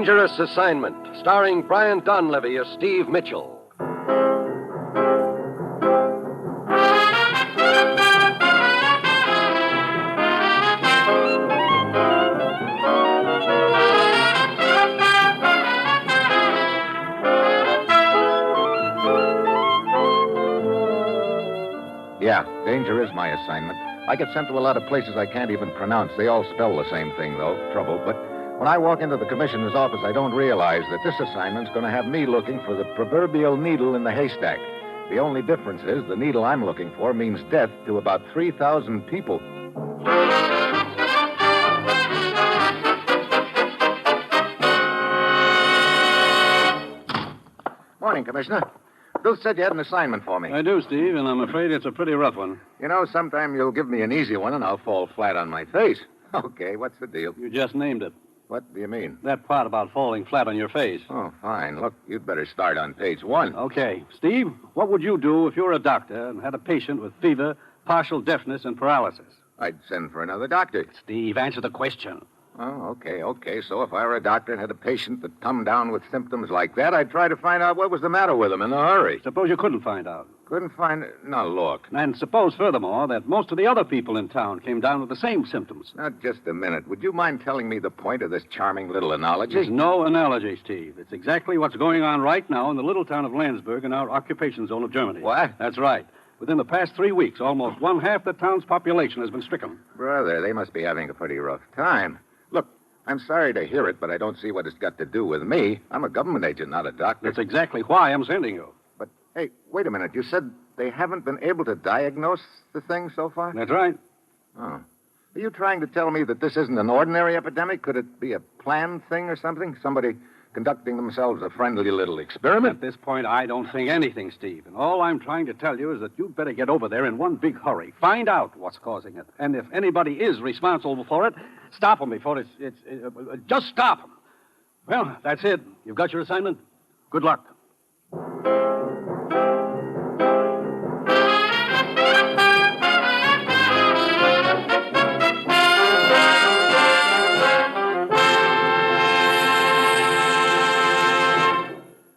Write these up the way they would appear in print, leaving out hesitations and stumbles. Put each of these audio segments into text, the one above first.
Dangerous Assignment, starring Brian Donlevy as Steve Mitchell. Yeah, danger is my assignment. I get sent to a lot of places I can't even pronounce. They all spell the same thing, though, trouble. But when I walk into the commissioner's office, I don't realize that this assignment's going to have me looking for the proverbial needle in the haystack. The only difference is the needle I'm looking for means death to about 3,000 people. Morning, Commissioner. Ruth said you had an assignment for me. I do, Steve, and I'm afraid it's a pretty rough one. You know, sometime you'll give me an easy one and I'll fall flat on my face. Okay, what's the deal? You just named it. What do you mean? That part about falling flat on your face. Oh, fine. Look, you'd better start on page 1. Okay. Steve, what would you do if you were a doctor and had a patient with fever, partial deafness, and paralysis? I'd send for another doctor. Steve, answer the question. Oh, okay. So if I were a doctor and had a patient that come down with symptoms like that, I'd try to find out what was the matter with him in a hurry. Suppose you couldn't find out. Couldn't find... Now, look. And suppose, furthermore, that most of the other people in town came down with the same symptoms. Now, just a minute. Would you mind telling me the point of this charming little analogy? There's no analogy, Steve. It's exactly what's going on right now in the little town of Landsberg in our occupation zone of Germany. What? That's right. Within the past 3 weeks, almost one half the town's population has been stricken. Brother, they must be having a pretty rough time. Look, I'm sorry to hear it, but I don't see what it's got to do with me. I'm a government agent, not a doctor. That's exactly why I'm sending you. But, hey, wait a minute. You said they haven't been able to diagnose the thing so far? That's right. Oh. Are you trying to tell me that this isn't an ordinary epidemic? Could it be a planned thing or something? Somebody conducting themselves a friendly little experiment? At this point, I don't think anything, Steve. And all I'm trying to tell you is that you'd better get over there in one big hurry. Find out what's causing it. And if anybody is responsible for it, stop them before just stop them. Well, that's it. You've got your assignment. Good luck.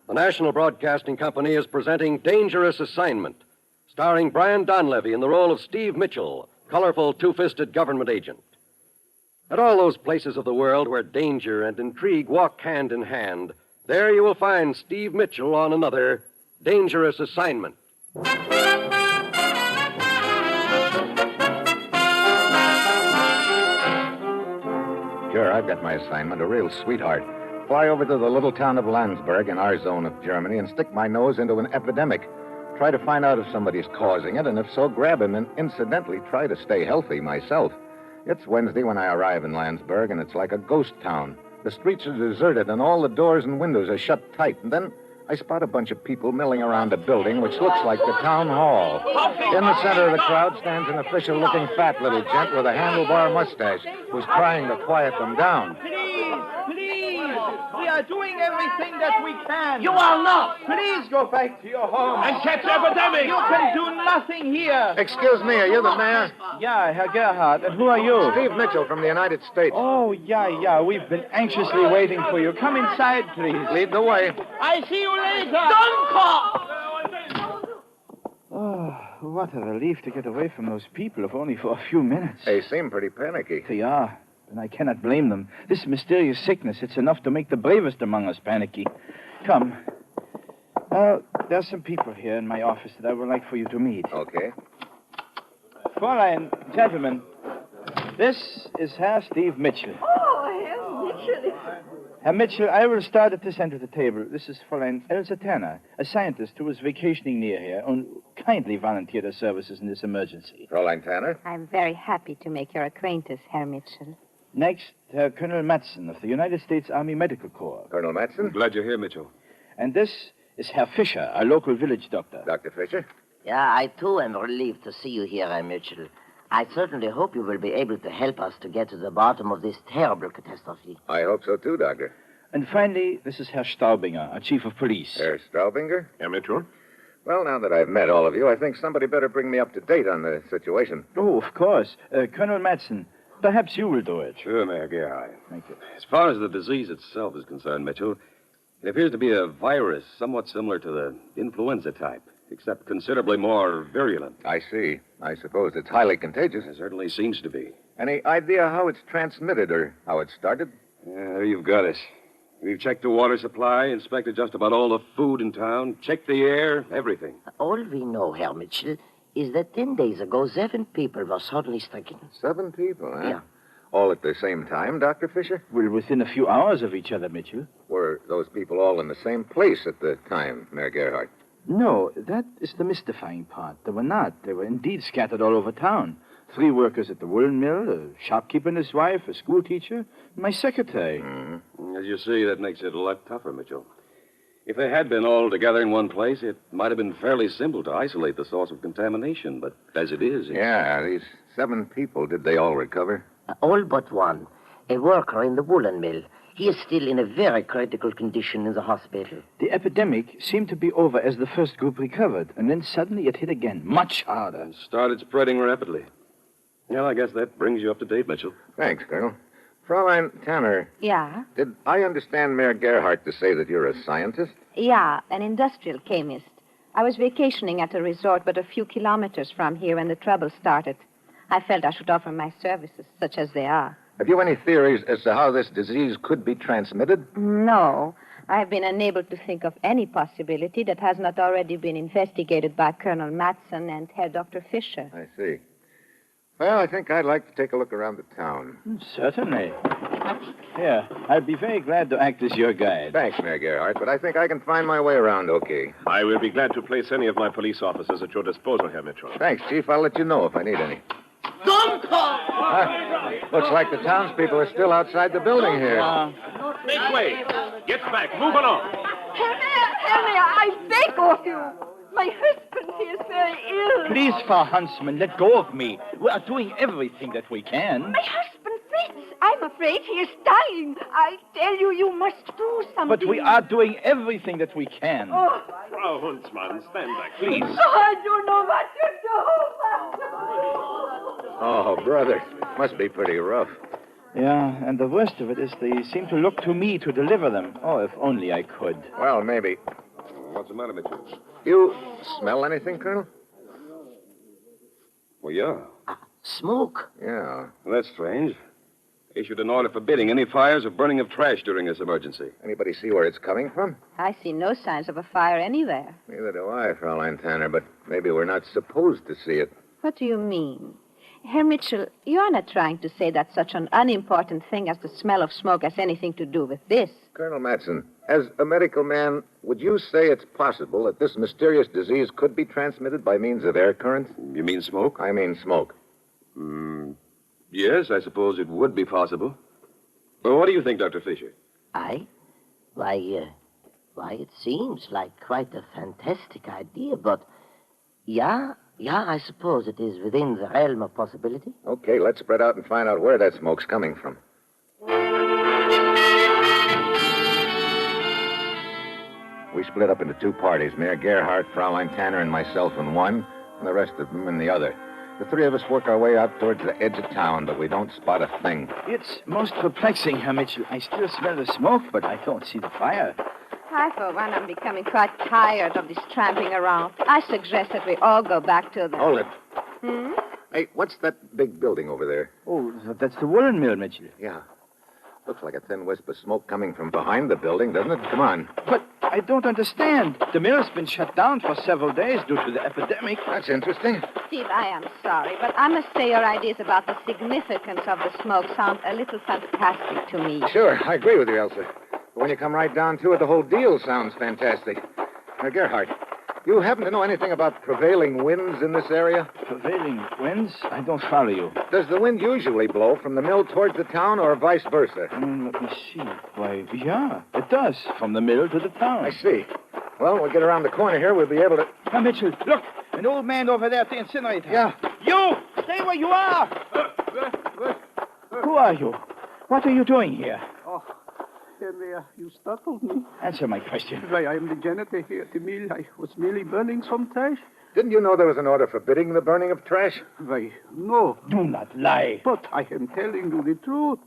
The National Broadcasting Company is presenting Dangerous Assignment, starring Brian Donlevy in the role of Steve Mitchell, colorful two-fisted government agent. At all those places of the world where danger and intrigue walk hand in hand, there you will find Steve Mitchell on another Dangerous Assignment. Sure, I've got my assignment, a real sweetheart. Fly over to the little town of Landsberg in our zone of Germany and stick my nose into an epidemic. Try to find out if somebody's causing it, and if so, grab him, and incidentally, try to stay healthy myself. It's Wednesday when I arrive in Landsberg, and it's like a ghost town. The streets are deserted, and all the doors and windows are shut tight. And then I spot a bunch of people milling around a building which looks like the town hall. In the center of the crowd stands an official-looking fat little gent with a handlebar mustache who's trying to quiet them down. Please, we are doing everything that we can. You are not. Please go back to your home. And catch the epidemic. You can do nothing here. Excuse me, are you the mayor? Yeah, Herr Gerhard. And who are you? Steve Mitchell from the United States. Oh, yeah. We've been anxiously waiting for you. Come inside, please. Lead the way. I see you later. Don't call. Oh, what a relief to get away from those people, if only for a few minutes. They seem pretty panicky. They are. And I cannot blame them. This mysterious sickness, it's enough to make the bravest among us panicky. Come. There's some people here in my office that I would like for you to meet. Okay. Fräulein, gentlemen, this is Herr Steve Mitchell. Oh, Herr Mitchell. Herr Mitchell, I will start at this end of the table. This is Fräulein Elsa Turner, a scientist who is vacationing near here and kindly volunteered her services in this emergency. Fräulein Tanner? I'm very happy to make your acquaintance, Herr Mitchell. Next, Herr Colonel Madsen of the United States Army Medical Corps. Colonel Madsen? Glad you're here, Mitchell. And this is Herr Fischer, our local village doctor. Dr. Fisher? Yeah, I too am relieved to see you here, Herr Mitchell. I certainly hope you will be able to help us to get to the bottom of this terrible catastrophe. I hope so too, Doctor. And finally, this is Herr Staubinger, our chief of police. Herr Straubinger? Yeah, Mitchell? Well, now that I've met all of you, I think somebody better bring me up to date on the situation. Oh, of course. Colonel Madsen, Perhaps you will do it. Sure, Mayor Gerhardt. Thank you. As far as the disease itself is concerned, Mitchell, it appears to be a virus somewhat similar to the influenza type, except considerably more virulent. I see. I suppose it's highly contagious. It certainly seems to be. Any idea how it's transmitted or how it started? Yeah, there you've got it. We've checked the water supply, inspected just about all the food in town, checked the air, everything. All we know, Herr Mitchell, is that 10 days ago, 7 people were suddenly stricken. 7 people, huh? Yeah. All at the same time, Dr. Fisher? Well, within a few hours of each other, Mitchell. Were those people all in the same place at the time, Mayor Gerhardt? No, that is the mystifying part. They were not. They were indeed scattered all over town. 3 workers at the woolen mill, a shopkeeper and his wife, a school teacher, and my secretary. Mm-hmm. As you see, that makes it a lot tougher, Mitchell. If they had been all together in one place, it might have been fairly simple to isolate the source of contamination. But as it is... Yeah, these 7 people, did they all recover? All but one, a worker in the woolen mill. He is still in a very critical condition in the hospital. The epidemic seemed to be over as the first group recovered, and then suddenly it hit again, much harder. And started spreading rapidly. Well, I guess that brings you up to date, Mitchell. Thanks, Colonel. Fraulein Tanner, Yeah? did I understand Mayor Gerhardt to say that you're a scientist? Yeah, an industrial chemist. I was vacationing at a resort but a few kilometers from here when the trouble started. I felt I should offer my services, such as they are. Have you any theories as to how this disease could be transmitted? No. I've been unable to think of any possibility that has not already been investigated by Colonel Matson and Herr Dr. Fisher. I see. Well, I think I'd like to take a look around the town. Certainly. Here, I'll be very glad to act as your guide. Thanks, Mayor Gerhardt, but I think I can find my way around okay. I will be glad to place any of my police officers at your disposal, Herr Mitchell. Thanks, Chief. I'll let you know if I need any. Don't talk! Looks like the townspeople are still outside the building here. Make way. Get back. Move along. Henry, I beg of you. My husband is very ill. Please, Frau Huntsman, let go of me. We are doing everything that we can. My husband, Fritz. I'm afraid he is dying. I tell you, you must do something. But we are doing everything that we can. Oh, Frau Huntsmann, stand back, please. I don't know what to do. Oh, brother. Must be pretty rough. Yeah, and the worst of it is they seem to look to me to deliver them. Oh, if only I could. Well, maybe. What's the matter, Mitchell? You smell anything, Colonel? Well, yeah. Smoke? Yeah. Well, that's strange. Issued an order forbidding any fires or burning of trash during this emergency. Anybody see where it's coming from? I see no signs of a fire anywhere. Neither do I, Fraulein Tanner, but maybe we're not supposed to see it. What do you mean? Herr Mitchell, you're not trying to say that such an unimportant thing as the smell of smoke has anything to do with this. Colonel Matson, as a medical man, would you say it's possible that this mysterious disease could be transmitted by means of air currents? You mean smoke? I mean smoke. Yes, I suppose it would be possible. Well, what do you think, Dr. Fisher? Why, it seems like quite a fantastic idea, but yeah, I suppose it is within the realm of possibility. Okay, let's spread out and find out where that smoke's coming from. We split up into 2 parties, Mayor Gerhardt, Fraulein Tanner, and myself in one, and the rest of them in the other. The 3 of us work our way out towards the edge of town, but we don't spot a thing. It's most perplexing, Herr Mitchell. I still smell the smoke, but I don't see the fire. I, for one, am becoming quite tired of this tramping around. I suggest that we all go back to the... Hold it. Hey, what's that big building over there? Oh, that's the woolen mill, Mitchell. Yeah. Looks like a thin wisp of smoke coming from behind the building, doesn't it? Come on. But I don't understand. The mill's been shut down for several days due to the epidemic. That's interesting. Steve, I am sorry, but I must say your ideas about the significance of the smoke sound a little fantastic to me. Sure, I agree with you, Elsa. But when you come right down to it, the whole deal sounds fantastic. Now, Gerhardt, you happen to know anything about prevailing winds in this area? Prevailing winds? I don't follow you. Does the wind usually blow from the mill towards the town or vice versa? Let me see. Why, yeah, it does. From the mill to the town. I see. Well, we'll get around the corner here. We'll be able to... Now, Mitchell, look. An old man over there at the incinerator. Yeah. You! Stay where you are! Who are you? What are you doing here? Oh, Henry, you startled me. Answer my question. Why, I am the janitor here at the mill. I was merely burning some trash. Didn't you know there was an order forbidding the burning of trash? Why, no. Do not lie. But I am telling you the truth.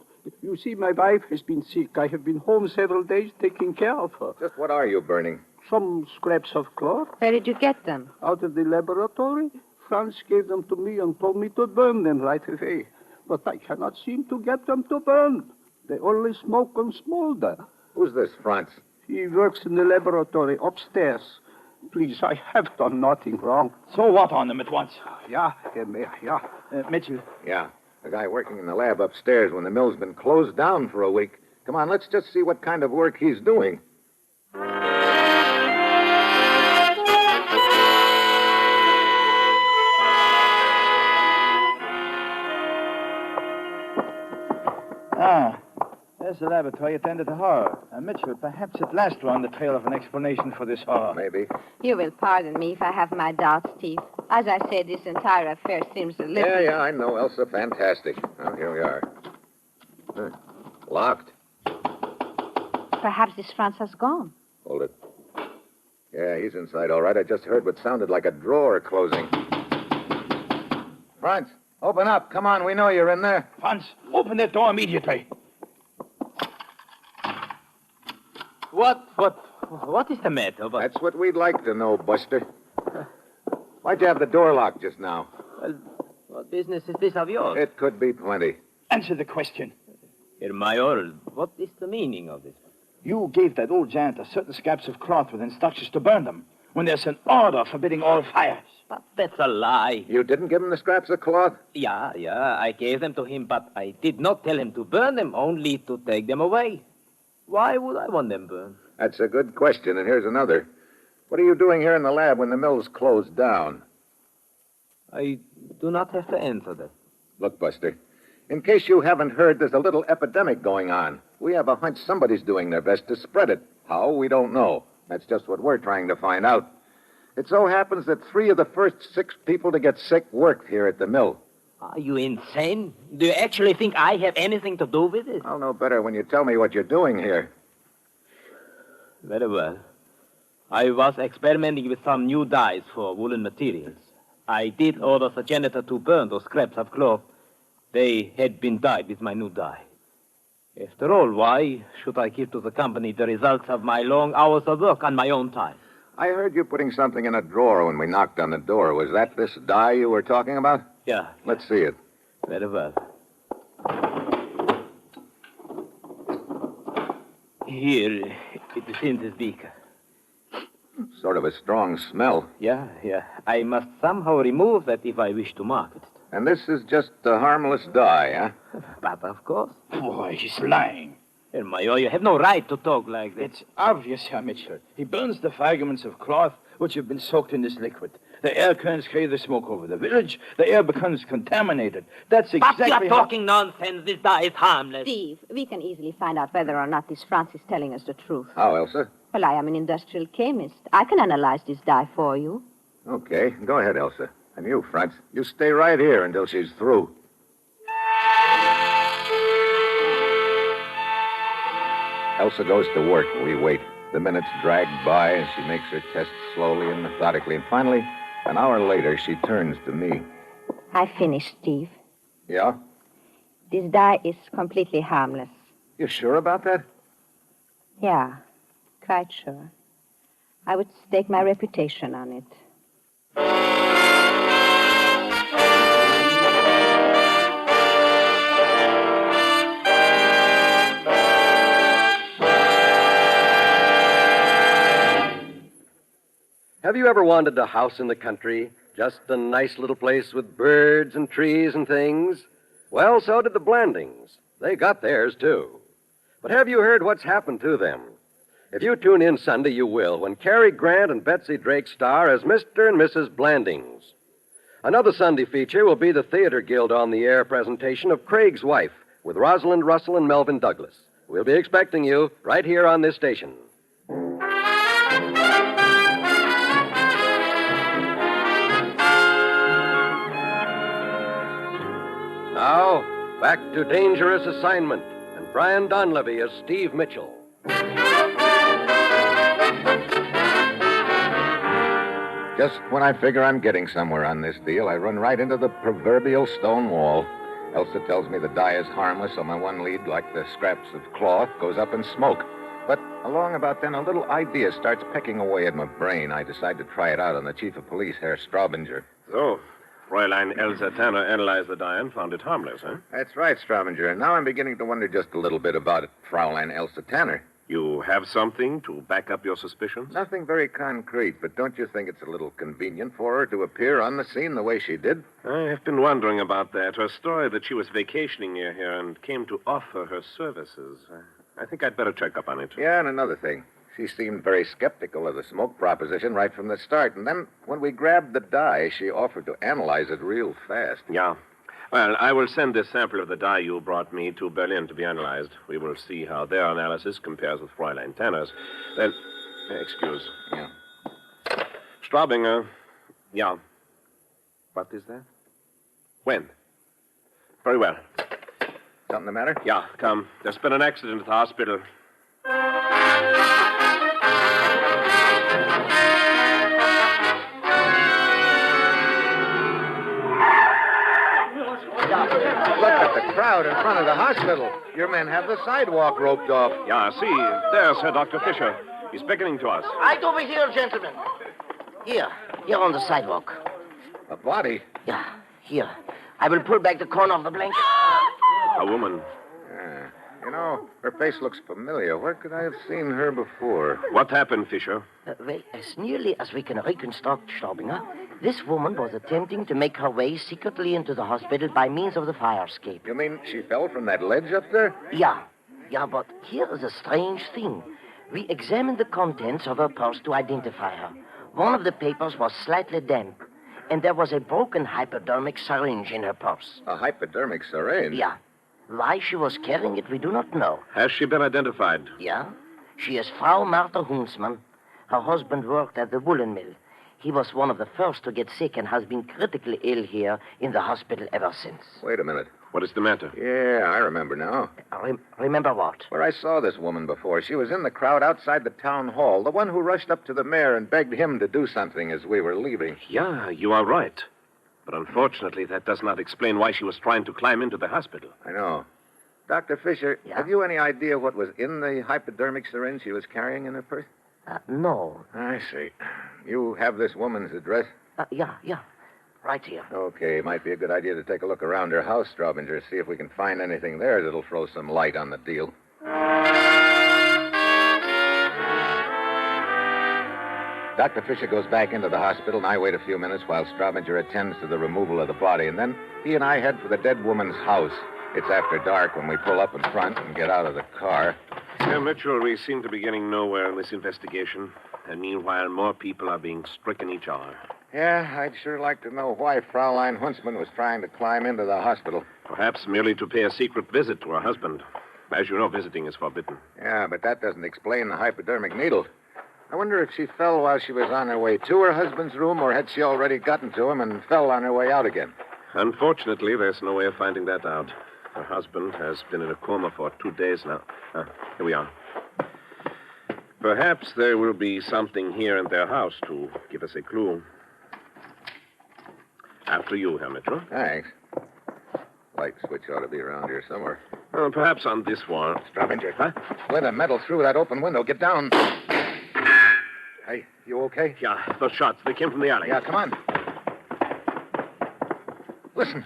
You see, my wife has been sick. I have been home several days taking care of her. Just what are you burning? Some scraps of cloth Where did you get them? out of the laboratory. Franz gave them to me and told me to burn them right away. But I cannot seem to get them to burn. They only smoke and smolder. Who's this, Franz? He works in the laboratory upstairs. Please, I have done nothing wrong. So what on them at once? Yeah, Herr Mayor, yeah. Mitchell, Yeah, the guy working in the lab upstairs when the mill's been closed down for a week. Come on, let's just see what kind of work he's doing. there's the laboratory at the end of the hall. Mitchell, perhaps at last we're on the trail of an explanation for this horror. Maybe. You will pardon me if I have my doubts, Steve. As I said, this entire affair seems a little... Yeah, I know, Elsa. Fantastic. Oh, here we are. Locked. Perhaps this Franz has gone. Hold it. Yeah, he's inside, all right. I just heard what sounded like a drawer closing. Franz, open up. Come on, we know you're in there. Franz, open that door immediately. What is the matter? That's what we'd like to know, Buster. Why'd you have the door locked just now? Well, what business is this of yours? It could be plenty. Answer the question. Herr Mayor, what is the meaning of this? You gave that old giant a certain scraps of cloth with instructions to burn them when there's an order forbidding all fires. But that's a lie. You didn't give him the scraps of cloth? Yeah, I gave them to him, but I did not tell him to burn them, only to take them away. Why would I want them burned? That's a good question, and here's another. What are you doing here in the lab when the mill's closed down? I do not have to answer that. Look, Buster, in case you haven't heard, there's a little epidemic going on. We have a hunch somebody's doing their best to spread it. How? We don't know. That's just what we're trying to find out. It so happens that 3 of the first 6 people to get sick worked here at the mill. Are you insane? Do you actually think I have anything to do with it? I'll know better when you tell me what you're doing here. Very well. I was experimenting with some new dyes for woolen materials. I did order the janitor to burn those scraps of cloth. They had been dyed with my new dye. After all, why should I give to the company the results of my long hours of work on my own time? I heard you putting something in a drawer when we knocked on the door. Was that this dye you were talking about? Yeah. Let's see it. Very well. Here, it is in this beaker. Sort of a strong smell. Yeah. I must somehow remove that if I wish to market it. And this is just a harmless dye, huh? But of course. Boy, he's lying. Herr Mayor, you have no right to talk like that. It's obvious, Herr Mitchell. He burns the fragments of cloth which have been soaked in this liquid. The air currents carry the smoke over the village. The air becomes contaminated. That's exactly But you're talking nonsense. This dye is harmless. Steve, we can easily find out whether or not this Franz is telling us the truth. How, Elsa? Well, I am an industrial chemist. I can analyze this dye for you. Okay, go ahead, Elsa. And you, Franz, you stay right here until she's through. Elsa goes to work. We wait. The minutes drag by as she makes her tests slowly and methodically. And finally, an hour later, she turns to me. I finished, Steve. Yeah? This dye is completely harmless. You sure about that? Yeah, quite sure. I would stake my reputation on it. Have you ever wanted a house in the country? Just a nice little place with birds and trees and things? Well, so did the Blandings. They got theirs, too. But have you heard what's happened to them? If you tune in Sunday, you will, when Cary Grant and Betsy Drake star as Mr. and Mrs. Blandings. Another Sunday feature will be the Theater Guild on the Air presentation of Craig's Wife with Rosalind Russell and Melvin Douglas. We'll be expecting you right here on this station. Now, back to Dangerous Assignment and Brian Donlevy as Steve Just when I figure I'm getting somewhere on this deal, I run right into the proverbial stone wall. Elsa tells me the dye is harmless, so my one lead, like the scraps of cloth, goes up in smoke. But along about then, a little idea starts pecking away at my brain. I decide to try it out on the chief of police, Herr Straubinger. So, Fräulein Elsa Tanner analyzed the dye and found it harmless, huh? That's right, Straubinger. And now I'm beginning to wonder just a little bit about it, Fräulein Elsa Tanner. You have something to back up your suspicions? Nothing very concrete, but don't you think it's a little convenient for her to appear on the scene the way she did? I have been wondering about that. Her story that she was vacationing near here and came to offer her services. I think I'd better check up on it. Yeah, and another thing. She seemed very skeptical of the smoke proposition right from the start. And then when we grabbed the dye, she offered to analyze it real fast. Yeah. Well, I will send this sample of the dye you brought me to Berlin to be analyzed. We will see how their analysis compares with Fräulein Tanner's. Then, excuse. Yeah. Straubinger. Yeah. What is that? When? Very well. Something the matter? Yeah, come. There's been an accident at the hospital. Look at the crowd in front of the hospital. Your men have the sidewalk roped off. Yeah, see, there's Herr Dr. Fischer. He's beckoning to us. Right over here, gentlemen. Here on the sidewalk. A body? Yeah, here. I will pull back the corner of the blanket. A woman. Yeah. You know, her face looks familiar. Where could I have seen her before? What happened, Fischer? Well, as nearly as we can reconstruct, Straubinger, this woman was attempting to make her way secretly into the hospital by means of the fire escape. You mean she fell from that ledge up there? Yeah, but here is a strange thing. We examined the contents of her purse to identify her. One of the papers was slightly damp, and there was a broken hypodermic syringe in her purse. A hypodermic syringe? Yeah. Why she was carrying it, we do not know. Has she been identified? Yeah. She is Frau Martha Huntsman. Her husband worked at the woolen mill. He was one of the first to get sick and has been critically ill here in the hospital ever since. Wait a minute. What is the matter? Yeah, I remember now. Remember what? Where I saw this woman before. She was in the crowd outside the town hall. The one who rushed up to the mayor and begged him to do something as we were leaving. Yeah, you are right. But unfortunately, that does not explain why she was trying to climb into the hospital. I know. Dr. Fischer, Yeah? have you any idea what was in the hypodermic syringe she was carrying in her purse? No. I see. You have this woman's address? Yeah. Right here. Okay, might be a good idea to take a look around her house, Straubinger, see if we can find anything there that'll throw some light on the deal. Dr. Fischer goes back into the hospital, and I wait a few minutes while Straubinger attends to the removal of the body, and then he and I head for the dead woman's house. It's after dark when we pull up in front and get out of the car. Yeah, Mitchell, we seem to be getting nowhere in this investigation. And meanwhile, more people are being stricken each hour. Yeah, I'd sure like to know why Fraulein Huntsman was trying to climb into the hospital. Perhaps merely to pay a secret visit to her husband. As you know, visiting is forbidden. Yeah, but that doesn't explain the hypodermic needle. I wonder if she fell while she was on her way to her husband's room, or had she already gotten to him and fell on her way out again? Unfortunately, there's no way of finding that out. Her husband has been in a coma for 2 days now. Here we are. Perhaps there will be something here in their house to give us a clue. After you, Herr Mitchell. Thanks. Light switch ought to be around here somewhere. Perhaps on this wall. Straubinger. Huh? Let a metal through that open window. Get down. Hey, you okay? Yeah, those shots. They came from the alley. Yeah, come on. Listen.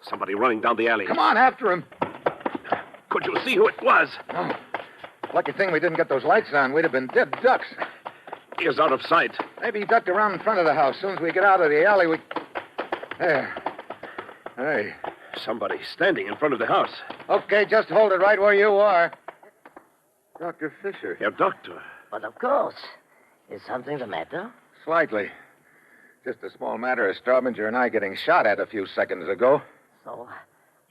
Somebody running down the alley. Come on, after him. Could you see who it was? No. Lucky thing we didn't get those lights on. We'd have been dead ducks. He is out of sight. Maybe he ducked around in front of the house. As soon as we get out of the alley, we... There. Hey. Somebody standing in front of the house. Okay, just hold it right where you are. Dr. Fischer. Herr Doctor. But of course. Is something the matter? Slightly. Just a small matter of Straubinger and I getting shot at a few seconds ago. So,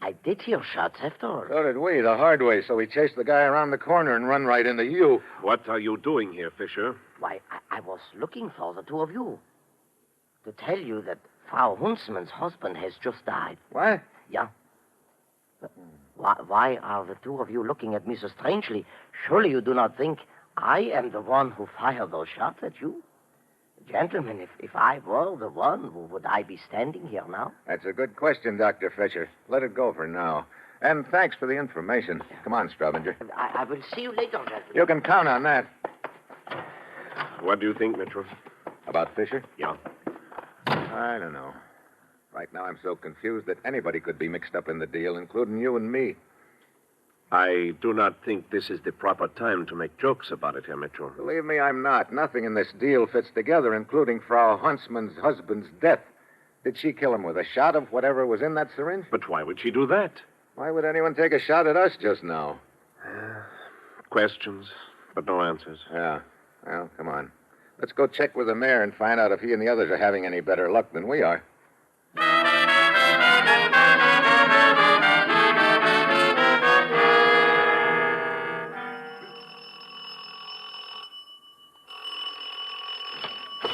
I did hear shots after all. So did we, the hard way. So we chased the guy around the corner and run right into you. What are you doing here, Fischer? Why, I was looking for the two of you. To tell you that Frau Huntsman's husband has just died. What? Yeah. But why are the two of you looking at me so strangely? Surely you do not think I am the one who fired those shots at you? Gentlemen, if I were the one, would I be standing here now? That's a good question, Dr. Fisher. Let it go for now. And thanks for the information. Come on, Straubinger. I will see you later, gentlemen. You can count on that. What do you think, Mitchell? About Fisher? Yeah. I don't know. Right now, I'm so confused that anybody could be mixed up in the deal, including you and me. I do not think this is the proper time to make jokes about it, Herr Mitchell. Believe me, I'm not. Nothing in this deal fits together, including Frau Huntsman's husband's death. Did she kill him with a shot of whatever was in that syringe? But why would she do that? Why would anyone take a shot at us just now? Questions, but no answers. Yeah. Well, come on. Let's go check with the mayor and find out if he and the others are having any better luck than we are.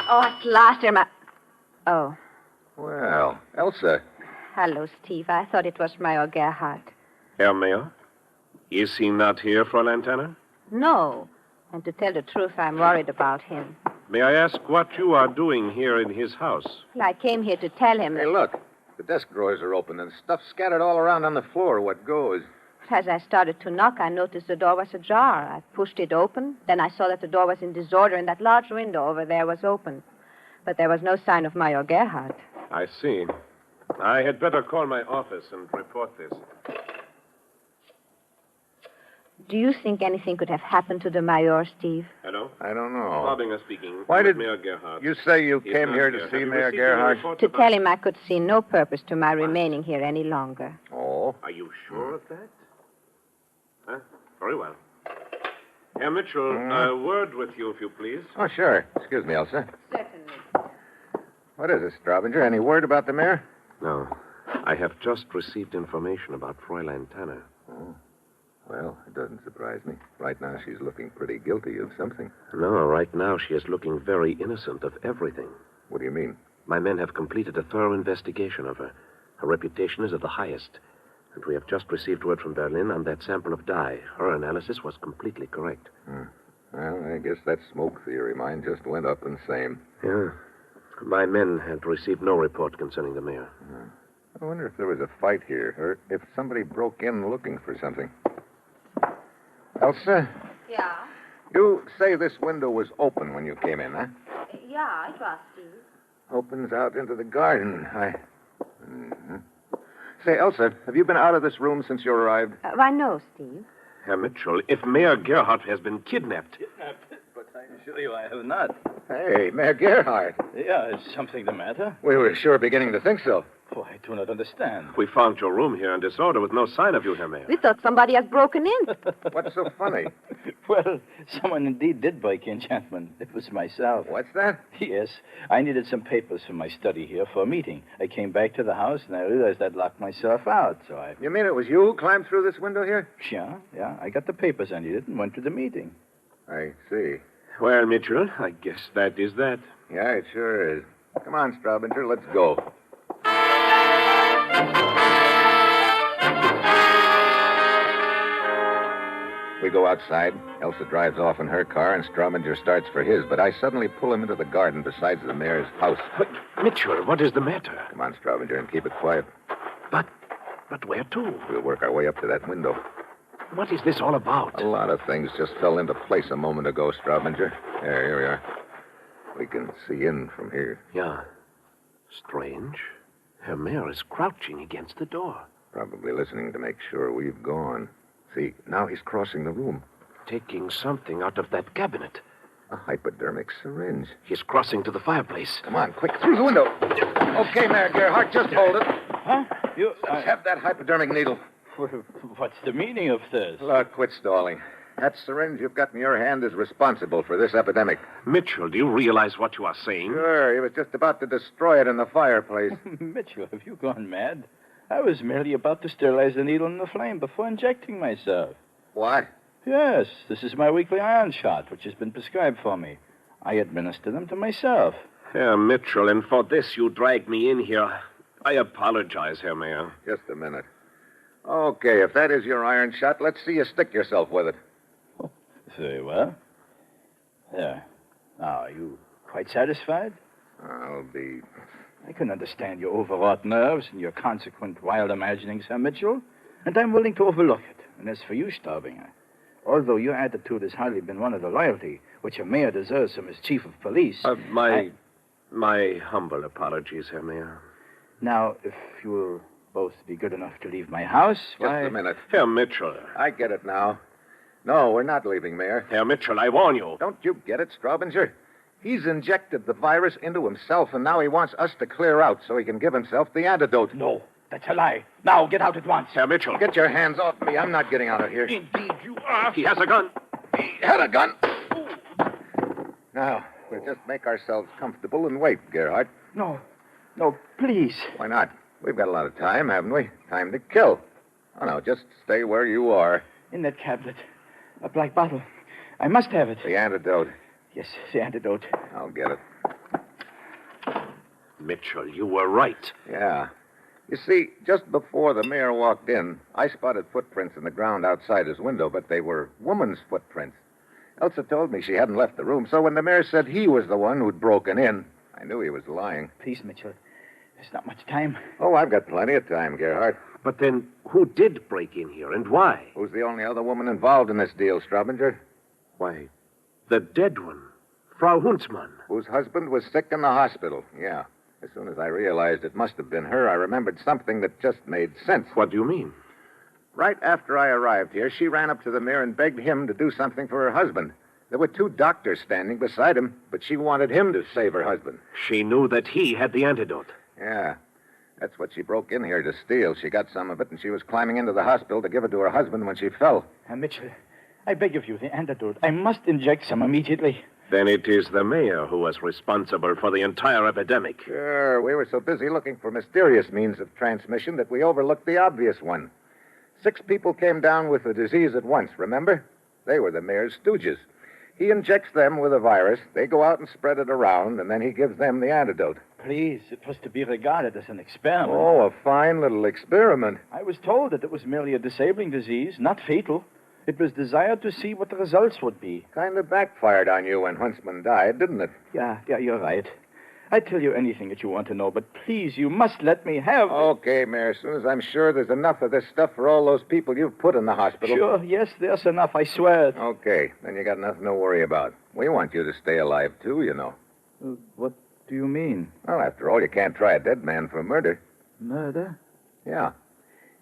Oh, at last, Irma. Oh, Well, Elsa. hello, Steve. I thought it was Major Gerhardt. Herr Mayor? Is he not here, Fräulein Tanner? No. And to tell the truth, I'm worried about him. May I ask what you are doing here in his house? Well, I came here to tell him Hey, that look. The desk drawers are open and stuff scattered all around on the floor. What goes? as I started to knock, I noticed the door was ajar. I pushed it open. Then I saw that the door was in disorder and that large window over there was open. But there was no sign of Major Gerhardt. I see. I had better call my office and report this. Do you think anything could have happened to the Mayor, Steve? Hello? I don't know. Bobinger speaking. Why did Mayor Gerhardt? you say you He's came not here to Have see you Mayor received any Gerhardt? reports To about- tell him I could see no purpose to my remaining here any longer. Oh. Are you sure of that? Huh? Very well. Herr Mitchell, a word with you, if you please. Oh, sure. Excuse me, Elsa. Certainly. What is it, Straubinger? Any word about the mayor? No. I have just received information about Fräulein Tanner. Oh. Well, it doesn't surprise me. Right now, she's looking pretty guilty of something. No, right now she is looking very innocent of everything. What do you mean? My men have completed a thorough investigation of her. Her reputation is of the highest. And we have just received word from Berlin on that sample of dye. Her analysis was completely correct. Well, I guess that smoke theory. Mine just went up and same. Yeah. My men had received no report concerning the mayor. I wonder if there was a fight here, or if somebody broke in looking for something. Elsa, Yeah? you say this window was open when you came in, huh? Yeah, it was, Steve. Opens out into the garden. Mhm. Say, Elsa, have you been out of this room since you arrived? Why, no, Steve. Herr Mitchell, if Mayor Gerhardt has been kidnapped. But I assure you I have not. Hey, Mayor Gerhardt. Yeah, is something the matter? We were sure beginning to think so. Oh, I do not understand. We found your room here in disorder with no sign of you, Herr Mayor. We thought somebody had broken in. What's so funny? Well, someone indeed did break in, gentlemen. It was myself. What's that? Yes, I needed some papers for my study here for a meeting. I came back to the house and I realized I'd locked myself out, so I... You mean it was you who climbed through this window here? Yeah, I got the papers I needed and went to the meeting. I see. Well, Mitchell, I guess that is that. Yeah, it sure is. Come on, Straubinger, let's go. We go outside. Elsa drives off in her car, and Straubinger starts for his, but I suddenly pull him into the garden beside the mayor's house. But, Mitchell, what is the matter? Come on, Straubinger, and keep it quiet. But where to? We'll work our way up to that window. What is this all about? A lot of things just fell into place a moment ago, Straubinger. There, here we are. We can see in from here. Yeah. Strange. Herr Mayor is crouching against the door. Probably listening to make sure we've gone. See, now he's crossing the room. Taking something out of that cabinet. A hypodermic syringe. He's crossing to the fireplace. Come on, quick, through the window. Okay, Mayor Gerhardt, just hold it. Huh? You... Let's have that hypodermic needle. What's the meaning of this? Look, quit stalling. That syringe you've got in your hand is responsible for this epidemic. Mitchell, do you realize what you are saying? Sure, he was just about to destroy it in the fireplace. Mitchell, have you gone mad? I was merely about to sterilize the needle in the flame before injecting myself. What? Yes, this is my weekly iron shot, which has been prescribed for me. I administer them to myself. Herr Mitchell, and for this you dragged me in here. I apologize, Herr Mayor. Just a minute. Okay, if that is your iron shot, let's see you stick yourself with it. Very well. There. Now, are you quite satisfied? I'll be... I can understand your overwrought nerves and your consequent wild imaginings, Sir Mitchell, and I'm willing to overlook it. And as for you, Staubinger, although your attitude has hardly been one of the loyalty which a mayor deserves from his chief of police... My humble apologies, Herr Mayor. Now, if you will both be good enough to leave my house, Just a minute. Herr Mitchell. I get it now. No, we're not leaving, Mayor. Herr Mitchell, I warn you. Don't you get it, Straubinger? He's injected the virus into himself, and now he wants us to clear out so he can give himself the antidote. No, that's a lie. Now, get out at once. Herr Mitchell. Get your hands off me. I'm not getting out of here. Indeed you are. He has a gun. He had a gun. Now, we'll just make ourselves comfortable and wait, Gerhardt. No, please. Why not? We've got a lot of time, haven't we? Time to kill. Oh, no, just stay where you are. In that cabinet. A black bottle. I must have it. The antidote. Yes, the antidote. I'll get it. Mitchell, you were right. Yeah. You see, just before the mayor walked in, I spotted footprints in the ground outside his window, but they were woman's footprints. Elsa told me she hadn't left the room, so when the mayor said he was the one who'd broken in, I knew he was lying. Please, Mitchell. There's not much time. Oh, I've got plenty of time, Gerhardt. But then, who did break in here and why? Who's the only other woman involved in this deal, Straubinger? Why, the dead one, Frau Huntsmann. Whose husband was sick in the hospital, yeah. As soon as I realized it must have been her, I remembered something that just made sense. What do you mean? Right after I arrived here, she ran up to the mayor and begged him to do something for her husband. There were 2 doctors standing beside him, but she wanted him to save her husband. She knew that he had the antidote. Yeah. That's what she broke in here to steal. She got some of it, and she was climbing into the hospital to give it to her husband when she fell. Mitchell, I beg of you, the antidote. I must inject some immediately. Then it is the mayor who was responsible for the entire epidemic. Sure. We were so busy looking for mysterious means of transmission that we overlooked the obvious one. 6 people came down with the disease at once, remember? They were the mayor's stooges. He injects them with a virus, they go out and spread it around, and then he gives them the antidote. Please, it was to be regarded as an experiment. Oh, a fine little experiment. I was told that it was merely a disabling disease, not fatal. It was desired to see what the results would be. Kind of backfired on you when Huntsman died, didn't it? Yeah, you're right. I'd tell you anything that you want to know, but please, you must let me have... Okay, Mayor, as soon as I'm sure there's enough of this stuff for all those people you've put in the hospital... Sure, yes, there's enough, I swear it. Okay, then you got nothing to worry about. We want you to stay alive, too, you know. What do you mean? Well, after all, you can't try a dead man for murder. Murder? Yeah.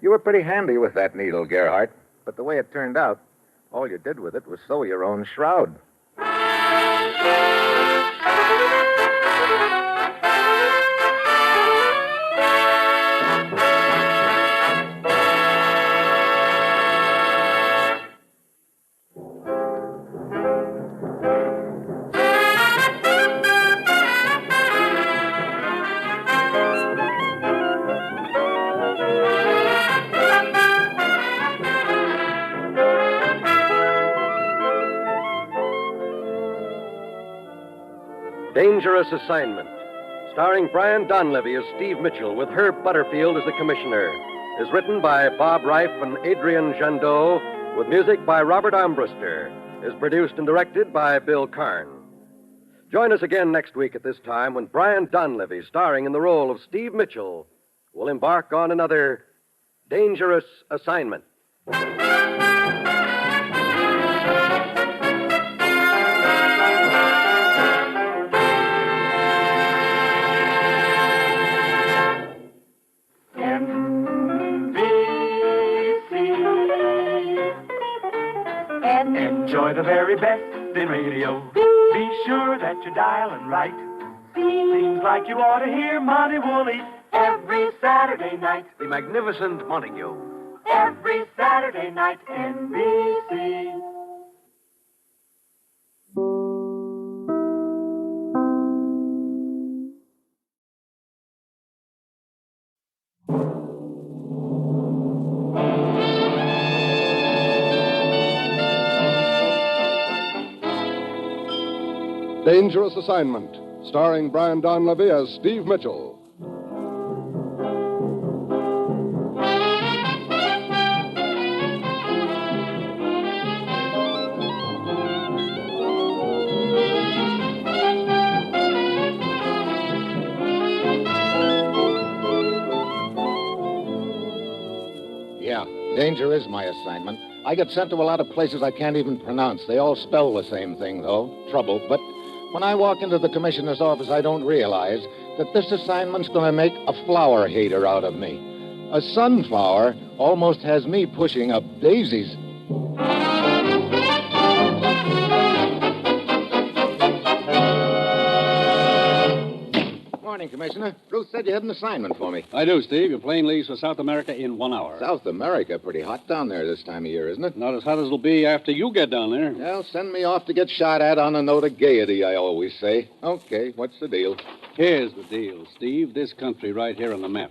You were pretty handy with that needle, Gerhardt. But the way it turned out, all you did with it was sew your own shroud. Dangerous Assignment, starring Brian Donlevy as Steve Mitchell with Herb Butterfield as the commissioner, is written by Bob Reif and Adrian Jandot, with music by Robert Armbruster, is produced and directed by Bill Karn. Join us again next week at this time when Brian Donlevy, starring in the role of Steve Mitchell, will embark on another Dangerous Assignment. Enjoy the very best in radio. Be sure that you're dialing right. Seems like you ought to hear Monty Woolley every Saturday night. The magnificent Montague. Every Saturday night, NBC. Dangerous Assignment, starring Brian Donlevy as Steve Mitchell. Danger is my assignment. I get sent to a lot of places I can't even pronounce. They all spell the same thing, though. Trouble. But when I walk into the commissioner's office, I don't realize that this assignment's going to make a flower hater out of me. A sunflower almost has me pushing up daisies. Morning, Commissioner. Ruth said you had an assignment for me. I do, Steve. Your plane leaves for South America in 1 hour. South America? Pretty hot down there this time of year, isn't it? Not as hot as it'll be after you get down there. Well, send me off to get shot at on a note of gaiety, I always say. Okay, what's the deal? Here's the deal, Steve. This country right here on the map.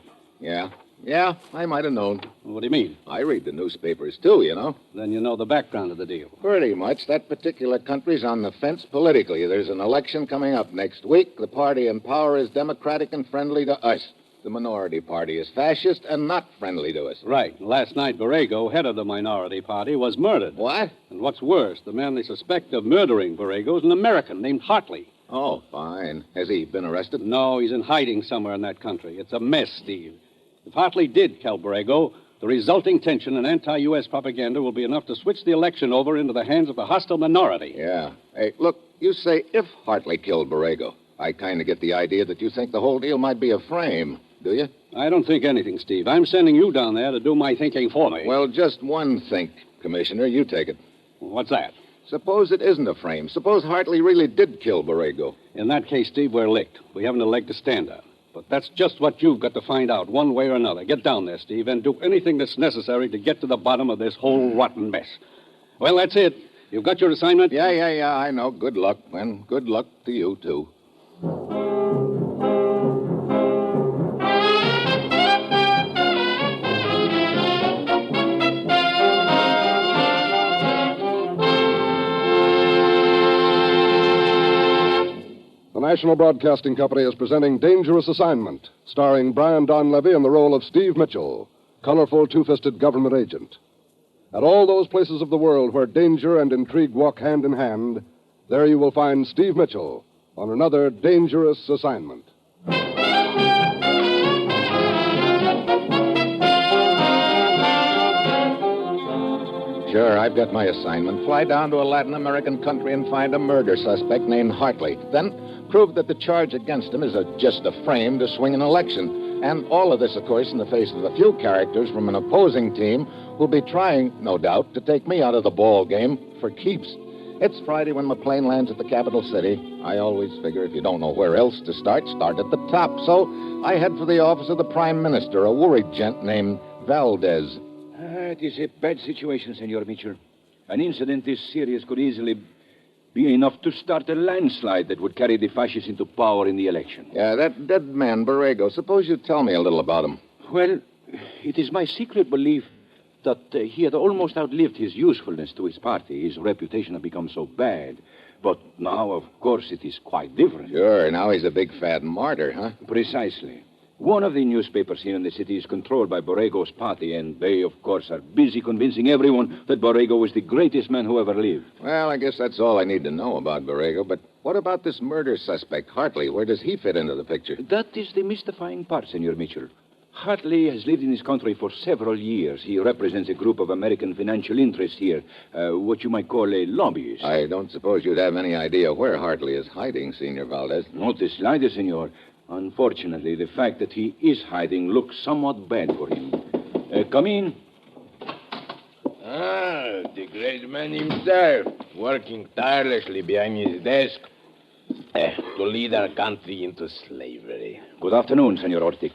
Yeah, I might have known. What do you mean? I read the newspapers, too, you know. Then you know the background of the deal. Pretty much. That particular country's on the fence politically. There's an election coming up next week. The party in power is democratic and friendly to us. The minority party is fascist and not friendly to us. Right. Last night, Borrego, head of the minority party, was murdered. What? And what's worse, the man they suspect of murdering Borrego is an American named Hartley. Oh, fine. Has he been arrested? No, he's in hiding somewhere in that country. It's a mess, Steve. If Hartley did kill Borrego, the resulting tension and anti-U.S. propaganda will be enough to switch the election over into the hands of the hostile minority. Yeah. Hey, look, you say if Hartley killed Borrego. I kind of get the idea that you think the whole deal might be a frame, do you? I don't think anything, Steve. I'm sending you down there to do my thinking for me. Well, just one think, Commissioner. You take it. What's that? Suppose it isn't a frame. Suppose Hartley really did kill Borrego. In that case, Steve, we're licked. We haven't a leg to stand on. But that's just what you've got to find out, one way or another. Get down there, Steve, and do anything that's necessary to get to the bottom of this whole rotten mess. Well, that's it. You've got your assignment? Yeah, I know. Good luck, and good luck to you, too. The National Broadcasting Company is presenting Dangerous Assignment, starring Brian Donlevy in the role of Steve Mitchell, colorful two-fisted government agent. At all those places of the world where danger and intrigue walk hand in hand, there you will find Steve Mitchell on another dangerous assignment. Sure, I've got my assignment. Fly down to a Latin American country and find a murder suspect named Hartley. Then prove that the charge against him is just a frame to swing an election. And all of this, of course, in the face of a few characters from an opposing team who'll be trying, no doubt, to take me out of the ball game for keeps. It's Friday when my plane lands at the capital city. I always figure if you don't know where else to start at the top. So I head for the office of the Prime Minister, a worried gent named Valdez. It is a bad situation, Senor Mitchell. An incident this serious could easily be enough to start a landslide that would carry the fascists into power in the election. Yeah, that dead man, Borrego. Suppose you tell me a little about him. Well, it is my secret belief that he had almost outlived his usefulness to his party. His reputation had become so bad. But now, of course, it is quite different. Sure, now he's a big fat martyr, huh? Precisely. One of the newspapers here in the city is controlled by Borrego's party, and they, of course, are busy convincing everyone that Borrego was the greatest man who ever lived. Well, I guess that's all I need to know about Borrego, but what about this murder suspect, Hartley? Where does he fit into the picture? That is the mystifying part, Senor Mitchell. Hartley has lived in this country for several years. He represents a group of American financial interests here, what you might call a lobbyist. I don't suppose you'd have any idea where Hartley is hiding, Senor Valdez. Not the slightest, Senor. Unfortunately, the fact that he is hiding looks somewhat bad for him. Come in. Ah, the great man himself, working tirelessly behind his desk to lead our country into slavery. Good afternoon, Senor Ortiz.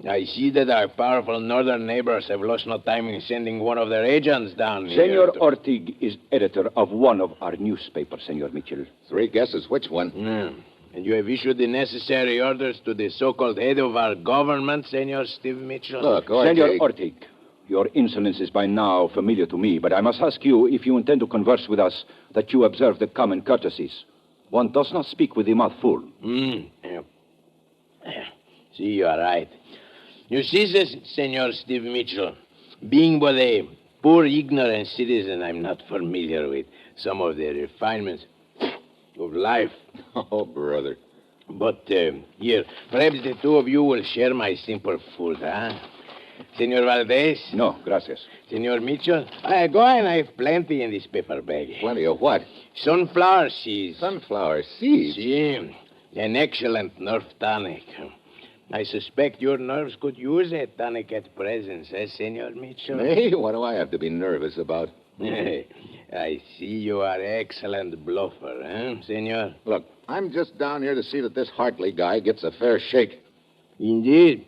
I see that our powerful northern neighbors have lost no time in sending one of their agents down here. Senor Ortiz is editor of one of our newspapers, Senor Mitchell. 3 guesses. Which one? And you have issued the necessary orders to the so-called head of our government, Senor Steve Mitchell? Look, Ortiz. Senor Ortiz, your insolence is by now familiar to me, but I must ask you, if you intend to converse with us, that you observe the common courtesies. One does not speak with a mouth full. See, you are right. You see, Senor Steve Mitchell, being but a poor, ignorant citizen, I'm not familiar with some of the refinements of life. Oh, brother. But here, perhaps the two of you will share my simple food, huh? Senor Valdez? No, gracias. Senor Mitchell? Go on, I have plenty in this paper bag. Plenty of what? Sunflower seeds. Sunflower seeds? Si. An excellent nerve tonic. I suspect your nerves could use a tonic at present, Senor Mitchell? Hey, what do I have to be nervous about? I see you are excellent bluffer, senor? Look, I'm just down here to see that this Hartley guy gets a fair shake. Indeed.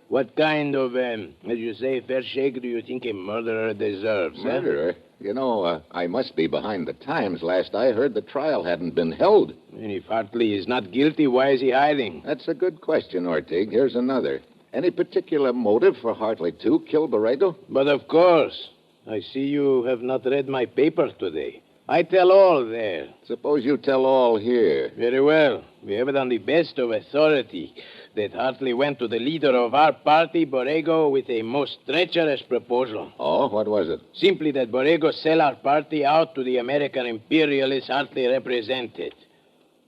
What kind of, as you say, fair shake do you think a murderer deserves? Murderer? You know, I must be behind the times. Last I heard, the trial hadn't been held. And if Hartley is not guilty, why is he hiding? That's a good question, Ortig. Here's another. Any particular motive for Hartley to kill Borrego? But of course. I see you have not read my paper today. I tell all there. Suppose you tell all here. Very well. We have it on the best of authority that Hartley went to the leader of our party, Borrego, with a most treacherous proposal. Oh, what was it? Simply that Borrego sell our party out to the American imperialists Hartley represented.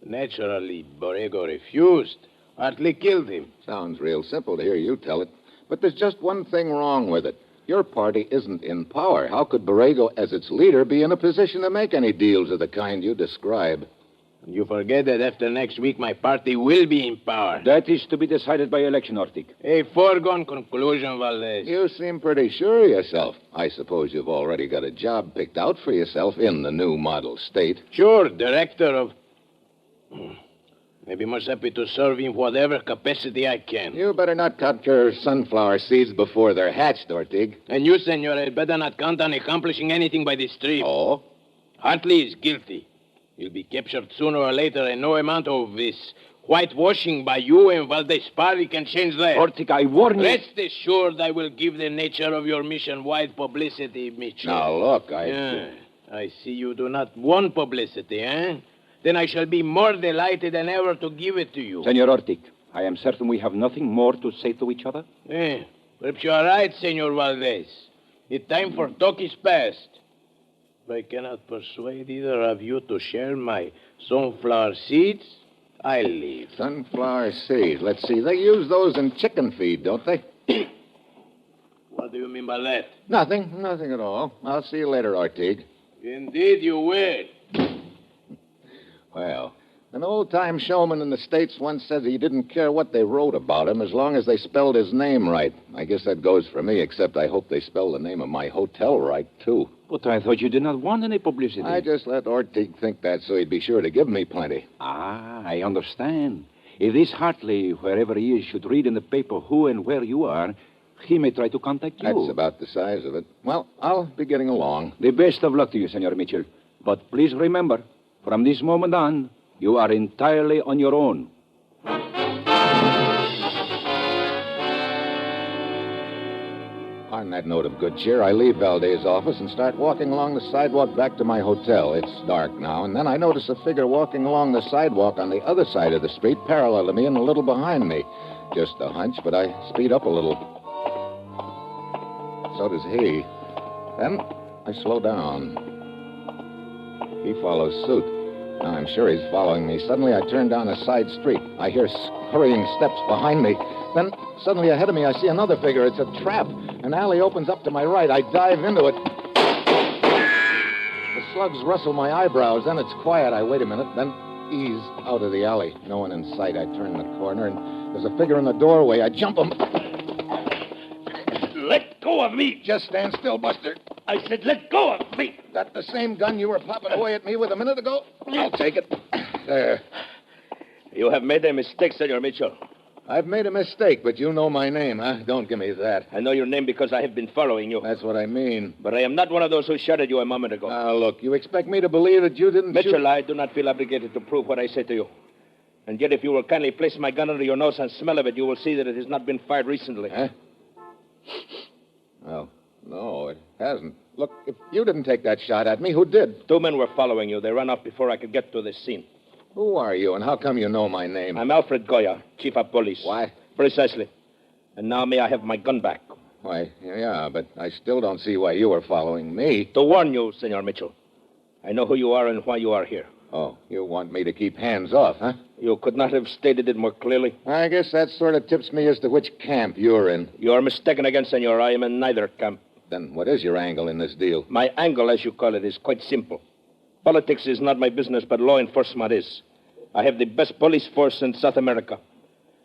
Naturally, Borrego refused. Hartley killed him. Sounds real simple to hear you tell it. But there's just one thing wrong with it. Your party isn't in power. How could Borrego, as its leader, be in a position to make any deals of the kind you describe? You forget that after next week, my party will be in power. That is to be decided by election, Ortig. A foregone conclusion, Valdez. You seem pretty sure of yourself. I suppose you've already got a job picked out for yourself in the new model state. Sure, director of... Maybe most happy to serve in whatever capacity I can. You better not cut your sunflower seeds before they're hatched, Ortig. And you, senor, had better not count on accomplishing anything by this trip. Oh? Hartley is guilty. He'll be captured sooner or later, and no amount of this whitewashing by you and Valdez Party can change that. Ortig, I warn you. Rest assured I will give the nature of your mission wide publicity, Mitchell. Now, look, I see you do not want publicity, eh? Then I shall be more delighted than ever to give it to you. Senor Ortig, I am certain we have nothing more to say to each other. Perhaps you are right, Senor Valdez. The time for talk is past. If I cannot persuade either of you to share my sunflower seeds, I leave. Sunflower seeds. Let's see. They use those in chicken feed, don't they? What do you mean by that? Nothing at all. I'll see you later, Ortig. Indeed you will. Well, an old-time showman in the States once said he didn't care what they wrote about him as long as they spelled his name right. I guess that goes for me, except I hope they spell the name of my hotel right, too. But I thought you did not want any publicity. I just let Ortig think that so he'd be sure to give me plenty. Ah, I understand. If this Hartley, wherever he is, should read in the paper who and where you are, he may try to contact you. That's about the size of it. Well, I'll be getting along. The best of luck to you, Senor Mitchell. But please remember, from this moment on, you are entirely on your own. On that note of good cheer, I leave Valdez's office and start walking along the sidewalk back to my hotel. It's dark now, and then I notice a figure walking along the sidewalk on the other side of the street, parallel to me and a little behind me. Just a hunch, but I speed up a little. So does he. Then I slow down. He follows suit. Now I'm sure he's following me. Suddenly I turn down a side street. I hear hurrying steps behind me. Then suddenly ahead of me I see another figure. It's a trap. An alley opens up to my right. I dive into it. The slugs rustle my eyebrows. Then it's quiet. I wait a minute. Then ease out of the alley. No one in sight. I turn the corner and there's a figure in the doorway. I jump him. Let go of me. Just stand still, Buster. I said let go of me. That the same gun you were popping away at me with a minute ago? I'll take it. There. You have made a mistake, Senor Mitchell. I've made a mistake, but you know my name, huh? Don't give me that. I know your name because I have been following you. That's what I mean. But I am not one of those who shot at you a moment ago. Now, look, you expect me to believe that you didn't Mitchell, shoot... I do not feel obligated to prove what I say to you. And yet, if you will kindly place my gun under your nose and smell of it, you will see that it has not been fired recently. Huh? Well, no, it hasn't. Look, if you didn't take that shot at me, who did? Two men were following you. They ran off before I could get to the scene. Who are you, and how come you know my name? I'm Alfred Goya, Chief of Police. Why? Precisely. And now may I have my gun back? Why, yeah, but I still don't see why you were following me. To warn you, Senor Mitchell. I know who you are and why you are here. Oh, you want me to keep hands off, huh? You could not have stated it more clearly. I guess that sort of tips me as to which camp you're in. You are mistaken again, senor. I am in neither camp. Then what is your angle in this deal? My angle, as you call it, is quite simple. Politics is not my business, but law enforcement is. I have the best police force in South America.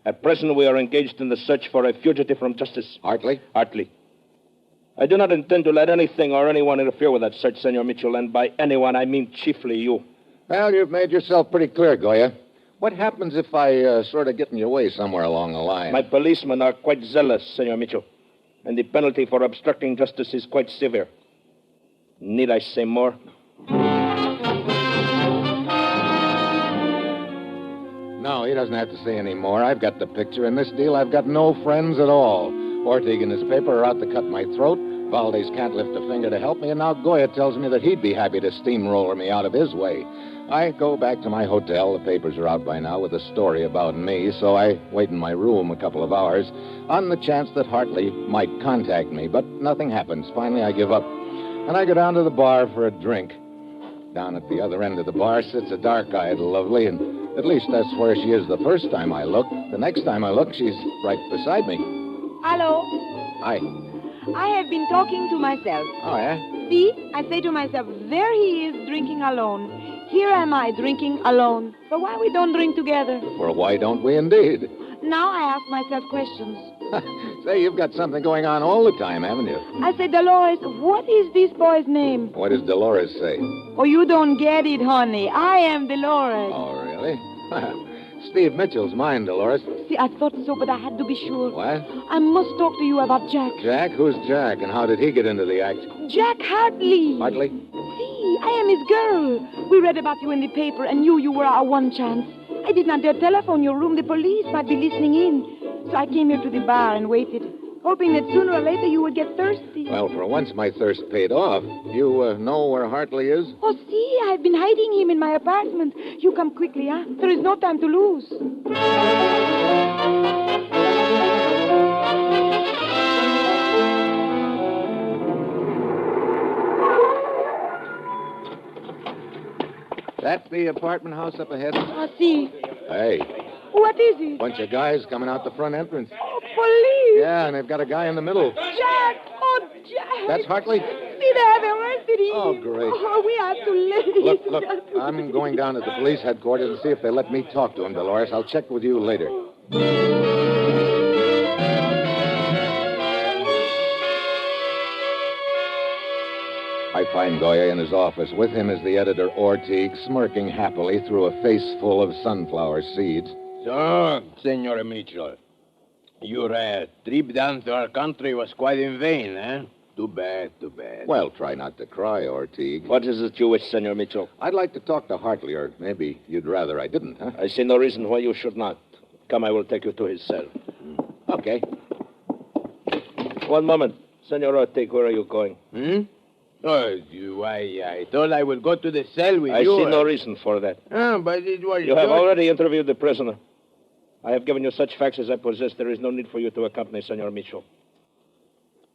At present, we are engaged in the search for a fugitive from justice. Hartley? Hartley. I do not intend to let anything or anyone interfere with that search, Senor Mitchell, and by anyone, I mean chiefly you. Well, you've made yourself pretty clear, Goya. What happens if I sort of get in your way somewhere along the line? My policemen are quite zealous, Senor Mitchell, and the penalty for obstructing justice is quite severe. Need I say more? No, he doesn't have to say any more. I've got the picture. In this deal, I've got no friends at all. Ortig and his paper are out to cut my throat. Valdez can't lift a finger to help me, and now Goya tells me that he'd be happy to steamroller me out of his way. I go back to my hotel. The papers are out by now with a story about me, so I wait in my room a couple of hours on the chance that Hartley might contact me, but nothing happens. Finally, I give up, and I go down to the bar for a drink. Down at the other end of the bar sits a dark-eyed lovely, and at least that's where she is the first time I look. The next time I look, she's right beside me. Hello. Hi. I have been talking to myself. Oh, yeah? See, I say to myself, there he is drinking alone. Here am I drinking alone. So why we don't drink together? Well, why don't we indeed? Now I ask myself questions. Say, you've got something going on all the time, haven't you? I say, Dolores, what is this boy's name? What does Dolores say? Oh, you don't get it, honey. I am Dolores. Oh, really? Steve Mitchell's mine, Dolores. See, I thought so, but I had to be sure. What? I must talk to you about Jack. Jack? Who's Jack, and how did he get into the act? Jack Hartley. Hartley? See, I am his girl. We read about you in the paper and knew you were our one chance. I did not dare telephone your room. The police might be listening in. So I came here to the bar and waited, hoping that sooner or later you would get thirsty. Well, for once, my thirst paid off. You know where Hartley is? Oh, see, I've been hiding him in my apartment. You come quickly, huh? There is no time to lose. That's the apartment house up ahead? I see. Hey. What is it? Bunch of guys coming out the front entrance. Oh, police! Yeah, and they've got a guy in the middle. Jack! Oh, Jack! That's Hartley? See, they have arrested him. Oh, great. Oh, we are too late. Look, I'm going down to the police headquarters and see if they let me talk to him, Dolores. I'll check with you later. I find Goya in his office. With him is the editor, Ortig, smirking happily through a face full of sunflower seeds. So, Senor Mitchell, your trip down to our country was quite in vain, eh? Too bad. Well, try not to cry, Ortig. What is it you wish, Senor Mitchell? I'd like to talk to Hartley, or maybe you'd rather I didn't, huh? I see no reason why you should not. Come, I will take you to his cell. Okay. One moment. Senor Ortig, where are you going? Oh, I thought I would go to the cell with I you. see no reason for that. Oh, but it was... You have already interviewed the prisoner. I have given you such facts as I possess. There is no need for you to accompany Senor Mitchell.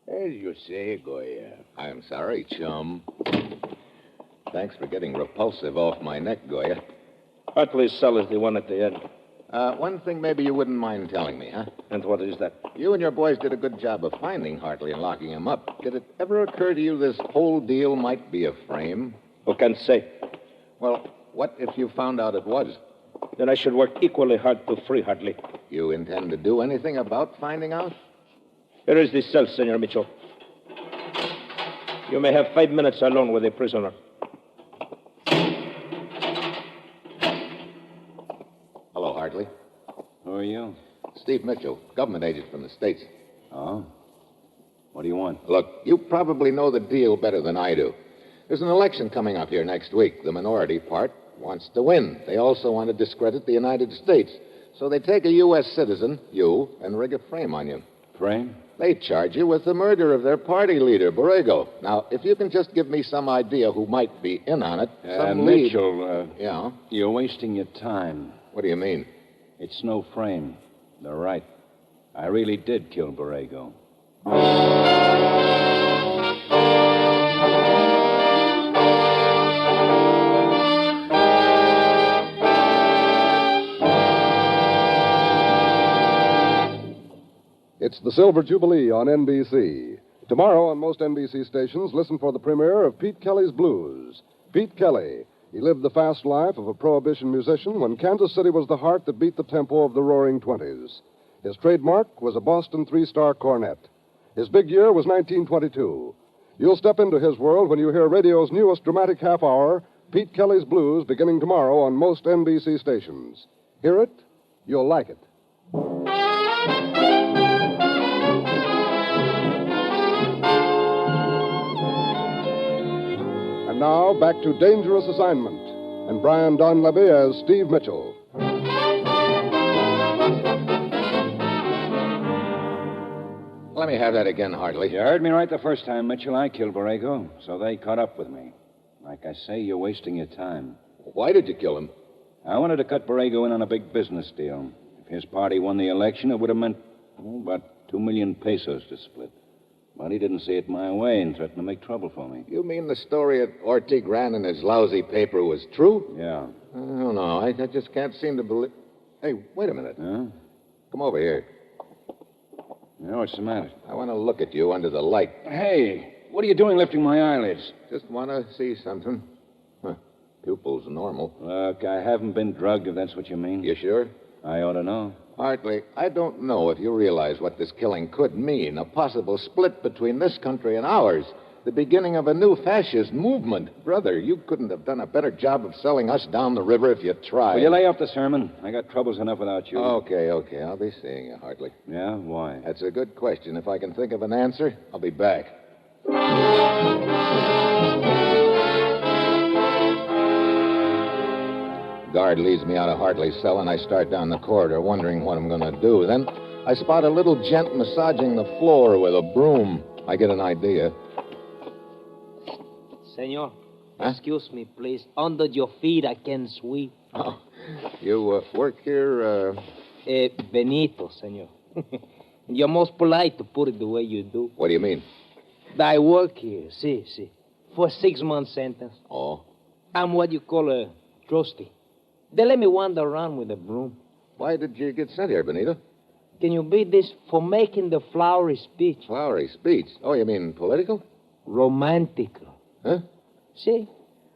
As you say, Goya. I'm sorry, chum. Thanks for getting repulsive off my neck, Goya. Hartley's cell is the one at the end. One thing maybe you wouldn't mind telling me, huh? And what is that? You and your boys did a good job of finding Hartley and locking him up. Did it ever occur to you this whole deal might be a frame? Who can say? Well, what if you found out it was? Then I should work equally hard to free Hartley. You intend to do anything about finding out? Here is the cell, Senor Mitchell. You may have 5 minutes alone with the prisoner. Hello, Hartley. Who are you? Steve Mitchell, government agent from the States. Oh? What do you want? Look, you probably know the deal better than I do. There's an election coming up here next week. The minority part wants to win. They also want to discredit the United States. So they take a U.S. citizen, you, and rig a frame on you. Frame? They charge you with the murder of their party leader, Borrego. Now, if you can just give me some idea who might be in on it, some lead... Mitchell, Yeah? you're wasting your time. What do you mean? It's no frame. They're right. I really did kill Borrego. It's the Silver Jubilee on NBC. Tomorrow on most NBC stations, listen for the premiere of Pete Kelly's Blues. Pete Kelly. He lived the fast life of a prohibition musician when Kansas City was the heart that beat the tempo of the roaring 20s. His trademark was a Boston three-star cornet. His big year was 1922. You'll step into his world when you hear radio's newest dramatic half hour, Pete Kelly's Blues, beginning tomorrow on most NBC stations. Hear it, you'll like it. And now, back to Dangerous Assignment, and Brian Donlevy as Steve Mitchell. Let me have that again, Hartley. You heard me right the first time, Mitchell. I killed Borrego, so they caught up with me. Like I say, you're wasting your time. Why did you kill him? I wanted to cut Borrego in on a big business deal. If his party won the election, it would have meant about 2 million pesos to split. But he didn't see it my way and threatened to make trouble for me. You mean the story that Ortiz ran in his lousy paper was true? Yeah. I don't know. I just can't seem to believe... Hey, wait a minute. Huh? Come over here. Yeah, what's the matter? I want to look at you under the light. Hey, what are you doing lifting my eyelids? Just want to see something. Huh. Pupils normal. Look, I haven't been drugged, if that's what you mean. You sure? I ought to know. Hartley, I don't know if you realize what this killing could mean. A possible split between this country and ours. The beginning of a new fascist movement. Brother, you couldn't have done a better job of selling us down the river if you tried. Will you lay off the sermon? I got troubles enough without you. Okay. I'll be seeing you, Hartley. Yeah? Why? That's a good question. If I can think of an answer, I'll be back. Guard leads me out of Hartley's cell, and I start down the corridor wondering what I'm going to do. Then I spot a little gent massaging the floor with a broom. I get an idea. Senor, excuse me, please. Under your feet, I can sweep. Oh, you work here, Benito, senor. You're most polite to put it the way you do. What do you mean? I work here, see. For a 6-month sentence. Oh? I'm what you call a trustee. They let me wander around with a broom. Why did you get sent here, Benito? Can you beat this? For making the flowery speech. Flowery speech? Oh, you mean political? Romantical. Huh? See?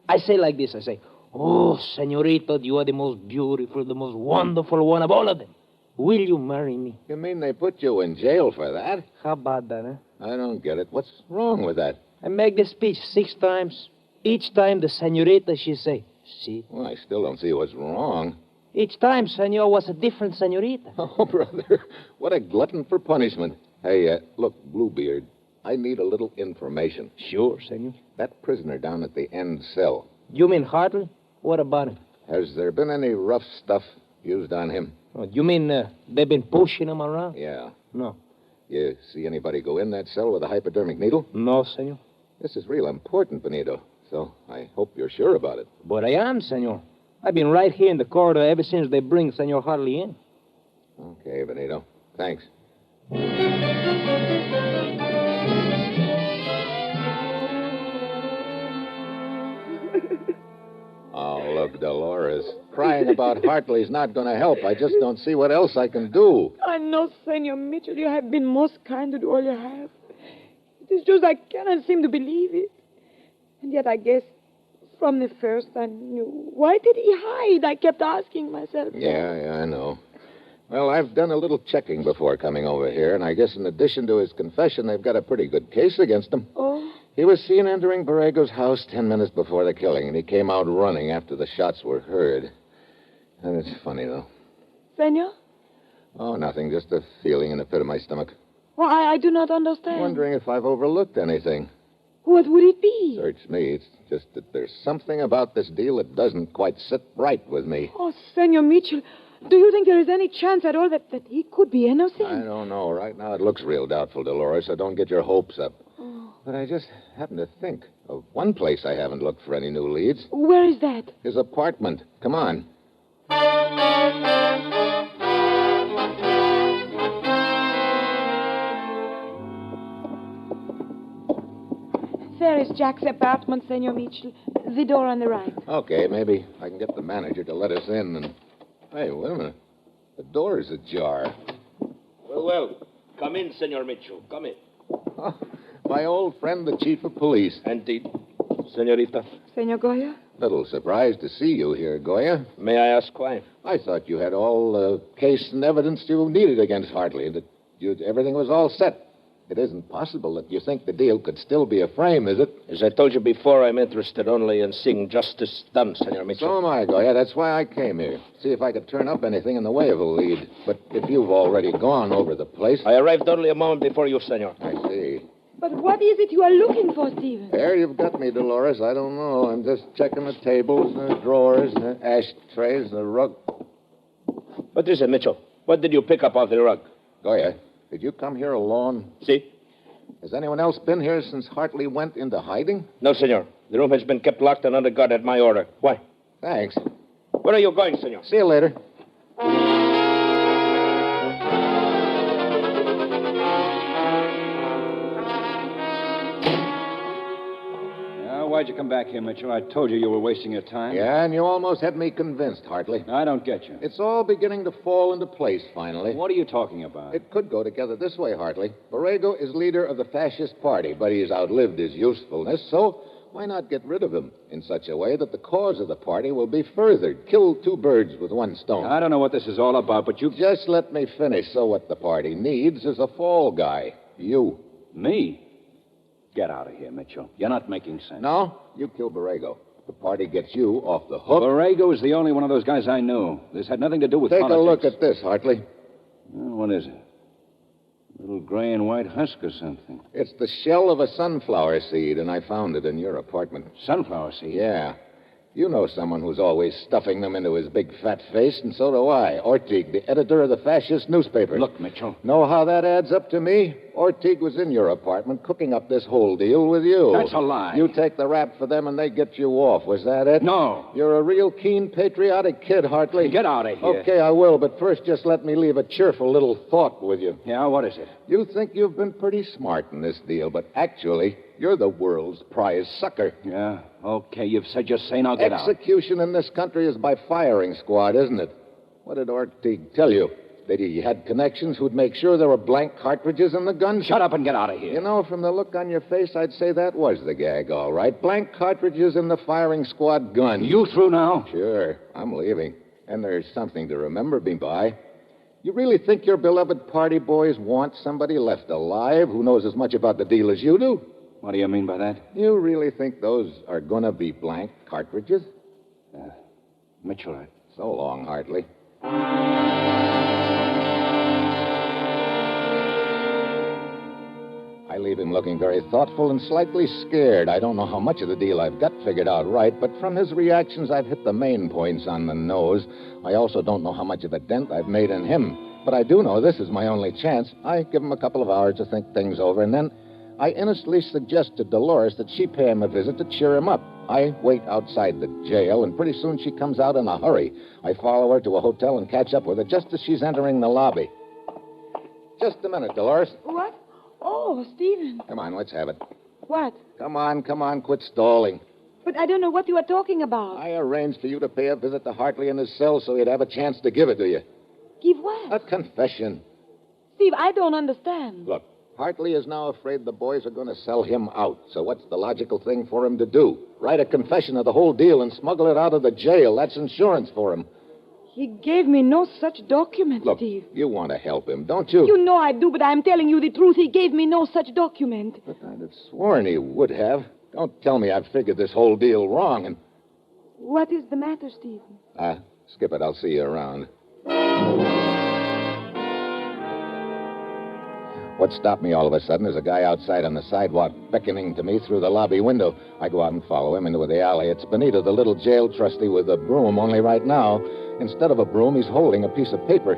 I say like this. I say, oh, senorita, you are the most beautiful, the most wonderful one of all of them. Will you marry me? You mean they put you in jail for that? How about that, huh? I don't get it. What's wrong with that? I make the speech 6 times. Each time the senorita, she say, see? Well, I still don't see what's wrong. Each time, senor, was a different senorita. Oh, brother, what a glutton for punishment. Hey, look, Bluebeard, I need a little information. Sure, senor. That prisoner down at the end cell. You mean Hartley? What about him? Has there been any rough stuff used on him? Oh, you mean they've been pushing him around? Yeah. No. You see anybody go in that cell with a hypodermic needle? No, senor. This is real important, Benito, so I hope you're sure about it. But I am, senor. I've been right here in the corridor ever since they bring Senor Hartley in. Okay, Benito. Thanks. Oh, look, Dolores. Crying about Hartley's not going to help. I just don't see what else I can do. I know, Senor Mitchell, you have been most kind to do all you have. It is just I cannot seem to believe it. And yet I guess from the first I knew. Why did he hide? I kept asking myself. Yeah, I know. Well, I've done a little checking before coming over here, and I guess in addition to his confession, they've got a pretty good case against him. Oh? He was seen entering Borrego's house 10 minutes before the killing, and he came out running after the shots were heard. And it's funny, though. Senor? Oh, nothing. Just a feeling in the pit of my stomach. Well, I do not understand. Wondering if I've overlooked anything. What would it be? Search me. It's just that there's something about this deal that doesn't quite sit right with me. Oh, Senor Mitchell, do you think there is any chance at all that he could be innocent? I don't know. Right now it looks real doubtful, Dolores, so don't get your hopes up. Oh. But I just happen to think of one place I haven't looked for any new leads. Where is that? His apartment. Come on. There is Jack's apartment, Senor Mitchell. The door on the right. Okay, maybe I can get the manager to let us in and... Hey, wait a minute. The door is ajar. Well, come Come in, Senor Mitchell. Come in. My old friend, the chief of police. Indeed. Senorita. Senor Goya? Little surprised to see you here, Goya. May I ask why? I thought you had all the case and evidence you needed against Hartley, that everything was all set. It isn't possible that you think the deal could still be a frame, is it? As I told you before, I'm interested only in seeing justice done, Senor Mitchell. So am I, Goya. That's why I came here. See if I could turn up anything in the way of a lead. But if you've already gone over the place... I arrived only a moment before you, Senor. I see. But what is it you are looking for, Stephen? There you've got me, Dolores. I don't know. I'm just checking the tables, the drawers, the ashtrays, the rug. What is it, Mitchell? What did you pick up off the rug? Goya, did you come here alone? See? Has anyone else been here since Hartley went into hiding? No, Senor. The room has been kept locked and under guard at my order. Why? Thanks. Where are you going, Senor? See you later. Why'd you come back here, Mitchell? I told you were wasting your time. Yeah, and you almost had me convinced, Hartley. I don't get you. It's all beginning to fall into place, finally. What are you talking about? It could go together this way, Hartley. Borrego is leader of the fascist party, but he's outlived his usefulness, so why not get rid of him in such a way that the cause of the party will be furthered? Kill two birds with one stone. I don't know what this is all about, but you... Just let me finish. So what the party needs is a fall guy. You. Me? Get out of here, Mitchell. You're not making sense. No? You kill Borrego. The party gets you off the hook. Borrego is the only one of those guys I know. This had nothing to do with Take politics. a look at this, Hartley. Well, what is it? A little gray and white husk or something. It's the shell of a sunflower seed, and I found it in your apartment. Sunflower seed? Yeah. You know someone who's always stuffing them into his big fat face, and so do I. Ortiz, the editor of the fascist newspaper. Look, Mitchell. Know how that adds up to me? Ortiz was in your apartment cooking up this whole deal with you. That's a lie. You take the rap for them and they get you off. Was that it? No. You're a real keen, patriotic kid, Hartley. Get out of here. Okay, I will, but first just let me leave a cheerful little thought with you. Yeah, what is it? You think you've been pretty smart in this deal, but actually, you're the world's prize sucker. Yeah, okay, you've said your say, now get out. Execution in this country is by firing squad, isn't it? What did Ortiz tell you? That he had connections who'd make sure there were blank cartridges in the gun? Shut up and get out of here. You know, from the look on your face, I'd say that was the gag, all right. Blank cartridges in the firing squad gun. You through now? Sure, I'm leaving. And there's something to remember me by. You really think your beloved party boys want somebody left alive who knows as much about the deal as you do? What do you mean by that? You really think those are gonna be blank cartridges? Mitchell, So long, Hartley. I leave him looking very thoughtful and slightly scared. I don't know how much of the deal I've got figured out right, but from his reactions, I've hit the main points on the nose. I also don't know how much of a dent I've made in him. But I do know this is my only chance. I give him a couple of hours to think things over, and then I innocently suggest to Dolores that she pay him a visit to cheer him up. I wait outside the jail, and pretty soon she comes out in a hurry. I follow her to a hotel and catch up with her just as she's entering the lobby. Just a minute, Dolores. What? Oh, Stephen. Come on, let's have it. What? Come on, quit stalling. But I don't know what you are talking about. I arranged for you to pay a visit to Hartley in his cell so he'd have a chance to give it to you. Give what? A confession. Steve, I don't understand. Look, Hartley is now afraid the boys are going to sell him out. So what's the logical thing for him to do? Write a confession of the whole deal and smuggle it out of the jail. That's insurance for him. He gave me no such document, Look, Steve. you want to help him, don't you? You know I do, but I'm telling you the truth. He gave me no such document. But I'd have sworn he would have. Don't tell me I've figured this whole deal wrong and... What is the matter, Stephen? Skip it. I'll see you around. What stopped me all of a sudden is a guy outside on the sidewalk beckoning to me through the lobby window. I go out and follow him into the alley. It's Benito, the little jail trustee with a broom, only right now, instead of a broom, he's holding a piece of paper.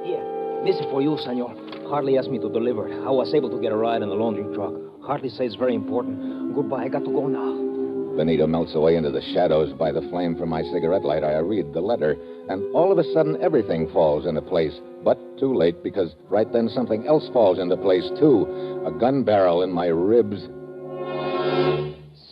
Here, this is for you, senor. Hartley asked me to deliver it. I was able to get a ride in the laundry truck. Hartley says it's very important. Goodbye, I got to go now. Benito melts away into the shadows by the flame from my cigarette lighter. I read the letter, and all of a sudden everything falls into place. But too late, because right then something else falls into place, too. A gun barrel in my ribs.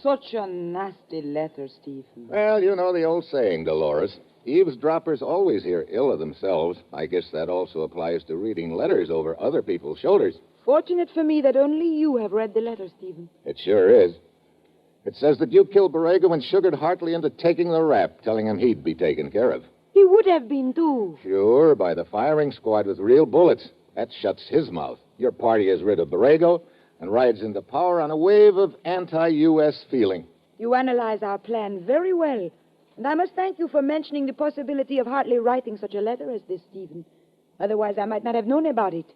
Such a nasty letter, Stephen. Well, you know the old saying, Dolores. Eavesdroppers always hear ill of themselves. I guess that also applies to reading letters over other people's shoulders. Fortunate for me that only you have read the letter, Stephen. It sure is. It says that you killed Borrego and sugared Hartley into taking the rap, telling him he'd be taken care of. He would have been, too. Sure, by the firing squad with real bullets. That shuts his mouth. Your party is rid of Borrego and rides into power on a wave of anti-U.S. feeling. You analyze our plan very well. And I must thank you for mentioning the possibility of Hartley writing such a letter as this, Stephen. Otherwise, I might not have known about it.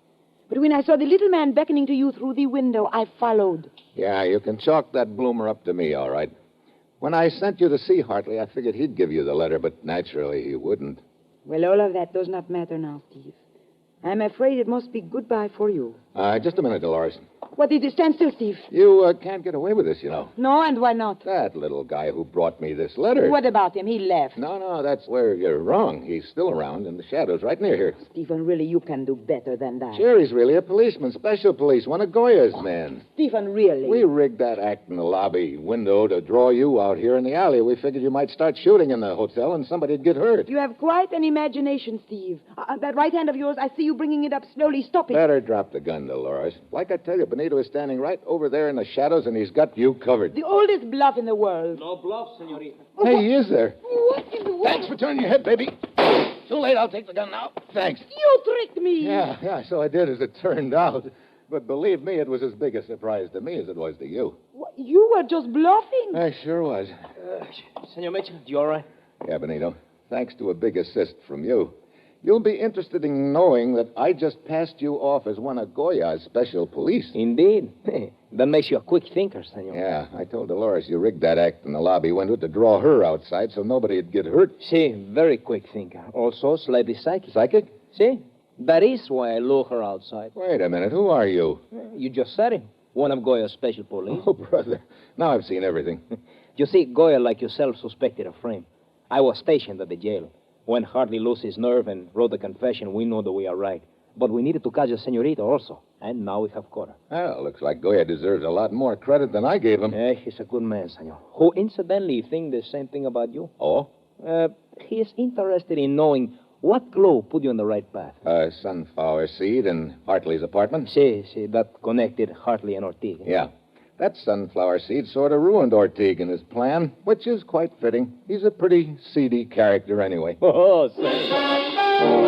But when I saw the little man beckoning to you through the window, I followed. Yeah, you can chalk that bloomer up to me, all right. When I sent you to see Hartley, I figured he'd give you the letter, but naturally he wouldn't. Well, all of that does not matter now, Steve. I'm afraid it must be goodbye for you. Just a minute, Dolores. What did you stand still, Steve? You can't get away with this, you know. No, and why not? That little guy who brought me this letter. What about him? He left. No, that's where you're wrong. He's still around in the shadows right near here. Stephen, really, you can do better than that. Sure, he's really a policeman, special police, one of Goya's men. Stephen, really? We rigged that act in the lobby window to draw you out here in the alley. We figured you might start shooting in the hotel and somebody'd get hurt. You have quite an imagination, Steve. That right hand of yours, I see you bringing it up slowly. Stop it. Better drop the gun, Dolores. Like I tell you, Benito is standing right over there in the shadows, and he's got you covered. The oldest bluff in the world. No bluff, senorita. Hey, he is there. What in the world? Thanks for turning your head, baby. Too late, I'll take the gun now. Thanks. You tricked me. Yeah, so I did, as it turned out. But believe me, it was as big a surprise to me as it was to you. What, you were just bluffing. I sure was. Senor Mitchell, you all right? Yeah, Benito. Thanks to a big assist from you. You'll be interested in knowing that I just passed you off as one of Goya's special police. Indeed. That makes you a quick thinker, senor. Yeah, I told Dolores you rigged that act in the lobby window to draw her outside so nobody'd get hurt. See, very quick thinker. Also slightly psychic. Psychic? See, that is why I lure her outside. Wait a minute, who are you? You just said it. One of Goya's special police. Oh, brother. Now I've seen everything. You see, Goya, like yourself, suspected a frame. I was stationed at the jail. When Hartley lost his nerve and wrote the confession, we know that we are right. But we needed to catch the senorita also. And now we have caught her. Well, looks like Goya deserves a lot more credit than I gave him. He's a good man, senor. Who incidentally think the same thing about you. Oh? He is interested in knowing what clue put you on the right path. Sunflower seed in Hartley's apartment? See, that connected Hartley and Ortiga. Yeah. That sunflower seed sort of ruined Ortiga in his plan, which is quite fitting. He's a pretty seedy character anyway. Oh, senor.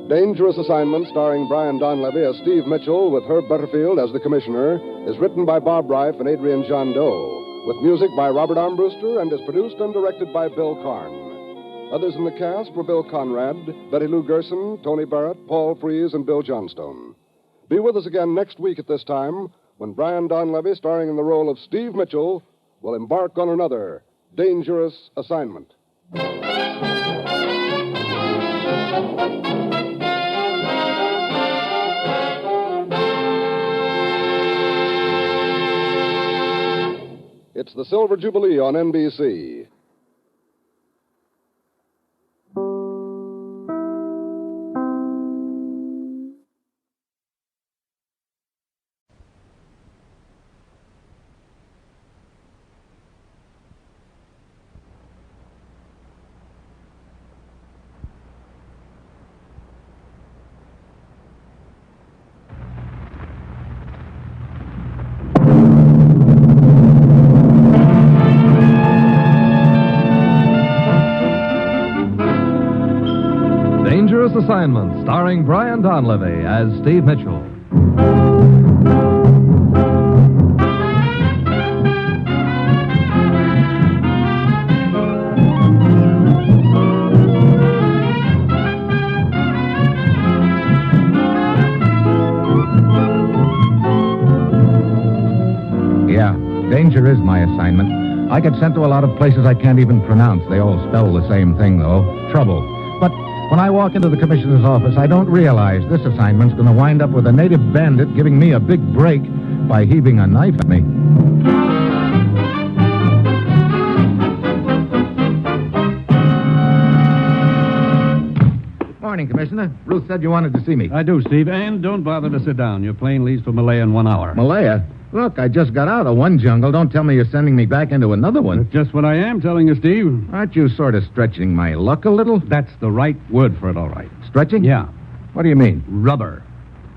Dangerous Assignment, starring Brian Donlevy as Steve Mitchell with Herb Butterfield as the commissioner, is written by Bob Reif and Adrian Jondeau, with music by Robert Armbruster and is produced and directed by Bill Karn. Others in the cast were Bill Conrad, Betty Lou Gerson, Tony Barrett, Paul Freese, and Bill Johnstone. Be with us again next week at this time when Brian Donlevy, starring in the role of Steve Mitchell, will embark on another Dangerous Assignment. It's the Silver Jubilee on NBC. Dangerous Assignment, starring Brian Donlevy as Steve Mitchell. Yeah, danger is my assignment. I get sent to a lot of places I can't even pronounce. They all spell the same thing, though. Trouble. But when I walk into the commissioner's office, I don't realize this assignment's going to wind up with a native bandit giving me a big break by heaving a knife at me. Morning, Commissioner. Ruth said you wanted to see me. I do, Steve, and don't bother to sit down. Your plane leaves for Malaya in 1 hour. Malaya? Look, I just got out of one jungle. Don't tell me you're sending me back into another one. That's just what I am telling you, Steve. Aren't you sort of stretching my luck a little? That's the right word for it, all right. Stretching? Yeah. What do you mean? Rubber.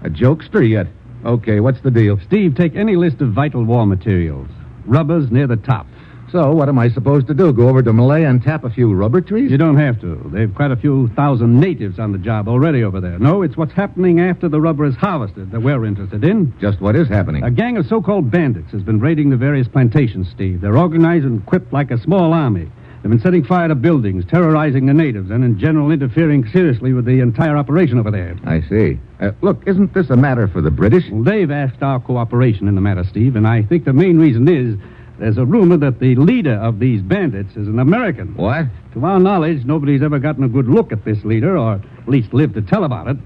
A jokester yet? Okay, what's the deal? Steve, take any list of vital war materials. Rubber's near the top. So, what am I supposed to do? Go over to Malaya and tap a few rubber trees? You don't have to. They've quite a few thousand natives on the job already over there. No, it's what's happening after the rubber is harvested that we're interested in. Just what is happening? A gang of so-called bandits has been raiding the various plantations, Steve. They're organized and equipped like a small army. They've been setting fire to buildings, terrorizing the natives, and in general interfering seriously with the entire operation over there. I see. Look, isn't this a matter for the British? Well, they've asked our cooperation in the matter, Steve, and I think the main reason is there's a rumor that the leader of these bandits is an American. What? To our knowledge, nobody's ever gotten a good look at this leader, or at least lived to tell about it.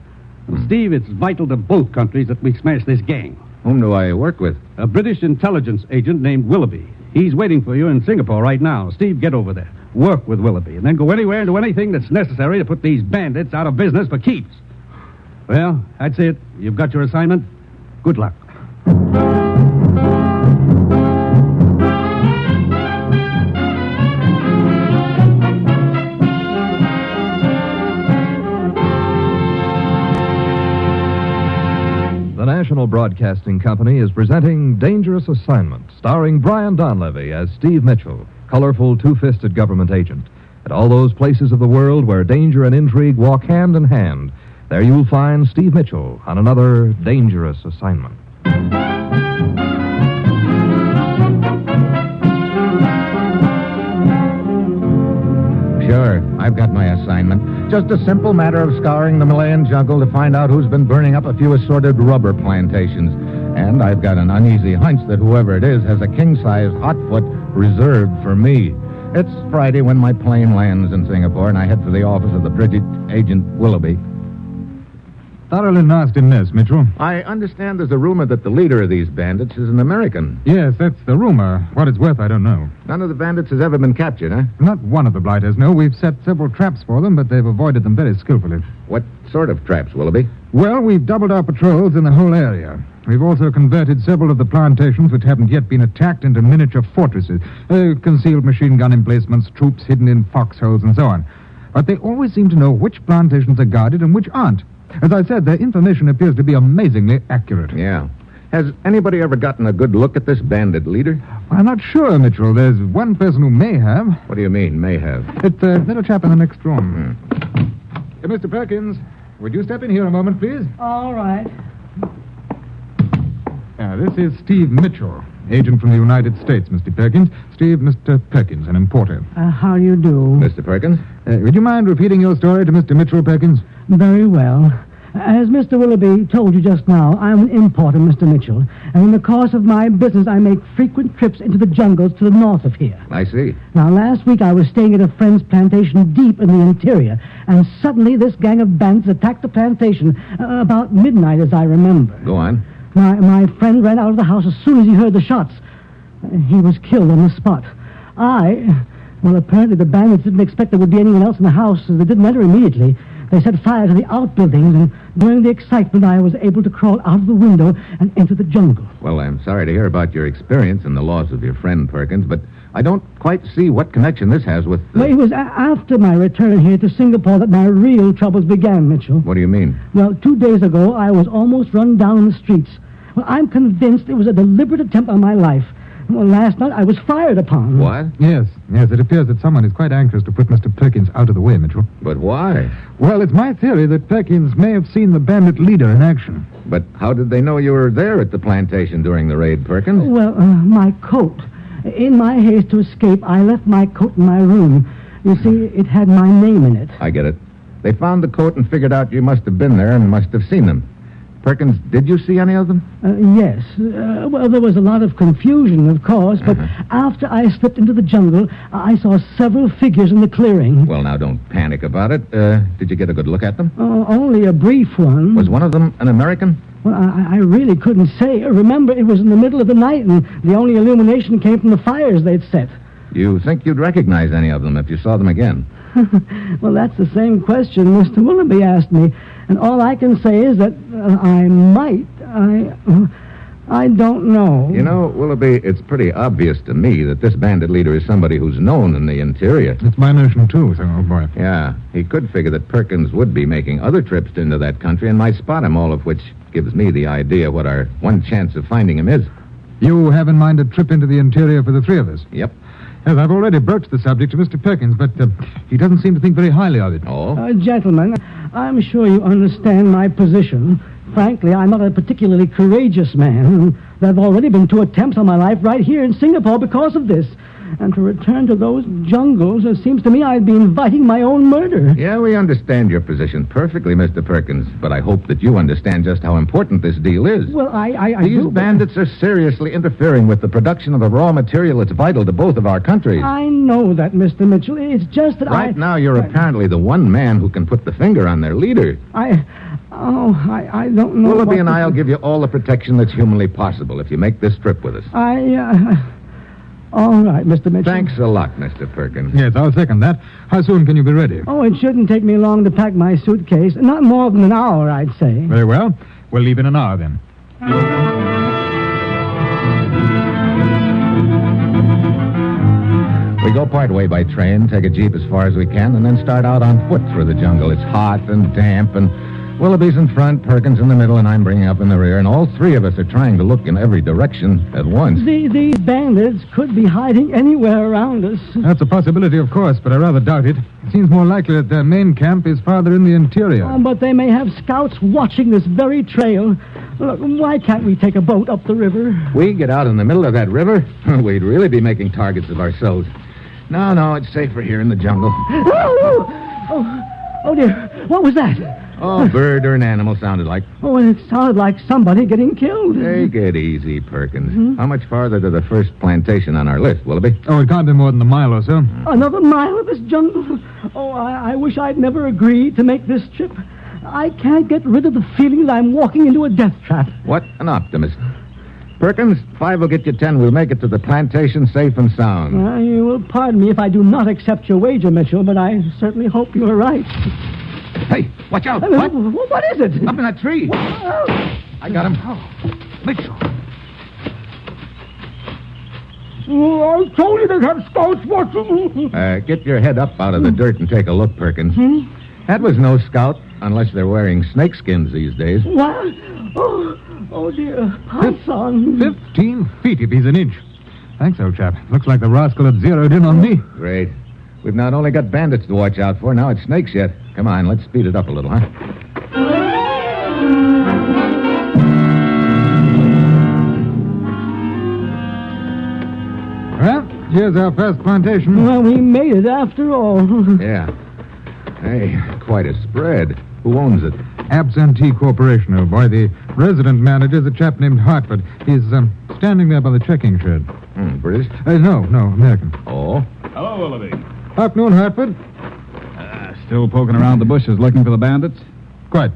Well, Steve, it's vital to both countries that we smash this gang. Whom do I work with? A British intelligence agent named Willoughby. He's waiting for you in Singapore right now. Steve, get over there. Work with Willoughby, and then go anywhere and do anything that's necessary to put these bandits out of business for keeps. Well, that's it. You've got your assignment. Good luck. The National Broadcasting Company is presenting Dangerous Assignment, starring Brian Donlevy as Steve Mitchell, colorful two-fisted government agent. At all those places of the world where danger and intrigue walk hand in hand, there you'll find Steve Mitchell on another dangerous assignment. Sure, I've got my assignment. Just a simple matter of scouring the Malayan jungle to find out who's been burning up a few assorted rubber plantations. And I've got an uneasy hunch that whoever it is has a king-size hotfoot reserved for me. It's Friday when my plane lands in Singapore, and I head for the office of the British agent Willoughby. Thoroughly nasty mess, Mitchell. I understand there's a rumor that the leader of these bandits is an American. Yes, that's the rumor. What it's worth, I don't know. None of the bandits has ever been captured, huh? Not one of the blighters, no. We've set several traps for them, but they've avoided them very skillfully. What sort of traps, Willoughby? Well, we've doubled our patrols in the whole area. We've also converted several of the plantations which haven't yet been attacked into miniature fortresses. Concealed machine gun emplacements, troops hidden in foxholes, and so on. But they always seem to know which plantations are guarded and which aren't. As I said, their information appears to be amazingly accurate. Yeah. Has anybody ever gotten a good look at this bandit leader? I'm not sure, Mitchell. There's one person who may have. What do you mean, may have? It's the little chap in the next room. Mr. Perkins, would you step in here a moment, please? All right. This is Steve Mitchell, agent from the United States, Mr. Perkins. Steve, Mr. Perkins, an importer. How do you do? Mr. Perkins? Would you mind repeating your story to Mr. Mitchell, Perkins? Very well. As Mr. Willoughby told you just now, I'm an importer, Mr. Mitchell. And in the course of my business, I make frequent trips into the jungles to the north of here. I see. Now, last week I was staying at a friend's plantation deep in the interior, and suddenly this gang of bandits attacked the plantation about midnight, as I remember. Go on. My friend ran out of the house as soon as he heard the shots. He was killed on the spot. Well, apparently the bandits didn't expect there would be anyone else in the house, so they didn't enter immediately. They set fire to the outbuildings, and during the excitement, I was able to crawl out of the window and enter the jungle. Well, I'm sorry to hear about your experience and the loss of your friend, Perkins, but I don't quite see what connection this has with... Well, it was after my return here to Singapore that my real troubles began, Mitchell. What do you mean? Well, 2 days ago, I was almost run down in the streets. Well, I'm convinced it was a deliberate attempt on my life. Well, last night I was fired upon. What? Yes, it appears that someone is quite anxious to put Mr. Perkins out of the way, Mitchell. But why? Well, it's my theory that Perkins may have seen the bandit leader in action. But how did they know you were there at the plantation during the raid, Perkins? Well, my coat. In my haste to escape, I left my coat in my room. You see, it had my name in it. I get it. They found the coat and figured out you must have been there and must have seen them. Perkins, did you see any of them? Yes. Well, there was a lot of confusion, of course, but after I slipped into the jungle, I saw several figures in the clearing. Well, now, don't panic about it. Did you get a good look at them? Only a brief one. Was one of them an American? Well, I really couldn't say. Remember, it was in the middle of the night, and the only illumination came from the fires they'd set. You think you'd recognize any of them if you saw them again? Well, that's the same question Mr. Willoughby asked me, and all I can say is that I might. I don't know. You know, Willoughby, it's pretty obvious to me that this bandit leader is somebody who's known in the interior. It's my notion, too, so, oh, boy. Yeah, he could figure that Perkins would be making other trips into that country and might spot him, all of which gives me the idea what our one chance of finding him is. You have in mind a trip into the interior for the three of us? Yep. Yes, I've already broached the subject to Mr. Perkins, but he doesn't seem to think very highly of it. Oh? Gentlemen, I'm sure you understand my position. Frankly, I'm not a particularly courageous man. There have already been 2 attempts on my life right here in Singapore because of this. And to return to those jungles, it seems to me I'd be inviting my own murder. Yeah, we understand your position perfectly, Mr. Perkins, but I hope that you understand just how important this deal is. Well, I These do, bandits are seriously interfering with the production of a raw material that's vital to both of our countries. I know that, Mr. Mitchell. It's just that Right now, you're apparently the one man who can put the finger on their leader. I don't know. Willoughby and I'll give you all the protection that's humanly possible if you make this trip with us. All right, Mr. Mitchell. Thanks a lot, Mr. Perkins. Yes, I'll second that. How soon can you be ready? Oh, it shouldn't take me long to pack my suitcase. Not more than an hour, I'd say. Very well. We'll leave in an hour, then. We go part way by train, take a jeep as far as we can, and then start out on foot through the jungle. It's hot and damp, and Willoughby's in front, Perkins in the middle, and I'm bringing up in the rear, and all 3 of us are trying to look in every direction at once. These bandits could be hiding anywhere around us. That's a possibility, of course, but I rather doubt it. It seems more likely that their main camp is farther in the interior. But they may have scouts watching this very trail. Look, why can't we take a boat up the river? We get out in the middle of that river? We'd really be making targets of ourselves. No, it's safer here in the jungle. Oh, dear. What was that? Oh, a bird or an animal sounded like. Oh, and it sounded like somebody getting killed. Take it easy, Perkins. How much farther to the first plantation on our list, Willoughby? Oh, it can't be more than a mile or so. Another mile of this jungle? Oh, I wish I'd never agreed to make this trip. I can't get rid of the feeling that I'm walking into a death trap. What an optimist. Perkins, 5 will get you 10. We'll make it to the plantation safe and sound. You will pardon me if I do not accept your wager, Mitchell, but I certainly hope you're right. Hey, watch out. What is it? Up in that tree. I got him. Mitchell. I told you to have scouts watching. Get your head up out of the dirt and take a look, Perkins. That was no scout, unless they're wearing snakeskins these days. What? Oh, dear. Pounce on. 15 feet if he's an inch. Thanks, old chap. Looks like the rascal had zeroed in on me. Great. We've not only got bandits to watch out for, now it's snakes yet. Come on, let's speed it up a little, huh? Well, here's our first plantation. Well, we made it after all. Yeah. Hey, quite a spread. Who owns it? Absentee Corporation, old boy. The resident manager's a chap named Hartford. He's standing there by the checking shed. British? No, American. Oh? Hello, Willoughby. Afternoon, Hartford. Still poking around the bushes looking for the bandits? Quite.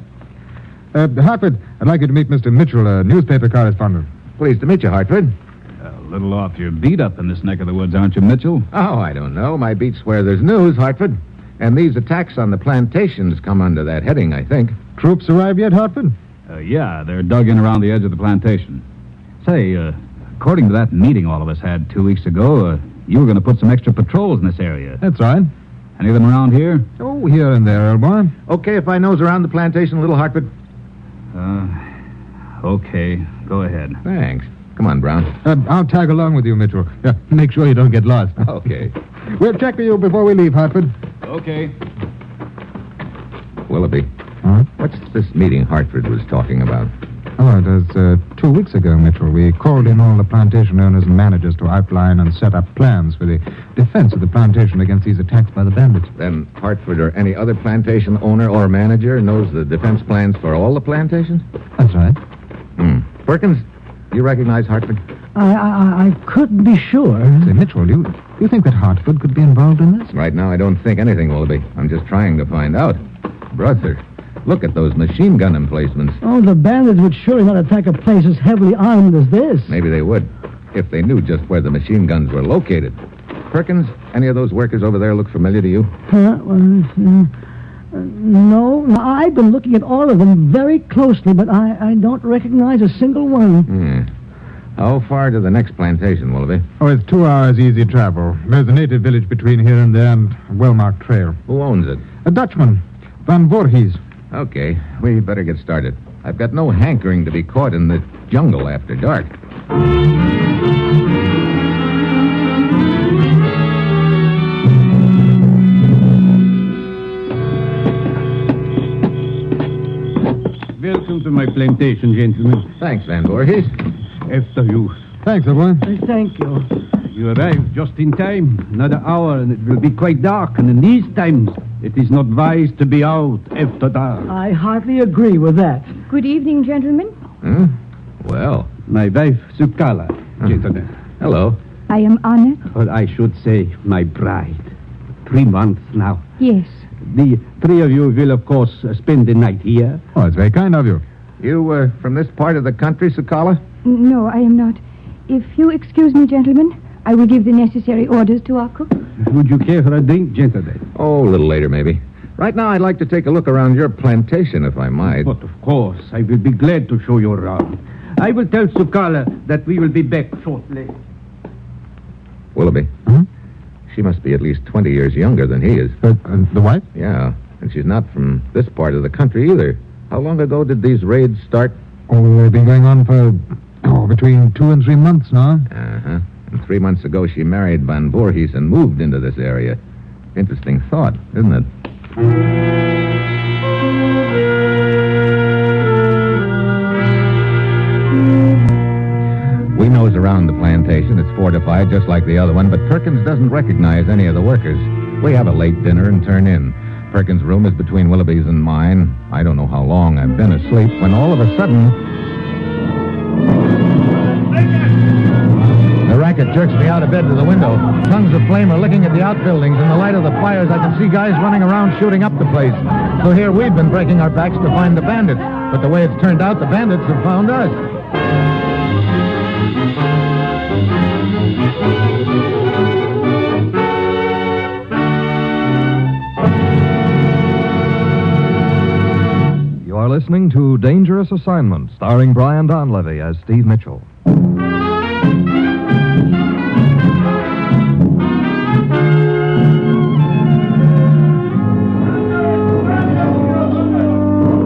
Hartford, I'd like you to meet Mr. Mitchell, a newspaper correspondent. Pleased to meet you, Hartford. A little off your beat up in this neck of the woods, aren't you, Mitchell? Oh, I don't know. My beat's where there's news, Hartford. And these attacks on the plantations come under that heading, I think. Troops arrived yet, Hartford? Yeah, they're dug in around the edge of the plantation. Say, according to that meeting all of us had 2 weeks ago, you were going to put some extra patrols in this area. That's right. Any of them around here? Oh, here and there, old boy. Okay if I nose around the plantation a little, Hartford? Okay. Go ahead. Thanks. Come on, Brown. I'll tag along with you, Mitchell. Yeah, make sure you don't get lost. Okay. We'll check with you before we leave, Hartford. Okay. Willoughby, what's this meeting Hartford was talking about? Oh, it was 2 weeks ago, Mitchell. We called in all the plantation owners and managers to outline and set up plans for the defense of the plantation against these attacks by the bandits. Then Hartford or any other plantation owner or manager knows the defense plans for all the plantations? That's right. Perkins, do you recognize Hartford? I couldn't be sure. Say, Mitchell, do you think that Hartford could be involved in this? Right now, I don't think anything will be. I'm just trying to find out. Brother, look at those machine gun emplacements. Oh, the bandits would surely not attack a place as heavily armed as this. Maybe they would, if they knew just where the machine guns were located. Perkins, any of those workers over there look familiar to you? No, I've been looking at all of them very closely, but I don't recognize a single one. How far to the next plantation, Willoughby? Oh, it's 2 hours easy travel. There's a native village between here and there and a well-marked trail. Who owns it? A Dutchman, Van Voorhees. Okay, we better get started. I've got no hankering to be caught in the jungle after dark. Welcome to my plantation, gentlemen. Thanks, Van Voorhees. After you. Thanks, boy. Thank you. You arrived just in time. Another hour, and it will be quite dark. And in these times, it is not wise to be out after dark. I hardly agree with that. Good evening, gentlemen. Well. My wife, Sukala, gentlemen. Hello. I am honored. Or I should say, my bride. 3 months now. Yes. The 3 of you will, of course, spend the night here. Oh, it's very kind of you. You, from this part of the country, Sukala? No, I am not. If you excuse me, gentlemen, I will give the necessary orders to our cook. Would you care for a drink, gentlemen? Oh, a little later, maybe. Right now, I'd like to take a look around your plantation, if I might. But of course, I will be glad to show you around. I will tell Sukala that we will be back shortly. Willoughby. She must be at least 20 years younger than he is. The wife? Yeah, and she's not from this part of the country either. How long ago did these raids start? Oh, they've been going on for, between 2 and 3 months now. Uh-huh. And 3 months ago, she married Van Voorhees and moved into this area. Interesting thought, isn't it? We nose around the plantation. It's fortified just like the other one, but Perkins doesn't recognize any of the workers. We have a late dinner and turn in. Perkins' room is between Willoughby's and mine. I don't know how long I've been asleep when all of a sudden... The racket jerks me out of bed to the window. Tongues of flame are licking at the outbuildings. In the light of the fires, I can see guys running around shooting up the place. So here we've been breaking our backs to find the bandits. But the way it's turned out, the bandits have found us. You are listening to Dangerous Assignment, starring Brian Donlevy as Steve Mitchell.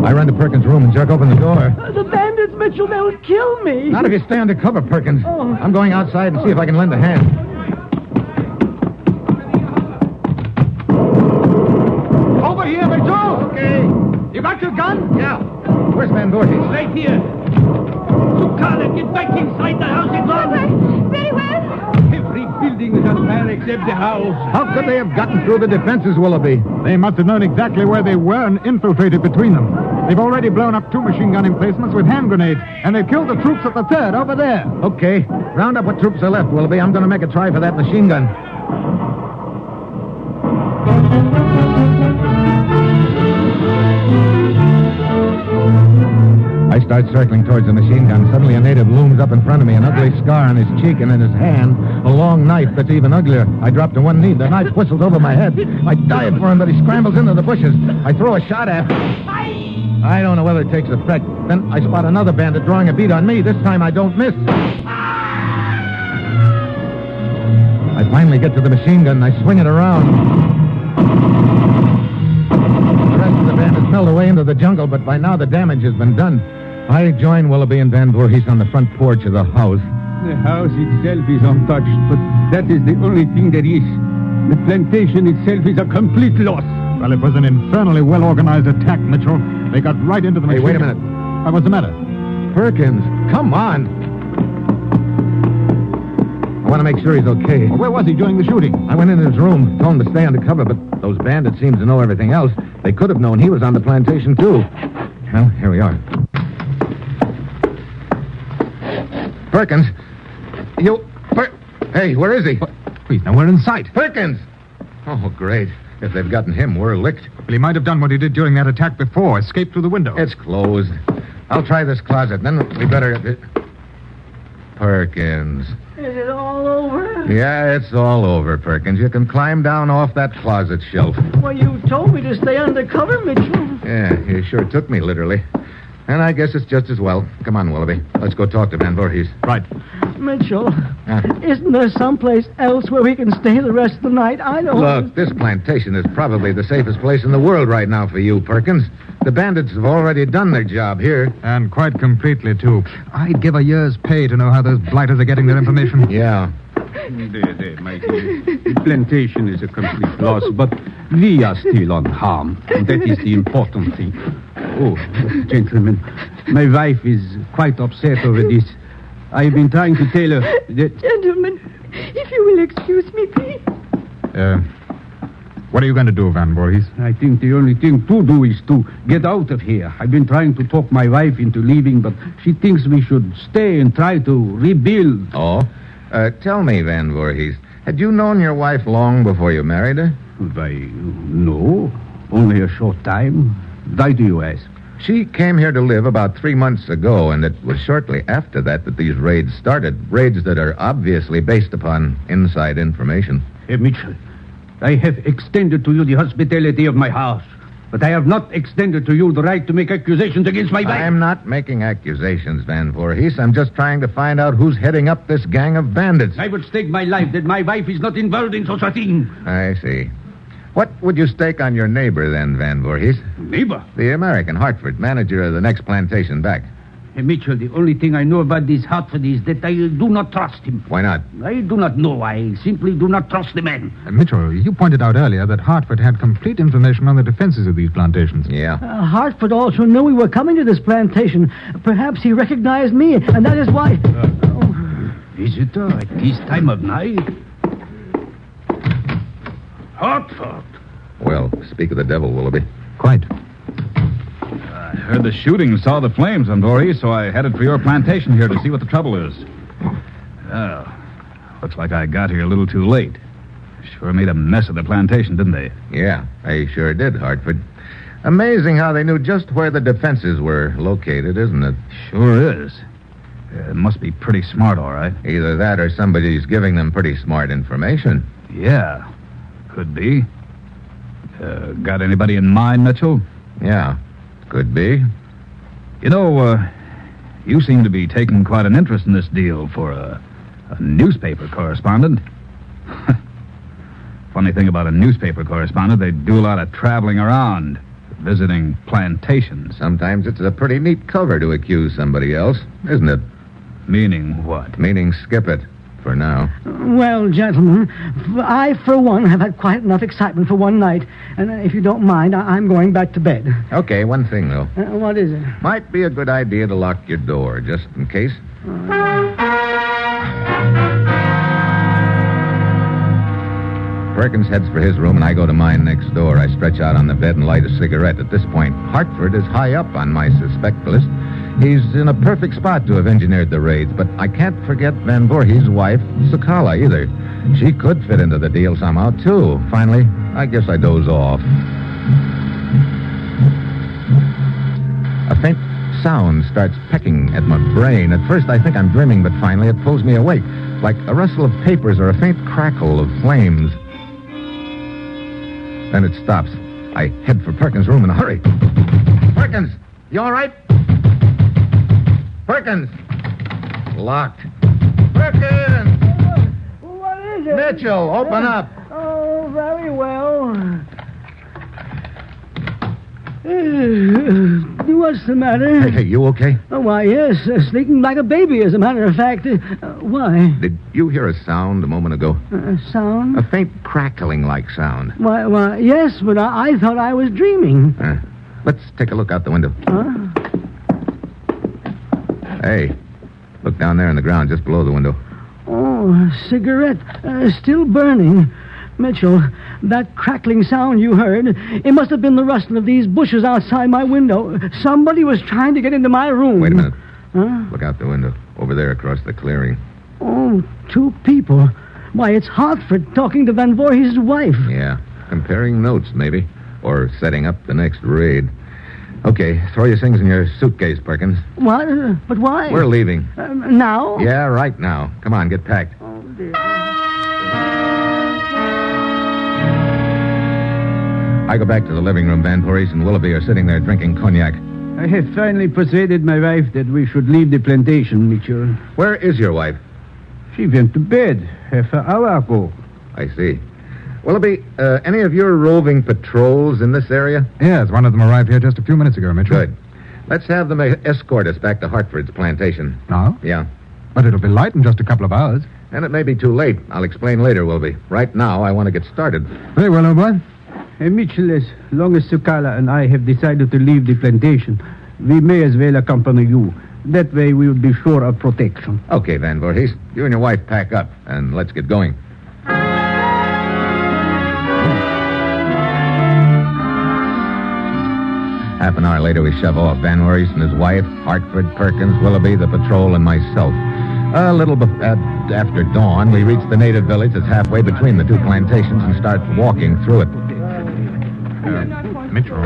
I run to Perkins' room and jerk open the door. The bandits, Mitchell, they'll kill me. Not if you stay under cover, Perkins. Oh. I'm going outside and see if I can lend a hand. Over here, Mitchell. Okay. You got your gun? Yeah. Where's Van Voorhees? Right here. Sukala, get back inside the house at once. Very well. Every building is on fire except the house. How could they have gotten through the defenses, Willoughby? They must have known exactly where they were and infiltrated between them. They've already blown up 2 machine gun emplacements with hand grenades, and they've killed the troops at the 3rd over there. Okay. Round up what troops are left, Willoughby. I'm going to make a try for that machine gun. I start circling towards the machine gun. Suddenly a native looms up in front of me, an ugly scar on his cheek, and in his hand, a long knife that's even uglier. I drop to one knee. The knife whistles over my head. I dive for him, but he scrambles into the bushes. I throw a shot at him. I don't know whether it takes effect. Then I spot another bandit drawing a bead on me. This time I don't miss. I finally get to the machine gun, and I swing it around. The rest of the bandits melt away into the jungle, but by now the damage has been done. I join Willoughby and Van Voorhees on the front porch of the house. The house itself is untouched, but that is the only thing there is. The plantation itself is a complete loss. Well, it was an infernally well-organized attack, Mitchell. They got right into the machine. Hey, wait a minute. What's the matter? Perkins, come on. I want to make sure he's okay. Well, where was he during the shooting? I went in his room, told him to stay undercover, but those bandits seem to know everything else. They could have known he was on the plantation, too. Well, here we are. Perkins, Hey, where is he? He's nowhere in sight. Perkins! Oh, great. If they've gotten him, we're licked. Well, he might have done what he did during that attack before, escaped through the window. It's closed. I'll try this closet, then we better... Perkins. Is it all over? Yeah, it's all over, Perkins. You can climb down off that closet shelf. Well, you told me to stay undercover, Mitchell. Yeah, you sure took me literally. And I guess it's just as well. Come on, Willoughby. Let's go talk to Van Voorhees. Right. Mitchell, isn't there someplace else where we can stay the rest of the night? I don't... Look, this plantation is probably the safest place in the world right now for you, Perkins. The bandits have already done their job here. And quite completely, too. I'd give a year's pay to know how those blighters are getting their information. Yeah. There, my dear. The plantation is a complete loss, but we are still unharmed. And that is the important thing. Oh, gentlemen, my wife is quite upset over this. I've been trying to tell her that... Gentlemen, if you will excuse me, please. What are you going to do, Van Voorhees? I think the only thing to do is to get out of here. I've been trying to talk my wife into leaving, but she thinks we should stay and try to rebuild. Oh? Tell me, Van Voorhees, had you known your wife long before you married her? Why, no. Only a short time. Why do you ask? She came here to live about 3 months ago, and it was shortly after that these raids started. Raids that are obviously based upon inside information. Hey, Mitchell, I have extended to you the hospitality of my house, but I have not extended to you the right to make accusations against my wife. I'm not making accusations, Van Voorhees. I'm just trying to find out who's heading up this gang of bandits. I would stake my life that my wife is not involved in such a thing. I see. What would you stake on your neighbor, then, Van Voorhees? Neighbor? The American, Hartford, manager of the next plantation back. Hey, Mitchell, the only thing I know about this Hartford is that I do not trust him. Why not? I do not know. I simply do not trust the man. Mitchell, you pointed out earlier that Hartford had complete information on the defenses of these plantations. Yeah. Hartford also knew we were coming to this plantation. Perhaps he recognized me, and that is why... Visitor at this time of night? Hartford. Well, speak of the devil, Willoughby. Quite. I heard the shooting and saw the flames, Van Voorhees, so I headed for your plantation here to see what the trouble is. Well, looks like I got here a little too late. Sure made a mess of the plantation, didn't they? Yeah, they sure did, Hartford. Amazing how they knew just where the defenses were located, isn't it? Sure is. It must be pretty smart, all right. Either that or somebody's giving them pretty smart information. Yeah, could be. Got anybody in mind, Mitchell? Yeah, could be. You know, you seem to be taking quite an interest in this deal for a newspaper correspondent. Funny thing about a newspaper correspondent, they do a lot of traveling around, visiting plantations. Sometimes it's a pretty neat cover to accuse somebody else, isn't it? Meaning what? Meaning skip it, for now. Well, gentlemen, I, for one, have had quite enough excitement for one night. And if you don't mind, I'm going back to bed. Okay, one thing, though. What is it? Might be a good idea to lock your door, just in case. Perkins heads for his room, and I go to mine next door. I stretch out on the bed and light a cigarette. At this point, Hartford is high up on my suspect list. He's in a perfect spot to have engineered the raids, but I can't forget Van Voorhees' wife, Sakala, either. She could fit into the deal somehow, too. Finally, I guess I doze off. A faint sound starts pecking at my brain. At first, I think I'm dreaming, but finally it pulls me awake, like a rustle of papers or a faint crackle of flames. Then it stops. I head for Perkins' room in a hurry. Perkins, you all right? Perkins! Locked. Perkins! What is it? Mitchell, open up. Oh, very well. What's the matter? Hey, you okay? Oh, why, yes. Sleeping like a baby, as a matter of fact. Why? Did you hear a sound a moment ago? Sound? A faint crackling-like sound. Why, yes, but I thought I was dreaming. Let's take a look out the window. Huh? Hey, look down there on the ground just below the window. Oh, a cigarette. Still burning. Mitchell, that crackling sound you heard, it must have been the rustling of these bushes outside my window. Somebody was trying to get into my room. Wait a minute. Huh? Look out the window. Over there across the clearing. Oh, 2 people. Why, it's Hartford talking to Van Voorhees' wife. Yeah. Comparing notes, maybe. Or setting up the next raid. Okay, throw your things in your suitcase, Perkins. What? But why? We're leaving. Now? Yeah, right now. Come on, get packed. Oh, dear. I go back to the living room. Van Voorhees and Willoughby are sitting there drinking cognac. I have finally persuaded my wife that we should leave the plantation, Mitchell. Where is your wife? She went to bed half an hour ago. I see. Willoughby, any of your roving patrols in this area? Yes, one of them arrived here just a few minutes ago, Mitchell. Good. Let's have them escort us back to Hartford's plantation. Now? Yeah. But it'll be light in just a couple of hours. And it may be too late. I'll explain later, Willoughby. Right now, I want to get started. Very well, old boy. Mitchell, as long as Sukala and I have decided to leave the plantation, we may as well accompany you. That way we will be sure of protection. Okay, Van Voorhees. You and your wife pack up, and let's get going. Half an hour later, we shove off. Van Voorhees and his wife, Hartford, Perkins, Willoughby, the patrol, and myself. A little after dawn, we reach the native village that's halfway between the 2 plantations and start walking through it. Mitchell.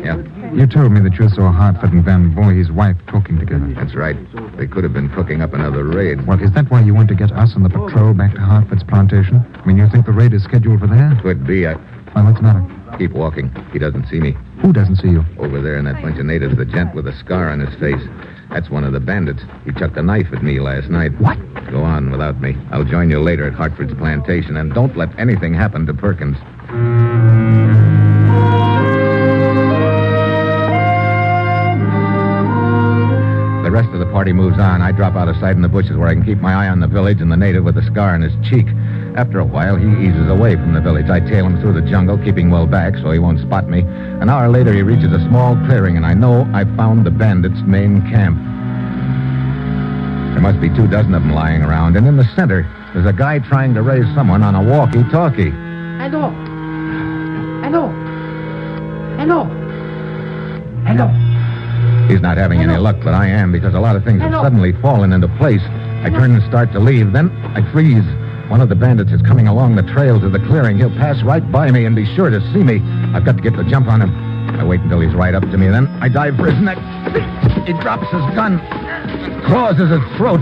Yeah? You told me that you saw Hartford and Van Voorhees' wife talking together. That's right. They could have been cooking up another raid. Well, is that why you want to get us and the patrol back to Hartford's plantation? I mean, you think the raid is scheduled for there? Could be. Well, what's the matter? Keep walking. He doesn't see me. Who doesn't see you? Over there in that bunch of natives, the gent with a scar on his face. That's one of the bandits. He chucked a knife at me last night. What? Go on without me. I'll join you later at Hartford's plantation, and don't let anything happen to Perkins. The rest of the party moves on. I drop out of sight in the bushes where I can keep my eye on the village and the native with the scar on his cheek. After a while, he eases away from the village. I tail him through the jungle, keeping well back so he won't spot me. An hour later, he reaches a small clearing, and I know I've found the bandits' main camp. There must be 24 of them lying around, and in the center, there's a guy trying to raise someone on a walkie-talkie. Hello. Hello. Hello. Hello. He's not having any luck, but I am, because a lot of things have suddenly fallen into place. I turn and start to leave. Then I freeze. One of the bandits is coming along the trail to the clearing. He'll pass right by me and be sure to see me. I've got to get the jump on him. I wait until he's right up to me. Then I dive for his neck. He drops his gun, claws at his throat.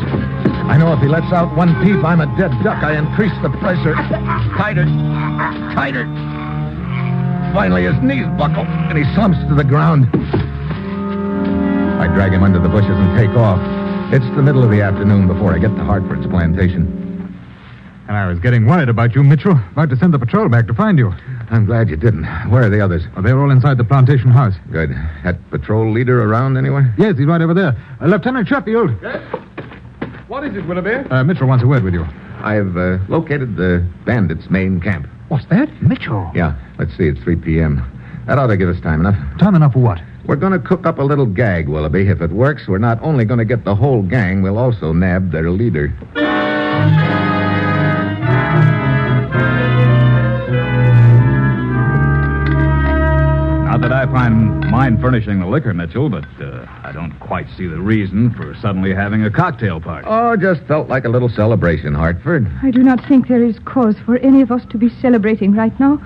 I know if he lets out one peep, I'm a dead duck. I increase the pressure. Tighter. Tighter. Finally, his knees buckle, and he slumps to the ground. I drag him under the bushes and take off. It's the middle of the afternoon before I get to Hartford's plantation. And I was getting worried about you, Mitchell. About to send the patrol back to find you. I'm glad you didn't. Where are the others? Well, they're all inside the plantation house. Good. That patrol leader around anywhere? Yes, he's right over there. Lieutenant Sheffield. Yes? What is it, Willoughby? Mitchell wants a word with you. I've located the bandits' main camp. What's that? Mitchell. Yeah. Let's see. It's 3 p.m. That ought to give us time enough. Time enough for what? We're going to cook up a little gag, Willoughby. If it works, we're not only going to get the whole gang, we'll also nab their leader. Not that I mind furnishing the liquor, Mitchell, but I don't quite see the reason for suddenly having a cocktail party. Oh, just felt like a little celebration, Hartford. I do not think there is cause for any of us to be celebrating right now.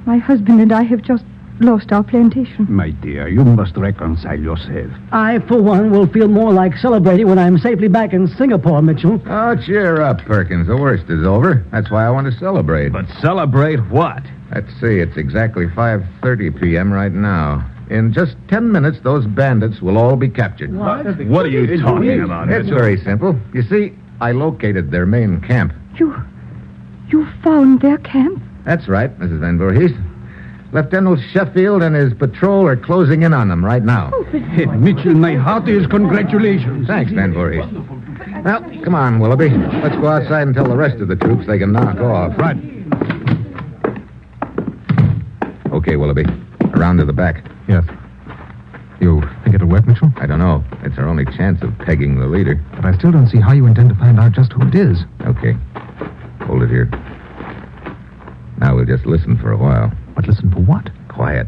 My husband and I have just lost our plantation. My dear, you must reconcile yourself. I, for one, will feel more like celebrating when I'm safely back in Singapore, Mitchell. Oh, cheer up, Perkins. The worst is over. That's why I want to celebrate. But celebrate what? Let's see. It's exactly 5:30 p.m. right now. In just 10 minutes, those bandits will all be captured. What are you talking about, It's Mitchell? very simple. You see, I located their main camp. You found their camp? That's right, Mrs. Van Voorhees. Lieutenant Sheffield and his patrol are closing in on them right now. Mitchell, my heartiest congratulations. Thanks, Van Voorhees. Well, come on, Willoughby. Let's go outside and tell the rest of the troops they can knock off. Right. Okay, Willoughby. Around to the back. Yes. You think it'll work, Mitchell? I don't know. It's our only chance of pegging the leader. But I still don't see how you intend to find out just who it is. Okay. Hold it here. Now we'll just listen for a while. But listen for what? Quiet.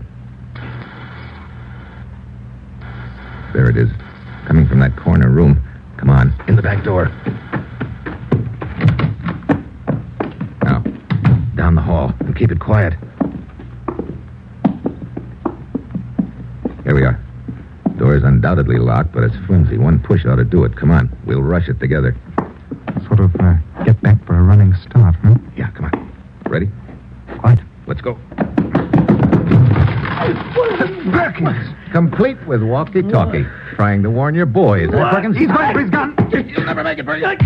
There it is. Coming from that corner room. Come on, in the back door. Now, down the hall, and keep it quiet. Here we are. Door is undoubtedly locked, but it's flimsy. One push ought to do it. Come on, we'll rush it together. Sort of get back for a running start, huh? Yeah, come on. Ready? Quiet. Let's go. Perkins! Complete with walkie-talkie. Trying to warn your boys. What? Perkins? He's going for his gun. You'll never make it, Perkins.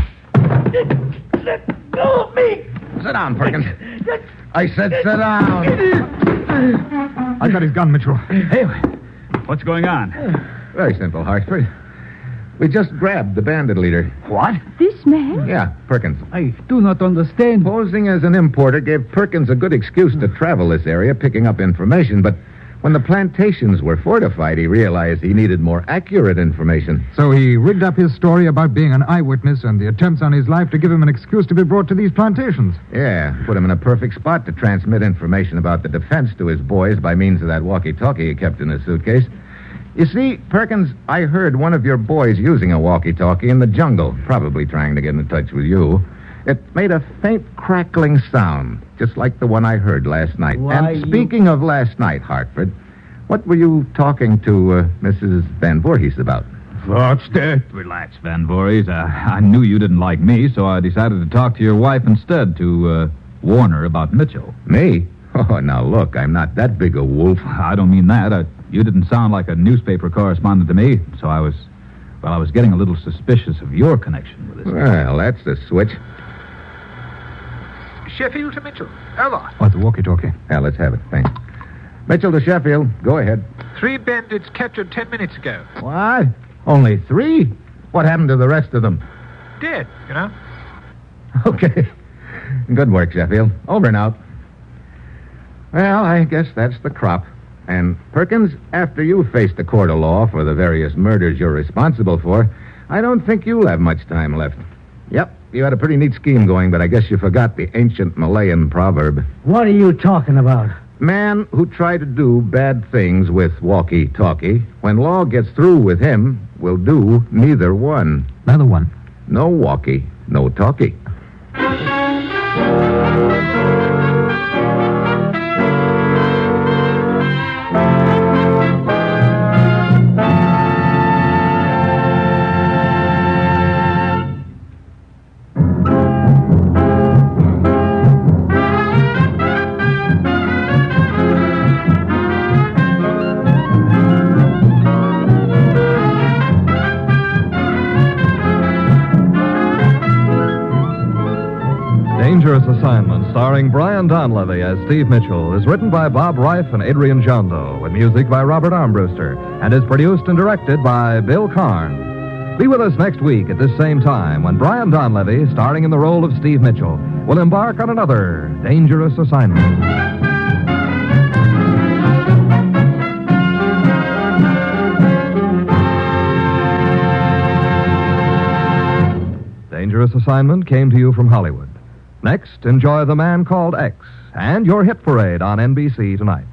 Let go of me. Sit down, Perkins. I said sit down. I got his gun, Mitchell. Hey, what's going on? Very simple, Hartford. We just grabbed the bandit leader. What? This man? Yeah, Perkins. I do not understand. Posing as an importer gave Perkins a good excuse to travel this area, picking up information, but when the plantations were fortified, he realized he needed more accurate information. So he rigged up his story about being an eyewitness and the attempts on his life to give him an excuse to be brought to these plantations. Yeah, put him in a perfect spot to transmit information about the defense to his boys by means of that walkie-talkie he kept in his suitcase. You see, Perkins, I heard one of your boys using a walkie-talkie in the jungle, probably trying to get in touch with you. It made a faint crackling sound, just like the one I heard last night. Why, and speaking of last night, Hartford, what were you talking to Mrs. Van Voorhees about? What's that? Relax, Van Voorhees. I knew you didn't like me, so I decided to talk to your wife instead to warn her about Mitchell. Me? Oh, now look, I'm not that big a wolf. I don't mean that. You didn't sound like a newspaper correspondent to me, so I was getting a little suspicious of your connection with this. Well, that's the switch. Sheffield to Mitchell. Over. Oh, the walkie-talkie. Yeah, let's have it. Thanks. Mitchell to Sheffield. Go ahead. 3 bandits captured 10 minutes ago. What? Only 3? What happened to the rest of them? Dead, you know. Okay. Good work, Sheffield. Over and out. Well, I guess that's the crop. And, Perkins, after you face the court of law for the various murders you're responsible for, I don't think you'll have much time left. Yep, you had a pretty neat scheme going, but I guess you forgot the ancient Malayan proverb. What are you talking about? Man who tried to do bad things with walkie-talkie, when law gets through with him, will do neither one. Neither one? No walkie, no talkie. Dangerous Assignment, starring Brian Donlevy as Steve Mitchell, is written by Bob Reif and Adrian Jondo, with music by Robert Armbruster, and is produced and directed by Bill Karn. Be with us next week at this same time when Brian Donlevy, starring in the role of Steve Mitchell, will embark on another Dangerous Assignment. Dangerous Assignment came to you from Hollywood. Next, enjoy The Man Called X and your hit parade on NBC tonight.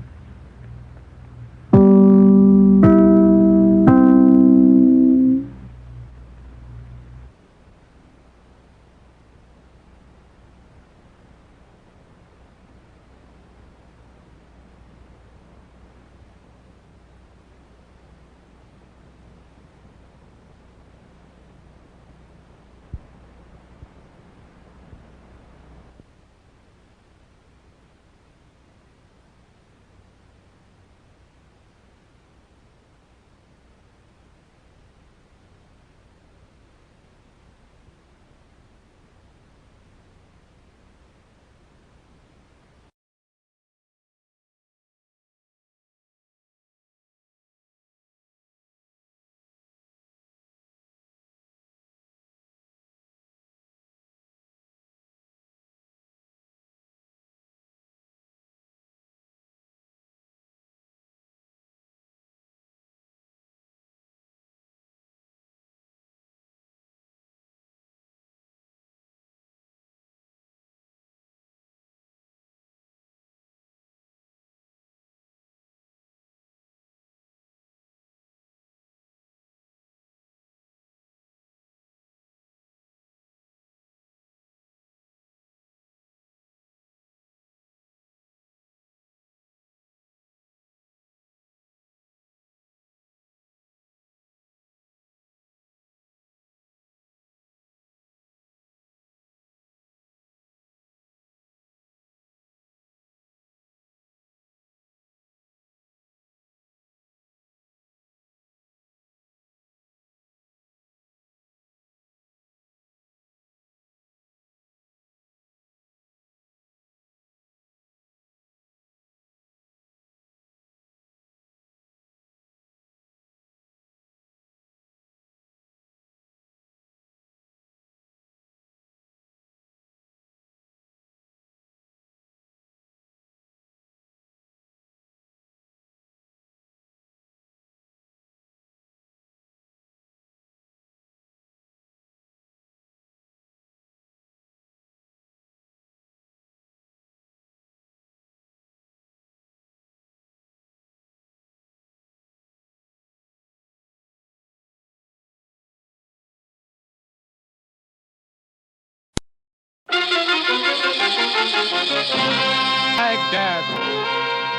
Baghdad,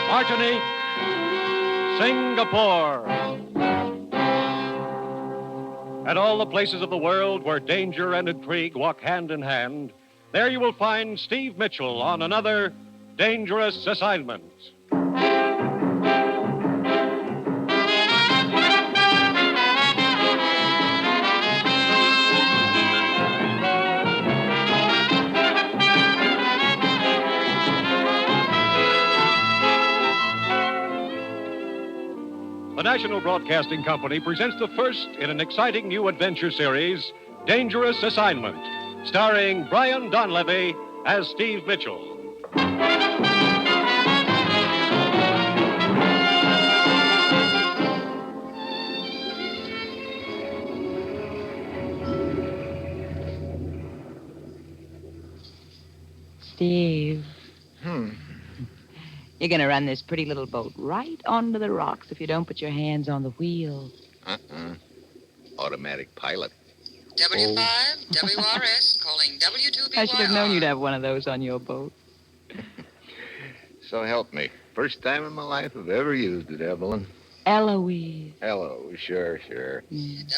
Martinique, Singapore. At all the places of the world where danger and intrigue walk hand in hand, there you will find Steve Mitchell on another dangerous assignment. The National Broadcasting Company presents the first in an exciting new adventure series, Dangerous Assignment, starring Brian Donlevy as Steve Mitchell. Steve. You're going to run this pretty little boat right onto the rocks if you don't put your hands on the wheel. Automatic pilot. W5, WRS, calling W2BYR. I should have known you'd have one of those on your boat. So help me. First time in my life I've ever used it, Evelyn. Eloise. Hello, sure. W5,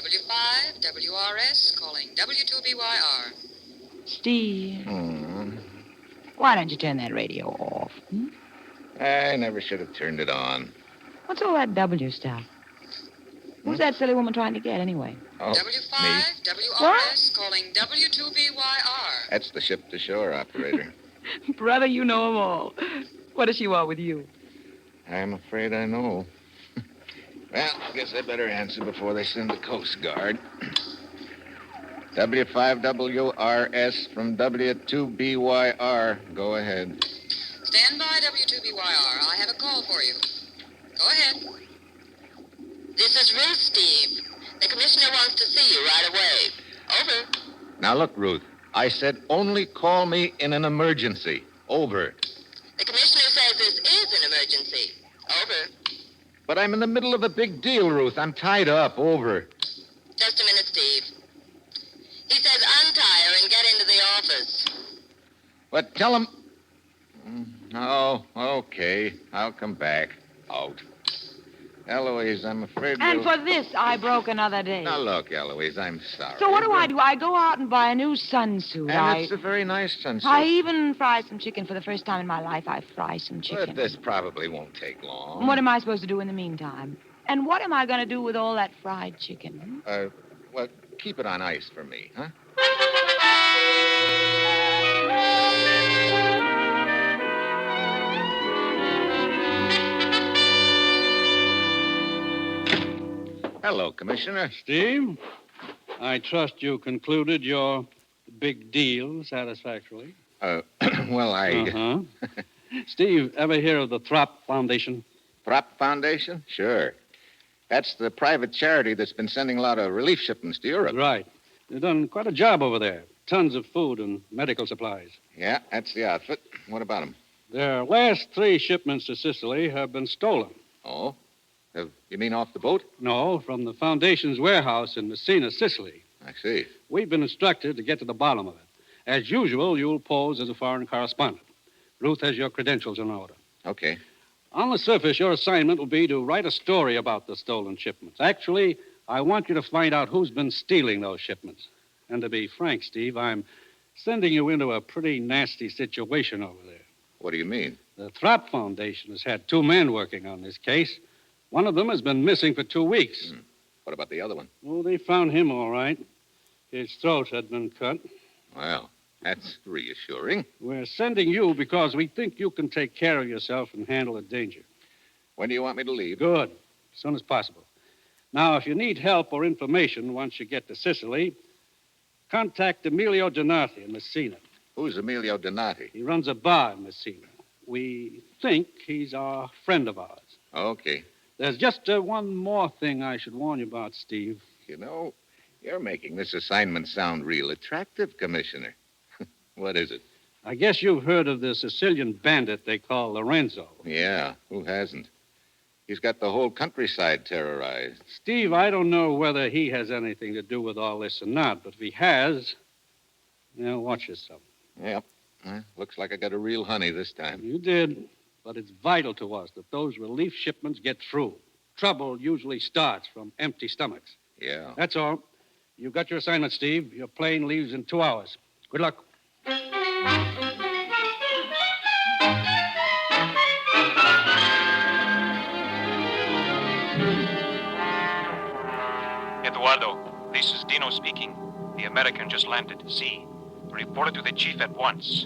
WRS, calling W2BYR. Steve. Why don't you turn that radio off? I never should have turned it on. What's all that W stuff? Who's that silly woman trying to get, anyway? Oh, W5, WRS, calling W2BYR. that's the ship-to-shore operator. Brother, you know 'em all. What does she want with you? I'm afraid I know. Well, I guess I better answer before they send the Coast Guard. W5WRS from W2BYR. Go ahead. Stand by, W2BYR. I have a call for you. Go ahead. This is Ruth, Steve. The commissioner wants to see you right away. Over. Now, look, Ruth. I said only call me in an emergency. Over. The commissioner says this is an emergency. Over. But I'm in the middle of a big deal, Ruth. I'm tied up. Over. Just a minute, Steve. He says untie her and get into the office. But tell him... Oh, okay. I'll come back. Out. Eloise, I'm afraid And for this, I broke another day. Now, look, Eloise, I'm sorry. So what do? I go out and buy a new sunsuit. And it's a very nice sunsuit. I even fry some chicken for the first time in my life. I fry some chicken. But this probably won't take long. What am I supposed to do in the meantime? And what am I going to do with all that fried chicken? Well, keep it on ice for me, huh? Hello, Commissioner. Steve, I trust you concluded your big deal satisfactorily. Well, Uh-huh. Steve, ever hear of the Thropp Foundation? Thropp Foundation? Sure. That's the private charity that's been sending a lot of relief shipments to Europe. Right. They've done quite a job over there. Tons of food and medical supplies. Yeah, that's the outfit. What about them? Their last 3 shipments to Sicily have been stolen. Oh? You mean off the boat? No, from the Foundation's warehouse in Messina, Sicily. I see. We've been instructed to get to the bottom of it. As usual, you'll pose as a foreign correspondent. Ruth has your credentials in order. Okay. On the surface, your assignment will be to write a story about the stolen shipments. Actually, I want you to find out who's been stealing those shipments. And to be frank, Steve, I'm sending you into a pretty nasty situation over there. What do you mean? The Thropp Foundation has had 2 men working on this case. One of them has been missing for 2 weeks. What about the other one? Oh, they found him all right. His throat had been cut. Well, that's reassuring. We're sending you because we think you can take care of yourself and handle the danger. When do you want me to leave? Good. As soon as possible. Now, if you need help or information once you get to Sicily, contact Emilio Donati in Messina. Who's Emilio Donati? He runs a bar in Messina. We think he's a friend of ours. Okay. There's just one more thing I should warn you about, Steve. You know, you're making this assignment sound real attractive, Commissioner. What is it? I guess you've heard of the Sicilian bandit they call Lorenzo. Yeah, who hasn't? He's got the whole countryside terrorized. Steve, I don't know whether he has anything to do with all this or not, but if he has, watch yourself. Yep. Looks like I got a real honey this time. You did. But it's vital to us that those relief shipments get through. Trouble usually starts from empty stomachs. Yeah. That's all. You've got your assignment, Steve. Your plane leaves in 2 hours. Good luck. Eduardo, this is Dino speaking. The American just landed. See. Report it to the chief at once.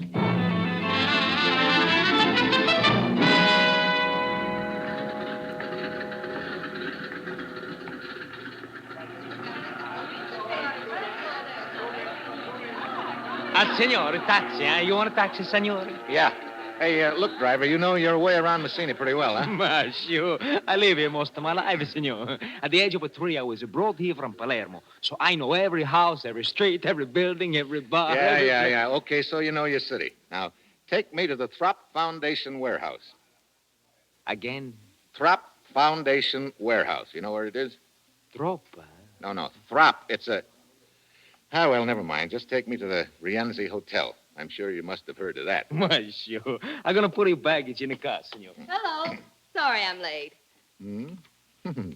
Senor, taxi, eh? You want a taxi, senor? Yeah. Hey, look, driver, you know your way around Messina pretty well, huh? Sure. I live here most of my life, senor. At the age of 3, I was brought here from Palermo. So I know every house, every street, every building, every bar. Yeah. Okay, so you know your city. Now, take me to the Thropp Foundation warehouse. Again? Thropp Foundation warehouse. You know where it is? Thropp? No. Thropp. It's a... Ah, well, never mind. Just take me to the Rienzi Hotel. I'm sure you must have heard of that. Why, sure. I'm going to put your baggage in the car, senor. Hello. Sorry I'm late.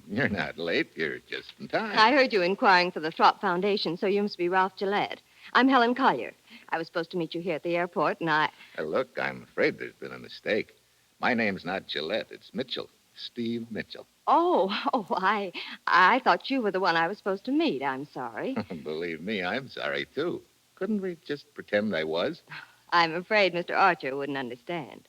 You're not late. You're just in time. I heard you inquiring for the Thropp Foundation, so you must be Ralph Gillette. I'm Helen Collier. I was supposed to meet you here at the airport, and Look, I'm afraid there's been a mistake. My name's not Gillette. It's Mitchell. Steve Mitchell. I thought you were the one I was supposed to meet. I'm sorry. Believe me, I'm sorry, too. Couldn't we just pretend I was? I'm afraid Mr. Archer wouldn't understand.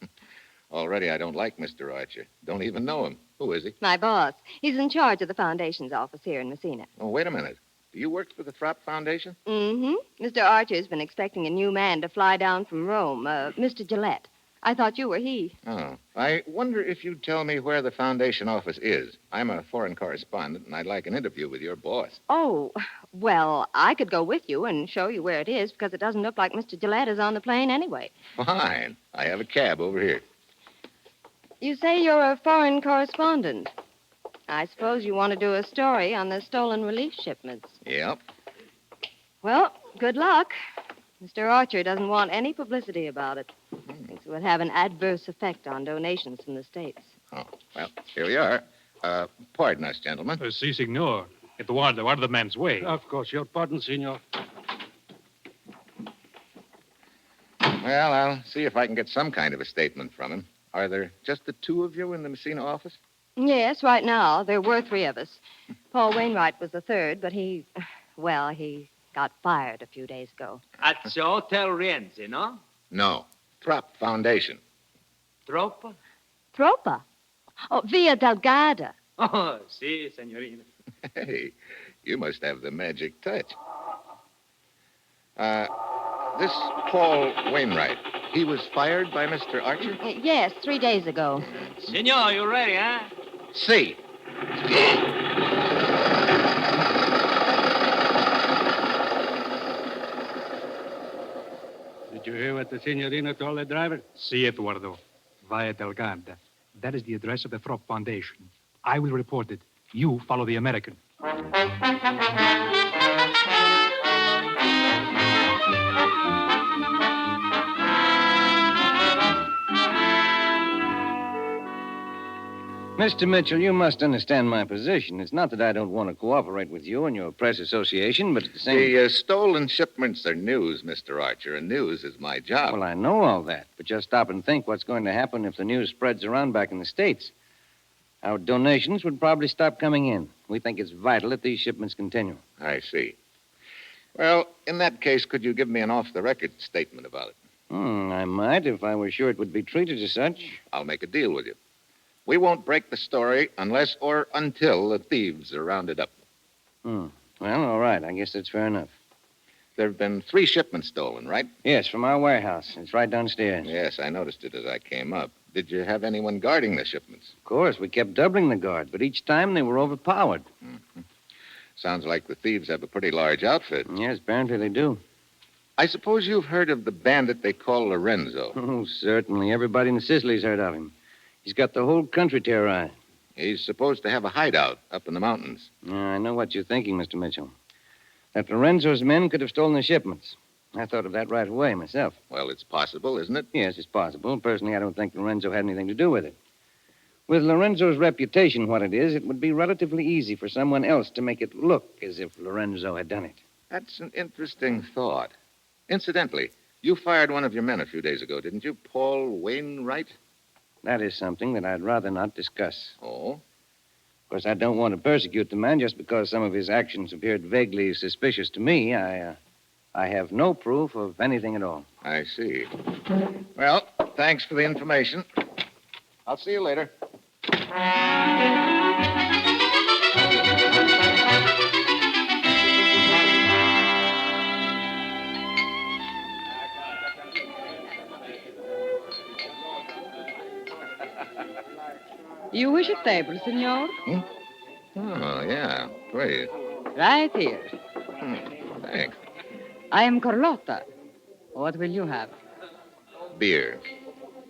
Already I don't like Mr. Archer. Don't even know him. Who is he? My boss. He's in charge of the Foundation's office here in Messina. Oh, wait a minute. Do you work for the Thropp Foundation? Mm-hmm. Mr. Archer's been expecting a new man to fly down from Rome, Mr. Gillette. I thought you were he. Oh. I wonder if you'd tell me where the Foundation office is. I'm a foreign correspondent, and I'd like an interview with your boss. Oh, well, I could go with you and show you where it is, because it doesn't look like Mr. Gillette is on the plane anyway. Fine. I have a cab over here. You say you're a foreign correspondent. I suppose you want to do a story on the stolen relief shipments. Yep. Well, good luck. Mr. Archer doesn't want any publicity about it. Thinks it would have an adverse effect on donations from the States. Oh, well, here we are. Pardon us, gentlemen. Si, signor. Eduardo, out of the man's way. Of course, your pardon, senor. Well, I'll see if I can get some kind of a statement from him. Are there just the two of you in the Messina office? Yes, right now. There were 3 of us. Paul Wainwright was the 3rd, but he got fired a few days ago. At the Hotel Rienzi, no? No. Thropp Foundation. Thropp? Troppa? Oh, Via Delgada. Oh, si, signorina. Hey, you must have the magic touch. This Paul Wainwright, he was fired by Mr. Archer? Yes, 3 days ago. Senor, you ready, huh? Si. Did you hear what the signorina told the driver? Si, Eduardo. Via Delgada. That is the address of the Thropp Foundation. I will report it. You follow the American. Mr. Mitchell, you must understand my position. It's not that I don't want to cooperate with you and your press association, but at the same... The stolen shipments are news, Mr. Archer, and news is my job. Well, I know all that, but just stop and think what's going to happen if the news spreads around back in the States. Our donations would probably stop coming in. We think it's vital that these shipments continue. I see. Well, in that case, could you give me an off-the-record statement about it? I might, if I were sure it would be treated as such. I'll make a deal with you. We won't break the story unless or until the thieves are rounded up. Well, all right. I guess that's fair enough. There have been 3 shipments stolen, right? Yes, from our warehouse. It's right downstairs. Yes, I noticed it as I came up. Did you have anyone guarding the shipments? Of course. We kept doubling the guard, but each time they were overpowered. Mm-hmm. Sounds like the thieves have a pretty large outfit. Yes, apparently they do. I suppose you've heard of the bandit they call Lorenzo. Oh, certainly. Everybody in Sicily's heard of him. He's got the whole country terrorized. He's supposed to have a hideout up in the mountains. I know what you're thinking, Mr. Mitchell. That Lorenzo's men could have stolen the shipments. I thought of that right away myself. Well, it's possible, isn't it? Yes, it's possible. Personally, I don't think Lorenzo had anything to do with it. With Lorenzo's reputation what it is, it would be relatively easy for someone else to make it look as if Lorenzo had done it. That's an interesting thought. Incidentally, you fired one of your men a few days ago, didn't you? Paul Wainwright? That is something that I'd rather not discuss. Oh? Of course, I don't want to persecute the man just because some of his actions appeared vaguely suspicious to me. I have no proof of anything at all. I see. Well, thanks for the information. I'll see you later. You wish a table, senor? Oh, yeah. Great. Right here. Thanks. I am Carlotta. What will you have? Beer.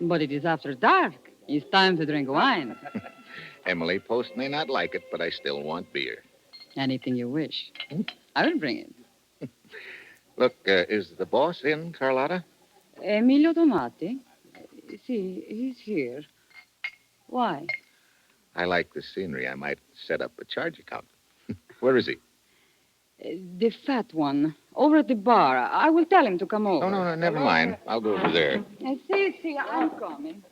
But it is after dark. It's time to drink wine. Emily Post may not like it, but I still want beer. Anything you wish. I will bring it. Look, is the boss in, Carlotta? Emilio Tomati. See, he's here. Why? I like the scenery. I might set up a charge account. Where is he? The fat one. Over at the bar. I will tell him to come over. No, never mind. I'll go over there. See, I'm coming.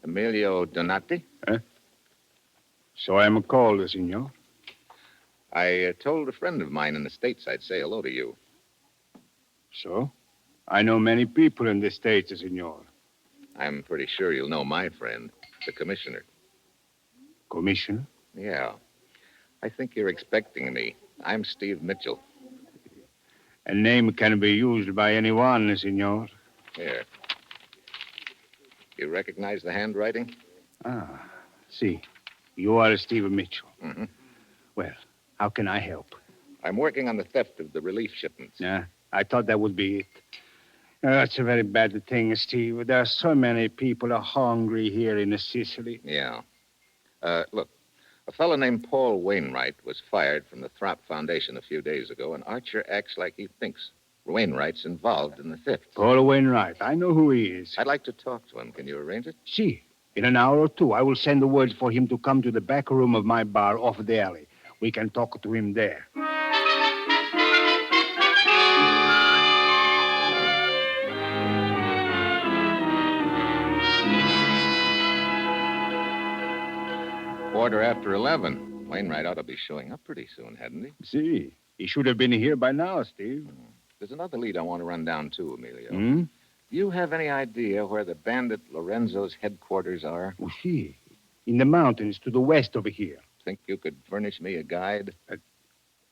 Emilio Donati? So I am called, senor. I told a friend of mine in the States I'd say hello to you. So? I know many people in the States, senor. I'm pretty sure you'll know my friend, the commissioner. Commissioner? Yeah. I think you're expecting me. I'm Steve Mitchell. A name can be used by anyone, senor. Here. You recognize the handwriting? See. You are Steve Mitchell. Mm-hmm. Well, how can I help? I'm working on the theft of the relief shipments. Yeah, I thought that would be it. That's a very bad thing, Steve. There are so many people are hungry here in Sicily. Yeah. Look, a fellow named Paul Wainwright was fired from the Thropp Foundation a few days ago, and Archer acts like he thinks Wainwright's involved in the theft. Paul Wainwright. I know who he is. I'd like to talk to him. Can you arrange it? See, in an hour or two, I will send the word for him to come to the back room of my bar off the alley. We can talk to him there. Quarter after 11. Wainwright ought to be showing up pretty soon, hadn't he? See, he should have been here by now, Steve. There's another lead I want to run down, too, Emilio. Hmm? Do you have any idea where the bandit Lorenzo's headquarters are? Oh, see, in the mountains to the west over here. Think you could furnish me a guide?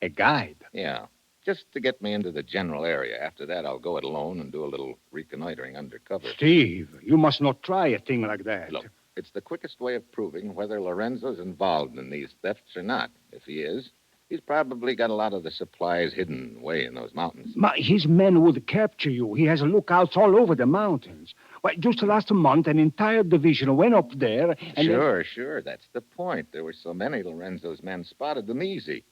A guide? Yeah, just to get me into the general area. After that, I'll go it alone and do a little reconnoitering undercover. Steve, you must not try a thing like that. Look, it's the quickest way of proving whether Lorenzo's involved in these thefts or not. If he is, he's probably got a lot of the supplies hidden away in those mountains. His men would capture you. He has lookouts all over the mountains. Well, just last month, an entire division went up there and... Sure. That's the point. There were so many Lorenzo's men spotted them easy.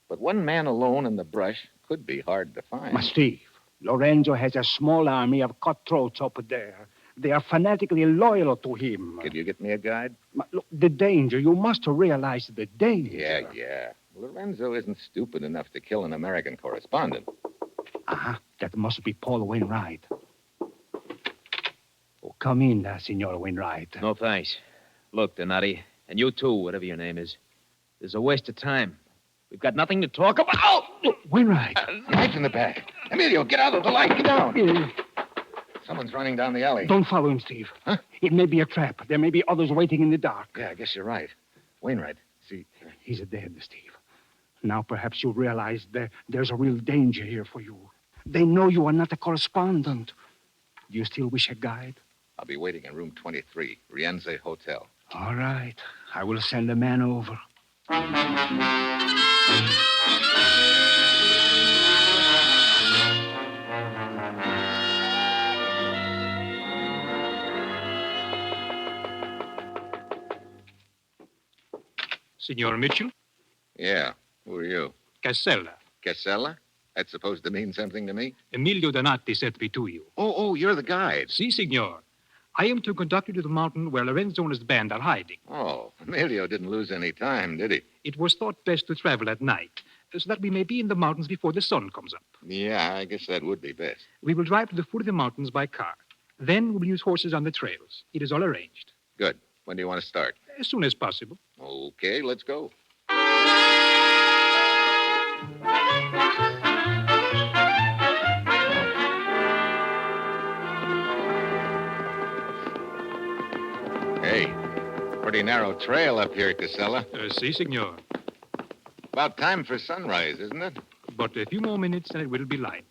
But one man alone in the brush could be hard to find. Steve, Lorenzo has a small army of cutthroats up there. They are fanatically loyal to him. Could you get me a guide? Look, the danger. You must realize the danger. Yeah. Lorenzo isn't stupid enough to kill an American correspondent. That must be Paul Wainwright. Oh, come in, Senor Wainwright. No, thanks. Look, Donati, and you too, whatever your name is. There's a waste of time. We've got nothing to talk about. Oh! Wainwright. Knife in the back. Emilio, get out of the light. Get down. Someone's running down the alley. Don't follow him, Steve. Huh? It may be a trap. There may be others waiting in the dark. Yeah, I guess you're right. Wainwright, see... He's dead, Steve. Now perhaps you realize there's a real danger here for you. They know you are not a correspondent. Do you still wish a guide? I'll be waiting in room 23, Rienze Hotel. All right. I will send a man over. Signor Mitchell? Yeah. Who are you? Casella. Casella? That's supposed to mean something to me? Emilio Donati sent me to you. Oh, you're the guide. Si, signor. I am to conduct you to the mountain where Lorenzo and his band are hiding. Oh, Emilio didn't lose any time, did he? It was thought best to travel at night, so that we may be in the mountains before the sun comes up. Yeah, I guess that would be best. We will drive to the foot of the mountains by car. Then we'll use horses on the trails. It is all arranged. Good. When do you want to start? As soon as possible. Okay, let's go. Hey, pretty narrow trail up here, Casella. Si, signor. About time for sunrise, isn't it? But a few more minutes and it will be light.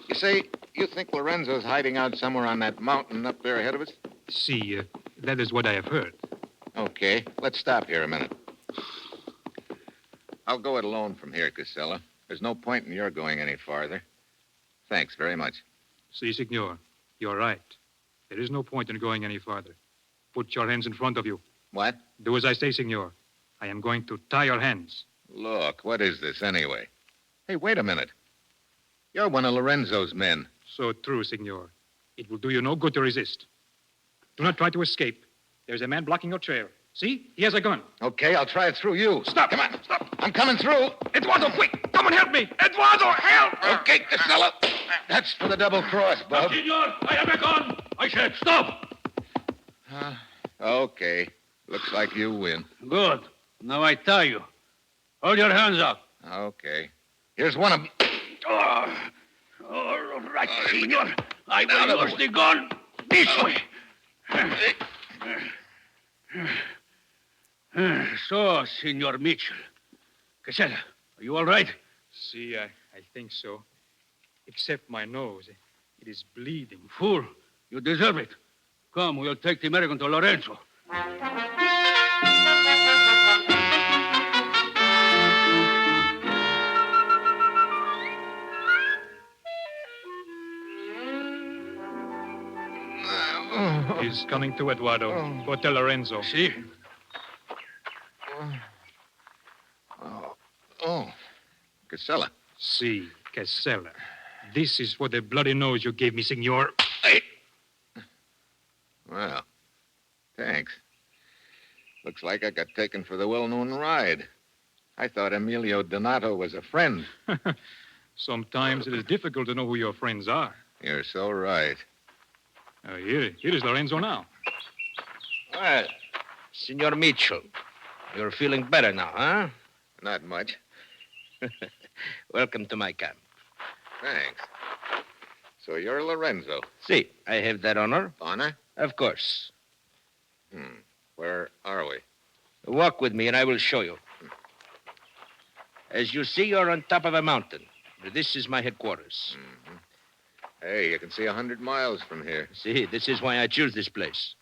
You say, you think Lorenzo's hiding out somewhere on that mountain up there ahead of us? Si, that is what I have heard. Okay, let's stop here a minute. I'll go it alone from here, Casella. There's no point in your going any farther. Thanks very much. Si, signor. You're right. There is no point in going any farther. Put your hands in front of you. What? Do as I say, signor. I am going to tie your hands. Look, what is this anyway? Hey, wait a minute. You're one of Lorenzo's men. So true, signor. It will do you no good to resist. Do not try to escape. There's a man blocking your trail. See? He has a gun. Okay, I'll try it through you. Stop! Come on. Stop! I'm coming through. Eduardo, quick! Come and help me! Eduardo, help! Okay, Casella. That's for the double cross, Bob. Senor, I have a gun. I said stop. Okay. Looks like you win. Good. Now I tie you. Hold your hands up. Okay. Here's one of them. All right, senor. I will use the gun this way. So, Senor Mitchell. Casella, are you all right? See, I think so. Except my nose. It is bleeding. Fool, you deserve it. Come, we'll take the American to Lorenzo. He's coming to Eduardo. Hotel Lorenzo. See? Oh. Casella. Si, Casella. This is for the bloody nose you gave me, senor. Well, thanks. Looks like I got taken for the well-known ride. I thought Emilio Donato was a friend. Sometimes it is difficult to know who your friends are. You're so right. Here is Lorenzo now. Well, Senor Mitchell, you're feeling better now, huh? Not much. Welcome to my camp. Thanks. So you're Lorenzo? See, I have that honor. Honor? Of course. Where are we? Walk with me and I will show you. As you see, you're on top of a mountain. This is my headquarters. Hey, you can see 100 miles from here. See, this is why I choose this place.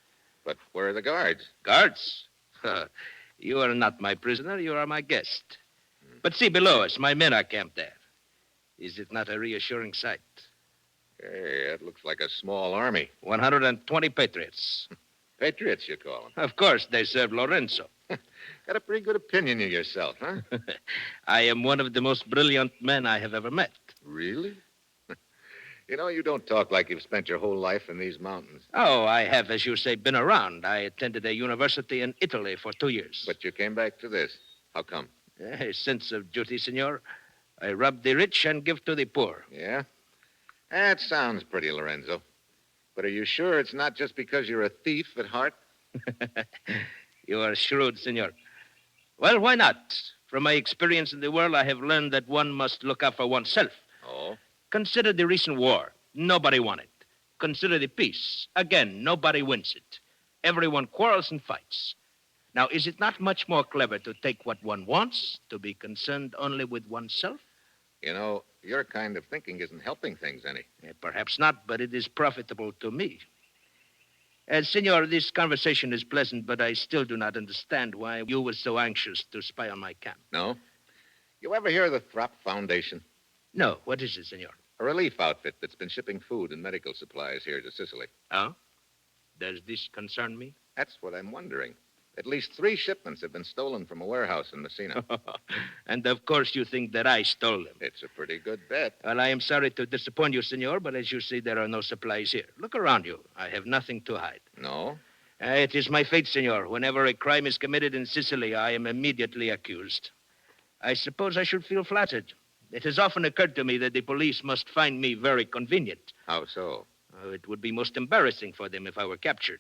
But where are the guards? Guards? You are not my prisoner. You are my guest. But see below us, my men are camped there. Is it not a reassuring sight? Hey, that looks like a small army. 120 patriots. Patriots, you call them? Of course, they serve Lorenzo. Got a pretty good opinion of yourself, huh? I am one of the most brilliant men I have ever met. Really? You know, you don't talk like you've spent your whole life in these mountains. Oh, I have, as you say, been around. I attended a university in Italy for 2 years. But you came back to this. How come? A sense of duty, senor. I rob the rich and give to the poor. Yeah? That sounds pretty, Lorenzo. But are you sure it's not just because you're a thief at heart? You are shrewd, senor. Well, why not? From my experience in the world, I have learned that one must look out for oneself. Oh? Consider the recent war. Nobody won it. Consider the peace. Again, nobody wins it. Everyone quarrels and fights. Now, is it not much more clever to take what one wants, to be concerned only with oneself? You know, your kind of thinking isn't helping things any. Perhaps not, but it is profitable to me. Senor, this conversation is pleasant, but I still do not understand why you were so anxious to spy on my camp. No? You ever hear of the Thropp Foundation? No. What is it, senor? A relief outfit that's been shipping food and medical supplies here to Sicily. Oh? Does this concern me? That's what I'm wondering. At least 3 shipments have been stolen from a warehouse in Messina. And of course you think that I stole them. It's a pretty good bet. Well, I am sorry to disappoint you, senor, but as you see, there are no supplies here. Look around you. I have nothing to hide. No? It is my fate, senor. Whenever a crime is committed in Sicily, I am immediately accused. I suppose I should feel flattered. It has often occurred to me that the police must find me very convenient. How so? It would be most embarrassing for them if I were captured.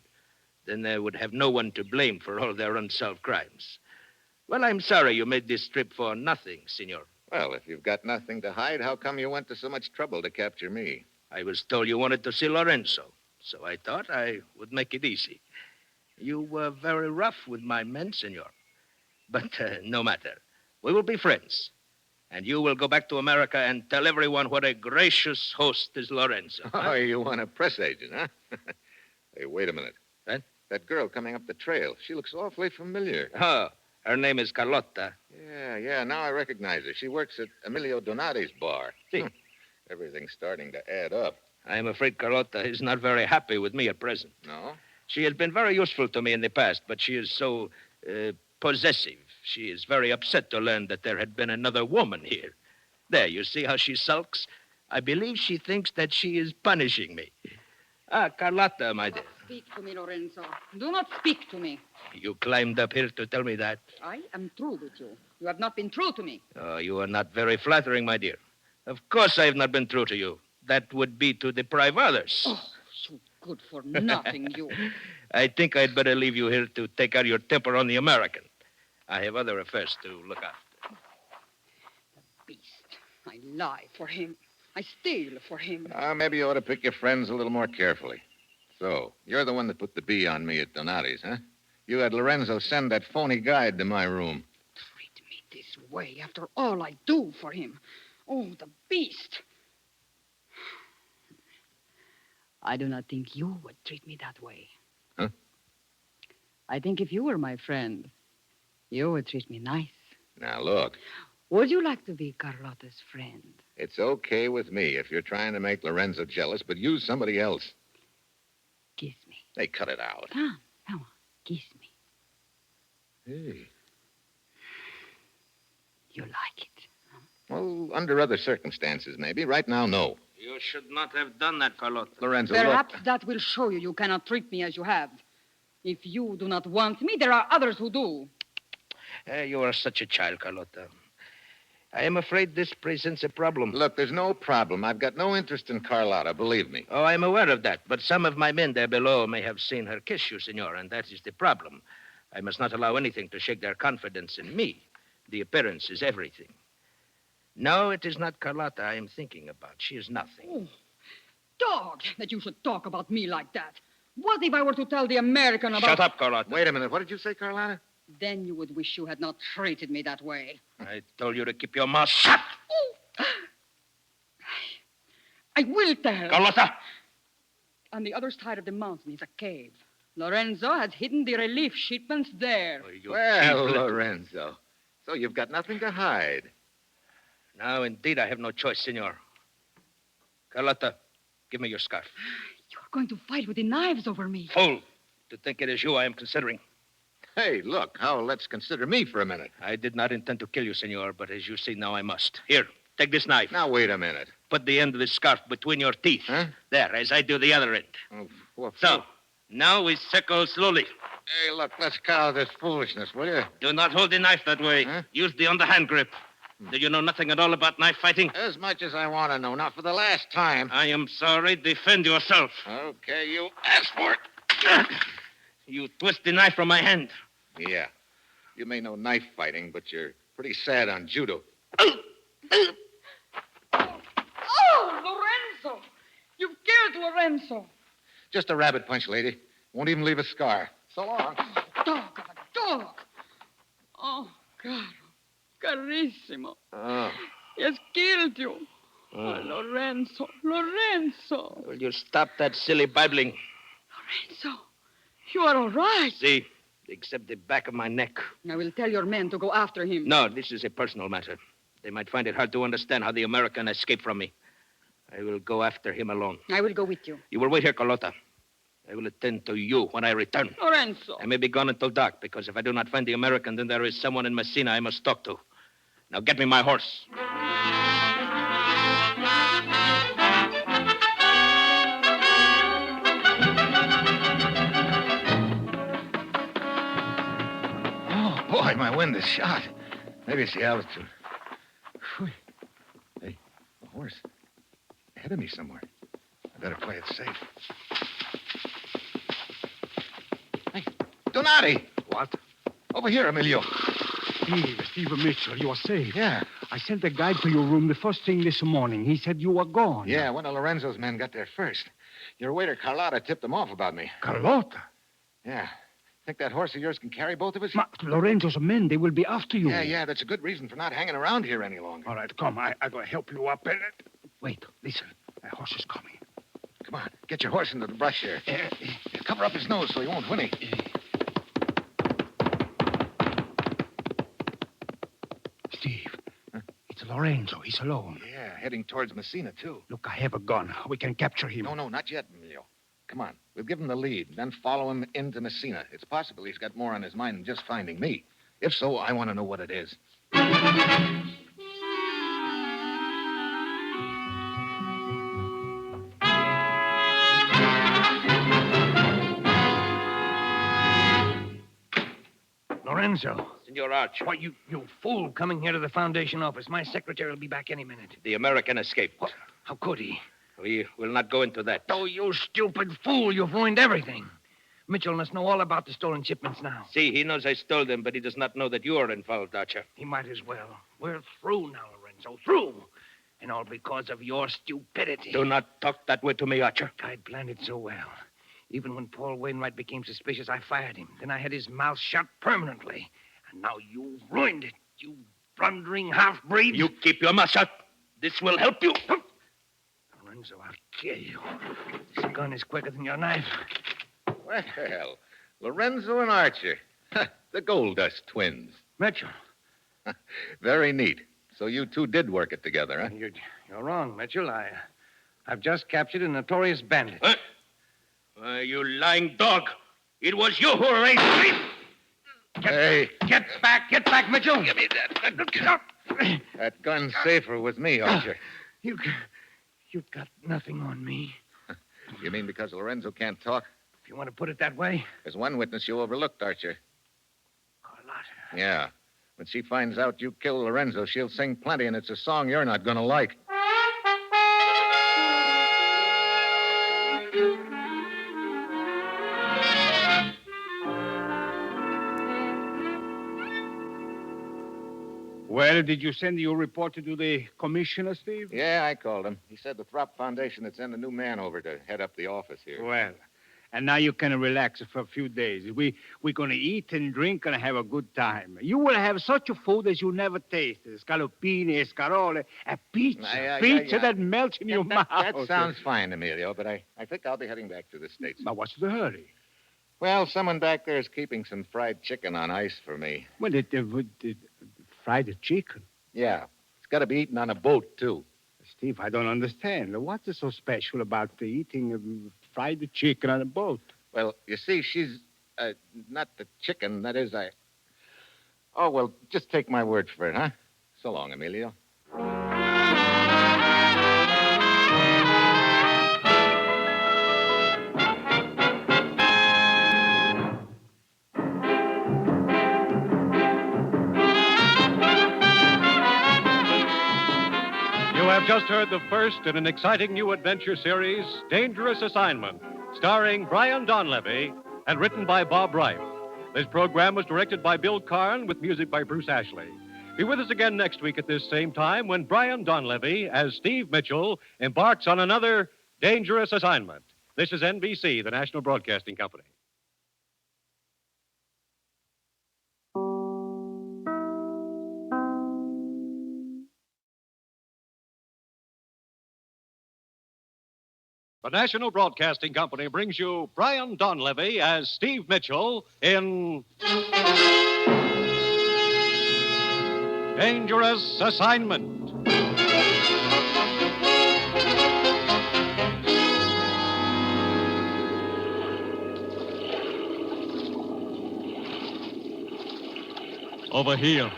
Then they would have no one to blame for all their unsolved crimes. Well, I'm sorry you made this trip for nothing, senor. Well, if you've got nothing to hide, how come you went to so much trouble to capture me? I was told you wanted to see Lorenzo, so I thought I would make it easy. You were very rough with my men, senor. But no matter. We will be friends. And you will go back to America and tell everyone what a gracious host is Lorenzo. Oh, you want a press agent, huh? Hey, wait a minute. What? That girl coming up the trail. She looks awfully familiar. Oh, her name is Carlotta. Yeah, now I recognize her. She works at Emilio Donati's bar. See. Everything's starting to add up. I am afraid Carlotta is not very happy with me at present. No? She has been very useful to me in the past, but she is so possessive. She is very upset to learn that there had been another woman here. There, you see how she sulks? I believe she thinks that she is punishing me. Carlotta, my dear. Speak to me, Lorenzo. Do not speak to me. You climbed up here to tell me that? I am true with you. You have not been true to me. Oh, you are not very flattering, my dear. Of course I have not been true to you. That would be to deprive others. Oh, so good for nothing, you. I think I'd better leave you here to take out your temper on the American. I have other affairs to look after. The beast. I lie for him. I steal for him. Maybe you ought to pick your friends a little more carefully. So, you're the one that put the bee on me at Donati's, huh? You had Lorenzo send that phony guide to my room. Treat me this way after all I do for him. Oh, the beast. I do not think you would treat me that way. Huh? I think if you were my friend, you would treat me nice. Now, look. Would you like to be Carlotta's friend? It's okay with me if you're trying to make Lorenzo jealous, but use somebody else. Kiss me. Hey, cut it out. Come on, kiss me. Hey. You like it? Huh? Well, under other circumstances, maybe. Right now, no. You should not have done that, Carlotta. Lorenzo, Perhaps look. that will show you cannot treat me as you have. If you do not want me, there are others who do. You are such a child, Carlotta. I am afraid this presents a problem. Look, there's no problem. I've got no interest in Carlotta, believe me. Oh, I'm aware of that. But some of my men there below may have seen her kiss you, senor, and that is the problem. I must not allow anything to shake their confidence in me. The appearance is everything. No, it is not Carlotta I am thinking about. She is nothing. Oh, dog, that you should talk about me like that. What if I were to tell the American about... Shut up, Carlotta. Wait a minute. What did you say, Carlotta? Then you would wish you had not treated me that way. I told you to keep your mouth shut. Oh. I will tell. Carlotta! On the other side of the mountain is a cave. Lorenzo has hidden the relief shipments there. Oh, well, Lorenzo. So you've got nothing to hide. Now, indeed, I have no choice, senor. Carlotta, give me your scarf. You're going to fight with the knives over me. Fool! To think it is you I am considering. Hey, look, let's consider me for a minute. I did not intend to kill you, senor, but as you see now, I must. Here, take this knife. Now, wait a minute. Put the end of the scarf between your teeth. Huh? There, as I do the other end. Oh, so, now we circle slowly. Hey, look, let's cow this foolishness, will you? Do not hold the knife that way. Huh? Use the underhand grip. Do you know nothing at all about knife fighting? As much as I want to know. Not for the last time. I am sorry. Defend yourself. Okay, you asked for it. You twist the knife from my hand. Yeah. You may know knife fighting, but you're pretty sad on judo. Oh, Lorenzo! You've killed Lorenzo. Just a rabbit punch, lady. Won't even leave a scar. So long. Dog of a dog. Oh, caro. Carissimo. Oh. He has killed you. Oh, Lorenzo. Lorenzo. Will you stop that silly babbling? Lorenzo, you are all right. See, except the back of my neck. I will tell your men to go after him. No, this is a personal matter. They might find it hard to understand how the American escaped from me. I will go after him alone. I will go with you. You will wait here, Carlotta. I will attend to you when I return. Lorenzo. I may be gone until dark, because if I do not find the American, then there is someone in Messina I must talk to. Now get me my horse. Oh, boy, my wind is shot. Maybe it's the altitude. Whew. Hey, a horse. Ahead of me somewhere. I better play it safe. Hey, Donati! What? Over here, Emilio. Steve Mitchell, you are safe. Yeah. I sent a guide to your room the first thing this morning. He said you were gone. Yeah, one of Lorenzo's men got there first. Your waiter, Carlotta, tipped him off about me. Carlotta? Yeah. Think that horse of yours can carry both of us? Lorenzo's men, they will be after you. Yeah, that's a good reason for not hanging around here any longer. All right, come. I'm going to help you up. Wait, listen. That horse is coming. Come on, get your horse into the brush here. Cover up his nose so he won't whinny. Steve, it's Lorenzo. He's alone. Yeah, heading towards Messina, too. Look, I have a gun. We can capture him. No, not yet, Emilio. Come on, we'll give him the lead, then follow him into Messina. It's possible he's got more on his mind than just finding me. If so, I want to know what it is. Lorenzo. Senor Arch. Why, you fool coming here to the Foundation office. My secretary will be back any minute. The American escaped. What? How could he? We will not go into that. Oh, you stupid fool. You've ruined everything. Mitchell must know all about the stolen shipments now. See, he knows I stole them, but he does not know that you are involved, Archer. He might as well. We're through now, Lorenzo. Through. And all because of your stupidity. Do not talk that way to me, Archer. I'd planned it so well. Even when Paul Wainwright became suspicious, I fired him. Then I had his mouth shut permanently. And now you've ruined it, you blundering half-breed. You keep your mouth shut. This will help you. Lorenzo, I'll kill you. This gun is quicker than your knife. Well, Lorenzo and Archer. The Gold Dust twins. Mitchell. Very neat. So you two did work it together, huh? You're wrong, Mitchell. I've just captured a notorious bandit. What? You lying dog. It was you who raised me. Get back, Mitchell. Give me that. That gun's safer with me, Archer. You've got nothing on me. You mean because Lorenzo can't talk? If you want to put it that way. There's one witness you overlooked, Archer. Carlotta. Yeah. When she finds out you killed Lorenzo, she'll sing plenty, and it's a song you're not going to like. Well, did you send your report to the commissioner, Steve? Yeah, I called him. He said the Thropp Foundation had sent a new man over to head up the office here. Well, and now you can relax for a few days. We're going to eat and drink and have a good time. You will have such a food as you never tasted. Scallopini, escarole, a pizza that melts in your mouth. That sounds fine, Emilio, but I think I'll be heading back to the States. Now, what's the hurry? Well, someone back there is keeping some fried chicken on ice for me. Well, fried chicken? Yeah. It's got to be eaten on a boat, too. Steve, I don't understand. What's so special about eating fried chicken on a boat? Well, you see, she's not the chicken. That is, Oh, well, just take my word for it, huh? So long, Emilio. You have just heard the first in an exciting new adventure series, Dangerous Assignment, starring Brian Donlevy and written by Bob Reif. This program was directed by Bill Karn with music by Bruce Ashley. Be with us again next week at this same time when Brian Donlevy, as Steve Mitchell, embarks on another Dangerous Assignment. This is NBC, the National Broadcasting Company. The National Broadcasting Company brings you Brian Donlevy as Steve Mitchell in Dangerous Assignment. Over here.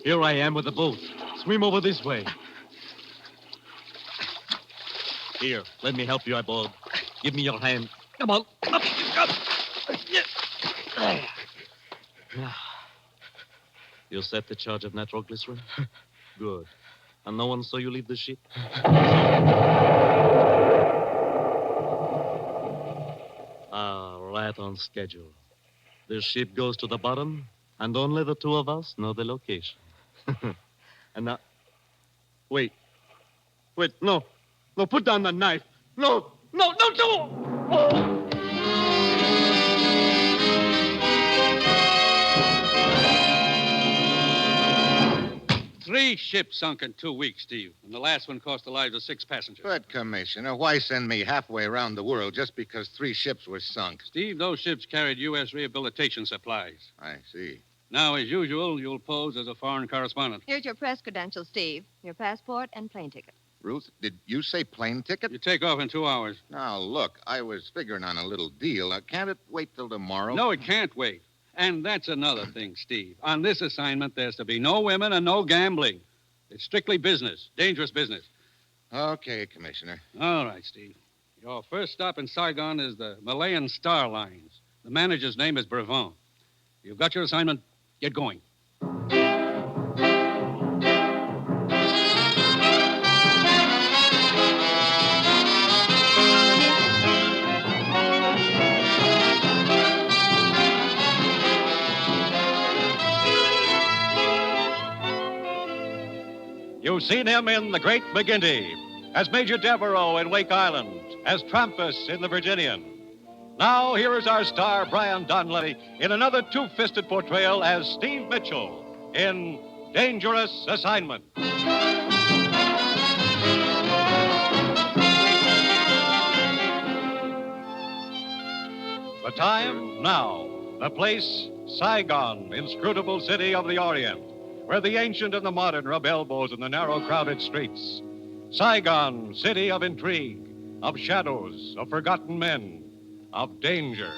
Here I am with the boat. Swim over this way. Here, let me help you aboard. Give me your hand. Come on. Up. You set the charge of natural glycerin? Good. And no one saw you leave the ship? Right on schedule. The ship goes to the bottom, and only the two of us know the location. And now... Wait, no. No, put down the knife. No, no. Oh! 3 ships sunk in 2 weeks, Steve. And the last one cost the lives of 6 passengers. But, Commissioner, why send me halfway around the world just because 3 ships were sunk? Steve, those ships carried U.S. rehabilitation supplies. I see. Now, as usual, you'll pose as a foreign correspondent. Here's your press credentials, Steve. Your passport and plane ticket. Ruth, did you say plane ticket? You take off in 2 hours. Now, look, I was figuring on a little deal. Can't it wait till tomorrow? No, it can't wait. And that's another thing, Steve. On this assignment, there's to be no women and no gambling. It's strictly business, dangerous business. Okay, Commissioner. All right, Steve. Your first stop in Saigon is the Malayan Star Lines. The manager's name is Brevant. You've got your assignment. Get going. You've seen him in The Great McGinty, as Major Devereaux in Wake Island, as Trampas in The Virginian. Now, here is our star, Brian Donlevy, in another two-fisted portrayal as Steve Mitchell in Dangerous Assignment. The time, now. The place, Saigon, inscrutable city of the Orient, where the ancient and the modern rub elbows in the narrow, crowded streets. Saigon, city of intrigue, of shadows, of forgotten men, of danger.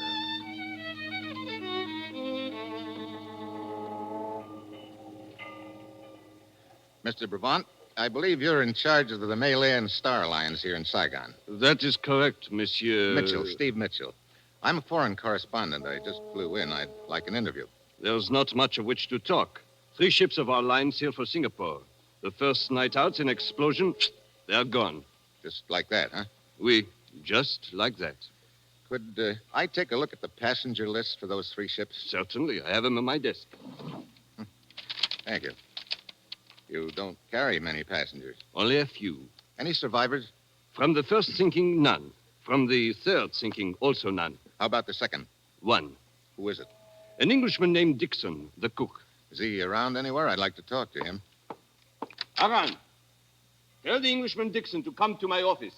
Mr. Brevant, I believe you're in charge of the Malayan Star Lines here in Saigon. That is correct, Monsieur... Mitchell, Steve Mitchell. I'm a foreign correspondent. I just flew in. I'd like an interview. There's not much of which to talk. 3 ships of our line sailed for Singapore. The first night out's an explosion. They're gone. Just like that, huh? Oui, just like that. Could I take a look at the passenger list for those 3 ships? Certainly. I have them on my desk. Thank you. You don't carry many passengers. Only a few. Any survivors? From the first sinking, none. From the third sinking, also none. How about the second? 1. Who is it? An Englishman named Dixon, the cook. Is he around anywhere? I'd like to talk to him. Haroun, tell the Englishman Dixon to come to my office.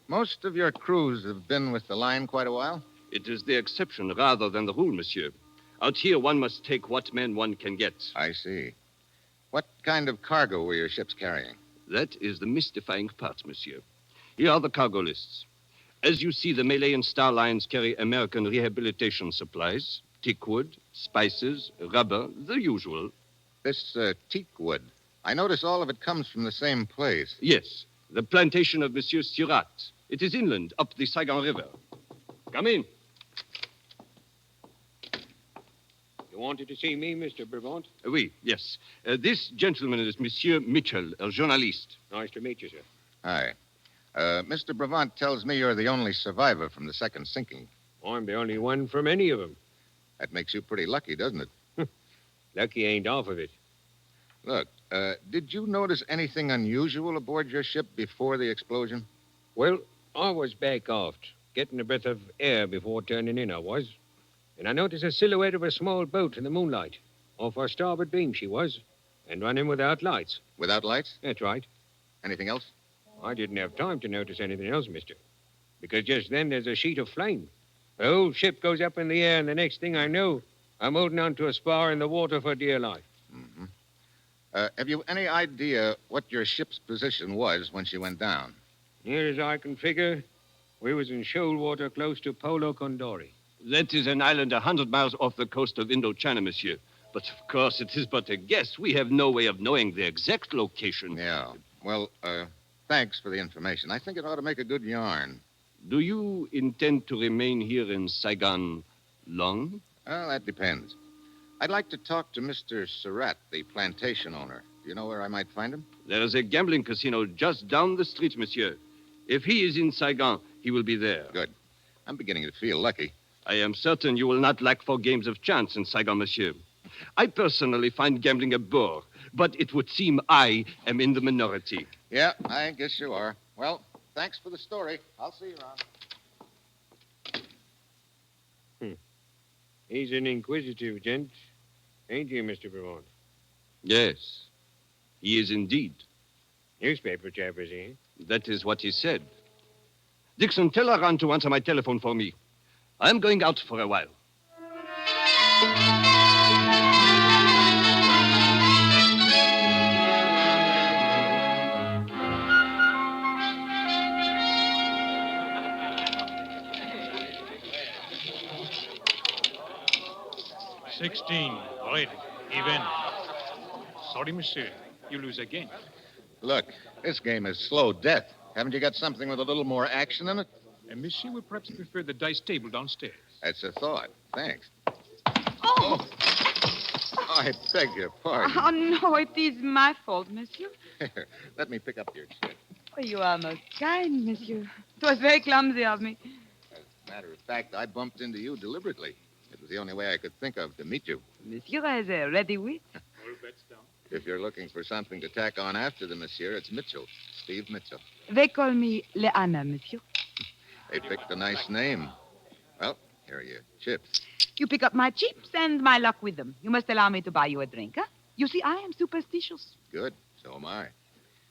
Most of your crews have been with the line quite a while? It is the exception rather than the rule, monsieur. Out here, one must take what men one can get. I see. What kind of cargo were your ships carrying? That is the mystifying part, monsieur. Here are the cargo lists. As you see, the Malayan Star Lines carry American rehabilitation supplies, teak wood, spices, rubber, the usual. This teak wood, I notice all of it comes from the same place. Yes, the plantation of Monsieur Surat. It is inland, up the Saigon River. Come in. You wanted to see me, Mr. Brevant? Oui, yes. This gentleman is Monsieur Mitchell, a journalist. Nice to meet you, sir. Hi. Mr. Brevant tells me you're the only survivor from the second sinking. I'm the only one from any of them. That makes you pretty lucky, doesn't it? Lucky ain't half of it. Look, did you notice anything unusual aboard your ship before the explosion? Well, I was back aft, getting a breath of air before turning in, I was. And I noticed a silhouette of a small boat in the moonlight. Off our starboard beam, she was. And running without lights. Without lights? That's right. Anything else? I didn't have time to notice anything else, mister. Because just then there's a sheet of flame. The whole ship goes up in the air, and the next thing I know, I'm holding on to a spar in the water for dear life. Mm-hmm. Have you any idea what your ship's position was when she went down? Near as I can figure, we was in shoal water close to Polo Condori. That is an island 100 miles off the coast of Indochina, monsieur. But of course, it is but a guess. We have no way of knowing the exact location. Yeah. Well, thanks for the information. I think it ought to make a good yarn. Do you intend to remain here in Saigon long? Well, that depends. I'd like to talk to Mr. Surratt, the plantation owner. Do you know where I might find him? There is a gambling casino just down the street, monsieur. If he is in Saigon, he will be there. Good. I'm beginning to feel lucky. I am certain you will not lack for games of chance in Saigon, monsieur. I personally find gambling a bore, but it would seem I am in the minority. Yeah, I guess you are. Well, thanks for the story. I'll see you around. He's an inquisitive gent, ain't he, Mr. Brevant? Yes, he is indeed. Newspaper chap, is he? That is what he said. Dixon, tell Haroun to answer my telephone for me. I'm going out for a while. Right. Even. Sorry, monsieur. You lose again. Look, this game is slow death. Haven't you got something with a little more action in it? And monsieur would perhaps prefer the dice table downstairs. That's a thought. Thanks. Oh! I beg your pardon. Oh, no, it is my fault, monsieur. Let me pick up your chip. Oh, you are most kind, monsieur. It was very clumsy of me. As a matter of fact, I bumped into you deliberately. It was the only way I could think of to meet you. Monsieur has a ready wit. All bets down. If you're looking for something to tack on after the monsieur, it's Mitchell. Steve Mitchell. They call me Leanna, monsieur. They picked a nice name. Well, here are your chips. You pick up my chips and my luck with them. You must allow me to buy you a drink, huh? You see, I am superstitious. Good. So am I.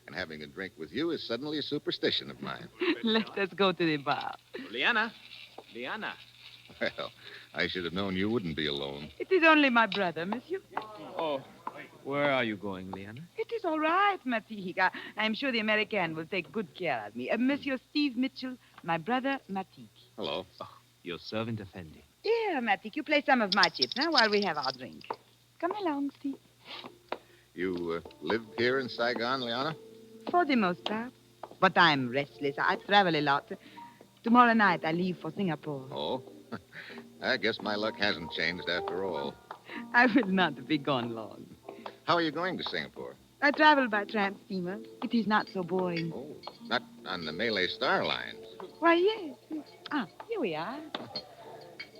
And having a drink with you is suddenly a superstition of mine. Let us go to the bar. Liana. Well, I should have known you wouldn't be alone. It is only my brother, monsieur. Oh, where are you going, Liana? It is all right, Matique. I'm sure the American will take good care of me. Monsieur Steve Mitchell, my brother, Matique. Hello. Oh, your servant Effendi. Here, Matique, you play some of my chips, huh, while we have our drink. Come along, Steve. You live here in Saigon, Liana? For the most part. But I'm restless. I travel a lot. Tomorrow night I leave for Singapore. Oh? I guess my luck hasn't changed after all. I will not be gone long. How are you going to Singapore? I travel by tramp steamer. It is not so boring. Oh, not on the Malay Star Lines. Why, yes. Ah, here we are.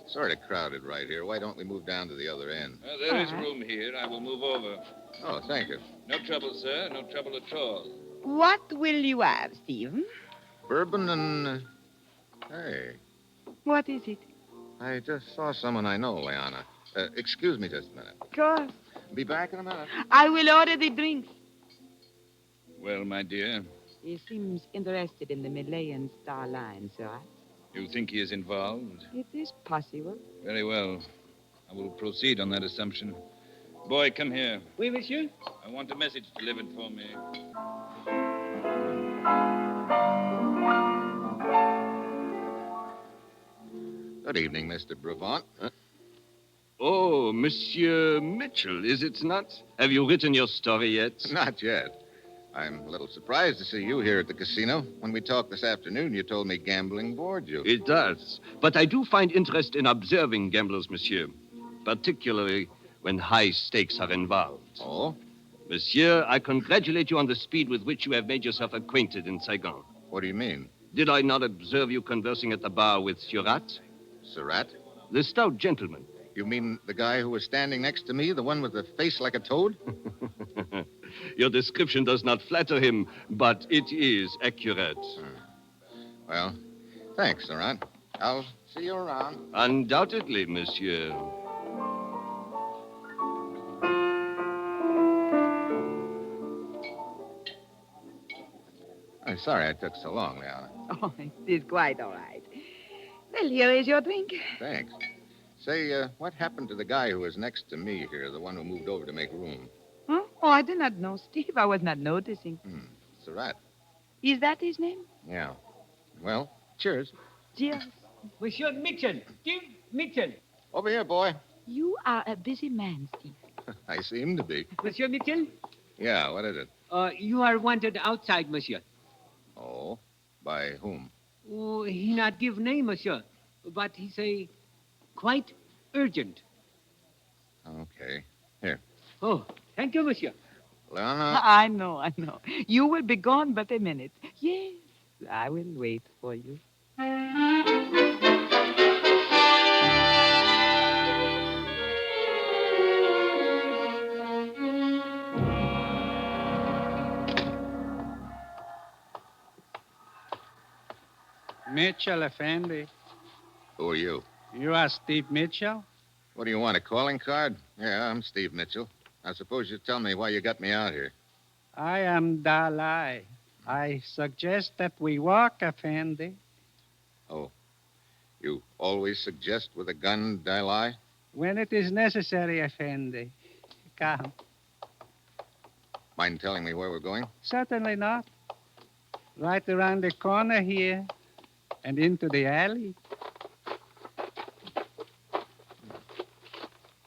Sort of crowded right here. Why don't we move down to the other end? There is room here. I will move over. Oh, thank you. No trouble, sir. No trouble at all. What will you have, Stephen? Bourbon and... Hey, What is it? I just saw someone I know, Liana. Excuse me just a minute. Of course. Be back in a minute. I will order the drinks. Well, my dear, He seems interested in the Malayan Star Line, sir. you think he is involved? It is possible. Very well. I will proceed on that assumption. Boy, come here. Oui, monsieur? I want a message delivered for me. Good evening, Mr. Brevant. Oh, Monsieur Mitchell, is it not? Have you written your story yet? Not yet. I'm a little surprised to see you here at the casino. When we talked this afternoon, you told me gambling bored you. It does. But I do find interest in observing gamblers, monsieur. Particularly when high stakes are involved. Oh? Monsieur, I congratulate you on the speed with which you have made yourself acquainted in Saigon. What do you mean? Did I not observe you conversing at the bar with Surratt? Surratt? The stout gentleman. You mean the guy who was standing next to me, the one with the face like a toad? Your description does not flatter him, but it is accurate. Well, thanks, Surratt. I'll see you around. Undoubtedly, monsieur. I'm sorry I took so long, Liana. Oh, it is quite all right. Well, here is your drink. Thanks. Say, what happened to the guy who was next to me here, the one who moved over to make room? Huh? Oh, I do not know, Steve. I was not noticing. Surratt. Is that his name? Yeah. Well, cheers. Cheers. Monsieur Mitchell. Steve, Mitchell. Over here, boy. You are a busy man, Steve. I seem to be. Monsieur Mitchell? Yeah, what is it? You are wanted outside, monsieur. Oh, by whom? Oh, he not give name, monsieur. But he say quite urgent. Okay. Here. Oh, thank you, monsieur. Lana. I know. You will be gone but a minute. Yes, I will wait for you. Mitchell, Effendi. Who are you? You are Steve Mitchell? What do you want, a calling card? Yeah, I'm Steve Mitchell. I suppose you tell me why you got me out here. I am Dalai. I suggest that we walk, Effendi. Oh, you always suggest with a gun, Dalai? When it is necessary, Effendi. Come. Mind telling me where we're going? Certainly not. Right around the corner here and into the alley.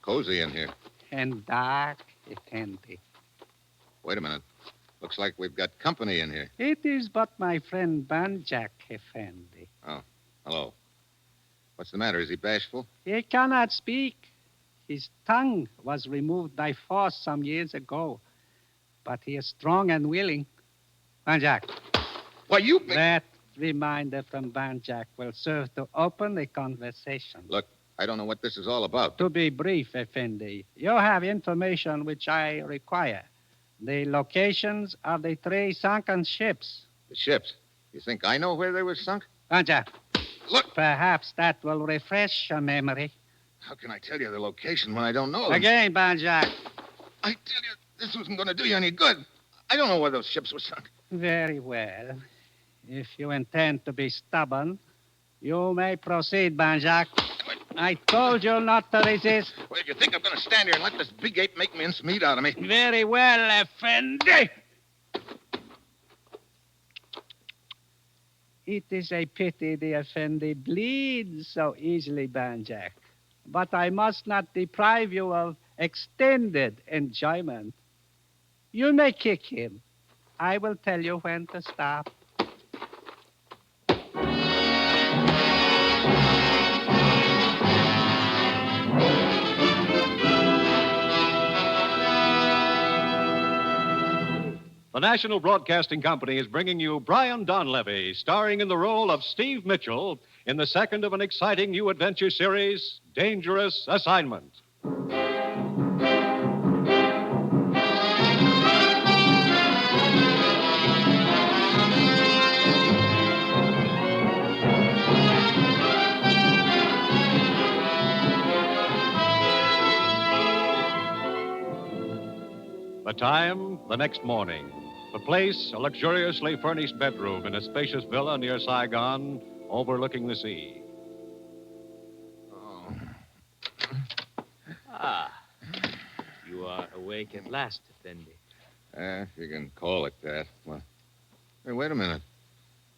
Cozy in here. And dark, Effendi. Wait a minute. Looks like we've got company in here. It is but my friend Banjak, Effendi. Oh, hello. What's the matter? Is he bashful? He cannot speak. His tongue was removed by force some years ago. But he is strong and willing. Banjak. Why, you... That reminder from Banjak will serve to open the conversation. Look, I don't know what this is all about. To be brief, Effendi, you have information which I require. The locations of the 3 sunken ships. The ships? You think I know where they were sunk? Banjak. Look. Perhaps that will refresh your memory. How can I tell you the location when I don't know them? Again, Banjak. I tell you, this wasn't going to do you any good. I don't know where those ships were sunk. Very well. If you intend to be stubborn, you may proceed, Banjak. I told you not to resist. Well, you think I'm going to stand here and let this big ape make mincemeat out of me? Very well, Effendi. It is a pity the Effendi bleeds so easily, Banjak. But I must not deprive you of extended enjoyment. You may kick him. I will tell you when to stop. The National Broadcasting Company is bringing you Brian Donlevy, starring in the role of Steve Mitchell in the second of an exciting new adventure series, Dangerous Assignment. The time, the next morning. The place, a luxuriously furnished bedroom in a spacious villa near Saigon, overlooking the sea. Oh. Ah, you are awake at last, Effendi. If you can call it that. Well, hey, wait a minute.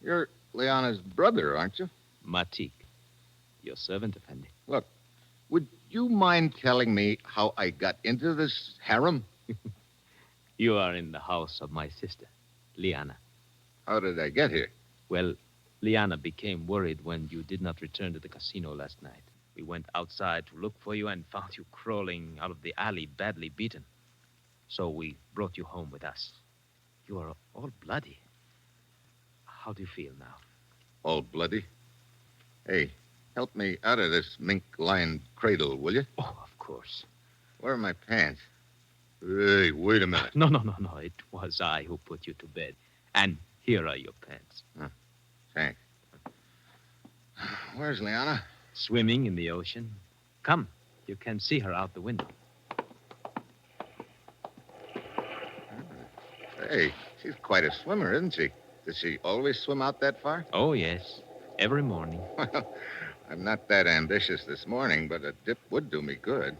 You're Liana's brother, aren't you? Matik, your servant, Effendi. Look, would you mind telling me how I got into this harem? You are in the house of my sister, Liana. How did I get here? Well, Liana became worried when you did not return to the casino last night. We went outside to look for you and found you crawling out of the alley, badly beaten. So we brought you home with us. You are all bloody. How do you feel now? All bloody? Hey, help me out of this mink-lined cradle, will you? Oh, of course. Where are my pants? Hey, wait a minute. No. It was I who put you to bed. And here are your pants. Thanks. Where's Liana? Swimming in the ocean. Come, you can see her out the window. Hey, she's quite a swimmer, isn't she? Does she always swim out that far? Oh, yes. Every morning. Well, I'm not that ambitious this morning, but a dip would do me good.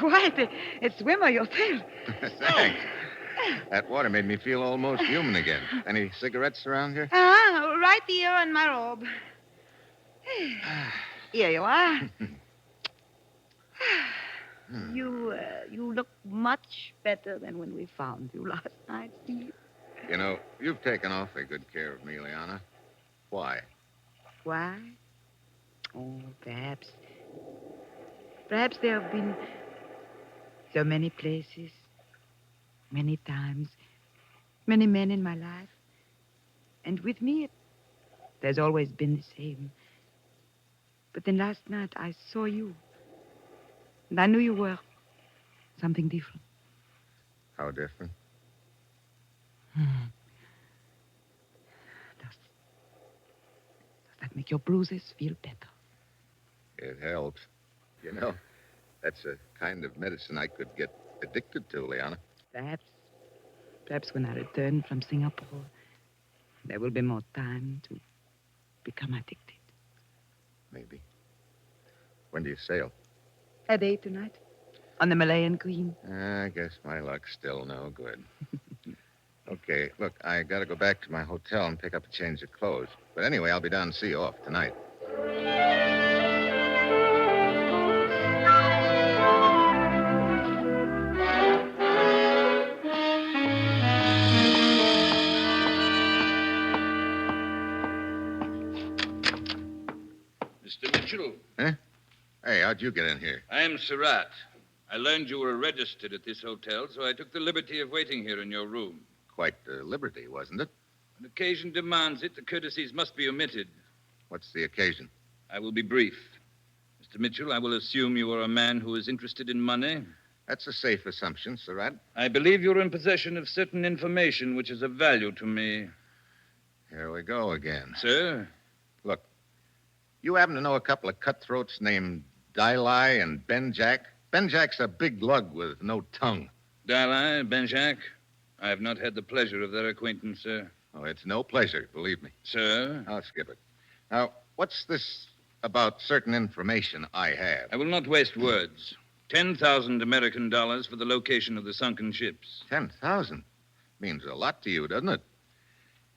quite a swimmer yourself. Thanks. That water made me feel almost human again. Any cigarettes around here? Right here in my robe. Here you are. You look much better than when we found you last night, Steve. You know, you've taken awfully good care of me, Liana. Why? Why? Oh, perhaps. Perhaps there have been so many places, many times, many men in my life. And with me, there's always been the same. But then last night, I saw you. And I knew you were something different. How different? Does that make your bruises feel better? It helps. You know, that's a kind of medicine I could get addicted to, Liana. Perhaps when I return from Singapore, there will be more time to become addicted. Maybe. When do you sail? At 8 tonight. On the Malayan Queen. I guess my luck's still no good. Okay, look, I gotta go back to my hotel and pick up a change of clothes. But anyway, I'll be down to see you off tonight. Mr. Mitchell. Huh? Hey, how'd you get in here? I am Surratt. I learned you were registered at this hotel, so I took the liberty of waiting here in your room. Quite the liberty, wasn't it? When occasion demands it, the courtesies must be omitted. What's the occasion? I will be brief. Mr. Mitchell, I will assume you are a man who is interested in money. That's a safe assumption, Surratt. I believe you're in possession of certain information which is of value to me. Here we go again. Sir? Look, you happen to know a couple of cutthroats named Dilai and Benjack? Benjack's a big lug with no tongue. Dalai, Benjack? I have not had the pleasure of their acquaintance, sir. Oh, it's no pleasure, believe me. Sir? I'll skip it. Now, what's this about certain information I have? I will not waste words. 10,000 American dollars for the location of the sunken ships. 10,000? Means a lot to you, doesn't it?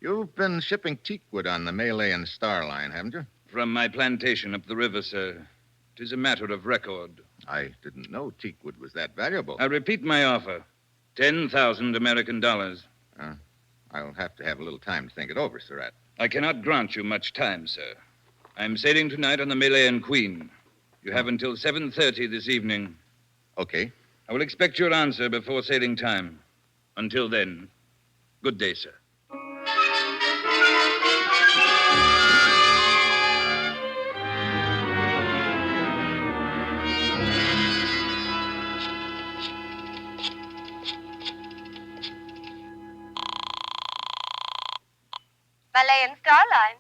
You've been shipping teakwood on the Malayan Star Line, haven't you? From my plantation up the river, sir. It is a matter of record. I didn't know teakwood was that valuable. I repeat my offer. 10,000 American dollars. I'll have to have a little time to think it over, Surratt. I cannot grant you much time, sir. I'm sailing tonight on the Malayan Queen. You have until 7:30 this evening. Okay. I will expect your answer before sailing time. Until then, good day, sir. Malayan Starline.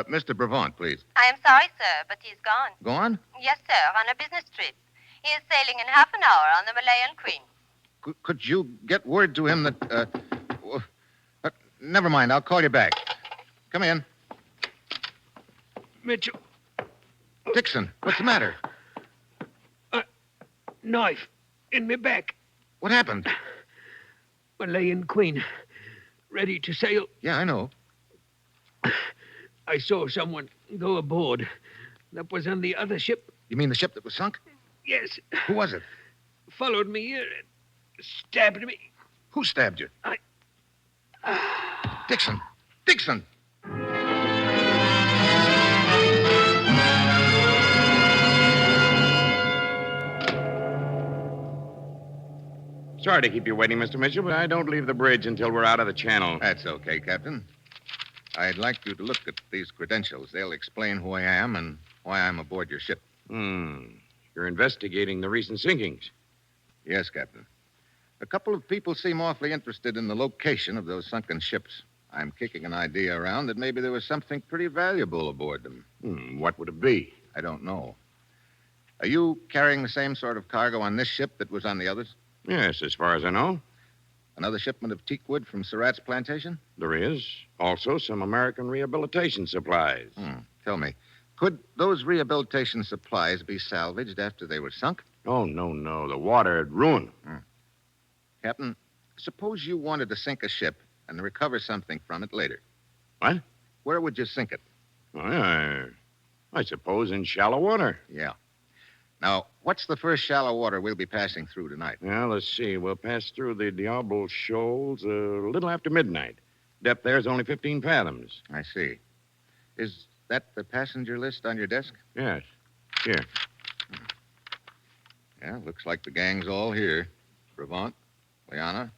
Mr. Brevant, please. I am sorry, sir, but he's gone. Gone? Yes, sir, on a business trip. He is sailing in half an hour on the Malayan Queen. Could you get word to him that, never mind, I'll call you back. Come in. Mitchell. Dixon, what's the matter? Knife in my back. What happened? Malayan Queen. Ready to sail. Yeah, I know. I saw someone go aboard. That was on the other ship. You mean the ship that was sunk? Yes. Who was it? Followed me here and stabbed me. Who stabbed you? Dixon! Dixon! Sorry to keep you waiting, Mr. Mitchell, but I don't leave the bridge until we're out of the channel. That's okay, Captain. I'd like you to look at these credentials. They'll explain who I am and why I'm aboard your ship. You're investigating the recent sinkings. Yes, Captain. A couple of people seem awfully interested in the location of those sunken ships. I'm kicking an idea around that maybe there was something pretty valuable aboard them. What would it be? I don't know. Are you carrying the same sort of cargo on this ship that was on the others? Yes, as far as I know. Another shipment of teakwood from Surratt's plantation? There is. Also, some American rehabilitation supplies. Tell me, could those rehabilitation supplies be salvaged after they were sunk? Oh, no. The water had ruined. Captain, suppose you wanted to sink a ship and recover something from it later. What? Where would you sink it? I suppose in shallow water. Yeah. Now, what's the first shallow water we'll be passing through tonight? Well, let's see. We'll pass through the Diablo Shoals a little after midnight. Depth there is only 15 fathoms. I see. Is that the passenger list on your desk? Yes. Here. Yeah, looks like the gang's all here. Brevant, Liana,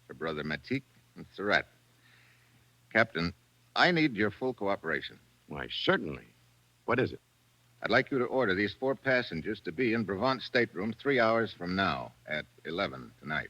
her brother Matik, and Surratt. Captain, I need your full cooperation. Why, certainly. What is it? I'd like you to order these 4 passengers to be in Brevant's stateroom 3 hours from now at 11 tonight.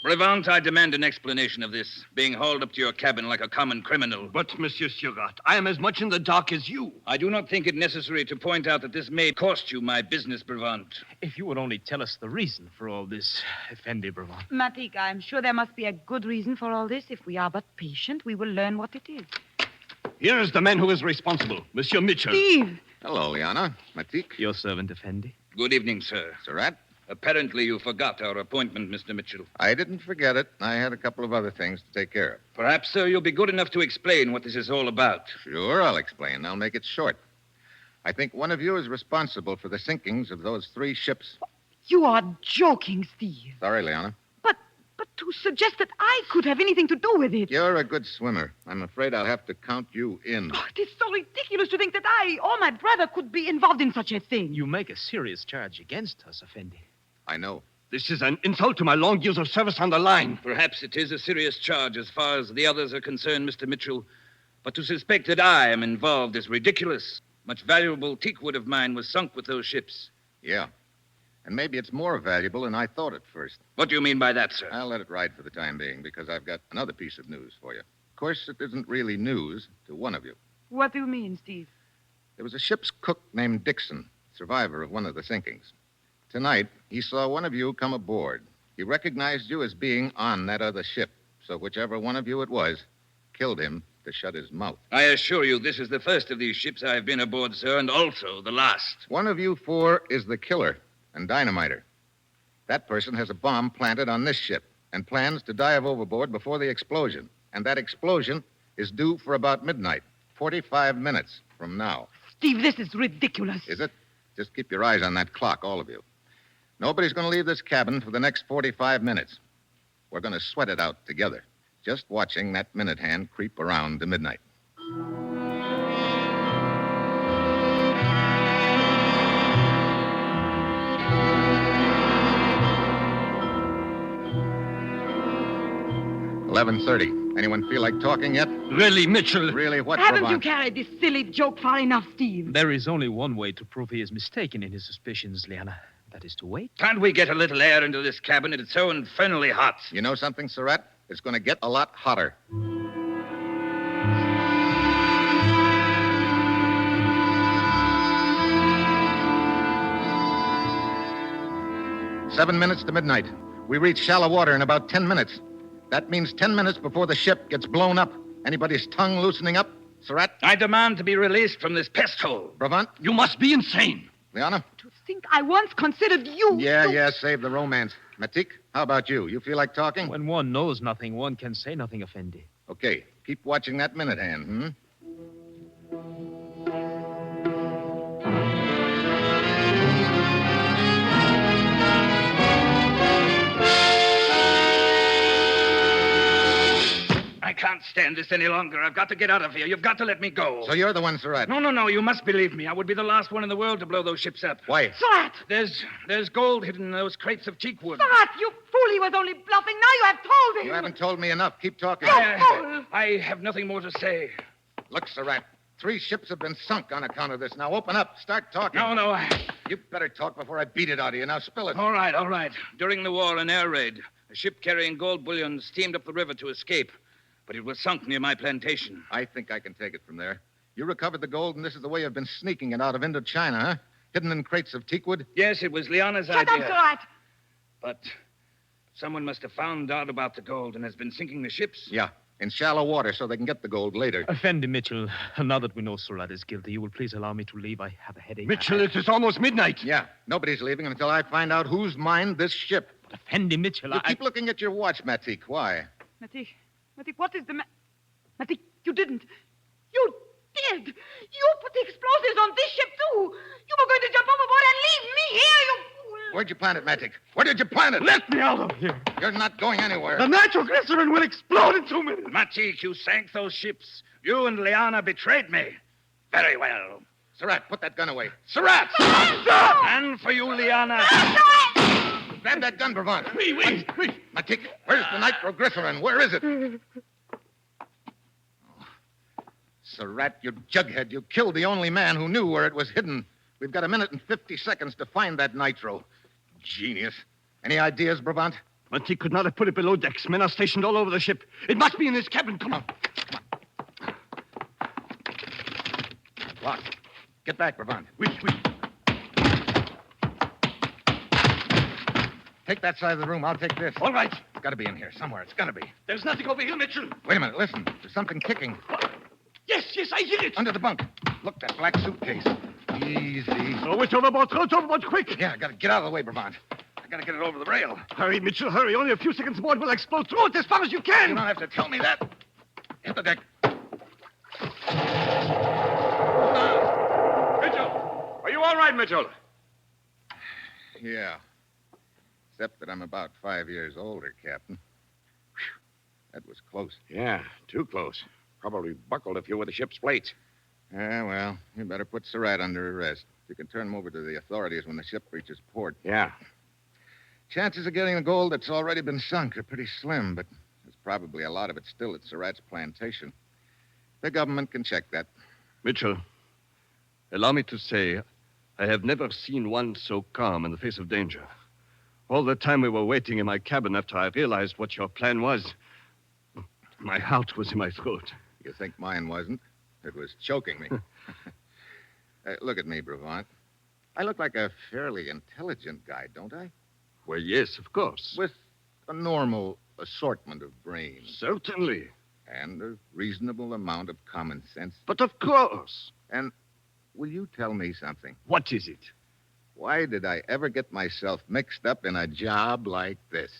Brevant, I demand an explanation of this, being hauled up to your cabin like a common criminal. But, Monsieur Surratt, I am as much in the dark as you. I do not think it necessary to point out that this may cost you my business, Brevant. If you would only tell us the reason for all this, Effendi Brevant. Matik, I'm sure there must be a good reason for all this. If we are but patient, we will learn what it is. Here is the man who is responsible, Monsieur Mitchell. Steve! Hello, Liana. Matik. Your servant, Effendi. Good evening, sir. Surratt. Apparently you forgot our appointment, Mr. Mitchell. I didn't forget it. I had a couple of other things to take care of. Perhaps, sir, you'll be good enough to explain what this is all about. Sure, I'll explain. I'll make it short. I think one of you is responsible for the sinkings of those 3 ships. You are joking, Steve. Sorry, Liana. But to suggest that I could have anything to do with it. You're a good swimmer. I'm afraid I'll have to count you in. Oh, it is so ridiculous to think that I or my brother could be involved in such a thing. You make a serious charge against us, Effendi. I know. This is an insult to my long years of service on the line. Perhaps it is a serious charge as far as the others are concerned, Mr. Mitchell. But to suspect that I am involved is ridiculous. Much valuable teakwood of mine was sunk with those ships. Yeah. And maybe it's more valuable than I thought at first. What do you mean by that, sir? I'll let it ride for the time being, because I've got another piece of news for you. Of course, it isn't really news to one of you. What do you mean, Steve? There was a ship's cook named Dixon, survivor of one of the sinkings. Tonight, he saw one of you come aboard. He recognized you as being on that other ship, so whichever one of you it was killed him to shut his mouth. I assure you this is the first of these ships I have been aboard, sir, and also the last. One of you 4 is the killer and dynamiter. That person has a bomb planted on this ship and plans to dive overboard before the explosion. And that explosion is due for about midnight, 45 minutes from now. Steve, this is ridiculous. Is it? Just keep your eyes on that clock, all of you. Nobody's going to leave this cabin for the next 45 minutes. We're going to sweat it out together, just watching that minute hand creep around to midnight. $11:30. Anyone feel like talking yet? Really, Mitchell? Really, what, Haven't you Brevant? carried this silly joke far enough, Steve? There is only one way to prove he is mistaken in his suspicions, Liana. That is to wait. Can't we get a little air into this cabin? It's so infernally hot. You know something, Surratt? It's going to get a lot hotter. Seven minutes to midnight. We reach shallow water in about 10 minutes. That means 10 minutes before the ship gets blown up. Anybody's tongue loosening up? Surratt? I demand to be released from this pest hole. Brevant? You must be insane. Liana? To think I once considered you... Yeah, save the romance. Matik, how about you? You feel like talking? When one knows nothing, one can say nothing, Effendi. Okay, keep watching that minute hand, I can't stand this any longer. I've got to get out of here. You've got to let me go. So you're the one, Surratt? No. You must believe me. I would be the last one in the world to blow those ships up. Why? Surratt! There's gold hidden in those crates of teakwood. Surratt, you fool! He was only bluffing. Now you have told him. You haven't told me enough. Keep talking. I have nothing more to say. Look, Surratt, 3 ships have been sunk on account of this. Now open up. Start talking. No. You better talk before I beat it out of you. Now spill it. All right. During the war, an air raid, a ship carrying gold bullion steamed up the river to escape. But it was sunk near my plantation. I think I can take it from there. You recovered the gold, and this is the way you've been sneaking it out of Indochina, huh? Hidden in crates of teakwood? Yes, it was Liana's idea. idea. Shut up, Surratt! But Someone must have found out about the gold and has been sinking the ships. Yeah, in shallow water so they can get the gold later. Effendi Mitchell, now that we know Surat is guilty, you will please allow me to leave. I have a headache. Mitchell, it is almost midnight. Yeah, nobody's leaving until I find out who's mined this ship. Effendi Mitchell, You keep looking at your watch, Matik. Why? Matik, what is the Matik, you didn't. You did. You put the explosives on this ship, too. You were going to jump overboard and leave me here, you fool. Where'd you plant it, Matik? Where did you plant it? Let me out of here. You're not going anywhere. The nitroglycerin will explode in 2 minutes. Matik, you sank those ships. You and Liana betrayed me. Very well. Surat, put that gun away. Surat! And for you, Liana. Grab that gun, Bravant. Wait. Matik, where's the nitroglycerin? Where is it? Surat, you jughead. You killed the only man who knew where it was hidden. We've got 1 minute and 50 seconds to find that nitro. Genius. Any ideas, Bravant? Matik could not have put it below decks. Men are stationed all over the ship. It must be in his cabin. Come on. Locked. Get back, Bravant. Oui. Take that side of the room. I'll take this. All right. It's got to be in here somewhere. It's got to be. There's nothing over here, Mitchell. Wait a minute. Listen. There's something kicking. Yes, I hear it. Under the bunk. Look, that black suitcase. Easy. Throw it overboard, quick. Yeah, I got to get out of the way, Bravant. I got to get it over the rail. Hurry, Mitchell, hurry. Only a few seconds more, it will explode. Throw it as far as you can. You don't have to tell me that. Hit the deck. Mitchell, are you all right, Mitchell? Yeah. Except that I'm about 5 years older, Captain. Whew. That was close. Yeah, too close. Probably buckled a few of the ship's plates. Yeah, well, you better put Surat under arrest. You can turn him over to the authorities when the ship reaches port. Yeah. Chances of getting the gold that's already been sunk are pretty slim, but there's probably a lot of it still at Surat's plantation. The government can check that. Mitchell, allow me to say, I have never seen one so calm in the face of danger. All the time we were waiting in my cabin after I realized what your plan was, my heart was in my throat. You think mine wasn't? It was choking me. Look at me, Bravant. I look like a fairly intelligent guy, don't I? Well, yes, of course. With a normal assortment of brains. Certainly. And a reasonable amount of common sense. But of course. And will you tell me something? What is it? Why did I ever get myself mixed up in a job like this?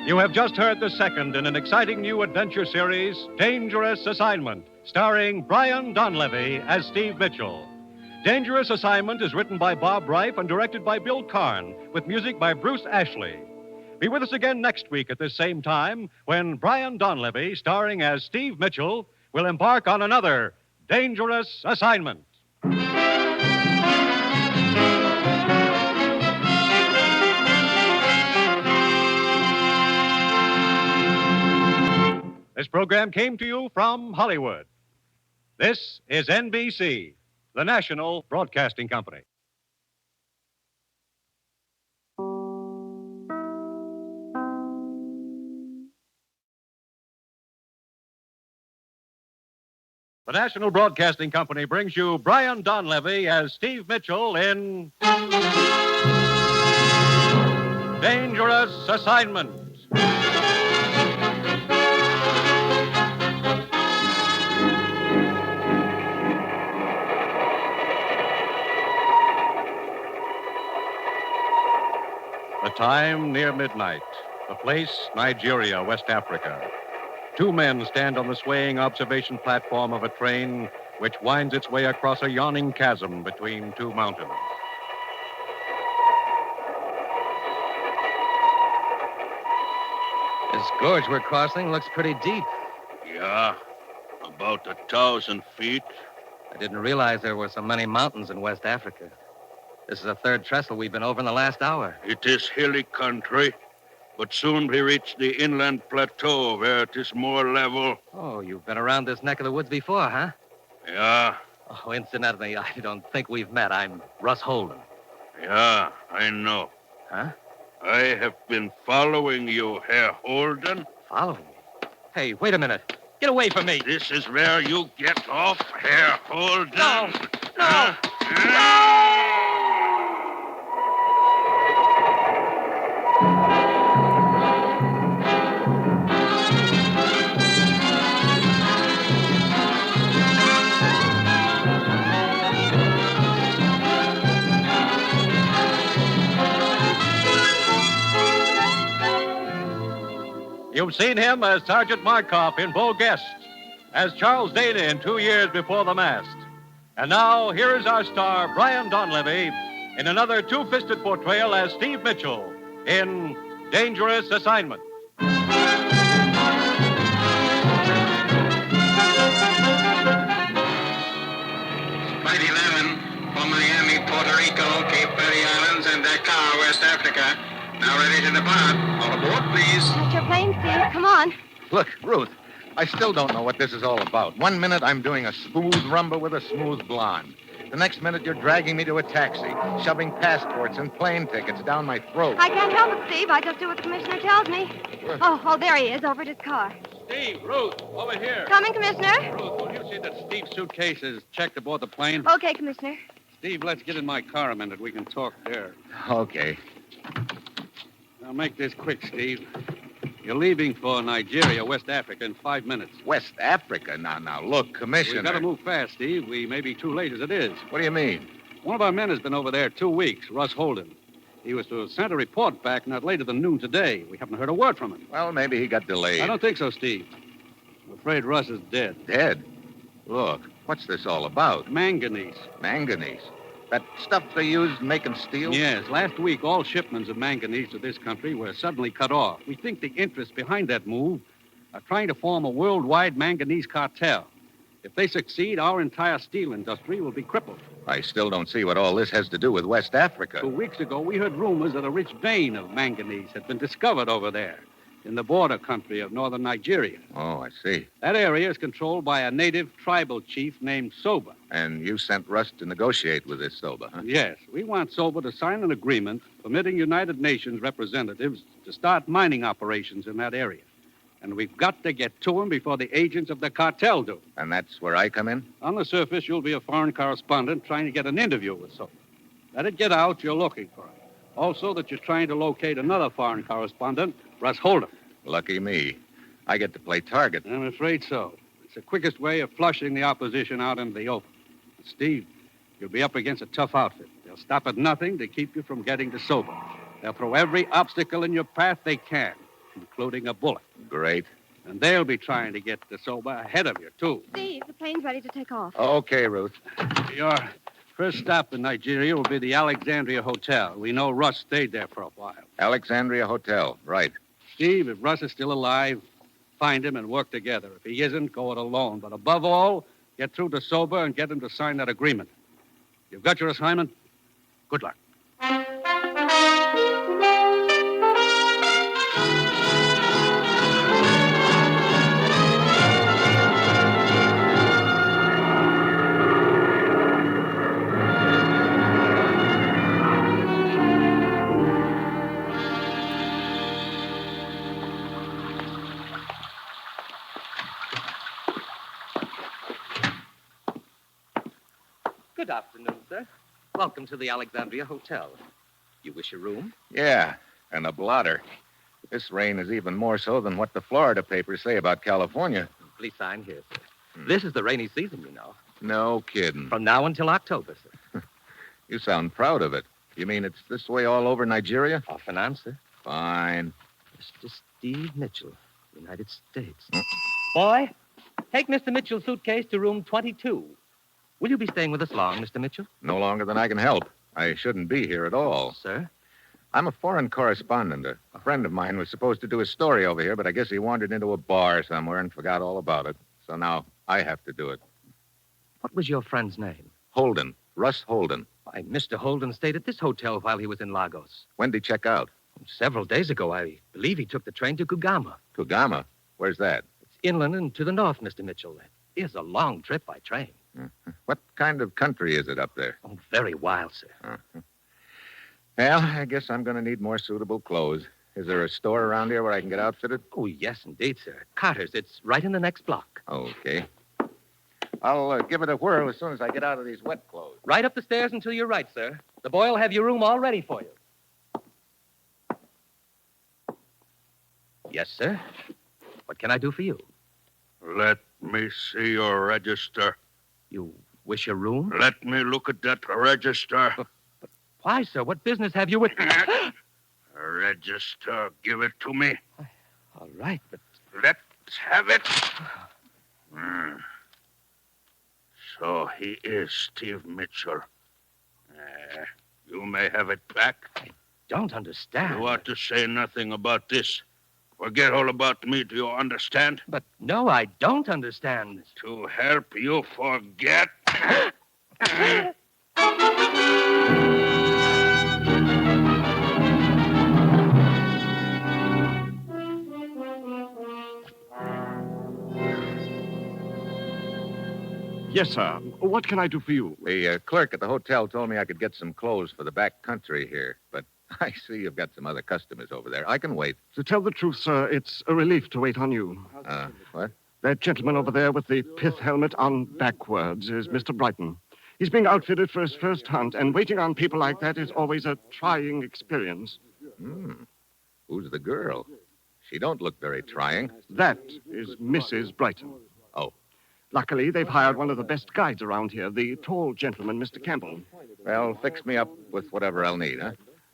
You have just heard the second in an exciting new adventure series, Dangerous Assignment, starring Brian Donlevy as Steve Mitchell. Dangerous Assignment is written by Bob Reif and directed by Bill Karn, with music by Bruce Ashley. Be with us again next week at this same time when Brian Donlevy, starring as Steve Mitchell, will embark on another Dangerous Assignment. This program came to you from Hollywood. This is NBC, the national broadcasting company. The National Broadcasting Company brings you Brian Donlevy as Steve Mitchell in Dangerous Assignment. The time near midnight. The place, Nigeria, West Africa. Two men stand on the swaying observation platform of a train which winds its way across a yawning chasm between two mountains. This gorge we're crossing looks pretty deep. Yeah, about 1,000 feet. I didn't realize there were so many mountains in West Africa. This is the third trestle we've been over in the last hour. It is hilly country, but soon we reach the inland plateau where it is more level. Oh, you've been around this neck of the woods before, huh? Yeah. Oh, incidentally, I don't think we've met. I'm Russ Holden. Yeah, I know. Huh? I have been following you, Herr Holden. Following me? Hey, wait a minute. Get away from me. This is where you get off, Herr Holden. No! Huh? You've seen him as Sergeant Markoff in Beau Guest, as Charles Dana in 2 Years Before the Mast. And now, here is our star, Brian Donlevy, in another two-fisted portrayal as Steve Mitchell in Dangerous Assignment. Flight 11 for Miami, Puerto Rico, Cape Verde Islands, and Dakar, West Africa. Now ready to depart. All aboard, please. That's your plane, Steve. Come on. Look, Ruth, I still don't know what this is all about. 1 minute I'm doing a smooth rumba with a smooth blonde. The next minute you're dragging me to a taxi, shoving passports and plane tickets down my throat. I can't help it, Steve. I just do what the commissioner tells me. Oh, there he is, over at his car. Steve, Ruth, over here. Coming, Commissioner? Ruth, will you see that Steve's suitcase is checked aboard the plane? Okay, Commissioner. Steve, let's get in my car a minute. We can talk there. Okay. Now, make this quick, Steve. You're leaving for Nigeria, West Africa, in 5 minutes. West Africa? Now, look, Commissioner. We've got to move fast, Steve. We may be too late as it is. What do you mean? One of our men has been over there 2 weeks, Russ Holden. He was to have sent a report back not later than noon today. We haven't heard a word from him. Well, maybe he got delayed. I don't think so, Steve. I'm afraid Russ is dead. Dead? Look, what's this all about? Manganese. Manganese? That stuff they use making steel? Yes. Last week, all shipments of manganese to this country were suddenly cut off. We think the interests behind that move are trying to form a worldwide manganese cartel. If they succeed, our entire steel industry will be crippled. I still don't see what all this has to do with West Africa. 2 weeks ago, we heard rumors that a rich vein of manganese had been discovered over there in the border country of northern Nigeria. Oh, I see. That area is controlled by a native tribal chief named Szabo. And you sent Russ to negotiate with this Szabo, huh? Yes. We want Szabo to sign an agreement permitting United Nations representatives to start mining operations in that area. And we've got to get to him before the agents of the cartel do. And that's where I come in? On the surface, you'll be a foreign correspondent trying to get an interview with Szabo. Let it get out you're looking for him. Also, that you're trying to locate another foreign correspondent, Russ Holden. Lucky me. I get to play target. I'm afraid so. It's the quickest way of flushing the opposition out into the open. Steve, you'll be up against a tough outfit. They'll stop at nothing to keep you from getting to Szabo. They'll throw every obstacle in your path they can, including a bullet. Great. And they'll be trying to get to Szabo ahead of you, too. Steve, the plane's ready to take off. Okay, Ruth. Your first stop in Nigeria will be the Alexandria Hotel. We know Russ stayed there for a while. Alexandria Hotel, right. Steve, if Russ is still alive, find him and work together. If he isn't, go it alone. But above all, get through to Szabo and get him to sign that agreement. You've got your assignment. Good luck. Good afternoon, sir. Welcome to the Alexandria Hotel. You wish a room? Yeah, and a blotter. This rain is even more so than what the Florida papers say about California. Please sign here, sir. This is the rainy season, you know. No kidding. From now until October, sir. You sound proud of it. You mean it's this way all over Nigeria? Off and on, sir. Fine. Mr. Steve Mitchell, United States. Boy, take Mr. Mitchell's suitcase to room 22. Will you be staying with us long, Mr. Mitchell? No longer than I can help. I shouldn't be here at all. Sir? I'm a foreign correspondent. A friend of mine was supposed to do a story over here, but I guess he wandered into a bar somewhere and forgot all about it. So now I have to do it. What was your friend's name? Holden. Russ Holden. Why, Mr. Holden stayed at this hotel while he was in Lagos. When did he check out? Several days ago. I believe he took the train to Kugama. Kugama? Where's that? It's inland and to the north, Mr. Mitchell. It is a long trip by train. What kind of country is it up there? Oh, very wild, sir. Well, I guess I'm going to need more suitable clothes. Is there a store around here where I can get outfitted? Oh, yes, indeed, sir. Carter's. It's right in the next block. Okay. I'll give it a whirl as soon as I get out of these wet clothes. Right up the stairs and to your right, sir. The boy will have your room all ready for you. Yes, sir. What can I do for you? Let me see your register. You wish a room? Let me look at that register. Why, sir? What business have you with... Register. Give it to me. All right, but... Let's have it. So he is Steve Mitchell. You may have it back. I don't understand. You ought to say nothing about this. Forget all about me, do you understand? But no, I don't understand. To help you forget. Yes, sir. What can I do for you? The clerk at the hotel told me I could get some clothes for the back country here, but I see you've got some other customers over there. I can wait. To tell the truth, sir, it's a relief to wait on you. What? That gentleman over there with the pith helmet on backwards is Mr. Brighton. He's being outfitted for his first hunt, and waiting on people like that is always a trying experience. Who's the girl? She don't look very trying. That is Mrs. Brighton. Oh. Luckily, they've hired one of the best guides around here, the tall gentleman, Mr. Campbell. Well, fix me up with whatever I'll need, huh?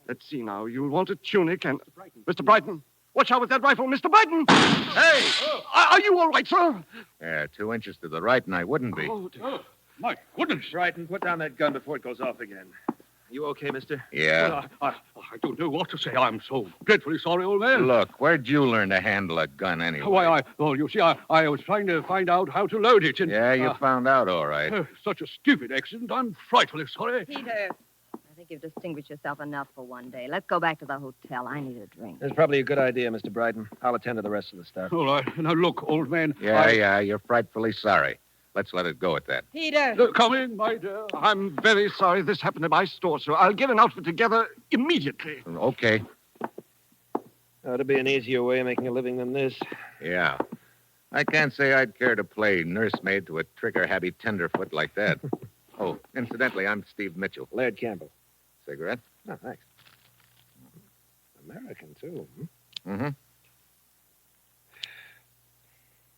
Let's see now. You'll want a tunic and... Mr. Brighton, watch out with that rifle, Mr. Brighton! Hey! Are you all right, sir? Yeah, 2 inches to the right, and I wouldn't be. My goodness. Brighton, put down that gun before it goes off again. You okay, mister? Yeah. Well, I don't know what to say. I'm so dreadfully sorry, old man. Look, where'd you learn to handle a gun anyway? Why, you see, I was trying to find out how to load it. And, Yeah, you found out all right. Such a stupid accident. I'm frightfully sorry. Peter, I think you've distinguished yourself enough for one day. Let's go back to the hotel. I need a drink. That's probably a good idea, Mr. Brighton. I'll attend to the rest of the stuff. All right. Now, look, old man. Yeah, you're frightfully sorry. Let's let it go at that. Peter! Come in, my dear. I'm very sorry this happened in my store, sir. I'll get an outfit together immediately. Okay. That'd be an easier way of making a living than this. Yeah. I can't say I'd care to play nursemaid to a trigger-happy tenderfoot like that. Oh, incidentally, I'm Steve Mitchell. Laird Campbell. Cigarette? Oh, thanks. American, too. Mm-hmm.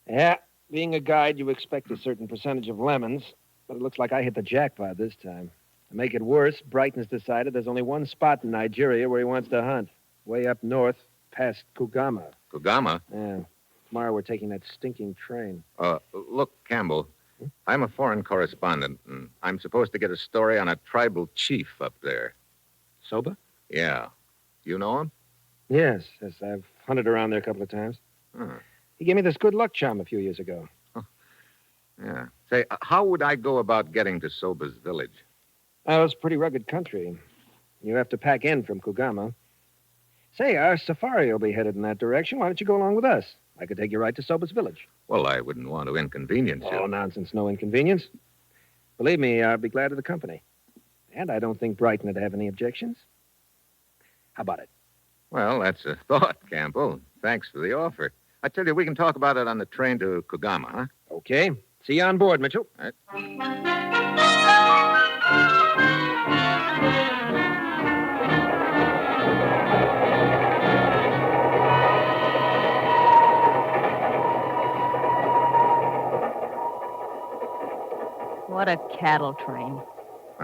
Yeah, being a guide, you expect a certain percentage of lemons, but it looks like I hit the jackpot this time. To make it worse, Brighton's decided there's only one spot in Nigeria where he wants to hunt. Way up north, past Kugama. Kugama? Yeah. Tomorrow we're taking that stinking train. Look, Campbell, I'm a foreign correspondent, and I'm supposed to get a story on a tribal chief up there. Szabo? Yeah. You know him? Yes, I've hunted around there a couple of times. Huh. He gave me this good luck charm a few years ago. Yeah. Say, how would I go about getting to Soba's village? Oh, it's pretty rugged country. You have to pack in from Kugama. Say, our safari will be headed in that direction. Why don't you go along with us? I could take you right to Soba's village. Well, I wouldn't want to inconvenience you. Oh, nonsense. No inconvenience. Believe me, I'd be glad of the company. And I don't think Brighton would have any objections. How about it? Well, that's a thought, Campbell. Thanks for the offer. I tell you, we can talk about it on the train to Kugama, huh? Okay. See you on board, Mitchell. All right. What a cattle train.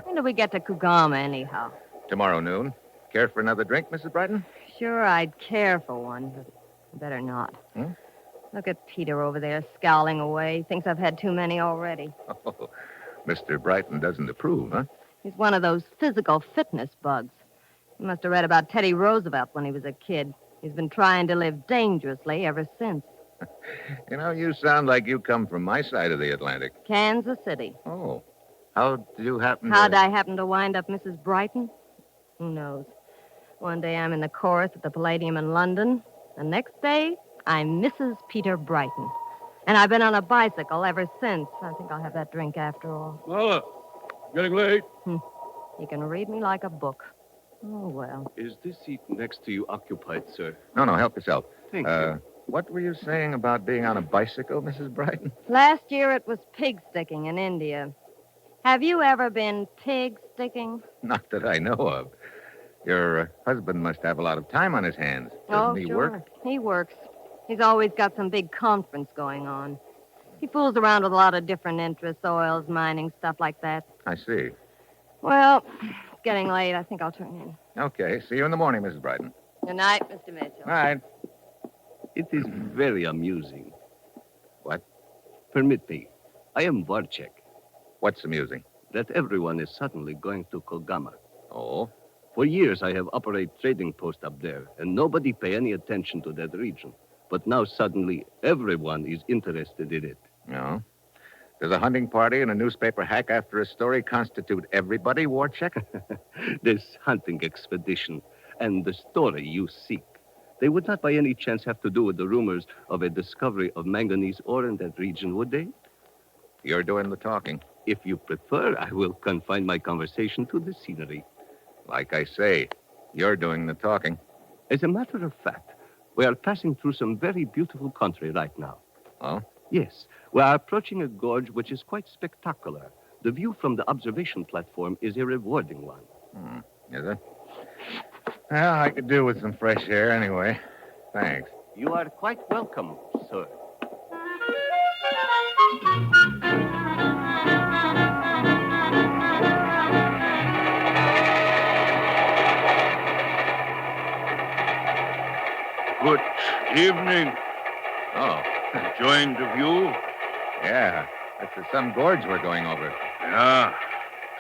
When do we get to Kugama, anyhow? Tomorrow noon. Care for another drink, Mrs. Brighton? Sure, I'd care for one, but better not. Hmm? Look at Peter over there scowling away. Thinks I've had too many already. Oh, Mr. Brighton doesn't approve, huh? He's one of those physical fitness bugs. He must have read about Teddy Roosevelt when he was a kid. He's been trying to live dangerously ever since. You know, you sound like you come from my side of the Atlantic. Kansas City. Oh. How'd you happen to... How'd I happen to wind up Mrs. Brighton? Who knows? One day I'm in the chorus at the Palladium in London. The next day, I'm Mrs. Peter Brighton. And I've been on a bicycle ever since. I think I'll have that drink after all. Well, getting late. You can read me like a book. Oh, well. Is this seat next to you occupied, sir? No, help yourself. Thank you. What were you saying about being on a bicycle, Mrs. Brighton? Last year it was pig sticking in India. Have you ever been pig sticking? Not that I know of. Your husband must have a lot of time on his hands. Doesn't he sure. work? He works. He's always got some big conference going on. He fools around with a lot of different interests, oils, mining, stuff like that. I see. Well, it's getting late. I think I'll turn in. Okay. See you in the morning, Mrs. Brighton. Good night, Mr. Mitchell. All right. It is very amusing. What? Permit me. I am Warchek. What's amusing? That everyone is suddenly going to Kogama. Oh? For years, I have operated trading post up there, and nobody pay any attention to that region. But now suddenly, everyone is interested in it. No? Does a hunting party and a newspaper hack after a story constitute everybody, Warchek? This hunting expedition and the story you seek, they would not by any chance have to do with the rumors of a discovery of manganese ore in that region, would they? You're doing the talking. If you prefer, I will confine my conversation to the scenery. Like I say, you're doing the talking. As a matter of fact, we are passing through some very beautiful country right now. Oh? Yes. We are approaching a gorge which is quite spectacular. The view from the observation platform is a rewarding one. Is it? Well, I could do with some fresh air anyway. Thanks. You are quite welcome, sir. Good evening. Oh. Enjoying the view? Yeah. That's some gorge we're going over. Yeah.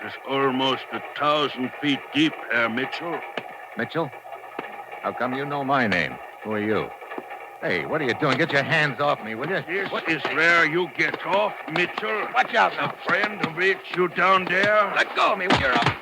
It's almost 1,000 feet deep, Herr Mitchell. Mitchell? How come you know my name? Who are you? Hey, what are you doing? Get your hands off me, will you? This is where you get off, Mitchell. Watch out now. A friend who meets you down there. Let go of me when you're up.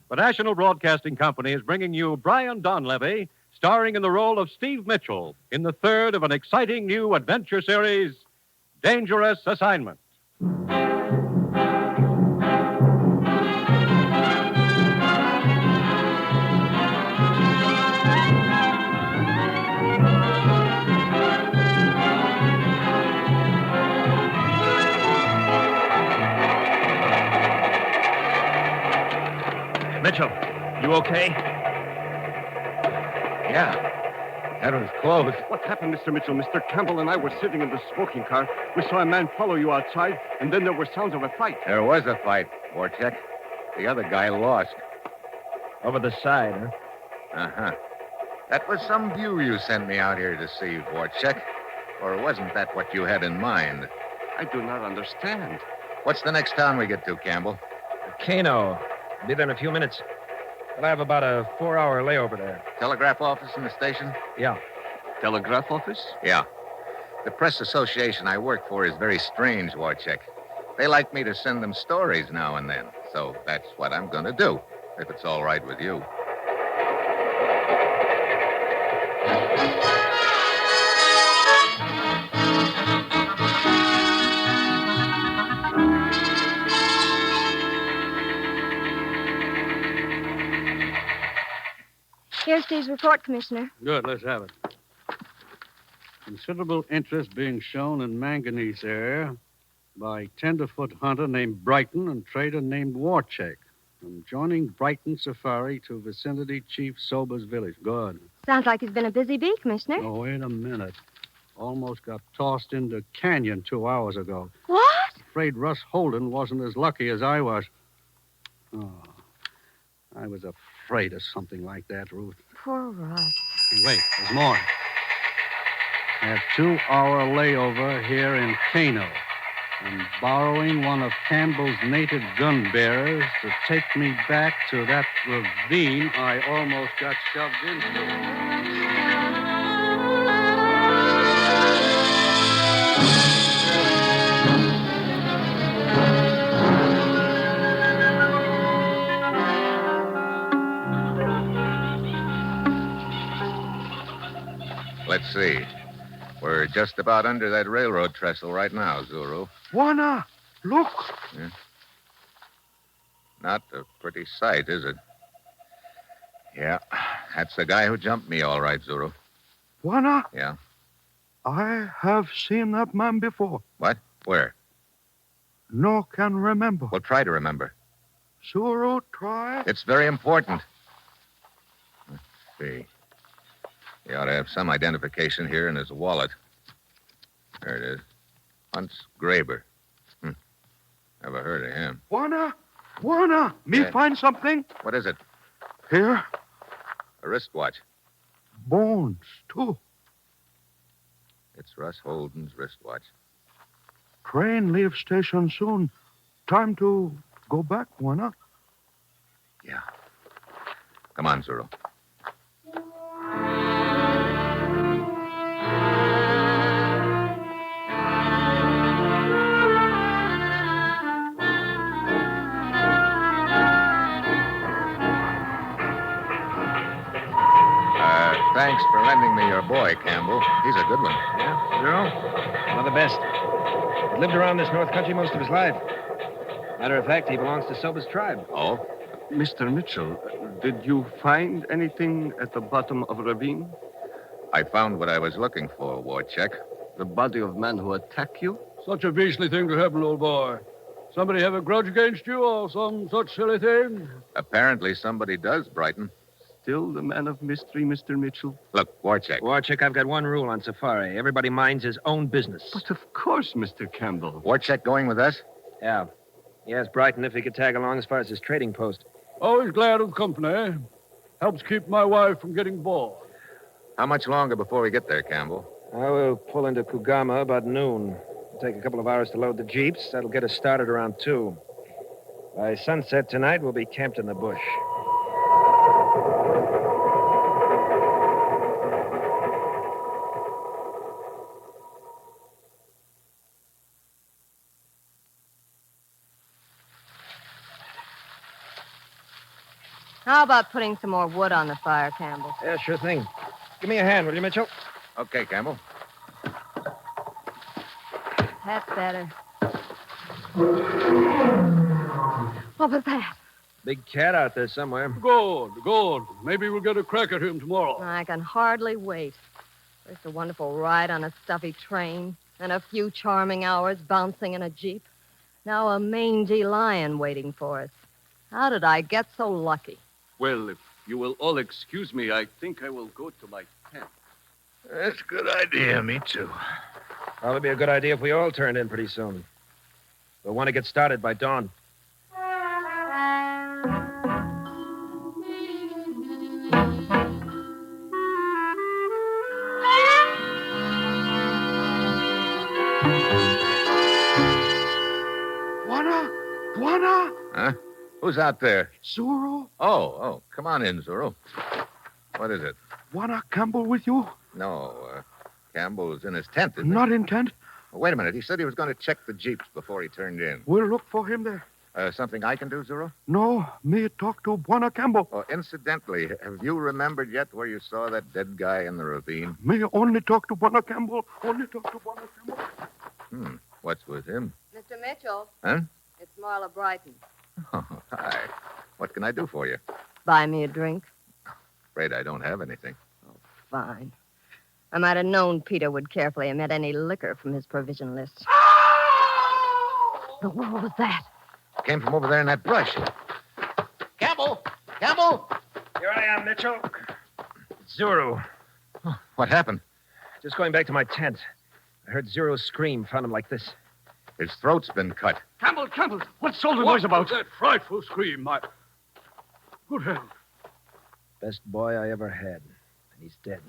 The National Broadcasting Company is bringing you Brian Donlevy, starring in the role of Steve Mitchell in the third of an exciting new adventure series, Dangerous Assignment. Mitchell, you okay? Yeah. That was close. What happened, Mr. Mitchell? Mr. Campbell and I were sitting in the smoking car. We saw a man follow you outside, and then there were sounds of a fight. There was a fight, Warchek. The other guy lost. Over the side, huh? Uh-huh. That was some view you sent me out here to see, Warchek. Or wasn't that what you had in mind? I do not understand. What's the next town we get to, Campbell? Kano. Be there in a few minutes. But I have about a 4-hour layover there. Telegraph office in the station? Yeah. Telegraph office? Yeah. The press association I work for is very strange, Warchek. They like me to send them stories now and then. So that's what I'm going to do, if it's all right with you. Here's Steve's report, Commissioner. Good, let's have it. Considerable interest being shown in manganese area by tenderfoot hunter named Brighton and trader named Warchek. From joining Brighton safari to vicinity Chief Sober's village. Good. Sounds like he's been a busy bee, Commissioner. Oh, wait a minute. Almost got tossed into canyon 2 hours ago. What? Afraid Russ Holden wasn't as lucky as I was. Oh, I was afraid of something like that, Ruth. Poor Russ. Hey, wait, there's more. I have 2-hour layover here in Kano. I'm borrowing one of Campbell's native gun bearers to take me back to that ravine I almost got shoved into. just about under that railroad trestle right now, Zuru. Juana, look. Yeah. Not a pretty sight, is it? Yeah, that's the guy who jumped me, all right, Zuru. Juana, Yeah. I have seen that man before. What? Where? No can remember. Well, try to remember. Zuru, try. It's very important. Let's see. He ought to have some identification here in his wallet. There it is. Hunts Graber. Never heard of him. Juana, me Yeah. find something. What is it? Here, A wristwatch. bones, too. It's Russ Holden's wristwatch. Train leaves station soon. Time to go back, Juana. Yeah. Come on, Zuru. Thanks for lending me your boy, Campbell. He's a good one. Yeah, Zero? One of the best. He lived around this north country most of his life. Matter of fact, he belongs to Soba's tribe. Oh? Mr. Mitchell, did you find anything at the bottom of a ravine? I found what I was looking for, Warcheck. The body of man who attacked you? Such a beastly thing to happen, old boy. Somebody have a grudge against you or some such silly thing? Apparently somebody does, Brighton. Still the man of mystery, Mr. Mitchell? Look, Warcheck. Warcheck, I've got one rule on safari. Everybody minds his own business. But of course, Mr. Campbell. Warcheck going with us? Yeah. He asked Brighton if he could tag along as far as his trading post. Always glad of company. Helps keep my wife from getting bored. How much longer before we get there, Campbell? I will pull into Kugama about noon. It'll take a couple of hours to load the jeeps. That'll get us started around 2. By sunset tonight, we'll be camped in the bush. How about putting some more wood on the fire, Campbell? Yeah, sure thing. Give me a hand, will you, Mitchell? Okay, Campbell. That's better. What was that? Big cat out there somewhere. Good. Maybe we'll get a crack at him tomorrow. I can hardly wait. First a wonderful ride on a stuffy train, then a few charming hours bouncing in a jeep. Now a mangy lion waiting for us. How did I get so lucky? Well, if you will all excuse me, I think I will go to my tent. That's a good idea. Me too. Probably be a good idea if we all turned in pretty soon. We'll want to get started by dawn. Juana! Huh? Who's out there? Zuru? Oh, come on in, Zuru. What is it? Juana Campbell with you? No, Campbell's in his tent, isn't Not in tent. he? Wait a minute. He said he was going to check the jeeps before he turned in. We'll look for him there. Something I can do, Zuru? No, me talk to Juana Campbell. Oh, incidentally, have you remembered yet where you saw that dead guy in the ravine? Me only talk to Juana Campbell. Only talk to Juana Campbell. What's with him? Mr. Mitchell. Huh? It's Marla Brighton. Oh, hi. What can I do for you? Buy me a drink. Afraid I don't have anything. Fine. I might have known Peter would carefully omit any liquor from his provision list. But what was that? Came from over there in that brush. Campbell! Campbell! Here I am, Mitchell. Zuru. What happened? Just going back to my tent. I heard Zuru scream, found him like this. His throat's been cut. Campbell, what's all the noise about? That frightful scream, my... Good heavens. Best boy I ever had. And he's dead.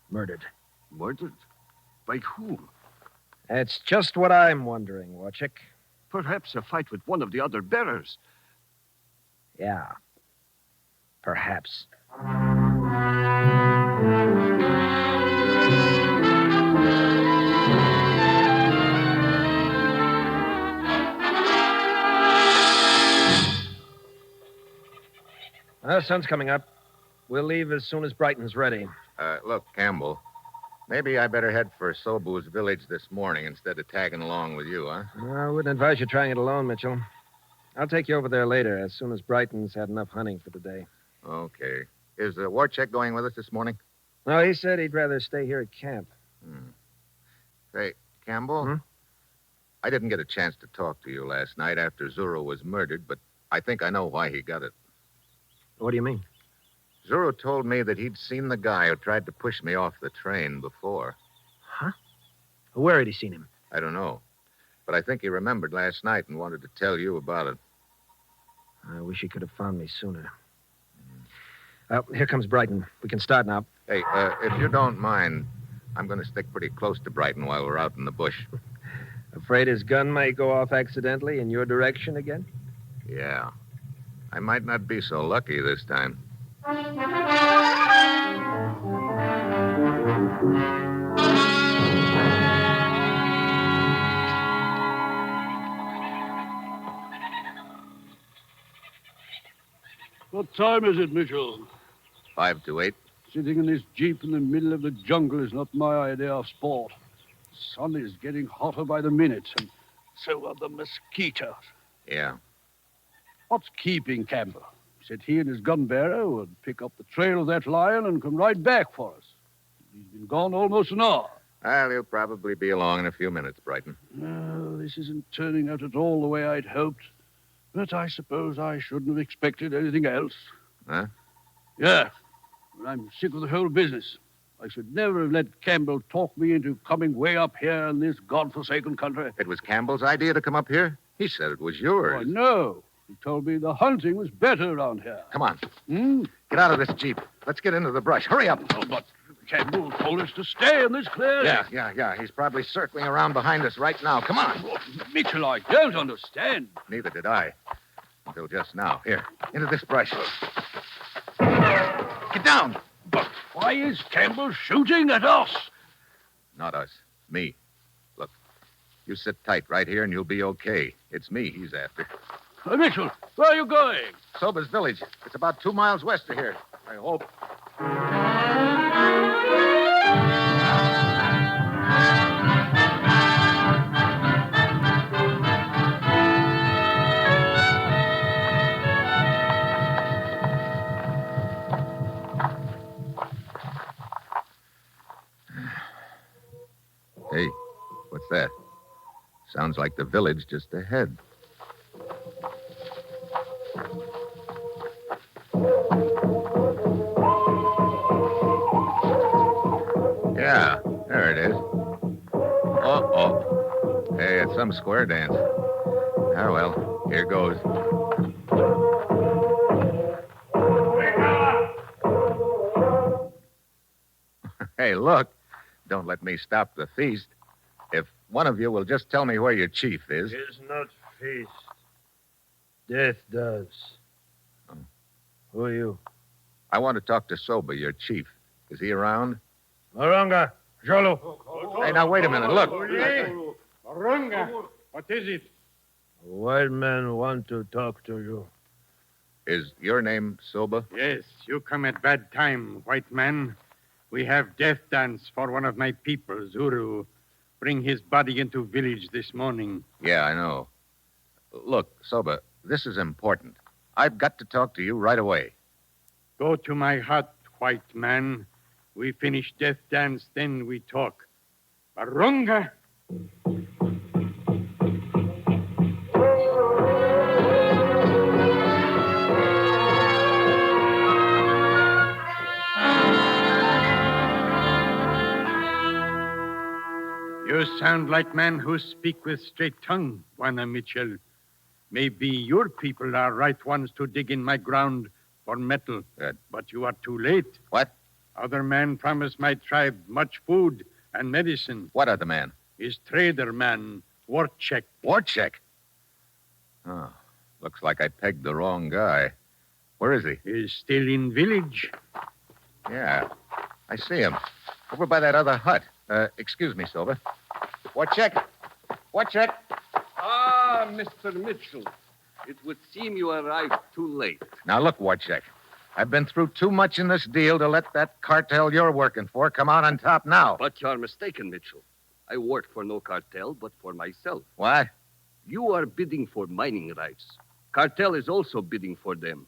Murdered. Murdered? By whom? That's just what I'm wondering, Warchick. Perhaps a fight with one of the other bearers. Yeah. Perhaps. Sun's coming up. We'll leave as soon as Brighton's ready. Look, Campbell. Maybe I better head for Sobu's village this morning instead of tagging along with you, huh? I wouldn't advise you trying it alone, Mitchell. I'll take you over there later, as soon as Brighton's had enough hunting for the day. Okay. Is Warchek going with us this morning? No, he said he'd rather stay here at camp. Say, Campbell, I didn't get a chance to talk to you last night after Zuru was murdered, but I think I know why he got it. What do you mean? Zuru told me that he'd seen the guy who tried to push me off the train before. Huh? Where had he seen him? I don't know. But I think he remembered last night and wanted to tell you about it. I wish he could have found me sooner. Here comes Brighton. We can start now. Hey, if you don't mind, I'm going to stick pretty close to Brighton while we're out in the bush. Afraid his gun might go off accidentally in your direction again? Yeah. I might not be so lucky this time. What time is it, Mitchell? 5 to 8. Sitting in this jeep in the middle of the jungle is not my idea of sport. The sun is getting hotter by the minute, and so are the mosquitoes. Yeah. What's keeping Campbell? Said he and his gun bearer would pick up the trail of that lion and come right back for us. He's been gone almost an hour. Well, he'll probably be along in a few minutes, Brighton. Well, this isn't turning out at all the way I'd hoped. But I suppose I shouldn't have expected anything else. Huh? Yeah. I'm sick of the whole business. I should never have let Campbell talk me into coming way up here in this godforsaken country. It was Campbell's idea to come up here? He said it was yours. Oh, no. He told me the hunting was better around here. Come on. Get out of this jeep. Let's get into the brush. Hurry up. Oh, but Campbell told us to stay in this clearing. Yeah. He's probably circling around behind us right now. Come on. Oh, Mitchell, I don't understand. Neither did I. Until just now. Here, into this brush. Get down. But why is Campbell shooting at us? Not us. Me. Look, you sit tight right here and you'll be okay. It's me he's after. Mitchell, where are you going? Soba's village. It's about 2 miles west of here. I hope. Hey, what's that? Sounds like the village just ahead. Yeah, there it is. Uh-oh. Hey, it's some square dance. Ah, well, here goes. Hey, look. Don't let me stop the feast. If one of you will just tell me where your chief is. It's not feast. Death does. Who are you? I want to talk to Szabo, your chief. Is he around? Maranga, Jolo. Hey, now, wait a minute. Look. Maranga, what is it? A white man want to talk to you. Is your name Szabo? Yes, you come at bad time, white man. We have death dance for one of my people, Zuru. Bring his body into village this morning. Yeah, I know. Look, Szabo, this is important. I've got to talk to you right away. Go to my hut, white man. We finish death dance, then we talk. Barunga! You sound like men who speak with straight tongue, Juana Mitchell. Maybe your people are right ones to dig in my ground for metal. Good. But you are too late. What? Other man promised my tribe much food and medicine. What other man? His trader man, Warchek. Warchek? Oh, looks like I pegged the wrong guy. Where is he? He's still in village. Yeah, I see him. Over by that other hut. Excuse me, Szabo. Warchek. Warchek. Ah, Mr. Mitchell. It would seem you arrived too late. Now, look, Warchek. I've been through too much in this deal to let that cartel you're working for come out on top now. But you're mistaken, Mitchell. I work for no cartel, but for myself. What? You are bidding for mining rights. Cartel is also bidding for them.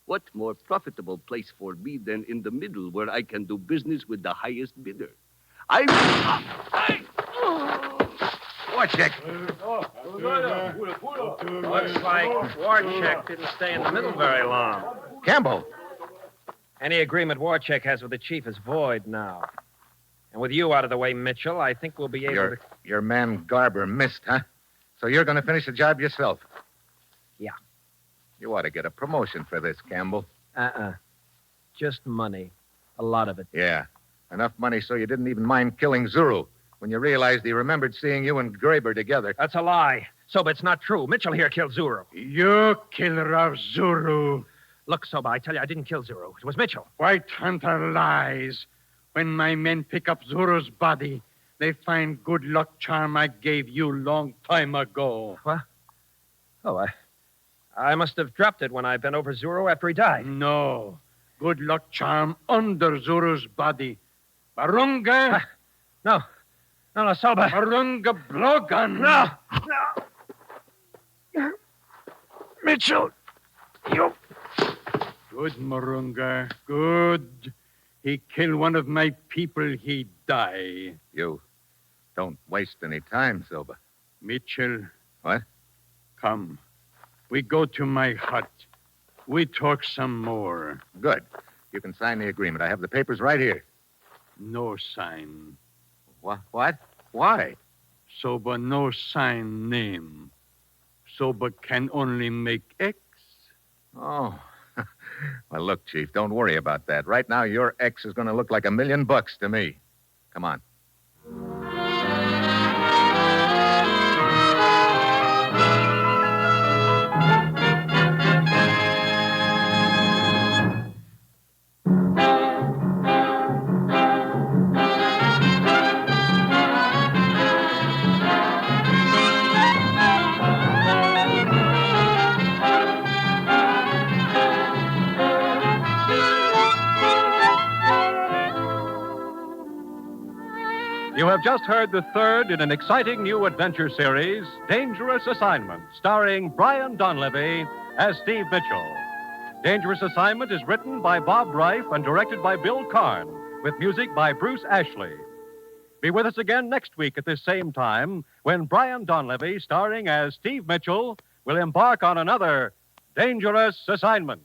What more profitable place for me than in the middle where I can do business with the highest bidder? Warcheck. Looks like Warcheck didn't stay in the middle very long. Campbell. Any agreement Warcheck has with the chief is void now. And with you out of the way, Mitchell, I think we'll be able to... Your man Garber missed, huh? So you're going to finish the job yourself? Yeah. You ought to get a promotion for this, Campbell. Just money. A lot of it. Yeah. Enough money so you didn't even mind killing Zuru when you realized he remembered seeing you and Graber together. That's a lie. Soba, it's not true. Mitchell here killed Zuru. You killer of Zuru. Look, Soba, I tell you, I didn't kill Zuru. It was Mitchell. White Hunter lies. When my men pick up Zuru's body, they find good luck charm I gave you long time ago. What? Oh, I must have dropped it when I bent over Zuru after he died. No. Good luck charm under Zuru's body. Barunga? No, Soba. Barunga Blogan. No. Mitchell, you... Good, Marunga. Good. He killed one of my people, he die. You don't waste any time, Soba. Mitchell. What? Come. We go to my hut. We talk some more. Good. You can sign the agreement. I have the papers right here. No sign. What? Why? Soba no sign name. Soba can only make X. Oh. Well, look, Chief, don't worry about that. Right now, your X is going to look like $1 million to me. Come on. You have just heard the third in an exciting new adventure series, Dangerous Assignment, starring Brian Donlevy as Steve Mitchell. Dangerous Assignment is written by Bob Reif and directed by Bill Karn, with music by Bruce Ashley. Be with us again next week at this same time when Brian Donlevy, starring as Steve Mitchell, will embark on another Dangerous Assignment.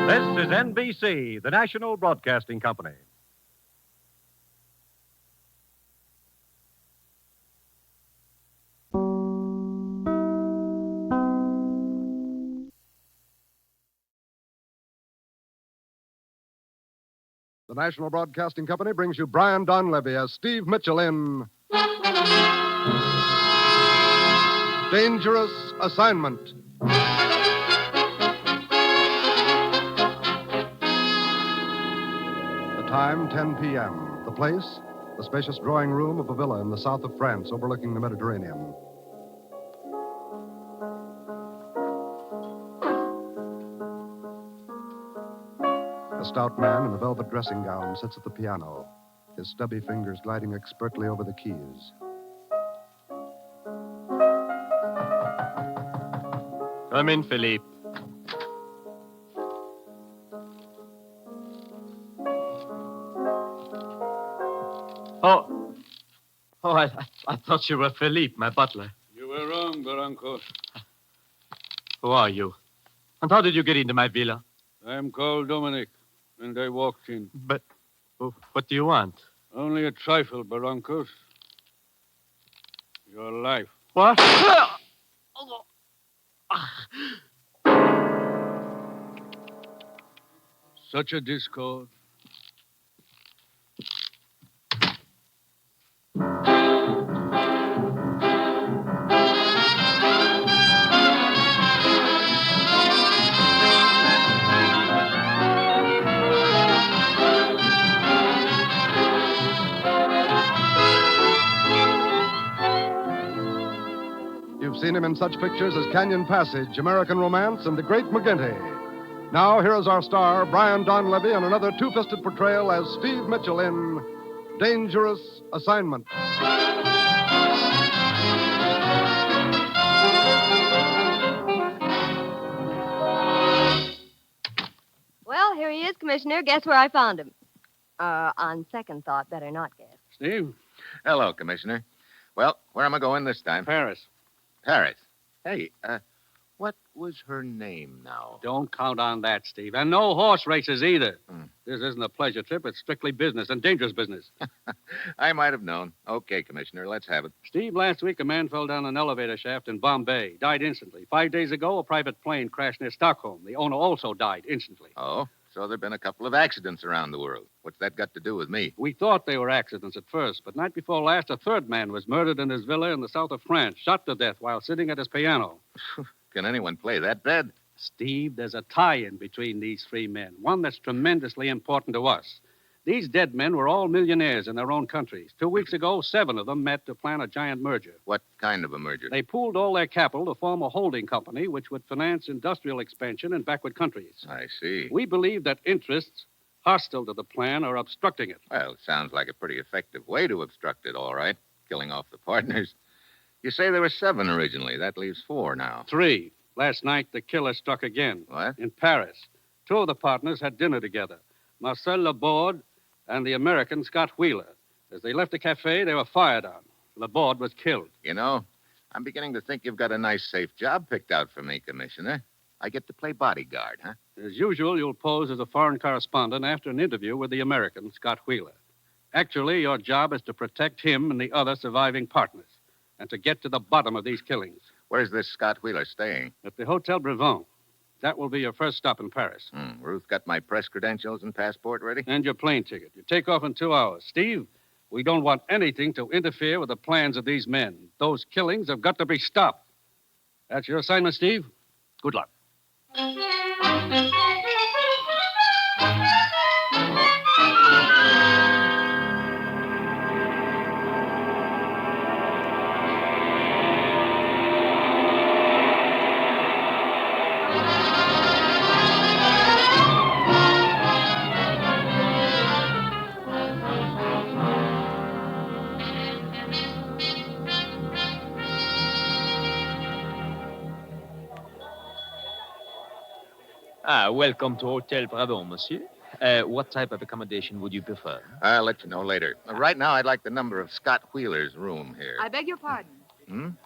This is NBC, the national broadcasting company. The National Broadcasting Company brings you Brian Donlevy as Steve Mitchell in Dangerous Assignment. Time, 10 p.m. The place, the spacious drawing room of a villa in the south of France overlooking the Mediterranean. A stout man in a velvet dressing gown sits at the piano, his stubby fingers gliding expertly over the keys. Come in, Philippe. Oh, I thought you were Philippe, my butler. You were wrong, Barranco. Who are you? And how did you get into my villa? I'm called Dominic, and I walked in. But what do you want? Only a trifle, Barrancos. Your life. What? Such a discord. seen him in such pictures as Canyon Passage, American Romance, and The Great McGinty. Now, here is our star, Brian Donlevy, in another two-fisted portrayal as Steve Mitchell in Dangerous Assignment. Well, here he is, Commissioner. Guess where I found him? On second thought, better not guess. Steve? Hello, Commissioner. Well, where am I going this time? Paris. Paris. Hey, what was her name now? Don't count on that, Steve. And no horse races either. This isn't a pleasure trip. It's strictly business, and dangerous business. I might have known. Okay, Commissioner, let's have it. Steve, last week a man fell down an elevator shaft in Bombay. Died instantly. 5 days ago, a private plane crashed near Stockholm. The owner also died instantly. Oh, so there have been a couple of accidents around the world. What's that got to do with me? We thought they were accidents at first, but night before last, a third man was murdered in his villa in the south of France, shot to death while sitting at his piano. Can anyone play that bad? Steve, there's a tie-in between these three men, one that's tremendously important to us. These dead men were all millionaires in their own countries. 2 weeks ago, 7 of them met to plan a giant merger. What kind of a merger? They pooled all their capital to form a holding company which would finance industrial expansion in backward countries. I see. We believe that interests hostile to the plan are obstructing it. Well, sounds like a pretty effective way to obstruct it, all right. Killing off the partners. You say there were 7 originally. That leaves 4 now. 3. Last night, the killer struck again. What? In Paris. 2 of the partners had dinner together. Marcel Laborde and the American Scott Wheeler. As they left the cafe, they were fired on. Laborde was killed. You know, I'm beginning to think you've got a nice, safe job picked out for me, Commissioner. I get to play bodyguard, huh? As usual, you'll pose as a foreign correspondent after an interview with the American, Scott Wheeler. Actually, your job is to protect him and the other surviving partners and to get to the bottom of these killings. Where's this Scott Wheeler staying? At the Hotel Brevant. That will be your first stop in Paris. Ruth got my press credentials and passport ready? And your plane ticket. You take off in 2 hours. Steve, we don't want anything to interfere with the plans of these men. Those killings have got to be stopped. That's your assignment, Steve. Good luck. Welcome to Hotel Brevant, monsieur. What type of accommodation would you prefer? I'll let you know later. Right now, I'd like the number of Scott Wheeler's room here. I beg your pardon.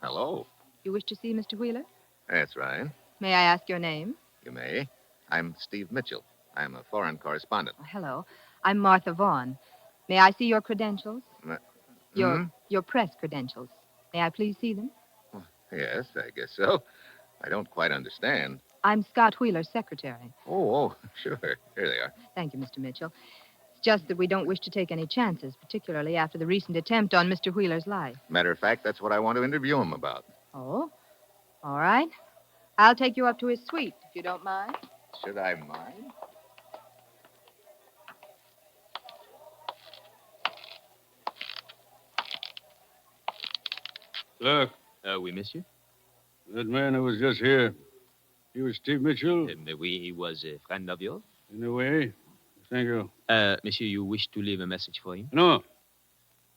Hello. You wish to see Mr. Wheeler? That's right. May I ask your name? You may. I'm Steve Mitchell. I'm a foreign correspondent. Hello. I'm Martha Vaughn. May I see your credentials? Your press credentials. May I please see them? Yes, I guess so. I don't quite understand. I'm Scott Wheeler's secretary. Oh, sure. Here they are. Thank you, Mr. Mitchell. It's just that we don't wish to take any chances, particularly after the recent attempt on Mr. Wheeler's life. Matter of fact, that's what I want to interview him about. Oh? All right. I'll take you up to his suite, if you don't mind. Should I mind? Look. Oui, monsieur. That man who was just here. He was Steve Mitchell? Oui, he was a friend of yours. In a way. Thank you. Monsieur, you wish to leave a message for him? No.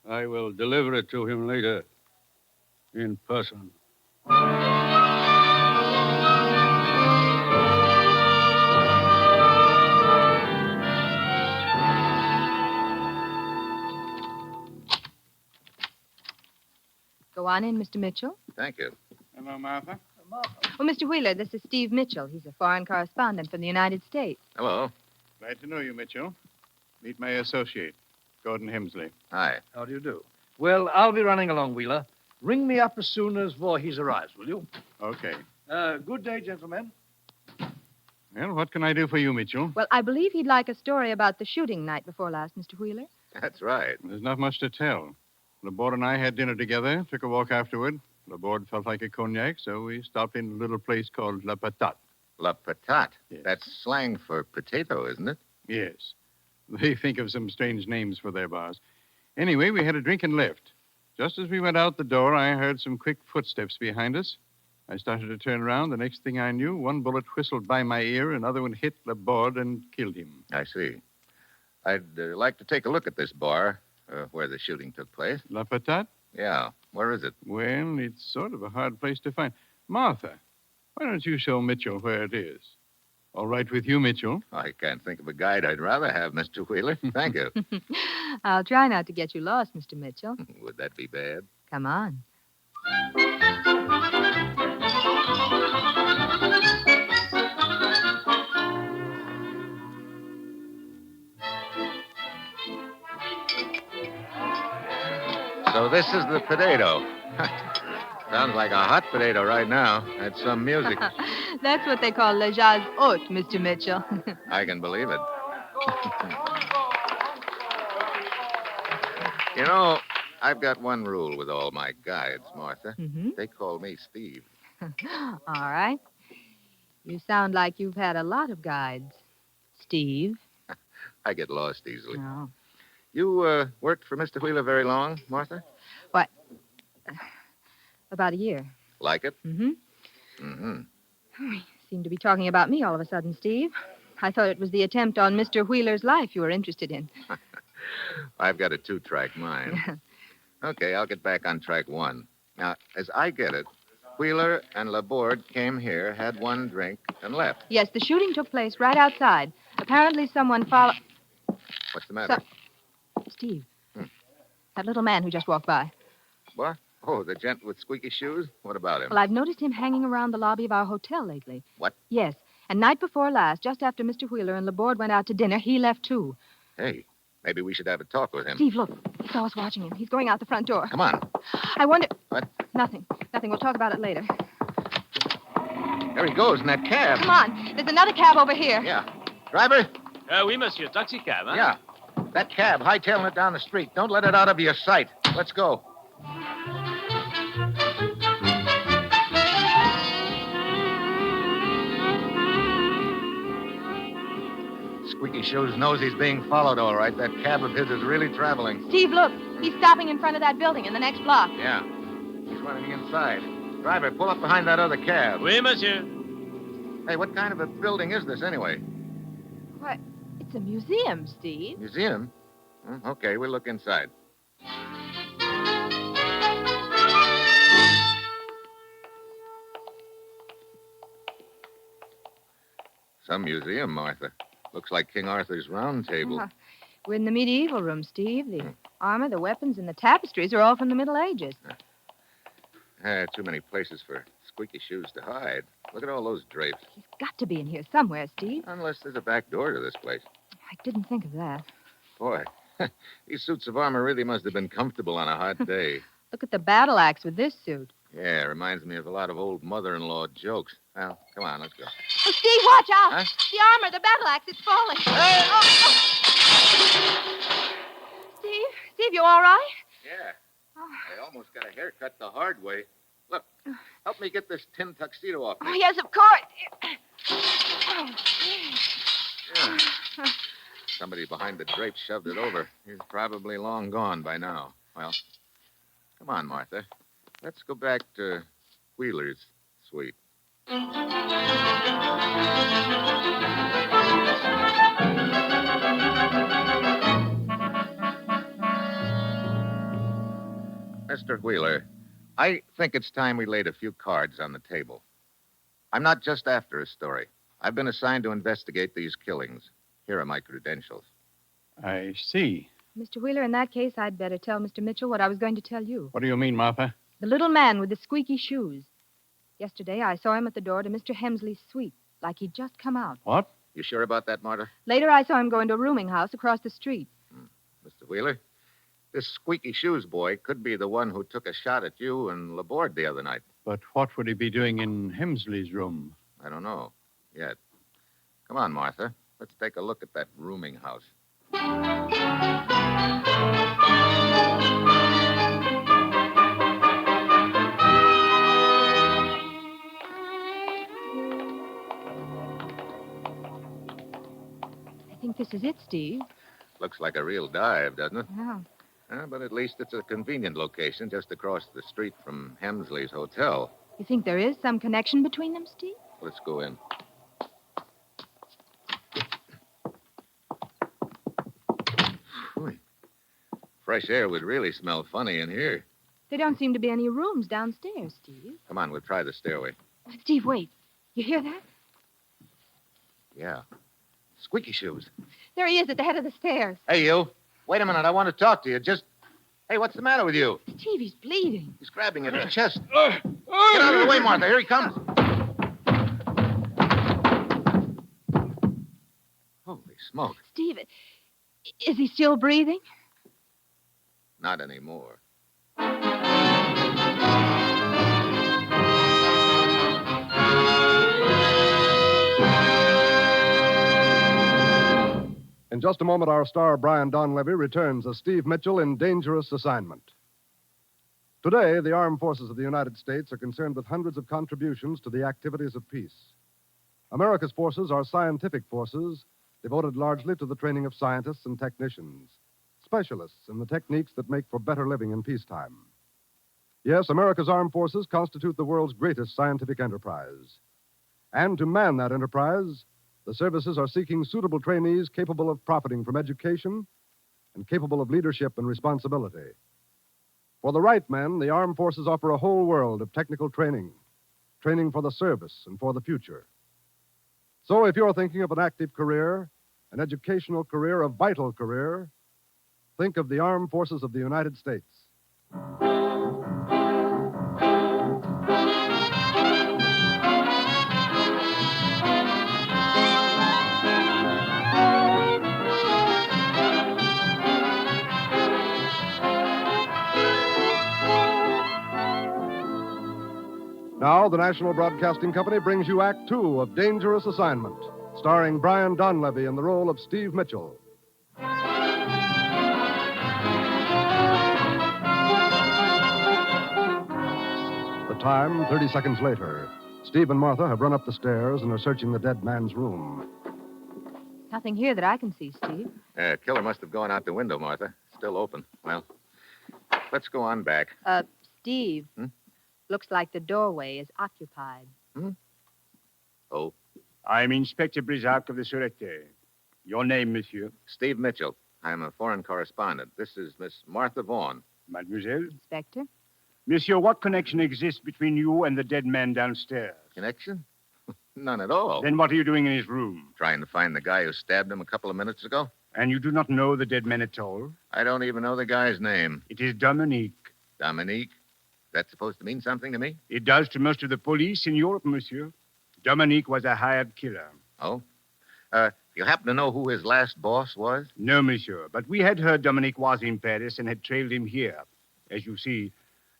I will deliver it to him later. In person. Go on in, Mr. Mitchell. Thank you. Hello, Martha. Well, Mr. Wheeler, this is Steve Mitchell. He's a foreign correspondent from the United States. Hello. Glad to know you, Mitchell. Meet my associate, Gordon Hemsley. Hi. How do you do? Well, I'll be running along, Wheeler. Ring me up as soon as Voorhees arrives, will you? Okay. Good day, gentlemen. Well, what can I do for you, Mitchell? Well, I believe he'd like a story about the shooting night before last, Mr. Wheeler. That's right. There's not much to tell. Laborde and I had dinner together, took a walk afterward. Laborde felt like a cognac, so we stopped in a little place called La Patate. La Patate? Yes. That's slang for potato, isn't it? Yes. They think of some strange names for their bars. Anyway, we had a drink and left. Just as we went out the door, I heard some quick footsteps behind us. I started to turn around. The next thing I knew, one bullet whistled by my ear, another one hit Laborde and killed him. I see. I'd like to take a look at this bar where the shooting took place. La Patate? Yeah. Where is it? Well, it's sort of a hard place to find. Martha, why don't you show Mitchell where it is? All right with you, Mitchell? I can't think of a guide I'd rather have, Mr. Wheeler. Thank you. I'll try not to get you lost, Mr. Mitchell. Would that be bad? Come on. So this is the potato. Sounds like a hot potato right now. That's some music. That's what they call le jazz haute, Mr. Mitchell. I can believe it. You know, I've got one rule with all my guides, Martha. Mm-hmm. They call me Steve. All right. You sound like you've had a lot of guides. Steve. I get lost easily. Oh. You worked for Mr. Wheeler very long, Martha? What? About a year. Like it? Mm-hmm. Mm-hmm. You seem to be talking about me all of a sudden, Steve. I thought it was the attempt on Mr. Wheeler's life you were interested in. I've got a 2-track mind. Okay, I'll get back on track 1. Now, as I get it, Wheeler and Laborde came here, had one drink, and left. Yes, the shooting took place right outside. Apparently someone followed... What's the matter? Steve. That little man who just walked by. What? Oh, the gent with squeaky shoes? What about him? Well, I've noticed him hanging around the lobby of our hotel lately. What? Yes. And night before last, just after Mr. Wheeler and Laborde went out to dinner, he left too. Hey, maybe we should have a talk with him. Steve, look. He saw us watching him. He's going out the front door. Come on. I wonder... What? Nothing. Nothing. We'll talk about it later. There he goes in that cab. Come on. There's another cab over here. Yeah. Driver? Oui, monsieur. Taxi cab, huh? Yeah. That cab, hightailing it down the street. Don't let it out of your sight. Let's go. Squeaky Shoes knows he's being followed all right. That cab of his is really traveling. Steve, look. He's stopping in front of that building in the next block. Yeah. He's running inside. Driver, pull up behind that other cab. Oui, monsieur. Hey, what kind of a building is this anyway? What? It's a museum, Steve. Museum? Okay, we'll look inside. Some museum, Martha. Looks like King Arthur's Round Table. We're in the medieval room, Steve. The armor, the weapons, and the tapestries are all from the Middle Ages. Too many places for Squeaky Shoes to hide. Look at all those drapes. He's got to be in here somewhere, Steve. Unless there's a back door to this place. I didn't think of that. Boy, these suits of armor really must have been comfortable on a hot day. Look at the battle axe with this suit. Yeah, reminds me of a lot of old mother-in-law jokes. Well, come on, let's go. Oh, Steve, watch out! Huh? The armor, the battle axe, it's falling. Hey! Steve, you all right? Yeah. I almost got a haircut the hard way. Look, help me get this tin tuxedo off me. Oh, yes, of course. Yeah. Somebody behind the drapes shoved it over. He's probably long gone by now. Well, come on, Martha. Let's go back to Wheeler's suite. Mr. Wheeler, I think it's time we laid a few cards on the table. I'm not just after a story. I've been assigned to investigate these killings. Here are my credentials. I see. Mr. Wheeler, in that case, I'd better tell Mr. Mitchell what I was going to tell you. What do you mean, Martha? The little man with the squeaky shoes. Yesterday, I saw him at the door to Mr. Hemsley's suite, like he'd just come out. What? You sure about that, Martha? Later, I saw him go into a rooming house across the street. Mr. Wheeler, this squeaky shoes boy could be the one who took a shot at you and Laborde the other night. But what would he be doing in Hemsley's room? I don't know yet. Come on, Martha. Let's take a look at that rooming house. I think this is it, Steve. Looks like a real dive, doesn't it? Yeah. But at least it's a convenient location just across the street from Hemsley's hotel. You think there is some connection between them, Steve? Let's go in. Whew. Fresh air would really smell funny in here. There don't seem to be any rooms downstairs, Steve. Come on, we'll try the stairway. Steve, wait. You hear that? Yeah. Squeaky shoes. There he is at the head of the stairs. Hey, you. Wait a minute. I want to talk to you. Hey, what's the matter with you? Steve, he's bleeding. He's grabbing at his chest. Get out of the way, Martha. Here he comes. Holy smoke. Steve, is he still breathing? Not anymore. In just a moment, our star, Brian Donlevy, returns as Steve Mitchell in Dangerous Assignment. Today, the armed forces of the United States are concerned with hundreds of contributions to the activities of peace. America's forces are scientific forces devoted largely to the training of scientists and technicians, specialists in the techniques that make for better living in peacetime. Yes, America's armed forces constitute the world's greatest scientific enterprise. And to man that enterprise, the services are seeking suitable trainees capable of profiting from education and capable of leadership and responsibility. For the right men, the armed forces offer a whole world of technical training for the service and for the future. So if you're thinking of an active career, an educational career, a vital career, think of the armed forces of the United States. Now, the National Broadcasting Company brings you Act Two of Dangerous Assignment, starring Brian Donlevy in the role of Steve Mitchell. The time, 30 seconds later. Steve and Martha have run up the stairs and are searching the dead man's room. Nothing here that I can see, Steve. Killer must have gone out the window, Martha. Still open. Well, let's go on back. Steve. Looks like the doorway is occupied. Oh? I'm Inspector Brizac of the Sûreté. Your name, monsieur? Steve Mitchell. I'm a foreign correspondent. This is Miss Martha Vaughn. Mademoiselle? Inspector? Monsieur, what connection exists between you and the dead man downstairs? Connection? None at all. Then what are you doing in his room? Trying to find the guy who stabbed him a couple of minutes ago. And you do not know the dead man at all? I don't even know the guy's name. It is Dominique. Dominique? That's supposed to mean something to me? It does to most of the police in Europe, monsieur. Dominique was a hired killer. Oh? You happen to know who his last boss was? No, monsieur. But we had heard Dominique was in Paris and had trailed him here. As you see,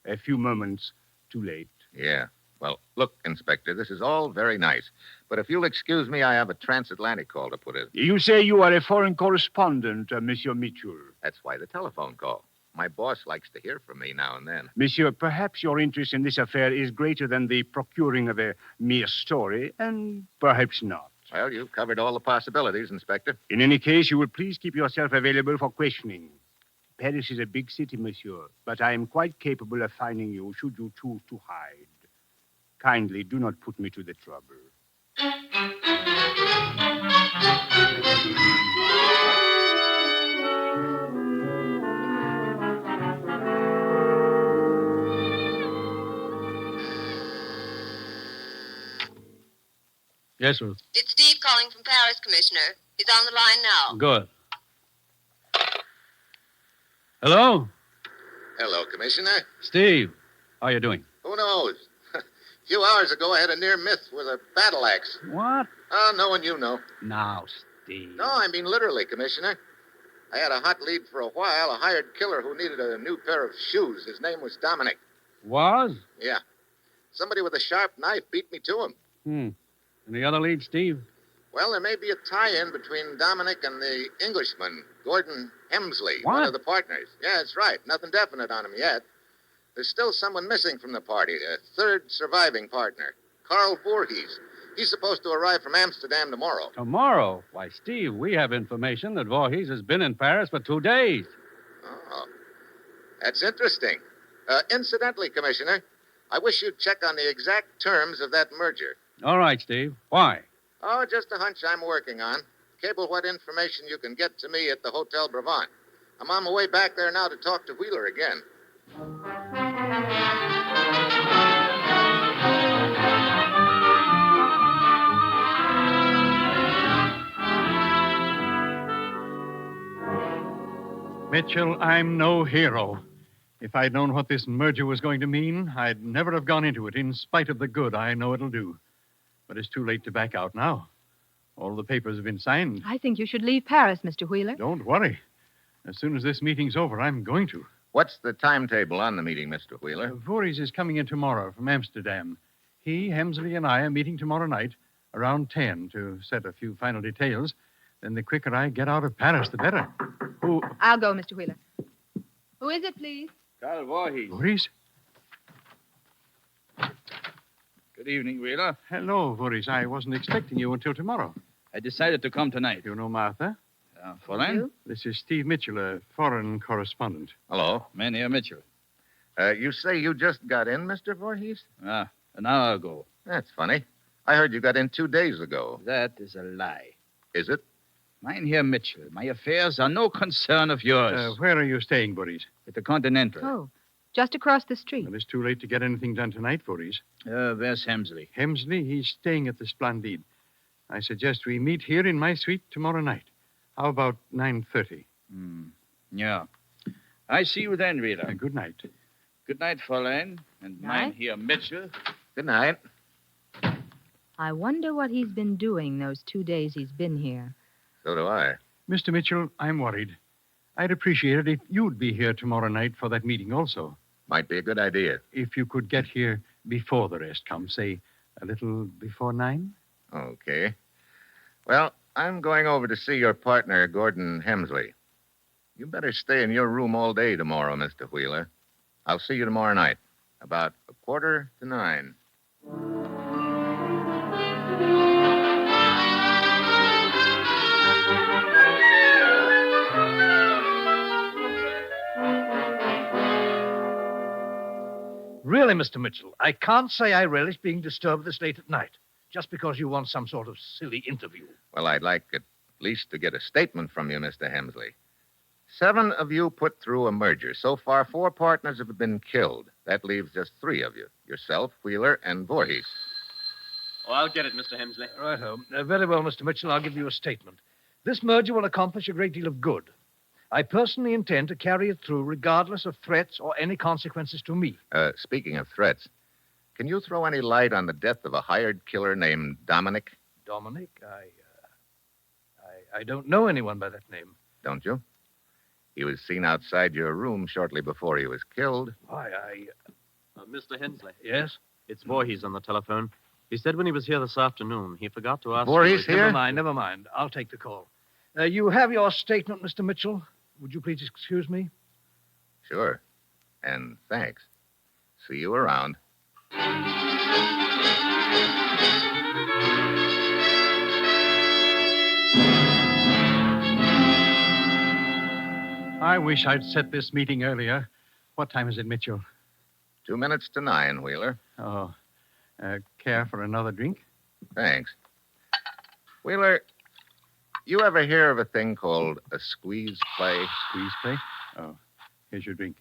a few moments too late. Yeah. Well, look, Inspector, this is all very nice. But if you'll excuse me, I have a transatlantic call to put in. You say you are a foreign correspondent, Monsieur Mitchell. That's why the telephone call. My boss likes to hear from me now and then. Monsieur, perhaps your interest in this affair is greater than the procuring of a mere story, and perhaps not. Well, you've covered all the possibilities, Inspector. In any case, you will please keep yourself available for questioning. Paris is a big city, monsieur, but I am quite capable of finding you should you choose to hide. Kindly do not put me to the trouble. Yes, Ruth. It's Steve calling from Paris, Commissioner. He's on the line now. Good. Hello? Hello, Commissioner. Steve, how you doing? Who knows? A few hours ago, I had a near miss with a battle axe. What? Oh, no one you know. Now, Steve. No, I mean literally, Commissioner. I had a hot lead for a while, a hired killer who needed a new pair of shoes. His name was Dominic. Was? Yeah. Somebody with a sharp knife beat me to him. Any other leads, Steve? Well, there may be a tie-in between Dominic and the Englishman, Gordon Hemsley, one What? of the partners. Yeah, that's right. Nothing definite on him yet. There's still someone missing from the party, a third surviving partner, Carl Voorhees. He's supposed to arrive from Amsterdam tomorrow. Tomorrow? Why, Steve, we have information that Voorhees has been in Paris for 2 days. Oh. That's interesting. Incidentally, Commissioner, I wish you'd check on the exact terms of that merger. All right, Steve. Why? Oh, just a hunch I'm working on. Cable what information you can get to me at the Hotel Brevant. I'm on my way back there now to talk to Wheeler again. Mitchell, I'm no hero. If I'd known what this merger was going to mean, I'd never have gone into it, in spite of the good I know it'll do. But it's too late to back out now. All the papers have been signed. I think you should leave Paris, Mr. Wheeler. Don't worry. As soon as this meeting's over, I'm going to. What's the timetable on the meeting, Mr. Wheeler? Voorhees is coming in tomorrow from Amsterdam. He, Hemsley, and I are meeting tomorrow night around 10 to set a few final details. Then the quicker I get out of Paris, the better. Who? I'll go, Mr. Wheeler. Who is it, please? Carl Voorhees. Voorhees? Good evening, Wheeler. Hello, Voorhees. I wasn't expecting you until tomorrow. I decided to come tonight. You know Martha? Foreign? This is Steve Mitchell, a foreign correspondent. Hello. Mynheer Mitchell. You say you just got in, Mr. Voorhees? An hour ago. That's funny. I heard you got in 2 days ago. That is a lie. Is it? Mynheer Mitchell, my affairs are no concern of yours. Where are you staying, Voorhees? At the Continental. Oh, just across the street. Well, it's too late to get anything done tonight, Voorhees. Where's Hemsley? Hemsley, he's staying at the Splendide. I suggest we meet here in my suite tomorrow night. How about 9:30? Yeah. I see you then, Wheeler. Good night. Good night, Fräulein. And Mynheer Mitchell. Good night. I wonder what he's been doing those 2 days he's been here. So do I. Mr. Mitchell, I'm worried. I'd appreciate it if you'd be here tomorrow night for that meeting also. Might be a good idea. If you could get here before the rest come, say, a little before 9? Okay. Well, I'm going over to see your partner, Gordon Hemsley. You better stay in your room all day tomorrow, Mr. Wheeler. I'll see you tomorrow night, about 8:45. Really, Mr. Mitchell, I can't say I relish being disturbed this late at night, just because you want some sort of silly interview. Well, I'd like at least to get a statement from you, Mr. Hemsley. 7 of you put through a merger. So far, 4 partners have been killed. That leaves just 3 of you. Yourself, Wheeler, and Voorhees. Oh, I'll get it, Mr. Hemsley. Righto. Very well, Mr. Mitchell, I'll give you a statement. This merger will accomplish a great deal of good. I personally intend to carry it through regardless of threats or any consequences to me. Speaking of threats, can you throw any light on the death of a hired killer named Dominic? Dominic? I don't know anyone by that name. Don't you? He was seen outside your room shortly before he was killed. Mr. Hensley. Yes? It's Voorhees on the telephone. He said when he was here this afternoon, he forgot to ask... Voorhees here? Never mind. I'll take the call. You have your statement, Mr. Mitchell. Would you please excuse me? Sure. And thanks. See you around. I wish I'd set this meeting earlier. What time is it, Mitchell? 2 minutes to 9, Wheeler. Oh. Care for another drink? Thanks. Wheeler, you ever hear of a thing called a squeeze play? Squeeze play? Oh, here's your drink.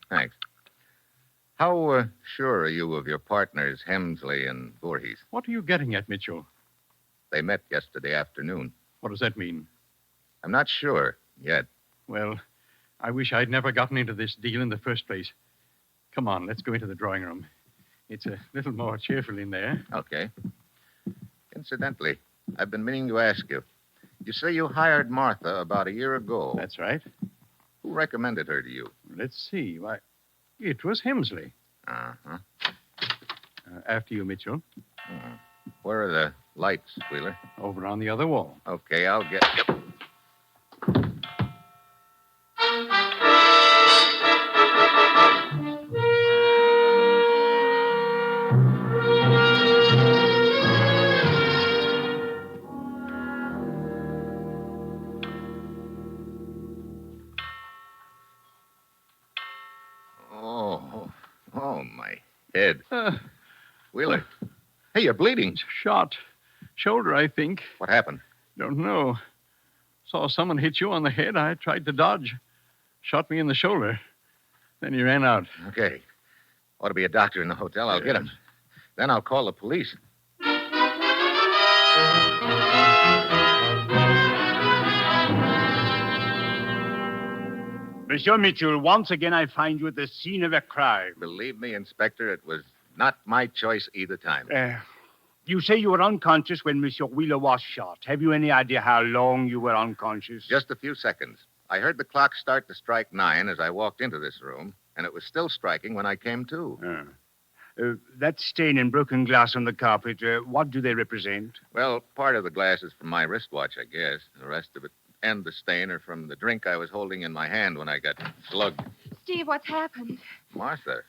Thanks. How sure are you of your partners, Hemsley and Voorhees? What are you getting at, Mitchell? They met yesterday afternoon. What does that mean? I'm not sure yet. Well, I wish I'd never gotten into this deal in the first place. Come on, let's go into the drawing room. It's a little more cheerful in there. Okay. Incidentally, I've been meaning to ask you. You say you hired Martha about a year ago. That's right. Who recommended her to you? Let's see. Why, it was Hemsley. Uh-huh. After you, Mitchell. Where are the lights, Wheeler? Over on the other wall. Okay, I'll get... Yep. head. Wheeler. Hey, you're bleeding. Shot. Shoulder, I think. What happened? Don't know. Saw someone hit you on the head. I tried to dodge. Shot me in the shoulder. Then he ran out. Okay. Ought to be a doctor in the hotel. I'll get him. Then I'll call the police. Monsieur Mitchell, once again I find you at the scene of a crime. Believe me, Inspector, it was not my choice either time. You say you were unconscious when Monsieur Wheeler was shot. Have you any idea how long you were unconscious? Just a few seconds. I heard the clock start to strike 9 as I walked into this room, and it was still striking when I came to. That stain and broken glass on the carpet, what do they represent? Well, part of the glass is from my wristwatch, I guess. The rest of it and the stain are from the drink I was holding in my hand when I got slugged. Steve, what's happened? Martha.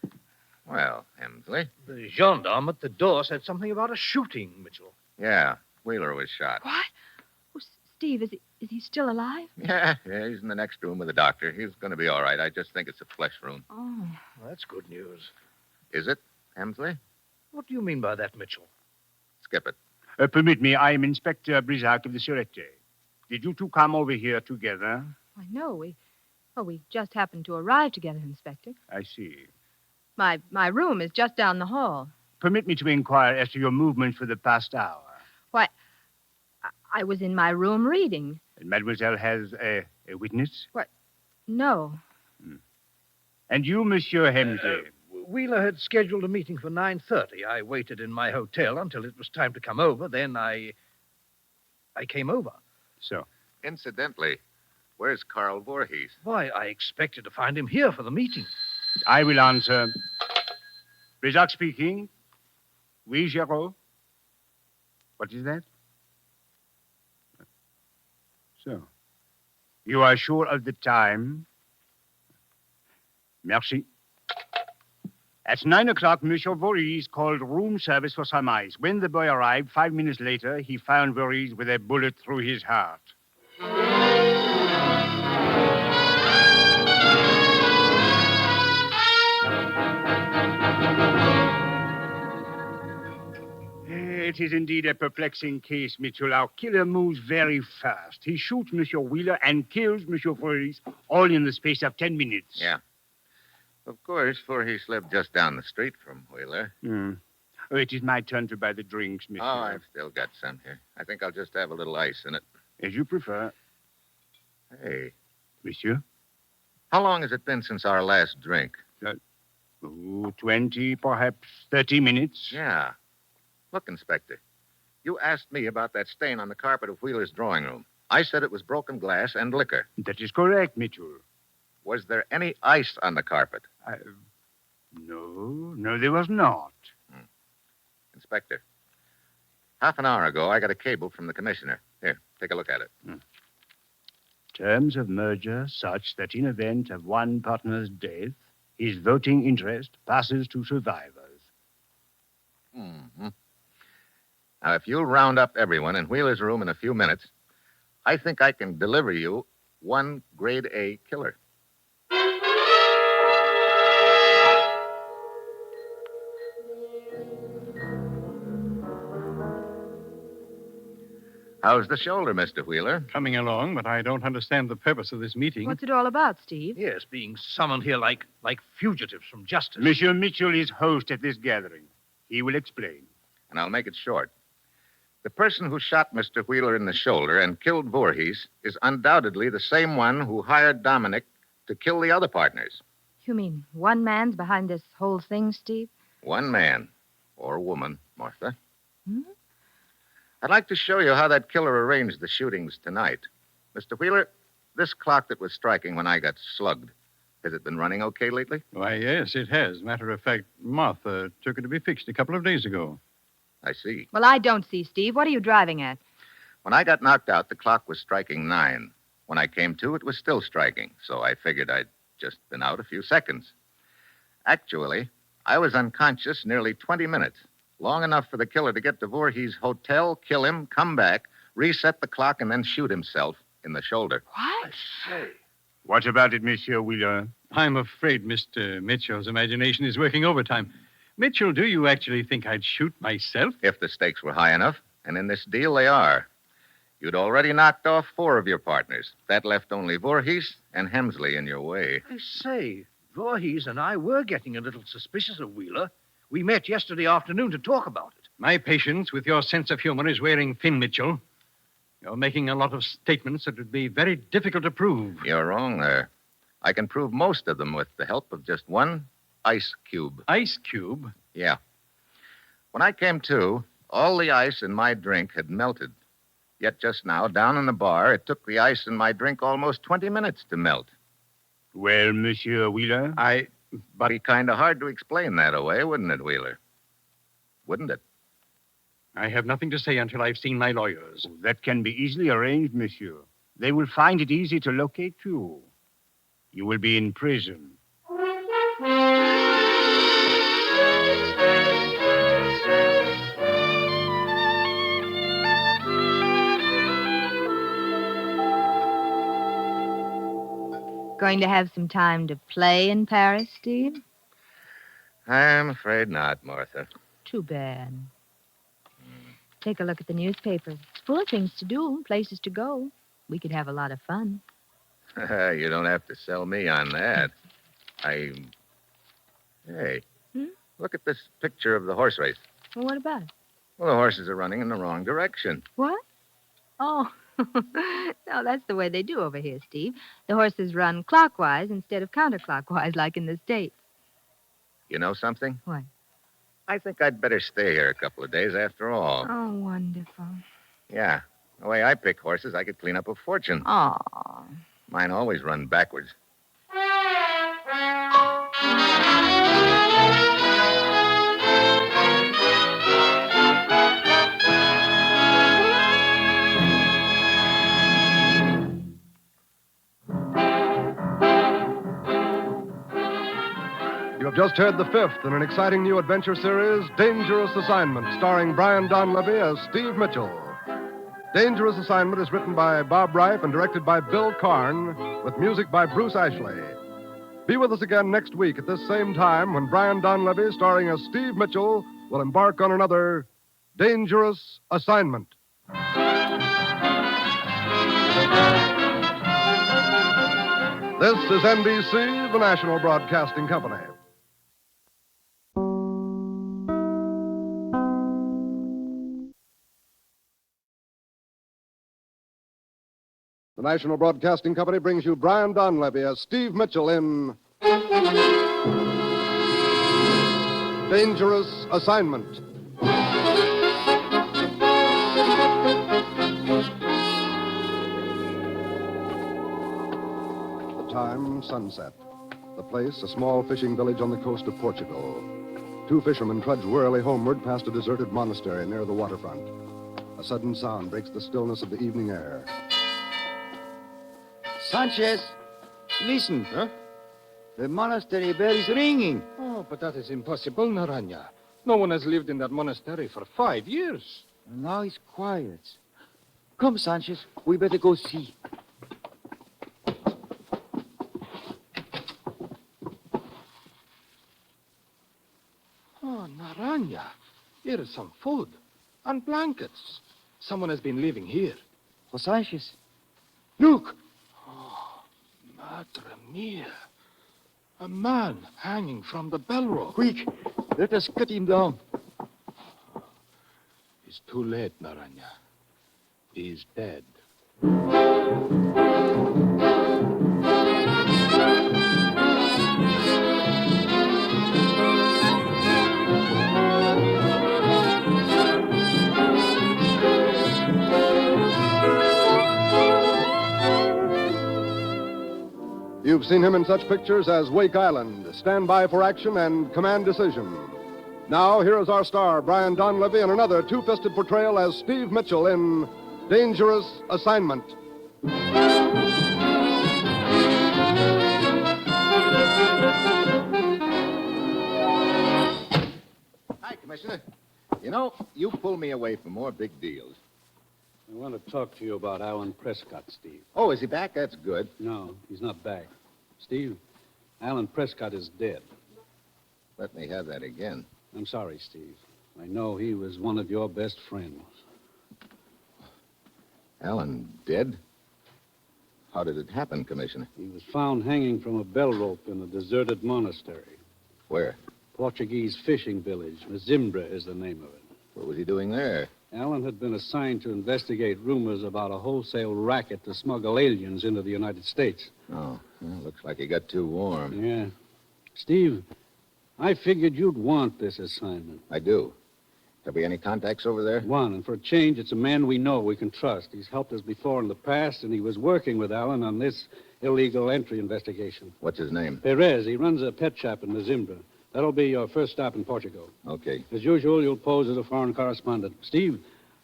Well, Hemsley. The gendarme at the door said something about a shooting, Mitchell. Yeah, Wheeler was shot. What? Oh, Steve, is he still alive? Yeah, he's in the next room with the doctor. He's going to be all right. I just think it's a flesh wound. Oh. Well, that's good news. Is it, Hemsley? What do you mean by that, Mitchell? Skip it. Permit me, I am Inspector Brizac of the Sûreté. Did you two come over here together? I know. We just happened to arrive together, Inspector. I see. My room is just down the hall. Permit me to inquire as to your movements for the past hour. Why, I was in my room reading. And Mademoiselle has a witness? What? No. And you, Monsieur Hemsley? Wheeler had scheduled a meeting for 9:30. I waited in my hotel until it was time to come over. Then I came over. So? Incidentally, where's Carl Voorhees? Why, I expected to find him here for the meeting. I will answer. Brizac speaking. Oui, Giraud. What is that? So, you are sure of the time? Merci. At 9 o'clock, Monsieur Voorhees called room service for some ice. When the boy arrived, 5 minutes later, he found Voorhees with a bullet through his heart. It is indeed a perplexing case, Mitchell. Our killer moves very fast. He shoots Monsieur Wheeler and kills Monsieur Voorhees all in the space of 10 minutes. Yeah. Of course, Voorhees lived just down the street from Wheeler. Oh, it is my turn to buy the drinks, Monsieur. Oh, I've still got some here. I think I'll just have a little ice in it. As you prefer. Hey. Monsieur? How long has it been since our last drink? 20, perhaps 30 minutes. Yeah. Look, Inspector, you asked me about that stain on the carpet of Wheeler's drawing room. I said it was broken glass and liquor. That is correct, Mitchell. Was there any ice on the carpet? No, there was not. Inspector, half an hour ago, I got a cable from the commissioner. Here, take a look at it. Terms of merger such that in event of one partner's death, his voting interest passes to survivors. Mm-hmm. Now, if you'll round up everyone in Wheeler's room in a few minutes, I think I can deliver you one grade A killer. How's the shoulder, Mr. Wheeler? Coming along, but I don't understand the purpose of this meeting. What's it all about, Steve? Yes, being summoned here like fugitives from justice. Monsieur Mitchell is host at this gathering. He will explain. And I'll make it short. The person who shot Mr. Wheeler in the shoulder and killed Voorhees is undoubtedly the same one who hired Dominic to kill the other partners. You mean one man's behind this whole thing, Steve? One man. Or woman, Martha. I'd like to show you how that killer arranged the shootings tonight. Mr. Wheeler, this clock that was striking when I got slugged, has it been running okay lately? Why, yes, it has. Matter of fact, Martha took it to be fixed a couple of days ago. I see. Well, I don't see, Steve. What are you driving at? When I got knocked out, the clock was striking 9. When I came to, it was still striking, so I figured I'd just been out a few seconds. Actually, I was unconscious nearly 20 minutes. Long enough for the killer to get to Voorhees' hotel, kill him, come back, reset the clock, and then shoot himself in the shoulder. What? What about it, Monsieur Wheeler? I'm afraid Mr. Mitchell's imagination is working overtime. Mitchell, do you actually think I'd shoot myself? If the stakes were high enough, and in this deal they are. You'd already knocked off 4 of your partners. That left only Voorhees and Hemsley in your way. I say, Voorhees and I were getting a little suspicious of Wheeler. We met yesterday afternoon to talk about it. My patience with your sense of humor is wearing thin, Mitchell. You're making a lot of statements that would be very difficult to prove. You're wrong there. I can prove most of them with the help of just one ice cube. Ice cube? Yeah. When I came to, all the ice in my drink had melted. Yet just now, down in the bar, it took the ice in my drink almost 20 minutes to melt. Well, Monsieur Wheeler? But it'd be kind of hard to explain that away, wouldn't it, Wheeler? Wouldn't it? I have nothing to say until I've seen my lawyers. That can be easily arranged, monsieur. They will find it easy to locate you. You will be in prison. Going to have some time to play in Paris, Steve? I'm afraid not, Martha. Too bad. Take a look at the newspapers. It's full of things to do, places to go. We could have a lot of fun. You don't have to sell me on that. Hey, look at this picture of the horse race. Well, what about it? Well, the horses are running in the wrong direction. What? Oh, no, that's the way they do over here, Steve. The horses run clockwise instead of counterclockwise like in the States. You know something? What? I think I'd better stay here a couple of days after all. Oh, wonderful. Yeah. The way I pick horses, I could clean up a fortune. Oh. Mine always run backwards. You have just heard the 5th in an exciting new adventure series, Dangerous Assignment, starring Brian Donlevy as Steve Mitchell. Dangerous Assignment is written by Bob Reif and directed by Bill Karn, with music by Bruce Ashley. Be with us again next week at this same time when Brian Donlevy, starring as Steve Mitchell, will embark on another Dangerous Assignment. This is NBC, the National Broadcasting Company. The National Broadcasting Company brings you Brian Donlevy as Steve Mitchell in Dangerous Assignment. The time, sunset. The place, a small fishing village on the coast of Portugal. 2 fishermen trudge wearily homeward past a deserted monastery near the waterfront. A sudden sound breaks the stillness of the evening air. Sanchez, listen. Huh? The monastery bell is ringing. Oh, but that is impossible, Naranja. No one has lived in that monastery for 5 years. Now it's quiet. Come, Sanchez, we better go see. Oh, Naranja, here is some food and blankets. Someone has been living here. Oh, Sanchez, look. Madre mia. A man hanging from the bell rope. Quick, let us cut him down. It's too late, Naranja. He's dead. You've seen him in such pictures as Wake Island, Stand By for Action, and Command Decision. Now, here is our star, Brian Donlevy, in another 2-fisted portrayal as Steve Mitchell in Dangerous Assignment. Hi, Commissioner. You know, you pull me away from more big deals. I want to talk to you about Alan Prescott, Steve. Oh, is he back? That's good. No, he's not back. Steve, Alan Prescott is dead. Let me have that again. I'm sorry, Steve. I know he was one of your best friends. Alan dead? How did it happen, Commissioner? He was found hanging from a bell rope in a deserted monastery. Where? Portuguese fishing village. Mazimbra is the name of it. What was he doing there? Alan had been assigned to investigate rumors about a wholesale racket to smuggle aliens into the United States. Oh, well, looks like he got too warm. Yeah. Steve, I figured you'd want this assignment. I do. Have we any contacts over there? One, and for a change, it's a man we know we can trust. He's helped us before in the past, and he was working with Alan on this illegal entry investigation. What's his name? Perez. He runs a pet shop in Mazimbra. That'll be your first stop in Portugal. Okay. As usual, you'll pose as a foreign correspondent. Steve,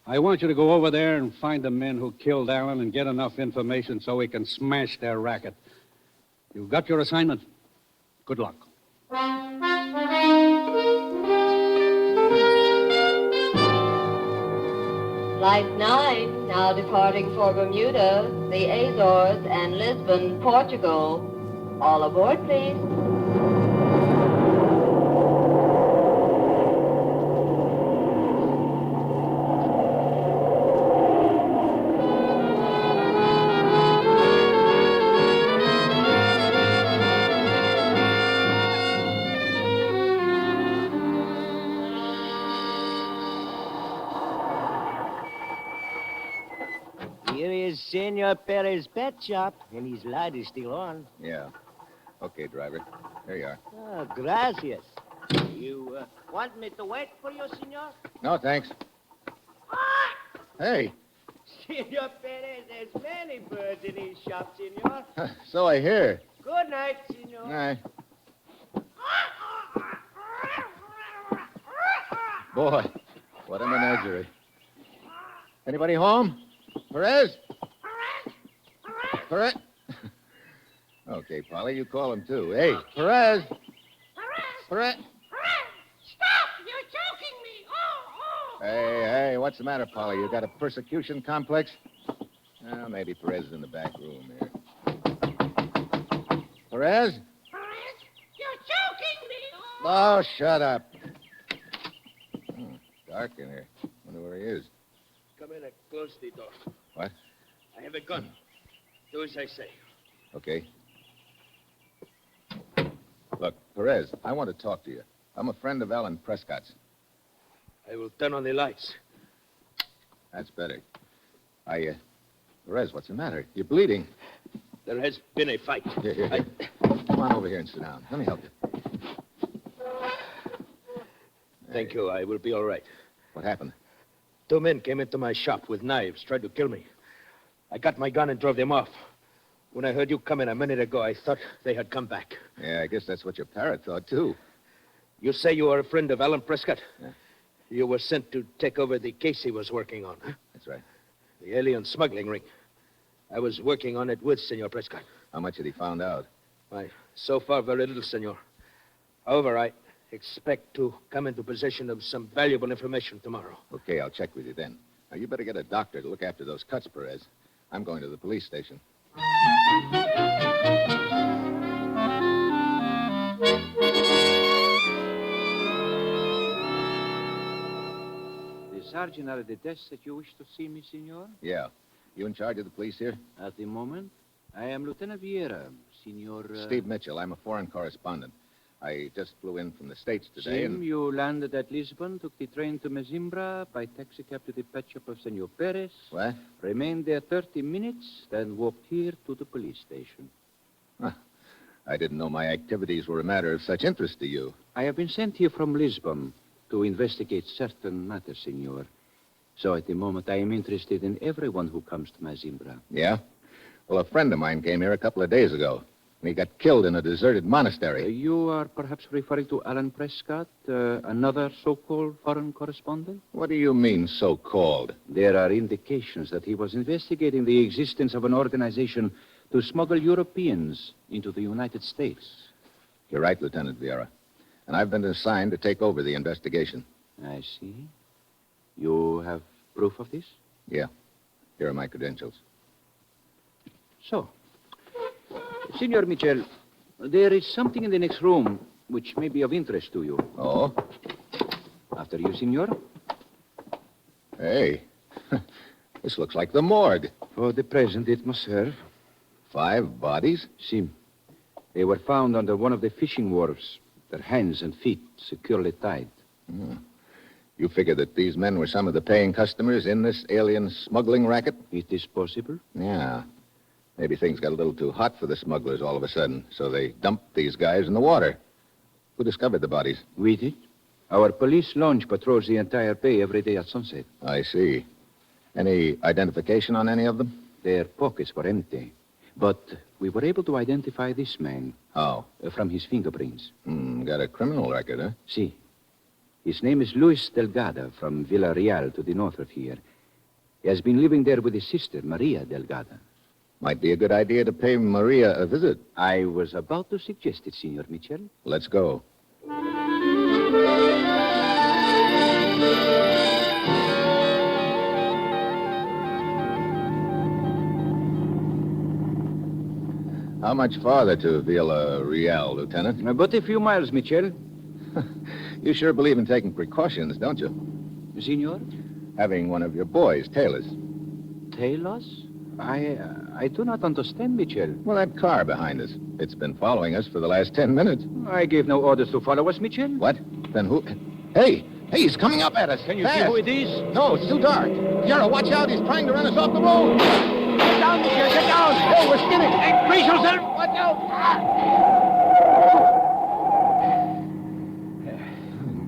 I want you to go over there and find the men who killed Alan and get enough information so we can smash their racket. You've got your assignment. Good luck. Flight 9, now departing for Bermuda, the Azores, and Lisbon, Portugal. All aboard, please. Here is Senor Perez's pet shop, and his light is still on. Yeah. Okay, driver. There you are. Oh, gracias. You want me to wait for you, senor? No, thanks. Hey, Senor Perez has many birds in his shop, senor. so I hear. Good night, senor. All right. Boy, what a menagerie. Anybody home? Perez? Perez? Okay, Polly, you call him too. Hey, Perez! Perez! Stop! You're choking me! Oh! Hey, what's the matter, Polly? You got a persecution complex? Well, maybe Perez is in the back room here. Perez? You're choking me! Oh, shut up. Dark in here. Wonder where he is. Come in and close the door. What? I have a gun. Do as I say. Okay. Look, Perez, I want to talk to you. I'm a friend of Alan Prescott's. I will turn on the lights. That's better. Perez, what's the matter? You're bleeding. There has been a fight. Here. Come on over here and sit down. Let me help you. Thank you. I will be all right. What happened? 2 men came into my shop with knives, tried to kill me. I got my gun and drove them off. When I heard you come in a minute ago, I thought they had come back. Yeah, I guess that's what your parrot thought, too. You say you are a friend of Alan Prescott? Yeah. You were sent to take over the case he was working on, huh? That's right. The alien smuggling ring. I was working on it with Senor Prescott. How much had he found out? Why, so far, very little, Senor. However, I expect to come into possession of some valuable information tomorrow. Okay, I'll check with you then. Now, you better get a doctor to look after those cuts, Perez. I'm going to the police station. The sergeant at the desk that you wish to see me, senor? Yeah. You in charge of the police here? At the moment, I am Lieutenant Vieira, Senor... Steve Mitchell. I'm a foreign correspondent. I just flew in from the States today, Same, you landed at Lisbon, took the train to Mazimbra, by taxicab to the pet shop of Senor Perez. What? Remained there 30 minutes, then walked here to the police station. Huh. I didn't know my activities were a matter of such interest to you. I have been sent here from Lisbon to investigate certain matters, senor. So at the moment, I am interested in everyone who comes to Mazimbra. Yeah? Well, a friend of mine came here a couple of days ago, and he got killed in a deserted monastery. You are perhaps referring to Alan Prescott, another so-called foreign correspondent? What do you mean, so-called? There are indications that he was investigating the existence of an organization to smuggle Europeans into the United States. You're right, Lieutenant Vieira. And I've been assigned to take over the investigation. I see. You have proof of this? Yeah. Here are my credentials. So, Senor Mitchell, there is something in the next room which may be of interest to you. Oh? After you, senor. Hey, this looks like the morgue. For the present, it must serve. 5 bodies? Si. They were found under one of the fishing wharves, their hands and feet securely tied. You figure that these men were some of the paying customers in this alien smuggling racket? It is possible. Yeah. Maybe things got a little too hot for the smugglers all of a sudden, so they dumped these guys in the water. Who discovered the bodies? We did. Our police launch patrols the entire bay every day at sunset. I see. Any identification on any of them? Their pockets were empty. But we were able to identify this man. How? From his fingerprints. Got a criminal record, huh? Si. His name is Luis Delgado from Villarreal to the north of here. He has been living there with his sister, Maria Delgado. Might be a good idea to pay Maria a visit. I was about to suggest it, Senor Mitchell. Let's go. How much farther to Villarreal, Lieutenant? But a few miles, Mitchell. You sure believe in taking precautions, don't you? Senor? Having one of your boys tail us. Tail us? I do not understand, Mitchell. Well, that car behind us. It's been following us for the last 10 minutes. I gave no orders to follow us, Mitchell. What? Then who? Hey, he's coming up at us. Can you Fast. see who it is? No, it's too dark. Yarrow, watch out. He's trying to run us off the road. Get down, Mitchell, get down. Hey, we're skinning. Hey, brace yourself. Watch out.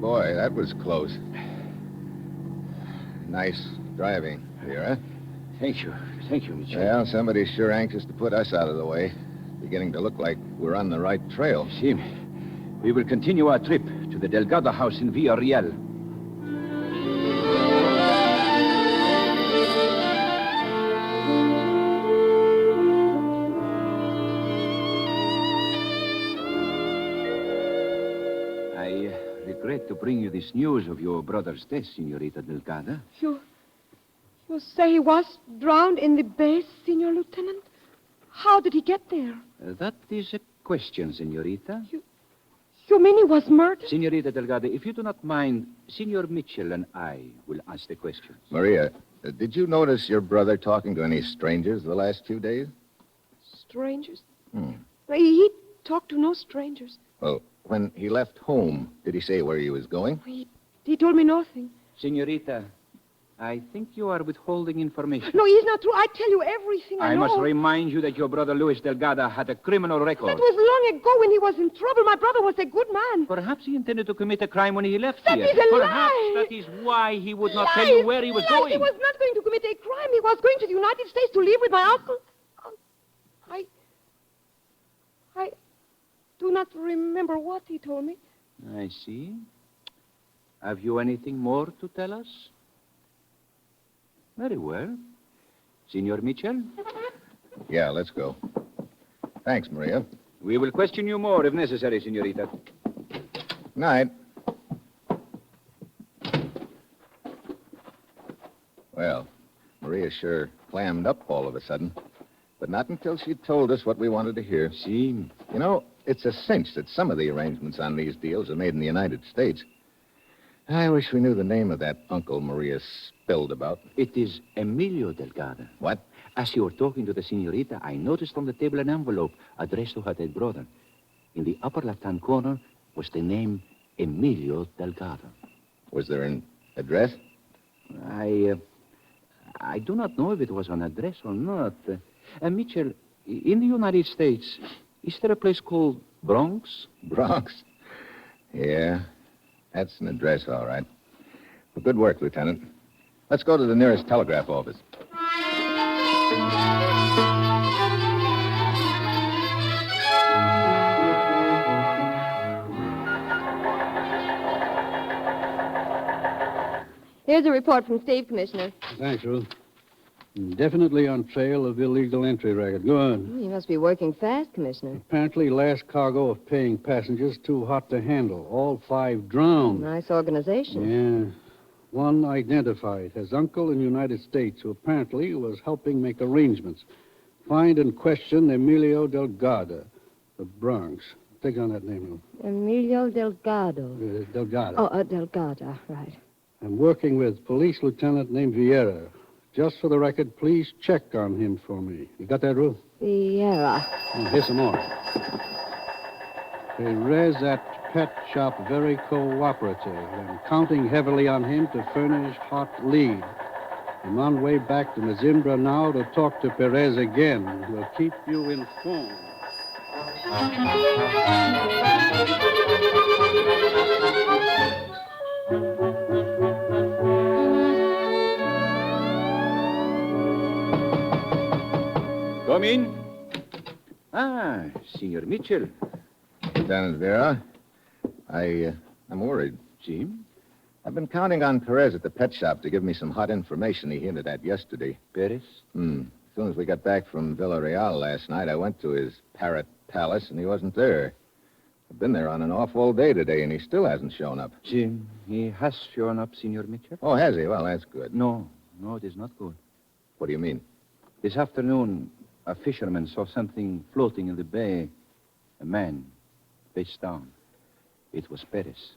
Boy, that was close. Nice driving here, huh? Thank you. Thank you, Mitchell. Well, somebody's sure anxious to put us out of the way. Beginning to look like we're on the right trail. See, we will continue our trip to the Delgado house in Villarreal. I regret to bring you this news of your brother's death, Senorita Delgado. You say he was drowned in the bay, Senor Lieutenant? How did he get there? That is a question, Senorita. You mean he was murdered? Senorita Delgado, if you do not mind, Senor Mitchell and I will ask the questions. Maria, did you notice your brother talking to any strangers the last few days? Strangers? He talked to no strangers. Well, when he left home, did he say where he was going? He told me nothing. Senorita, I think you are withholding information. No, it's not true. I tell you everything I know. must remind you that your brother Luis Delgado had a criminal record. That was long ago when he was in trouble. My brother was a good man. Perhaps he intended to commit a crime when he left That here. is a Perhaps lie. that is why he would not tell you where he was going. He was not going to commit a crime. He was going to the United States to live with my uncle. I do not remember what he told me. I see. Have you anything more to tell us? Very well. Senor Mitchell? Yeah, let's go. Thanks, Maria. We will question you more if necessary, Senorita. Night. Well, Maria sure clammed up all of a sudden. But not until she told us what we wanted to hear. See? You know, it's a cinch that some of the arrangements on these deals are made in the United States. I wish we knew the name of that uncle Maria spilled about. It is Emilio Delgado. What? As you were talking to the senorita, I noticed on the table an envelope addressed to her dead brother. In the upper left-hand corner was the name Emilio Delgado. Was there an address? I do not know if it was an address or not. Mitchell, in the United States, is there a place called Bronx? Bronx? Yeah. That's an address, all right. Well, good work, Lieutenant. Let's go to the nearest telegraph office. Here's a report from Steve, Commissioner. Thanks, Ruth. Definitely on trail of illegal entry record. Good. You must be working fast, Commissioner. Apparently, last cargo of paying passengers too hot to handle. All 5 drowned. Nice organization. Yeah. One identified as uncle in the United States who apparently was helping make arrangements. Find and question Emilio Delgado, the Bronx. Take on that name, Emilio Delgado. Delgado. Oh, Delgado, right. I'm working with police lieutenant named Vieira. Just for the record, please check on him for me. You got that, Ruth? Vieira. Oh, here's some more. Perez at pet shop very cooperative. I'm counting heavily on him to furnish hot lead. I'm on way back to Mazimbra now to talk to Perez again. We'll keep you informed. Come in. Ah, Senor Mitchell. Lieutenant Vera, I'm worried. Jim? I've been counting on Perez at the pet shop to give me some hot information he hinted at yesterday. Perez? As soon as we got back from Villarreal last night, I went to his parrot palace, and he wasn't there. I've been there on and off all day today, and he still hasn't shown up. Jim, he has shown up, Senor Mitchell. Oh, has he? Well, that's good. No, it is not good. What do you mean? This afternoon, a fisherman saw something floating in the bay. A man, face down. It was Perez.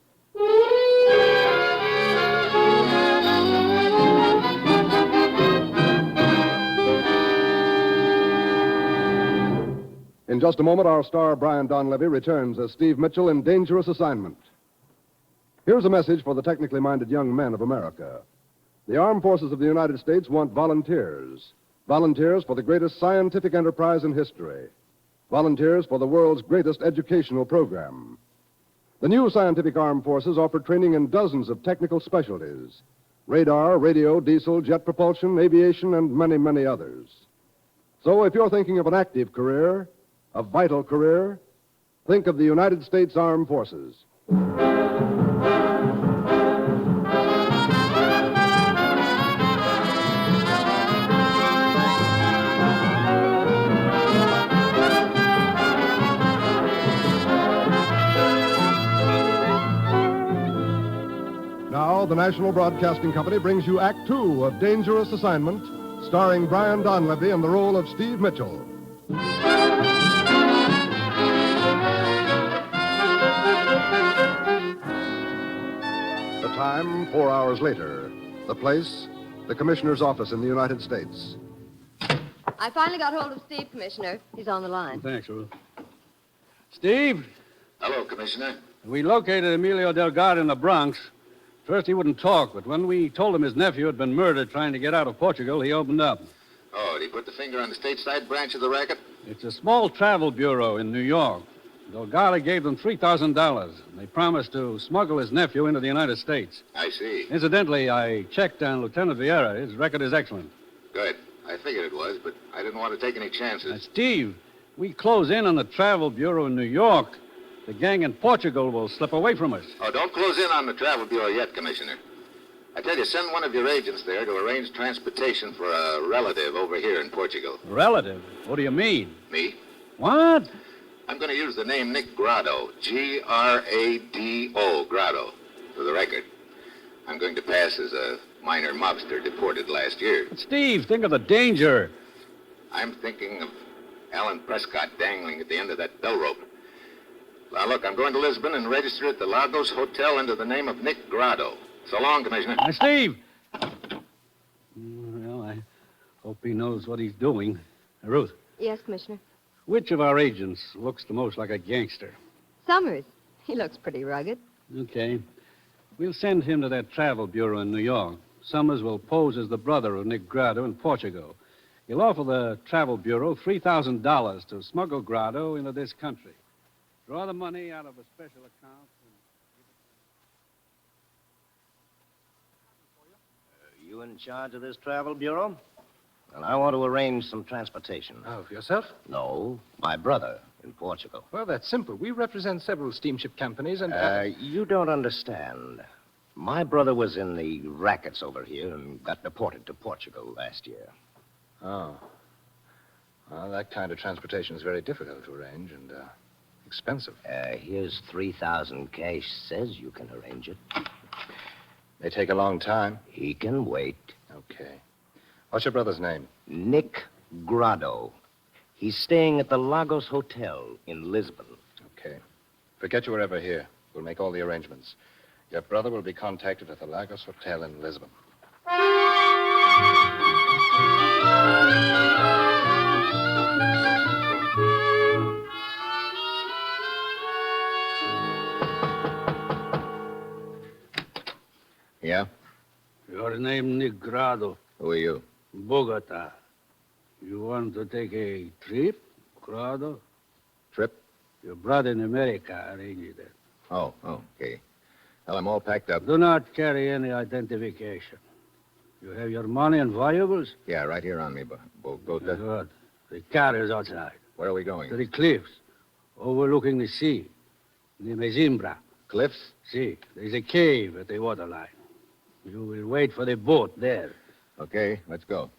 In just a moment, our star, Brian Donlevy, returns as Steve Mitchell in Dangerous Assignment. Here's a message for the technically minded young men of America. The armed forces of the United States want volunteers. Volunteers for the greatest scientific enterprise in history. Volunteers for the world's greatest educational program. The new scientific armed forces offer training in dozens of technical specialties. Radar, radio, diesel, jet propulsion, aviation, and many, many others. So if you're thinking of an active career, a vital career, think of the United States Armed Forces. Now, the National Broadcasting Company brings you Act Two of Dangerous Assignment, starring Brian Donlevy in the role of Steve Mitchell. The time, 4 hours later. The place, the Commissioner's office in the United States. I finally got hold of Steve, Commissioner. He's on the line. Thanks, Ruth. Steve, Hello, Commissioner. we located Emilio Delgado in the Bronx. First, he wouldn't talk, but when we told him his nephew had been murdered trying to get out of Portugal, he opened up. Oh, did he put the finger on the stateside branch of the racket? It's a small travel bureau in New York. Delgado gave them $3,000. They promised to smuggle his nephew into the United States. I see. Incidentally, I checked on Lieutenant Vieira. His record is excellent. Good. I figured it was, but I didn't want to take any chances. Steve, we close in on the travel bureau in New York. The gang in Portugal will slip away from us. Oh, don't close in on the travel bureau yet, Commissioner. I tell you, send one of your agents there to arrange transportation for a relative over here in Portugal. Relative? What do you mean? Me? What? I'm going to use the name Nick Grado, Grado, Grado, for the record. I'm going to pass as a minor mobster deported last year. But Steve, think of the danger. I'm thinking of Alan Prescott dangling at the end of that bell rope. Now, look, I'm going to Lisbon and register at the Lagos Hotel under the name of Nick Grado. So long, Commissioner. Now, Steve! Well, I hope he knows what he's doing. Ruth, Yes, Commissioner. which of our agents looks the most like a gangster? Summers. He looks pretty rugged. Okay. We'll send him to that travel bureau in New York. Summers will pose as the brother of Nick Grado in Portugal. He'll offer the travel bureau $3,000 to smuggle Grado into this country. Draw the money out of a special account. You in charge of this travel bureau? Well, I want to arrange some transportation. Oh, for yourself? No, my brother in Portugal. Well, that's simple. We represent several steamship companies and... You don't understand. My brother was in the rackets over here and got deported to Portugal last year. Oh. Well, that kind of transportation is very difficult to arrange and expensive. Here's 3,000 cash. Says you can arrange it. They take a long time. He can wait. Okay. What's your brother's name? Nick Grado. He's staying at the Lagos Hotel in Lisbon. Okay. Forget you were ever here. We'll make all the arrangements. Your brother will be contacted at the Lagos Hotel in Lisbon. Yeah? Your name, Negrado. Who are you? Bogota. You want to take a trip, Grado? Trip? Your brother in America arranged it. Oh, okay. Well, I'm all packed up. Do not carry any identification. You have your money and valuables? Yeah, right here on me, Bogota. Good. The car is outside. Where are we going? To the cliffs, overlooking the sea. Near Mezimbra. Cliffs? See, there's a cave at the waterline. You will wait for the boat there. Okay, let's go.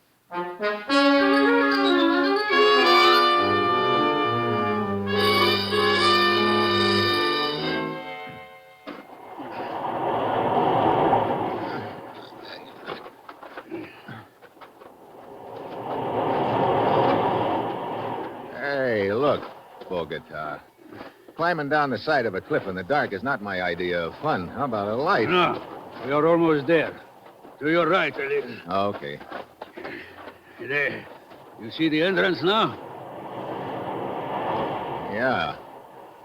Hey, look, Bogota. Climbing down the side of a cliff in the dark is not my idea of fun. How about a light? No, we are almost there. To your right a little. Okay. There. You see the entrance now? Yeah.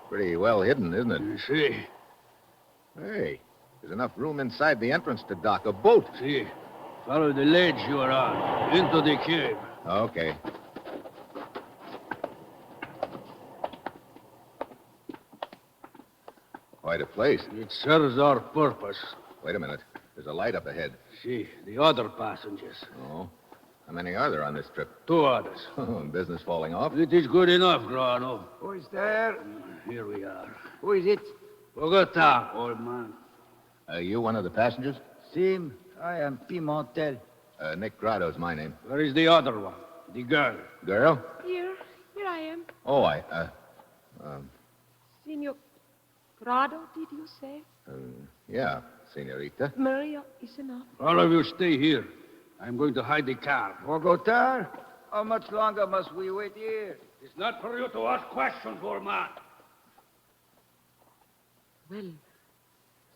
Pretty well hidden, isn't it? You see. Hey, there's enough room inside the entrance to dock a boat. See. Follow the ledge you are on. Into the cave. Okay. Quite a place. It serves our purpose. Wait a minute. There's a light up ahead. See, the other passengers. Oh. How many are there on this trip? 2 others. Business falling off? It is good enough, Grano. Who is there? Here we are. Who is it? Bogota, old man. Are you one of the passengers? Sim, I am Pimentel. Nick Grado's my name. Where is the other one? The girl. Girl? Here I am. Oh, Senor Grado, did you say? Yeah, senorita. Maria is enough. All of you stay here. I'm going to hide the car. Bogota? How much longer must we wait here? It's not for you to ask questions, old man. Well,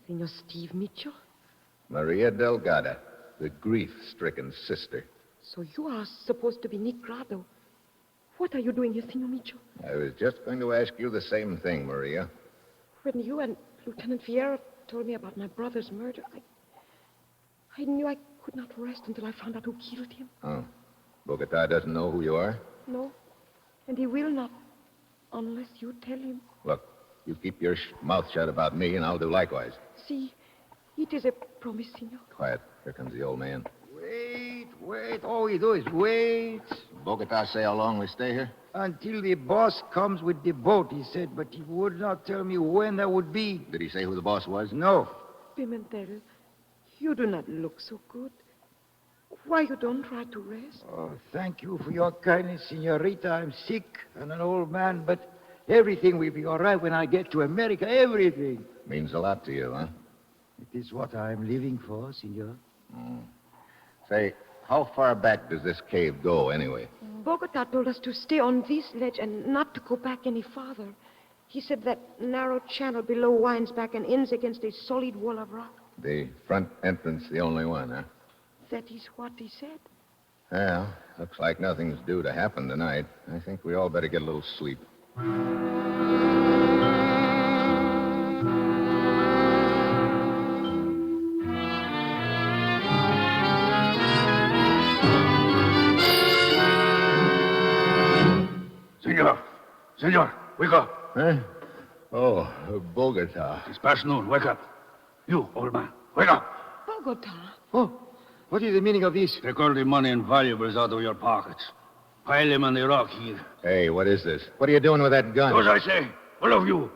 Senor Steve Mitchell, Maria Delgado, the grief-stricken sister. so you are supposed to be Nick Grado. What are you doing here, Senor Mitchell? I was just going to ask you the same thing, Maria. When you and Lieutenant Vieira told me about my brother's murder, I knew I could not rest until I found out who killed him. Oh. Bogota doesn't know who you are? No, and he will not, unless you tell him. Look, you keep your mouth shut about me, and I'll do likewise. See, it is a promise, Senor. Quiet. Here comes the old man. Wait. All we do is wait. Bogota say how long we stay here? Until the boss comes with the boat, he said, but he would not tell me when that would be. Did he say who the boss was? No. Pimentel, you do not look so good. Why you don't try to rest? Oh, thank you for your kindness, Senorita. I'm sick and an old man, but everything will be all right when I get to America. Everything. Means a lot to you, huh? It is what I'm living for, Senor. Say, how far back does this cave go, anyway? Bogota told us to stay on this ledge and not to go back any farther. He said that narrow channel below winds back and ends against a solid wall of rock. The front entrance, the only one, huh? That is what he said. Well, looks like nothing's due to happen tonight. I think we all better get a little sleep. Senor, wake up. Huh? Oh, Bogota. It's past noon. Wake up. You, old man, wake up. Bogota. Oh, what is the meaning of this? Take all the money and valuables out of your pockets. Pile them on the rock here. Hey, what is this? What are you doing with that gun? Do as I say, all of you.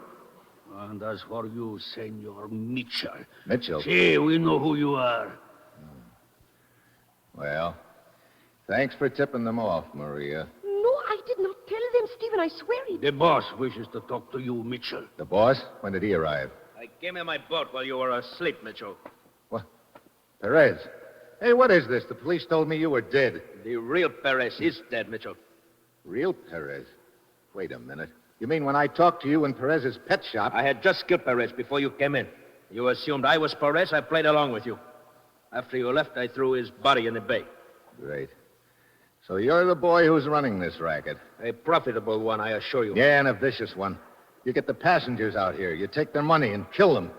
And as for you, Senor Mitchell. Mitchell? See, we know who you are. Well, thanks for tipping them off, Maria. No, I did not tell them, Stephen. I swear it. The boss wishes to talk to you, Mitchell. The boss? When did he arrive? I came in my boat while you were asleep, Mitchell. What? Perez. Hey, what is this? The police told me you were dead. The real Perez is dead, Mitchell. Real Perez? Wait a minute. You mean when I talked to you in Perez's pet shop? I had just killed Perez before you came in. You assumed I was Perez. I played along with you. After you left, I threw his body in the bay. Great. So you're the boy who's running this racket. A profitable one, I assure you. Yeah, and a vicious one. You get the passengers out here. You take their money and kill them.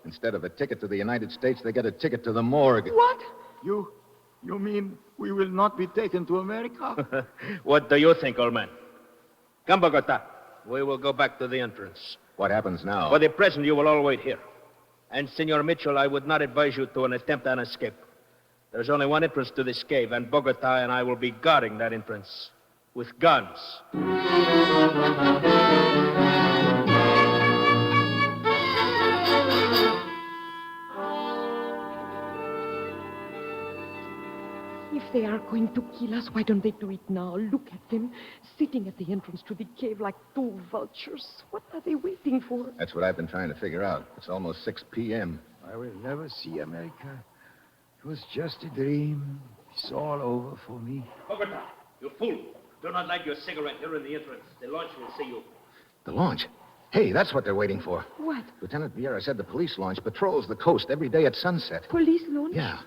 Instead of a ticket to the United States, they get a ticket to the morgue. What? You mean we will not be taken to America? What do you think, old man? Come, Bogota. We will go back to the entrance. What happens now? For the present, you will all wait here. And, Senor Mitchell, I would not advise you to an attempt at an escape. There's only one entrance to this cave, and Bogota and I will be guarding that entrance with guns. If they are going to kill us, why don't they do it now? Look at them, sitting at the entrance to the cave like two vultures. What are they waiting for? That's what I've been trying to figure out. It's almost 6 p.m. I will never see America. It was just a dream. It's all over for me. Bogota, you fool. Do not light your cigarette here in the entrance. The launch will see you. The launch? Hey, that's what they're waiting for. What? Lieutenant Vieira said the police launch patrols the coast every day at sunset. Police launch? Yeah.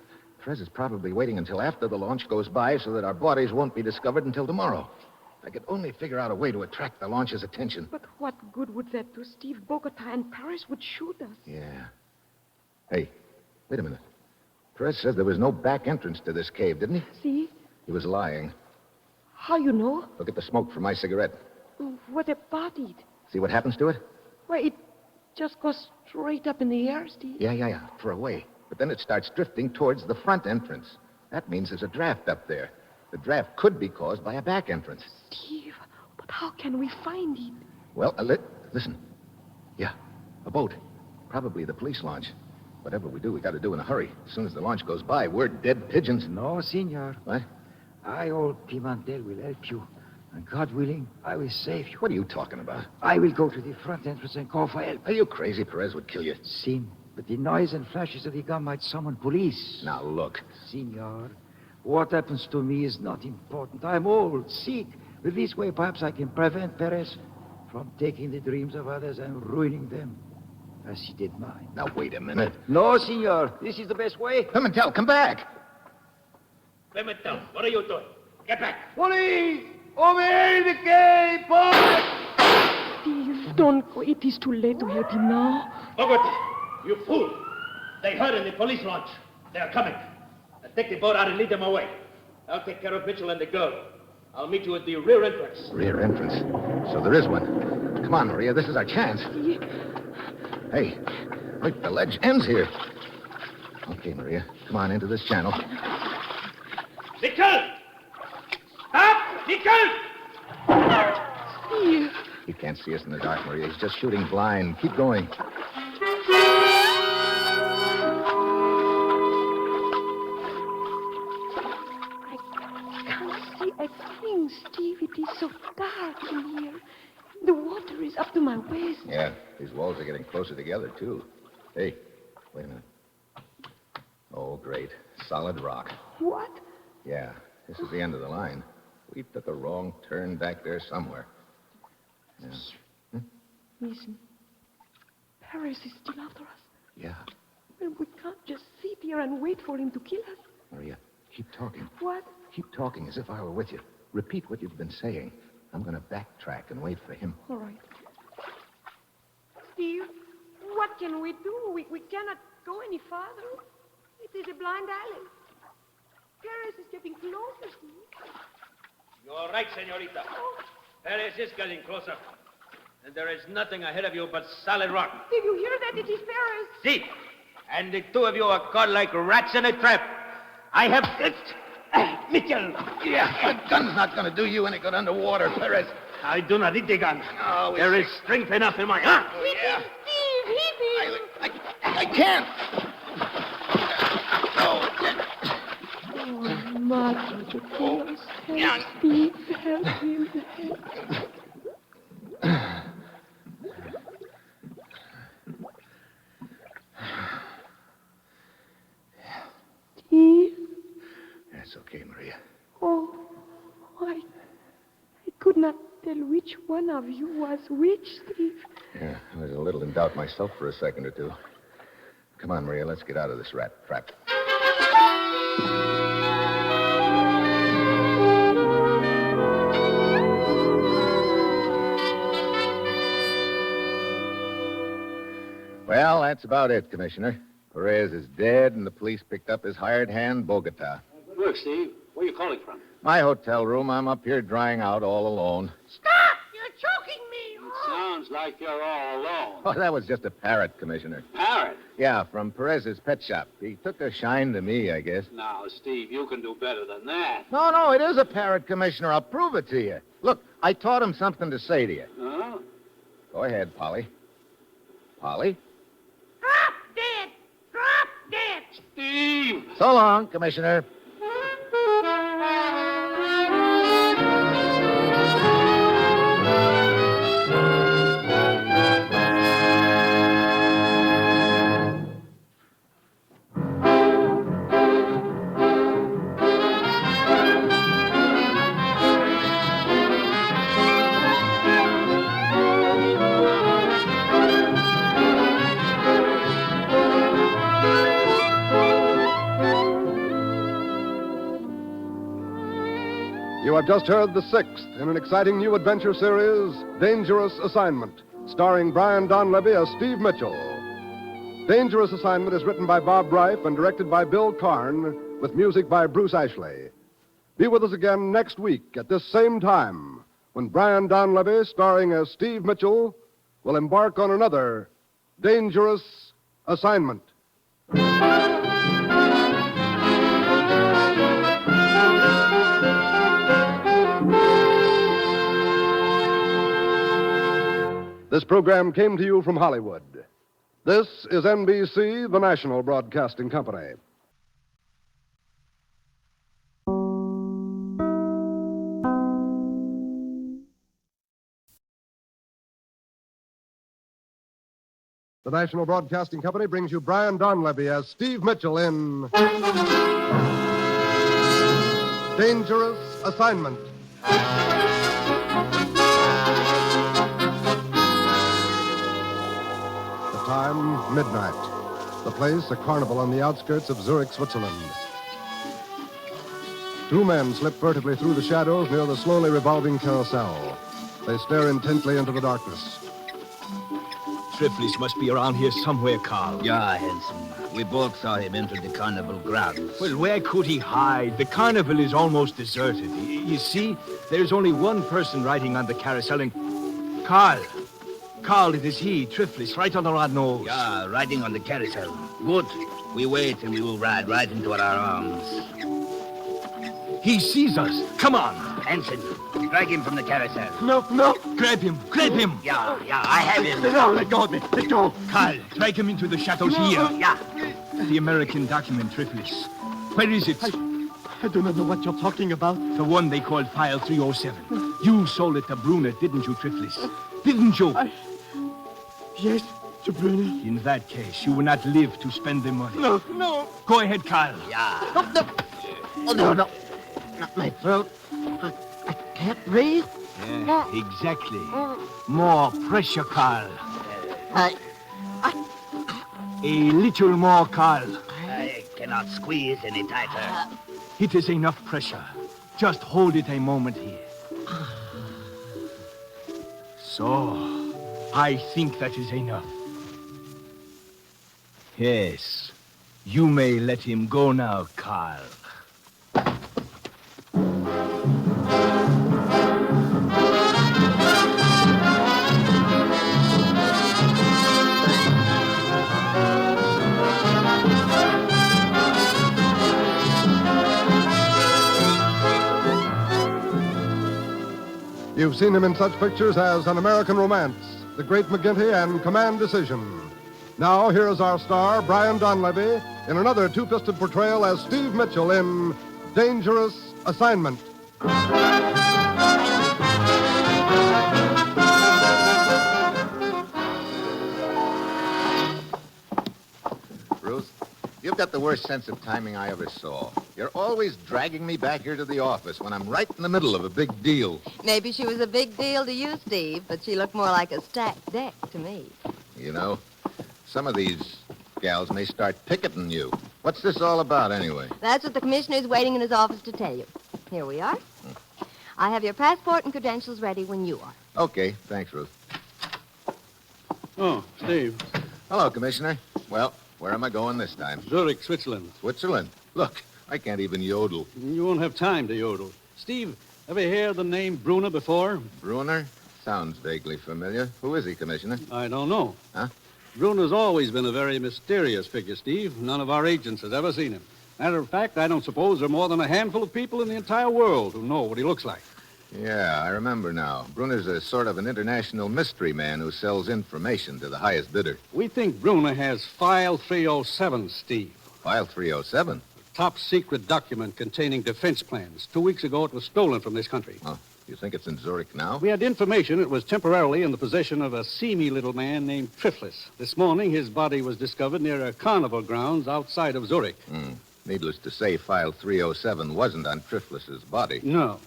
Perez is probably waiting until after the launch goes by so that our bodies won't be discovered until tomorrow. If I could only figure out a way to attract the launch's attention. But what good would that do, Steve? Bogota and Paris would shoot us. Yeah. Hey, wait a minute. Perez said there was no back entrance to this cave, didn't he? See? He was lying. How you know? Look at the smoke from my cigarette. What about it? See what happens to it? Why, it just goes straight up in the air, Steve. Yeah. For a way. But then it starts drifting towards the front entrance. That means there's a draft up there. The draft could be caused by a back entrance. Steve, but how can we find it? Well, listen. Yeah, a boat. Probably the police launch. Whatever we do, we got to do in a hurry. As soon as the launch goes by, we're dead pigeons. No, senor. What? I, old Pimentel, will help you. And God willing, I will save you. What are you talking about? I will go to the front entrance and call for help. Are you crazy? Perez would kill you. Sin. But the noise and flashes of the gun might summon police. Now, look. Senor, what happens to me is not important. I'm old, sick. With this way, perhaps I can prevent Perez from taking the dreams of others and ruining them, as he did mine. Now, wait a minute. No, senor. This is the best way. Pimentel, come back. Pimentel, what are you doing? Get back. Police! Over here in the cave, boy! Steve, don't go. It is too late to help him now. Bogota, you fool. They heard in the police launch. They are coming. Now take the boat out and lead them away. I'll take care of Mitchell and the girl. I'll meet you at the rear entrance. Rear entrance? So there is one. Come on, Maria. This is our chance. Hey, wait, the ledge ends here. Okay, Maria. Come on into this channel. Mitchell! Stop! Mitchell! Steve. He can't see us in the dark, Maria. He's just shooting blind. Keep going. I think, Steve, it is so dark in here. The water is up to my waist. Yeah, these walls are getting closer together, too. Hey, wait a minute. Oh, great. Solid rock. What? Yeah, this is the end of the line. We took a wrong turn back there somewhere. Yeah. Listen. Paris is still after us. Yeah. Well, we can't just sit here and wait for him to kill us. Maria, keep talking. What? Keep talking as if I were with you. Repeat what you've been saying. I'm going to backtrack and wait for him. All right. Steve, what can we do? We cannot go any farther. It is a blind alley. Paris is getting closer, Steve. You're right, senorita. Perez is getting closer. And there is nothing ahead of you but solid rock. Did you hear that? It is Paris. See? And the two of you are caught like rats in a trap. I have... Mitchell! Yeah, the gun's not going to do you any good underwater, Perez. I do not need the gun. No, there is strength enough in my arm. Oh, yeah. Steve, hit him! I can't. Oh, Mother, the Paris. Help Steve, help him. Steve? That's okay, Maria. Oh, I could not tell tell which one of you was which, Steve. Yeah, I was a little in doubt myself for a second or two. Come on, Maria, let's get out of this rat trap. Well, that's about it, Commissioner. Perez is dead, and the police picked up his hired hand, Bogota. Good work, Steve. Where are you calling from? My hotel room. I'm up here drying out all alone. Stop! You're choking me! It sounds like you're all alone. Oh, that was just a parrot, Commissioner. Parrot? Yeah, from Perez's pet shop. He took a shine to me, I guess. Now, Steve, you can do better than that. No, it is a parrot, Commissioner. I'll prove it to you. Look, I taught him something to say to you. Huh? Go ahead, Polly. Polly? Drop dead! Drop dead! Steve! So long, Commissioner. You have just heard the sixth in an exciting new adventure series, Dangerous Assignment, starring Brian Donlevy as Steve Mitchell. Dangerous Assignment is written by Bob Reif and directed by Bill Karn, with music by Bruce Ashley. Be with us again next week at this same time, when Brian Donlevy, starring as Steve Mitchell, will embark on another Dangerous Assignment. This program came to you from Hollywood. This is NBC, the national broadcasting company. The National Broadcasting Company brings you Brian Donlevy as Steve Mitchell in Dangerous Assignment. Time, midnight. The place, a carnival on the outskirts of Zurich, Switzerland. Two men slip furtively through the shadows near the slowly revolving carousel. They stare intently into the darkness. Triflis must be around here somewhere, Carl. Yeah, handsome. We both saw him enter the carnival grounds. Well, where could he hide? The carnival is almost deserted. You see, there's only one person riding on the carousel, and... Carl, it is he, Triflis, right on our nose. Yeah, riding on the carousel. Good. We wait and we will ride right into our arms. He sees us. Come on. Hanson, drag him from the carousel. No. Grab him. Yeah, I have him. No, let go of me. Let go. Carl, drag him into the shadows here. Yeah. The American document, Triflis. Where is it? I do not know what you're talking about. The one they called File 307. You sold it to Brunner, didn't you, Triflis? Didn't you? Yes, to Brunner. In that case, you will not live to spend the money. No. Go ahead, Carl. Yeah. No. Not my throat. I can't breathe. Yeah, exactly. More pressure, Carl. A little more, Carl. I cannot squeeze any tighter. It is enough pressure. Just hold it a moment here. So... I think that is enough. Yes. You may let him go now, Carl. You've seen him in such pictures as An American Romance, The Great McGinty, and Command Decision. Now, here is our star, Brian Donlevy, in another two-fisted portrayal as Steve Mitchell in Dangerous Assignment. Ruth, you've got the worst sense of timing I ever saw. You're always dragging me back here to the office when I'm right in the middle of a big deal. Maybe she was a big deal to you, Steve, but she looked more like a stacked deck to me. You know, some of these gals may start picketing you. What's this all about, anyway? That's what the commissioner's waiting in his office to tell you. Here we are. I have your passport and credentials ready when you are. Okay, thanks, Ruth. Oh, Steve. Hello, Commissioner. Well, where am I going this time? Zurich, Switzerland. Switzerland? Look, I can't even yodel. You won't have time to yodel. Steve, ever heard the name Brunner before? Brunner? Sounds vaguely familiar. Who is he, Commissioner? I don't know. Huh? Brunner's always been a very mysterious figure, Steve. None of our agents has ever seen him. Matter of fact, I don't suppose there are more than a handful of people in the entire world who know what he looks like. Yeah, I remember now. Brunner's a sort of an international mystery man who sells information to the highest bidder. We think Brunner has File 307, Steve. File 307? Top secret document containing defense plans. 2 weeks ago, it was stolen from this country. Oh, you think it's in Zurich now? We had information it was temporarily in the possession of a seamy little man named Triflis. This morning, his body was discovered near a carnival grounds outside of Zurich. Needless to say, File 307 wasn't on Triflis's body. No,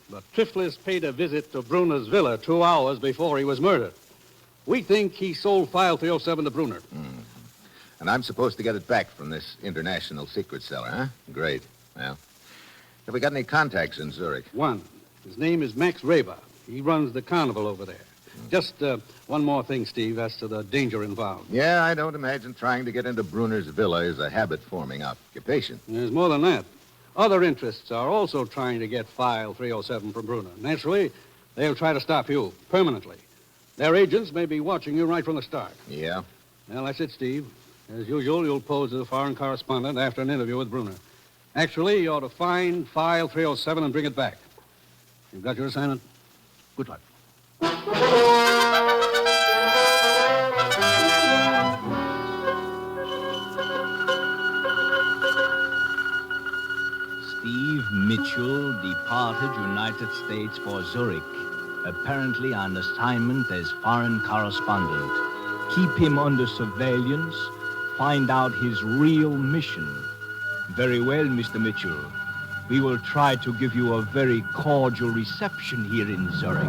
but Triflis paid a visit to Brunner's villa 2 hours before he was murdered. We think he sold File 307 to Brunner. And I'm supposed to get it back from this international secret seller, huh? Great. Well, have we got any contacts in Zurich? One. His name is Max Raber. He runs the carnival over there. Just one more thing, Steve, as to the danger involved. Yeah, I don't imagine trying to get into Brunner's villa is a habit-forming occupation. There's more than that. Other interests are also trying to get File 307 from Brunner. Naturally, they'll try to stop you permanently. Their agents may be watching you right from the start. Yeah? Well, that's it, Steve. As usual, you'll pose as a foreign correspondent after an interview with Brunner. Actually, you ought to find File 307 and bring it back. You've got your assignment? Good luck. Steve Mitchell departed United States for Zurich, apparently on assignment as foreign correspondent. Keep him under surveillance. Find out his real mission. Very well, Mr. Mitchell. We will try to give you a very cordial reception here in Zurich.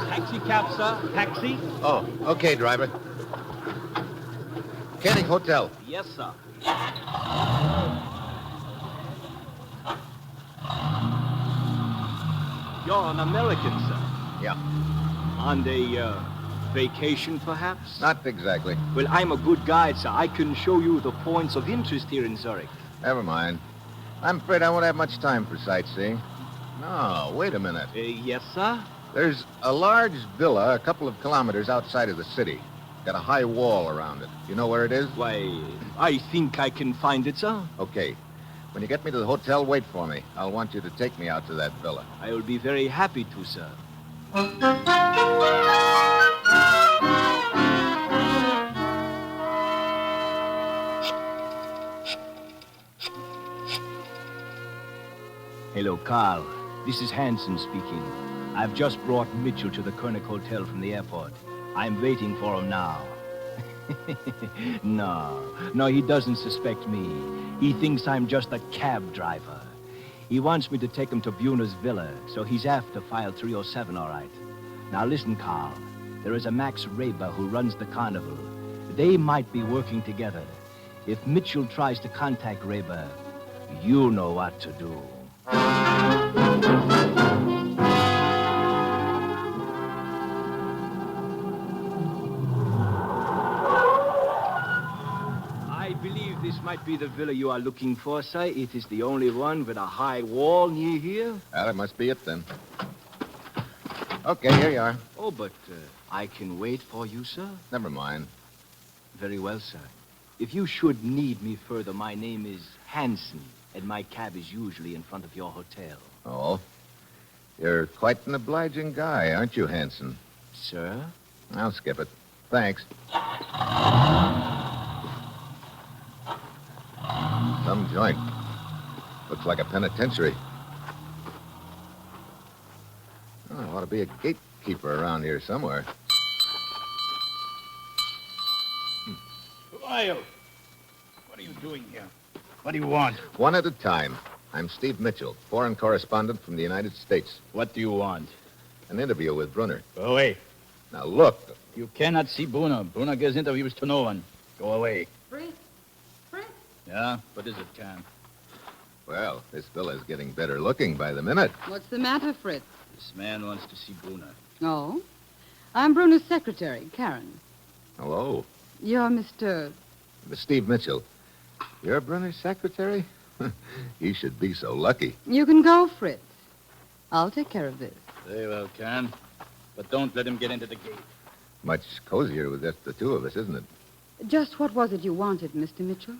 Taxi cab, sir. Taxi. Oh, okay, driver. Koenig Hotel. Yes, sir. You're an American, sir. Yeah. On a vacation, perhaps? Not exactly. Well, I'm a good guide, sir. I can show you the points of interest here in Zurich. Never mind. I'm afraid I won't have much time for sightseeing. No, wait a minute. Yes, sir? There's a large villa a couple of kilometers outside of the city. Got a high wall around it. You know where it is? Why, I think I can find it, sir. Okay. When you get me to the hotel, wait for me. I'll want you to take me out to that villa. I will be very happy to, sir. Hello, Carl. This is Hansen speaking. I've just brought Mitchell to the Koenig Hotel from the airport. I'm waiting for him now. No, he doesn't suspect me. He thinks I'm just a cab driver. He wants me to take him to Brunner's villa, so he's after File 307, all right. Now listen, Carl. There is a Max Raber who runs the carnival. They might be working together. If Mitchell tries to contact Raber, you know what to do. I believe this might be the villa you are looking for, sir. It is the only one with a high wall near here. Well, that must be it, then. Okay, here you are. Oh, but I can wait for you, sir? Never mind. Very well, sir. If you should need me further, my name is Hansen, and my cab is usually in front of your hotel. Oh? You're quite an obliging guy, aren't you, Hansen? Sir? I'll skip it. Thanks. Some joint. Looks like a penitentiary. Oh, ought to be a gatekeeper around here somewhere. Who are you? What are you doing here? What do you want? One at a time. I'm Steve Mitchell, foreign correspondent from the United States. What do you want? An interview with Brunner. Go away. Now, look. You cannot see Brunner. Brunner gives interviews to no one. Go away. Fritz? Fritz? Yeah? What is it, Can? Well, this fella's getting better looking by the minute. What's the matter, Fritz? This man wants to see Brunner. Oh? I'm Bruno's secretary, Karen. Hello. You're Mr. Steve Mitchell. You're Brunner's secretary? He should be so lucky. You can go, Fritz. I'll take care of this. Very well, Can. But don't let him get into the gate. Much cozier with just the two of us, isn't it? Just what was it you wanted, Mr. Mitchell?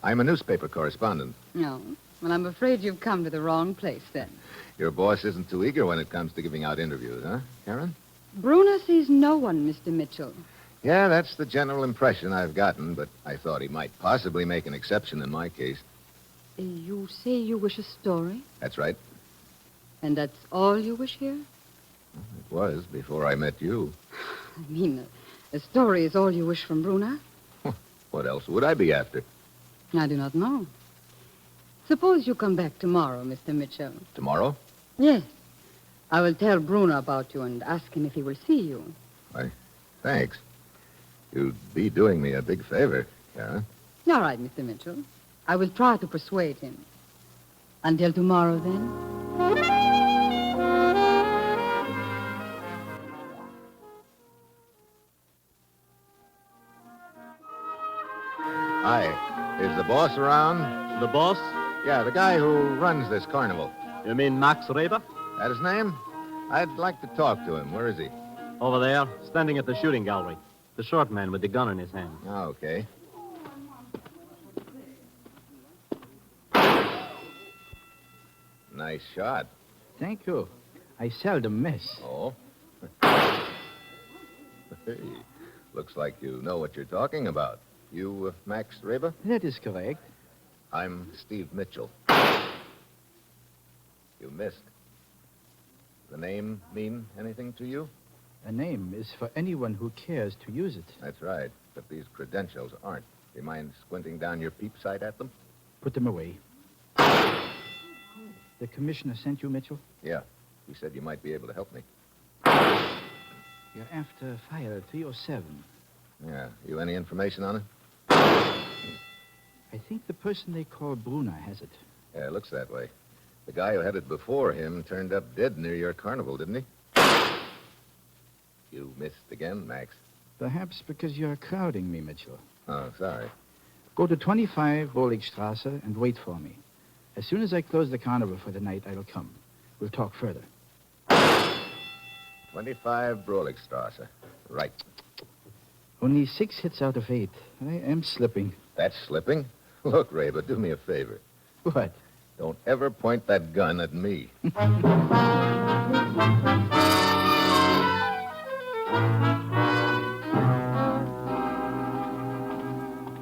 I'm a newspaper correspondent. No. Well, I'm afraid you've come to the wrong place, then. Your boss isn't too eager when it comes to giving out interviews, huh, Karen? Bruno sees no one, Mr. Mitchell. Yeah, that's the general impression I've gotten, but I thought he might possibly make an exception in my case. You say you wish a story? That's right. And that's all you wish here? It was before I met you. I mean, a story is all you wish from Bruna? What else would I be after? I do not know. Suppose you come back tomorrow, Mr. Mitchell. Tomorrow? Yes. I will tell Bruno about you and ask him if he will see you. Why, thanks. You'd be doing me a big favor, Karen. All right, Mr. Mitchell. I will try to persuade him. Until tomorrow, then. Hi. Is the boss around? The boss? Yeah, the guy who runs this carnival. You mean Max Reber? That his name? I'd like to talk to him. Where is he? Over there, standing at the shooting gallery. The short man with the gun in his hand. Oh, okay. Nice shot. Thank you. I seldom miss. Oh? Hey, looks like you know what you're talking about. You, Max Reber? That is correct. I'm Steve Mitchell. You missed. The name mean anything to you? A name is for anyone who cares to use it. That's right, but these credentials aren't. Do you mind squinting down your peep sight at them? Put them away. The commissioner sent you, Mitchell? Yeah. He said you might be able to help me. You're after file 307. Yeah. You any information on it? I think the person they call Bruna has it. Yeah, it looks that way. The guy who had it before him turned up dead near your carnival, didn't he? You missed again, Max. Perhaps because you're crowding me, Mitchell. Oh, sorry. Go to 25 Boligstrasse and wait for me. As soon as I close the carnival for the night, I'll come. We'll talk further. 25 Broligstrasse. Right. Only 6 hits out of 8. I am slipping. That's slipping? Look, Reber, do me a favor. What? Don't ever point that gun at me.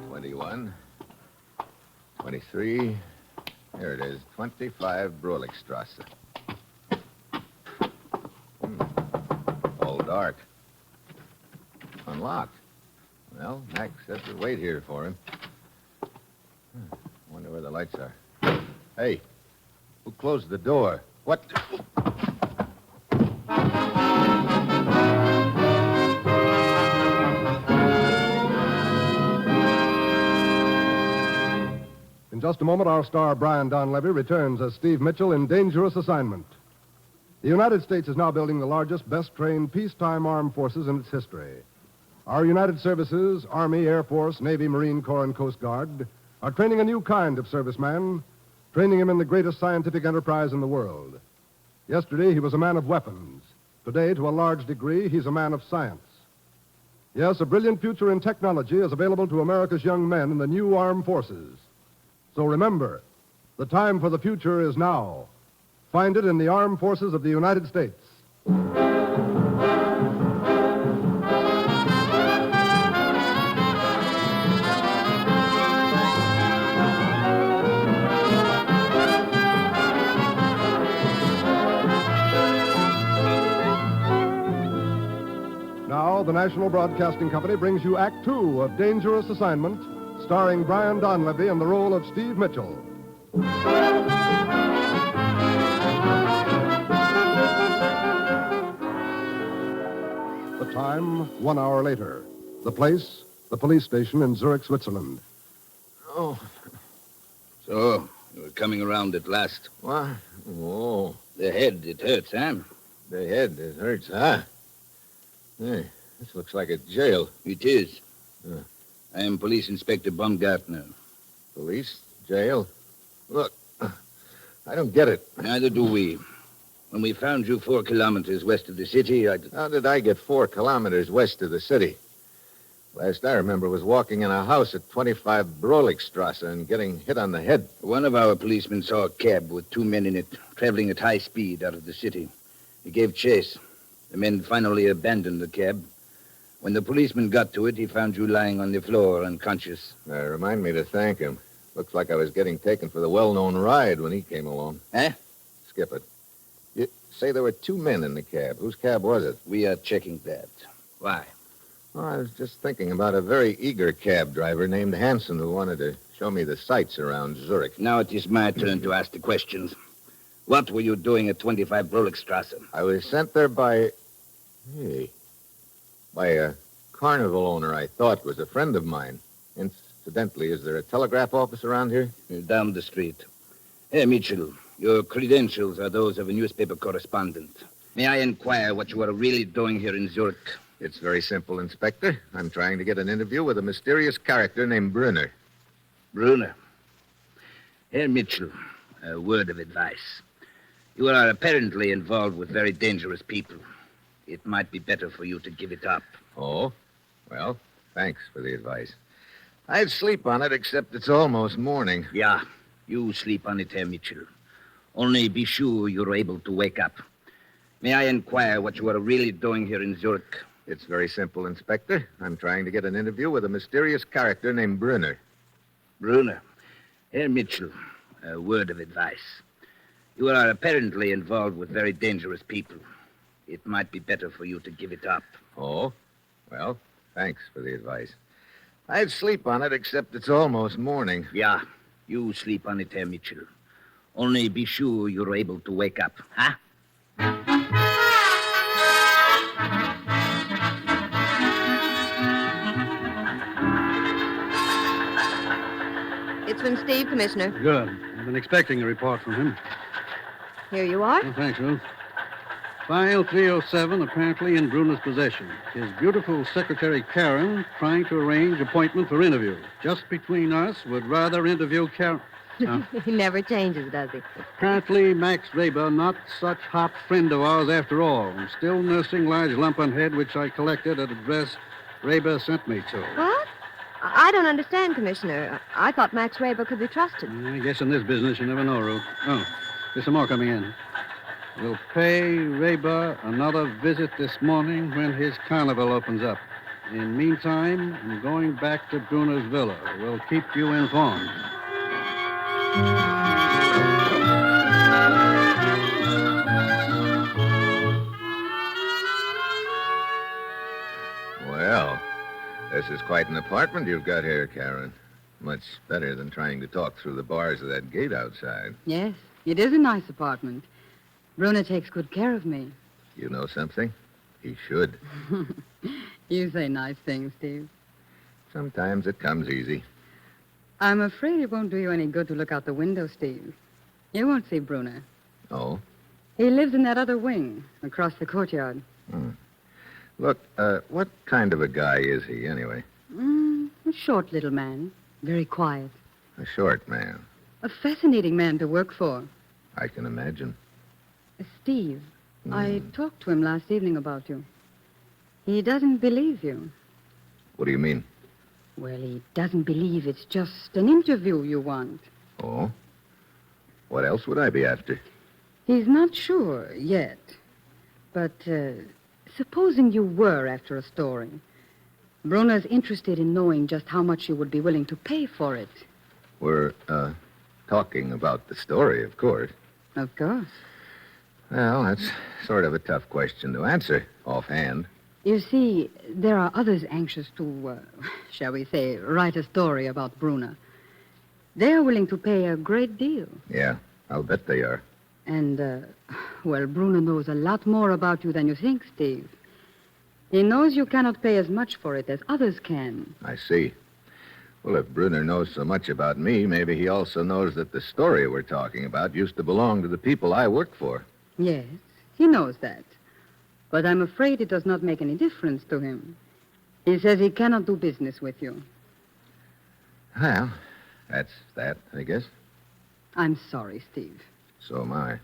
21. 23. Here it is. 25 Broligstrasse. All dark. Unlocked. Well, Max said to wait here for him. Wonder where the lights are. Hey, who closed the door? What? In just a moment, our star, Brian Donlevy, returns as Steve Mitchell in Dangerous Assignment. The United States is now building the largest, best-trained peacetime armed forces in its history. Our United Services, Army, Air Force, Navy, Marine Corps, and Coast Guard, are training a new kind of serviceman, training him in the greatest scientific enterprise in the world. Yesterday, he was a man of weapons. Today, to a large degree, he's a man of science. Yes, a brilliant future in technology is available to America's young men in the new armed forces. So remember, the time for the future is now. Find it in the Armed Forces of the United States. the National Broadcasting Company brings you Act Two of Dangerous Assignment, starring Brian Donlevy in the role of Steve Mitchell. The time, 1 hour later. The place, the police station in Zurich, Switzerland. Oh. So, you're coming around at last. What? Oh. The head, it hurts, huh? The head, it hurts, huh? Hey, this looks like a jail. It is. I am Police Inspector Baumgartner. Police? Jail? Look, I don't get it. Neither do we. When we found you 4 kilometers west of the city, How did I get 4 kilometers west of the city? Last I remember was walking in a house at 25 Brolikstrasse and getting hit on the head. One of our policemen saw a cab with 2 men in it, traveling at high speed out of the city. He gave chase. The men finally abandoned the cab. When the policeman got to it, he found you lying on the floor, unconscious. Remind me to thank him. Looks like I was getting taken for the well-known ride when he came along. Eh? Skip it. You say there were 2 men in the cab. Whose cab was it? We are checking that. Why? Oh, I was just thinking about a very eager cab driver named Hansen who wanted to show me the sights around Zurich. Now it is my turn to ask the questions. What were you doing at 25 Brolikstrasse? I was sent there by a carnival owner I thought was a friend of mine. Incidentally, is there a telegraph office around here? Down the street. Hey, Mitchell, your credentials are those of a newspaper correspondent. May I inquire what you are really doing here in Zurich? It's very simple, Inspector. I'm trying to get an interview with a mysterious character named Brunner. Brunner? Herr Mitchell, a word of advice. You are apparently involved with very dangerous people. It might be better for you to give it up. Oh? Well, thanks for the advice. I'd sleep on it, except it's almost morning. Yeah, you sleep on it, Herr Mitchell. Only be sure you're able to wake up. May I inquire what you are really doing here in Zurich? It's very simple, Inspector. I'm trying to get an interview with a mysterious character named Brunner. Brunner? Herr Mitchell, a word of advice. You are apparently involved with very dangerous people. It might be better for you to give it up. Oh? Well, thanks for the advice. I'd sleep on it, except it's almost morning. Yeah, you sleep on it, Herr Mitchell. Only be sure you're able to wake up, huh? It's from Steve, Commissioner. Good. I've been expecting a report from him. Here you are. Oh, thanks, Ruth. File 307 apparently in Brunner's possession. His beautiful secretary, Karen, trying to arrange appointment for interview. Just between us, would rather interview Karen. He never changes, does he? Apparently, Max Raber, not such hot friend of ours after all. I'm still nursing large lump on head, which I collected at address Raber sent me to. What? I don't understand, Commissioner. I thought Max Raber could be trusted. I guess in this business, you never know, Ruth. Oh, there's some more coming in. We'll pay Raber another visit this morning when his carnival opens up. In meantime, I'm going back to Brunner's villa. We'll keep you informed. Well, this is quite an apartment you've got here, Karen. Much better than trying to talk through the bars of that gate outside. Yes, it is a nice apartment. Brunner takes good care of me. You know something? He should. You say nice things, Steve. Sometimes it comes easy. I'm afraid it won't do you any good to look out the window, Steve. You won't see Brunner. Oh? He lives in that other wing, across the courtyard. Look, what kind of a guy is he, anyway? A short little man, very quiet. A short man. A fascinating man to work for. I can imagine. Steve, I talked to him last evening about you. He doesn't believe you. What do you mean? Well, he doesn't believe it's just an interview you want. Oh? What else would I be after? He's not sure yet. But supposing you were after a story, Brunner's interested in knowing just how much you would be willing to pay for it. We're, talking about the story, of course. Of course. Well, that's sort of a tough question to answer offhand. You see, there are others anxious to, shall we say, write a story about Bruna. They are willing to pay a great deal. Yeah, I'll bet they are. And, well, Bruna knows a lot more about you than you think, Steve. He knows you cannot pay as much for it as others can. I see. Well, if Brunner knows so much about me, maybe he also knows that the story we're talking about used to belong to the people I work for. Yes, he knows that. But I'm afraid it does not make any difference to him. He says he cannot do business with you. Well, that's that, I guess. I'm sorry, Steve. So am I.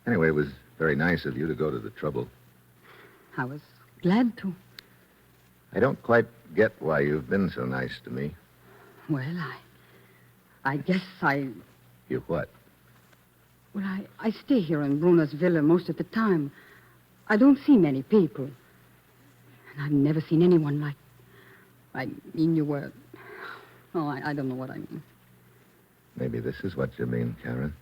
Anyway, it was very nice of you to go to the trouble. I was glad to. I don't quite get why you've been so nice to me. Well, I guess I... You what? Well, I stay here in Bruna's villa most of the time. I don't see many people. And I've never seen anyone like... I mean, you were... Oh, I don't know what I mean. Maybe this is what you mean, Karen.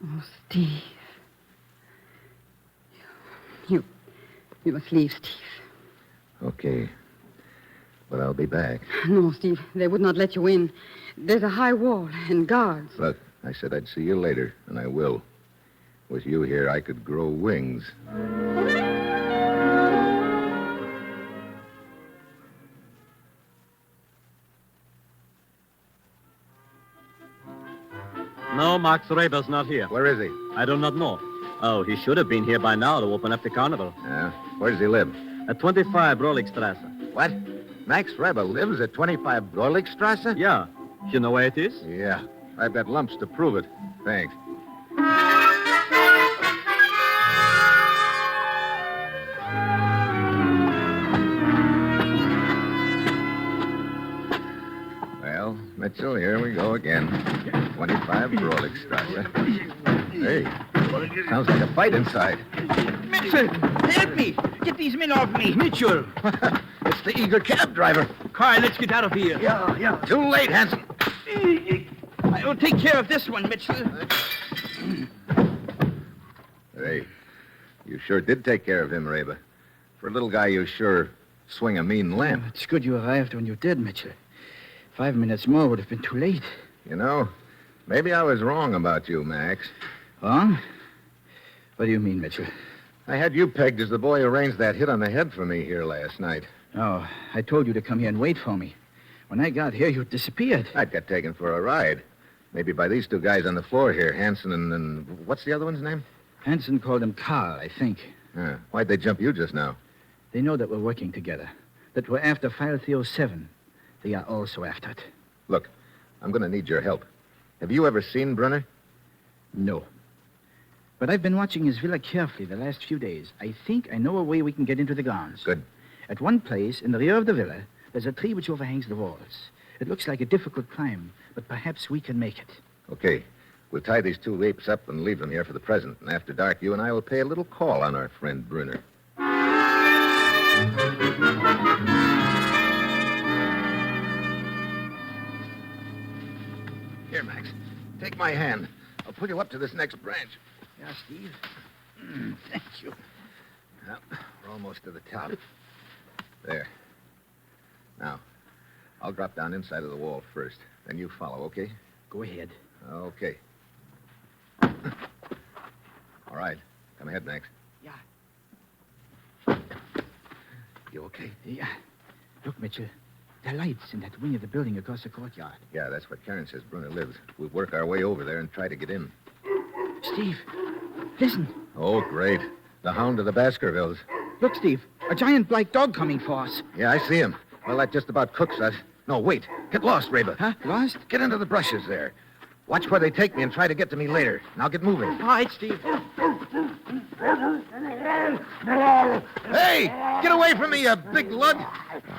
Oh, Steve. You must leave, Steve. Okay. But I'll be back. No, Steve, they would not let you in. There's a high wall and guards. Look, I said I'd see you later, and I will. With you here, I could grow wings. No, Max Reber's not here. Where is he? I do not know. Oh, he should have been here by now to open up the carnival. Yeah? Where does he live? At 25 Roligstrasse. What? Max Reber lives at 25 Roligstrasse? Yeah. You know where it is? Yeah. I've got lumps to prove it. Thanks. Well, Mitchell, here we go again. 25 Roligstrasse. Hey, sounds like a fight inside. Mitchell, help me! Get these men off me! Mitchell! It's the eager cab driver. Carl, let's get out of here. Yeah. Too late, Hanson. I will take care of this one, Mitchell. Hey, you sure did take care of him, Reba. For a little guy, you sure swing a mean lamp. It's good you arrived when you did, Mitchell. 5 minutes more would have been too late. You know, maybe I was wrong about you, Max. Wrong? What do you mean, Mitchell? I had you pegged as the boy who arranged that hit on the head for me here last night. Oh, I told you to come here and wait for me. When I got here, you disappeared. I got taken for a ride. Maybe by these two guys on the floor here, Hanson and what's the other one's name? Hanson called him Carl, I think. Yeah. Why'd they jump you just now? They know that we're working together, that we're after File 307. They are also after it. Look, I'm going to need your help. Have you ever seen Brunner? No. But I've been watching his villa carefully the last few days. I think I know a way we can get into the grounds. Good. At one place, in the rear of the villa, there's a tree which overhangs the walls. It looks like a difficult climb, but perhaps we can make it. Okay. We'll tie these two apes up and leave them here for the present. And after dark, you and I will pay a little call on our friend Brunner. Here, Max. Take my hand. I'll pull you up to this next branch. Yeah, Steve. Thank you. Well, we're almost to the top. There. Now, I'll drop down inside of the wall first. Then you follow, okay? Go ahead. Okay. All right. Come ahead, Max. Yeah. You okay? Yeah. Look, Mitchell. There are lights in that wing of the building across the courtyard. Yeah, that's what Karen says Brunner lives. We'll work our way over there and try to get in. Steve, listen. Oh, great. The hound of the Baskervilles. Look, Steve. A giant black dog coming for us. Yeah, I see him. Well, that just about cooks us. No, wait. Get lost, Reba. Huh? Lost? Get into the brushes there. Watch where they take me and try to get to me later. Now get moving. All right, Steve. Hey! Get away from me, you big lug!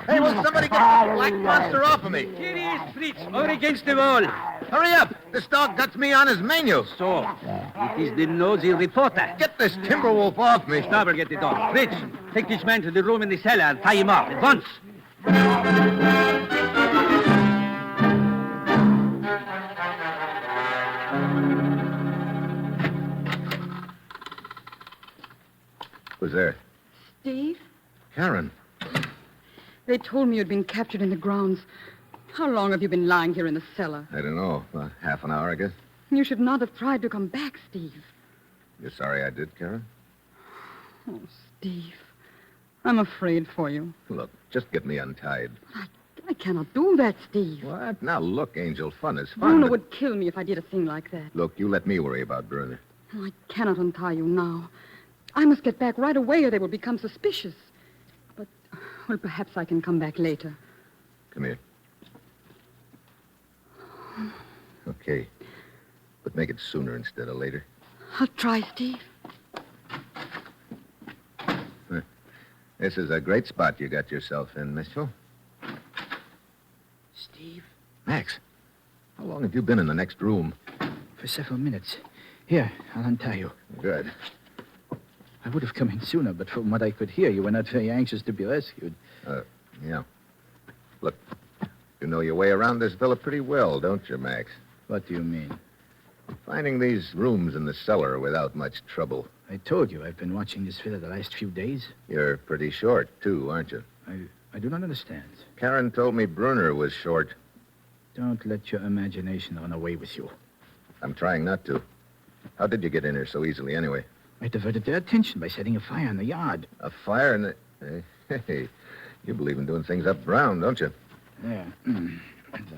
Hey, will somebody get this black monster off of me? Here he is, Fritz, over against the wall. Hurry up! This dog got me on his menu. So, it is the nosy reporter. Get this timber wolf off me. Szabo, get the dog. Fritz, take this man to the room in the cellar and tie him up at once. there? Steve? Karen. They told me you'd been captured in the grounds. How long have you been lying here in the cellar? I don't know. Half an hour, I guess. You should not have tried to come back, Steve. You're sorry I did, Karen? Oh, Steve. I'm afraid for you. Look, just get me untied. I cannot do that, Steve. What? Now, look, Angel, fun is fun. Bruno but- would kill me if I did a thing like that. Look, you let me worry about Bruno. Oh, I cannot untie you now. I must get back right away or they will become suspicious. But, well, perhaps I can come back later. Come here. Okay. But make it sooner instead of later. I'll try, Steve. This is a great spot you got yourself in, Mitchell. Steve? Max, how long have you been in the next room? For several minutes. Here, I'll untie you. Good. I would have come in sooner, but from what I could hear, you were not very anxious to be rescued. Yeah. Look, you know your way around this villa pretty well, don't you, Max? What do you mean? Finding these rooms in the cellar without much trouble. I told you I've been watching this villa the last few days. You're pretty short, too, aren't you? I do not understand. Karen told me Brunner was short. Don't let your imagination run away with you. I'm trying not to. How did you get in here so easily, anyway? I diverted their attention by setting a fire in the yard. A fire in the... Hey, you believe in doing things up brown, don't you? There. The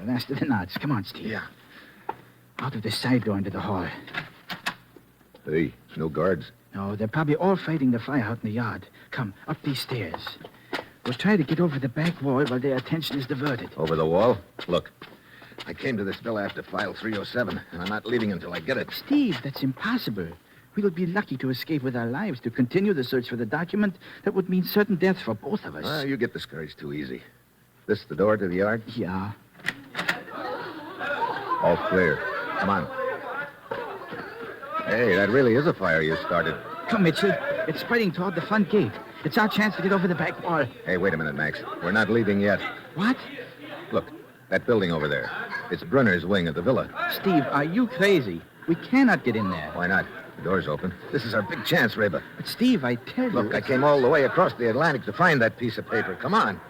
last of the knots. Come on, Steve. Yeah. Out of this side door into the hall. Hey, no guards. No, they're probably all fighting the fire out in the yard. Come, up these stairs. We'll try to get over the back wall while their attention is diverted. Over the wall? Look, I came to this villa after file 307, and I'm not leaving until I get it. Steve, that's impossible. We'll be lucky to escape with our lives. To continue the search for the document, that would mean certain death for both of us. You get discouraged too easy. This the door to the yard? Yeah. All clear. Come on. Hey, that really is a fire you started. Come, Mitchell. It's spreading toward the front gate. It's our chance to get over the back wall. Hey, wait a minute, Max. We're not leaving yet. What? Look, that building over there. It's Brunner's wing of the villa. Steve, are you crazy? We cannot get in there. Why not? The door's open. This is our big chance, Reba. But, Steve, I tell you... Look, I came all the way across the Atlantic to find that piece of paper. Come on.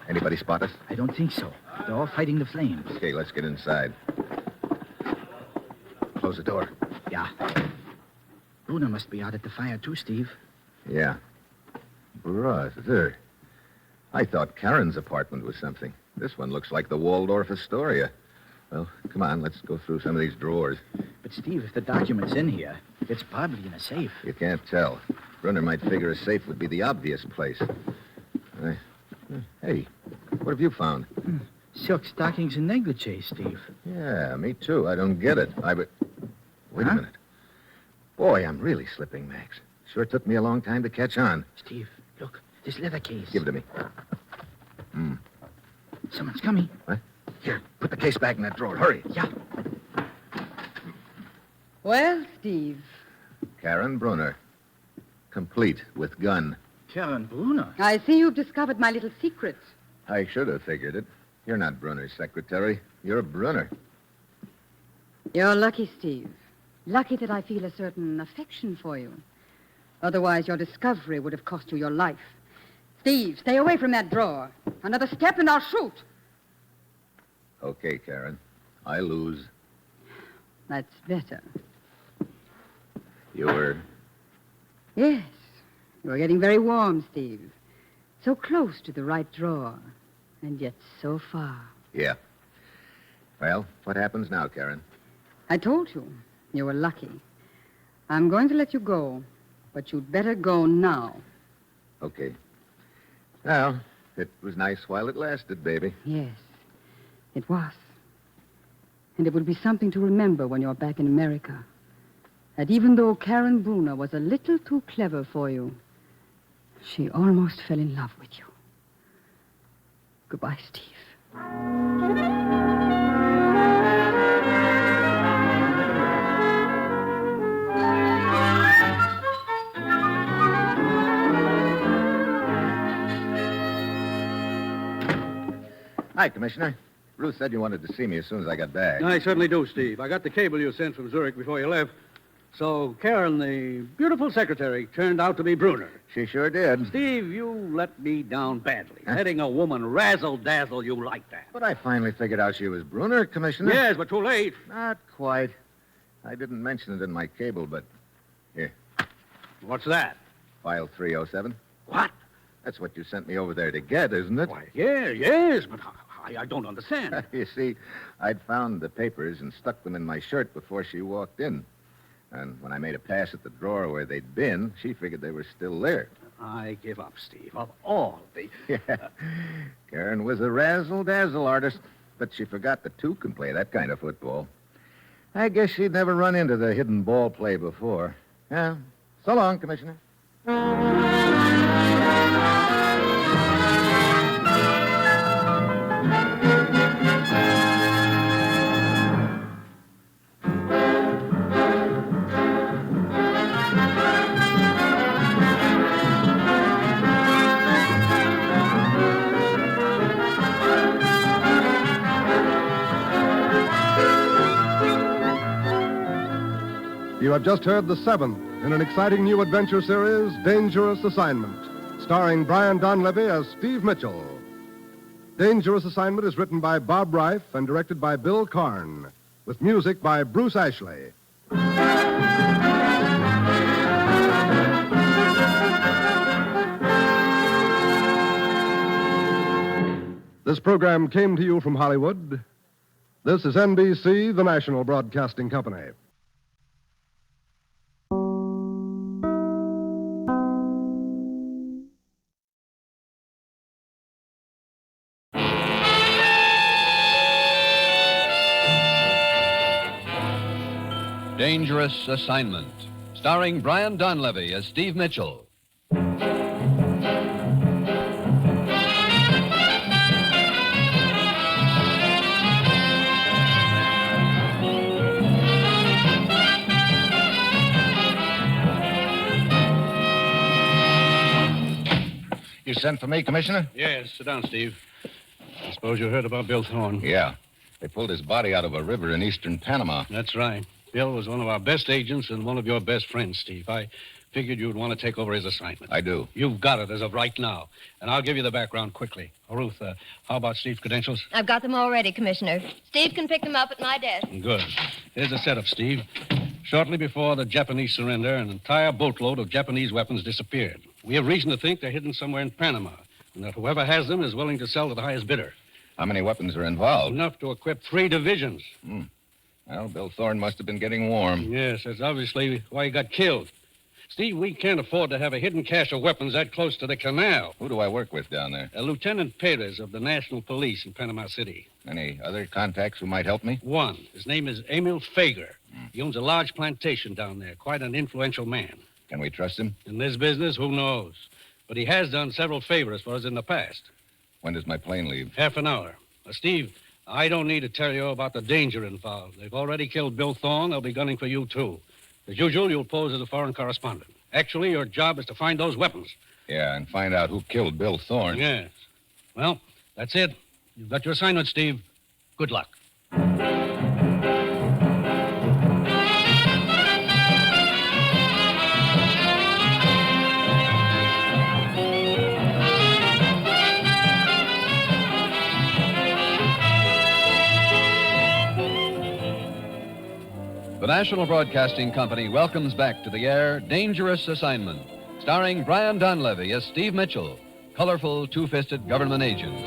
Anybody spot us? I don't think so. They're all fighting the flames. Okay, let's get inside. Close the door. Yeah. Bruno must be out at the fire, too, Steve. Yeah. Brother. I thought Karen's apartment was something. This one looks like the Waldorf Astoria. Well, come on, let's go through some of these drawers. But, Steve, if the document's in here, it's probably in a safe. You can't tell. Brunner might figure a safe would be the obvious place. Hey, what have you found? Silk stockings and negligee, Steve. Yeah, me too. I don't get it. Wait a minute. Boy, I'm really slipping, Max. Sure took me a long time to catch on. Steve, look. This leather case. Give it to me. Someone's coming. What? Here, put the case back in that drawer. Hurry. Yeah. Well, Steve. Karen Brunner. Complete with gun. Karen Brunner? I see you've discovered my little secret. I should have figured it. You're not Brunner's secretary. You're Brunner. You're lucky, Steve. Lucky that I feel a certain affection for you. Otherwise, your discovery would have cost you your life. Steve, stay away from that drawer. Another step and I'll shoot. Okay, Karen. I lose. That's better. You were... Yes. You're getting very warm, Steve. So close to the right drawer, and yet so far. Yeah. Well, what happens now, Karen? I told you. You were lucky. I'm going to let you go, but you'd better go now. Okay. Well, it was nice while it lasted, baby. Yes, it was. And it will be something to remember when you're back in America. That even though Karen Brunner was a little too clever for you, she almost fell in love with you. Goodbye, Steve. Hi, Commissioner. Ruth said you wanted to see me as soon as I got back. I certainly do, Steve. I got the cable you sent from Zurich before you left. So Karen, the beautiful secretary, turned out to be Bruner. She sure did. Steve, you let me down badly. Letting a woman razzle-dazzle you like that. But I finally figured out she was Bruner, Commissioner. Yes, but too late. Not quite. I didn't mention it in my cable, but... Here. What's that? File 307. What? That's what you sent me over there to get, isn't it? Why, yes, but I don't understand. You see, I'd found the papers and stuck them in my shirt before she walked in. And when I made a pass at the drawer where they'd been, she figured they were still there. I give up, Steve. Of all the... Yeah. Karen was a razzle-dazzle artist, but she forgot that two can play that kind of football. I guess she'd never run into the hidden ball play before. Yeah. So long, Commissioner. You have just heard the seventh in an exciting new adventure series, Dangerous Assignment, starring Brian Donlevy as Steve Mitchell. Dangerous Assignment is written by Bob Reif and directed by Bill Karn, with music by Bruce Ashley. This program came to you from Hollywood. This is NBC, the national broadcasting company. Dangerous Assignment, starring Brian Donlevy as Steve Mitchell. You sent for me, Commissioner? Yes, sit down, Steve. I suppose you heard about Bill Thorne. Yeah. They pulled his body out of a river in eastern Panama. That's right. Bill was one of our best agents and one of your best friends, Steve. I figured you'd want to take over his assignment. I do. You've got it as of right now. And I'll give you the background quickly. Ruth, how about Steve's credentials? I've got them all ready, Commissioner. Steve can pick them up at my desk. Good. Here's the setup, Steve. Shortly before the Japanese surrender, an entire boatload of Japanese weapons disappeared. We have reason to think they're hidden somewhere in Panama, and that whoever has them is willing to sell to the highest bidder. How many weapons are involved? Enough to equip 3 divisions. Well, Bill Thorne must have been getting warm. Yes, that's obviously why he got killed. Steve, we can't afford to have a hidden cache of weapons that close to the canal. Who do I work with down there? Lieutenant Perez of the National Police in Panama City. Any other contacts who might help me? One. His name is Emil Fager. He owns a large plantation down there. Quite an influential man. Can we trust him? In this business, who knows? But he has done several favors for us in the past. When does my plane leave? Half an hour. Steve, I don't need to tell you about the danger involved. They've already killed Bill Thorne. They'll be gunning for you, too. As usual, you'll pose as a foreign correspondent. Actually, your job is to find those weapons. Yeah, and find out who killed Bill Thorne. Yes. Well, that's it. You've got your assignment, Steve. Good luck. The National Broadcasting Company welcomes back to the air Dangerous Assignment, starring Brian Donlevy as Steve Mitchell, colorful, two-fisted government agent.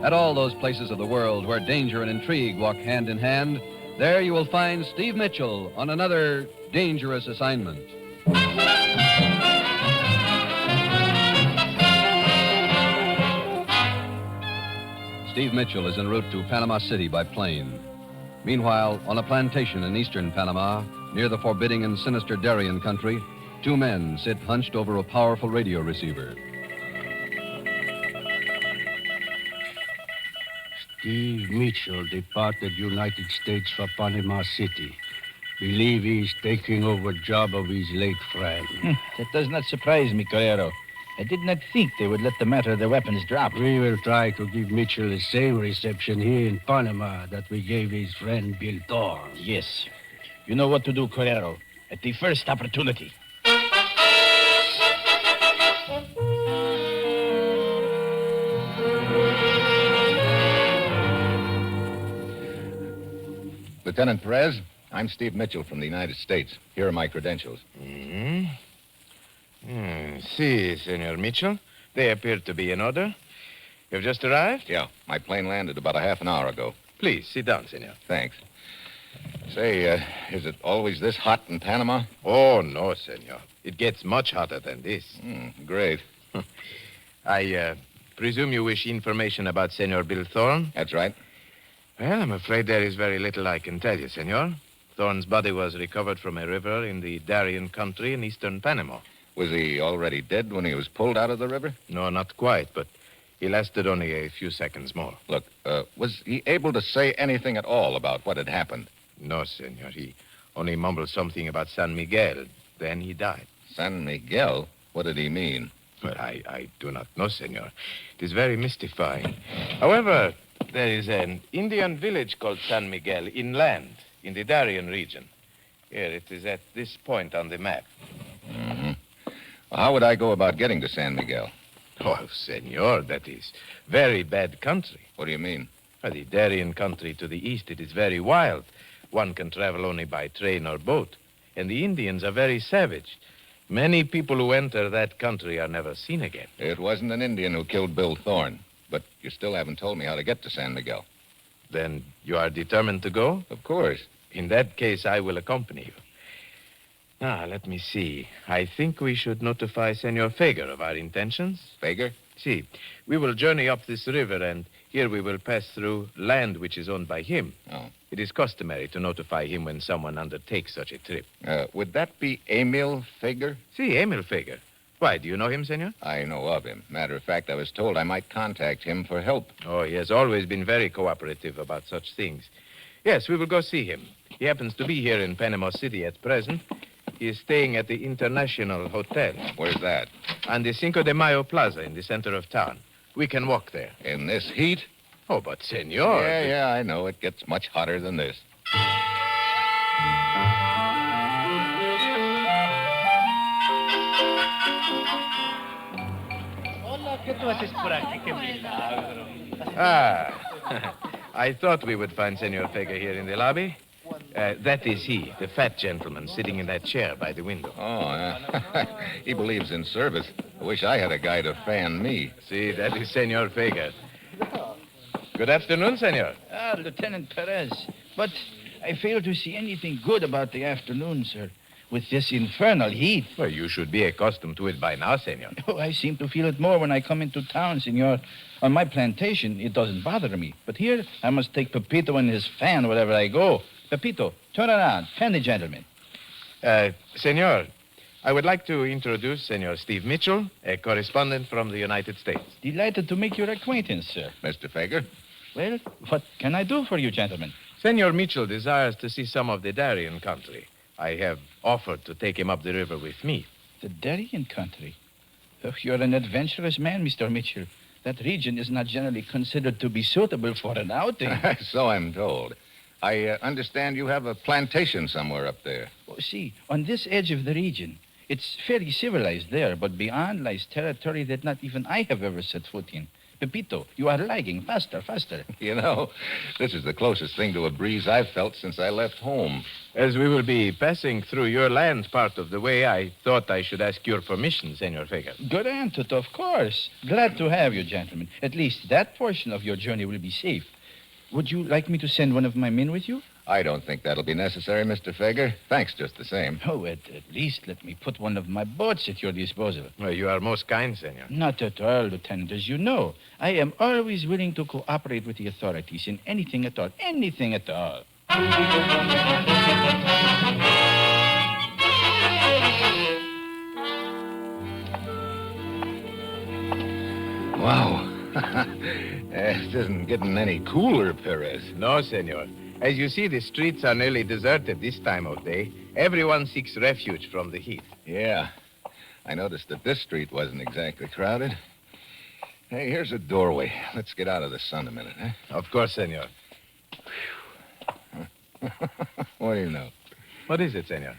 At all those places of the world where danger and intrigue walk hand in hand, there you will find Steve Mitchell on another dangerous assignment. Steve Mitchell is en route to Panama City by plane. Meanwhile, on a plantation in eastern Panama, near the forbidding and sinister Darien country, 2 men sit hunched over a powerful radio receiver. Steve Mitchell departed United States for Panama City. Believe he's taking over job of his late friend. That does not surprise me, Carrero. I did not think they would let the matter of the weapons drop. We will try to give Mitchell the same reception here in Panama that we gave his friend Bill Thorne. Yes. You know what to do, Correro. At the first opportunity. Lieutenant Perez, I'm Steve Mitchell from the United States. Here are my credentials. Si, Senor Mitchell. They appear to be in order. You've just arrived? Yeah, my plane landed about a half an hour ago. Please, sit down, senor. Thanks. Say, is it always this hot in Panama? Oh, no, senor. It gets much hotter than this. Great. I presume you wish information about Senor Bill Thorne? That's right. Well, I'm afraid there is very little I can tell you, senor. Thorne's body was recovered from a river in the Darien country in eastern Panama. Was he already dead when he was pulled out of the river? No, not quite, but he lasted only a few seconds more. Look, was he able to say anything at all about what had happened? No, senor. He only mumbled something about San Miguel. Then he died. San Miguel? What did he mean? Well, I do not know, senor. It is very mystifying. However, there is an Indian village called San Miguel inland in the Darien region. Here, it is at this point on the map. Well, how would I go about getting to San Miguel? Oh, senor, that is very bad country. What do you mean? Well, the Darien country to the east, it is very wild. One can travel only by train or boat. And the Indians are very savage. Many people who enter that country are never seen again. It wasn't an Indian who killed Bill Thorne. But you still haven't told me how to get to San Miguel. Then you are determined to go? Of course. In that case, I will accompany you. Now, let me see. I think we should notify Senor Fager of our intentions. Fager? See, we will journey up this river, and here we will pass through land which is owned by him. Oh. It is customary to notify him when someone undertakes such a trip. Would that be Emil Fager? See, Emil Fager. Why, do you know him, senor? I know of him. Matter of fact, I was told I might contact him for help. Oh, he has always been very cooperative about such things. Yes, we will go see him. He happens to be here in Panama City at present. He is staying at the International Hotel. Where's that? On the Cinco de Mayo Plaza in the center of town. We can walk there. In this heat? Oh, but senor... Yeah, I know. It gets much hotter than this. I thought we would find Senor Fager here in the lobby. That is he, the fat gentleman sitting in that chair by the window. Oh, he believes in service. I wish I had a guy to fan me. See, that is Senor Fager. Good afternoon, senor. Lieutenant Perez. But I fail to see anything good about the afternoon, sir. With this infernal heat. Well, you should be accustomed to it by now, senor. Oh, I seem to feel it more when I come into town, senor. On my plantation, it doesn't bother me. But here, I must take Pepito and his fan wherever I go. Pepito, turn around. Fan the gentleman. Senor, I would like to introduce Senor Steve Mitchell, a correspondent from the United States. Delighted to make your acquaintance, sir. Mr. Fager? Well, what can I do for you, gentlemen? Senor Mitchell desires to see some of the Darien country. I have offered to take him up the river with me. The Darien country? Oh, you're an adventurous man, Mr. Mitchell. That region is not generally considered to be suitable for an outing. So I'm told. I understand you have a plantation somewhere up there. Oh, see, on this edge of the region, it's fairly civilized there, but beyond lies territory that not even I have ever set foot in. Pepito, you are lagging. Faster, faster. You know, this is the closest thing to a breeze I've felt since I left home. As we will be passing through your land part of the way, I thought I should ask your permission, Senor Fager. Granted, of course. Glad to have you, gentlemen. At least that portion of your journey will be safe. Would you like me to send one of my men with you? I don't think that'll be necessary, Mr. Fager. Thanks just the same. Oh, at least let me put one of my boats at your disposal. Well, you are most kind, senor. Not at all, Lieutenant. As you know, I am always willing to cooperate with the authorities in anything at all. Anything at all. Wow. It isn't getting any cooler, Perez. No, senor. As you see, the streets are nearly deserted this time of day. Everyone seeks refuge from the heat. Yeah. I noticed that this street wasn't exactly crowded. Hey, here's a doorway. Let's get out of the sun a minute, huh? Of course, senor. What do you know? What is it, senor?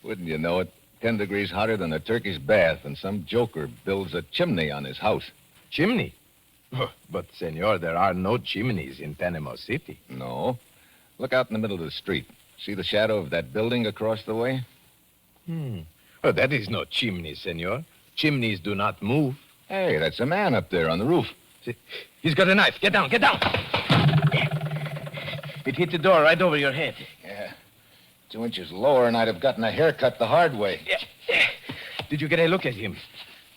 Wouldn't you know it? 10 degrees hotter than a Turkish bath, and some joker builds a chimney on his house. Chimney? Oh, but, senor, there are no chimneys in Panama City. No. Look out in the middle of the street. See the shadow of that building across the way? Oh, that is no chimney, senor. Chimneys do not move. Hey, that's a man up there on the roof. See, he's got a knife. Get down, get down. It hit the door right over your head. Yeah. 2 inches lower, and I'd have gotten a haircut the hard way. Yeah. Did you get a look at him?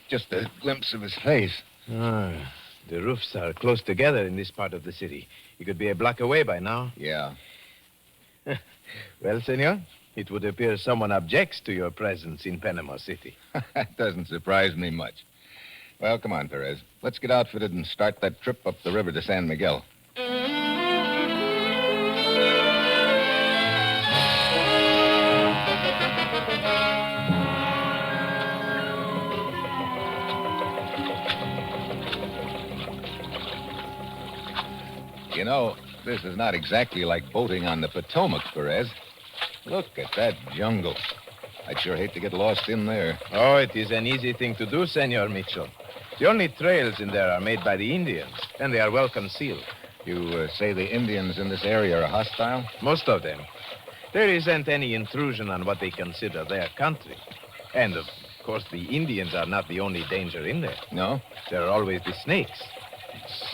Just a glimpse of his face. Ah, the roofs are close together in this part of the city. He could be a block away by now. Yeah. Well, senor, it would appear someone objects to your presence in Panama City. That doesn't surprise me much. Well, come on, Perez. Let's get outfitted and start that trip up the river to San Miguel. You know, this is not exactly like boating on the Potomac, Perez. Look at that jungle. I'd sure hate to get lost in there. Oh, it is an easy thing to do, Senor Mitchell. The only trails in there are made by the Indians, and they are well concealed. You say the Indians in this area are hostile? Most of them. There isn't any intrusion on what they consider their country. And, of course, the Indians are not the only danger in there. No? There are always the snakes.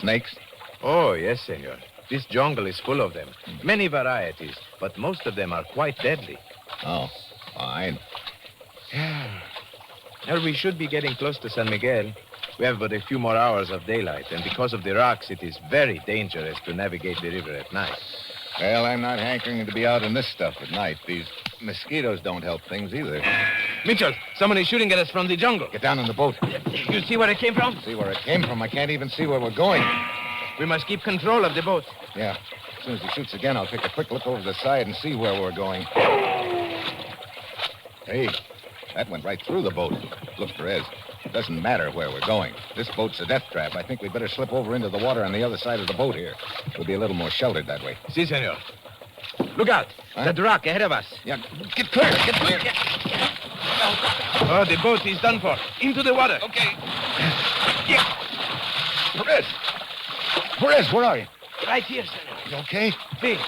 Snakes? Oh, yes, senor. This jungle is full of them. Many varieties, but most of them are quite deadly. Oh, fine. Well, we should be getting close to San Miguel. We have but a few more hours of daylight, and because of the rocks, it is very dangerous to navigate the river at night. Well, I'm not hankering to be out in this stuff at night. These mosquitoes don't help things either. Mitchell, someone is shooting at us from the jungle. Get down in the boat. You see where it came from? See where it came from? I can't even see where we're going. We must keep control of the boat. Yeah. As soon as he shoots again, I'll take a quick look over the side and see where we're going. Hey, that went right through the boat. Look, Perez, it doesn't matter where we're going. This boat's a death trap. I think we'd better slip over into the water on the other side of the boat here. We'll be a little more sheltered that way. Si, senor. Look out. Huh? That rock ahead of us. Yeah, get clear, get clear. Oh, the boat is done for. Into the water. Okay. Yeah. Perez, where are you? Right here, senor. You okay? See.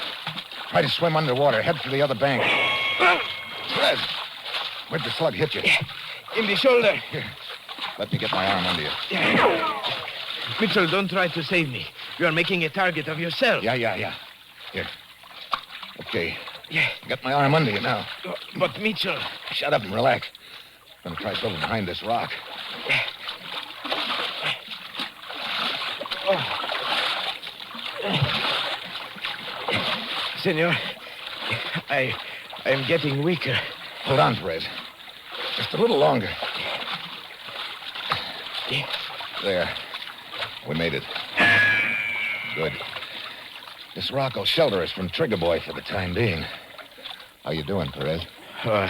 Try to swim underwater. Head for the other bank. Perez, where'd the slug hit you? In the shoulder. Here. Let me get my arm under you. Mitchell, don't try to save me. You are making a target of yourself. Yeah. Here. Okay. Yeah. Got my arm under you now. But, Mitchell... Shut up and relax. I'm going to try to go behind this rock. Senor, I'm getting weaker. Hold on, Perez. Just a little longer. There. We made it. Good. This rock will shelter us from Trigger Boy for the time being. How you doing, Perez? Oh,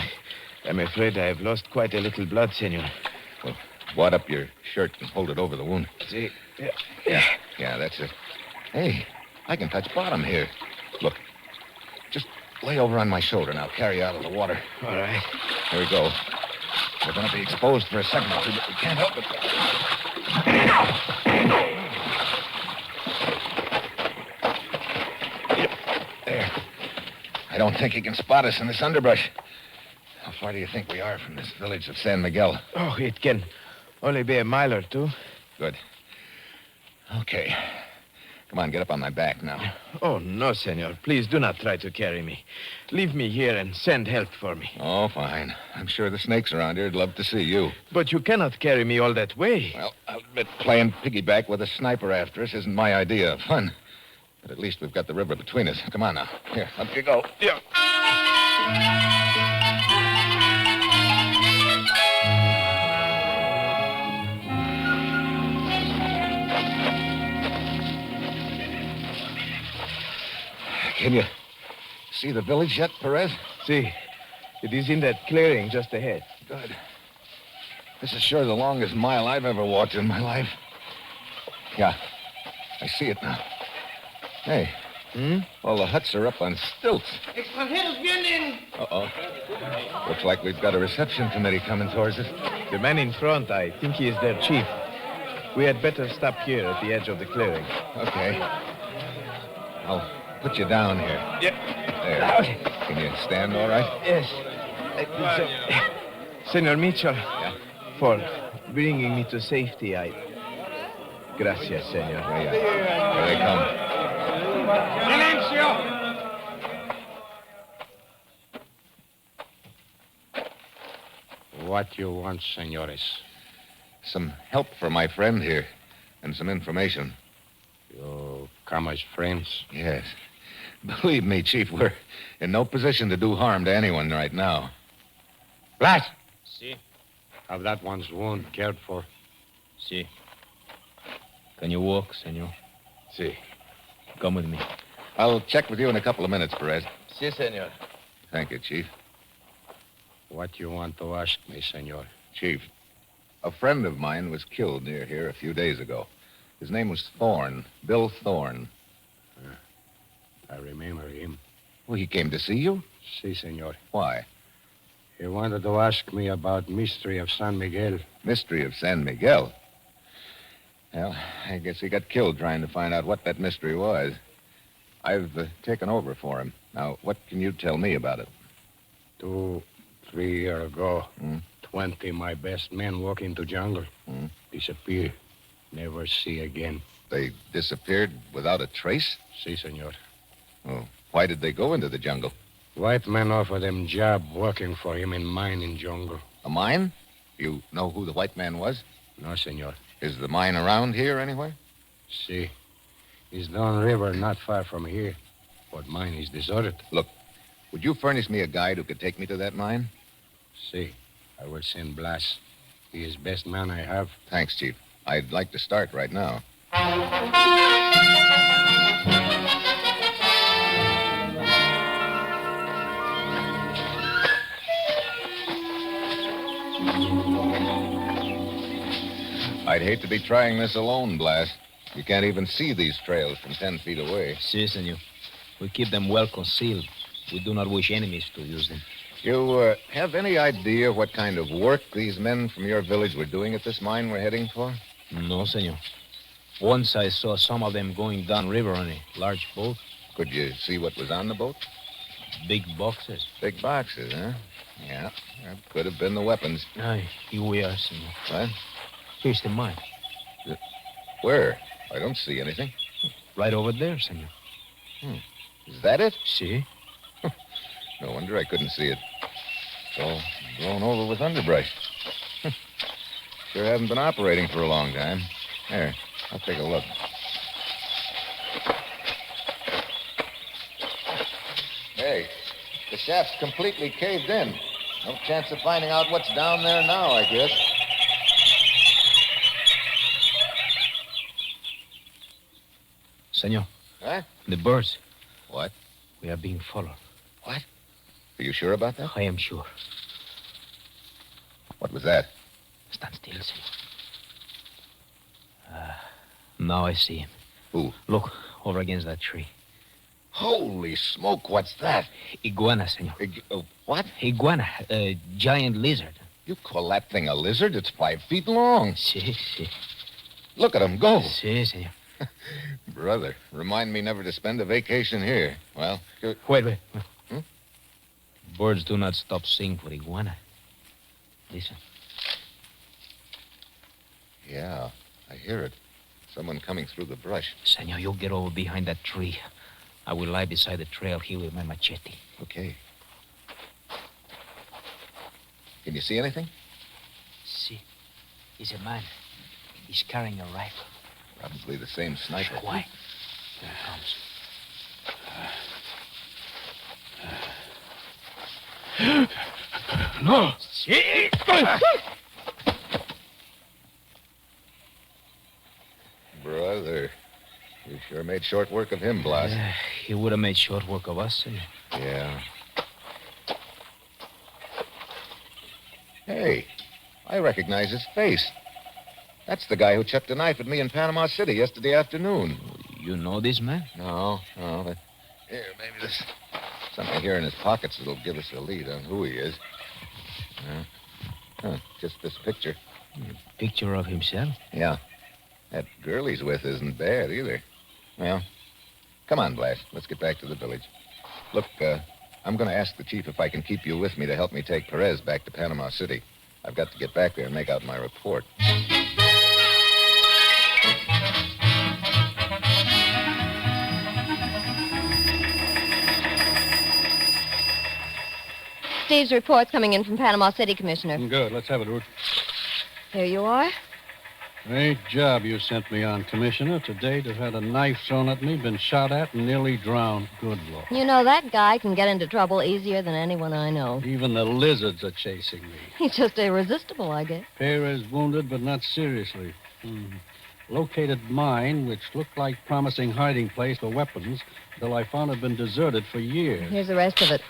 I'm afraid I have lost quite a little blood, senor. Well, wad up your shirt and hold it over the wound. See? Yeah, that's it. Hey, I can touch bottom here. Look, just lay over on my shoulder and I'll carry you out of the water. All right. Here we go. We're going to be exposed for a second or two, but we can't help it. There. I don't think he can spot us in this underbrush. How far do you think we are from this village of San Miguel? Oh, it can only be a mile or two. Good. Okay. Come on, get up on my back now. Oh, no, senor. Please do not try to carry me. Leave me here and send help for me. Oh, fine. I'm sure the snakes around here would love to see you. But you cannot carry me all that way. Well, I'll admit playing piggyback with a sniper after us isn't my idea of fun. But at least we've got the river between us. Come on now. Here, up you go. Yeah. Can you see the village yet, Perez? See. It is in that clearing just ahead. Good. This is sure the longest mile I've ever walked in my life. Yeah, I see it now. Hey. All the huts are up on stilts. Extranjeros vienen! Uh-oh. Looks like we've got a reception committee coming towards us. The man in front, I think he is their chief. We had better stop here at the edge of the clearing. Okay. I'll put you down here. Yeah. There. Can you stand all right? Yes. Senor Mitchell, for bringing me to safety, Gracias, senor. Here they come. What you want, senores? Some help for my friend here, and some information. You come as friends? Yes. Believe me, Chief, we're in no position to do harm to anyone right now. Blas! Si. Have that one's wound cared for? Si. Can you walk, senor? Si. Come with me. I'll check with you in a couple of minutes, Perez. Si, senor. Thank you, Chief. What you want to ask me, senor? Chief, a friend of mine was killed near here a few days ago. His name was Thorne, Bill Thorne. I remember him. Well, he came to see you? Si, senor. Why? He wanted to ask me about mystery of San Miguel. Mystery of San Miguel? Well, I guess he got killed trying to find out what that mystery was. I've taken over for him. Now, what can you tell me about it? 2-3 years ago, 20 my best men walk into jungle. Disappear. Never see again. They disappeared without a trace? Si, senor. Oh, why did they go into the jungle? White man offered them job working for him in mine in jungle. A mine? You know who the white man was? No, senor. Is the mine around here anywhere? Si. It's down river, not far from here. But mine is deserted. Look, would you furnish me a guide who could take me to that mine? Si. I will send Blas. He is best man I have. Thanks, Chief. I'd like to start right now. I'd hate to be trying this alone, Blas. You can't even see these trails from 10 feet away. Si, senor. We keep them well concealed. We do not wish enemies to use them. You have any idea what kind of work these men from your village were doing at this mine we're heading for? No, senor. Once I saw some of them going down river on a large boat. Could you see what was on the boat? Big boxes. Big boxes, huh? Yeah, that could have been the weapons. Aye, here we are, senor. What? Here's the mine. Where? I don't see anything. Right over there, senor. Is that it? See? No wonder I couldn't see it. It's all blown over with underbrush. Sure haven't been operating for a long time. Here, I'll take a look. Hey, the shaft's completely caved in. No chance of finding out what's down there now, I guess. Senor. Huh? The birds. What? We are being followed. What? Are you sure about that? I am sure. What was that? Stand still, senor. Now I see him. Who? Look, over against that tree. Holy smoke, what's that? Iguana, senor. What? Iguana, a giant lizard. You call that thing a lizard? It's 5 feet long. Si, si. Look at him go. Si, senor. Brother, remind me never to spend a vacation here. Well, Wait. Birds do not stop singing for iguana. Listen. Yeah, I hear it. Someone coming through the brush. Senor, you get over behind that tree. I will lie beside the trail here with my machete. Okay. Can you see anything? See. He's a man. He's carrying a rifle. Probably the same sniper. Quiet. Here he comes. No. See? Brother, you sure made short work of him, Blas. He would have made short work of us, senor. Yeah. Hey, I recognize his face. That's the guy who chucked a knife at me in Panama City yesterday afternoon. You know this man? No. But here, maybe there's something here in his pockets that'll give us a lead on who he is. Just this picture. Picture of himself? Yeah. That girl he's with isn't bad either. Well, come on, Blas. Let's get back to the village. Look, I'm going to ask the chief if I can keep you with me to help me take Perez back to Panama City. I've got to get back there and make out my report. Steve's report's coming in from Panama City, Commissioner. Good. Let's have it, Ruth. Here you are. Great job you sent me on, Commissioner. To date, I've had a knife thrown at me, been shot at, and nearly drowned. Good Lord. You know, that guy can get into trouble easier than anyone I know. Even the lizards are chasing me. He's just irresistible, I guess. Perez wounded, but not seriously. Located mine, which looked like promising hiding place for weapons, until I found it had been deserted for years. Here's the rest of it.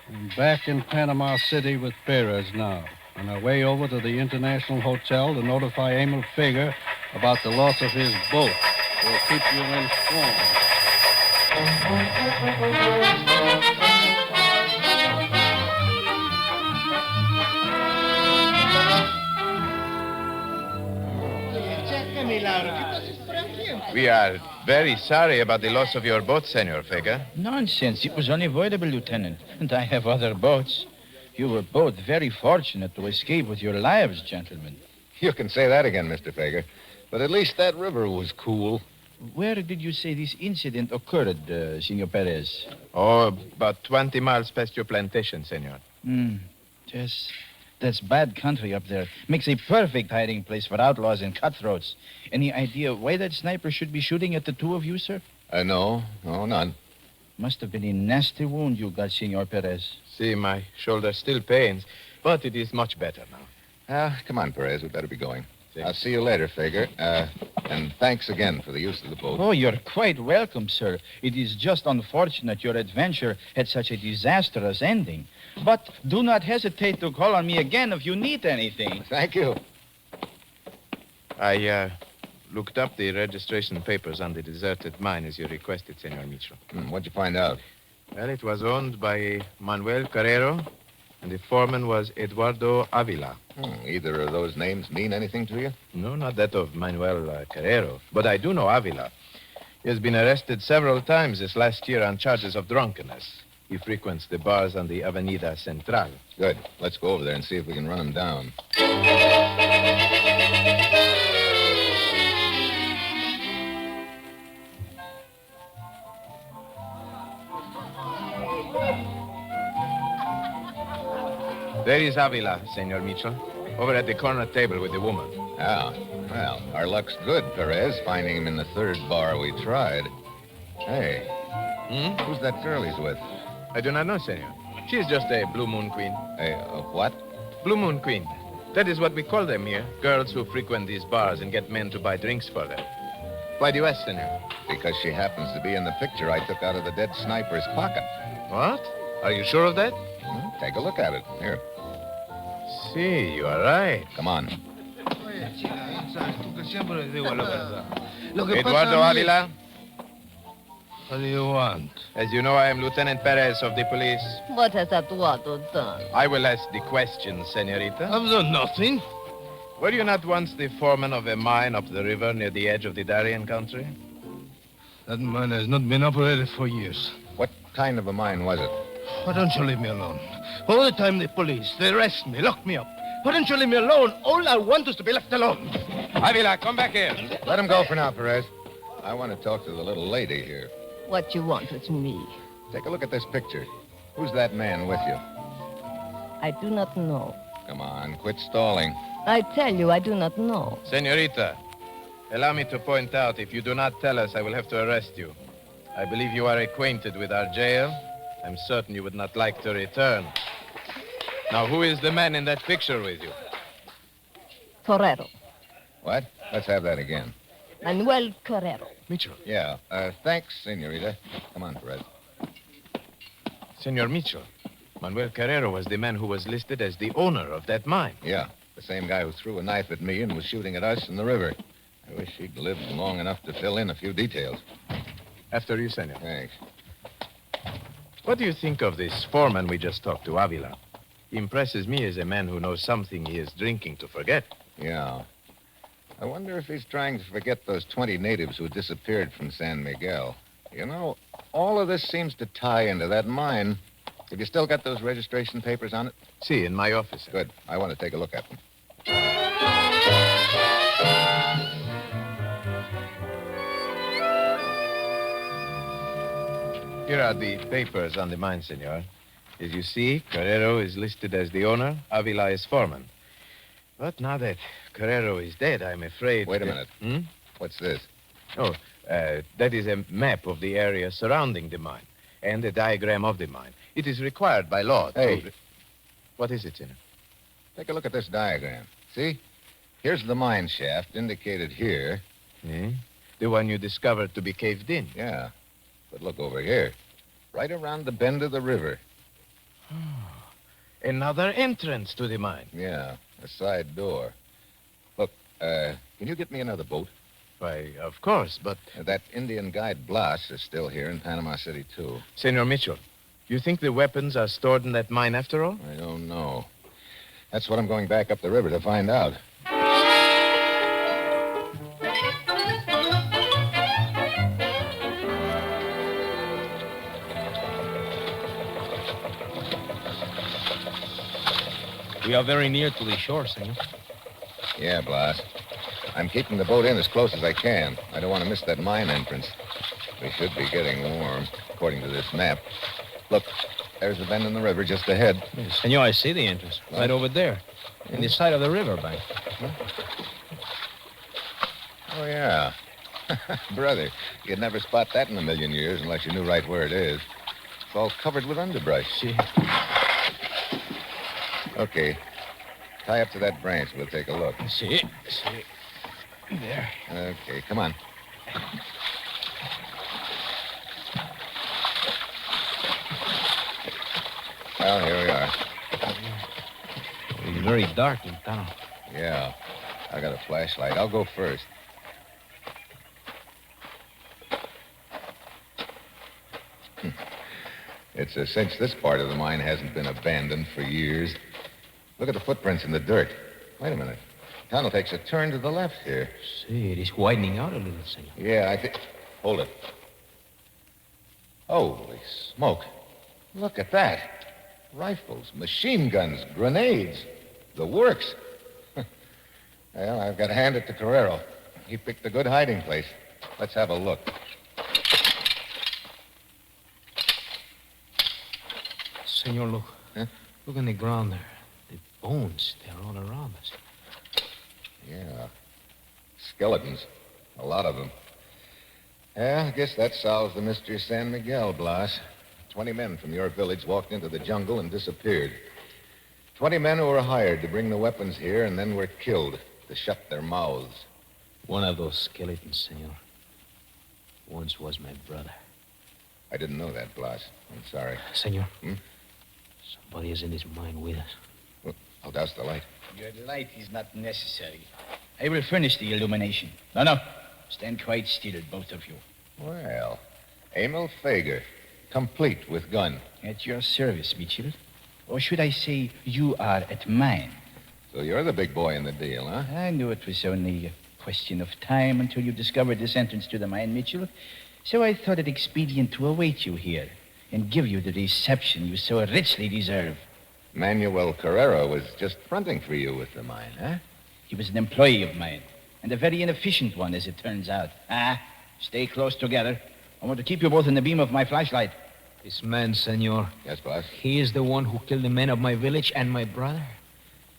I'm back in Panama City with Perez now. On our way over to the International Hotel to notify Emil Fager about the loss of his boat. We'll keep you informed. We are very sorry about the loss of your boat, Senor Fager. Nonsense. It was unavoidable, Lieutenant. And I have other boats. You were both very fortunate to escape with your lives, gentlemen. You can say that again, Mr. Fager. But at least that river was cool. Where did you say this incident occurred, Senor Perez? Oh, about 20 miles past your plantation, Senor. Yes. That's bad country up there. Makes a perfect hiding place for outlaws and cutthroats. Any idea why that sniper should be shooting at the two of you, sir? No, none. Must have been a nasty wound you got, Senor Perez. See, my shoulder still pains, but it is much better now. Come on, Perez. We'd better be going. I'll see you later, Fager. And thanks again for the use of the boat. Oh, you're quite welcome, sir. It is just unfortunate your adventure had such a disastrous ending. But do not hesitate to call on me again if you need anything. Thank you. I looked up the registration papers on the deserted mine as you requested, Senor Mitchell. What'd you find out? Well, it was owned by Manuel Carrero, and the foreman was Eduardo Avila. Either of those names mean anything to you? No, not that of Manuel Carrero, but I do know Avila. He has been arrested several times this last year on charges of drunkenness. He frequents the bars on the Avenida Central. Good. Let's go over there and see if we can run him down. There is Avila, Senor Mitchell, over at the corner table with the woman. Ah, well, our luck's good, Perez, finding him in the third bar we tried. Hey, who's that girl he's with? I do not know, Senor. She's just a Blue Moon Queen. A what? Blue Moon Queen. That is what we call them here. Girls who frequent these bars and get men to buy drinks for them. Why do you ask, Senor? Because she happens to be in the picture I took out of the dead sniper's pocket. What? Are you sure of that? Take a look at it. Here. See, you are right. Come on. Eduardo Avila. What do you want? As you know, I am Lieutenant Perez of the police. What has Eduardo done? I will ask the questions, Senorita. I've done nothing. Were you not once the foreman of a mine up the river near the edge of the Darien country? That mine has not been operated for years. What kind of a mine was it? Why don't you leave me alone? All the time the police, they arrest me, lock me up. Why don't you leave me alone? All I want is to be left alone. Avila, come back here. Let him go for now, Perez. I want to talk to the little lady here. What you want with me? Take a look at this picture. Who's that man with you? I do not know. Come on, quit stalling. I tell you, I do not know. Senorita, allow me to point out, if you do not tell us, I will have to arrest you. I believe you are acquainted with our jail. I'm certain you would not like to return. Now, who is the man in that picture with you? Carrero. What? Let's have that again. Manuel Carrero. Mitchell. Yeah. Thanks, Senorita. Come on, Perez. Senor Mitchell, Manuel Carrero was the man who was listed as the owner of that mine. Yeah, the same guy who threw a knife at me and was shooting at us in the river. I wish he'd lived long enough to fill in a few details. After you, senor. Thanks. What do you think of this foreman we just talked to, Avila? He impresses me as a man who knows something he is drinking to forget. Yeah. I wonder if he's trying to forget those 20 natives who disappeared from San Miguel. You know, all of this seems to tie into that mine. Have you still got those registration papers on it? See, in my office. Good. I want to take a look at them. Here are the papers on the mine, senor. As you see, Carrero is listed as the owner, Avila is foreman. But now that Carrero is dead, I'm afraid... Wait a minute. Hmm? What's this? Oh, that is a map of the area surrounding the mine and a diagram of the mine. It is required by law Hey. to... What is it, senor? Take a look at this diagram. See? Here's the mine shaft indicated here. Hmm? The one you discovered to be caved in? Yeah. But look over here. Right around the bend of the river. Another entrance to the mine. Yeah, a side door. Look, can you get me another boat? Why, of course, but... That Indian guide Blas is still here in Panama City, too. Senor Mitchell, you think the weapons are stored in that mine after all? I don't know. That's what I'm going back up the river to find out. We are very near to the shore, senor. Yeah, Blas. I'm keeping the boat in as close as I can. I don't want to miss that mine entrance. We should be getting warm, according to this map. Look, there's the bend in the river just ahead. Yes, senor, I see the entrance. Right over there. In the side of the river bank. Oh, yeah. Brother, you'd never spot that in a million years unless you knew right where it is. It's all covered with underbrush. See. Okay. Tie up to that branch. We'll take a look. See. There. Okay, come on. Well, here we are. It's very dark in town. Yeah. I got a flashlight. I'll go first. It's a cinch this part of the mine hasn't been abandoned for years. Look at the footprints in the dirt. Wait a minute. Tunnel takes a turn to the left here. See, it is widening out a little, senor. Yeah, I think... Hold it. Holy smoke. Look at that. Rifles, machine guns, grenades. The works. Well, I've got to hand it to Carrero. He picked a good hiding place. Let's have a look. Senor, look. Huh? Look on the ground there. The bones, they're all around us. Yeah. Skeletons. A lot of them. Yeah, I guess that solves the mystery of San Miguel, Blas. 20 men from your village walked into the jungle and disappeared. 20 men who were hired to bring the weapons here and then were killed to shut their mouths. One of those skeletons, senor, once was my brother. I didn't know that, Blas. I'm sorry. Senor, somebody is in this mine with us. Well, I'll douse the light. Your light is not necessary. I will furnish the illumination. No. Stand quite still, both of you. Well, Emil Fager, complete with gun. At your service, Mitchell. Or should I say, you are at mine. So you're the big boy in the deal, huh? I knew it was only a question of time until you discovered this entrance to the mine, Mitchell. So I thought it expedient to await you here and give you the reception you so richly deserve. Manuel Carrera was just fronting for you with the mine, huh? He was an employee of mine, and a very inefficient one, as it turns out. Stay close together. I want to keep you both in the beam of my flashlight. This man, senor. Yes, boss? He is the one who killed the men of my village and my brother.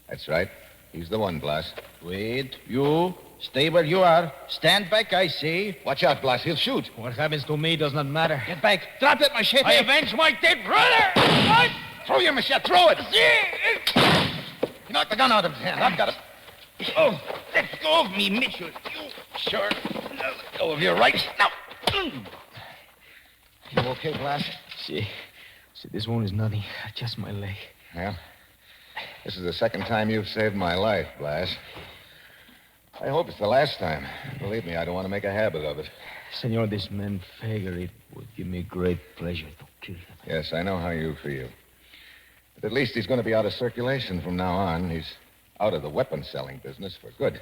That's right. He's the one, Blas. Wait, you. Stay where you are. Stand back, I say. Watch out, Blas. He'll shoot. What happens to me does not matter. Get back. Drop that machete. I avenge my dead brother! Throw your machete. Throw it. He knocked the gun out of his hand. I've got it. Oh, let go of me, Mitchell. You Sure. Now, let go of your right. Now. You okay, Blas? See. See, this wound is nothing. Just my leg. Well, this is the second time you've saved my life, Blas. I hope it's the last time. Believe me, I don't want to make a habit of it. Senor, this man Fager, it would give me great pleasure to kill him. Yes, I know how you feel. But at least he's going to be out of circulation from now on. He's out of the weapon-selling business for good.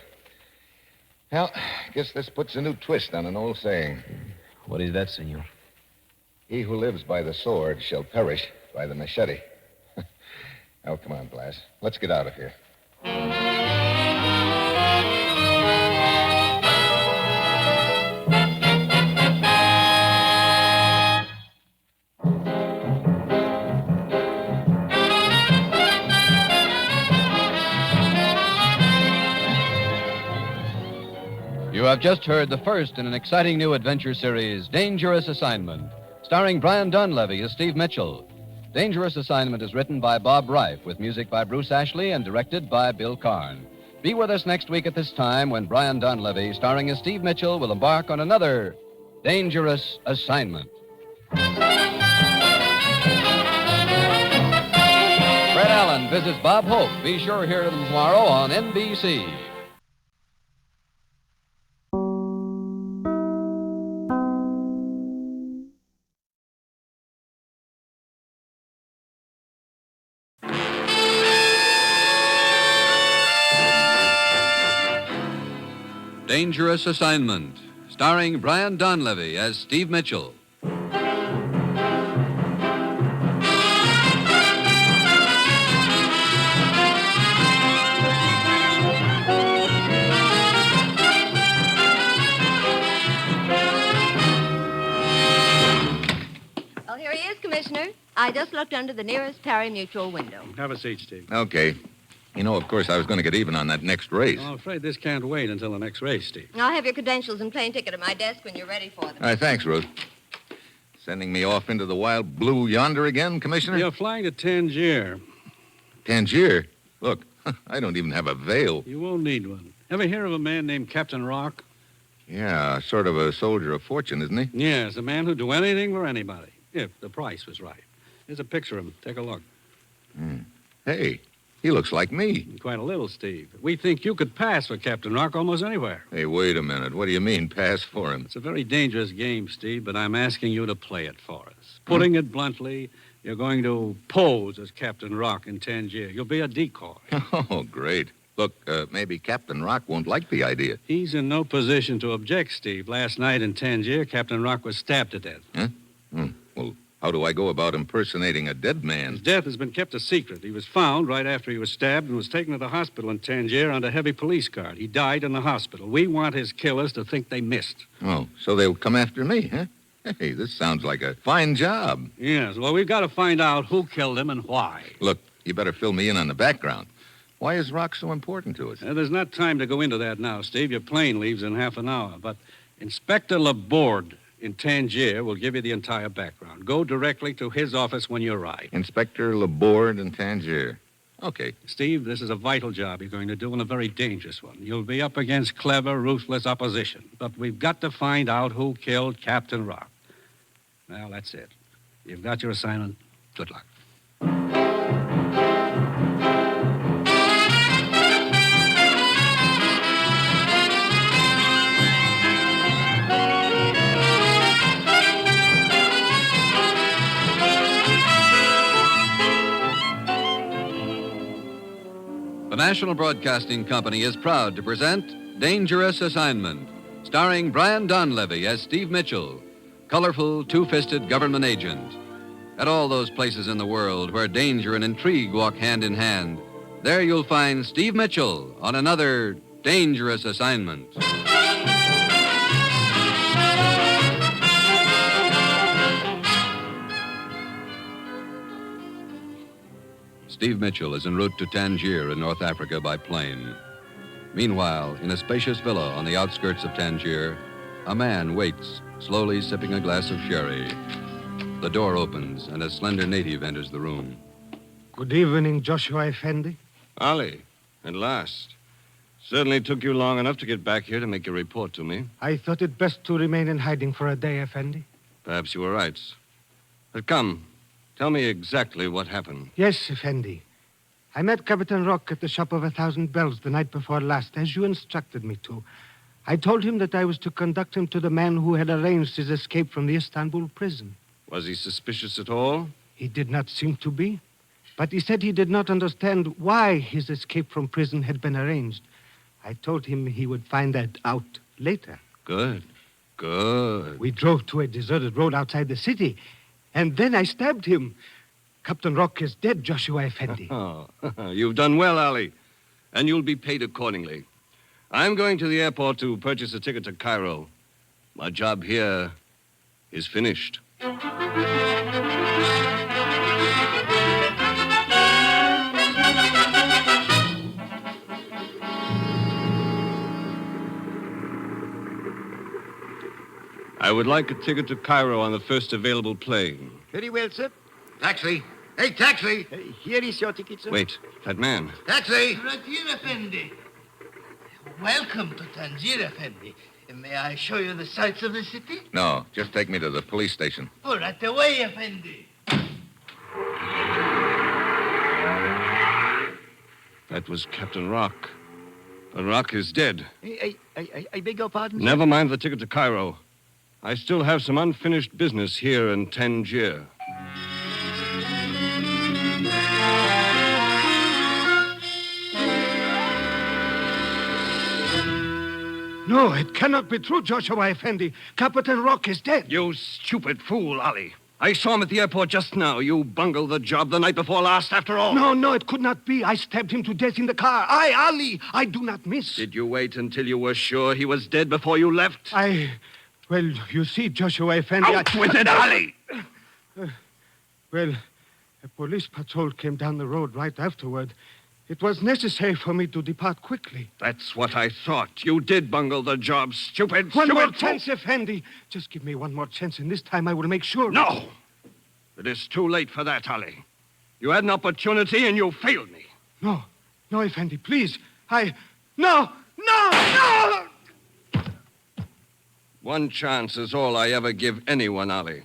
Well, I guess this puts a new twist on an old saying. What is that, senor? He who lives by the sword shall perish by the machete. Oh, come on, Blas. Let's get out of here. You have just heard the first in an exciting new adventure series, Dangerous Assignment, starring Brian Donlevy as Steve Mitchell. Dangerous Assignment is written by Bob Reif, with music by Bruce Ashley and directed by Bill Karn. Be with us next week at this time when Brian Donlevy, starring as Steve Mitchell, will embark on another Dangerous Assignment. Fred Allen visits Bob Hope. Be sure to hear him tomorrow on NBC. Dangerous Assignment, starring Brian Donlevy as Steve Mitchell. Well, here he is, Commissioner. I just looked under the nearest pari-mutuel window. Have a seat, Steve. Okay. You know, of course, I was going to get even on that next race. I'm afraid this can't wait until the next race, Steve. I'll have your credentials and plane ticket at my desk when you're ready for them. All right, thanks, Ruth. Sending me off into the wild blue yonder again, Commissioner? You're flying to Tangier. Tangier? Look, I don't even have a veil. You won't need one. Ever hear of a man named Captain Rocq? Yeah, sort of a soldier of fortune, isn't he? Yes, a man who'd do anything for anybody, if the price was right. Here's a picture of him. Take a look. Hey, he looks like me. Quite a little, Steve. We think you could pass for Captain Rocq almost anywhere. Hey, wait a minute. What do you mean, pass for him? It's a very dangerous game, Steve, but I'm asking you to play it for us. Putting it bluntly, you're going to pose as Captain Rocq in Tangier. You'll be a decoy. Oh, great. Look, maybe Captain Rocq won't like the idea. He's in no position to object, Steve. Last night in Tangier, Captain Rocq was stabbed to death. Huh? Well, how do I go about impersonating a dead man? His death has been kept a secret. He was found right after he was stabbed and was taken to the hospital in Tangier under heavy police guard. He died in the hospital. We want his killers to think they missed. Oh, so they'll come after me, huh? Hey, this sounds like a fine job. Yes, well, we've got to find out who killed him and why. Look, you better fill me in on the background. Why is Rocq so important to us? There's not time to go into that now, Steve. Your plane leaves in half an hour. But Inspector Laborde in Tangier will give you the entire background. Go directly to his office when you arrive. Inspector Laborde in Tangier. Okay. Steve, this is a vital job you're going to do and a very dangerous one. You'll be up against clever, ruthless opposition. But we've got to find out who killed Captain Rocq. Well, that's it. You've got your assignment. Good luck. The National Broadcasting Company is proud to present Dangerous Assignment, starring Brian Donlevy as Steve Mitchell, colorful, two-fisted government agent. At all those places in the world where danger and intrigue walk hand in hand, there you'll find Steve Mitchell on another Dangerous Assignment. Steve Mitchell is en route to Tangier in North Africa by plane. Meanwhile, in a spacious villa on the outskirts of Tangier, a man waits, slowly sipping a glass of sherry. The door opens, and a slender native enters the room. Good evening, Joshua Effendi. Ali, at last. Certainly took you long enough to get back here to make your report to me. I thought it best to remain in hiding for a day, Effendi. Perhaps you were right. But come, Tell me exactly what happened. Yes, Effendi. I met Captain Rocq at the shop of 1,000 bells the night before last, as you instructed me to. I told him that I was to conduct him to the man who had arranged his escape from the Istanbul prison. Was he suspicious at all? He did not seem to be. But he said he did not understand why his escape from prison had been arranged. I told him he would find that out later. Good. Good. We drove to a deserted road outside the city, and then I stabbed him. Captain Rocq is dead, Joshua Effendi. Oh, you've done well, Ali. And you'll be paid accordingly. I'm going to the airport to purchase a ticket to Cairo. My job here is finished. I would like a ticket to Cairo on the first available plane. Very well, sir. Taxi. Hey, taxi! Here is your ticket, sir. Wait, that man. Taxi! Right here, Effendi. Welcome to Tangier, Effendi. May I show you the sights of the city? No, just take me to the police station. Oh, right away, Effendi. That was Captain Rocq. But Rocq is dead. I beg your pardon, sir? Never mind the ticket to Cairo. I still have some unfinished business here in Tangier. No, it cannot be true, Joshua Effendi. Captain Rocq is dead. You stupid fool, Ali. I saw him at the airport just now. You bungled the job the night before last, after all. No, it could not be. I stabbed him to death in the car. Ali, I do not miss. Did you wait until you were sure he was dead before you left? Well, you see, Joshua Effendi... Out with it, Ali! Well, a police patrol came down the road right afterward. It was necessary for me to depart quickly. That's what I thought. You did bungle the job, stupid. One more fool. chance, Effendi. Just give me one more chance, and this time I will make sure... No! It is too late for that, Ali. You had an opportunity, and you failed me. No, Effendi, please. No! One chance is all I ever give anyone, Ali.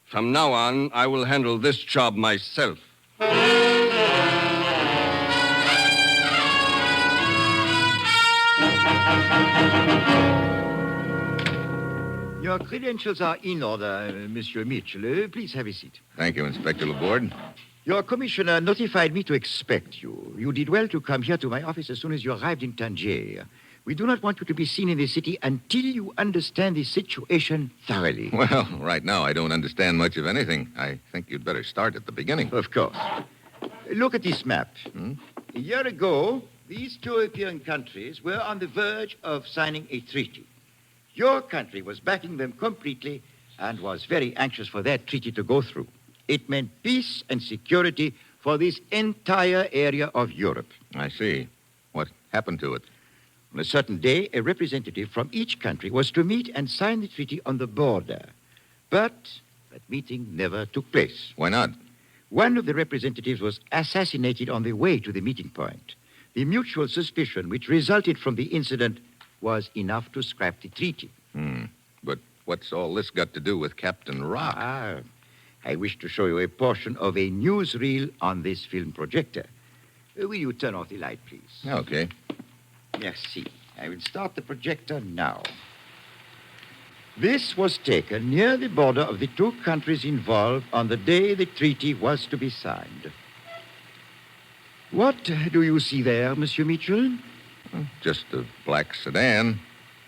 From now on, I will handle this job myself. Your credentials are in order, Monsieur Mitchell. Please have a seat. Thank you, Inspector Laborde. Your commissioner notified me to expect you. You did well to come here to my office as soon as you arrived in Tangier. We do not want you to be seen in the city until you understand the situation thoroughly. Well, right now I don't understand much of anything. I think you'd better start at the beginning. Of course. Look at this map. A year ago, these two European countries were on the verge of signing a treaty. Your country was backing them completely and was very anxious for that treaty to go through. It meant peace and security for this entire area of Europe. I see. What happened to it? On a certain day, a representative from each country was to meet and sign the treaty on the border. But that meeting never took place. Why not? One of the representatives was assassinated on the way to the meeting point. The mutual suspicion which resulted from the incident was enough to scrap the treaty. But what's all this got to do with Captain Rocq? I wish to show you a portion of a newsreel on this film projector. Will you turn off the light, please? Okay. Merci. I will start the projector now. This was taken near the border of the two countries involved on the day the treaty was to be signed. What do you see there, Monsieur Mitchell? Just a black sedan.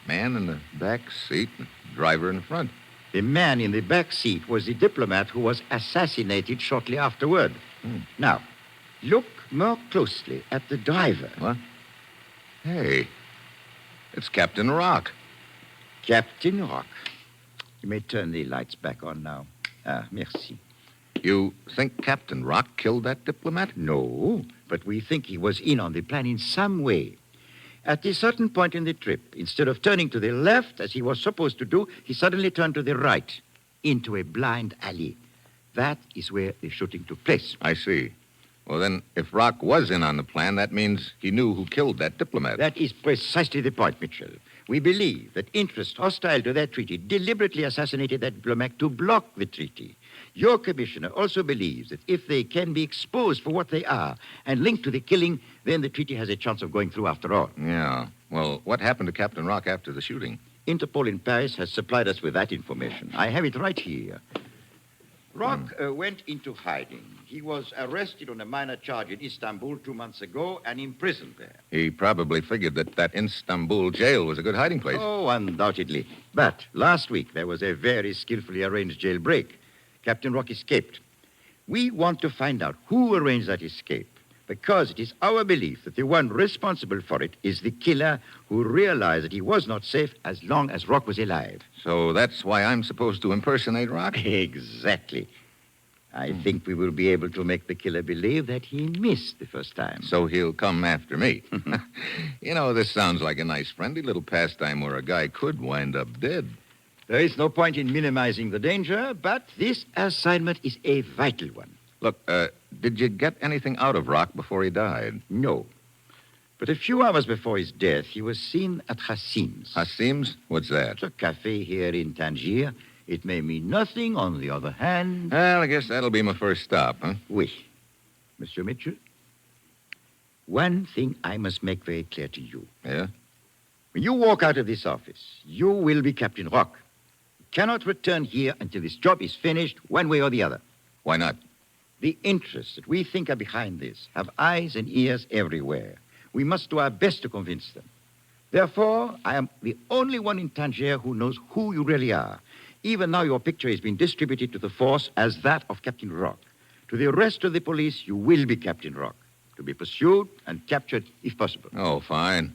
Man in the back seat, driver in the front. The man in the back seat was the diplomat who was assassinated shortly afterward. Now, look more closely at the driver. What? Hey, it's Captain Rocq. Captain Rocq. You may turn the lights back on now. Merci. You think Captain Rocq killed that diplomat? No, but we think he was in on the plan in some way. At a certain point in the trip, instead of turning to the left, as he was supposed to do, he suddenly turned to the right, into a blind alley. That is where the shooting took place. I see. Well, then, if Rocq was in on the plan, that means he knew who killed that diplomat. That is precisely the point, Mitchell. We believe that interests hostile to that treaty deliberately assassinated that diplomat to block the treaty. Your commissioner also believes that if they can be exposed for what they are and linked to the killing, then the treaty has a chance of going through after all. Yeah. Well, what happened to Captain Rocq after the shooting? Interpol in Paris has supplied us with that information. I have it right here. Rocq went into hiding. He was arrested on a minor charge in Istanbul 2 months ago and imprisoned there. He probably figured that Istanbul jail was a good hiding place. Oh, undoubtedly. But last week there was a very skillfully arranged jailbreak. Captain Rocq escaped. We want to find out who arranged that escape, because it is our belief that the one responsible for it is the killer who realized that he was not safe as long as Rocq was alive. So that's why I'm supposed to impersonate Rocq? Exactly. I think we will be able to make the killer believe that he missed the first time. So he'll come after me. You know, this sounds like a nice, friendly little pastime where a guy could wind up dead. There is no point in minimizing the danger, but this assignment is a vital one. Look, did you get anything out of Rocq before he died? No. But a few hours before his death, he was seen at Hassim's. Hassim's? What's that? It's a cafe here in Tangier. It may mean nothing. On the other hand... Well, I guess that'll be my first stop, huh? Oui. Monsieur Mitchell, one thing I must make very clear to you. Yeah? When you walk out of this office, you will be Captain Rocq. You cannot return here until this job is finished, one way or the other. Why not? The interests that we think are behind this have eyes and ears everywhere. We must do our best to convince them. Therefore, I am the only one in Tangier who knows who you really are. Even now, your picture has been distributed to the force as that of Captain Rocq. To the rest of the police, you will be Captain Rocq, to be pursued and captured if possible. Oh, fine.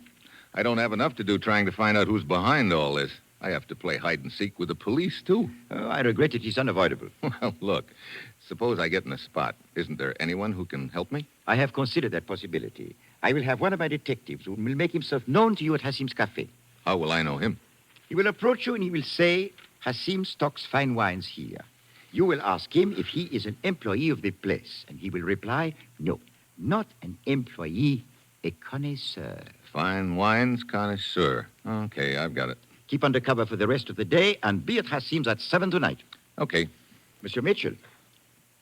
I don't have enough to do trying to find out who's behind all this. I have to play hide and seek with the police, too. Oh, I regret it is unavoidable. Well, look, suppose I get in a spot. Isn't there anyone who can help me? I have considered that possibility. I will have one of my detectives who will make himself known to you at Hassim's Cafe. How will I know him? He will approach you and he will say, Hassim stocks fine wines here. You will ask him if he is an employee of the place, and he will reply, no, not an employee, a connoisseur. Fine wines connoisseur. Okay, I've got it. Keep under cover for the rest of the day and be at Hassim's at 7 tonight. Okay. Monsieur Mitchell,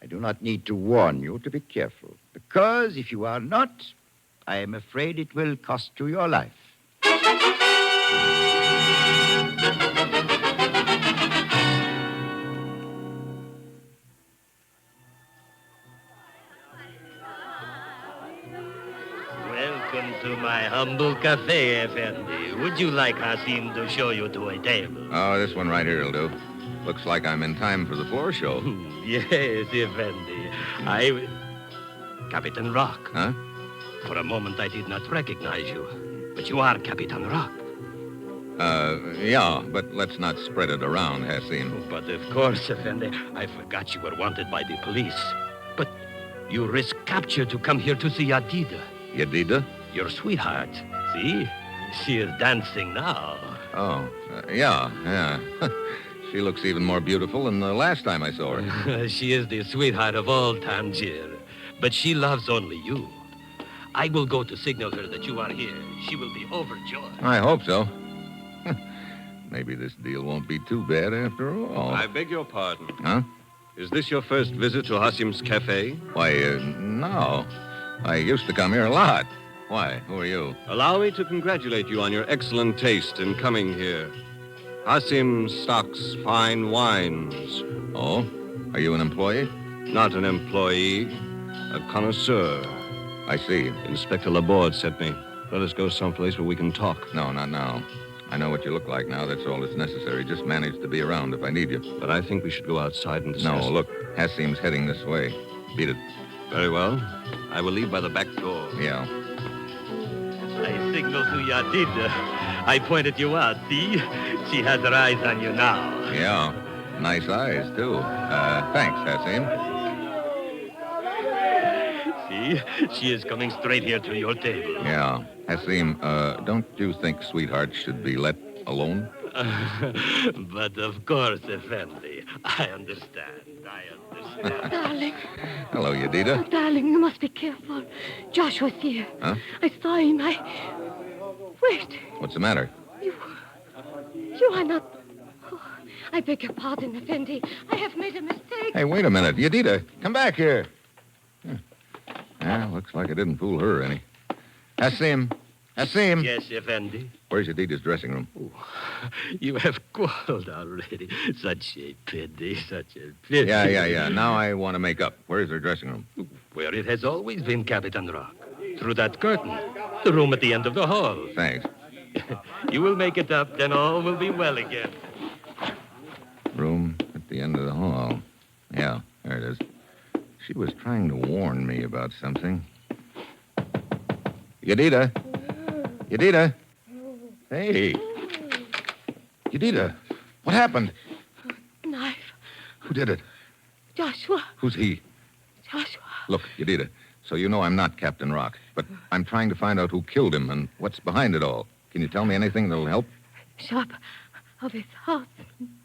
I do not need to warn you to be careful, because if you are not, I am afraid it will cost you your life. Welcome to my humble cafe, Effendi. Would you like Hassim to show you to a table? Oh, this one right here will do. Looks like I'm in time for the floor show. Yes, Effendi. Captain Rocq. Huh? For a moment, I did not recognize you. But you are Captain Rocq. Yeah, but let's not spread it around, Hassim. But of course, Effendi, I forgot you were wanted by the police. But you risk capture to come here to see Yadida. Yadida? Your sweetheart. See? She is dancing now. Oh, yeah. She looks even more beautiful than the last time I saw her. She is the sweetheart of all Tangier. But she loves only you. I will go to signal her that you are here. She will be overjoyed. I hope so. Maybe this deal won't be too bad after all. I beg your pardon. Huh? Is this your first visit to Hassim's Cafe? Why, no. I used to come here a lot. Why? Who are you? Allow me to congratulate you on your excellent taste in coming here. Hassim stocks fine wines. Oh? Are you an employee? Not an employee. A connoisseur. I see. Inspector Laborde sent me. Let us go someplace where we can talk. No, not now. I know what you look like now. That's all that's necessary. Just manage to be around if I need you. But I think we should go outside and discuss. No, look. Hassim's heading this way. Beat it. Very well. I will leave by the back door. Yeah. I signal to Yadida. I pointed you out, see? She has her eyes on you now. Yeah. Nice eyes, too. Thanks, Hassim. See? She is coming straight here to your table. Yeah. Hassim, don't you think sweethearts should be let alone? But of course, Effendi. I understand. Darling. Hello, Yadida. Oh, darling, you must be careful. Joshua's here. Huh? I saw him. Wait. What's the matter? You are not... Oh, I beg your pardon, Effendi. I have made a mistake. Hey, wait a minute. Yadida, come back here. Looks like I didn't fool her any. Hasim. Yes, Effendi. Where's Yadida's dressing room? You have called already. Such a pity, such a pity. Yeah. Now I want to make up. Where's her dressing room? Where it has always been, Captain Rocq. Through that curtain. The room at the end of the hall. Thanks. You will make it up, then all will be well again. Room at the end of the hall. Yeah, there it is. She was trying to warn me about something. Yadida. Hey. Yadida, what happened? Knife. Who did it? Joshua. Who's he? Joshua. Look, Yadida, so you know I'm not Captain Rocq, but I'm trying to find out who killed him and what's behind it all. Can you tell me anything that'll help? Shop of 1,000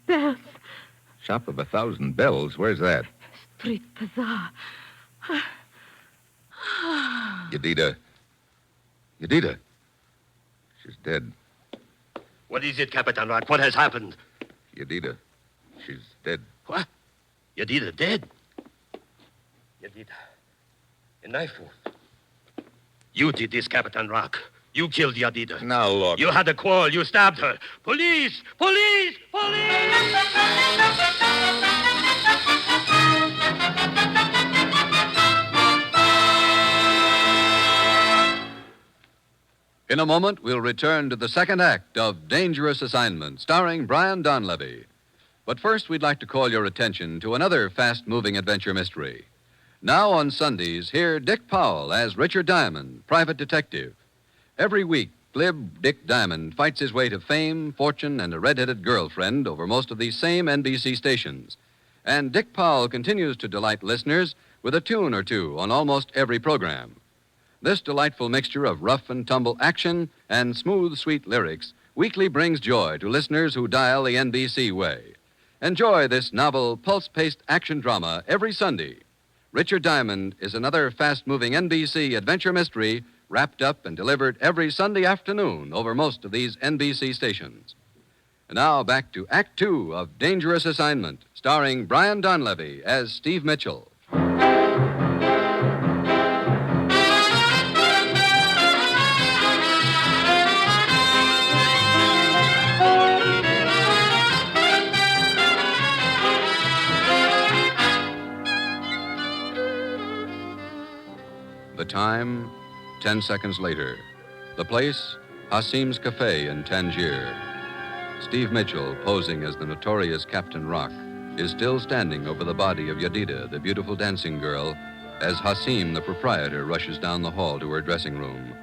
bells. Shop of 1,000 bells? Where's that? Street bazaar. Yadida. She's dead. What is it, Captain Rocq? What has happened? Yadida. She's dead. What? Yadida dead? Yadida. A knife wound. You did this, Captain Rocq. You killed Yadida. Now, look. You had a quarrel. You stabbed her. Police! Police! In a moment, we'll return to the second act of Dangerous Assignment, starring Brian Donlevy. But first, we'd like to call your attention to another fast-moving adventure mystery. Now on Sundays, hear Dick Powell as Richard Diamond, private detective. Every week, glib Dick Diamond fights his way to fame, fortune, and a red-headed girlfriend over most of these same NBC stations. And Dick Powell continues to delight listeners with a tune or two on almost every program. This delightful mixture of rough and tumble action and smooth, sweet lyrics weekly brings joy to listeners who dial the NBC way. Enjoy this novel, pulse-paced action drama every Sunday. Richard Diamond is another fast-moving NBC adventure mystery wrapped up and delivered every Sunday afternoon over most of these NBC stations. And now back to Act Two of Dangerous Assignment, starring Brian Donlevy as Steve Mitchell. The time, 10 seconds later. The place, Hasim's Cafe in Tangier. Steve Mitchell, posing as the notorious Captain Rocq, is still standing over the body of Yadida, the beautiful dancing girl, as Hasim, the proprietor, rushes down the hall to her dressing room.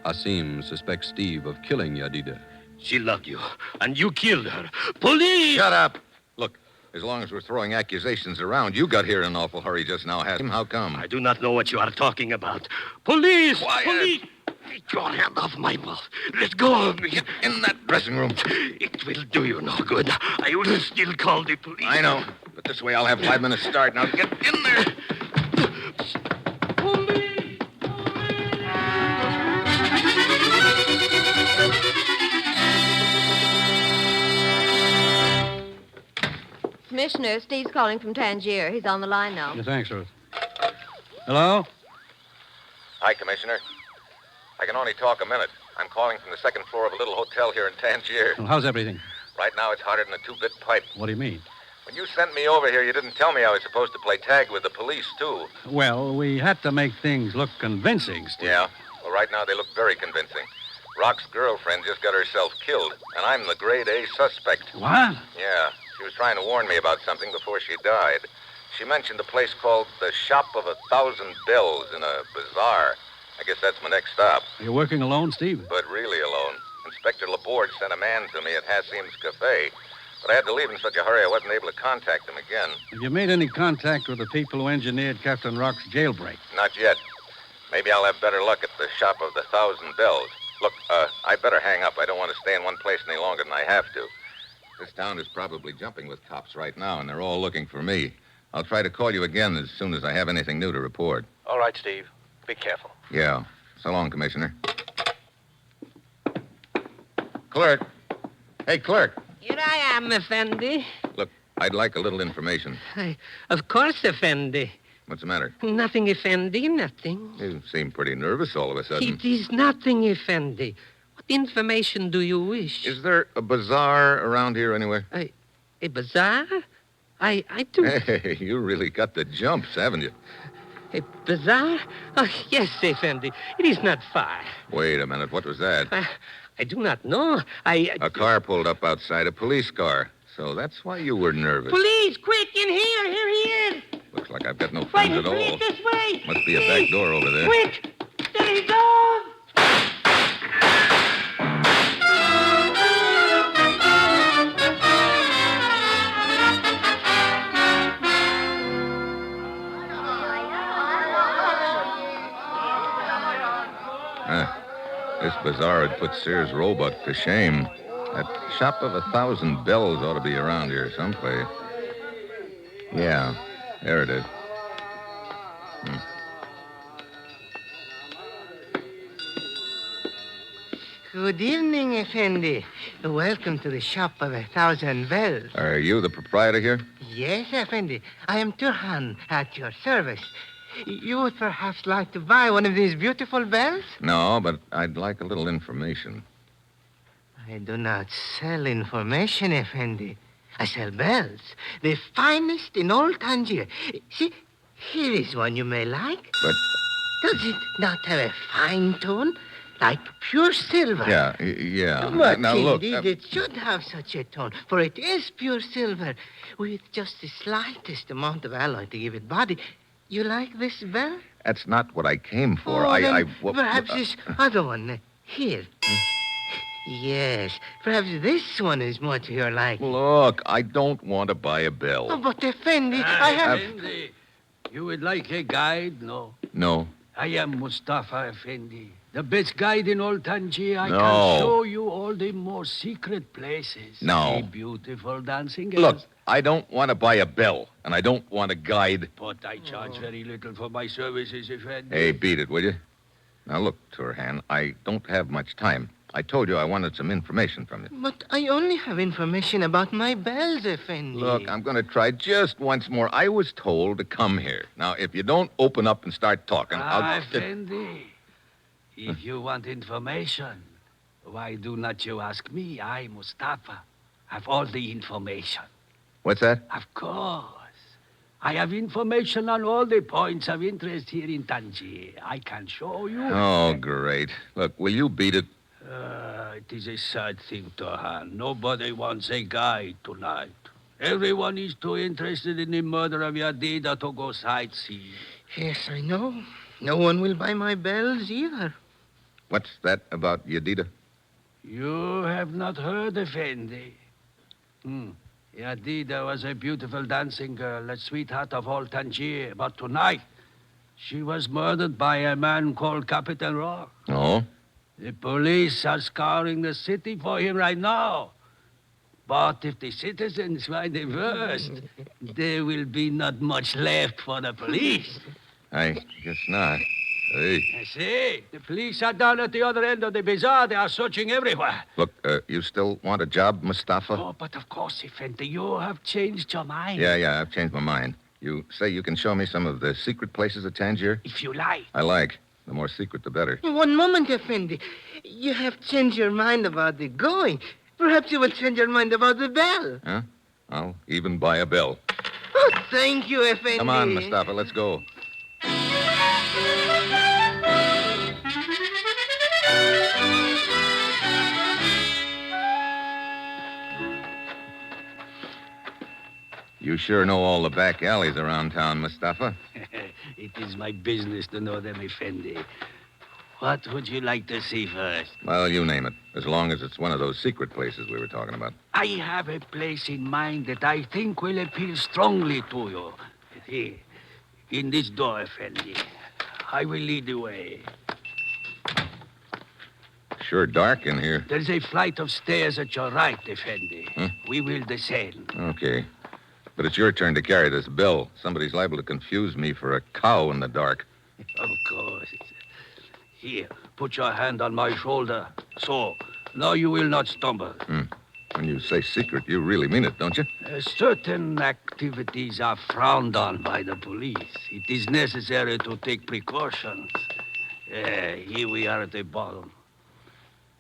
Hasim suspects Steve of killing Yadida. She loved you, and you killed her. Police! Shut up! Look, as long as we're throwing accusations around, you got here in an awful hurry just now, Hasim. How come? I do not know what you are talking about. Police! Quiet! Police! Take your hand off my mouth. Let go of me. Get in that dressing room. It will do you no good. I will still call the police. I know, but this way I'll have 5 minutes start. Now get in there. Police! Commissioner, Steve's calling from Tangier. He's on the line now. Yeah, thanks, Ruth. Hello? Hi, Commissioner. I can only talk a minute. I'm calling from the second floor of a little hotel here in Tangier. Well, how's everything? Right now, it's hotter than a two-bit pipe. What do you mean? When you sent me over here, you didn't tell me I was supposed to play tag with the police, too. Well, we had to make things look convincing, Steve. Yeah? Well, right now, they look very convincing. Rock's girlfriend just got herself killed, and I'm the grade A suspect. What? Yeah. She was trying to warn me about something before she died. She mentioned a place called the Shop of 1,000 Bells in a bazaar. I guess that's my next stop. Are you working alone, Steve? But really alone. Inspector Laborde sent a man to me at Hasim's Cafe, but I had to leave in such a hurry I wasn't able to contact him again. Have you made any contact with the people who engineered Captain Rock's jailbreak? Not yet. Maybe I'll have better luck at the Shop of the 1,000 Bells. Look, I better hang up. I don't want to stay in one place any longer than I have to. This town is probably jumping with cops right now, and they're all looking for me. I'll try to call you again as soon as I have anything new to report. All right, Steve. Be careful. Yeah. So long, Commissioner. Clerk. Hey, clerk. Here I am, Effendi. Look, I'd like a little information. Of course, Effendi. What's the matter? Nothing, Effendi, nothing. You seem pretty nervous all of a sudden. It is nothing, Effendi. What information do you wish? Is there a bazaar around here anywhere? A bazaar? I do. Hey, you really got the jumps, haven't you? A bazaar? Oh, yes, Effendi. It is not far. Wait a minute. What was that? I do not know. A car pulled up outside, a police car. So that's why you were nervous. Police, quick, in here. Here he is. Looks like I've got no friends at all. Police, this way. Must be a back door over there. Quick. There he goes. This bazaar had put Sears Roebuck to shame. That shop of 1,000 bells ought to be around here someplace. Yeah, there it is. Good evening, Effendi. Welcome to the shop of 1,000 bells. Are you the proprietor here? Yes, Effendi. I am Turhan, at your service. You would perhaps like to buy one of these beautiful bells? No, but I'd like a little information. I do not sell information, Effendi. I sell bells, the finest in all Tangier. See, here is one you may like. But... Does it not have a fine tone? Like pure silver. Yeah. But now, look. Indeed, it should have such a tone, for it is pure silver, with just the slightest amount of alloy to give it body. You like this bell? That's not what I came for. Perhaps this other one. Here. Yes. Perhaps this one is more to your liking. Look, I don't want to buy a bell. Oh, but Effendi, I have... Effendi, you would like a guide, no? No. I am Mustafa Effendi, the best guide in all Tangier. I No. can show you all the more secret places. No. The beautiful dancing girls. Look, I don't want to buy a bell, and I don't want a guide. But I charge very little for my services, Effendi. Hey, beat it, will you? Now, look, Turhan, I don't have much time. I told you I wanted some information from you. But I only have information about my bells, Effendi. Look, I'm going to try just once more. I was told to come here. Now, if you don't open up and start talking, I'll... Effendi, if you want information, why do not you ask me? I, Mustafa, have all the information. What's that? Of course. I have information on all the points of interest here in Tangier. I can show you. Oh, great. Look, will you beat it? It is a sad thing, Turhan. Nobody wants a guide tonight. Everyone is too interested in the murder of Yadida to go sightseeing. Yes, I know. No one will buy my bells either. What's that about Yadida? You have not heard, Effendi. Yadida was a beautiful dancing girl, a sweetheart of all Tangier. But tonight, she was murdered by a man called Captain Rocq. Oh? The police are scouring the city for him right now. But if the citizens find him first, there will be not much left for the police. I guess not. Hey. I see. The police are down at the other end of the bazaar. They are searching everywhere. Look, you still want a job, Mustafa? Oh, but of course, Effendi, you have changed your mind. Yeah, I've changed my mind. You say you can show me some of the secret places of Tangier? If you like. I like. The more secret, the better. One moment, Effendi. You have changed your mind about the going. Perhaps you will change your mind about the bell. Huh? I'll even buy a bell. Oh, thank you, Effendi. Come on, Mustafa, let's go. You sure know all the back alleys around town, Mustafa. It is my business to know them, Effendi. What would you like to see first? Well, you name it, as long as it's one of those secret places we were talking about. I have a place in mind that I think will appeal strongly to you. Here, in this door, Effendi. I will lead the way. Sure dark in here. There's a flight of stairs at your right, Effendi. Huh? We will descend. Okay. But it's your turn to carry this bell. Somebody's liable to confuse me for a cow in the dark. Of course. Here, put your hand on my shoulder. So, now you will not stumble. When you say secret, you really mean it, don't you? Certain activities are frowned on by the police. It is necessary to take precautions. Here we are at the bottom.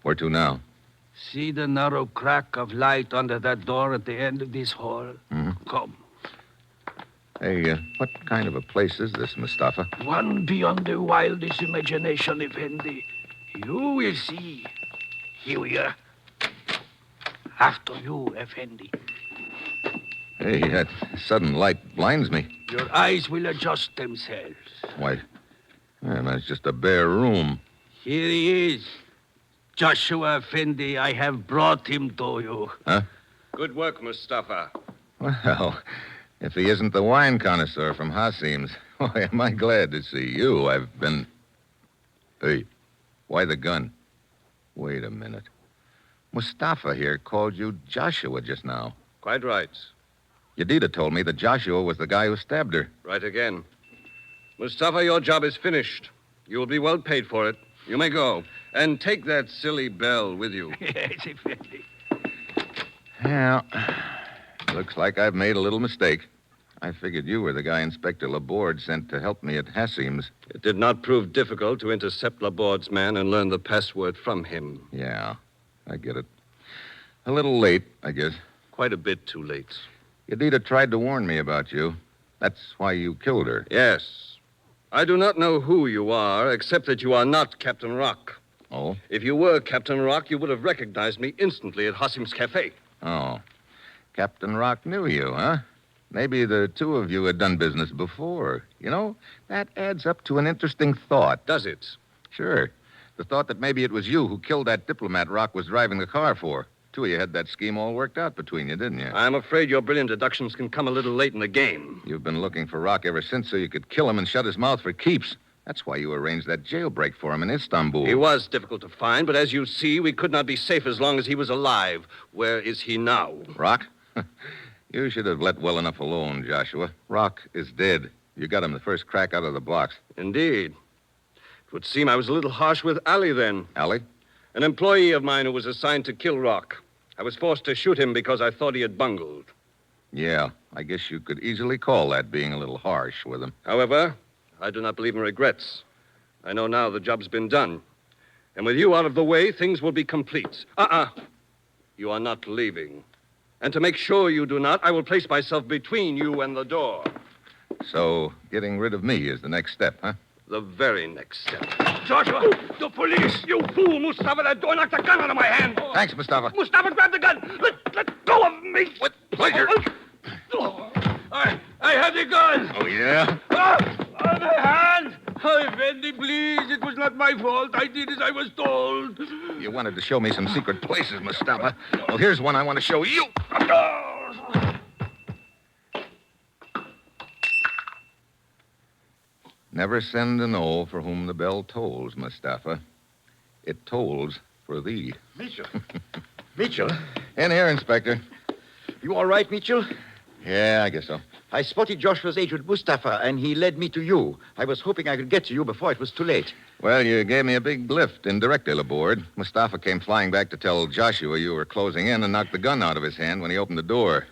Where to now? See the narrow crack of light under that door at the end of this hall? Mm-hmm. Come. Hey, what kind of a place is this, Mustafa? One beyond the wildest imagination, Effendi. You will see. Here we are. After you, Effendi. Hey, that sudden light blinds me. Your eyes will adjust themselves. Why, man, that's just a bare room. Here he is. Joshua Effendi, I have brought him to you. Huh? Good work, Mustafa. Well, if he isn't the wine connoisseur from Hasim's, why, am I glad to see you. I've been... Hey, why the gun? Wait a minute. Mustafa here called you Joshua just now. Quite right. Yadida told me that Joshua was the guy who stabbed her. Right again. Mustafa, your job is finished. You will be well paid for it. You may go. And take that silly bell with you. Yes, Effendi. Yeah. Looks like I've made a little mistake. I figured you were the guy Inspector Laborde sent to help me at Hasim's. It did not prove difficult to intercept Laborde's man and learn the password from him. Yeah, I get it. A little late, I guess. Quite a bit too late. Yadida tried to warn me about you. That's why you killed her. Yes. I do not know who you are, except that you are not Captain Rocq. Oh? If you were Captain Rocq, you would have recognized me instantly at Hasim's Cafe. Oh. Captain Rocq knew you, huh? Maybe the two of you had done business before. You know, that adds up to an interesting thought. Does it? Sure. The thought that maybe it was you who killed that diplomat Rocq was driving the car for. Two of you had that scheme all worked out between you, didn't you? I'm afraid your brilliant deductions can come a little late in the game. You've been looking for Rocq ever since so you could kill him and shut his mouth for keeps. That's why you arranged that jailbreak for him in Istanbul. He was difficult to find, but as you see, we could not be safe as long as he was alive. Where is he now? Rocq? You should have let well enough alone, Joshua. Rocq is dead. You got him the first crack out of the blocks. Indeed. It would seem I was a little harsh with Ali then. Ali? An employee of mine who was assigned to kill Rocq. I was forced to shoot him because I thought he had bungled. Yeah, I guess you could easily call that being a little harsh with him. However, I do not believe in regrets. I know now the job's been done. And with you out of the way, things will be complete. You are not leaving. And to make sure you do not, I will place myself between you and the door. So, getting rid of me is the next step, huh? The very next step. Joshua, the police! You fool, Mustafa! That door knocked the gun out of my hand! Thanks, Mustafa. Mustafa, grab the gun! Let go of me! With pleasure. I have the gun! Oh, yeah? On my hand! Oh, Effendi, please. It was not my fault. I did as I was told. You wanted to show me some secret places, Mustafa. Well, here's one I want to show you. Never send an O for whom the bell tolls, Mustafa. It tolls for thee. Mitchell. Mitchell? In here, Inspector. You all right, Mitchell? Yeah, I guess so. I spotted Joshua's agent, Mustafa, and he led me to you. I was hoping I could get to you before it was too late. Well, you gave me a big lift indirectly, Laborde. Mustafa came flying back to tell Joshua you were closing in and knocked the gun out of his hand when he opened the door.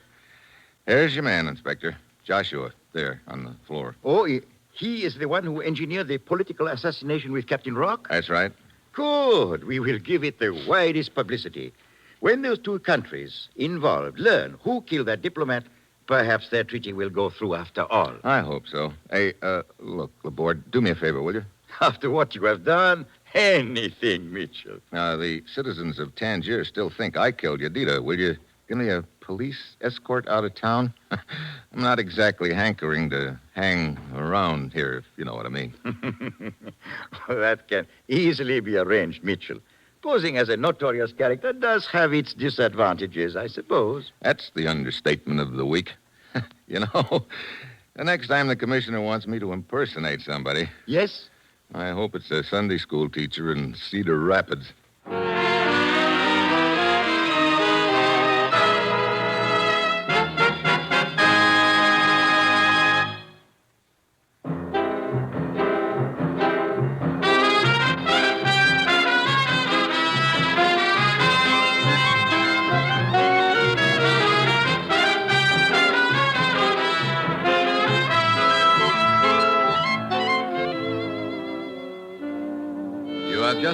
Here's your man, Inspector. Joshua, there, on the floor. Oh, he is the one who engineered the political assassination with Captain Rocq? That's right. Good. We will give it the widest publicity. When those two countries involved learn who killed that diplomat, perhaps their treaty will go through after all. I hope so. Hey, look, Laborde, do me a favor, will you? After what you have done, anything, Mitchell. The citizens of Tangier still think I killed Yadida. Will you give me a police escort out of town? I'm not exactly hankering to hang around here, if you know what I mean. Well, that can easily be arranged, Mitchell. Posing as a notorious character does have its disadvantages, I suppose. That's the understatement of the week. You know, the next time the commissioner wants me to impersonate somebody... Yes? I hope it's a Sunday school teacher in Cedar Rapids.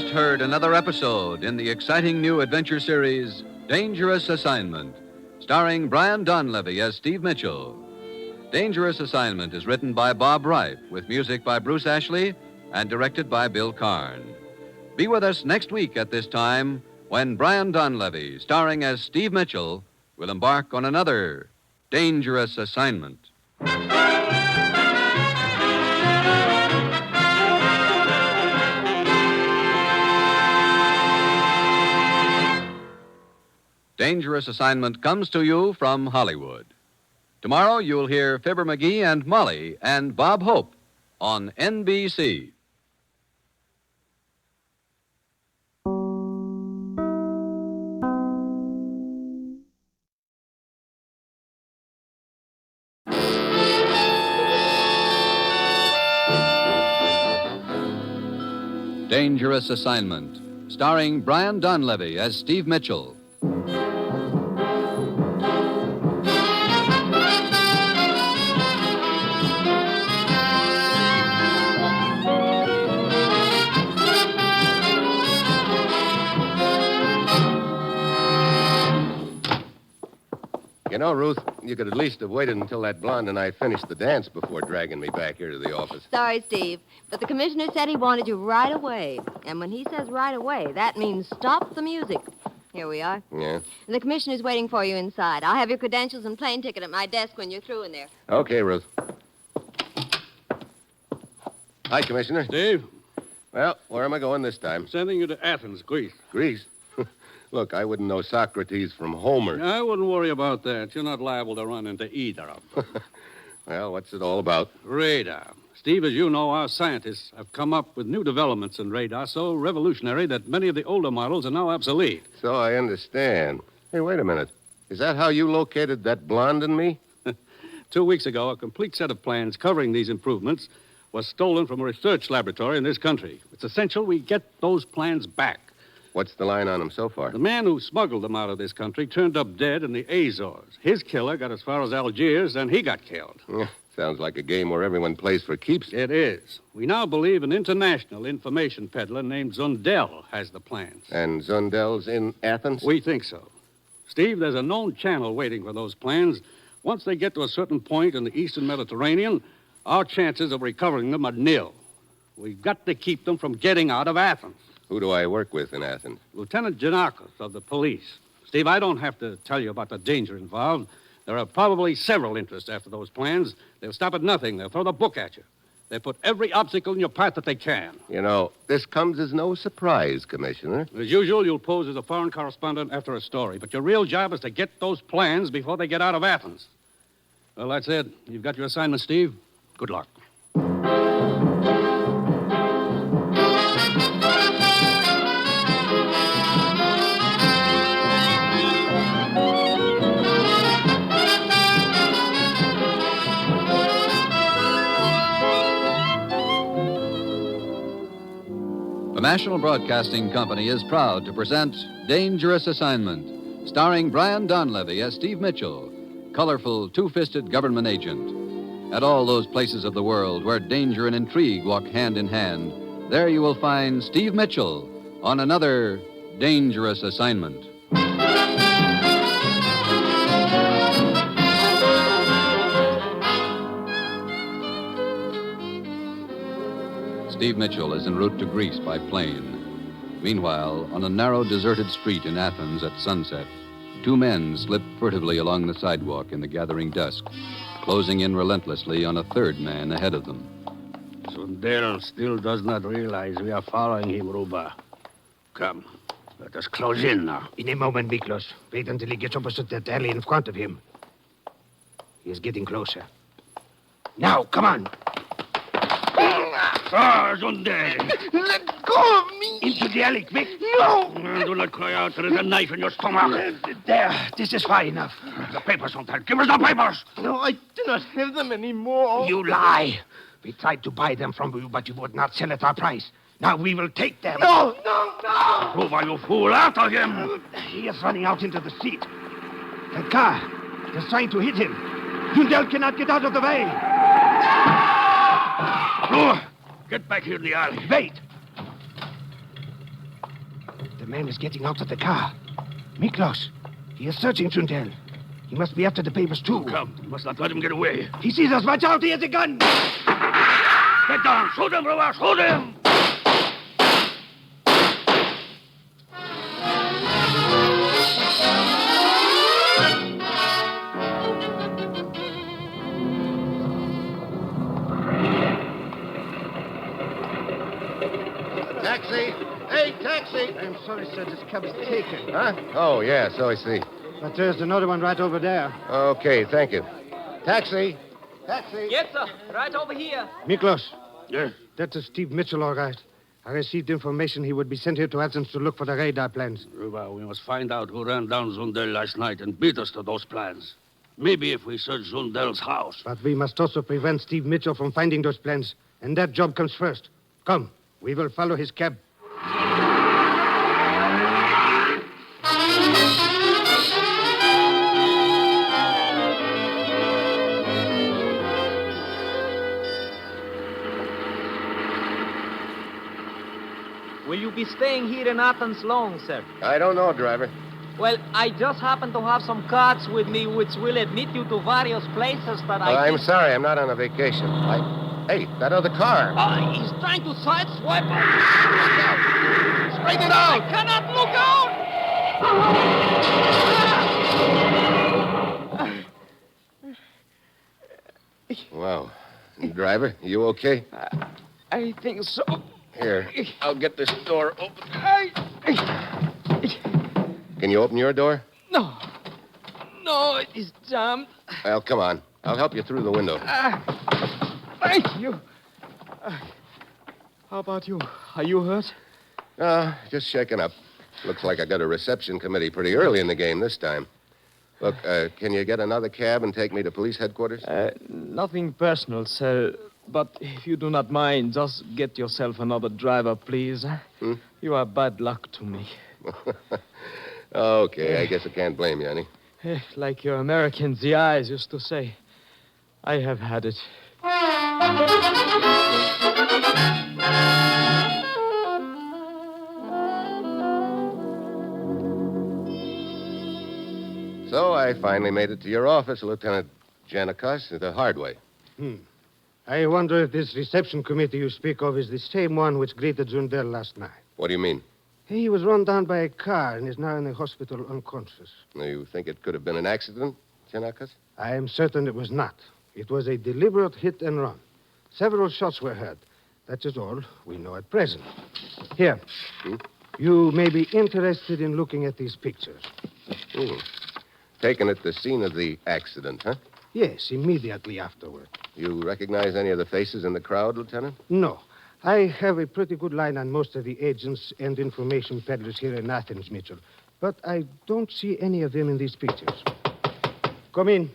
heard another episode in the exciting new adventure series, Dangerous Assignment, starring Brian Donlevy as Steve Mitchell. Dangerous Assignment is written by Bob Reif, with music by Bruce Ashley and directed by Bill Karn. Be with us next week at this time when Brian Donlevy, starring as Steve Mitchell, will embark on another dangerous assignment. Dangerous Assignment comes to you from Hollywood. Tomorrow you'll hear Fibber McGee and Molly and Bob Hope on NBC. Dangerous Assignment, starring Brian Donlevy as Steve Mitchell. You know, Ruth, you could at least have waited until that blonde and I finished the dance before dragging me back here to the office. Sorry, Steve, but the commissioner said he wanted you right away. And when he says right away, that means stop the music. Here we are. Yeah? And the commissioner's waiting for you inside. I'll have your credentials and plane ticket at my desk when you're through in there. Okay, Ruth. Hi, Commissioner. Steve? Well, where am I going this time? Sending you to Athens, Greece. Greece? Look, I wouldn't know Socrates from Homer. I wouldn't worry about that. You're not liable to run into either of them. Well, what's it all about? Radar. Steve, as you know, our scientists have come up with new developments in radar so revolutionary that many of the older models are now obsolete. So I understand. Hey, wait a minute. Is that how you located that blonde and me? 2 weeks ago, a complete set of plans covering these improvements was stolen from a research laboratory in this country. It's essential we get those plans back. What's the line on them so far? The man who smuggled them out of this country turned up dead in the Azores. His killer got as far as Algiers, and he got killed. Yeah, sounds like a game where everyone plays for keeps. It is. We now believe an international information peddler named Zundel has the plans. And Zundel's in Athens? We think so. Steve, there's a known channel waiting for those plans. Once they get to a certain point in the eastern Mediterranean, our chances of recovering them are nil. We've got to keep them from getting out of Athens. Who do I work with in Athens? Lieutenant Janakos of the police. Steve, I don't have to tell you about the danger involved. There are probably several interests after those plans. They'll stop at nothing. They'll throw the book at you. They put every obstacle in your path that they can. You know, this comes as no surprise, Commissioner. As usual, you'll pose as a foreign correspondent after a story, but your real job is to get those plans before they get out of Athens. Well, that's it. You've got your assignment, Steve. Good luck. The National Broadcasting Company is proud to present Dangerous Assignment, starring Brian Donlevy as Steve Mitchell, colorful, two-fisted government agent. At all those places of the world where danger and intrigue walk hand in hand, there you will find Steve Mitchell on another Dangerous Assignment. Steve Mitchell is en route to Greece by plane. Meanwhile, on a narrow, deserted street in Athens at sunset, two men slip furtively along the sidewalk in the gathering dusk, closing in relentlessly on a third man ahead of them. Sundel still does not realize we are following him, Ruba. Come, let us close in now. In a moment, Miklos. Wait until he gets opposite that alley in front of him. He is getting closer. Now, come on. Sundel! Let go of me! Into the alley, quick! No! Do not cry out. There is a knife in your stomach. There. This is far enough. The papers, Sundel. Give us the papers! No, I do not have them anymore. You lie. We tried to buy them from you, but you would not sell at our price. Now we will take them. No, no, no! Ruba, you fool. After him! He is running out into the street. That car is trying to hit him. Zundel cannot get out of the way. No! Get back here in the alley. Wait. man is getting out of the car. Miklos, he is searching Zundel. He must be after the papers, too. Come, you must not let him get away. He sees us. Watch out, he has a gun. Get down. Shoot him, Rocq. Shoot him. Taxi! Hey, taxi! I'm sorry, sir. This cab is taken. Huh? Oh, yeah, so I see. But there's another one right over there. Okay, thank you. Taxi! Taxi! Yes, sir. Right over here. Miklos. Yes? That's Steve Mitchell, all right. I received information he would be sent here to Athens to look for the radar plans. Well, we must find out who ran down Zundel last night and beat us to those plans. Maybe if we search Zundel's house. But we must also prevent Steve Mitchell from finding those plans. And that job comes first. Come, we will follow his cab. Will you be staying here in Athens long, sir? I don't know, driver. Well, I just happen to have some cards with me which will admit you to various places that I'm sorry, I'm not on a vacation. Hey, that other car. He's trying to sideswipe us. Straighten it out! I cannot look out! Wow. Driver, you okay? I think so. Here, I'll get this door open. Can you open your door? No, it is jammed. Well, come on. I'll help you through the window. Thank you. How about you? Are you hurt? Just shaking up. Looks like I got a reception committee pretty early in the game this time. Look, can you get another cab and take me to police headquarters? Nothing personal, sir. But if you do not mind, just get yourself another driver, please. You are bad luck to me. Okay, I guess I can't blame you, honey. Like your American GIs used to say. I have had it. So I finally made it to your office, Lieutenant Janikos, the hard way. I wonder if this reception committee you speak of is the same one which greeted Zundel last night. What do you mean? He was run down by a car and is now in the hospital unconscious. You think it could have been an accident, Janikos? I am certain it was not. It was a deliberate hit and run. Several shots were heard. That is all we know at present. Here. You may be interested in looking at these pictures. Taken at the scene of the accident, huh? Yes, immediately afterward. You recognize any of the faces in the crowd, Lieutenant? No. I have a pretty good line on most of the agents and information peddlers here in Athens, Mitchell. But I don't see any of them in these pictures. Come in.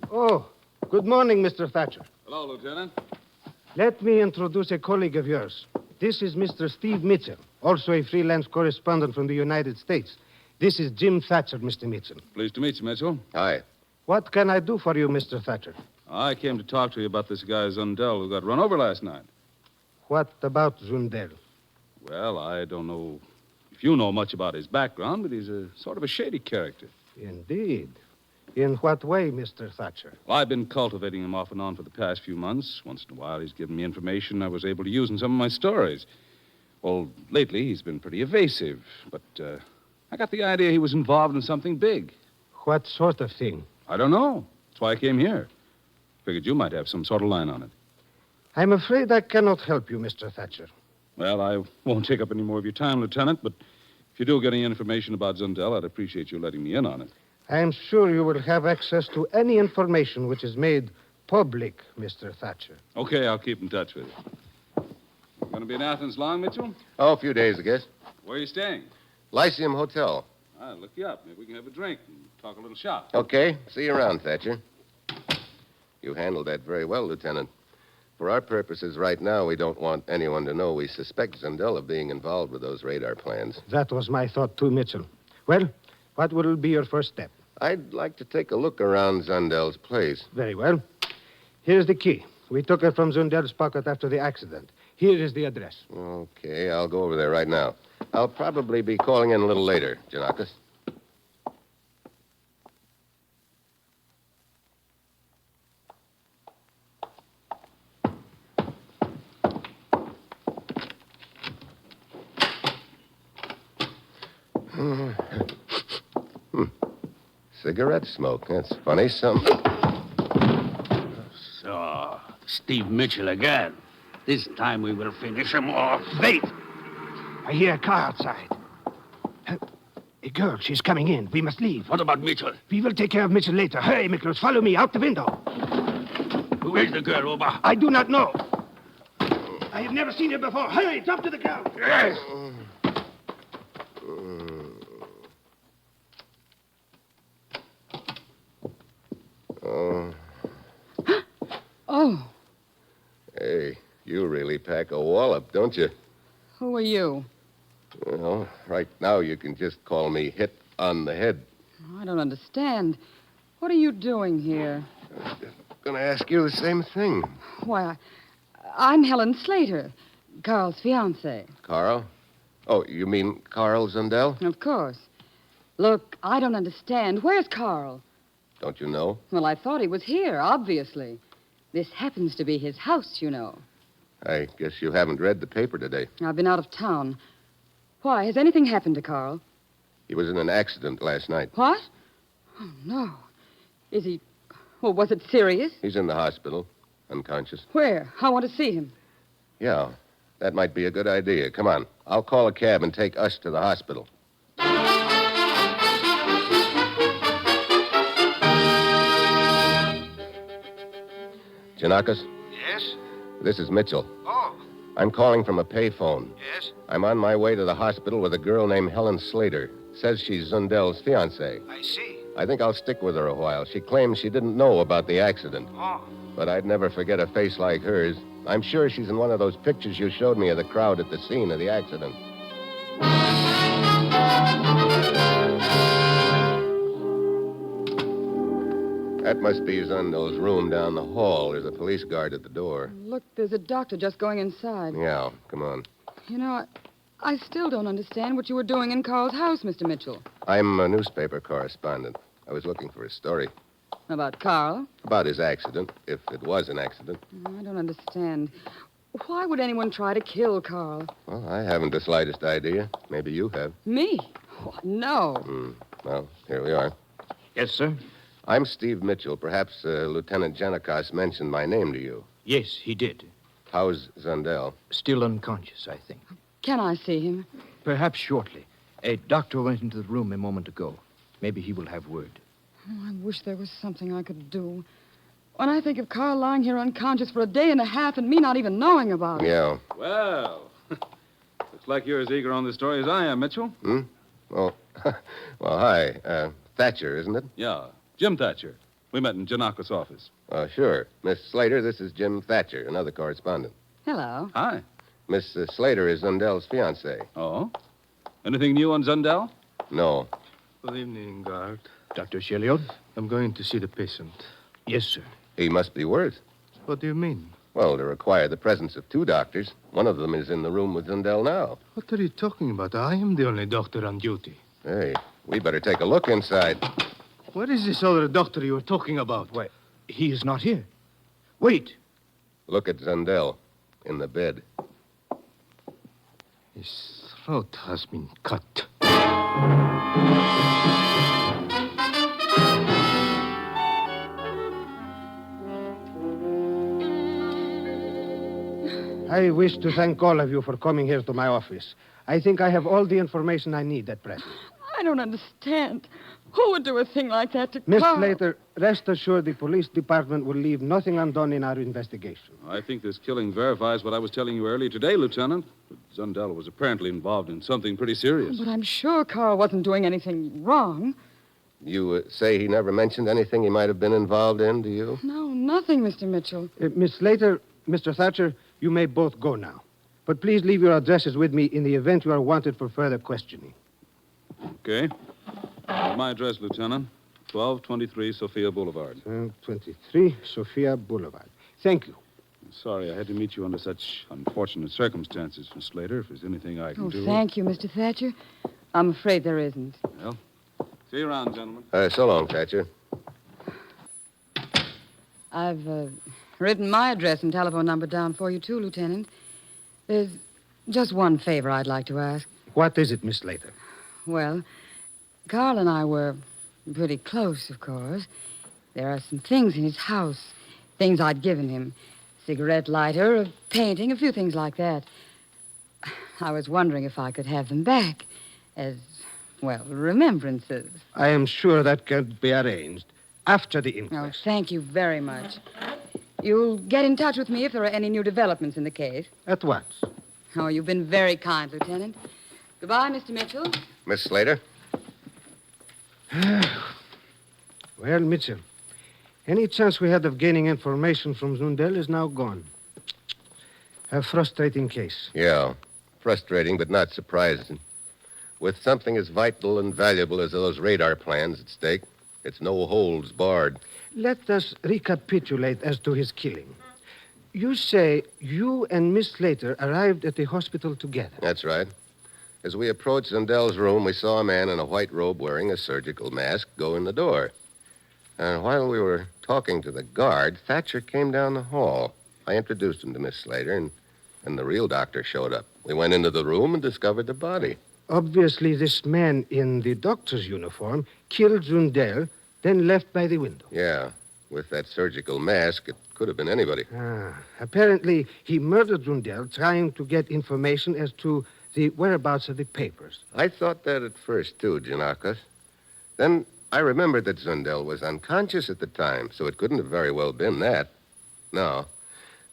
Oh, good morning, Mr. Thatcher. Hello, Lieutenant. Let me introduce a colleague of yours. This is Mr. Steve Mitchell, also a freelance correspondent from the United States. This is Jim Thatcher, Mr. Mitchell. Pleased to meet you, Mitchell. Hi. What can I do for you, Mr. Thatcher? I came to talk to you about this guy Zundel who got run over last night. What about Zundel? Well, I don't know if you know much about his background, but he's a sort of a shady character. Indeed. In what way, Mr. Thatcher? Well, I've been cultivating him off and on for the past few months. Once in a while, he's given me information I was able to use in some of my stories. Well, lately, he's been pretty evasive, but I got the idea he was involved in something big. What sort of thing? I don't know. That's why I came here. Figured you might have some sort of line on it. I'm afraid I cannot help you, Mr. Thatcher. Well, I won't take up any more of your time, Lieutenant, but if you do get any information about Zundel, I'd appreciate you letting me in on it. I am sure you will have access to any information which is made public, Mr. Thatcher. Okay, I'll keep in touch with you. Going to be in Athens long, Mitchell? Oh, a few days, I guess. Where are you staying? Lyceum Hotel. I'll look you up. Maybe we can have a drink and talk a little shop. Okay. See you around, Thatcher. You handled that very well, Lieutenant. For our purposes right now, we don't want anyone to know we suspect Zundel of being involved with those radar plans. That was my thought, too, Mitchell. Well, what will be your first step? I'd like to take a look around Zundel's place. Very well. Here's the key. We took it from Zundel's pocket after the accident. Here is the address. Okay, I'll go over there right now. I'll probably be calling in a little later, Janakis. Cigarette smoke. That's funny. So, Steve Mitchell again. This time we will finish him off. Wait! I hear a car outside. A girl, she's coming in. We must leave. What about Mitchell? We will take care of Mitchell later. Hurry, Miklos, follow me out the window. Who is the girl, Oba? I do not know. I have never seen her before. Hurry, drop to the ground. Yes. Oh. Oh, Hey, you really pack a wallop, don't you? who are you? Well, right now you can just call me Hit on the Head. I don't understand. What are you doing here? Gonna ask you the same thing. Why, I'm Helen Slater, Carl's fiancée. Carl? Oh, you mean Carl Zundel? Of course. Look, I don't understand. Where's Carl? Don't you know? Well, I thought he was here, obviously. This happens to be his house, you know. I guess you haven't read the paper today. I've been out of town. Why, has anything happened to Carl? He was in an accident last night. What? Oh, no. Is he... Well, was it serious? He's in the hospital, unconscious. Where? I want to see him. Yeah, that might be a good idea. Come on. I'll call a cab and take us to the hospital. Janakis? Yes? This is Mitchell. Oh. I'm calling from a payphone. Yes? I'm on my way to the hospital with a girl named Helen Slater. Says she's Zundel's fiancée. I see. I think I'll stick with her a while. She claims she didn't know about the accident. Oh. But I'd never forget a face like hers. I'm sure she's in one of those pictures you showed me of the crowd at the scene of the accident. That must be Zundel's room down the hall. There's a police guard at the door. Look, there's a doctor just going inside. Yeah, come on. You know, I still don't understand what you were doing in Carl's house, Mr. Mitchell. I'm a newspaper correspondent. I was looking for a story About Carl? about his accident, if it was an accident. I don't understand. Why would anyone try to kill Carl? Well, I haven't the slightest idea. Maybe you have. Me? Oh, no. Well, here we are. Yes, sir? I'm Steve Mitchell. Perhaps Lieutenant Janakis mentioned my name to you. Yes, he did. How's Zundel? Still unconscious, I think. Can I see him? Perhaps shortly. A doctor went into the room a moment ago. Maybe he will have word. Oh, I wish there was something I could do. When I think of Carl lying here unconscious for a day and a half and me not even knowing about it. Yeah. Well, looks like you're as eager on this story as I am, Mitchell. Hmm? Oh, well, hi. Thatcher, isn't it? Yeah, Jim Thatcher. We met in Janakis' office. Sure. Miss Slater, this is Jim Thatcher, another correspondent. Hello. Hi. Miss Slater is Zundel's fiancée. Oh? Anything new on Zundel? No. Good evening, guard. Dr. Cheliot? I'm going to see the patient. Yes, sir. He must be worse. What do you mean? Well, to require the presence of two doctors. One of them is in the room with Zundel now. What are you talking about? I am the only doctor on duty. Hey, we better take a look inside. What is this other doctor you were talking about? Why, he is not here. Wait. Look at Zundel in the bed. His throat has been cut. I wish to thank all of you for coming here to my office. I think I have all the information I need at present. I don't understand. Who would do a thing like that to Miss Carl? Slater, rest assured the police department will leave nothing undone in our investigation. I think this killing verifies what I was telling you earlier today, Lieutenant. Zundel was apparently involved in something pretty serious. But I'm sure Carl wasn't doing anything wrong. You say he never mentioned anything he might have been involved in, do you? No, nothing, Mr. Mitchell. Miss Slater, Mr. Thatcher, you may both go now. But please leave your addresses with me in the event you are wanted for further questioning. Okay. My address, Lieutenant. 1223 Sophia Boulevard. 23 Sophia Boulevard. Thank you. Sorry I had to meet you under such unfortunate circumstances, Miss Slater. If there's anything I can do... Thank you, Mr. Thatcher. I'm afraid there isn't. Well, see you around, gentlemen. So long, Thatcher. I've written my address and telephone number down for you, too, Lieutenant. There's just one favor I'd like to ask. What is it, Miss Slater? Well, Carl and I were pretty close, of course. There are some things in his house, things I'd given him. Cigarette lighter, a painting, a few things like that. I was wondering if I could have them back as, well, remembrances. I am sure that can be arranged after the inquest. Oh, thank you very much. You'll get in touch with me if there are any new developments in the case. At once. Oh, you've been very kind, Lieutenant. Goodbye, Mr. Mitchell. Miss Slater? Well, Mitchell, any chance we had of gaining information from Zundel is now gone. A frustrating case. Yeah. Frustrating, but not surprising. With something as vital and valuable as those radar plans at stake, it's no holds barred. Let us recapitulate as to his killing. You say you and Miss Slater arrived at the hospital together. That's right. As we approached Zundel's room, we saw a man in a white robe wearing a surgical mask go in the door. And while we were talking to the guard, Thatcher came down the hall. I introduced him to Miss Slater, and the real doctor showed up. We went into the room and discovered the body. Obviously, this man in the doctor's uniform killed Zundel, then left by the window. Yeah. With that surgical mask, it could have been anybody. Apparently, he murdered Zundel trying to get information as to the whereabouts of the papers. I thought that at first, too, Giannakos. Then I remembered that Zundel was unconscious at the time, so it couldn't have very well been that. No.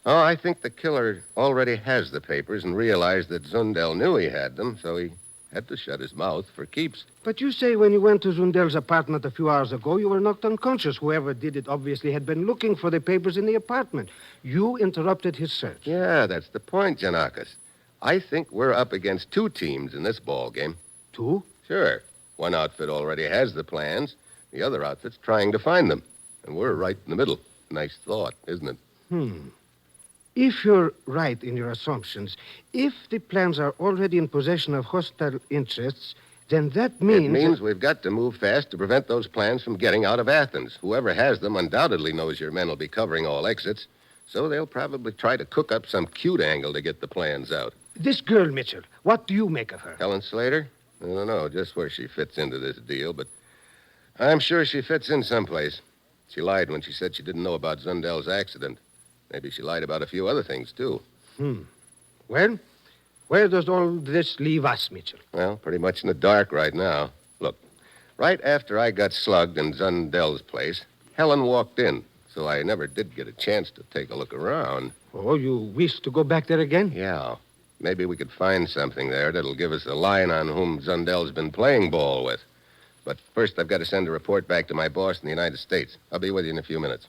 Oh, I think the killer already has the papers and realized that Zundel knew he had them, so he had to shut his mouth for keeps. But you say when you went to Zundel's apartment a few hours ago, you were knocked unconscious. Whoever did it obviously had been looking for the papers in the apartment. You interrupted his search. Yeah, that's the point, Giannakos. I think we're up against two teams in this ball game. Two? Sure. One outfit already has the plans. The other outfit's trying to find them. And we're right in the middle. Nice thought, isn't it? If you're right in your assumptions, if the plans are already in possession of hostile interests, then that means... It means we've got to move fast to prevent those plans from getting out of Athens. Whoever has them undoubtedly knows your men will be covering all exits, so they'll probably try to cook up some cute angle to get the plans out. This girl, Mitchell, what do you make of her? Helen Slater? I don't know just where she fits into this deal, but I'm sure she fits in someplace. She lied when she said she didn't know about Zundel's accident. Maybe she lied about a few other things, too. Well, where does all this leave us, Mitchell? Well, pretty much in the dark right now. Look, right after I got slugged in Zundel's place, Helen walked in, so I never did get a chance to take a look around. Oh, you wish to go back there again? Yeah. Maybe we could find something there that'll give us a line on whom Zundel's been playing ball with. But first, I've got to send a report back to my boss in the United States. I'll be with you in a few minutes.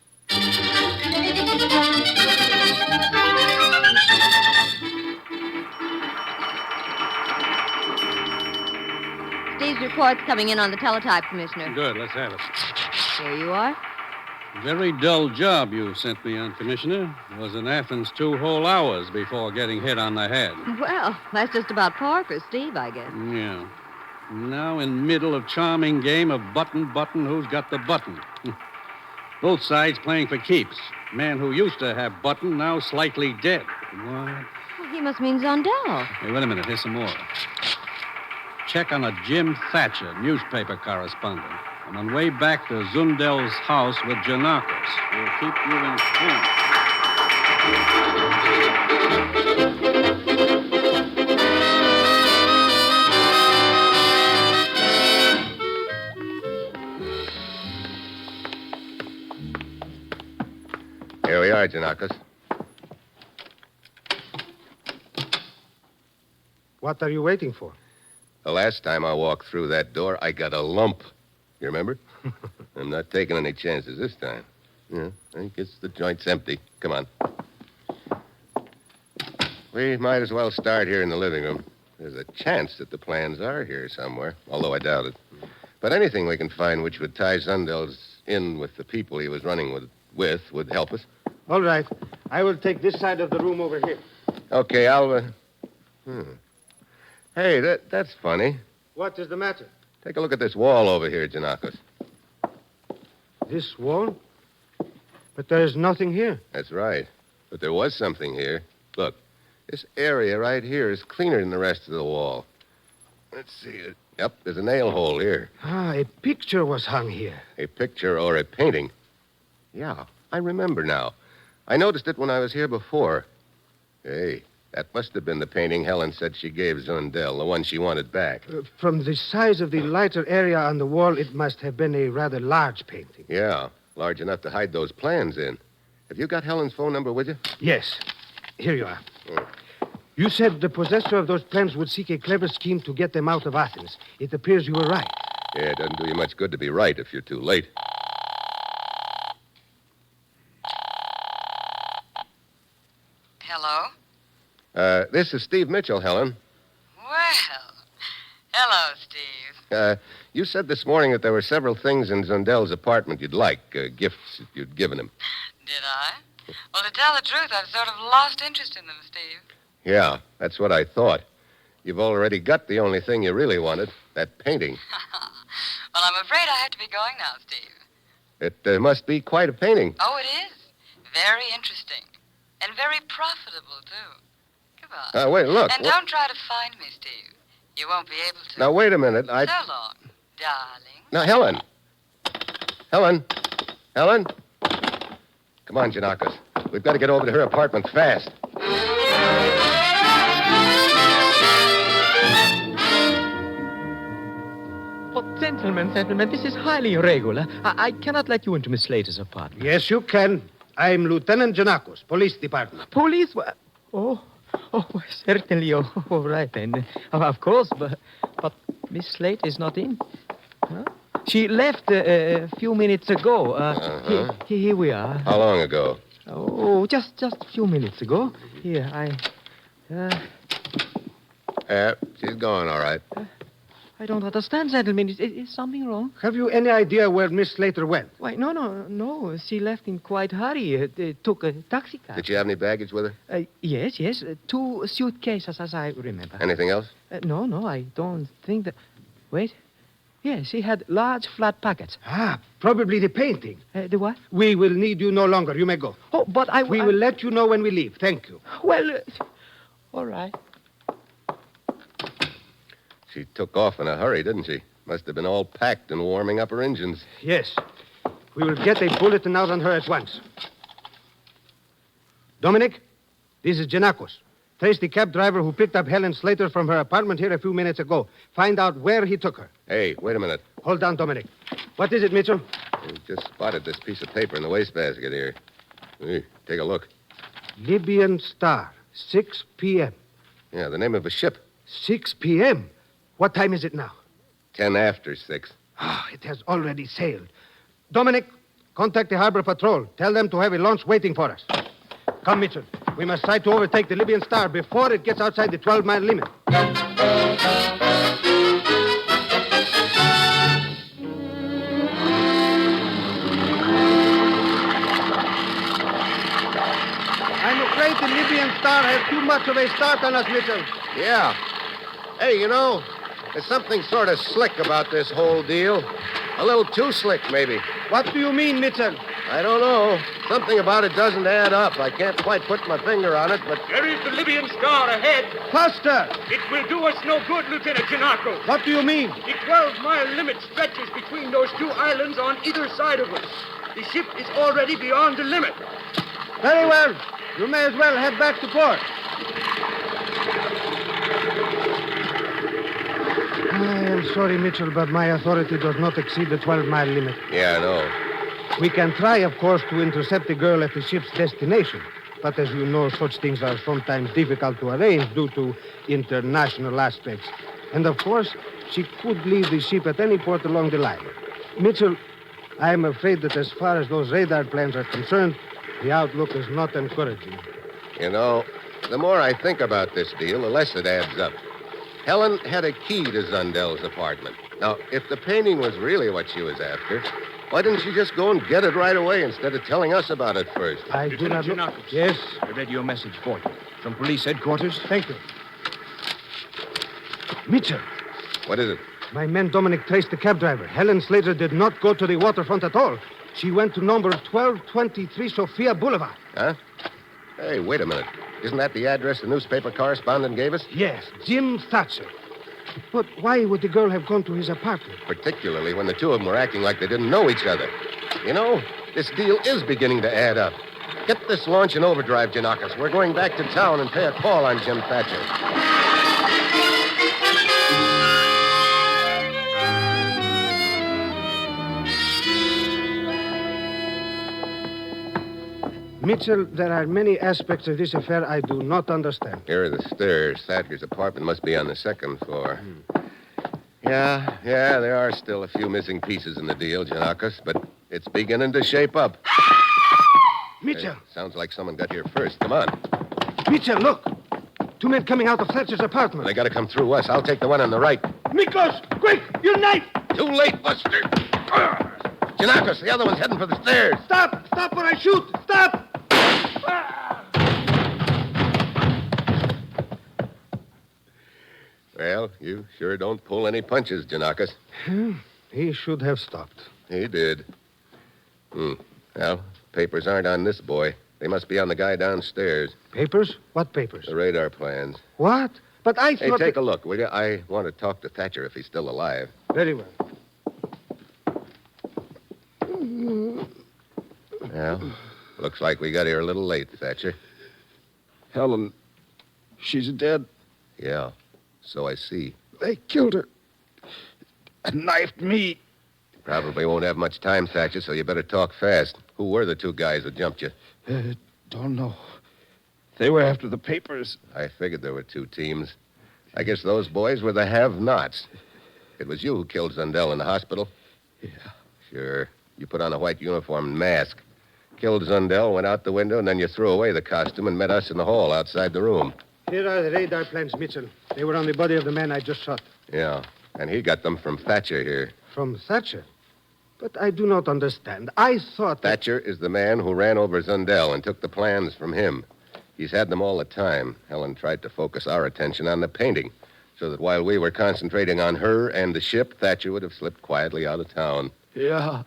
Steve's report's coming in on the teletype, Commissioner. Good, let's have it. Here you are. Very dull job you sent me on, Commissioner. Was in Athens 2 whole hours before getting hit on the head. Well, that's just about par for Steve, I guess. Yeah. Now in middle of charming game of button, who's got the button? Both sides playing for keeps. Man who used to have button, now slightly dead. What? Well, he must mean Zundel. Hey, wait a minute. Here's some more. Check on a Jim Thatcher, newspaper correspondent. I'm on way back to Zundel's house with Giannakos. We'll keep you informed. Here we are, Giannakos. What are you waiting for? The last time I walked through that door, I got a lump. You remember? I'm not taking any chances this time. Yeah, I guess the joint's empty. Come on. We might as well start here in the living room. There's a chance that the plans are here somewhere, although I doubt it. But anything we can find which would tie Zundel's in with the people he was running with would help us. All right. I will take this side of the room over here. Okay, I'll. Hey, that's funny. What is the matter? Take a look at this wall over here, Janakos. This wall? But there is nothing here. That's right. But there was something here. Look, this area right here is cleaner than the rest of the wall. Let's see. Yep, there's a nail hole here. Ah, a picture was hung here. A picture or a painting? Yeah, I remember now. I noticed it when I was here before. Hey, that must have been the painting Helen said she gave Zundel, the one she wanted back. From the size of the lighter area on the wall, it must have been a rather large painting. Yeah, large enough to hide those plans in. Have you got Helen's phone number with you? Yes. Here you are. You said the possessor of those plans would seek a clever scheme to get them out of Athens. It appears you were right. Yeah, it doesn't do you much good to be right if you're too late. Hello? This is Steve Mitchell, Helen. Well, hello, Steve. You said this morning that there were several things in Zundel's apartment you'd like, gifts that you'd given him. Did I? Well, to tell the truth, I've sort of lost interest in them, Steve. Yeah, that's what I thought. You've already got the only thing you really wanted, that painting. Well, I'm afraid I have to be going now, Steve. It must be quite a painting. Oh, it is. Very interesting. And very profitable, too. Goodbye. Wait, look. And don't try to find me, Steve. You won't be able to. Now, wait a minute. So long, darling. Now, Helen. Helen? Come on, Janakos. We've got to get over to her apartment fast. Oh, gentlemen, this is highly irregular. I cannot let you into Miss Slater's apartment. Yes, you can. I'm Lieutenant Janakos, Police Department. Police? Oh, certainly. Oh, all right, then. Of course, but Miss Slate is not in. Huh? She left a few minutes ago. Here we are. How long ago? Oh, just a few minutes ago. Here, She's gone, all right. I don't understand, gentlemen. Is something wrong? Have you any idea where Miss Slater went? Why, no. She left in quite hurry. Took a taxi cab. Did she have any baggage with her? Yes. 2 suitcases, as I remember. Anything else? No, I don't think that... Wait. Yes, she had large flat packets. Probably the painting. The what? We will need you no longer. You may go. Oh, but We will let you know when we leave. Thank you. Well, all right. She took off in a hurry, didn't she? Must have been all packed and warming up her engines. Yes. We will get a bulletin out on her at once. Dominic, this is Janakos. Trace the cab driver who picked up Helen Slater from her apartment here a few minutes ago. Find out where he took her. Hey, wait a minute. Hold on, Dominic. What is it, Mitchell? We just spotted this piece of paper in the wastebasket here. Hey, take a look. Libyan Star, 6 p.m. Yeah, the name of a ship. 6 p.m.? What time is it now? 10 after 6. It has already sailed. Dominic, contact the harbor patrol. Tell them to have a launch waiting for us. Come, Mitchell. We must try to overtake the Libyan Star before it gets outside the 12-mile limit. I'm afraid the Libyan Star has too much of a start on us, Mitchell. Yeah. Hey, there's something sort of slick about this whole deal. A little too slick, maybe. What do you mean, Mitchell? I don't know. Something about it doesn't add up. I can't quite put my finger on it, but... There is the Libyan Star ahead. Faster! It will do us no good, Lieutenant Janakos. What do you mean? The 12-mile limit stretches between those 2 islands on either side of us. The ship is already beyond the limit. Very well. You may as well head back to port. I am sorry, Mitchell, but my authority does not exceed the 12-mile limit. Yeah, I know. We can try, of course, to intercept the girl at the ship's destination. But as you know, such things are sometimes difficult to arrange due to international aspects. And, of course, she could leave the ship at any port along the line. Mitchell, I am afraid that as far as those radar plans are concerned, the outlook is not encouraging. The more I think about this deal, the less it adds up. Helen had a key to Zundel's apartment. Now, if the painting was really what she was after, Why didn't you just go and get it right away instead of telling us about it first? I do not know. Giannakis. Yes? A radio message for you. From police headquarters. Thank you. Mitchell, What is it? my man Dominic traced the cab driver. Helen Slater did not go to the waterfront at all. She went to number 1223 Sophia Boulevard. Huh? Hey, wait a minute. Isn't that the address the newspaper correspondent gave us? Yes, Jim Thatcher. But why would the girl have gone to his apartment? Particularly when the two of them were acting like they didn't know each other. You know, this deal is beginning to add up. Get this launch in overdrive, Giannakis. We're going back to town and pay a call on Jim Thatcher. Mitchell, there are many aspects of this affair I do not understand. Here are the stairs. Thatcher's apartment must be on the second floor. Yeah, there are still a few missing pieces in the deal, Giannakis, but it's beginning to shape up. Mitchell! Hey, sounds like someone got here first. Come on. Mitchell, look! Two men coming out of Thatcher's apartment. They gotta come through us. I'll take the one on the right. Miklos! Quick! Your knife! Too late, Buster! Giannakis, the other one's heading for the stairs. Stop! Stop or I shoot! Stop! Well, you sure don't pull any punches, Giannakis. He should have stopped. He did. Well, papers aren't on this boy. They must be on the guy downstairs. Papers? What papers? The radar plans. What? But I Hey, thought... take a look, will you? I want to talk to Thatcher if he's still alive. Very well. Well, looks like we got here a little late, Thatcher. Helen, she's dead. Yeah, so I see. They killed her. And knifed me. Probably won't have much time, Thatcher, so you better talk fast. Who were the two guys that jumped you? Don't know. They were after the papers. I figured there were two teams. I guess those boys were the have-nots. It was you who killed Zundel in the hospital? Yeah. Sure. You put on a white uniform and mask. Killed Zundel, went out the window, and then you threw away the costume and met us in the hall outside the room. Here are the radar plans, Mitchell. They were on the body of the man I just shot. Yeah, and he got them from Thatcher here. From Thatcher? But I do not understand. I thought that... Thatcher is the man who ran over Zundel and took the plans from him. He's had them all the time. Helen tried to focus our attention on the painting, so that while we were concentrating on her and the ship, Thatcher would have slipped quietly out of town. Yeah,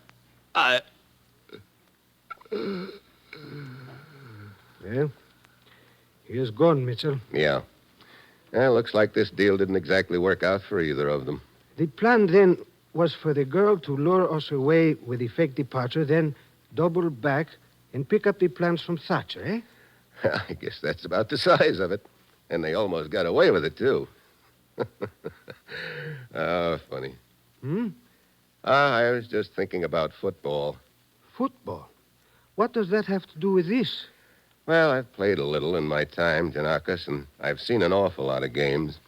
Well, he is gone, Mitchell. Yeah. Well, looks like this deal didn't exactly work out for either of them. The plan then was for the girl to lure us away with a fake departure, then double back and pick up the plans from Thatcher, eh? I guess that's about the size of it. And they almost got away with it, too. Oh, funny. I was just thinking about football. Football? What does that have to do with this? Well, I've played a little in my time, Giannakis, and I've seen an awful lot of games.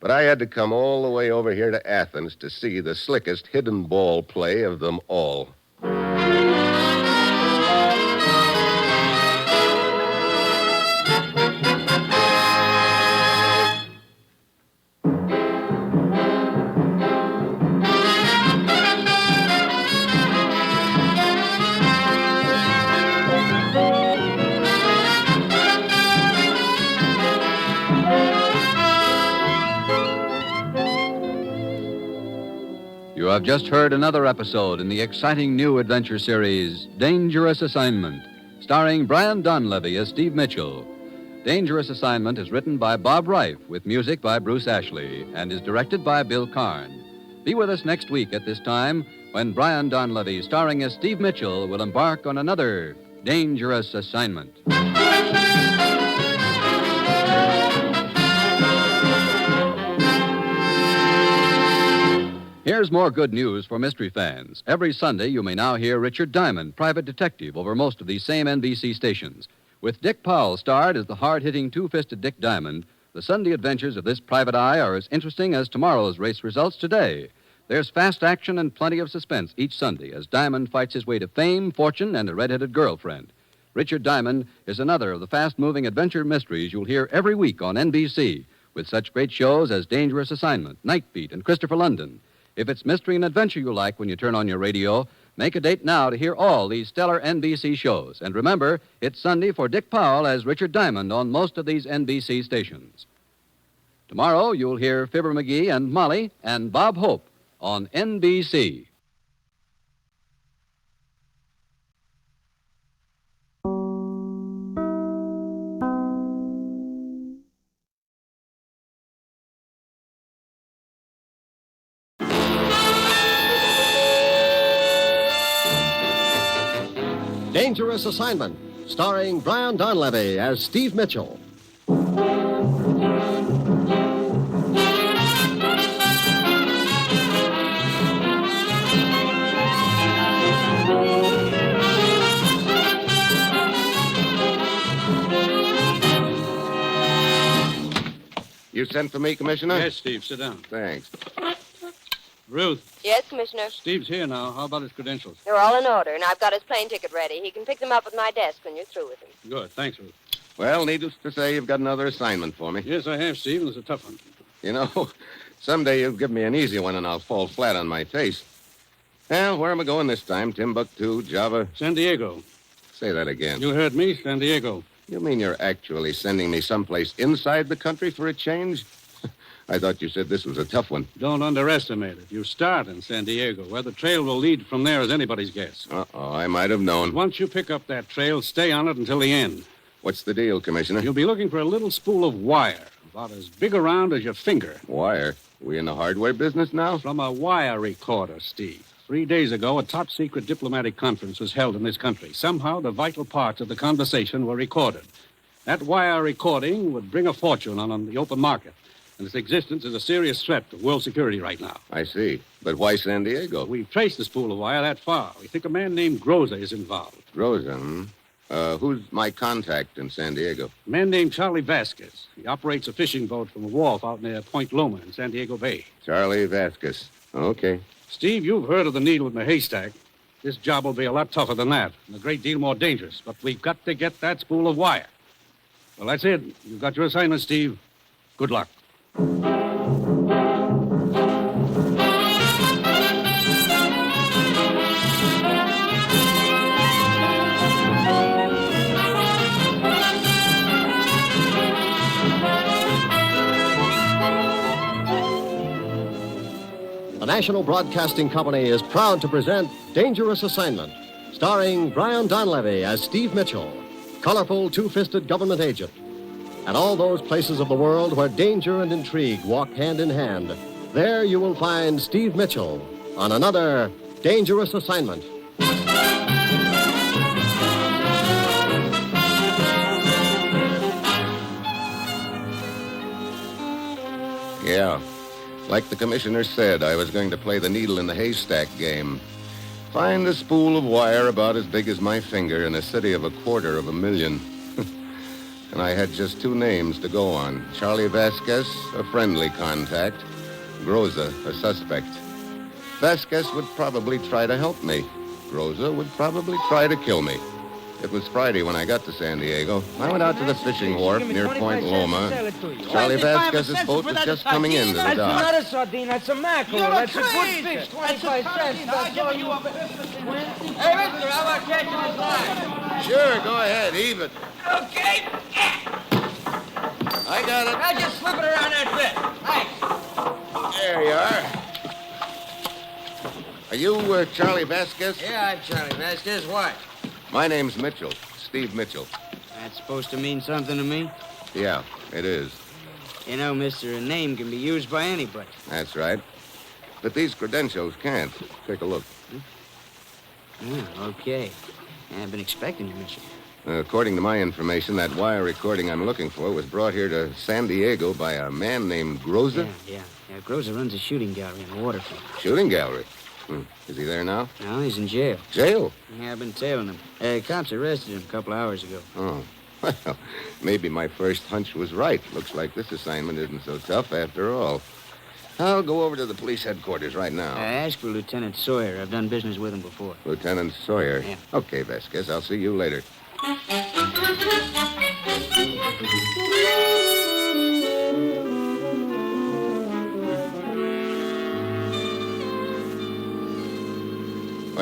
But I had to come all the way over here to Athens to see the slickest hidden ball play of them all. You have just heard another episode in the exciting new adventure series, Dangerous Assignment, starring Brian Donlevy as Steve Mitchell. Dangerous Assignment is written by Bob Reif with music by Bruce Ashley and is directed by Bill Karn. Be with us next week at this time when Brian Donlevy, starring as Steve Mitchell, will embark on another Dangerous Assignment. Here's more good news for mystery fans. Every Sunday, you may now hear Richard Diamond, private detective, over most of these same NBC stations. With Dick Powell starred as the hard-hitting two-fisted Dick Diamond, the Sunday adventures of this private eye are as interesting as tomorrow's race results today. There's fast action and plenty of suspense each Sunday as Diamond fights his way to fame, fortune, and a red-headed girlfriend. Richard Diamond is another of the fast-moving adventure mysteries you'll hear every week on NBC, with such great shows as Dangerous Assignment, Night Beat, and Christopher London. If it's mystery and adventure you like when you turn on your radio, Make a date now to hear all these stellar NBC shows. And remember, it's Sunday for Dick Powell as Richard Diamond on most of these NBC stations. Tomorrow, you'll hear Fibber McGee and Molly and Bob Hope on NBC. Dangerous Assignment, starring Brian Donlevy as Steve Mitchell. You sent for me, Commissioner? Yes, Steve, sit down. Thanks. Ruth, Yes, Commissioner. Steve's here now. How about his credentials? They're all in order, and I've got his plane ticket ready. He can pick them up at my desk when you're through with him. Good. Thanks, Ruth. Well, needless to say, you've got another assignment for me. Yes, I have, Steve, and it's a tough one. You know, someday you'll give me an easy one and I'll fall flat on my face. Well, where am I going this time? Timbuktu, Java? San Diego. Say that again. You heard me, San Diego. You mean you're actually sending me someplace inside the country for a change? I thought you said this was a tough one. Don't underestimate it. You start in San Diego. Where the trail will lead from there is anybody's guess. Uh-oh, I might have known. Once you pick up that trail, stay on it until the end. What's the deal, Commissioner? You'll be looking for a little spool of wire, about as big around as your finger. Wire? We in the hardware business now? From a wire recorder, Steve. 3 days ago, a top-secret diplomatic conference was held in this country. Somehow, the vital parts of the conversation were recorded. That wire recording would bring a fortune on the open market. And its existence is a serious threat to world security right now. I see. But why San Diego? We've traced the spool of wire that far. We think a man named Groza is involved. Groza, hmm? Who's my contact in San Diego? A man named Charlie Vasquez. He operates a fishing boat from a wharf out near Point Loma in San Diego Bay. Charlie Vasquez. Okay. Steve, you've heard of the needle in the haystack. This job will be a lot tougher than that, and a great deal more dangerous. But we've got to get that spool of wire. Well, that's it. You've got your assignment, Steve. Good luck. The National Broadcasting Company is proud to present Dangerous Assignment, starring Brian Donlevy as Steve Mitchell, colorful two-fisted government agent. At all those places of the world where danger and intrigue walk hand in hand, there you will find Steve Mitchell on another Dangerous Assignment. Yeah. Like the commissioner said, I was going to play the needle in the haystack game. Find a spool of wire about as big as my finger in a city of 250,000. And I had just two names to go on. Charlie Vasquez, a friendly contact. Groza, a suspect. Vasquez would probably try to help me. Groza would probably try to kill me. It was Friday when I got to San Diego. I went out to the fishing wharf near Point Loma. Charlie Vasquez's boat was just coming into the dock. That's not a sardine, that's a mackerel. That's a good fish, 25 cents. That's all you... Hey, mister, how about catching this line? Sure, go ahead, even. Okay. I got it. Now just slip it around that bit. Thanks. There you are. Are you Charlie Vasquez? Yeah, I'm Charlie Vasquez. What? My name's Mitchell, Steve Mitchell. That's supposed to mean something to me? Yeah, it is. You know, mister, a name can be used by anybody. That's right. But these credentials can't. Take a look. Okay. I've been expecting you, mister. According to my information, that wire recording I'm looking for was brought here to San Diego by a man named Groza. Yeah. Groza runs a shooting gallery on the waterfront. Shooting gallery? Is he there now? No, he's in jail. Jail? Yeah, I've been tailing him. Cops arrested him a couple hours ago. Oh. Well, maybe my first hunch was right. Looks like this assignment isn't so tough after all. I'll go over to the police headquarters right now. Ask for Lieutenant Sawyer. I've done business with him before. Lieutenant Sawyer? Yeah. Okay, Vasquez. I'll see you later.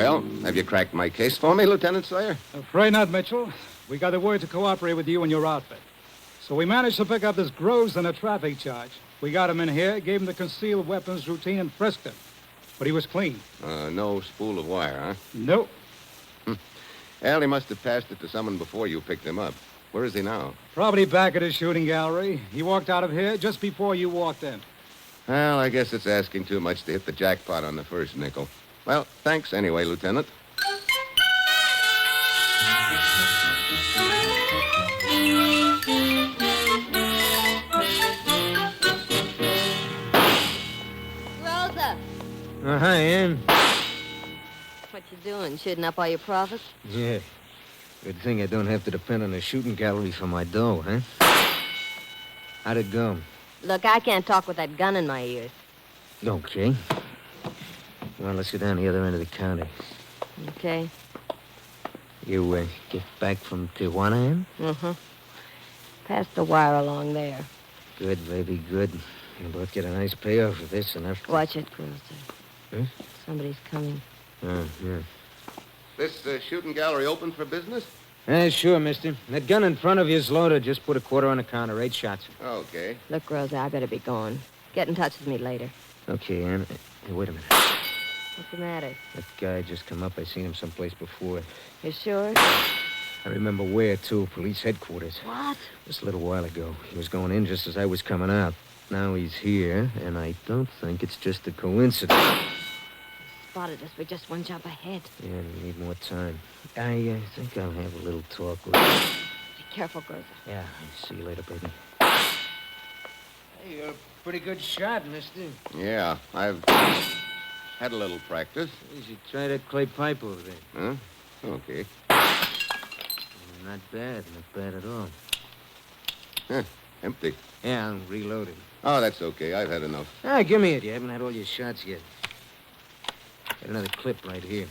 Well, have you cracked my case for me, Lieutenant Sawyer? Afraid not, Mitchell. We got the word to cooperate with you and your outfit. So we managed to pick up this Groves on a traffic charge. We got him in here, gave him the concealed weapons routine, and frisked him. But he was clean. No spool of wire, huh? Nope. Well, he must have passed it to someone before you picked him up. Where is he now? Probably back at his shooting gallery. He walked out of here just before you walked in. Well, I guess it's asking too much to hit the jackpot on the first nickel. Well, thanks anyway, Lieutenant. Rosa, Hi, Ann. what you doing? Shooting up all your profits? Yeah. Good thing I don't have to depend on a shooting gallery for my dough, huh? How'd it go? Look, I can't talk with that gun in my ears. Okay. Well, let's go down the other end of the county. Okay? You get back from Tijuana, Ann? Mm-hmm. Pass the wire along there. Good, baby, good. You'll both get a nice payoff for this and after. Watch it, Rosa. Huh? Somebody's coming. Oh, yeah. This shooting gallery open for business? Sure, mister. That gun in front of you is loaded. Just put a quarter on the counter. 8 shots. Okay. Look, Rosa, I better be going. Get in touch with me later. Okay, Ann. Hey, wait a minute. What's the matter? That guy just come up. I seen him someplace before. You sure? I remember where, too. Police headquarters. What? Just a little while ago. He was going in just as I was coming out. Now he's here, and I don't think it's just a coincidence. Spotted us. We're just one jump ahead. Yeah, we need more time. I think I'll have a little talk with him. Be careful, Rosa. Yeah, I'll see you later, baby. Hey, you're a pretty good shot, mister. Yeah, I've had a little practice. You should try that clay pipe over there. Huh? Okay. Not bad at all. Huh, empty. Yeah, I'm reloading. Oh, that's okay. I've had enough. Give me it. You haven't had all your shots yet. Got another clip right here.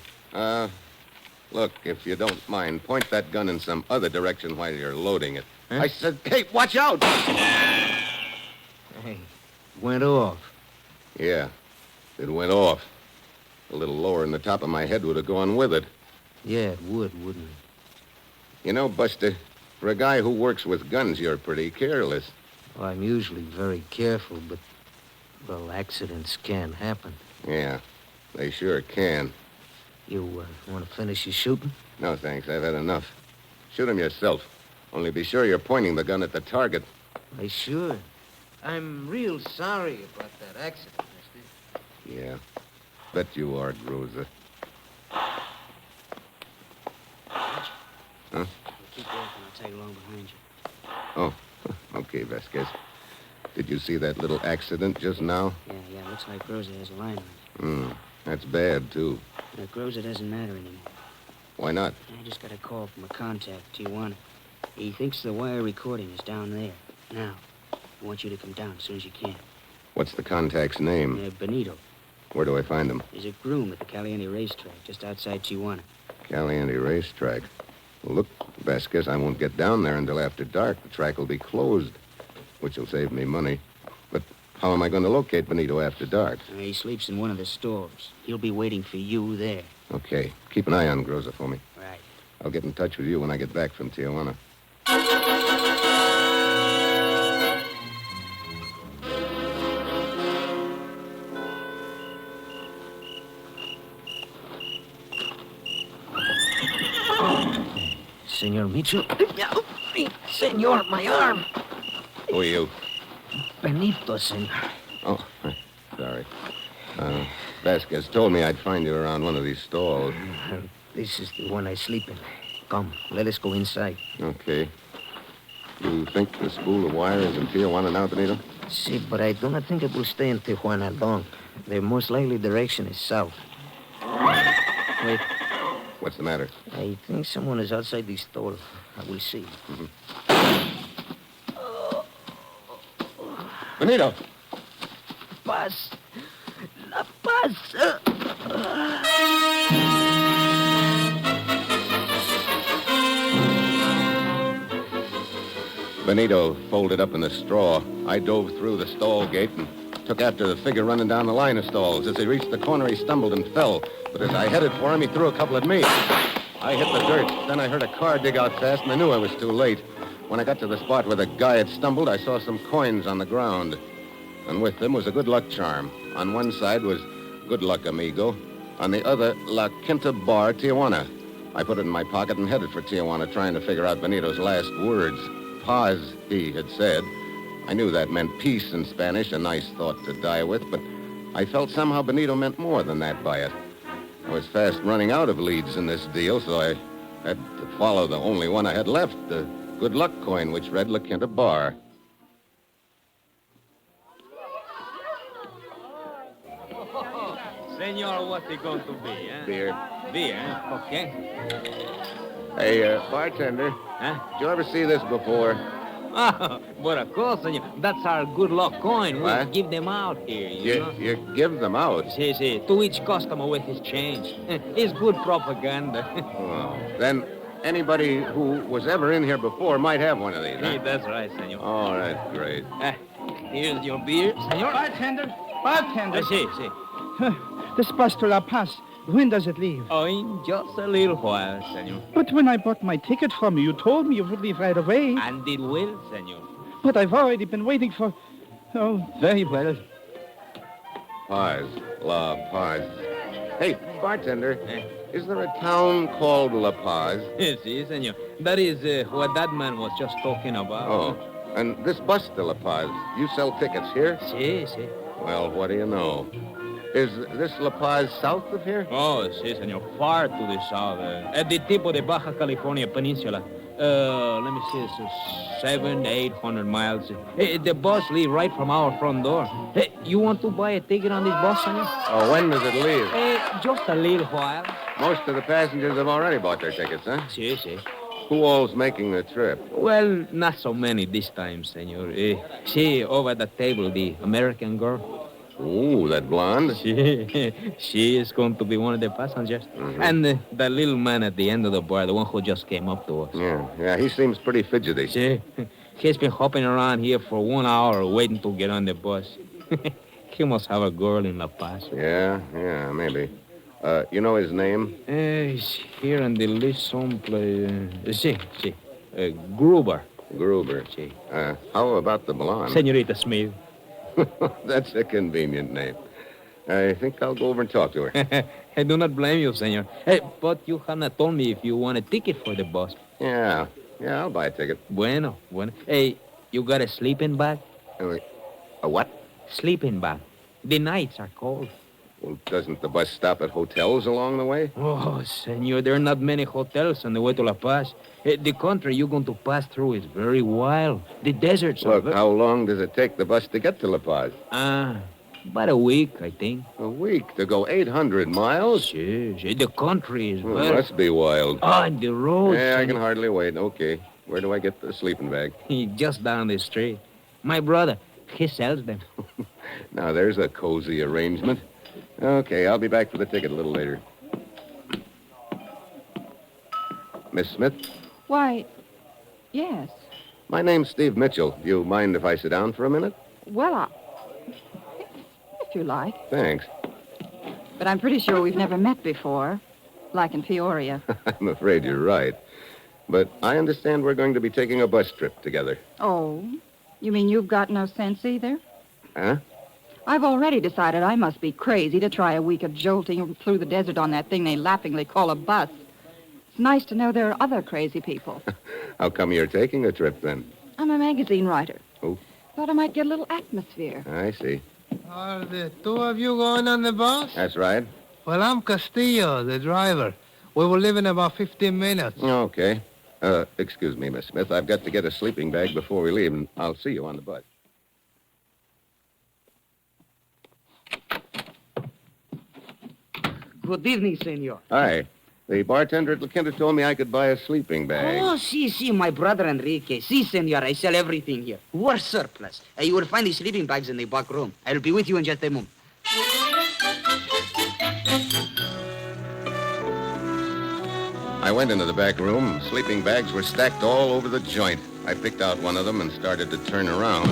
Look, if you don't mind, point that gun in some other direction while you're loading it. Huh? I said, hey, watch out! Hey, went off. Yeah, it went off. A little lower in the top of my head would have gone with it. Yeah, it would, wouldn't it? You know, Buster, for a guy who works with guns, you're pretty careless. Well, I'm usually very careful, but, well, accidents can happen. Yeah, they sure can. You want to finish your shooting? No, thanks. I've had enough. Shoot him yourself. Only be sure you're pointing the gun at the target. Why, sure. I'm real sorry about that accident, mister. Yeah, bet you are, Rosa. Huh? Keep walking. I'll tag along behind you. Oh, okay, Vasquez. Did you see that little accident just now? Yeah. Looks like Rosa has a line on it. That's bad, too. Rosa doesn't matter anymore. Why not? I just got a call from a contact, Tijuana. He thinks the wire recording is down there. Now, I want you to come down as soon as you can. What's the contact's name? Benito. Where do I find him? He's a groom at the Caliente racetrack, just outside Tijuana. Caliente racetrack. Well, look, Vasquez, I won't get down there until after dark. The track will be closed, which will save me money. But how am I going to locate Benito after dark? He sleeps in one of the stores. He'll be waiting for you there. Okay. Keep an eye on Groza for me. Right. I'll get in touch with you when I get back from Tijuana. Senor Mitchell. Senor, my arm. Who are you? Benito, senor. Oh, sorry. Vasquez told me I'd find you around one of these stalls. This is the one I sleep in. Come, let us go inside. Okay. You think the spool of wire is in Tijuana now, Benito? See, but I do not think it will stay in Tijuana long. The most likely direction is south. Wait. What's the matter? I think someone is outside the store. I will see. Mm-hmm. Benito! Paz. La Paz. Benito folded up in the straw. I dove through the stall gate and took after the figure running down the line of stalls. As he reached the corner, he stumbled and fell. But as I headed for him, he threw a couple at me. I hit the dirt. Then I heard a car dig out fast, and I knew I was too late. When I got to the spot where the guy had stumbled, I saw some coins on the ground. And with them was a good luck charm. On one side was "Good luck, amigo." On the other, "La Quinta Bar, Tijuana." I put it in my pocket and headed for Tijuana, trying to figure out Benito's last words. Paz, he had said. I knew that meant peace in Spanish, a nice thought to die with, but I felt somehow Benito meant more than that by it. I was fast running out of leads in this deal, so I had to follow the only one I had left, the good luck coin, which read La Quinta Bar. Senor, what's it going to be, eh? Beer. Beer, eh? Okay. Hey, bartender. Huh? Did you ever see this before? Ah, but of course, senor. That's our good luck coin. We What? give them out here, you know? You give them out? Si. To each customer with his change. It's good propaganda. Oh, then anybody who was ever in here before might have one of these, huh? That's right, senor. All right, great. Here's your beer, senor. Bartender. Si. This bus to La Paz, when does it leave? Oh, in just a little while, senor. But when I bought my ticket from you, you told me you would leave right away. And it will, senor. But I've already been waiting for... Oh, very well. Paz. La Paz. Hey, bartender, is there a town called La Paz? Si, senor. That is what that man was just talking about. Oh, and this bus to La Paz, you sell tickets here? Si. Well, what do you know? Is this La Paz south of here? Oh, si, senor. Far to the south. At the tip of the Baja California Peninsula. Let me see. It's 700-800 miles. The bus leaves right from our front door. Hey, you want to buy a ticket on this bus, senor? Oh, when does it leave? Just a little while. Most of the passengers have already bought their tickets, huh? Si. Who all's making the trip? Well, not so many this time, senor. See, over at the table, the American girl. Ooh, that blonde? She is going to be one of the passengers. Mm-hmm. And the little man at the end of the bar, the one who just came up to us. Yeah, he seems pretty fidgety. See, he's been hopping around here for 1 hour waiting to get on the bus. He must have a girl in La Paz. Yeah, maybe. You know his name? He's here on the list someplace. See. Gruber. See. How about the blonde? Senorita Smith. That's a convenient name. I think I'll go over and talk to her. I do not blame you, senor. Hey, but you have not told me if you want a ticket for the bus. Yeah, I'll buy a ticket. Bueno. Hey, you got a sleeping bag? A what? Sleeping bag. The nights are cold. Well, doesn't the bus stop at hotels along the way? Oh, senor, there are not many hotels on the way to La Paz. The country you're going to pass through is very wild. The deserts are... Look, how long does it take the bus to get to La Paz? About a week, I think. A week? To go 800 miles? Si. The country is very... must be wild. And the roads... Yeah, I can hardly wait. Okay. Where do I get the sleeping bag? Just down the street. My brother, he sells them. Now, there's a cozy arrangement. Okay, I'll be back for the ticket a little later. Miss Smith? Why, yes. My name's Steve Mitchell. Do you mind if I sit down for a minute? Well, if you like. Thanks. But I'm pretty sure we've never met before, like in Peoria. I'm afraid you're right. But I understand we're going to be taking a bus trip together. Oh, you mean you've got no sense either? Huh? I've already decided I must be crazy to try a week of jolting through the desert on that thing they laughingly call a bus. It's nice to know there are other crazy people. How come you're taking a trip, then? I'm a magazine writer. Oh. Thought I might get a little atmosphere. I see. Are the two of you going on the bus? That's right. Well, I'm Castillo, the driver. We will leave in about 15 minutes. Okay. Excuse me, Miss Smith. I've got to get a sleeping bag before we leave, and I'll see you on the bus. Good evening, senor. Hi. The bartender at La Quinta told me I could buy a sleeping bag. Oh, si, my brother Enrique. Si, senor, I sell everything here. War surplus. You will find the sleeping bags in the back room. I'll be with you in just a moment. I went into the back room. Sleeping bags were stacked all over the joint. I picked out one of them and started to turn around.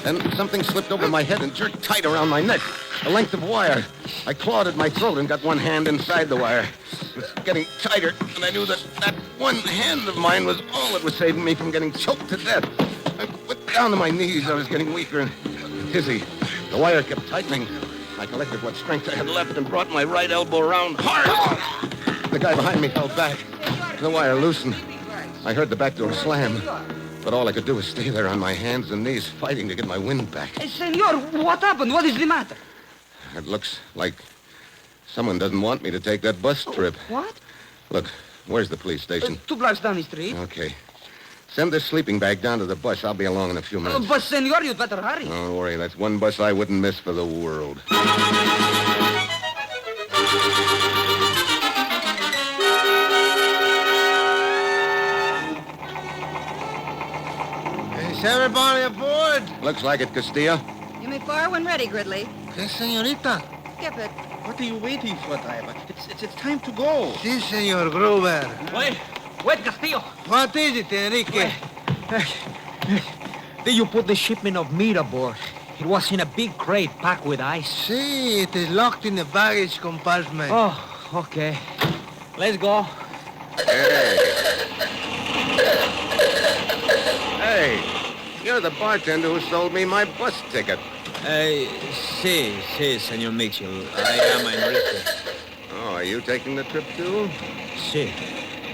Then something slipped over my head and jerked tight around my neck. A length of wire. I clawed at my throat and got one hand inside the wire. It was getting tighter, and I knew that one hand of mine was all that was saving me from getting choked to death. I went down to my knees. I was getting weaker and dizzy. The wire kept tightening. I collected what strength I had left and brought my right elbow around hard. The guy behind me fell back. The wire loosened. I heard the back door slam. But all I could do was stay there on my hands and knees, fighting to get my wind back. Hey, senor, what happened? What is the matter? It looks like someone doesn't want me to take that bus trip. What? Look, where's the police station? 2 blocks down the street. Okay. Send this sleeping bag down to the bus. I'll be along in a few minutes. But, senor, you'd better hurry. Don't worry. That's one bus I wouldn't miss for the world. Is everybody aboard? Looks like it, Castillo. You may fire when ready, Gridley. Yes, senorita. Skip it. What are you waiting for, driver? It's time to go. Si, senor Gruber. Wait, Castillo. What is it, Enrique? Did you put the shipment of meat aboard? It was in a big crate packed with ice. Si, it is locked in the baggage compartment. Oh, okay. Let's go. Hey, you're the bartender who sold me my bus ticket. Si, Senor Mitchell. I am Enrique. Oh, are you taking the trip too? Si.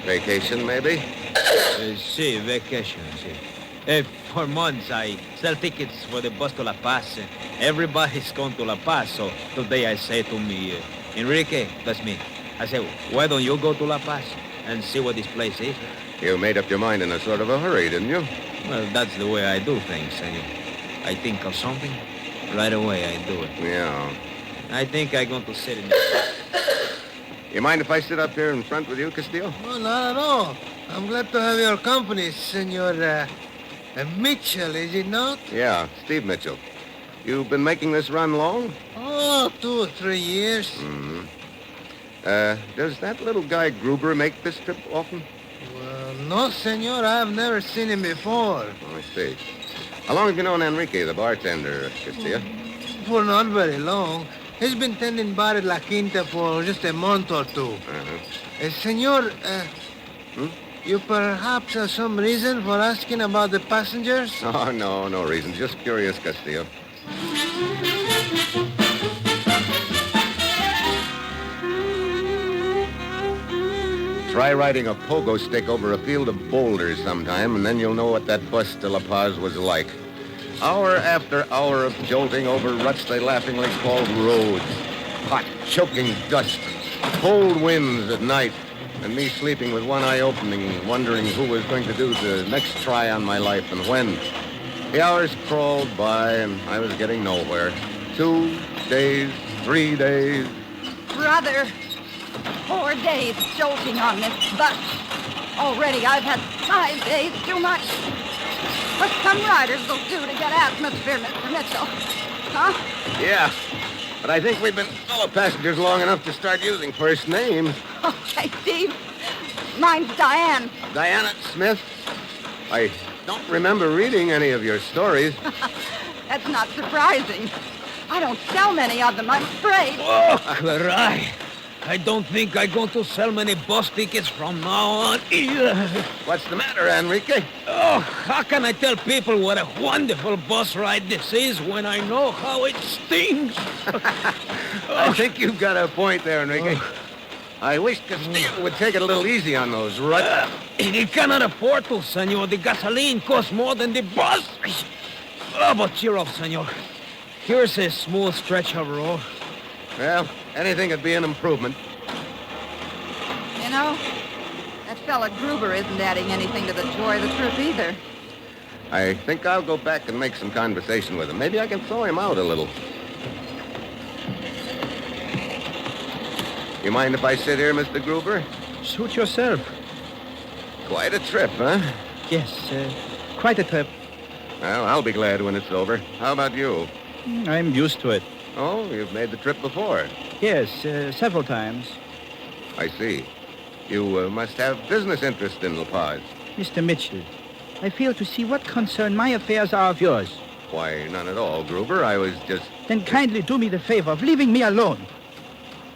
Vacation, maybe? Si, vacation, si. For months, I sell tickets for the bus to La Paz. Everybody's going to La Paz, so today I say to me, Enrique, that's me. I say, why don't you go to La Paz and see what this place is? You made up your mind in a sort of a hurry, didn't you? Well, that's the way I do things, senor. I think of something, right away I do it. Yeah. I think I'm going to sit in the... You mind if I sit up here in front with you, Castillo? No, not at all. I'm glad to have your company, Senor Mitchell, is it not? Yeah, Steve Mitchell. You've been making this run long? Oh, 2 or 3 years. Mm-hmm. Does that little guy Gruber make this trip often? Well, no, senor. I've never seen him before. Oh, I see. How long have you known Enrique, the bartender, Castillo? For not very long. He's been tending bar at La Quinta for just a month or two. Senor, you perhaps have some reason for asking about the passengers? Oh, no reason. Just curious, Castillo. Try riding a pogo stick over a field of boulders sometime, and then you'll know what that bus to La Paz was like. Hour after hour of jolting over ruts they laughingly called roads. Hot, choking dust, cold winds at night, and me sleeping with one eye opening, wondering who was going to do the next try on my life and when. The hours crawled by, and I was getting nowhere. 2 days, 3 days. Brother, 4 days jolting on this bus. Already I've had 5 days too much. What some riders will do to get atmosphere, Mr. Mitchell. Huh? Yeah, but I think we've been fellow passengers long enough to start using first names. Okay, Steve. Mine's Diane. Diana Smith. I don't remember reading any of your stories. That's not surprising. I don't sell many of them, I'm afraid. Oh, Clarai. I don't think I'm going to sell many bus tickets from now on either. What's the matter, Enrique? Oh, how can I tell people what a wonderful bus ride this is when I know how it stings? I think you've got a point there, Enrique. I wish Castillo would take it a little easy on those ruts. He cannot afford to, senor. The gasoline costs more than the bus. Oh, but cheer up, senor. Here's a smooth stretch of road. Well, anything would be an improvement. You know, that fella Gruber isn't adding anything to the joy of the trip either. I think I'll go back and make some conversation with him. Maybe I can throw him out a little. You mind if I sit here, Mr. Gruber? Suit yourself. Quite a trip, huh? Yes, quite a trip. Well, I'll be glad when it's over. How about you? I'm used to it. Oh, you've made the trip before? Yes, several times. I see. You must have business interest in La Paz. Mr. Mitchell, I fail to see what concern my affairs are of yours. Why, none at all, Gruber. I was just... Then kindly do me the favor of leaving me alone.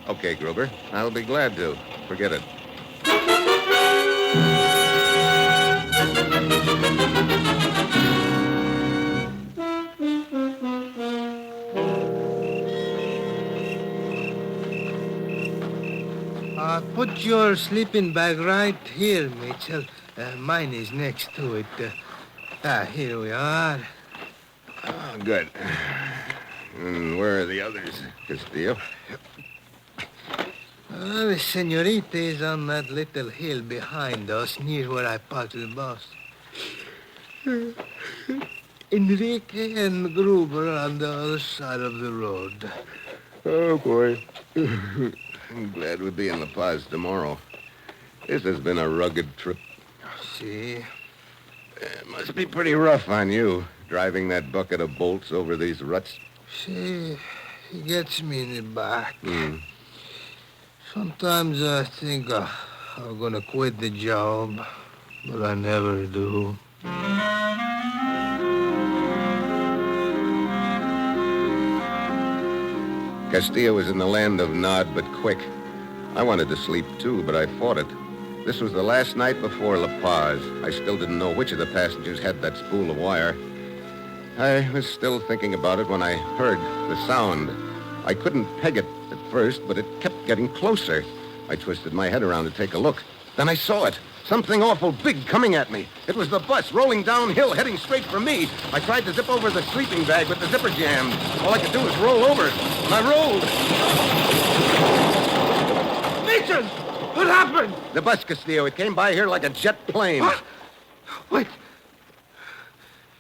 Okay, Gruber. I'll be glad to. Forget it. Put your sleeping bag right here, Mitchell. Mine is next to it. Here we are. Oh, good. And where are the others, Castillo? The senorita is on that little hill behind us, near where I parked the bus. Enrique and Gruber on the other side of the road. Oh, boy. I'm glad we'll be in La Paz tomorrow. This has been a rugged trip. See? It must be pretty rough on you, driving that bucket of bolts over these ruts. See, he gets me in the back. Sometimes I think I'm gonna quit the job, but I never do. Castillo was in the land of nod but quick. I wanted to sleep, too, but I fought it. This was the last night before La Paz. I still didn't know which of the passengers had that spool of wire. I was still thinking about it when I heard the sound. I couldn't peg it at first, but it kept getting closer. I twisted my head around to take a look. Then I saw it. Something awful big coming at me. It was the bus rolling downhill, heading straight for me. I tried to zip over the sleeping bag, but the zipper jammed. All I could do was roll over, and I rolled. Mitchell! What happened? The bus, Castillo. It came by here like a jet plane. What? Wait.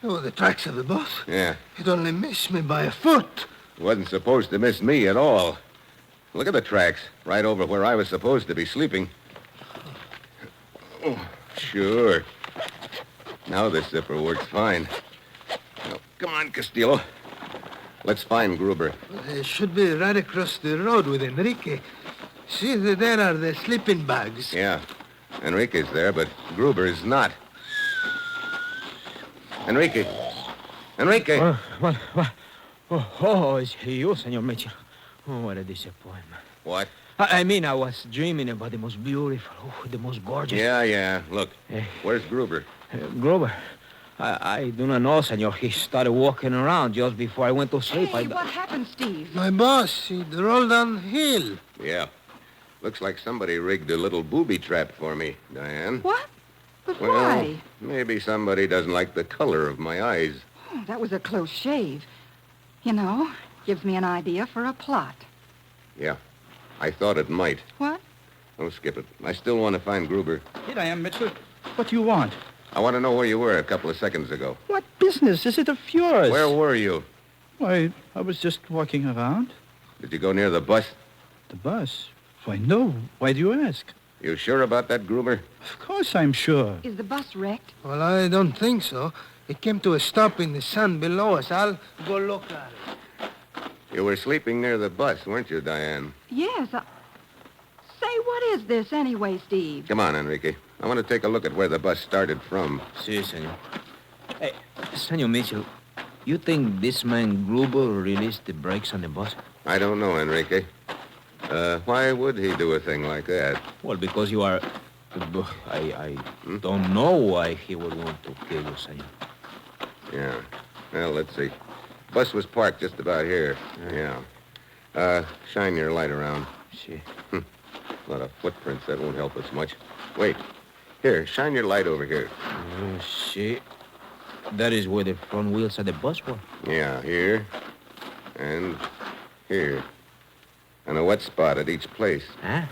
Oh, the tracks of the bus? Yeah. It only missed me by a foot. It wasn't supposed to miss me at all. Look at the tracks, right over where I was supposed to be sleeping. Oh, sure. Now this zipper works fine. Now, come on, Castillo. Let's find Gruber. They should be right across the road with Enrique. See, there are the sleeping bags. Yeah. Enrique's there, but Gruber is not. Enrique. Enrique. What? Oh, it's you, Senor Mitchell. Oh, what a disappointment. What? I mean, I was dreaming about the most beautiful, the most gorgeous. Yeah. Look, where's Gruber? Gruber? I do not know, senor. He started walking around just before I went to sleep. Hey, what happened, Steve? My boss, he rolled downhill. Yeah. Looks like somebody rigged a little booby trap for me, Diane. What? But Well, why? maybe somebody doesn't like the color of my eyes. Oh, that was a close shave. You know, gives me an idea for a plot. Yeah, I thought it might. What? Oh, skip it. I still want to find Gruber. Here I am, Mitchell. What do you want? I want to know where you were a couple of seconds ago. What business is it of yours? Where were you? Why, I was just walking around. Did you go near the bus? The bus? Why, no. Why do you ask? You sure about that, Gruber? Of course I'm sure. Is the bus wrecked? Well, I don't think so. It came to a stop in the sun below us. I'll go look at it. You were sleeping near the bus, weren't you, Diane? Yes. Say, what is this anyway, Steve? Come on, Enrique. I want to take a look at where the bus started from. Si, senor. Hey, Senor Mitchell, you think this man Gruber released the brakes on the bus? I don't know, Enrique. Why would he do a thing like that? Well, because you are... I don't know why he would want to kill you, senor. Yeah. Well, let's see. Bus was parked just about here. Yeah. Shine your light around. See. A lot of footprints. That won't help us much. Wait. Here, shine your light over here. See. That is where the front wheels of the bus were. Yeah, here. And here. And a wet spot at each place. Huh?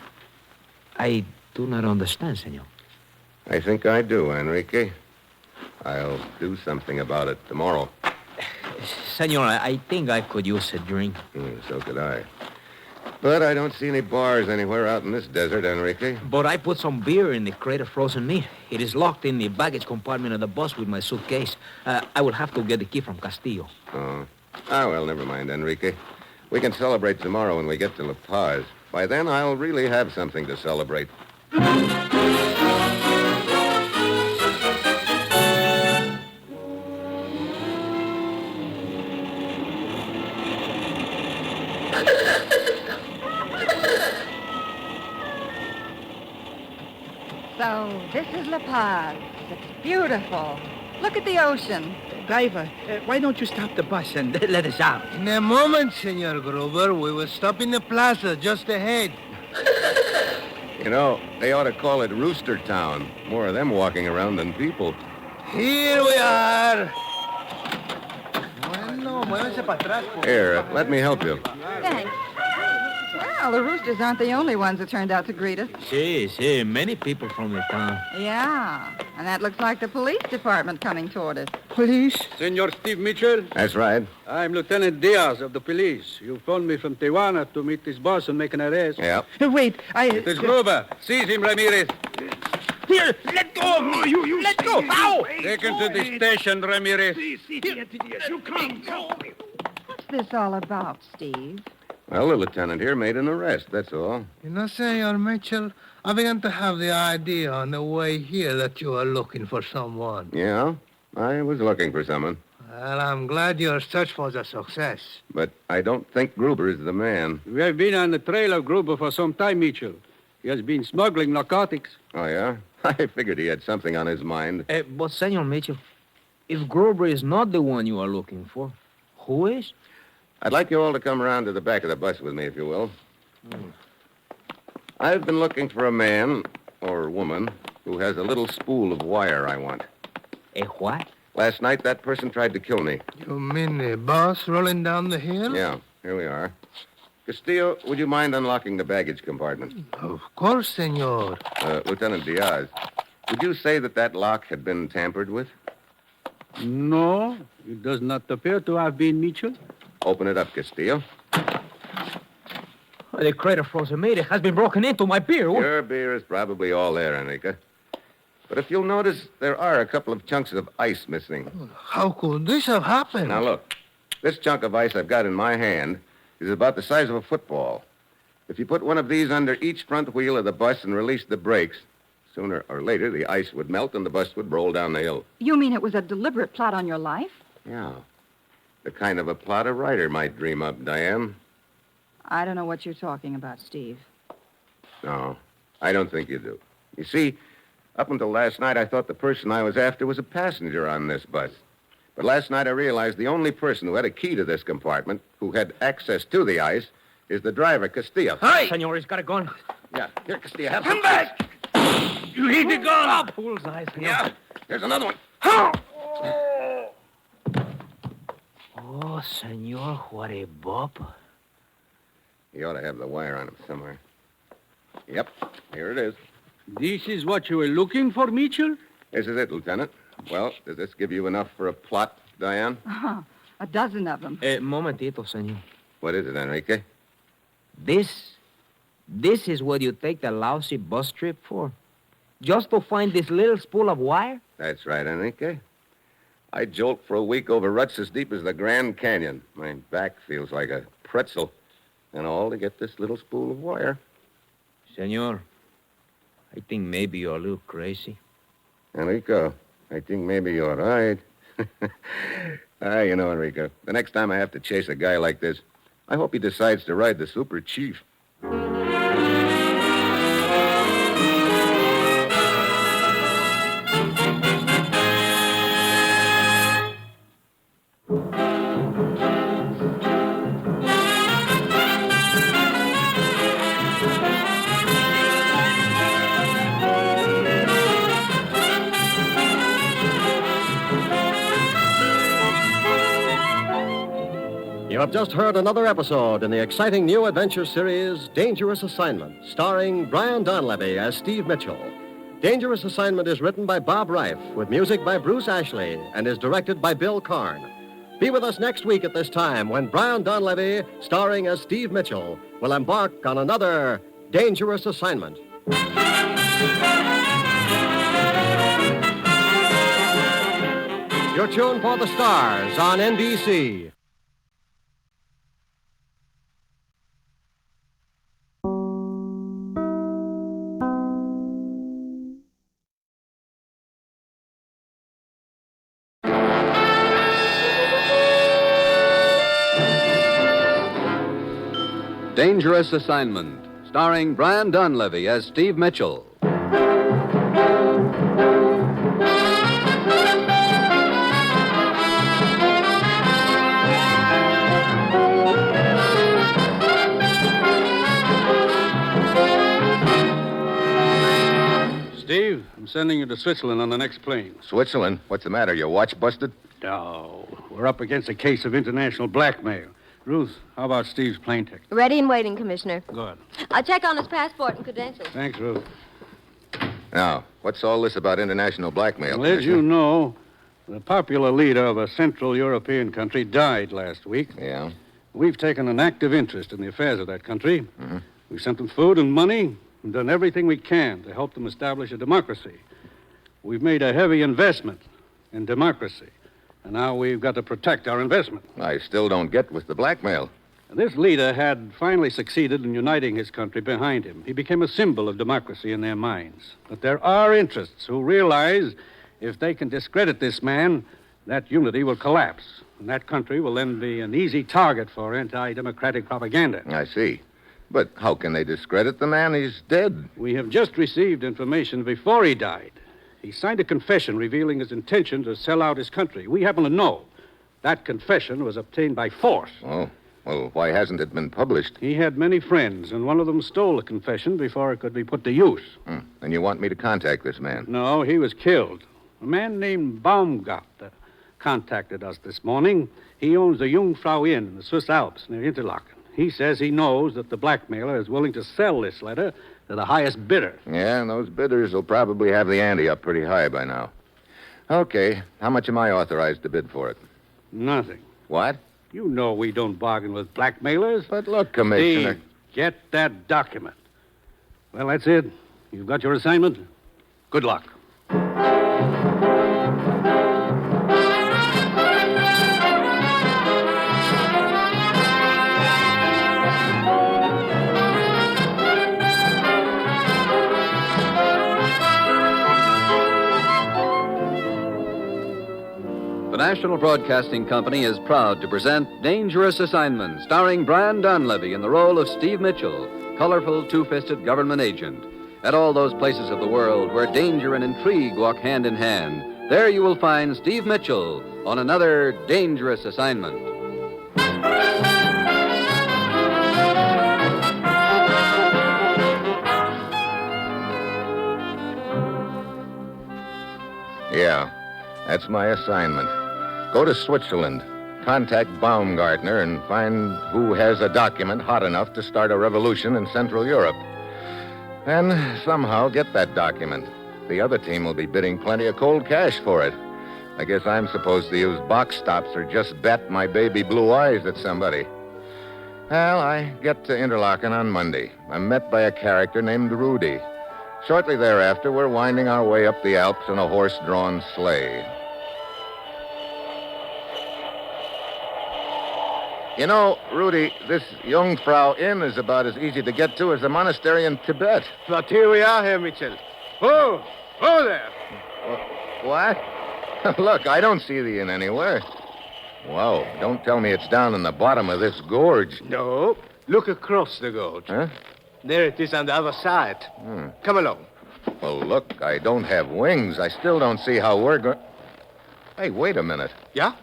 I do not understand, senor. I think I do, Enrique. I'll do something about it tomorrow. Senor, I think I could use a drink. So could I. But I don't see any bars anywhere out in this desert, Enrique. But I put some beer in the crate of frozen meat. It is locked in the baggage compartment of the bus with my suitcase. I will have to get the key from Castillo. Oh. Ah, well, never mind, Enrique. We can celebrate tomorrow when we get to La Paz. By then, I'll really have something to celebrate. So, this is La Paz. It's beautiful. Look at the ocean. Driver, why don't you stop the bus and let us out? In a moment, Senor Gruber. We will stop in the plaza just ahead. You know, they ought to call it Rooster Town. More of them walking around than people. Here we are. Here, let me help you. Thanks. Well, the roosters aren't the only ones that turned out to greet us. See, many people from the town. Yeah, and that looks like the police department coming toward us. Police? Senor Steve Mitchell? That's right. I'm Lieutenant Diaz of the police. You phoned me from Tijuana to meet this boss and make an arrest. Yeah. Wait, It is Gruber. Seize him, Ramirez. Here, let go! Let go! Ow! Take him to the station, Ramirez. You come. What's this all about, Steve? Well, the lieutenant here made an arrest, that's all. You know, Senor Mitchell, I began to have the idea on the way here that you are looking for someone. Yeah, I was looking for someone. Well, I'm glad your search was a success. But I don't think Gruber is the man. We have been on the trail of Gruber for some time, Mitchell. He has been smuggling narcotics. Oh, yeah? I figured he had something on his mind. But, Senor Mitchell, if Gruber is not the one you are looking for, who is? I'd like you all to come around to the back of the bus with me, if you will. I've been looking for a man, or woman, who has a little spool of wire I want. A what? Last night, that person tried to kill me. You mean the bus rolling down the hill? Yeah, here we are. Castillo, would you mind unlocking the baggage compartment? Of course, senor. Lieutenant Diaz, would you say that lock had been tampered with? No, it does not appear to have been, Mitchell. Open it up, Castillo. The crater frozen meat has been broken into my beer. Your beer is probably all there, Enrique. But if you'll notice, there are a couple of chunks of ice missing. How could this have happened? Now, look. This chunk of ice I've got in my hand is about the size of a football. If you put one of these under each front wheel of the bus and release the brakes, sooner or later the ice would melt and the bus would roll down the hill. You mean it was a deliberate plot on your life? Yeah. The kind of a plot a writer might dream up, Diane. I don't know what you're talking about, Steve. No, I don't think you do. You see, up until last night, I thought the person I was after was a passenger on this bus. But last night I realized the only person who had a key to this compartment, who had access to the ice, is the driver, Castillo. Hey! Senor, he's got a gun. Yeah, here, Castillo, have Come back! You need the gun! Bullseye, senor. Yeah, here's another one. Oh, senor, what a bop. He ought to have the wire on him somewhere. Yep, here it is. This is what you were looking for, Mitchell? This is it, Lieutenant. Well, does this give you enough for a plot, Diane? A dozen of them. Momentito, senor. What is it, Enrique? This is what you take the lousy bus trip for? Just to find this little spool of wire? That's right, Enrique. I jolt for a week over ruts as deep as the Grand Canyon. My back feels like a pretzel. And all to get this little spool of wire. Senor, I think maybe you're a little crazy. Enrico, I think maybe you're right. You know, Enrico, the next time I have to chase a guy like this, I hope he decides to ride the Super Chief. You have just heard another episode in the exciting new adventure series, Dangerous Assignment, starring Brian Donlevy as Steve Mitchell. Dangerous Assignment is written by Bob Reif, with music by Bruce Ashley, and is directed by Bill Karn. Be with us next week at this time when Brian Donlevy, starring as Steve Mitchell, will embark on another Dangerous Assignment. You're tuned for the stars on NBC. Dangerous Assignment, starring Brian Donlevy as Steve Mitchell. I'm sending you to Switzerland on the next plane. Switzerland? What's the matter? Your watch busted? No. We're up against a case of international blackmail. Ruth, how about Steve's plane ticket? Ready and waiting, Commissioner. Good. I'll check on his passport and credentials. Thanks, Ruth. Now, what's all this about international blackmail? Well, as you know, the popular leader of a Central European country died last week. Yeah? We've taken an active interest in the affairs of that country. Mm-hmm. We've sent them food and money and done everything we can to help them establish a democracy. We've made a heavy investment in democracy, and now we've got to protect our investment. I still don't get with the blackmail. This leader had finally succeeded in uniting his country behind him. He became a symbol of democracy in their minds. But there are interests who realize if they can discredit this man, that unity will collapse. And that country will then be an easy target for anti-democratic propaganda. I see. But how can they discredit the man? He's dead. We have just received information before he died. He signed a confession revealing his intention to sell out his country. We happen to know that confession was obtained by force. Oh. Well, why hasn't it been published? He had many friends, and one of them stole the confession before it could be put to use. And you want me to contact this man? No, he was killed. A man named Baumgartner contacted us this morning. He owns the Jungfrau Inn in the Swiss Alps near Interlaken. He says he knows that the blackmailer is willing to sell this letter to the highest bidder. Yeah, and those bidders will probably have the ante up pretty high by now. Okay, how much am I authorized to bid for it? Nothing. What? You know we don't bargain with blackmailers. But look, Commissioner... Steve, get that document. Well, that's it. You've got your assignment. Good luck. The National Broadcasting Company is proud to present Dangerous Assignment, starring Brian Donlevy in the role of Steve Mitchell, colorful, two-fisted government agent. At all those places of the world where danger and intrigue walk hand in hand, there you will find Steve Mitchell on another dangerous assignment. Yeah, that's my assignment. Go to Switzerland, contact Baumgartner, and find who has a document hot enough to start a revolution in Central Europe. Then somehow get that document. The other team will be bidding plenty of cold cash for it. I guess I'm supposed to use box stops or just bet my baby blue eyes at somebody. Well, I get to Interlaken on Monday. I'm met by a character named Rudy. Shortly thereafter, we're winding our way up the Alps in a horse-drawn sleigh. You know, Rudy, this Jungfrau Inn is about as easy to get to as a monastery in Tibet. But here we are, Herr Mitchell. Oh there. What? Look, I don't see the inn anywhere. Whoa, don't tell me it's down in the bottom of this gorge. No, look across the gorge. Huh? There it is on the other side. Come along. Well, look, I don't have wings. I still don't see how we're going... Hey, wait a minute. Yeah?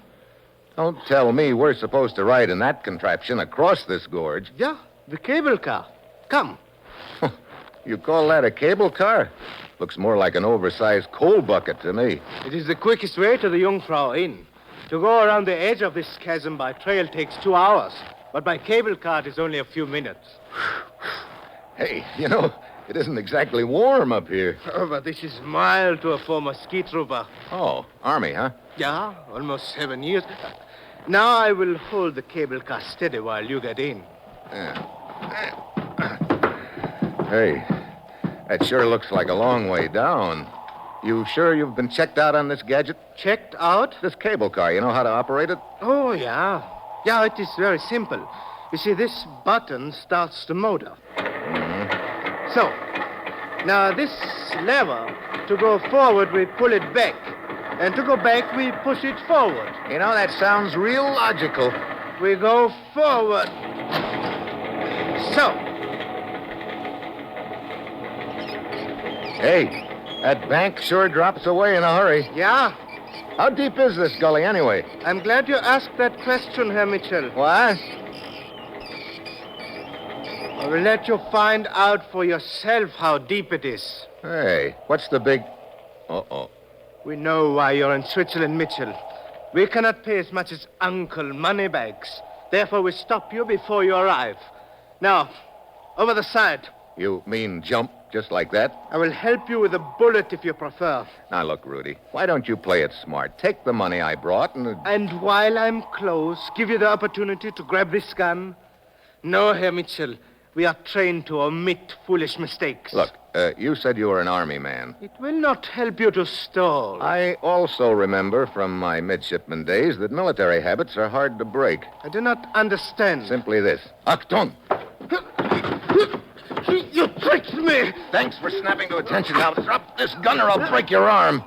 Don't tell me we're supposed to ride in that contraption across this gorge. Yeah, the cable car. Come. You call that a cable car? Looks more like an oversized coal bucket to me. It is the quickest way to the Jungfrau Inn. To go around the edge of this chasm by trail takes 2 hours, but by cable car it is only a few minutes. Hey, you know, it isn't exactly warm up here. Oh, but this is mild to a former ski trooper. Oh, Army, huh? Yeah, almost 7 years. Now I will hold the cable car steady while you get in. Hey, that sure looks like a long way down. You sure you've been checked out on this gadget? Checked out? This cable car, you know how to operate it? Oh, yeah. Yeah, it is very simple. You see, this button starts the motor. So, now this lever, to go forward, we pull it back. And to go back, we push it forward. You know, that sounds real logical. We go forward. So. Hey, that bank sure drops away in a hurry. Yeah. How deep is this gully, anyway? I'm glad you asked that question, Herr Mitchell. What? I will let you find out for yourself how deep it is. Hey, what's the big... Uh-oh. We know why you're in Switzerland, Mitchell. We cannot pay as much as Uncle Moneybags. Therefore, we stop you before you arrive. Now, over the side. You mean jump just like that? I will help you with a bullet if you prefer. Now, look, Rudy, why don't you play it smart? Take the money I brought and... And while I'm close, give you the opportunity to grab this gun. No, Herr Mitchell. We are trained to omit foolish mistakes. Look, you said you were an army man. It will not help you to stall. I also remember from my midshipman days that military habits are hard to break. I do not understand. Simply this. Achtung! You tricked me! Thanks for snapping to attention. Now drop this gun or I'll break your arm.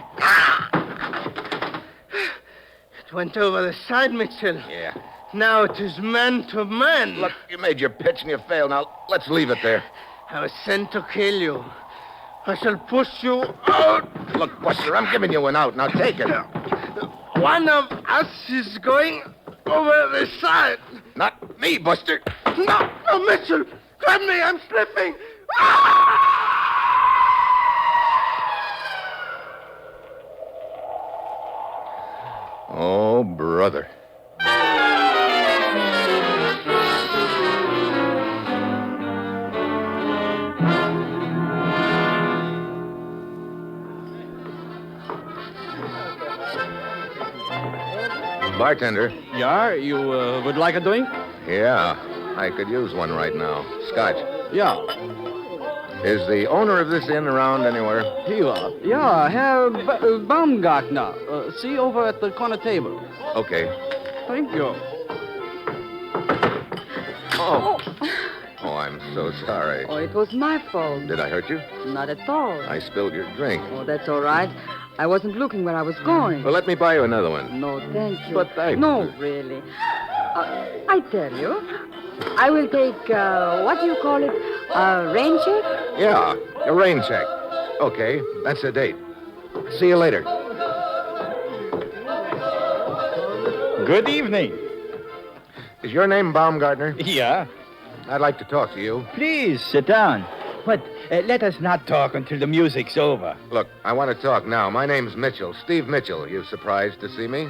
It went over the side, Mitchell. Yeah. Now it is man to man. Look, you made your pitch and you failed. Now, let's leave it there. I was sent to kill you. I shall push you out. Look, Buster, I'm giving you an out. Now take it. One of us is going over the side. Not me, Buster. No, Mitchell. Grab me. I'm slipping. Oh, brother. Bartender. Yeah, you would like a drink? Yeah, I could use one right now. Scotch. Yeah. Is the owner of this inn around anywhere? Here. Yeah, Herr Baumgartner. See over at the corner table. Okay. Thank you. Oh. Oh, I'm so sorry. Oh, it was my fault. Did I hurt you? Not at all. I spilled your drink. Oh, that's all right. I wasn't looking where I was going. Well, let me buy you another one. No, thank you. But No, really. I tell you, I will take, what do you call it? A rain check? Yeah, a rain check. Okay, that's a date. See you later. Good evening. Is your name Baumgartner? Yeah. I'd like to talk to you. Please, sit down. But let us not talk until the music's over. Look, I want to talk now. My name's Mitchell, Steve Mitchell. You surprised to see me?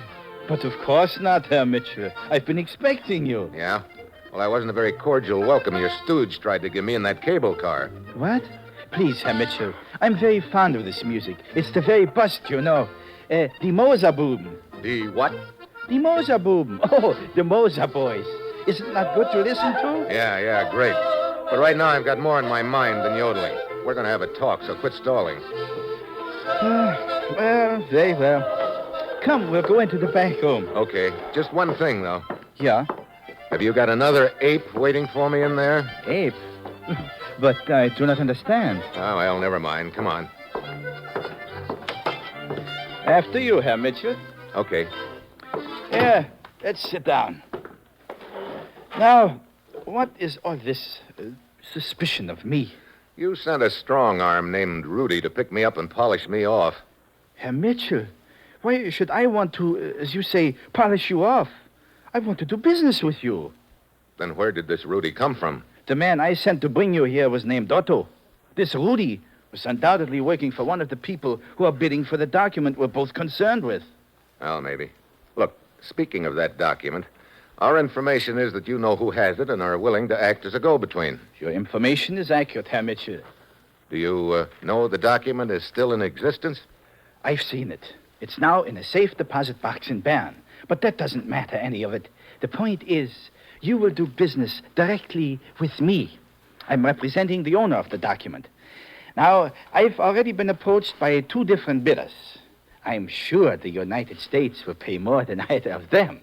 But of course not, Herr Mitchell. I've been expecting you. Yeah? Well, I wasn't a very cordial welcome your stooge tried to give me in that cable car. What? Please, Herr Mitchell. I'm very fond of this music. It's the very bust, you know. The Moserbuben. The what? The Moserbuben. Oh, the Moser boys. Isn't that good to listen to? Yeah, great. But right now I've got more on my mind than yodeling. We're going to have a talk, so quit stalling. Well, very well. Come, we'll go into the back room. Okay. Just one thing, though. Yeah? Have you got another ape waiting for me in there? Ape? But I do not understand. Oh, well, never mind. Come on. After you, Herr Mitchell. Okay. Yeah, let's sit down. Now, what is all this suspicion of me? You sent a strong arm named Rudy to pick me up and polish me off. Herr Mitchell, why should I want to, as you say, polish you off? I want to do business with you. Then where did this Rudy come from? The man I sent to bring you here was named Otto. This Rudy was undoubtedly working for one of the people who are bidding for the document we're both concerned with. Well, maybe. Look, speaking of that document, our information is that you know who has it and are willing to act as a go-between. Your information is accurate, Herr Mitchell. Do you know the document is still in existence? I've seen it. It's now in a safe deposit box in Bern. But that doesn't matter, any of it. The point is, you will do business directly with me. I'm representing the owner of the document. Now, I've already been approached by 2 different bidders. I'm sure the United States will pay more than either of them.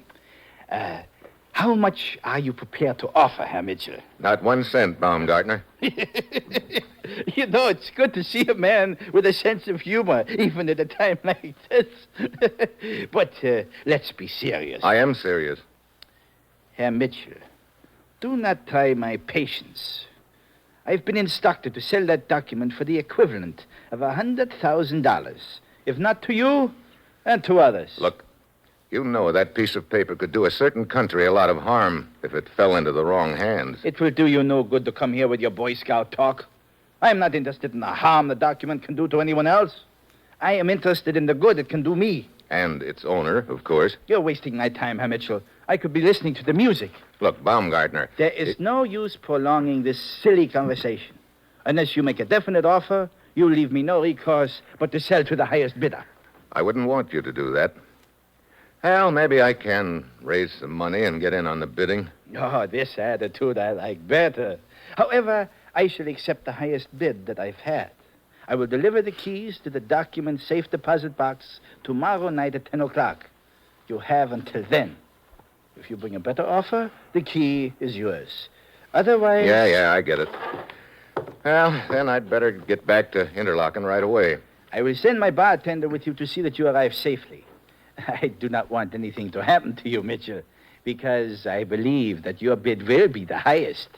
How much are you prepared to offer, Herr Mitchell? Not 1 cent, Baumgartner. You know, it's good to see a man with a sense of humor, even at a time like this. But let's be serious. I am serious. Herr Mitchell, do not try my patience. I've been instructed to sell that document for the equivalent of $100,000. If not to you, and to others. Look, you know that piece of paper could do a certain country a lot of harm if it fell into the wrong hands. It will do you no good to come here with your Boy Scout talk. I'm not interested in the harm the document can do to anyone else. I am interested in the good it can do me. And its owner, of course. You're wasting my time, Herr Mitchell. I could be listening to the music. Look, Baumgartner. There is no use prolonging this silly conversation. Unless you make a definite offer, you leave me no recourse but to sell to the highest bidder. I wouldn't want you to do that. Well, maybe I can raise some money and get in on the bidding. Oh, this attitude I like better. However, I shall accept the highest bid that I've had. I will deliver the keys to the document safe deposit box tomorrow night at 10 o'clock. You have until then. If you bring a better offer, the key is yours. Otherwise... Yeah, I get it. Well, then I'd better get back to Interlaken right away. I will send my bartender with you to see that you arrive safely. I do not want anything to happen to you, Mitchell, because I believe that your bid will be the highest.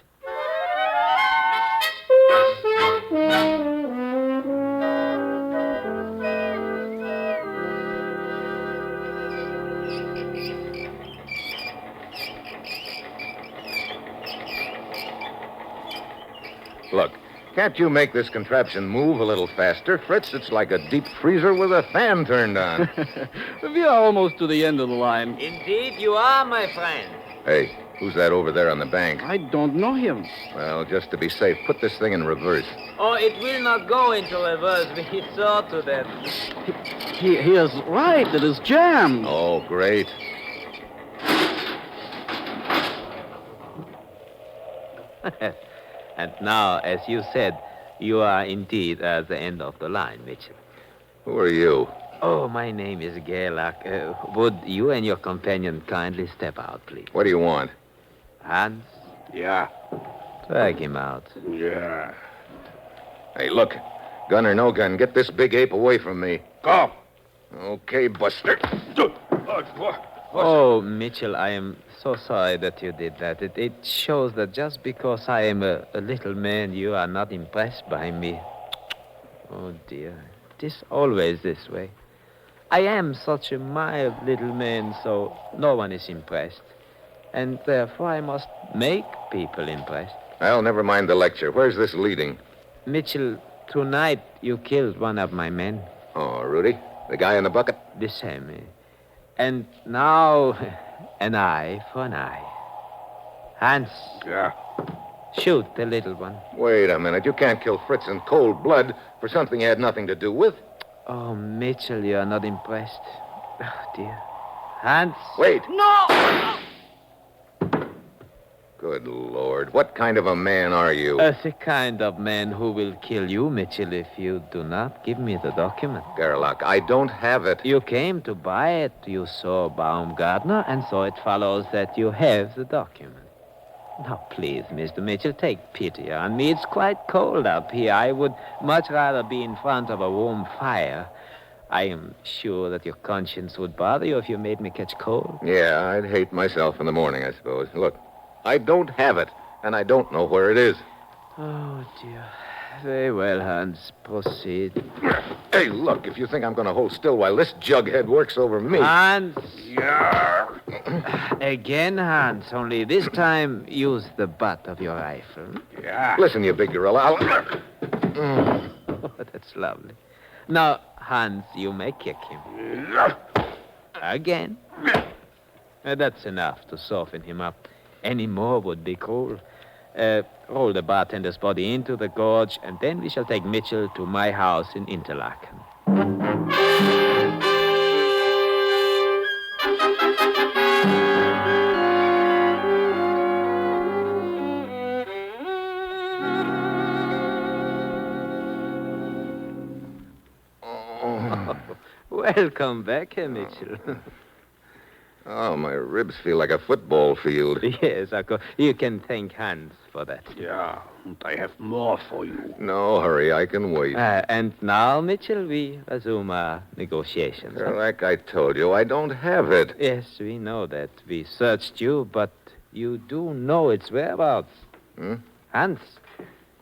Look, can't you make this contraption move a little faster? Fritz, it's like a deep freezer with a fan turned on. We are almost to the end of the line. Indeed, you are, my friend. Hey, who's that over there on the bank? I don't know him. Well, just to be safe, put this thing in reverse. Oh, it will not go into reverse. We saw to that. He is right. It is jammed. Oh, great. And now, as you said, you are indeed at the end of the line, Mitchell. Who are you? Oh, my name is Gerlach. Would you and your companion kindly step out, please? What do you want? Hans? Yeah. Drag him out. Yeah. Hey, look. Gun or no gun, get this big ape away from me. Go. Okay, Buster. Oh, Mitchell, I am so sorry that you did that. It shows that just because I am a little man, you are not impressed by me. Oh, dear. It is always this way. I am such a mild little man, so no one is impressed. And therefore I must make people impressed. Well, never mind the lecture. Where's this leading? Mitchell, tonight you killed one of my men. Oh, Rudy? The guy in the bucket? The same. And now, an eye for an eye. Hans. Yeah? Shoot the little one. Wait a minute. You can't kill Fritz in cold blood for something he had nothing to do with. Oh, Mitchell, you are not impressed. Oh, dear. Hans. Wait. No! Good Lord. What kind of a man are you? The kind of man who will kill you, Mitchell, if you do not give me the document. Gerlach, I don't have it. You came to buy it. You saw Baumgartner, and so it follows that you have the document. Now, please, Mr. Mitchell, take pity on me. It's quite cold up here. I would much rather be in front of a warm fire. I am sure that your conscience would bother you if you made me catch cold. Yeah, I'd hate myself in the morning, I suppose. Look, I don't have it, and I don't know where it is. Oh, dear. Very well, Hans. Proceed. Hey, look, if you think I'm going to hold still while this jughead works over me... Hans! Yeah. Again, Hans, only this time use the butt of your rifle. Yeah. Listen, you big gorilla, Oh, that's lovely. Now, Hans, you may kick him. Again. That's enough to soften him up. Any more would be cruel. Roll the bartender's body into the gorge, and then we shall take Mitchell to my house in Interlaken. Welcome back, Mitchell. Oh, my ribs feel like a football field. Yes, of course. You can thank Hans for that. Yeah, and I have more for you. No hurry, I can wait. And now, Mitchell, we resume our negotiations. Like I told you, I don't have it. Yes, we know that. We searched you, but you do know its whereabouts. Hans,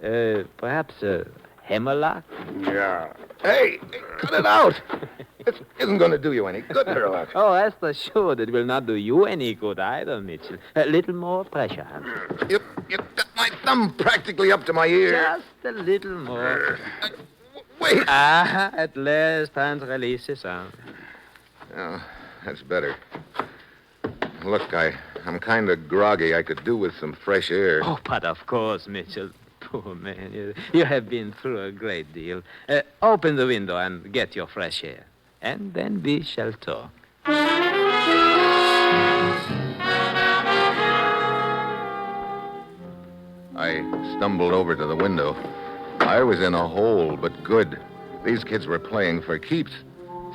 perhaps a hammerlock? Yeah. Hey, cut it out. This isn't going to do you any good, Sherlock. Oh, rest assured, it will not do you any good either, Mitchell. A little more pressure, Hans. You've got my thumb practically up to my ear. Just a little more. Wait. At last, and release the sound. Oh, that's better. Look, I'm kind of groggy. I could do with some fresh air. Oh, but of course, Mitchell. Poor man, you have been through a great deal. Open the window and get your fresh air. And then we shall talk. I stumbled over to the window. I was in a hole, but good. These kids were playing for keeps.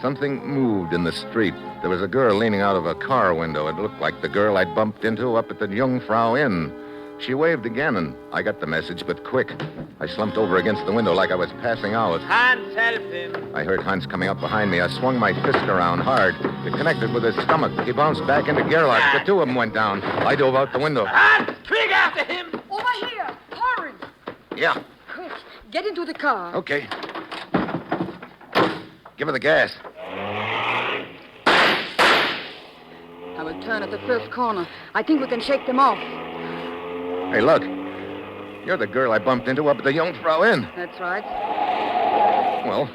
Something moved in the street. There was a girl leaning out of a car window. It looked like the girl I'd bumped into up at the Jungfrau Inn. She waved again, and I got the message, but quick. I slumped over against the window like I was passing out. Hans, help him. I heard Hans coming up behind me. I swung my fist around hard. It connected with his stomach. He bounced back into Gerlach. The two of them went down. I dove out the window. Hans, quick after him. Over here. Hurry. Yeah. Quick. Get into the car. Okay. Give her the gas. I will turn at the first corner. I think we can shake them off. Hey, look. You're the girl I bumped into up at the Jungfrau Inn. That's right. Well,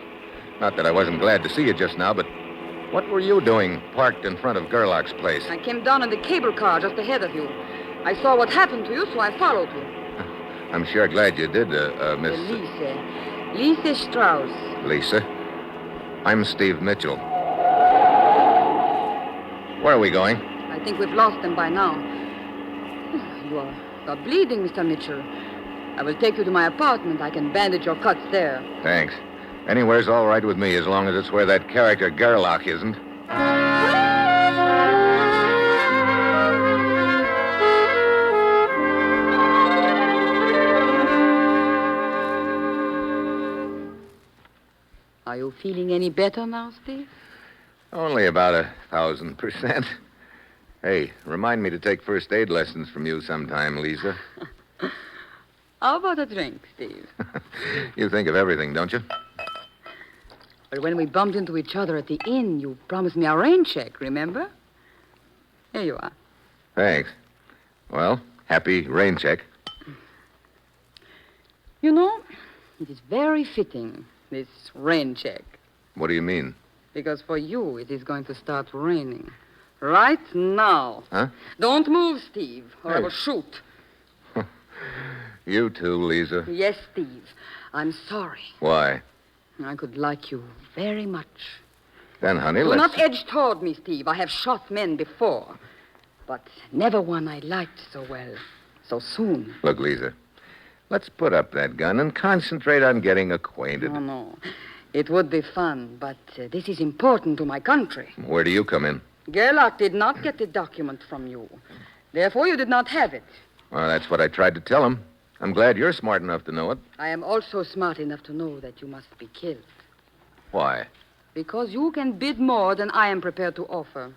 not that I wasn't glad to see you just now, but what were you doing parked in front of Gerlach's place? I came down in the cable car just ahead of you. I saw what happened to you, so I followed you. I'm sure glad you did, Miss... Lise Strauss. Lisa. I'm Steve Mitchell. Where are we going? I think we've lost them by now. You are bleeding, Mr. Mitchell. I will take you to my apartment. I can bandage your cuts there. Thanks. Anywhere's all right with me, as long as it's where that character Gerlach isn't. Are you feeling any better now, Steve? Only about 1,000%. Hey, remind me to take first aid lessons from you sometime, Lisa. How about a drink, Steve? You think of everything, don't you? But when we bumped into each other at the inn, you promised me a rain check, remember? Here you are. Thanks. Well, happy rain check. You know, it is very fitting, this rain check. What do you mean? Because for you, it is going to start raining. Right now. Huh? Don't move, Steve, or I Hey. will shoot. You too, Lisa. Yes, Steve. I'm sorry. Why? I could like you very much. Then, honey, Do let's... not edge toward me, Steve. I have shot men before. But never one I liked so well, so soon. Look, Lisa, let's put up that gun and concentrate on getting acquainted. Oh, no. It would be fun, but this is important to my country. Where do you come in? Gerlach did not get the document from you. Therefore, you did not have it. Well, that's what I tried to tell him. I'm glad you're smart enough to know it. I am also smart enough to know that you must be killed. Why? Because you can bid more than I am prepared to offer.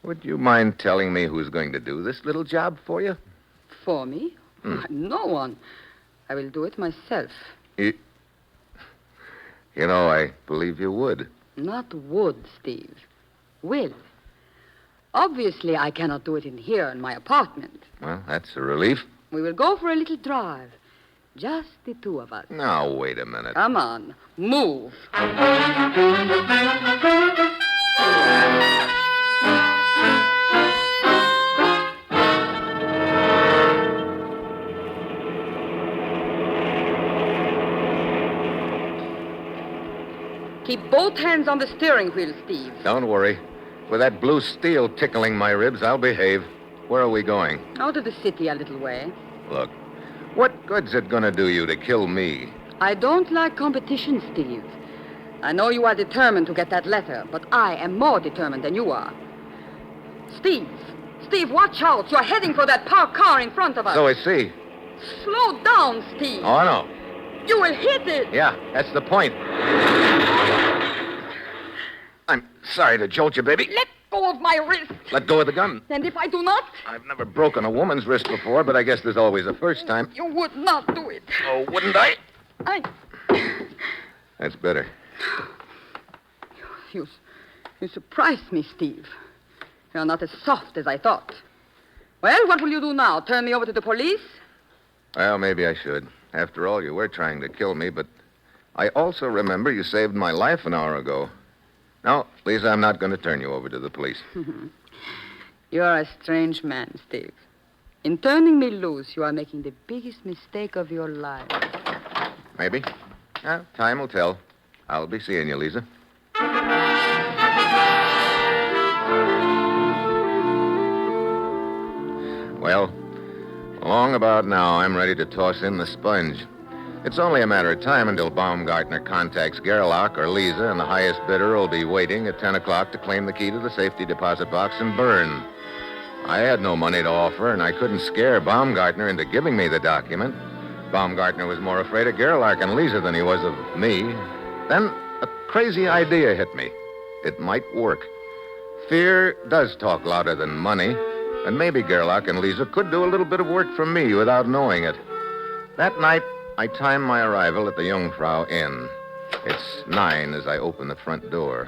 Would you mind telling me who's going to do this little job for you? For me? No one. I will do it myself. You know, I believe you would. Not would, Steve. Will. Obviously, I cannot do it in here in my apartment. Well, that's a relief. We will go for a little drive. Just the two of us. Now, wait a minute. Come on. Move. Keep both hands on the steering wheel, Steve. Don't worry. With that blue steel tickling my ribs, I'll behave. Where are we going? Out of the city a little way. Look, what good's it going to do you to kill me? I don't like competition, Steve. I know you are determined to get that letter, but I am more determined than you are. Steve! Steve, watch out! You're heading for that parked car in front of us. So I see. Slow down, Steve. Oh, I know. You will hit it. Yeah, that's the point. I'm sorry to jolt you, baby. Let go of my wrist. Let go of the gun. And if I do not? I've never broken a woman's wrist before, but I guess there's always a first time. You would not do it. Oh, wouldn't I? I... That's better. You surprised me, Steve. You're not as soft as I thought. Well, what will you do now? Turn me over to the police? Well, maybe I should. After all, you were trying to kill me, but I also remember you saved my life an hour ago. No, Lisa, I'm not going to turn you over to the police. You are a strange man, Steve. In turning me loose, you are making the biggest mistake of your life. Maybe. Time will tell. I'll be seeing you, Lisa. Well, along about now, I'm ready to toss in the sponge. It's only a matter of time until Baumgartner contacts Gerlach or Lisa, and the highest bidder will be waiting at 10 o'clock to claim the key to the safety deposit box and burn. I had no money to offer, and I couldn't scare Baumgartner into giving me the document. Baumgartner was more afraid of Gerlach and Lisa than he was of me. Then a crazy idea hit me. It might work. Fear does talk louder than money, and maybe Gerlach and Lisa could do a little bit of work for me without knowing it. That night, I timed my arrival at the Jungfrau Inn. It's 9 as I open the front door.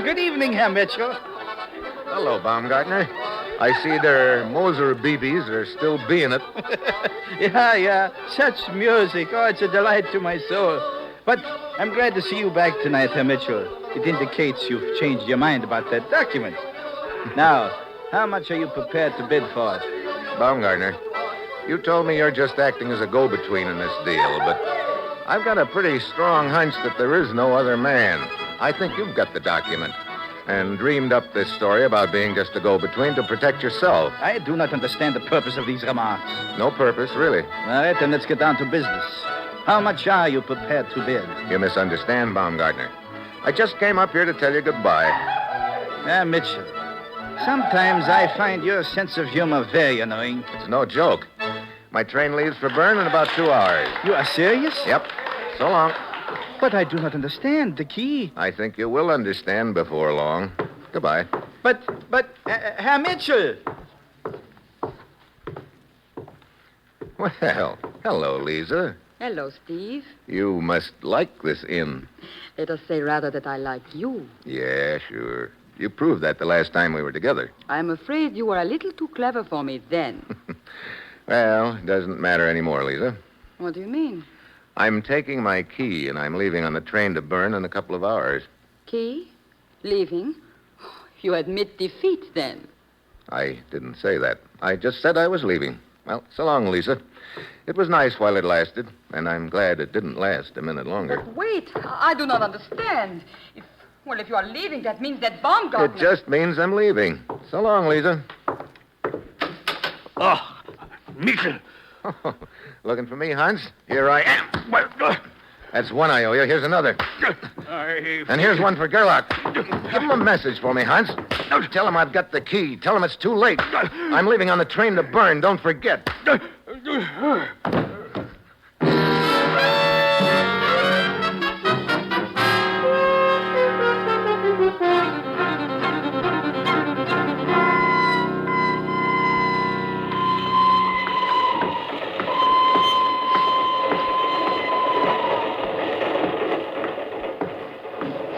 Good evening, Herr Mitchell. Hello, Baumgartner. I see their Moser BBs are still being it. Yeah. Such music. Oh, it's a delight to my soul. But I'm glad to see you back tonight, Herr Mitchell. It indicates you've changed your mind about that document. Now, how much are you prepared to bid for it? Baumgartner, you told me you're just acting as a go-between in this deal, but I've got a pretty strong hunch that there is no other man. I think you've got the document and dreamed up this story about being just a go-between to protect yourself. I do not understand the purpose of these remarks. No purpose, really. All right, then let's get down to business. How much are you prepared to bid? You misunderstand, Baumgartner. I just came up here to tell you goodbye. Mitchell, sometimes I find your sense of humor very annoying. It's no joke. My train leaves for Bern in about 2 hours. You are serious? Yep. So long. But I do not understand the key. I think you will understand before long. Goodbye. But, Herr Mitchell. Well, hello, Lisa. Hello, Steve. You must like this inn. Let us say rather that I like you. Yeah, sure. You proved that the last time we were together. I'm afraid you were a little too clever for me then. Well, it doesn't matter anymore, Lisa. What do you mean? I'm taking my key, and I'm leaving on the train to Bern in a couple of hours. Key? Leaving? You admit defeat, then. I didn't say that. I just said I was leaving. Well, so long, Lisa. It was nice while it lasted, and I'm glad it didn't last a minute longer. But wait, I do not understand. If you are leaving, that means that Baumgartner... It just means I'm leaving. So long, Lisa. Oh, Mitchell. Looking for me, Hans? Here I am. That's one I owe you. Here's another. And here's one for Gerlach. Give him a message for me, Hans. Tell him I've got the key. Tell him it's too late. I'm leaving on the train to Bern. Don't forget.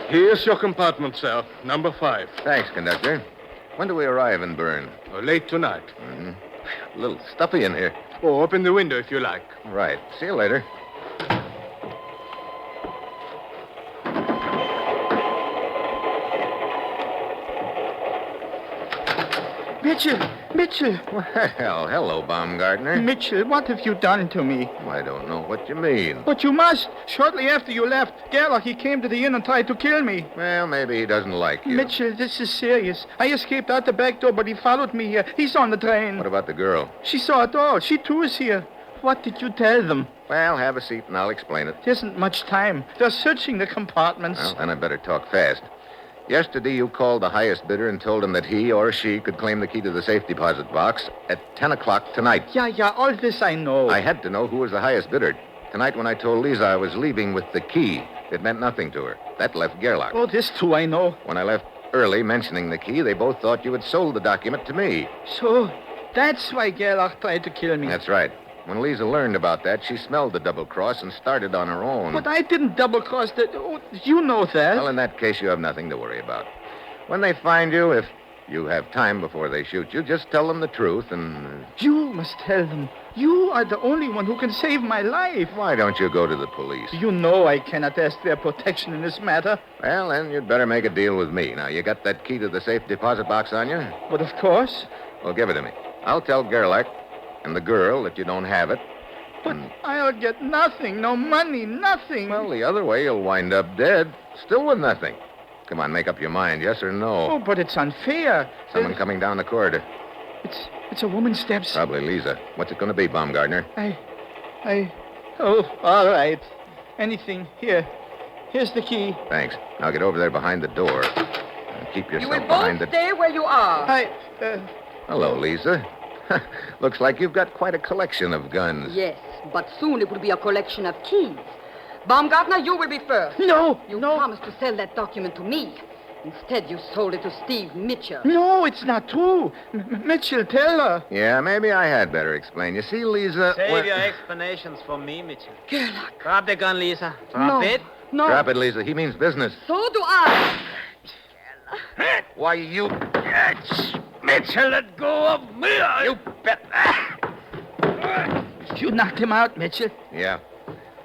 Here's your compartment, sir. Number 5. Thanks, conductor. When do we arrive in Bern? Late tonight. Mm-hmm. A little stuffy in here. Oh, open the window if you like. Right. See you later. Mitchell. Well, hello, Baumgartner. Mitchell, what have you done to me? I don't know what you mean. But you must. Shortly after you left, Gerlach, he came to the inn and tried to kill me. Well, maybe he doesn't like you. Mitchell, this is serious. I escaped out the back door, but he followed me here. He's on the train. What about the girl? She saw it all. She, too, is here. What did you tell them? Well, have a seat and I'll explain it. There isn't much time. They're searching the compartments. Well, then I better talk fast. Yesterday, you called the highest bidder and told him that he or she could claim the key to the safe deposit box at 10 o'clock tonight. Yeah, all this I know. I had to know who was the highest bidder. Tonight, when I told Lisa I was leaving with the key, it meant nothing to her. That left Gerlach. Oh, this too I know. When I left early mentioning the key, they both thought you had sold the document to me. So, that's why Gerlach tried to kill me. That's right. When Lisa learned about that, she smelled the double cross and started on her own. But I didn't double cross the... Oh, you know that. Well, in that case, you have nothing to worry about. When they find you, if you have time before they shoot you, just tell them the truth and... You must tell them. You are the only one who can save my life. Why don't you go to the police? You know I cannot ask their protection in this matter. Well, then you'd better make a deal with me. Now, you got that key to the safe deposit box on you? But of course. Well, give it to me. I'll tell Gerlach and the girl that you don't have it. But I'll get nothing. No money, nothing. Well, the other way, you'll wind up dead, still with nothing. Come on, make up your mind, yes or no? Oh, but it's unfair. Someone coming down the corridor. It's a woman's steps. Probably Lisa. What's it going to be, Baumgartner? Oh, all right. Anything. Here's the key. Thanks. Now get over there behind the door. And keep yourself You will behind both stay where you are. Hello, Lisa. Looks like you've got quite a collection of guns. Yes, but soon it will be a collection of keys. Baumgartner, you will be first. No, You promised to sell that document to me. Instead, you sold it to Steve Mitchell. No, it's not true. Mitchell, tell her. Yeah, maybe I had better explain. You see, Lisa... Save your explanations for me, Mitchell. Gerlach. Drop the gun, Lisa. Drop it. No. Drop it, Lisa. He means business. So do I. Why, you... Mitchell, let go of me. You bet. You knocked him out, Mitchell. Yeah,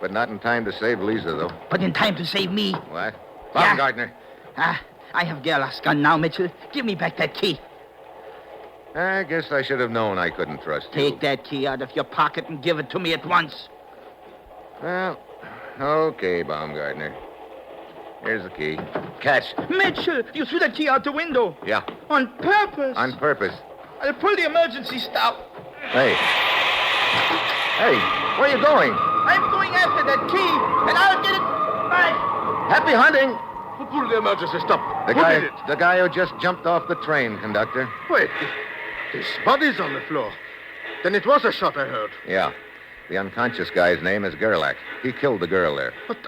but not in time to save Lisa, though. But in time to save me. What? Baumgartner. I have Gerlach's gun now, Mitchell. Give me back that key. I guess I should have known I couldn't trust you. Take that key out of your pocket and give it to me at once. Well, okay, Baumgartner. Here's the key. Catch. Mitchell, you threw that key out the window. Yeah. On purpose. On purpose. I'll pull the emergency stop. Hey. Hey, where are you going? I'm going after that key, and I'll get it back. Happy hunting. Who pulled the emergency stop? The guy who just jumped off the train, conductor. Wait, his body's on the floor. Then it was a shot I heard. Yeah. The unconscious guy's name is Gerlach. He killed the girl there. But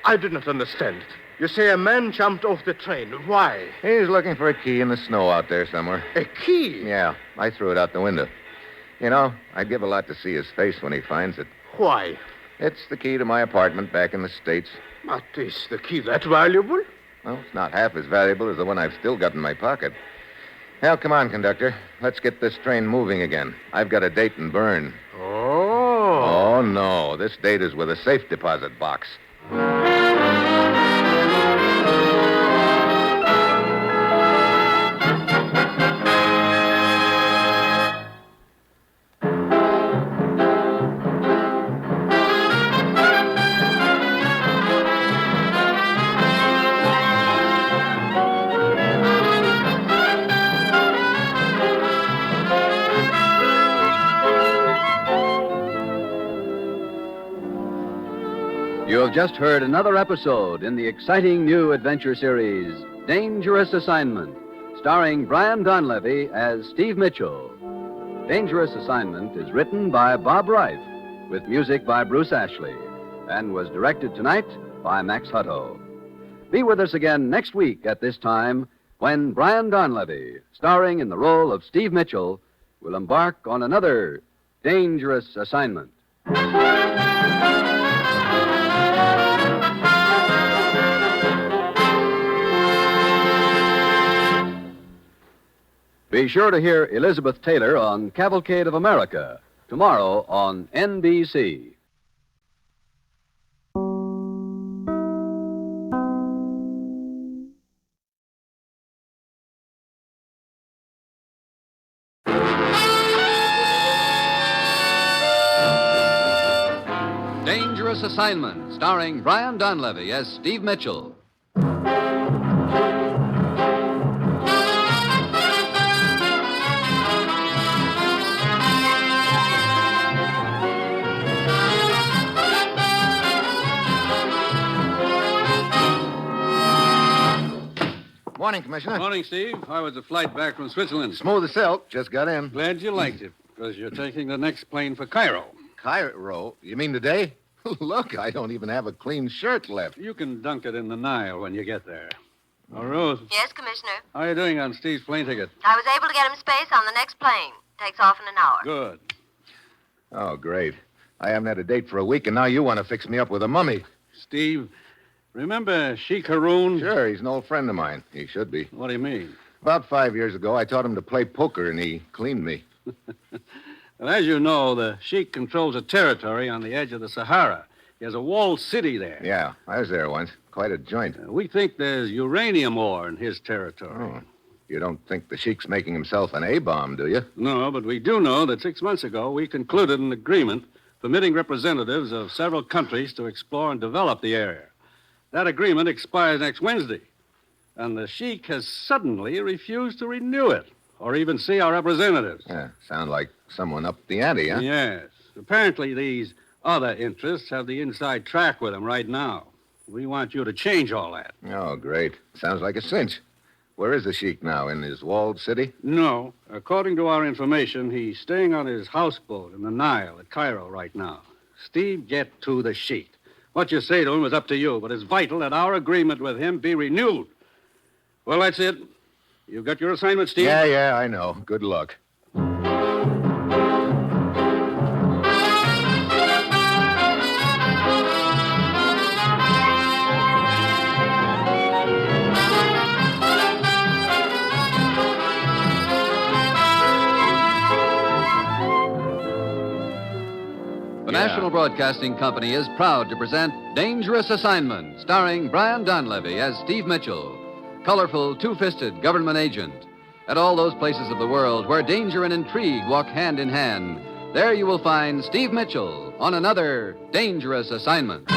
I did not understand. You say a man jumped off the train. Why? He's looking for a key in the snow out there somewhere. A key? Yeah, I threw it out the window. You know, I'd give a lot to see his face when he finds it. Why? It's the key to my apartment back in the States. But is the key that valuable? Well, it's not half as valuable as the one I've still got in my pocket. Now, come on, conductor. Let's get this train moving again. I've got a date in Bern. Oh. Oh, no. This date is with a safe deposit box. You have just heard another episode in the exciting new adventure series, Dangerous Assignment, starring Brian Donlevy as Steve Mitchell. Dangerous Assignment is written by Bob Reif, with music by Bruce Ashley, and was directed tonight by Max Hutto. Be with us again next week at this time when Brian Donlevy, starring in the role of Steve Mitchell, will embark on another dangerous assignment. Be sure to hear Elizabeth Taylor on Cavalcade of America tomorrow on NBC. Dangerous Assignment, starring Brian Donlevy as Steve Mitchell. Morning, Commissioner. Morning, Steve. How was the flight back from Switzerland? Smooth as silk. Just got in. Glad you liked it, because you're taking the next plane for Cairo. Cairo? You mean today? Look, I don't even have a clean shirt left. You can dunk it in the Nile when you get there. Oh, Rose. Yes, Commissioner. How are you doing on Steve's plane ticket? I was able to get him space on the next plane. Takes off in an hour. Good. Oh, great. I haven't had a date for a week, and now you want to fix me up with a mummy. Steve, remember Sheik Haroun? Sure, he's an old friend of mine. He should be. What do you mean? About 5 years ago, I taught him to play poker, and he cleaned me. And as you know, the Sheik controls a territory on the edge of the Sahara. He has a walled city there. Yeah, I was there once. Quite a joint. We think there's uranium ore in his territory. Oh. You don't think the Sheik's making himself an A-bomb, do you? No, but we do know that 6 months ago we concluded an agreement permitting representatives of several countries to explore and develop the area. That agreement expires next Wednesday, and the Sheik has suddenly refused to renew it or even see our representatives. Yeah, sound like someone upped the ante, huh? Yes. Apparently these other interests have the inside track with him right now. We want you to change all that. Oh, great. Sounds like a cinch. Where is the Sheik now? In his walled city? No. According to our information, he's staying on his houseboat in the Nile at Cairo right now. Steve, get to the Sheik. What you say to him is up to you, but it's vital that our agreement with him be renewed. Well, that's it. You got your assignment, Steve? Yeah, I know. Good luck. The National Broadcasting Company is proud to present Dangerous Assignment, starring Brian Donlevy as Steve Mitchell, colorful, two-fisted government agent. At all those places of the world where danger and intrigue walk hand in hand, there you will find Steve Mitchell on another Dangerous Assignment.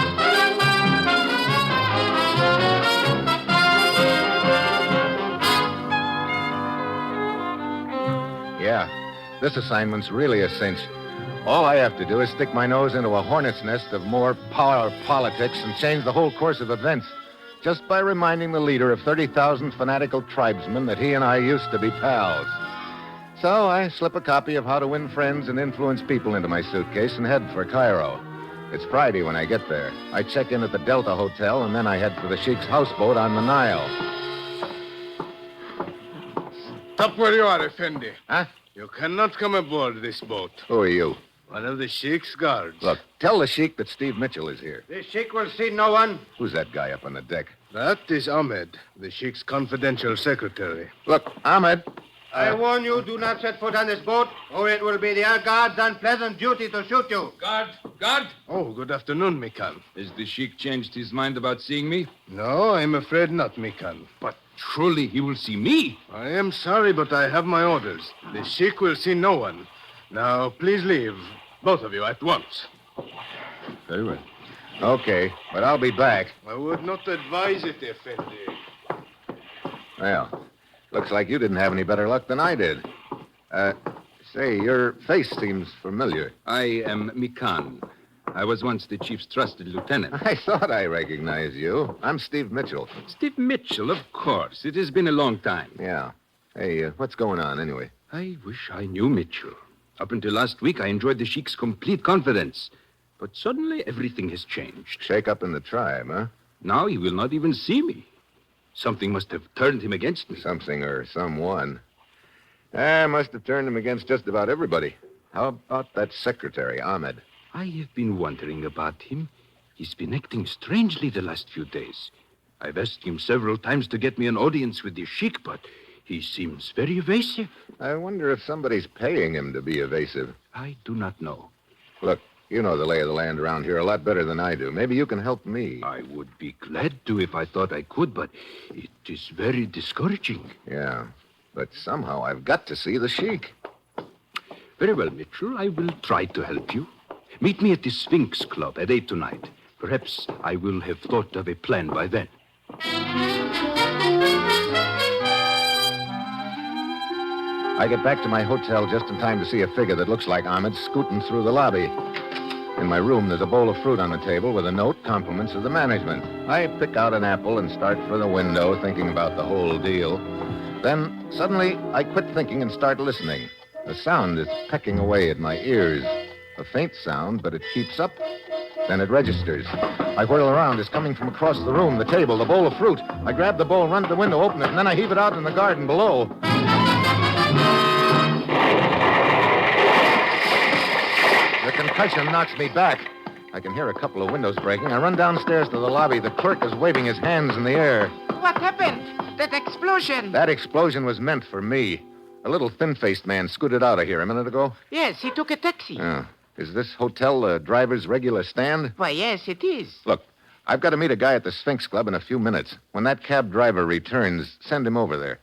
Yeah, this assignment's really a cinch. All I have to do is stick my nose into a hornet's nest of more power politics and change the whole course of events just by reminding the leader of 30,000 fanatical tribesmen that he and I used to be pals. So I slip a copy of How to Win Friends and Influence People into my suitcase and head for Cairo. It's Friday when I get there. I check in at the Delta Hotel, and then I head for the Sheik's houseboat on the Nile. Stop where you are, Effendi. Huh? You cannot come aboard this boat. Who are you? One of the Sheik's guards. Look, tell the Sheik that Steve Mitchell is here. The Sheik will see no one. Who's that guy up on the deck? That is Ahmed, the Sheik's confidential secretary. Look, Ahmed. I warn you, do not set foot on this boat, or it will be the guard's unpleasant duty to shoot you. Guard! Oh, good afternoon, Mikan. Has the Sheik changed his mind about seeing me? No, I'm afraid not, Mikan. But surely he will see me. I am sorry, but I have my orders. The Sheik will see no one. Now, please leave, both of you, at once. Very well. Okay, but I'll be back. I would not advise it, Effendi. Well, looks like you didn't have any better luck than I did. Say, your face seems familiar. I am Mikan. I was once the chief's trusted lieutenant. I thought I recognized you. I'm Steve Mitchell. Steve Mitchell, of course. It has been a long time. Yeah. Hey, what's going on anyway? I wish I knew Mitchell. Up until last week, I enjoyed the Sheik's complete confidence. But suddenly, everything has changed. Shake up in the tribe, huh? Now he will not even see me. Something must have turned him against me. Something or someone. I must have turned him against just about everybody. How about that secretary, Ahmed? I have been wondering about him. He's been acting strangely the last few days. I've asked him several times to get me an audience with the Sheik, but he seems very evasive. I wonder if somebody's paying him to be evasive. I do not know. Look, you know the lay of the land around here a lot better than I do. Maybe you can help me. I would be glad to if I thought I could, but it is very discouraging. Yeah, but somehow I've got to see the Sheik. Very well, Mitchell. I will try to help you. Meet me at the Sphinx Club at 8 tonight. Perhaps I will have thought of a plan by then. I get back to my hotel just in time to see a figure that looks like Ahmed scooting through the lobby. In my room, there's a bowl of fruit on the table with a note, compliments of the management. I pick out an apple and start for the window, thinking about the whole deal. Then, suddenly, I quit thinking and start listening. A sound is pecking away at my ears. A faint sound, but it keeps up. Then it registers. I whirl around. It's coming from across the room, the table, the bowl of fruit. I grab the bowl, run to the window, open it, and then I heave it out in the garden below. The concussion knocks me back. I can hear a couple of windows breaking. I run downstairs to the lobby. The clerk is waving his hands in the air. What happened? That explosion. That explosion was meant for me. A little thin-faced man scooted out of here a minute ago. Yes, he took a taxi. Oh. Is this hotel the driver's regular stand? Why, yes, it is. Look, I've got to meet a guy at the Sphinx Club in a few minutes. When that cab driver returns, send him over there.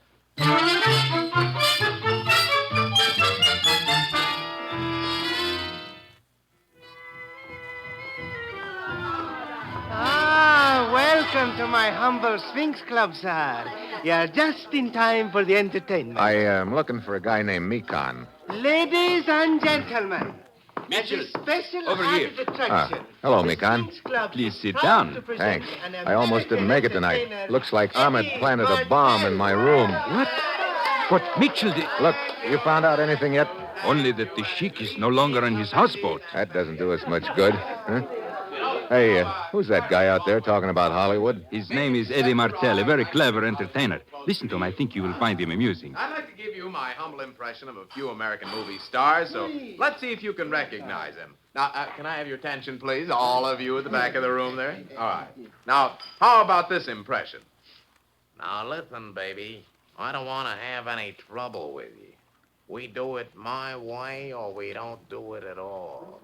Welcome to my humble Sphinx Club, sir. You're just in time for the entertainment. I am looking for a guy named Mikan. Ladies and gentlemen, as a special over here. added attraction. Hello, Mikan. Please sit down. Thanks. I almost didn't make it tonight. Looks like Ahmed planted a bomb in my room. What? But Mitchell, Look, you found out anything yet? Only that the Sheik is no longer on his houseboat. That doesn't do us much good, huh? Hey, who's that guy out there talking about Hollywood? His name is Eddie Martel, a very clever entertainer. Listen to him. I think you will find him amusing. I'd like to give you my humble impression of a few American movie stars, so let's see if you can recognize them. Now, can I have your attention, please? All of you at the back of the room there? All right. Now, how about this impression? Now, listen, baby. I don't want to have any trouble with you. We do it my way or we don't do it at all.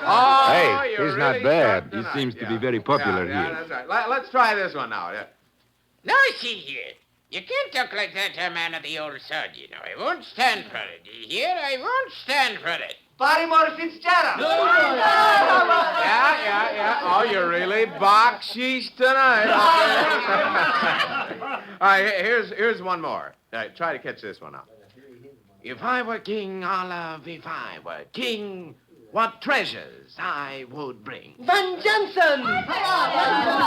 Oh, hey, you're he's really not bad. He seems to be very popular yeah, here. That's right. Let's try this one now. Yeah. Now, see here. You can't talk like that to a man of the old sod, you know. I won't stand for it. You hear? I won't stand for it. Barrymore Fitzgerald. Yeah. Oh, you're really baksheesh tonight. All right, here's one more. All right, try to catch this one out. If I were king, Olive, if I were king, what treasures I would bring. Van Johnson.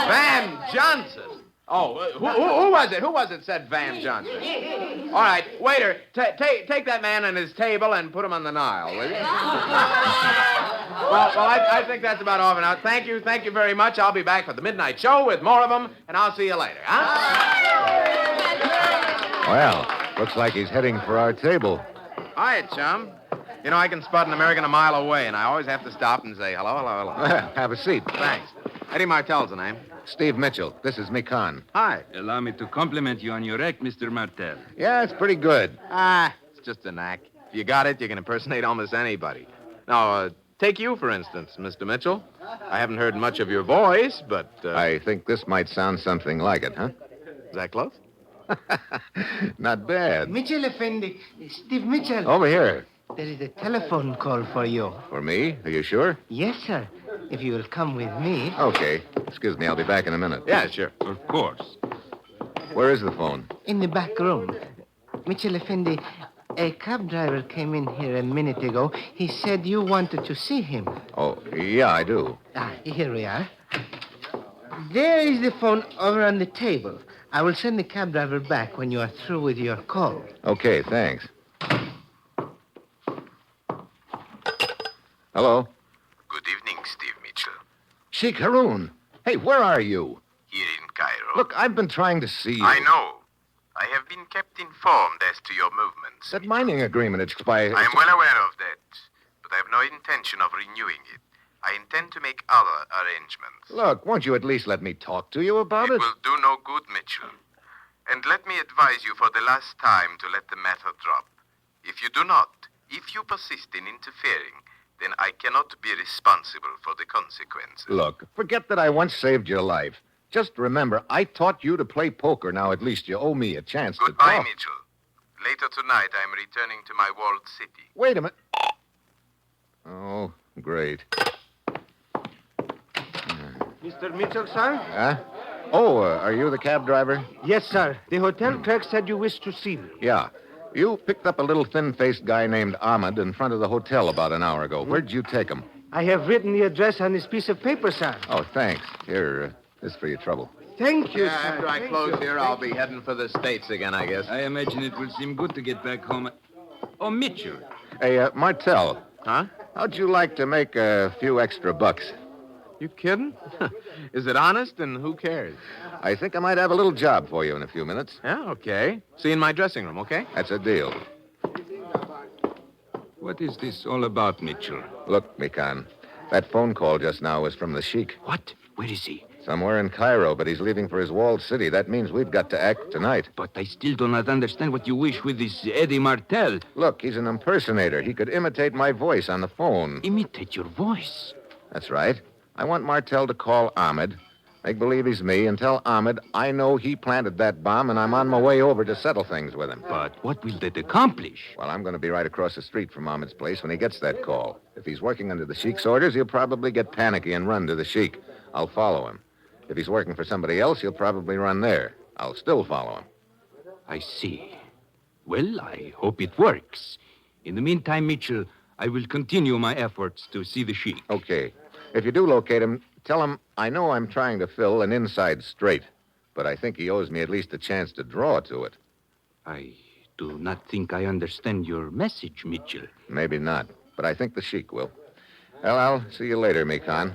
Van Johnson. Oh, who was it? Who was it said Van Johnson? All right, waiter, take that man and his table and put him on the Nile, will you? well, I think that's about all for now. Thank you very much. I'll be back for the midnight show with more of them, and I'll see you later, huh? Well, looks like he's heading for our table. Hi, chum. You know, I can spot an American a mile away, and I always have to stop and say hello. Have a seat. Thanks. Eddie Martell's the name. Steve Mitchell. This is Mikan. Hi. Allow me to compliment you on your act, Mr. Martel. Yeah, it's pretty good. It's just a knack. If you got it, you can impersonate almost anybody. Now, take you, for instance, Mr. Mitchell. I haven't heard much of your voice, but... I think this might sound something like it, huh? Is that close? Not bad. Mitchell Effendi. Steve Mitchell. Over here. There is a telephone call for you. For me? Are you sure? Yes, sir. If you will come with me. Okay. Excuse me, I'll be back in a minute. Yeah, sure. Of course. Where is the phone? In the back room. Mitchell Effendi, a cab driver came in here a minute ago. He said you wanted to see him. Oh, yeah, I do. Here we are. There is the phone over on the table. I will send the cab driver back when you are through with your call. Okay, thanks. Hello? Good evening, Steve Mitchell. Sheik Haroun. Hey, where are you? Here in Cairo. Look, I've been trying to see you. I know. I have been kept informed as to your movements. That mining agreement expired. I am well aware of that, but I have no intention of renewing it. I intend to make other arrangements. Look, won't you at least let me talk to you about it? It will do no good, Mitchell. And let me advise you for the last time to let the matter drop. If you do not, if you persist in interfering, then I cannot be responsible for the consequences. Look, forget that I once saved your life. Just remember, I taught you to play poker. Now at least you owe me a chance to Goodbye, talk. Mitchell. Later tonight, I'm returning to my walled city. Wait a minute. Oh, great. Mr. Mitchell, sir? Huh? Oh, are you the cab driver? Yes, sir. The hotel clerk said you wished to see me. Yeah. You picked up a little thin-faced guy named Ahmed in front of the hotel about an hour ago. Where'd you take him? I have written the address on this piece of paper, sir. Oh, thanks. Here, this is for your trouble. Thank you, sir. After I close here, I'll be heading for the States again, I guess. I imagine it will seem good to get back home. Oh, Mitchell. Hey, Martel. Huh? How'd you like to make a few extra bucks? You kidding? Is it honest, and who cares? I think I might have a little job for you in a few minutes. Yeah, okay. See you in my dressing room, okay? That's a deal. What is this all about, Mitchell? Look, Mikan, that phone call just now was from the Sheik. What? Where is he? Somewhere in Cairo, but he's leaving for his walled city. That means we've got to act tonight. But I still do not understand what you wish with this Eddie Martel. Look, he's an impersonator. He could imitate my voice on the phone. Imitate your voice? That's right. I want Martel to call Ahmed, make believe he's me, and tell Ahmed I know he planted that bomb and I'm on my way over to settle things with him. But what will that accomplish? Well, I'm going to be right across the street from Ahmed's place when he gets that call. If he's working under the Sheik's orders, he'll probably get panicky and run to the Sheik. I'll follow him. If he's working for somebody else, he'll probably run there. I'll still follow him. I see. Well, I hope it works. In the meantime, Mitchell, I will continue my efforts to see the Sheik. Okay. If you do locate him, tell him I know I'm trying to fill an inside straight, but I think he owes me at least a chance to draw to it. I do not think I understand your message, Mitchell. Maybe not, but I think the Sheik will. Well, I'll see you later, Mikan.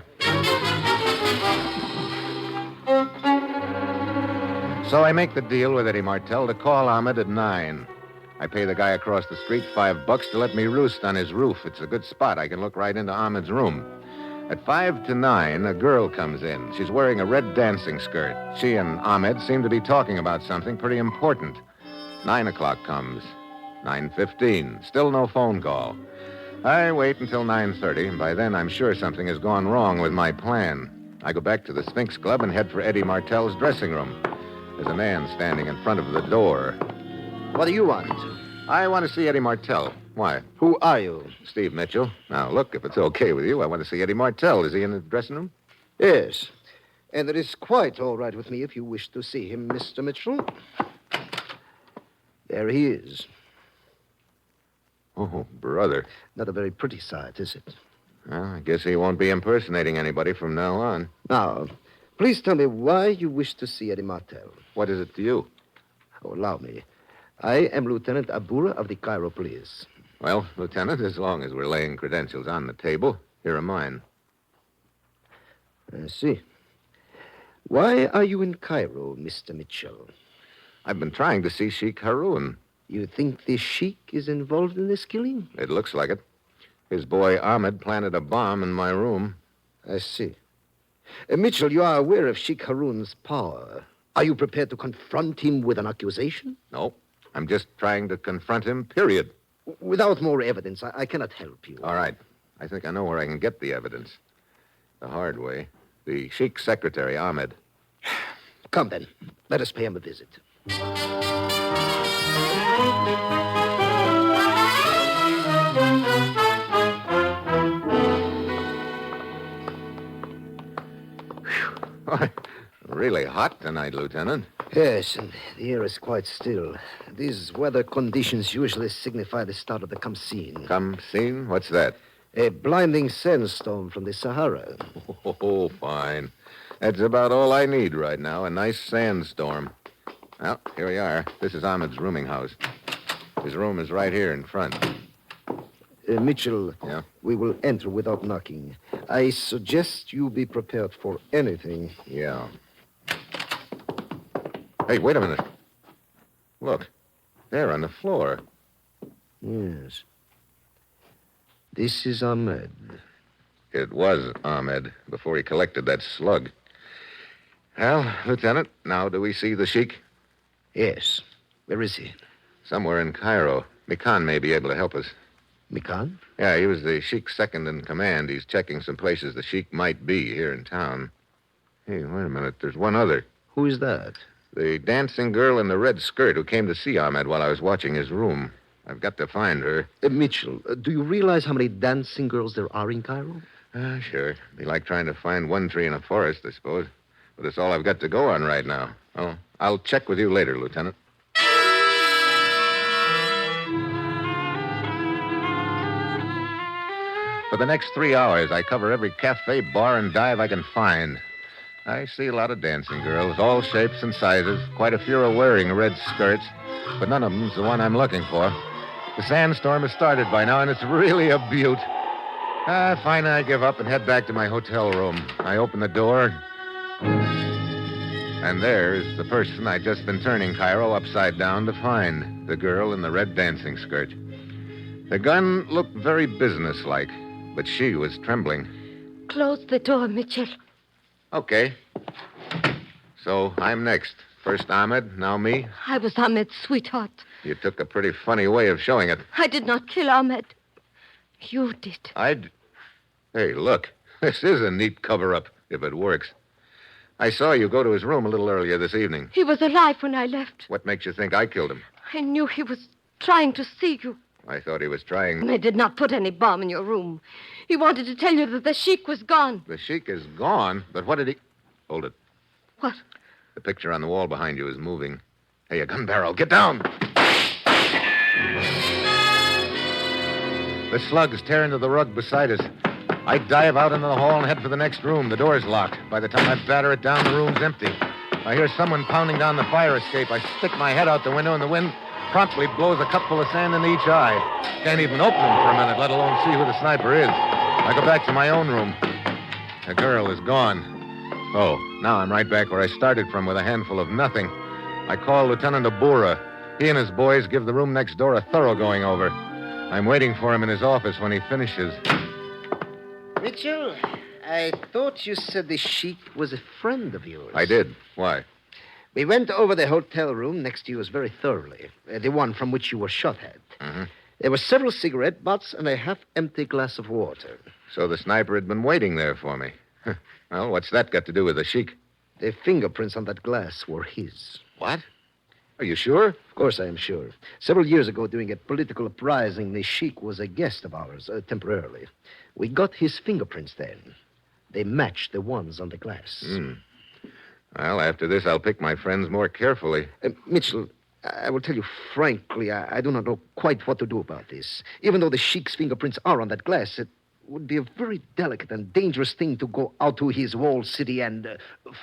So I make the deal with Eddie Martel to call Ahmed at 9. I pay the guy across the street $5 to let me roost on his roof. It's a good spot. I can look right into Ahmed's room. At 5 to 9, a girl comes in. She's wearing a red dancing skirt. She and Ahmed seem to be talking about something pretty important. 9 o'clock comes. 9:15. Still no phone call. I wait until 9:30, and by then I'm sure something has gone wrong with my plan. I go back to the Sphinx Club and head for Eddie Martel's dressing room. There's a man standing in front of the door. What do you want? I want to see Eddie Martel. Why? Who are you? Steve Mitchell. Now, look, if it's okay with you, I want to see Eddie Martel. Is he in the dressing room? Yes. And it is quite all right with me if you wish to see him, Mr. Mitchell. There he is. Oh, brother. Not a very pretty sight, is it? Well, I guess he won't be impersonating anybody from now on. Now, please tell me why you wish to see Eddie Martel. What is it to you? Oh, allow me. I am Lieutenant Abura of the Cairo Police. Well, Lieutenant, as long as we're laying credentials on the table, here are mine. I see. Why are you in Cairo, Mr. Mitchell? I've been trying to see Sheik Haroun. You think the Sheik is involved in this killing? It looks like it. His boy Ahmed planted a bomb in my room. I see. Mitchell, you are aware of Sheik Haroun's power. Are you prepared to confront him with an accusation? No. I'm just trying to confront him, period. Without more evidence, I cannot help you. All right. I think I know where I can get the evidence. The hard way. The Sheik's secretary, Ahmed. Come, then. Let us pay him a visit. Really hot tonight, Lieutenant. Yes, and the air is quite still. These weather conditions usually signify the start of the Khamsin. Khamsin? What's that? A blinding sandstorm from the Sahara. Oh, fine. That's about all I need right now, a nice sandstorm. Well, here we are. This is Ahmed's rooming house. His room is right here in front. Mitchell, yeah? We will enter without knocking. I suggest you be prepared for anything. Yeah. Hey, wait a minute. Look, there on the floor. Yes. This is Ahmed. It was Ahmed before he collected that slug. Well, Lieutenant, now do we see the Sheik? Yes. Where is he? Somewhere in Cairo. Mikan may be able to help us. Mikan? Yeah, he was the Sheik's second in command. He's checking some places the Sheik might be here in town. Hey, wait a minute. There's one other. Who is that? The dancing girl in the red skirt who came to see Ahmed while I was watching his room. I've got to find her. Mitchell, do you realize how many dancing girls there are in Cairo? Sure. Be like trying to find one tree in a forest, I suppose. But it's all I've got to go on right now. Oh, I'll check with you later, Lieutenant. For the next 3 hours, I cover every cafe, bar, and dive I can find. I see a lot of dancing girls, all shapes and sizes. Quite a few are wearing red skirts, but none of them's the one I'm looking for. The sandstorm has started by now, and it's really a beaut. Finally, I give up and head back to my hotel room. I open the door, and there's the person I'd just been turning Cairo upside down to find, the girl in the red dancing skirt. The gun looked very businesslike, but she was trembling. Close the door, Mitchell. Okay. So I'm next. First Ahmed, now me. I was Ahmed's sweetheart. You took a pretty funny way of showing it. I did not kill Ahmed. You did. Hey, look. This is a neat cover-up, if it works. I saw you go to his room a little earlier this evening. He was alive when I left. What makes you think I killed him? I knew he was trying to see you. I thought he was trying... I did not put any bomb in your room. He wanted to tell you that the Sheik was gone. The Sheik is gone? But what did he... Hold it. What? The picture on the wall behind you is moving. Hey, a gun barrel. Get down! The slug's tearing to the rug beside us. I dive out into the hall and head for the next room. The door's locked. By the time I batter it down, the room's empty. I hear someone pounding down the fire escape. I stick my head out the window, and the wind promptly blows a cupful of sand into each eye. Can't even open them for a minute, let alone see who the sniper is. I go back to my own room. The girl is gone. Oh, now I'm right back where I started from with a handful of nothing. I call Lieutenant Abura. He and his boys give the room next door a thorough going over. I'm waiting for him in his office when he finishes. Mitchell, I thought you said the Sheik was a friend of yours. I did. Why? We went over the hotel room next to yours very thoroughly. The one from which you were shot at. Mm-hmm. There were several cigarette butts and a half-empty glass of water. So the sniper had been waiting there for me. Well, what's that got to do with the Sheik? The fingerprints on that glass were his. What? Are you sure? Of course I am sure. Several years ago, during a political uprising, the Sheik was a guest of ours, temporarily. We got his fingerprints then. They matched the ones on the glass. Well, after this, I'll pick my friends more carefully. Mitchell, I will tell you frankly, I do not know quite what to do about this. Even though the Sheik's fingerprints are on that glass, it would be a very delicate and dangerous thing to go out to his walled city and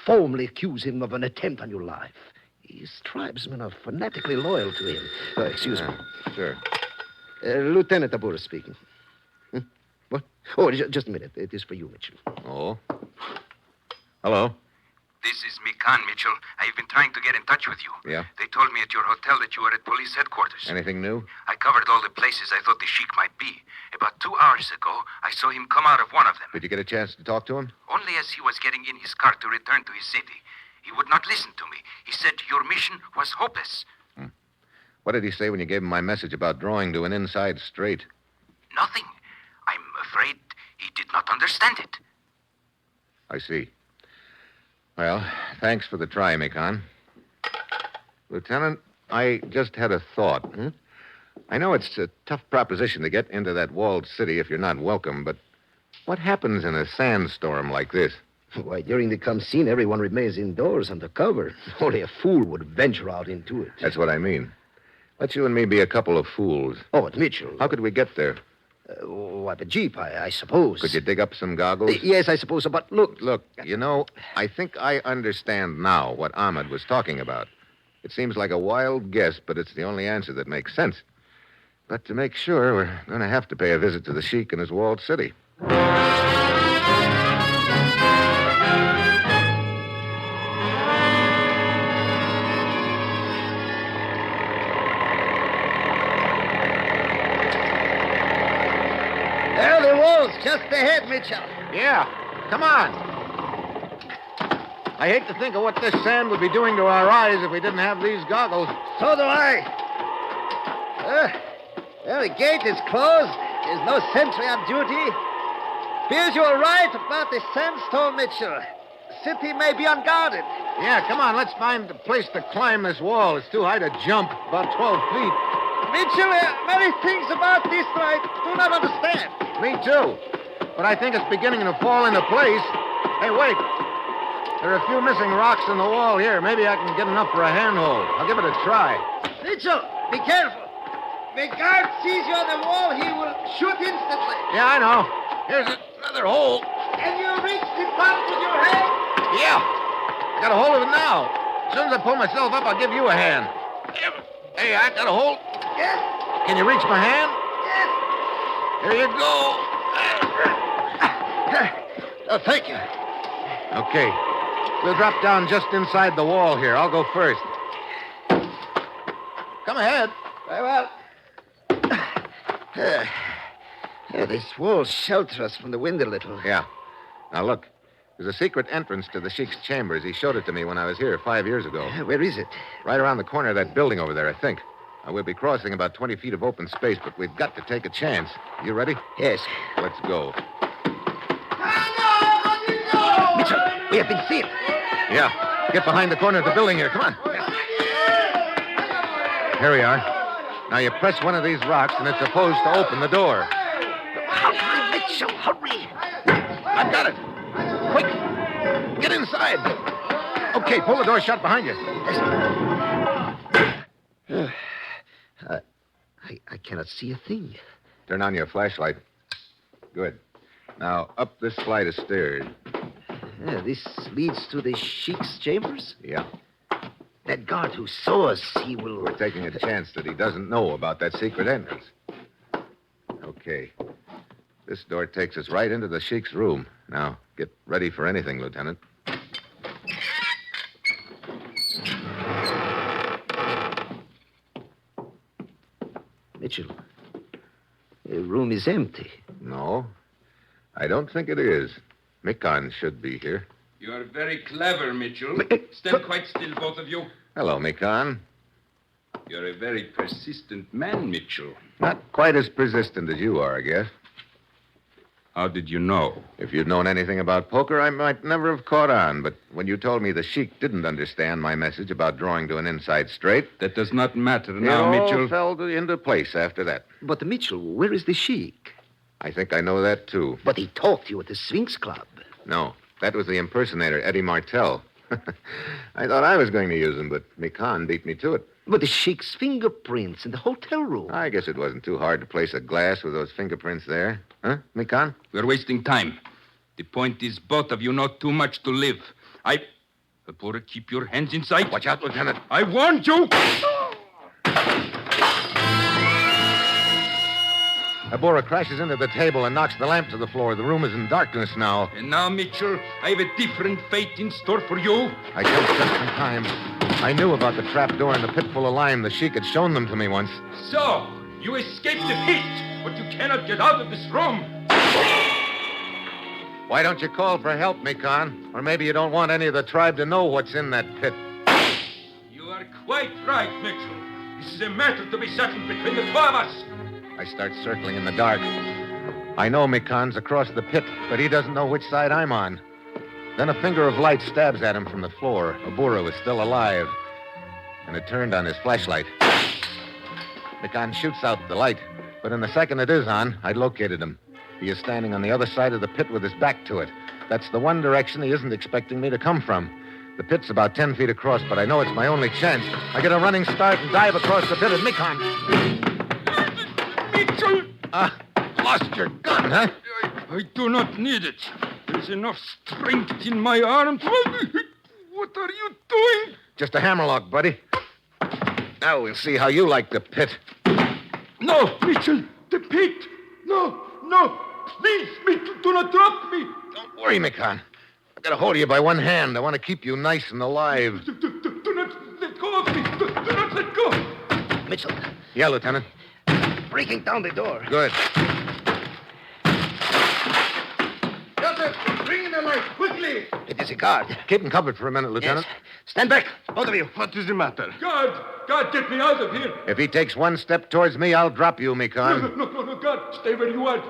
formally accuse him of an attempt on your life. His tribesmen are fanatically loyal to him. Excuse me. Sure. Lieutenant Abura speaking. What? Oh, just a minute. It is for you, Mitchell. Oh. Hello. This is Mikan, Mitchell. I've been trying to get in touch with you. Yeah? They told me at your hotel that you were at police headquarters. Anything new? I covered all the places I thought the Sheik might be. About 2 hours ago, I saw him come out of one of them. Did you get a chance to talk to him? Only as he was getting in his car to return to his city. He would not listen to me. He said your mission was hopeless. What did he say when you gave him my message about drawing to an inside straight? Nothing. I'm afraid he did not understand it. I see. Well, thanks for the try, Mikan. Lieutenant, I just had a thought. I know it's a tough proposition to get into that walled city if you're not welcome, but what happens in a sandstorm like this? Why, during the come scene, everyone remains indoors under cover. Only a fool would venture out into it. That's what I mean. Let you and me be a couple of fools. Oh, but Mitchell... How could we get there? What, a jeep, I suppose. Could you dig up some goggles? Yes, I suppose so, but look... Look, you know, I think I understand now what Ahmed was talking about. It seems like a wild guess, but it's the only answer that makes sense. But to make sure, we're going to have to pay a visit to the Sheik in his walled city. There are the walls, just ahead, Mitchell. Yeah, come on. I hate to think of what this sand would be doing to our eyes if we didn't have these goggles. So do I. Well, the gate is closed. There's no sentry on duty. Fears you are right about the sandstone, Mitchell. The city may be unguarded. Yeah, come on, let's find a place to climb this wall. It's too high to jump, about 12 feet. Mitchell, many things about this I do not understand. Me too. But I think it's beginning to fall into place. Hey, wait. There are a few missing rocks in the wall here. Maybe I can get enough for a handhold. I'll give it a try. Mitchell, be careful. The guard sees you on the wall, he will shoot instantly. Yeah, I know. Here's another hole. Can you reach the top with your hand? Yeah. I got a hold of it now. As soon as I pull myself up, I'll give you a hand. Hey, I got a hold. Yes. Can you reach my hand? Yes. Here you go. Oh, thank you. Okay. We'll drop down just inside the wall here. I'll go first. Come ahead. Very well. This wall shelters us from the wind a little. Yeah. Now, look. There's a secret entrance to the Sheik's chambers. He showed it to me when I was here 5 years ago. Where is it? Right around the corner of that building over there, I think. We'll be crossing about 20 feet of open space, but we've got to take a chance. You ready? Yes. Let's go. Mitchell, we have been seen. Yeah. Get behind the corner of the building here. Come on. Here we are. Now you press one of these rocks, and it's supposed to open the door. Hurry, Mitchell, hurry. I've got it. Quick. Get inside. Okay, pull the door shut behind you. I cannot see a thing. Turn on your flashlight. Good. Now, up this flight of stairs. This leads to the Sheik's chambers? Yeah. That guard who saw us, he will... We're taking a chance that he doesn't know about that secret entrance. Okay. This door takes us right into the Sheik's room. Now, get ready for anything, Lieutenant. Mitchell, the room is empty. No, I don't think it is. Mikan should be here. You are very clever, Mitchell. Stand quite still, both of you. Hello, Mikan. You're a very persistent man, Mitchell. Not quite as persistent as you are, I guess. How did you know? If you'd known anything about poker, I might never have caught on. But when you told me the Sheik didn't understand my message about drawing to an inside straight... That does not matter now, Mitchell. It all fell into place after that. But, Mitchell, where is the Sheik? I think I know that, too. But he talked to you at the Sphinx Club. No, that was the impersonator, Eddie Martell. I thought I was going to use him, but Mikan beat me to it. But the Sheik's fingerprints in the hotel room. I guess it wasn't too hard to place a glass with those fingerprints there. Huh, Mikan? We're wasting time. The point is, both of you know too much to live. Abora, keep your hands in sight. Watch out, Lieutenant. I warned you! Abora crashes into the table and knocks the lamp to the floor. The room is in darkness now. And now, Mitchell, I have a different fate in store for you. I just in time. I knew about the trap door and the pit full of lime. The Sheik had shown them to me once. So, you escaped the pit, but you cannot get out of this room. Why don't you call for help, Mikan? Or maybe you don't want any of the tribe to know what's in that pit. You are quite right, Mitchell. This is a matter to be settled between the two of us. I start circling in the dark. I know Mikan's across the pit, but he doesn't know which side I'm on. Then a finger of light stabs at him from the floor. Abura was still alive, and it turned on his flashlight. Mikan shoots out the light, but in the second it is on, I located him. He is standing on the other side of the pit with his back to it. That's the one direction he isn't expecting me to come from. The pit's about 10 feet across, but I know it's my only chance. I get a running start and dive across the pit at Mikan. Mitchell! Lost your gun, huh? I do not need it. There's enough strength in my arms. What are you doing? Just a hammerlock, buddy. Now we'll see how you like the pit. No, Mitchell, the pit. No. Please, Mitchell, do not drop me. Don't worry, Mikan. I've got a hold of you by one hand. I want to keep you nice and alive. Do not let go of me. Do not let go. Mitchell. Yeah, Lieutenant. Breaking down the door. Good. Joseph, bring in the light, quickly. It is a guard. Keep him covered for a minute, Lieutenant. Yes. Stand back, both of you. What is the matter? God, get me out of here. If he takes one step towards me, I'll drop you, Mikan. No, God, stay where you are.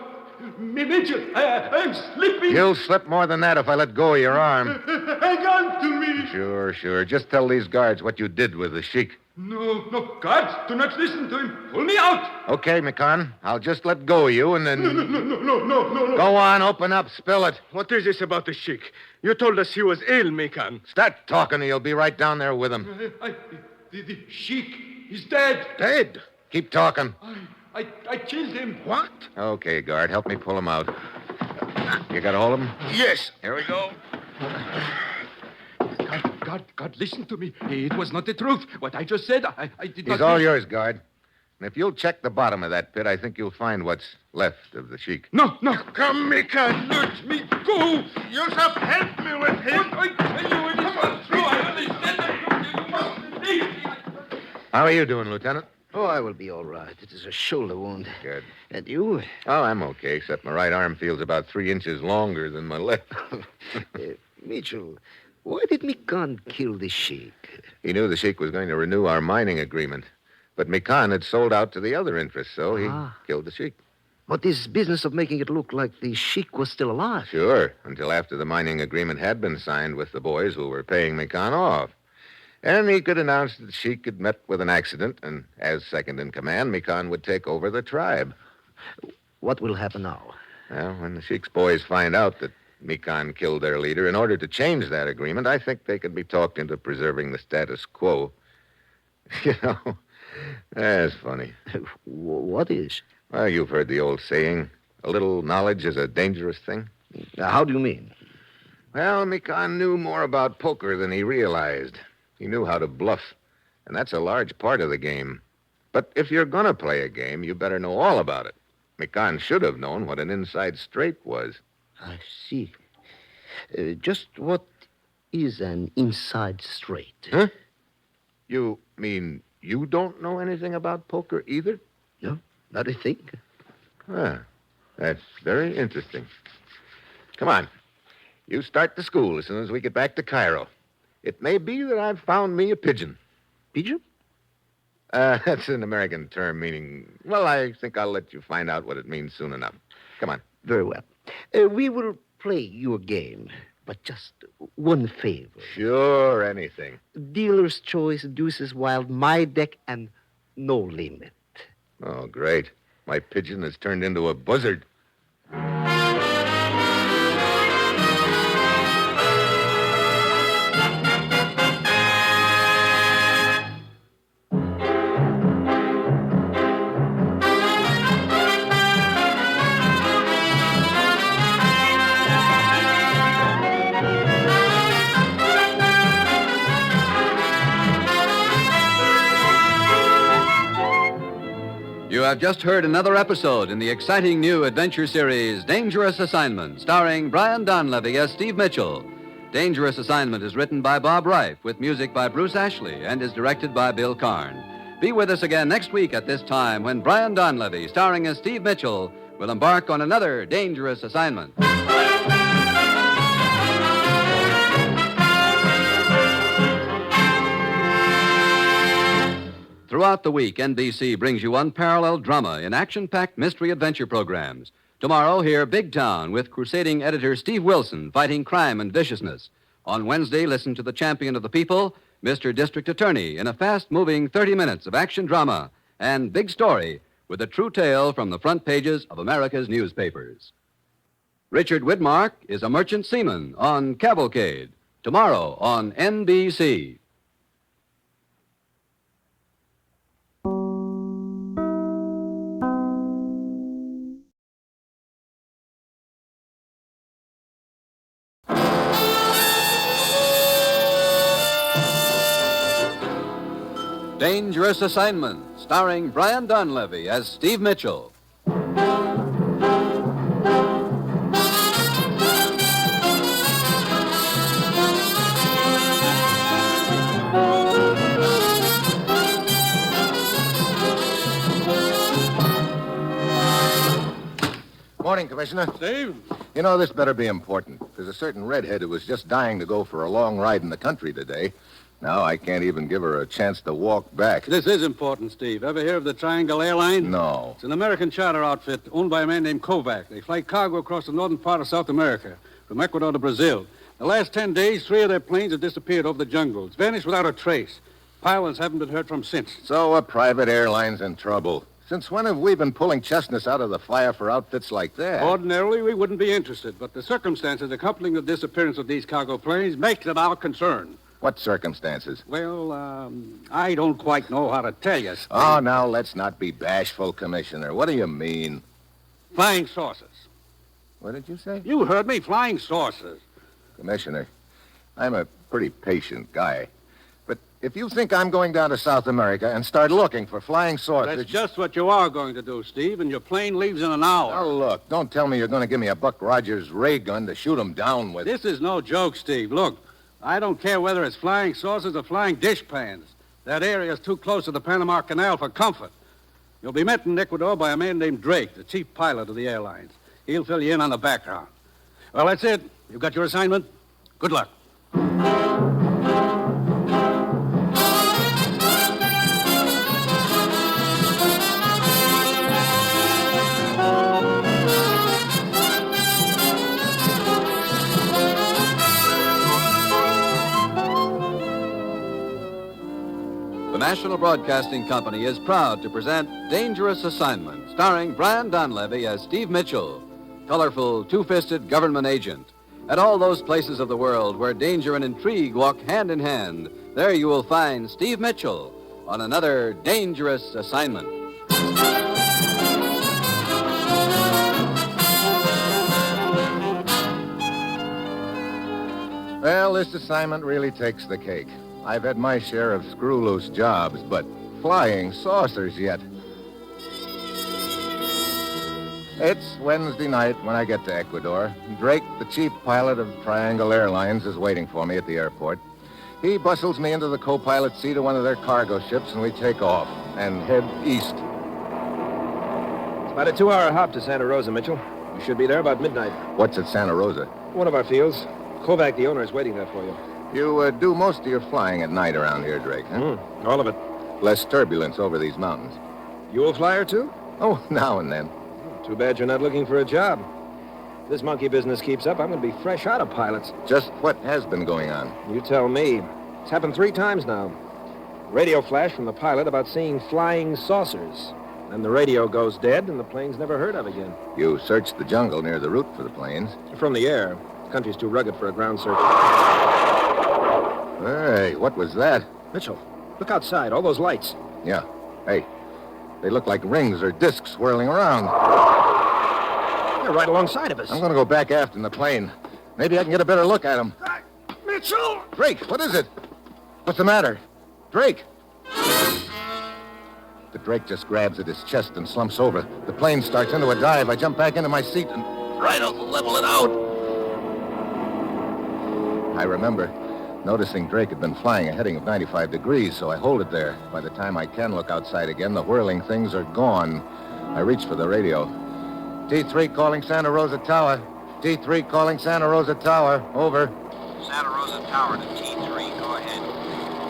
Mitchell, I'm slipping. You'll slip more than that if I let go of your arm. Hang on to me. Sure. Just tell these guards what you did with the Sheik. No, guards, do not listen to him. Pull me out. Okay, Mikan. I'll just let go of you and then... No. Go on, open up, spill it. What is this about the Sheik? You told us he was ill, Mikan. Start talking or you'll be right down there with him. The Sheik is dead. Dead? Keep talking. I killed him. What? Okay, guard, help me pull him out. You got a hold of him? Yes. Here we go. God, listen to me. It was not the truth. What I just said, I did not... He's all yours, guard. And if you'll check the bottom of that pit, I think you'll find what's left of the Sheik. No. Come, Mikan. Let me go. Yusuf, help me with him. I tell you, it is not true. I only said that you must believe me. How are you doing, Lieutenant? Oh, I will be all right. It is a shoulder wound. Good. And you? Oh, I'm okay, except my right arm feels about 3 inches longer than my left. Mitchell, why did Mikan kill the Sheik? He knew the Sheik was going to renew our mining agreement. But Mikan had sold out to the other interests, so he killed the Sheik. But this business of making it look like the Sheik was still alive. Sure, until after the mining agreement had been signed with the boys who were paying Mikan off. And he could announce that the Sheik had met with an accident, and as second in command, Mikan would take over the tribe. What will happen now? Well, when the Sheik's boys find out that Mikan killed their leader, in order to change that agreement, I think they could be talked into preserving the status quo. You know, that's funny. What is? Well, you've heard the old saying, a little knowledge is a dangerous thing. How do you mean? Well, Mikan knew more about poker than he realized. He knew how to bluff, and that's a large part of the game. But if you're going to play a game, you better know all about it. Mikan should have known what an inside straight was. I see. Just what is an inside straight? Huh? You mean you don't know anything about poker either? No, not a thing. Ah, that's very interesting. Come on. You start the school as soon as we get back to Cairo. It may be that I've found me a pigeon. Pigeon? That's an American term meaning... Well, I think I'll let you find out what it means soon enough. Come on. Very well. We will play your game, but just one favor. Sure, anything. Dealer's choice, deuces wild, my deck, and no limit. Oh, great. My pigeon has turned into a buzzard. You have just heard another episode in the exciting new adventure series, Dangerous Assignment, starring Brian Donlevy as Steve Mitchell. Dangerous Assignment is written by Bob Reif, with music by Bruce Ashley, and is directed by Bill Karn. Be with us again next week at this time when Brian Donlevy, starring as Steve Mitchell, will embark on another dangerous assignment. Throughout the week, NBC brings you unparalleled drama in action-packed mystery-adventure programs. Tomorrow, hear Big Town with crusading editor Steve Wilson fighting crime and viciousness. On Wednesday, listen to the champion of the people, Mr. District Attorney, in a fast-moving 30 minutes of action drama. And Big Story, with a true tale from the front pages of America's newspapers. Richard Widmark is a merchant seaman on Cavalcade. Tomorrow on NBC. Dangerous Assignment, starring Brian Donlevy as Steve Mitchell. Morning, Commissioner. Steve? You know, this better be important. There's a certain redhead who was just dying to go for a long ride in the country today. Now I can't even give her a chance to walk back. This is important, Steve. Ever hear of the Triangle Airline? No. It's an American charter outfit owned by a man named Kovac. They fly cargo across the northern part of South America, from Ecuador to Brazil. The last 10 days, 3 of their planes have disappeared over the jungles, vanished without a trace. Pilots haven't been heard from since. So a private airline's in trouble. Since when have we been pulling chestnuts out of the fire for outfits like that? Ordinarily, we wouldn't be interested, but the circumstances accompanying the disappearance of these cargo planes makes it our concern. What circumstances? Well, I don't quite know how to tell you, Steve. Oh, now let's not be bashful, Commissioner. What do you mean? Flying saucers. What did you say? You heard me, flying saucers. Commissioner, I'm a pretty patient guy. But if you think I'm going down to South America and start looking for flying saucers... That's just what you are going to do, Steve, and your plane leaves in an hour. Now, look, don't tell me you're going to give me a Buck Rogers ray gun to shoot 'em down with. This is no joke, Steve. Look, I don't care whether it's flying saucers or flying dishpans. That area is too close to the Panama Canal for comfort. You'll be met in Ecuador by a man named Drake, the chief pilot of the airlines. He'll fill you in on the background. Well, that's it. You've got your assignment. Good luck. The National Broadcasting Company is proud to present Dangerous Assignment, starring Brian Donlevy as Steve Mitchell, colorful, two-fisted government agent. At all those places of the world where danger and intrigue walk hand in hand, there you will find Steve Mitchell on another Dangerous Assignment. Well, this assignment really takes the cake. I've had my share of screw-loose jobs, but flying saucers yet. It's Wednesday night when I get to Ecuador. Drake, the chief pilot of Triangle Airlines, is waiting for me at the airport. He bustles me into the co-pilot seat of one of their cargo ships, and we take off and head east. It's about a 2-hour hop to Santa Rosa, Mitchell. We should be there about midnight. What's at Santa Rosa? One of our fields. Kovac, the owner, is waiting there for you. You do most of your flying at night around here, Drake, huh? All of it. Less turbulence over these mountains. You a flyer, too? Oh, now and then. Too bad you're not looking for a job. If this monkey business keeps up, I'm going to be fresh out of pilots. Just what has been going on? You tell me. It's happened 3 times now. Radio flash from the pilot about seeing flying saucers. Then the radio goes dead, and the plane's never heard of again. You searched the jungle near the route for the planes. From the air. The country's too rugged for a ground search. Hey, what was that? Mitchell, look outside. All those lights. Yeah. Hey, they look like rings or discs swirling around. They're right alongside of us. I'm going to go back aft in the plane. Maybe I can get a better look at them. Mitchell! Drake, what is it? What's the matter? Drake! The Drake just grabs at his chest and slumps over. The plane starts into a dive. I jump back into my seat and try to level it out. I remember noticing Drake had been flying a heading of 95 degrees, so I hold it there. By the time I can look outside again, the whirling things are gone. I reach for the radio. T3 calling Santa Rosa Tower. T3 calling Santa Rosa Tower. Over. Santa Rosa Tower to T3. Go ahead.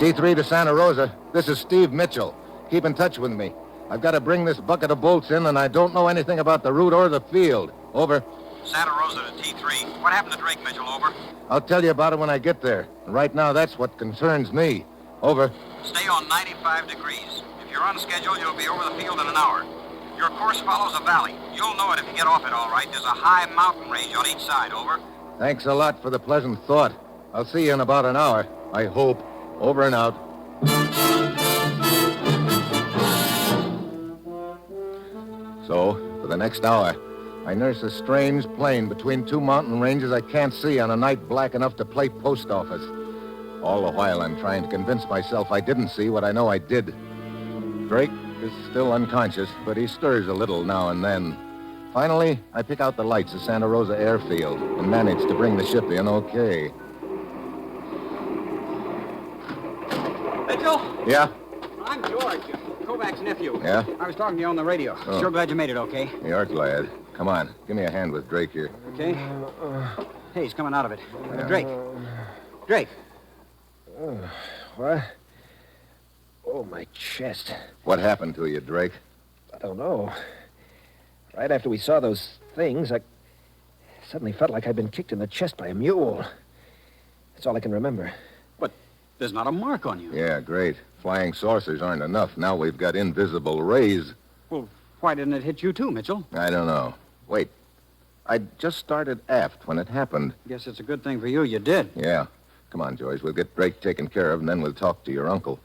T3 to Santa Rosa. This is Steve Mitchell. Keep in touch with me. I've got to bring this bucket of bolts in, and I don't know anything about the route or the field. Over. Santa Rosa to T3. What happened to Drake, Mitchell? Over. I'll tell you about it when I get there. And right now, that's what concerns me. Over. Stay on 95 degrees. If you're on schedule, you'll be over the field in an hour. Your course follows a valley. You'll know it if you get off it all right. There's a high mountain range on each side. Over. Thanks a lot for the pleasant thought. I'll see you in about an hour. I hope. Over and out. So, for the next hour, I nurse a strange plane between 2 mountain ranges I can't see on a night black enough to play post office. All the while, I'm trying to convince myself I didn't see what I know I did. Drake is still unconscious, but he stirs a little now and then. Finally, I pick out the lights of Santa Rosa Airfield and manage to bring the ship in okay. Mitchell? Yeah? I'm George, Kovac's nephew. Yeah? I was talking to you on the radio. Oh. Sure glad you made it okay. You're glad. Come on, give me a hand with Drake here. Okay? Hey, he's coming out of it. Yeah. Drake. Drake. What? Oh, my chest. What happened to you, Drake? I don't know. Right after we saw those things, I suddenly felt like I'd been kicked in the chest by a mule. That's all I can remember. But there's not a mark on you. Yeah, great. Flying saucers aren't enough. Now we've got invisible rays. Well, why didn't it hit you too, Mitchell? I don't know. Wait. I just started aft when it happened. Guess it's a good thing for you did. Yeah. Come on, Joyce. We'll get Drake taken care of, and then we'll talk to your uncle.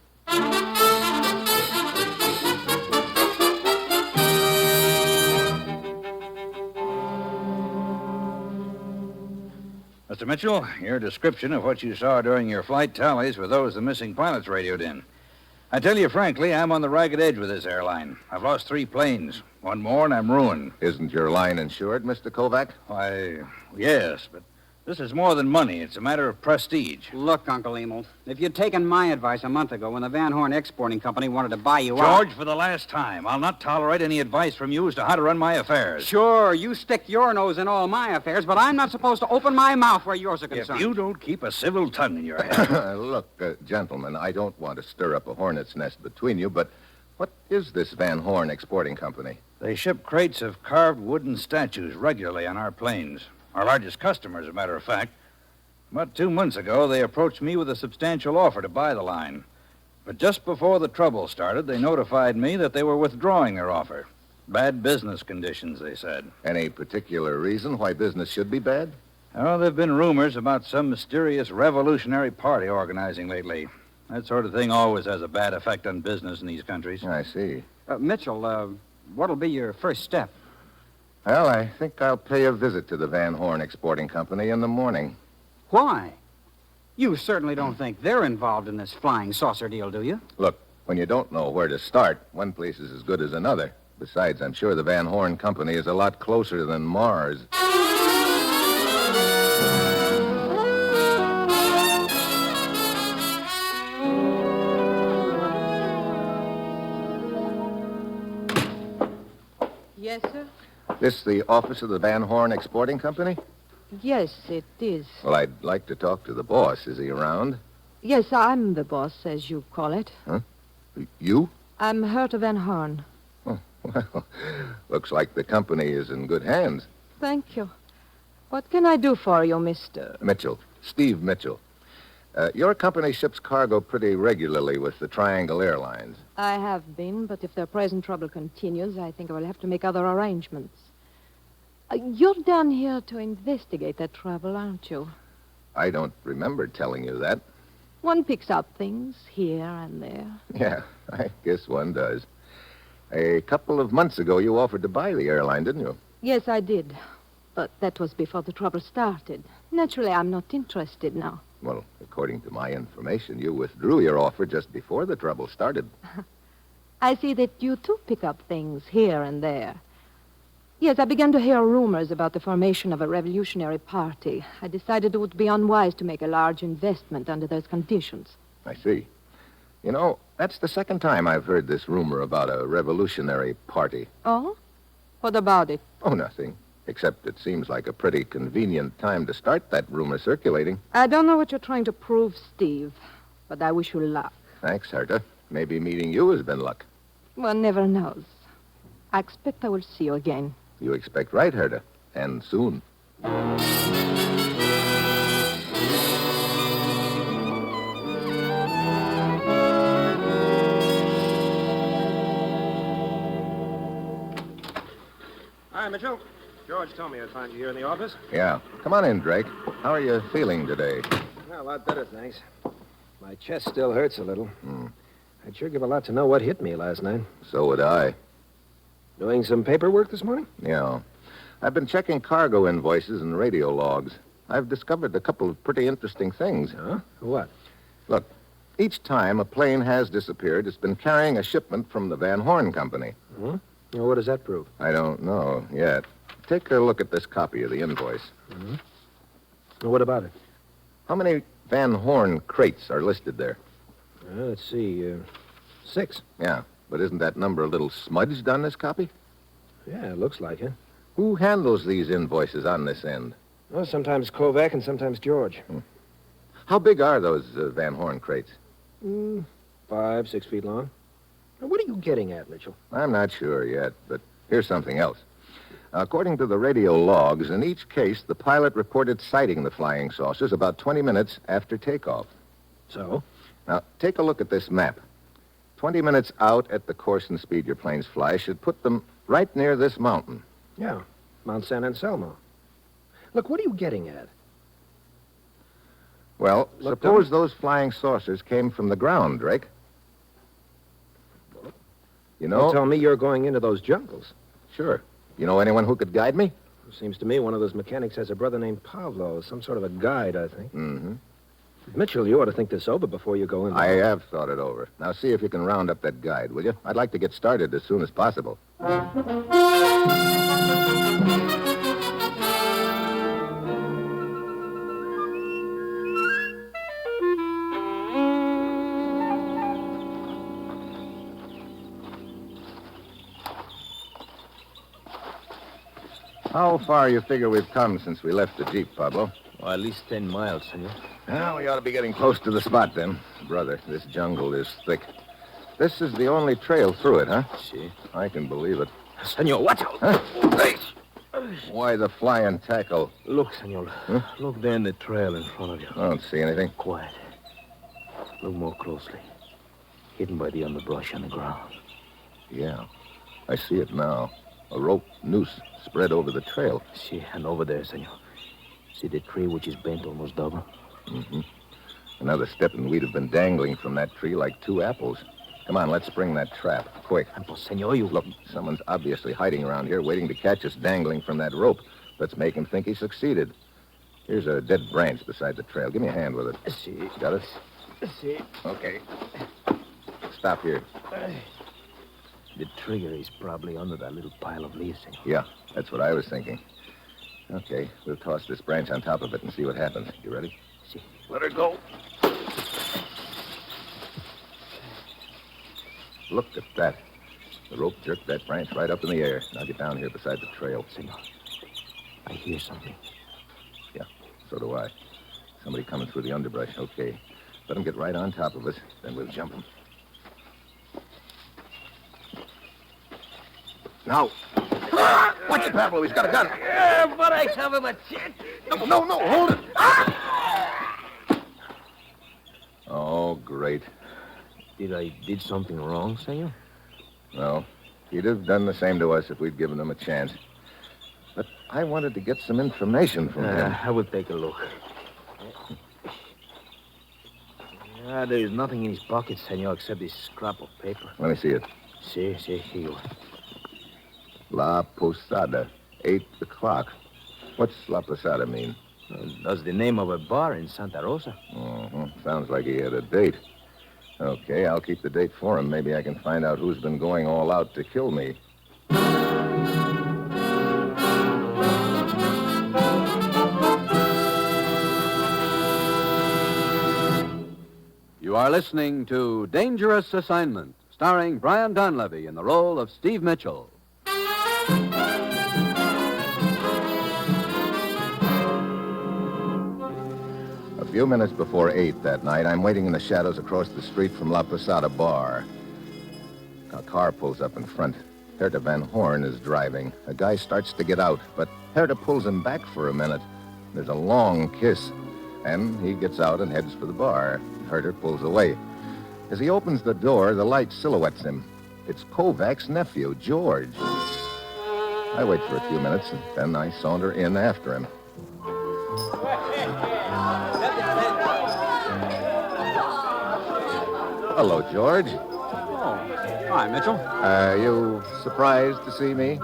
Mr. Mitchell, your description of what you saw during your flight tallies with those the missing pilots radioed in. I tell you frankly, I'm on the ragged edge with this airline. I've lost 3 planes. One more and I'm ruined. Isn't your line insured, Mr. Kovac? Why, yes, but This is more than money. It's a matter of prestige. Look, Uncle Emil, if you'd taken my advice a month ago when the Van Horn Exporting Company wanted to buy you out... George, for the last time, I'll not tolerate any advice from you as to how to run my affairs. Sure, you stick your nose in all my affairs, but I'm not supposed to open my mouth where yours are concerned. If you don't keep a civil tongue in your head... Look, gentlemen, I don't want to stir up a hornet's nest between you, but what is this Van Horn Exporting Company? They ship crates of carved wooden statues regularly on our planes. Our largest customer, as a matter of fact. About 2 months ago, they approached me with a substantial offer to buy the line. But just before the trouble started, they notified me that they were withdrawing their offer. Bad business conditions, they said. Any particular reason why business should be bad? Oh, there have been rumors about some mysterious revolutionary party organizing lately. That sort of thing always has a bad effect on business in these countries. I see. Mitchell, what'll be your first step? Well, I think I'll pay a visit to the Van Horn Exporting Company in the morning. Why? You certainly don't think they're involved in this flying saucer deal, do you? Look, when you don't know where to start, one place is as good as another. Besides, I'm sure the Van Horn Company is a lot closer than Mars. Yes, sir? This the office of the Van Horn Exporting Company? Yes, it is. Well, I'd like to talk to the boss. Is he around? Yes, I'm the boss, as you call it. Huh? You? I'm Herta Van Horn. Oh, well, looks like the company is in good hands. Thank you. What can I do for you, Mr.? Mitchell. Steve Mitchell. Your company ships cargo pretty regularly with the Triangle Airlines. I have been, but if their present trouble continues, I think I will have to make other arrangements. You're down here to investigate that trouble, aren't you? I don't remember telling you that. One picks up things here and there. Yeah, I guess one does. A couple of months ago, you offered to buy the airline, didn't you? Yes, I did. But that was before the trouble started. Naturally, I'm not interested now. Well, according to my information, you withdrew your offer just before the trouble started. I see that you, too, pick up things here and there. Yes, I began to hear rumors about the formation of a revolutionary party. I decided it would be unwise to make a large investment under those conditions. I see. You know, that's the second time I've heard this rumor about a revolutionary party. Oh? What about it? Oh, nothing. Except it seems like a pretty convenient time to start that rumor circulating. I don't know what you're trying to prove, Steve, but I wish you luck. Thanks, Herta. Maybe meeting you has been luck. One never knows. I expect I will see you again. You expect right, Herta. And soon. Hi, Mitchell. George told me I'd find you here in the office. Yeah. Come on in, Drake. How are you feeling today? Well, a lot better, thanks. My chest still hurts a little. I'd sure give a lot to know what hit me last night. So would I. Doing some paperwork this morning? Yeah. I've been checking cargo invoices and radio logs. I've discovered a couple of pretty interesting things. Huh? What? Look, each time a plane has disappeared, it's been carrying a shipment from the Van Horn Company. Well, what does that prove? I don't know yet. Take a look at this copy of the invoice. Well, what about it? How many Van Horn crates are listed there? Let's see. 6. Yeah, but isn't that number a little smudged on this copy? Yeah, it looks like it. Who handles these invoices on this end? Well, sometimes Kovac and sometimes George. How big are those Van Horn crates? 5, 6 feet long. Now, what are you getting at, Mitchell? I'm not sure yet, but here's something else. According to the radio logs, in each case, the pilot reported sighting the flying saucers about 20 minutes after takeoff. So? Now, take a look at this map. 20 minutes out at the course and speed your planes fly should put them right near this mountain. Yeah, Mount San Anselmo. Look, what are you getting at? Well, suppose those flying saucers came from the ground, Drake. You know... Don't tell me you're going into those jungles. Sure. You know anyone who could guide me? Seems to me one of those mechanics has a brother named Pavlo, some sort of a guide, I think. Mitchell, you ought to think this over before you go in. I have thought it over. Now see if you can round up that guide, will you? I'd like to get started as soon as possible. How far you figure we've come since we left the Jeep, Pablo? Well, at least 10 miles, senor. Well, we ought to be getting close to the spot, then. Brother, this jungle is thick. This is the only trail through it, huh? Si. I can believe it. Senor, watch out! Huh? Hey! Why the flying tackle? Look, senor. Huh? Look there in the trail in front of you. I don't see anything. Quiet. Look more closely. Hidden by the underbrush on the ground. Yeah, I see it now. A rope noose spread over the trail. Si, and over there, senor. See the tree which is bent almost double? Mm-hmm. Another step and we'd have been dangling from that tree like 2 apples. Come on, let's spring that trap. Quick. Senor, you... Look, someone's obviously hiding around here, waiting to catch us dangling from that rope. Let's make him think he succeeded. Here's a dead branch beside the trail. Give me a hand with it. Si. Got it? Si. Okay. Stop here. The trigger is probably under that little pile of leaves, senor. Yeah, that's what I was thinking. Okay, we'll toss this branch on top of it and see what happens. You ready? Si. Let her go. Look at that. The rope jerked that branch right up in the air. Now get down here beside the trail. Senor, I hear something. Yeah, so do I. Somebody coming through the underbrush. Okay. Let him get right on top of us, then we'll jump him. Now. Watch it, Pablo. He's got a gun. Yeah, but I have a machete. No, hold it. Oh, great. Did I did something wrong, senor? No. He'd have done the same to us if we'd given him a chance. But I wanted to get some information from him. I will take a look. There's nothing in his pocket, senor, except this scrap of paper. Let me see it. Si, here you are. La Posada, 8 o'clock. What's La Posada mean? That's the name of a bar in Santa Rosa. Sounds like he had a date. Okay, I'll keep the date for him. Maybe I can find out who's been going all out to kill me. You are listening to Dangerous Assignment, starring Brian Donlevy in the role of Steve Mitchell. A few minutes before 8 that night, I'm waiting in the shadows across the street from La Posada Bar. A car pulls up in front. Herta Van Horn is driving. A guy starts to get out, but Herta pulls him back for a minute. There's a long kiss, and he gets out and heads for the bar. Herta pulls away. As he opens the door, the light silhouettes him. It's Kovac's nephew, George. I wait for a few minutes, and then I saunter in after him. Hello, George. Oh, hi, Mitchell. You surprised to see me?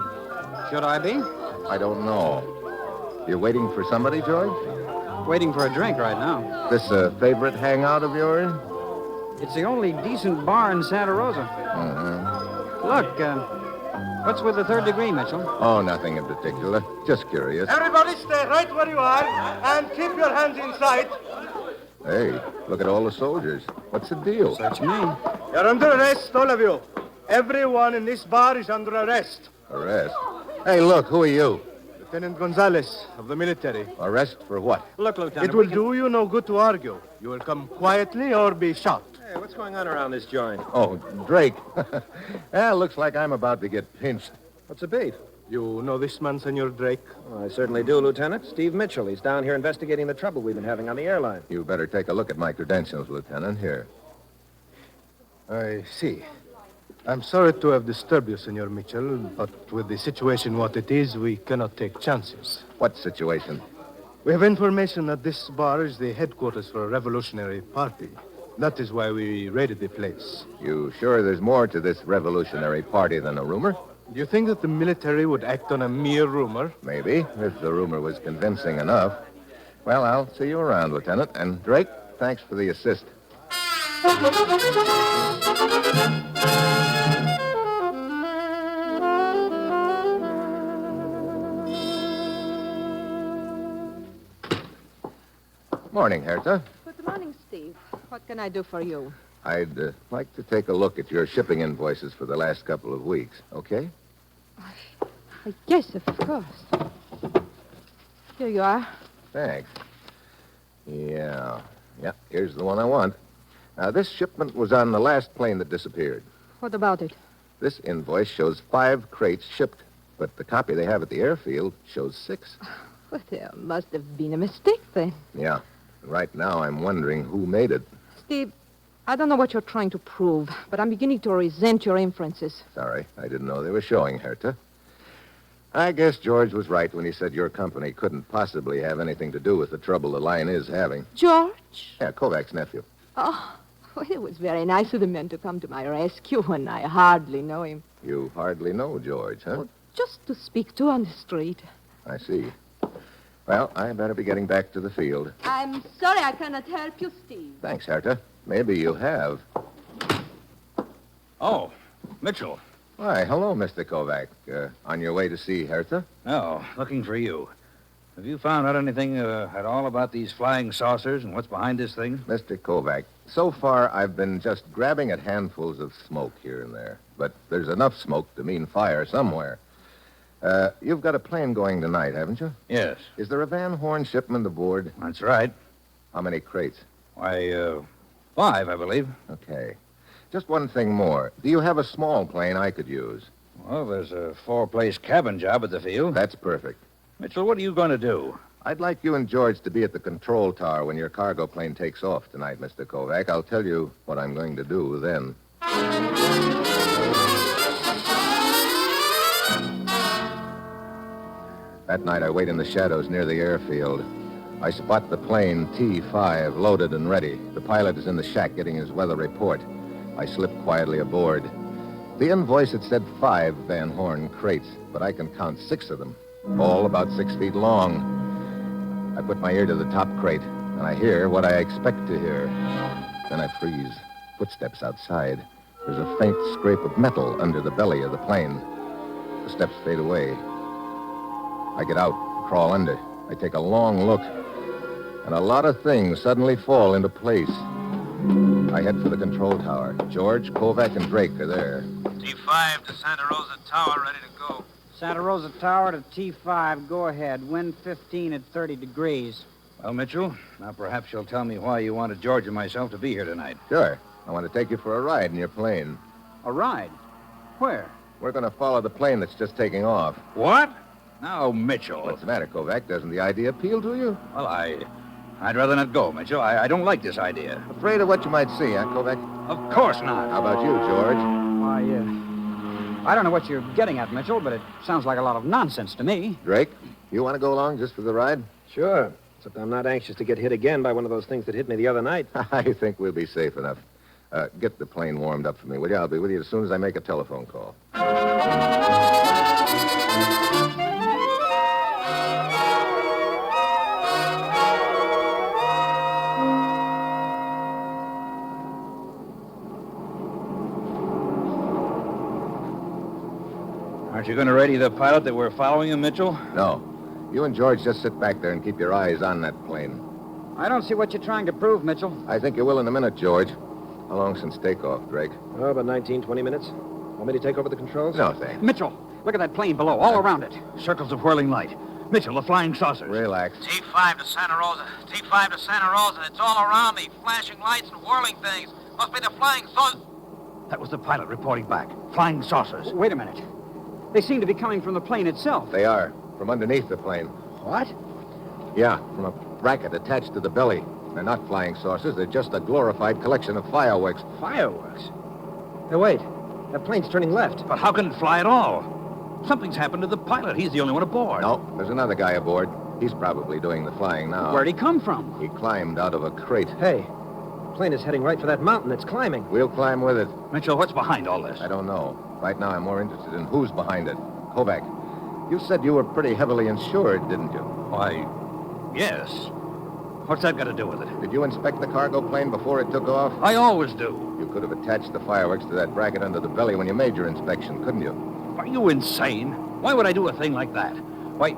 Should I be? I don't know. You're waiting for somebody, George? Waiting for a drink right now. This a favorite hangout of yours? It's the only decent bar in Santa Rosa. Look, what's with the 3rd degree, Mitchell? Oh, nothing in particular. Just curious. Everybody stay right where you are and keep your hands in sight. Hey, look at all the soldiers. What's the deal? Search me. You're under arrest, all of you. Everyone in this bar is under arrest. Arrest? Hey, look, who are you? Lieutenant Gonzalez of the military. Arrest for what? Look, Lieutenant. It will do you no good to argue. You will come quietly or be shot. Hey, what's going on around this joint? Oh, Drake. Looks like I'm about to get pinched. What's the beat? You know this man, Senor Drake? Oh, I certainly do, Lieutenant. Steve Mitchell. He's down here investigating the trouble we've been having on the airline. You better take a look at my credentials, Lieutenant. Here. I see. I'm sorry to have disturbed you, Senor Mitchell, but with the situation what it is, we cannot take chances. What situation? We have information that this bar is the headquarters for a revolutionary party. That is why we raided the place. You sure there's more to this revolutionary party than a rumor? Do you think that the military would act on a mere rumor? Maybe, if the rumor was convincing enough. Well, I'll see you around, Lieutenant. And Drake, thanks for the assist. Morning, Herta. Good morning, Steve. What can I do for you? I'd like to take a look at your shipping invoices for the last couple of weeks, okay? Yes, of course. Here you are. Thanks. Yeah, here's the one I want. Now, this shipment was on the last plane that disappeared. What about it? This invoice shows 5 crates shipped, but the copy they have at the airfield shows 6. Well, there must have been a mistake then. Yeah. Right now, I'm wondering who made it. Steve, I don't know what you're trying to prove, but I'm beginning to resent your inferences. Sorry, I didn't know they were showing, Herta. I guess George was right when he said your company couldn't possibly have anything to do with the trouble the line is having. George? Yeah, Kovac's nephew. Oh, well, it was very nice of the men to come to my rescue when I hardly know him. You hardly know George, huh? Well, just to speak to on the street. I see. Well, I better be getting back to the field. I'm sorry I cannot help you, Steve. Thanks, Herta. Maybe you have. Oh, Mitchell. Why, hello, Mr. Kovac. On your way to see Herta? No, looking for you. Have you found out anything at all about these flying saucers and what's behind this thing? Mr. Kovac, so far I've been just grabbing at handfuls of smoke here and there. But there's enough smoke to mean fire somewhere. You've got a plane going tonight, haven't you? Yes. Is there a Van Horn shipment aboard? That's right. How many crates? Why, 5, I believe. Okay. Just one thing more. Do you have a small plane I could use? Well, there's a 4-place cabin job at the field. That's perfect. Mitchell, what are you going to do? I'd like you and George to be at the control tower when your cargo plane takes off tonight, Mr. Kovac. I'll tell you what I'm going to do then. That night, I wait in the shadows near the airfield. I spot the plane T-5 loaded and ready. The pilot is in the shack getting his weather report. I slip quietly aboard. The invoice had said 5 Van Horn crates, but I can count 6 of them, all about 6 feet long. I put my ear to the top crate, and I hear what I expect to hear. Then I freeze. Footsteps outside. There's a faint scrape of metal under the belly of the plane. The steps fade away. I get out, crawl under. I take a long look, and a lot of things suddenly fall into place. I head for the control tower. George, Kovac, and Drake are there. T5 to Santa Rosa Tower, ready to go. Santa Rosa Tower to T5. Go ahead. Wind 15 at 30 degrees. Well, Mitchell, now perhaps you'll tell me why you wanted George and myself to be here tonight. Sure. I want to take you for a ride in your plane. A ride? Where? We're going to follow the plane that's just taking off. What? Now, Mitchell. What's the matter, Kovac? Doesn't the idea appeal to you? Well, I'd rather not go, Mitchell. I don't like this idea. Afraid of what you might see, huh, Kovac? Of course not. How about you, George? Why, I don't know what you're getting at, Mitchell, but it sounds like a lot of nonsense to me. Drake, you want to go along just for the ride? Sure. Except I'm not anxious to get hit again by one of those things that hit me the other night. I think we'll be safe enough. Get the plane warmed up for me, will you? I'll be with you as soon as I make a telephone call. Aren't you going to ready the pilot that we're following him, Mitchell? No. You and George just sit back there and keep your eyes on that plane. I don't see what you're trying to prove, Mitchell. I think you will in a minute, George. How long since takeoff, Drake? Oh, about 19, 20 minutes. Want me to take over the controls? No, thanks. Mitchell, look at that plane below, all around it. Circles of whirling light. Mitchell, the flying saucers. Relax. T5 to Santa Rosa. T5 to Santa Rosa. It's all around me. Flashing lights and whirling things. Must be the flying saucers. That was the pilot reporting back. Flying saucers. Wait a minute. They seem to be coming from the plane itself. They are. From underneath the plane. What? Yeah, from a bracket attached to the belly. They're not flying saucers. They're just a glorified collection of fireworks. Fireworks? Hey, wait. That plane's turning left. But how can it fly at all? Something's happened to the pilot. He's the only one aboard. No, there's another guy aboard. He's probably doing the flying now. Where'd he come from? He climbed out of a crate. Hey, the plane is heading right for that mountain. It's climbing. We'll climb with it. Mitchell, what's behind all this? I don't know. Right now, I'm more interested in who's behind it. Kovac, you said you were pretty heavily insured, didn't you? Why, yes. What's that got to do with it? Did you inspect the cargo plane before it took off? I always do. You could have attached the fireworks to that bracket under the belly when you made your inspection, couldn't you? Are you insane? Why would I do a thing like that? Why,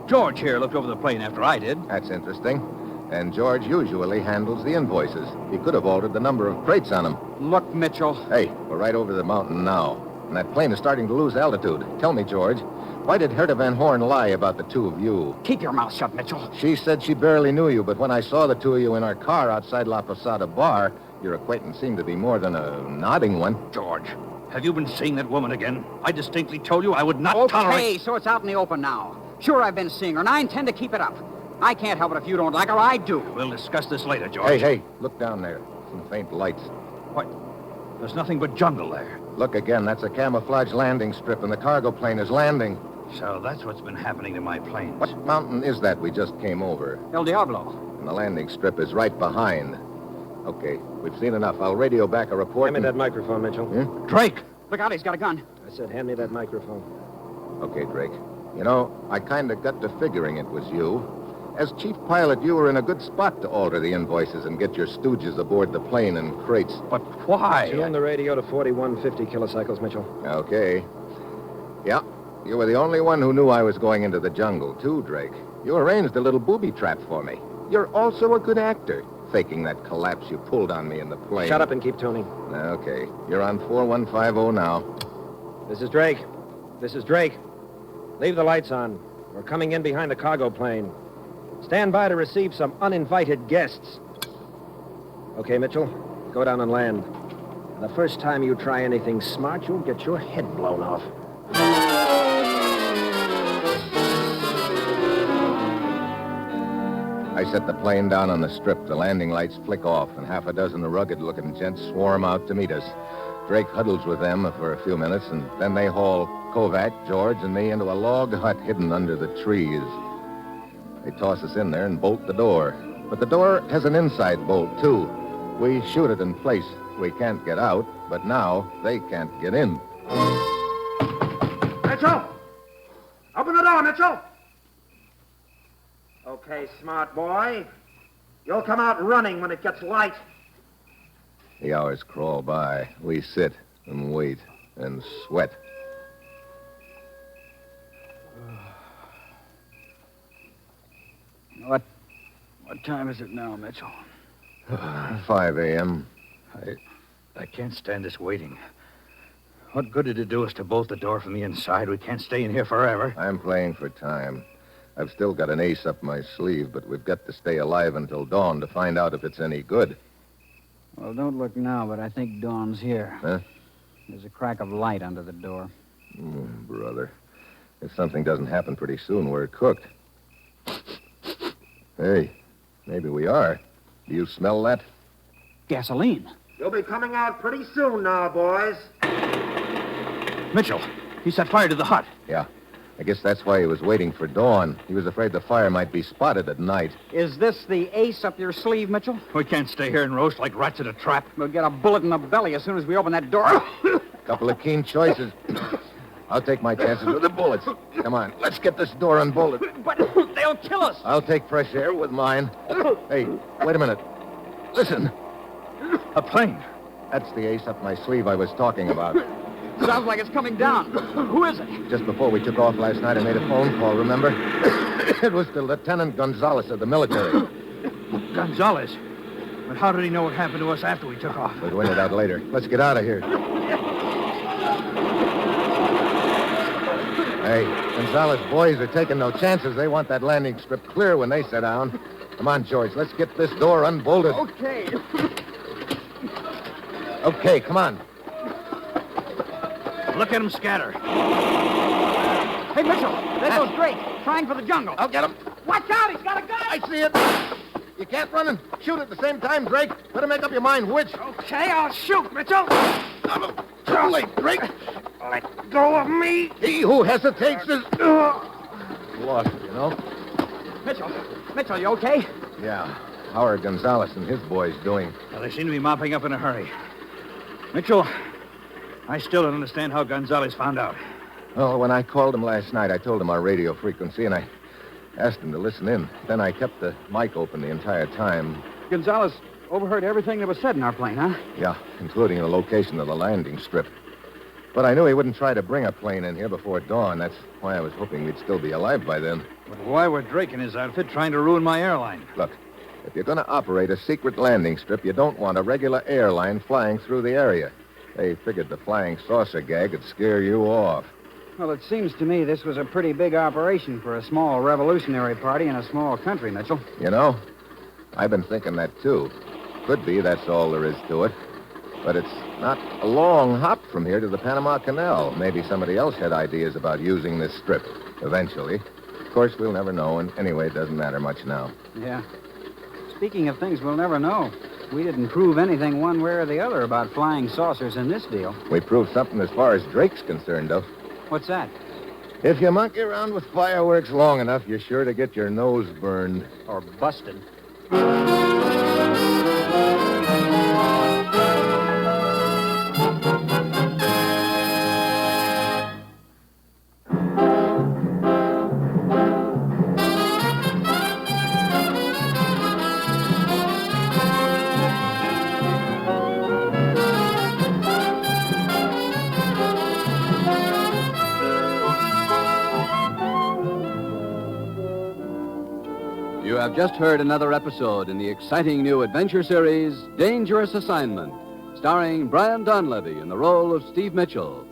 George here looked over the plane after I did. That's interesting. And George usually handles the invoices. He could have altered the number of crates on them. Look, Mitchell. Hey, we're right over the mountain now. And that plane is starting to lose altitude. Tell me, George, Why did Herta Van Horn lie about the two of you? Keep your mouth shut, Mitchell. She said she barely knew you, but when I saw the two of you in our car outside La Posada Bar, your acquaintance seemed to be more than a nodding one. George, have you been seeing that woman again? I distinctly told you I would not tolerate... Okay, so it's out in the open now. Sure, I've been seeing her, and I intend to keep it up. I can't help it if you don't like her. I do. We'll discuss this later, George. Hey, look down there. Some faint lights. What? There's nothing but jungle there. Look again. That's a camouflage landing strip, and the cargo plane is landing. So that's what's been happening to my planes. What mountain is that we just came over? El Diablo. And the landing strip is right behind. Okay, we've seen enough. I'll radio back a report. Hand me that microphone, Mitchell. Drake! Look out, he's got a gun. I said hand me that microphone. Okay, Drake. You know, I kind of got to figuring it was you. As chief pilot, you were in a good spot to alter the invoices and get your stooges aboard the plane in crates. But why? Tune the radio to 4150 kilocycles, Mitchell. Okay. Yeah, you were the only one who knew I was going into the jungle, too, Drake. You arranged a little booby trap for me. You're also a good actor, faking that collapse you pulled on me in the plane. Shut up and keep tuning. Okay, you're on 4150 now. This is Drake. This is Drake. Leave the lights on. We're coming in behind the cargo plane. Stand by to receive some uninvited guests. Okay, Mitchell, go down and land. And the first time you try anything smart, you'll get your head blown off. I set the plane down on the strip. The landing lights flick off, and half a dozen rugged-looking gents swarm out to meet us. Drake huddles with them for a few minutes, and then they haul Kovac, George, and me into a log hut hidden under the trees. They toss us in there and bolt the door. But the door has an inside bolt, too. We shoot it in place. We can't get out, but now they can't get in. Mitchell! Open the door, Mitchell! Okay, smart boy. You'll come out running when it gets light. The hours crawl by. We sit and wait and sweat. What time is it now, Mitchell? 5 a.m. I can't stand this waiting. What good did it do us to bolt the door from the inside? We can't stay in here forever. I'm playing for time. I've still got an ace up my sleeve, but we've got to stay alive until dawn to find out if it's any good. Well, don't look now, but I think Dawn's here. Huh? There's a crack of light under the door. Brother. If something doesn't happen pretty soon, we're cooked. Hey, maybe we are. Do you smell that? Gasoline. You'll be coming out pretty soon now, boys. Mitchell, he set fire to the hut. Yeah. I guess that's why he was waiting for dawn. He was afraid the fire might be spotted at night. Is this the ace up your sleeve, Mitchell? We can't stay here and roast like rats in a trap. We'll get a bullet in the belly as soon as we open that door. Couple of keen choices. I'll take my chances with the bullets. Come on, let's get this door unbolted. But they'll kill us. I'll take fresh air with mine. Hey, wait a minute. Listen. A plane. That's the ace up my sleeve I was talking about. Sounds like it's coming down. Who is it? Just before we took off last night, I made a phone call, remember? It was to Lieutenant Gonzalez of the military. Gonzalez? But how did he know what happened to us after we took off? We'll find it out later. Let's get out of here. Hey, Gonzalez boys are taking no chances. They want that landing strip clear when they sit down. Come on, George. Let's get this door unbolted. Okay. Okay, come on. Look at him scatter. Hey, Mitchell, there goes Drake, trying for the jungle. I'll get him. Watch out, he's got a gun. I see it. You can't run and shoot at the same time, Drake. Better make up your mind which. Okay, I'll shoot, Mitchell. Too late, Drake. Let go of me. He who hesitates is lost, you know. Mitchell, you okay? Yeah. How are Gonzalez and his boys doing? Well, they seem to be mopping up in a hurry. Mitchell, I still don't understand how Gonzalez found out. Well, when I called him last night, I told him our radio frequency, and I asked him to listen in. Then I kept the mic open the entire time. Gonzalez overheard everything that was said in our plane, huh? Yeah, including the location of the landing strip. But I knew he wouldn't try to bring a plane in here before dawn. That's why I was hoping we'd still be alive by then. But why were Drake and his outfit trying to ruin my airline? Look, if you're going to operate a secret landing strip, you don't want a regular airline flying through the area. They figured the flying saucer gag would scare you off. Well, it seems to me this was a pretty big operation for a small revolutionary party in a small country, Mitchell. You know, I've been thinking that, too. Could be that's all there is to it. But it's not a long hop from here to the Panama Canal. Maybe somebody else had ideas about using this strip eventually. Of course, we'll never know, and anyway, it doesn't matter much now. Yeah. Speaking of things we'll never know, we didn't prove anything one way or the other about flying saucers in this deal. We proved something as far as Drake's concerned, though. What's that? If you monkey around with fireworks long enough, you're sure to get your nose burned. Or busted. You have just heard another episode in the exciting new adventure series, Dangerous Assignment, starring Brian Donlevy in the role of Steve Mitchell.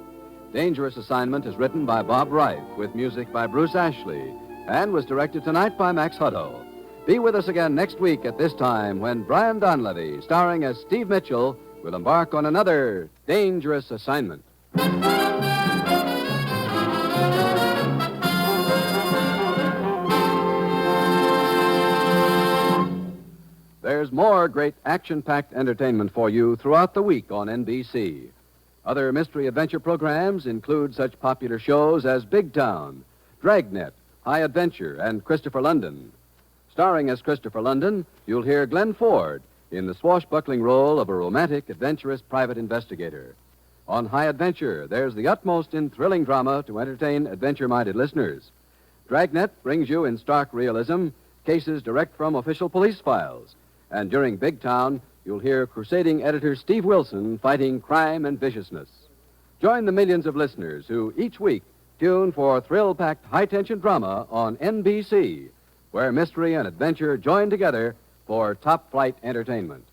Dangerous Assignment is written by Bob Reif, with music by Bruce Ashley, and was directed tonight by Max Hutto. Be with us again next week at this time when Brian Donlevy, starring as Steve Mitchell, will embark on another Dangerous Assignment. There's more great action-packed entertainment for you throughout the week on NBC. Other mystery adventure programs include such popular shows as Big Town, Dragnet, High Adventure, and Christopher London. Starring as Christopher London, you'll hear Glenn Ford in the swashbuckling role of a romantic, adventurous private investigator. On High Adventure, there's the utmost in thrilling drama to entertain adventure-minded listeners. Dragnet brings you in stark realism cases direct from official police files. And during Big Town, you'll hear crusading editor Steve Wilson fighting crime and viciousness. Join the millions of listeners who each week tune for thrill-packed high-tension drama on NBC, where mystery and adventure join together for top-flight entertainment.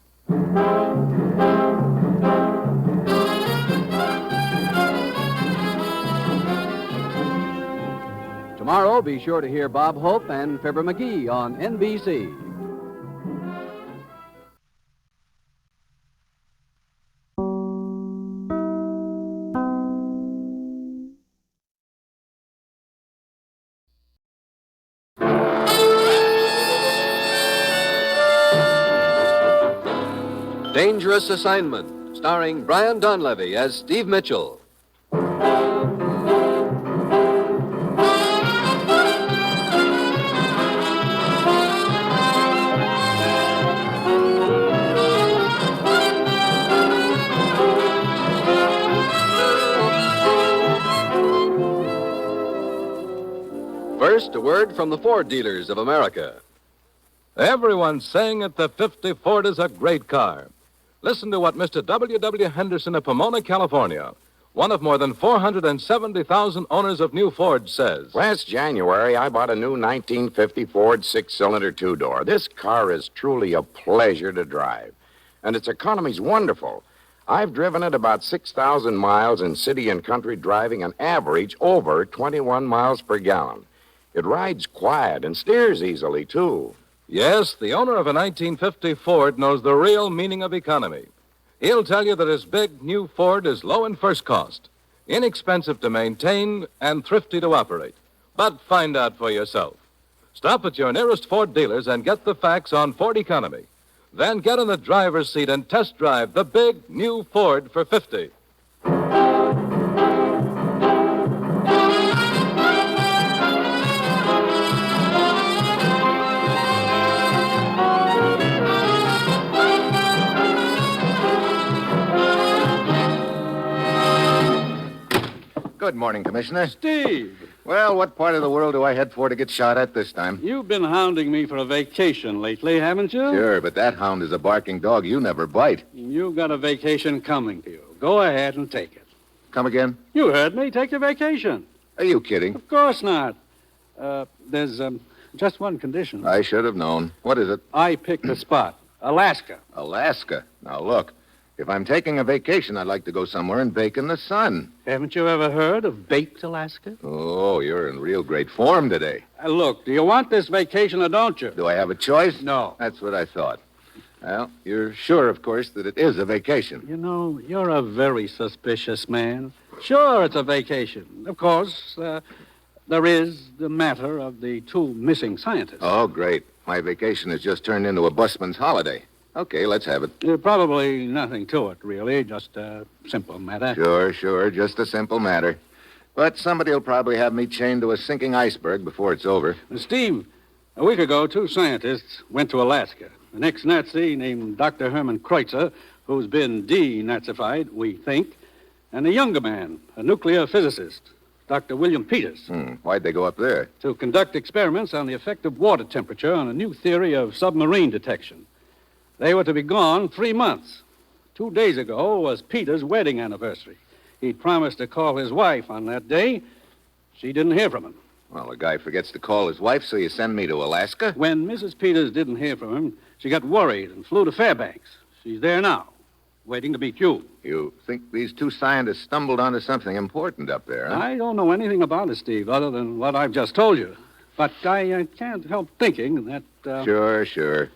Tomorrow, be sure to hear Bob Hope and Fibber McGee on NBC. Dangerous Assignment, starring Brian Donlevy as Steve Mitchell. First, a word from the Ford dealers of America. Everyone's saying that the 50 Ford is a great car. Listen to what Mr. W. Henderson of Pomona, California, one of more than 470,000 owners of new Fords, says. Last January, I bought a new 1950 Ford six-cylinder two-door. This car is truly a pleasure to drive, and its economy's wonderful. I've driven it about 6,000 miles in city and country driving, an average over 21 miles per gallon. It rides quiet and steers easily, too. Yes, the owner of a 1950 Ford knows the real meaning of economy. He'll tell you that his big new Ford is low in first cost, inexpensive to maintain, and thrifty to operate. But find out for yourself. Stop at your nearest Ford dealers and get the facts on Ford economy. Then get in the driver's seat and test drive the big new Ford for 50. Good morning, Commissioner. Steve! Well, what part of the world do I head for to get shot at this time? You've been hounding me for a vacation lately, haven't you? Sure, but that hound is a barking dog you never bite. You've got a vacation coming to you. Go ahead and take it. Come again? You heard me. Take your vacation. Are you kidding? Of course not. There's just one condition. I should have known. What is it? I picked the spot. Alaska. Alaska? Now, look. If I'm taking a vacation, I'd like to go somewhere and bake in the sun. Haven't you ever heard of baked Alaska? Oh, you're in real great form today. Look, do you want this vacation or don't you? Do I have a choice? No. That's what I thought. Well, you're sure, of course, that it is a vacation. You know, you're a very suspicious man. Sure, it's a vacation. Of course, there is the matter of the 2 missing scientists. Oh, great. My vacation has just turned into a busman's holiday. Okay, let's have it. Probably nothing to it, really. Just a simple matter. Sure. Just a simple matter. But somebody will probably have me chained to a sinking iceberg before it's over. Steve, a week ago, 2 scientists went to Alaska. An ex-Nazi named Dr. Herman Kreutzer, who's been denazified, we think, and a younger man, a nuclear physicist, Dr. William Peters. Why'd they go up there? To conduct experiments on the effect of water temperature on a new theory of submarine detection. They were to be gone 3 months. 2 days ago was Peters' wedding anniversary. He'd promised to call his wife on that day. She didn't hear from him. Well, a guy forgets to call his wife, so you send me to Alaska? When Mrs. Peters didn't hear from him, she got worried and flew to Fairbanks. She's there now, waiting to meet you. You think these 2 scientists stumbled onto something important up there, huh? I don't know anything about it, Steve, other than what I've just told you. But I can't help thinking that... Sure.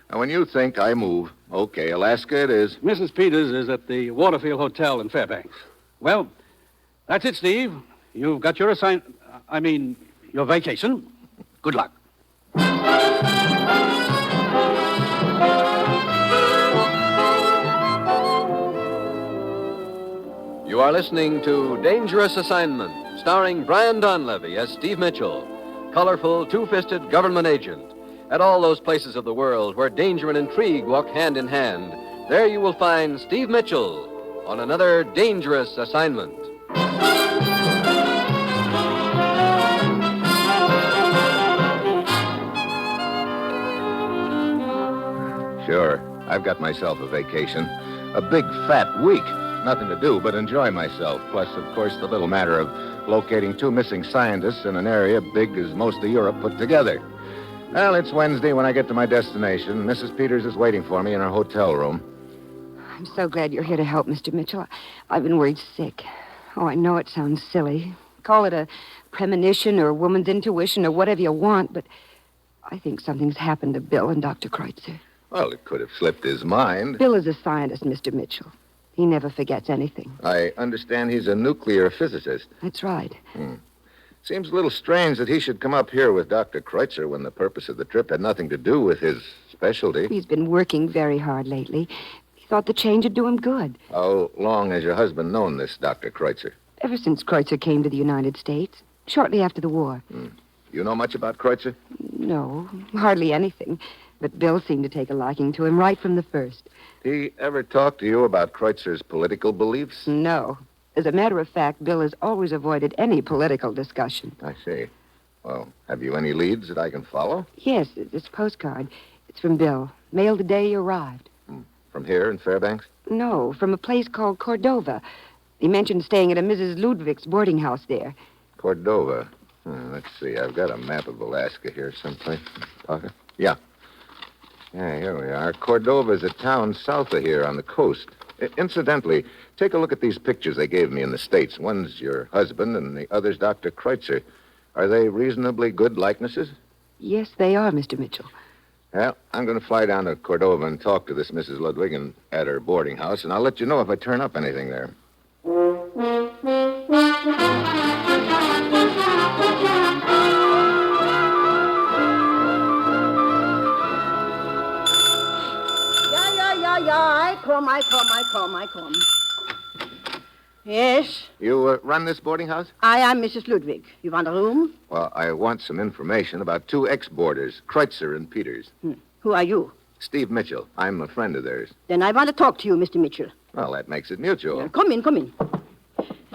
Now, when you think, I move. Okay, Alaska it is. Mrs. Peters is at the Waterfield Hotel in Fairbanks. Well, that's it, Steve. You've got your your vacation. Good luck. You are listening to Dangerous Assignment, starring Brian Donlevy as Steve Mitchell, colorful, 2-fisted government agent. At all those places of the world where danger and intrigue walk hand in hand, there you will find Steve Mitchell on another dangerous assignment. Sure, I've got myself a vacation. A big, fat week. Nothing to do but enjoy myself. Plus, of course, the little matter of locating 2 missing scientists in an area big as most of Europe put together. Well, it's Wednesday when I get to my destination. Mrs. Peters is waiting for me in her hotel room. I'm so glad you're here to help, Mr. Mitchell. I've been worried sick. Oh, I know it sounds silly. Call it a premonition or a woman's intuition or whatever you want, but I think something's happened to Bill and Dr. Kreutzer. Well, it could have slipped his mind. Bill is a scientist, Mr. Mitchell. He never forgets anything. I understand he's a nuclear physicist. That's right. Seems a little strange that he should come up here with Dr. Kreutzer when the purpose of the trip had nothing to do with his specialty. He's been working very hard lately. He thought the change would do him good. How long has your husband known this Dr. Kreutzer? Ever since Kreutzer came to the United States, shortly after the war. You know much about Kreutzer? No, hardly anything. But Bill seemed to take a liking to him right from the first. Did he ever talk to you about Kreutzer's political beliefs? No. As a matter of fact, Bill has always avoided any political discussion. I see. Well, have you any leads that I can follow? Yes, this postcard. It's from Bill. Mailed the day he arrived. From here in Fairbanks? No, from a place called Cordova. He mentioned staying at a Mrs. Ludwig's boarding house there. Cordova. Let's see. I've got a map of Alaska here someplace. Yeah, here we are. Cordova's a town south of here on the coast. Incidentally, take a look at these pictures they gave me in the States. One's your husband and the other's Dr. Kreutzer. Are they reasonably good likenesses? Yes, they are, Mr. Mitchell. Well, I'm going to fly down to Cordova and talk to this Mrs. Ludwig at her boarding house, and I'll let you know if I turn up anything there. I come. Yes? You run this boarding house? I am Mrs. Ludwig. You want a room? Well, I want some information about 2 ex-boarders, Kreutzer and Peters. Who are you? Steve Mitchell. I'm a friend of theirs. Then I want to talk to you, Mr. Mitchell. Well, that makes it mutual. Yeah, come in.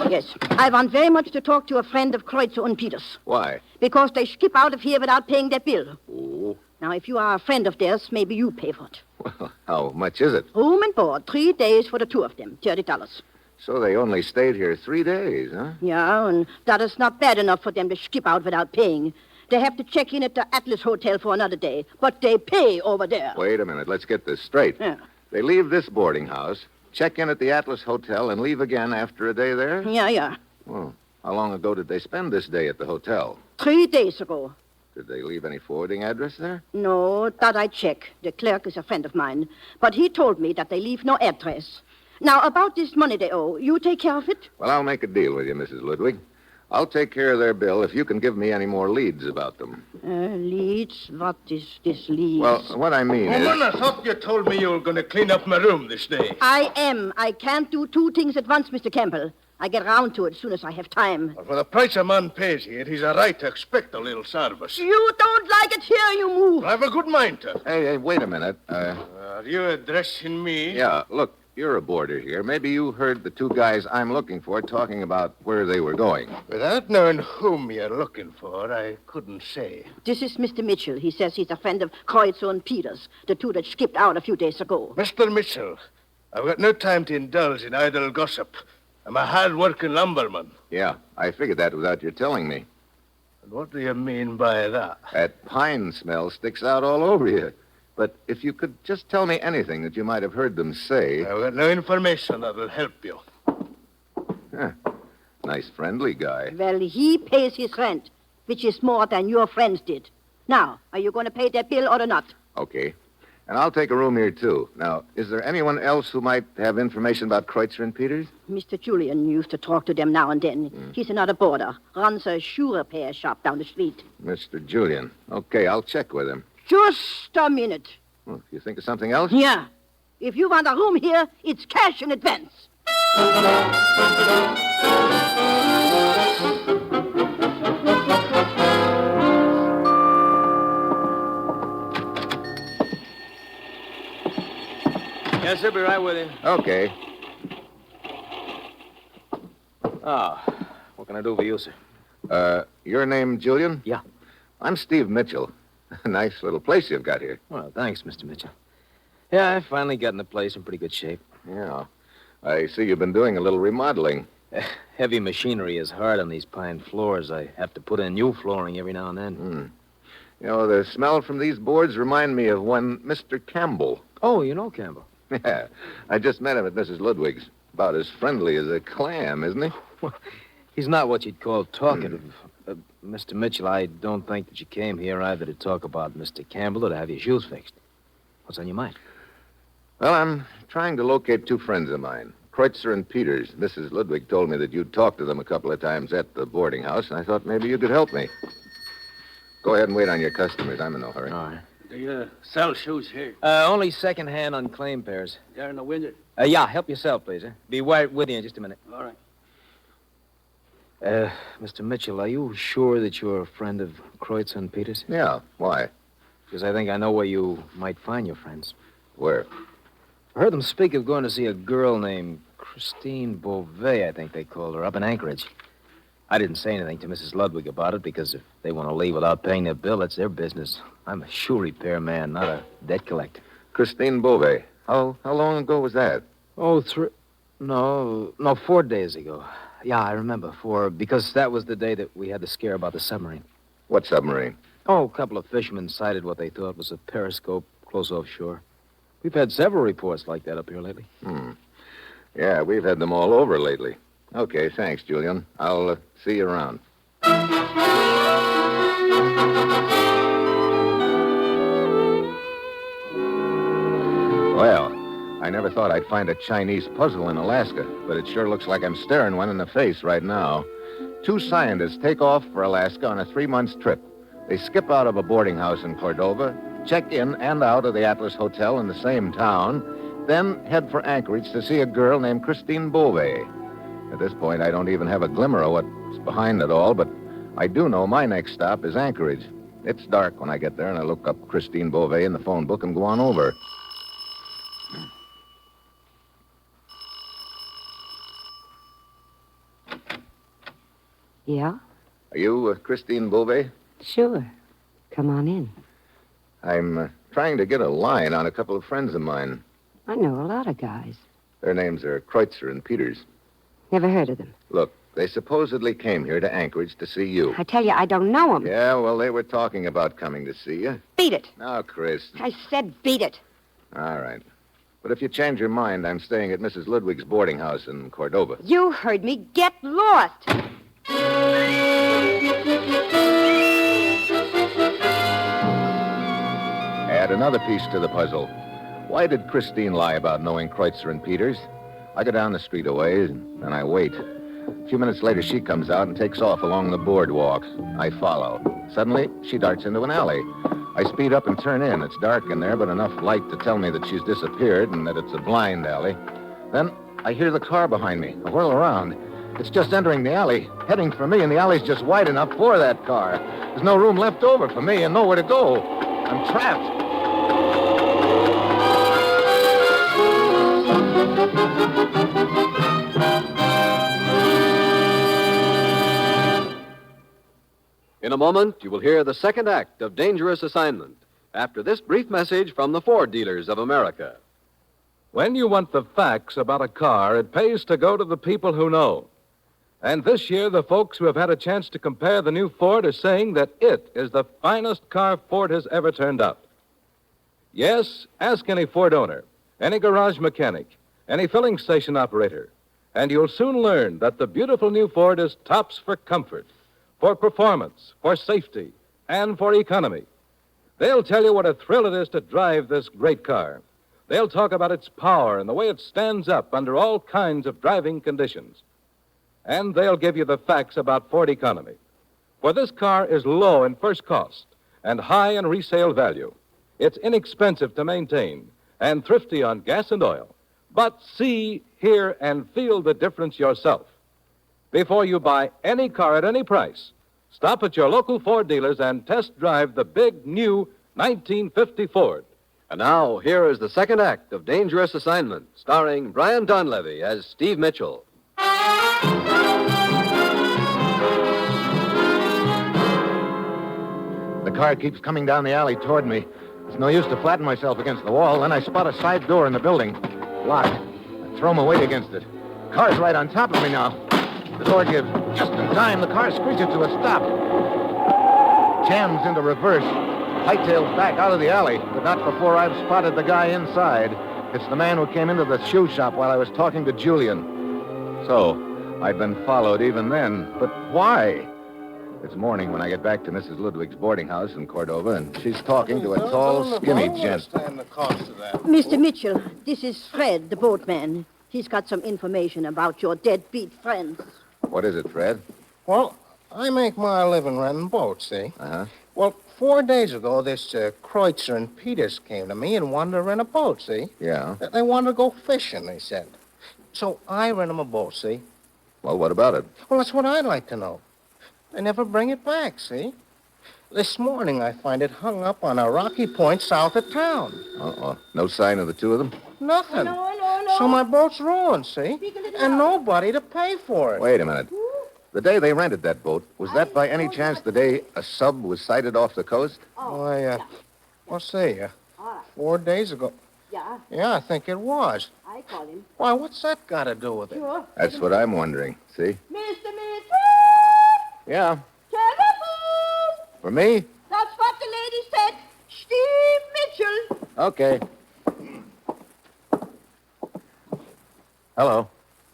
Yes, I want very much to talk to a friend of Kreutzer and Peters. Why? Because they skip out of here without paying their bill. Oh. Now, if you are a friend of theirs, maybe you pay for it. Well, how much is it? Room and board, 3 days for the 2 of them, $30. So they only stayed here 3 days, huh? Yeah, and that is not bad enough for them to skip out without paying. They have to check in at the Atlas Hotel for another day, but they pay over there. Wait a minute. Let's get this straight. Yeah. They leave this boarding house, check in at the Atlas Hotel and leave again after a day there? Yeah. Well, how long ago did they spend this day at the hotel? 3 days ago. Did they leave any forwarding address there? No, that I check. The clerk is a friend of mine. But he told me that they leave no address. Now, about this money they owe, you take care of it? Well, I'll make a deal with you, Mrs. Ludwig. I'll take care of their bill if you can give me any more leads about them. Leads? What is this leads? Well, what I mean is... Woman, I thought you told me you were going to clean up my room this day. I am. I can't do 2 things at once, Mr. Campbell. I get round to it as soon as I have time. For the price a man pays here, he's a right to expect a little service. You don't like it here, you move. I've a good mind to. Hey, wait a minute. Are you addressing me? Yeah, look, you're a boarder here. Maybe you heard the 2 guys I'm looking for talking about where they were going. Without knowing whom you're looking for, I couldn't say. This is Mr. Mitchell. He says he's a friend of Kreutzer and Peters, the 2 that skipped out a few days ago. Mr. Mitchell, I've got no time to indulge in idle gossip. I'm a hard-working lumberman. Yeah, I figured that without your telling me. And what do you mean by that? That pine smell sticks out all over you. But if you could just tell me anything that you might have heard them say... I've got no information that will help you. Nice, friendly guy. Well, he pays his rent, which is more than your friends did. Now, are you going to pay that bill or not? Okay. And I'll take a room here, too. Now, is there anyone else who might have information about Kreutzer and Peters? Mr. Julian used to talk to them now and then. He's another boarder. Runs a shoe repair shop down the street. Mr. Julian. Okay, I'll check with him. Just a minute. Well, you think of something else? Yeah. If you want a room here, it's cash in advance. Yes, sir, be right with you. Okay. What can I do for you, sir? Your name, Julian? Yeah. I'm Steve Mitchell. Nice little place you've got here. Well, thanks, Mr. Mitchell. Yeah, I finally got in the place in pretty good shape. Yeah. I see you've been doing a little remodeling. Heavy machinery is hard on these pine floors. I have to put in new flooring every now and then. You know, the smell from these boards remind me of one Mr. Campbell. Oh, you know Campbell? Yeah. I just met him at Mrs. Ludwig's. About as friendly as a clam, isn't he? Well, he's not what you'd call talkative. Mr. Mitchell, I don't think that you came here either to talk about Mr. Campbell or to have your shoes fixed. What's on your mind? Well, I'm trying to locate 2 friends of mine, Kreutzer and Peters. Mrs. Ludwig told me that you'd talked to them a couple of times at the boarding house, and I thought maybe you could help me. Go ahead and wait on your customers. I'm in no hurry. All right. Do you sell shoes here? Only second-hand unclaimed pairs. They're in the window. Yeah, help yourself, please. Be right with you in just a minute. All right. Mr. Mitchell, are you sure that you're a friend of Kreutzer and Peters? Yeah. Why? Because I think I know where you might find your friends. Where? I heard them speak of going to see a girl named Christine Beauvais, I think they called her, up in Anchorage. I didn't say anything to Mrs. Ludwig about it because if they want to leave without paying their bill, that's their business. I'm a shoe repair man, not a debt collector. Christine Beauvais. How long ago was that? Oh, 4 days ago. Yeah, I remember. Because that was the day that we had the scare about the submarine. What submarine? Oh, a couple of fishermen sighted what they thought was a periscope close offshore. We've had several reports like that up here lately. Yeah, we've had them all over lately. Okay, thanks, Julian. I'll see you around. Well, I never thought I'd find a Chinese puzzle in Alaska, but it sure looks like I'm staring one in the face right now. 2 scientists take off for Alaska on a 3-month trip. They skip out of a boarding house in Cordova, check in and out of the Atlas Hotel in the same town, then head for Anchorage to see a girl named Christine Beauvais. At this point, I don't even have a glimmer of what's behind it all, but I do know my next stop is Anchorage. It's dark when I get there, and I look up Christine Beauvais in the phone book and go on over. Yeah? Are you Christine Beauvais? Sure. Come on in. I'm trying to get a line on a couple of friends of mine. I know a lot of guys. Their names are Kreutzer and Peters. Never heard of them. Look, they supposedly came here to Anchorage to see you. I tell you, I don't know them. Yeah, well, they were talking about coming to see you. Beat it. Now, Chris. I said beat it. All right. But if you change your mind, I'm staying at Mrs. Ludwig's boarding house in Cordova. You heard me. Get lost. Add another piece to the puzzle. Why did Christine lie about knowing Kreutzer and Peters? I go down the street a ways, and I wait. A few minutes later, she comes out and takes off along the boardwalk. I follow. Suddenly, she darts into an alley. I speed up and turn in. It's dark in there, but enough light to tell me that she's disappeared and that it's a blind alley. Then I hear the car behind me. I whirl around. It's just entering the alley, heading for me, and the alley's just wide enough for that car. There's no room left over for me and nowhere to go. I'm trapped. In a moment, you will hear the second act of Dangerous Assignment after this brief message from the Ford dealers of America. When you want the facts about a car, it pays to go to the people who know. And this year, the folks who have had a chance to compare the new Ford are saying that it is the finest car Ford has ever turned out. Yes, ask any Ford owner, any garage mechanic, any filling station operator, and you'll soon learn that the beautiful new Ford is tops for comfort, for performance, for safety, and for economy. They'll tell you what a thrill it is to drive this great car. They'll talk about its power and the way it stands up under all kinds of driving conditions. And they'll give you the facts about Ford economy. For this car is low in first cost and high in resale value. It's inexpensive to maintain and thrifty on gas and oil. But see, hear, and feel the difference yourself. Before you buy any car at any price, stop at your local Ford dealers and test drive the big new 1950 Ford. And now, here is the second act of Dangerous Assignment, starring Brian Donlevy as Steve Mitchell. The car keeps coming down the alley toward me. It's no use to flatten myself against the wall. Then I spot a side door in the building. Locked. I throw my weight against it. Car's right on top of me now. The door gives. Just in time, the car screeches to a stop. Jams into reverse. Hightails back out of the alley, but not before I've spotted the guy inside. It's the man who came into the shoe shop while I was talking to Julian. So, I'd been followed even then. But why? It's morning when I get back to Mrs. Ludwig's boarding house in Cordova, and she's talking to a tall, skinny gent. Mr. Mitchell, this is Fred, the boatman. He's got some information about your deadbeat friends. What is it, Fred? Well, I make my living renting boats, see? Uh-huh. Well, 4 days ago, this Kreutzer and Peters came to me and wanted to rent a boat, see? Yeah. They wanted to go fishing, they said. So I rent them a boat, see? Well, what about it? Well, that's what I'd like to know. They never bring it back, see? This morning, I find it hung up on a rocky point south of town. Uh-oh. No sign of the two of them? Nothing. So my boat's ruined, see? And nobody to pay for it. Wait a minute. The day they rented that boat, was that by any chance the day a sub was sighted off the coast? Why, let's see. 4 days ago. Yeah. Yeah, I think it was. I call him. Why, what's that got to do with it? Sure. That's what I'm wondering. See? Mr. Mitchell! Yeah. Telephone! For me? That's what the lady said. Steve Mitchell. Okay. Hello.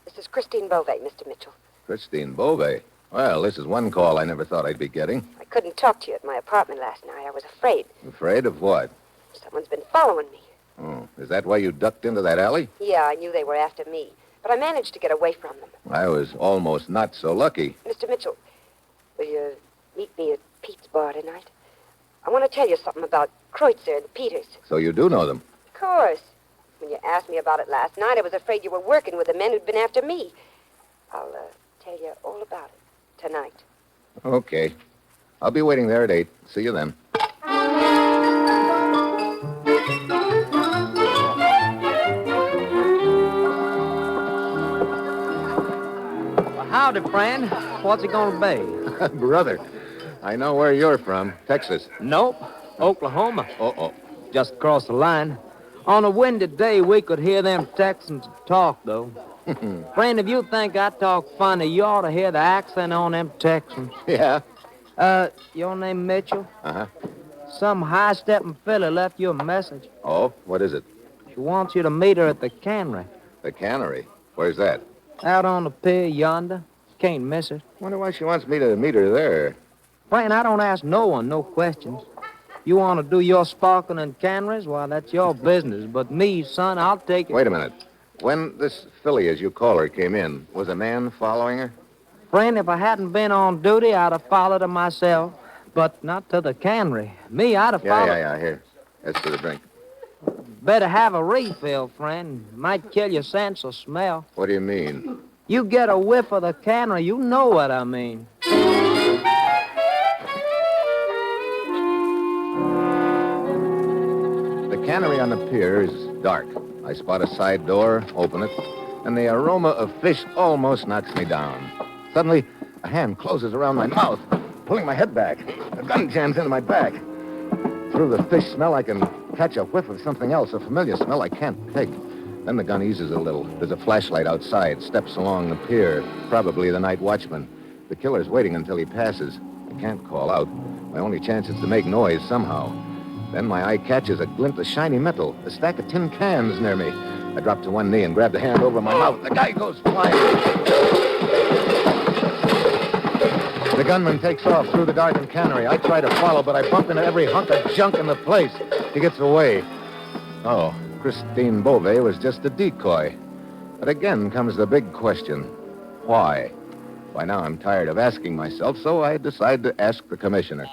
This is Christine Beauvais, Mr. Mitchell. Christine Beauvais. Well, this is one call I never thought I'd be getting. I couldn't talk to you at my apartment last night. I was afraid. Afraid of what? Someone's been following me. Oh, is that why you ducked into that alley? Yeah, I knew they were after me. But I managed to get away from them. I was almost not so lucky. Mr. Mitchell, will you meet me at Pete's bar tonight? I want to tell you something about Kreutzer and Peters. So you do know them? Of course. When you asked me about it last night, I was afraid you were working with the men who'd been after me. I'll tell you all about it tonight. Okay. I'll be waiting there at 8. See you then. Howdy, friend. What's it gonna be? Brother, I know where you're from. Texas. Nope. Oklahoma. Uh-oh. Just across the line. On a windy day, we could hear them Texans talk, though. Friend, if you think I talk funny, you ought to hear the accent on them Texans. Yeah? Your name Mitchell? Uh-huh. Some high-stepping fella left you a message. Oh, what is it? She wants you to meet her at the cannery. The cannery? Where's that? Out on the pier yonder. Can't miss it. Wonder why she wants me to meet her there. Friend, I don't ask no one no questions. You want to do your sparkling and canneries? Well, that's your business. But me, son, I'll take it. Wait a minute. When this filly, as you call her, came in, was a man following her? Friend, if I hadn't been on duty, I'd have followed her myself. But not to the cannery. Me, I'd have followed... Yeah. Here. That's for the drink. Better have a refill, friend. Might kill your sense of smell. What do you mean? You get a whiff of the cannery, you know what I mean. The cannery on the pier is dark. I spot a side door, open it, and the aroma of fish almost knocks me down. Suddenly, a hand closes around my mouth, pulling my head back. A gun jams into my back. Through the fish smell, I can catch a whiff of something else, a familiar smell I can't peg. Then the gun eases a little. There's a flashlight outside, steps along the pier, probably the night watchman. The killer's waiting until he passes. I can't call out. My only chance is to make noise somehow. Then my eye catches a glint of shiny metal, a stack of tin cans near me. I drop to one knee and grab the hand over my mouth. The guy goes flying. The gunman takes off through the darkened cannery. I try to follow, but I bump into every hunk of junk in the place. He gets away. Oh, Christine Beauvais was just a decoy. But again comes the big question. Why? By now I'm tired of asking myself, so I decide to ask the commissioner.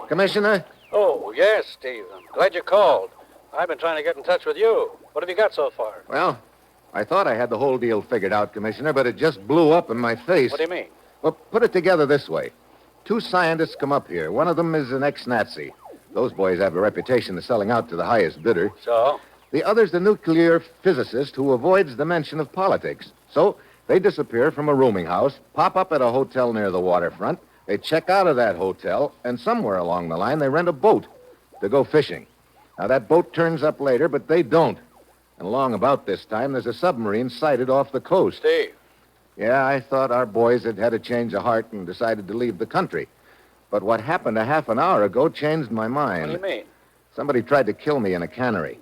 Commissioner? Oh, yes, Steve. I'm glad you called. I've been trying to get in touch with you. What have you got so far? Well, I thought I had the whole deal figured out, Commissioner, but it just blew up in my face. What do you mean? Well, put it together this way. 2 scientists come up here. One of them is an ex-Nazi. Those boys have a reputation of selling out to the highest bidder. So? The other's the nuclear physicist who avoids the mention of politics. So they disappear from a rooming house, pop up at a hotel near the waterfront. They check out of that hotel, and somewhere along the line, they rent a boat to go fishing. Now, that boat turns up later, but they don't. And along about this time, there's a submarine sighted off the coast. Steve. Yeah, I thought our boys had had a change of heart and decided to leave the country. But what happened a half an hour ago changed my mind. What do you mean? Somebody tried to kill me in a cannery.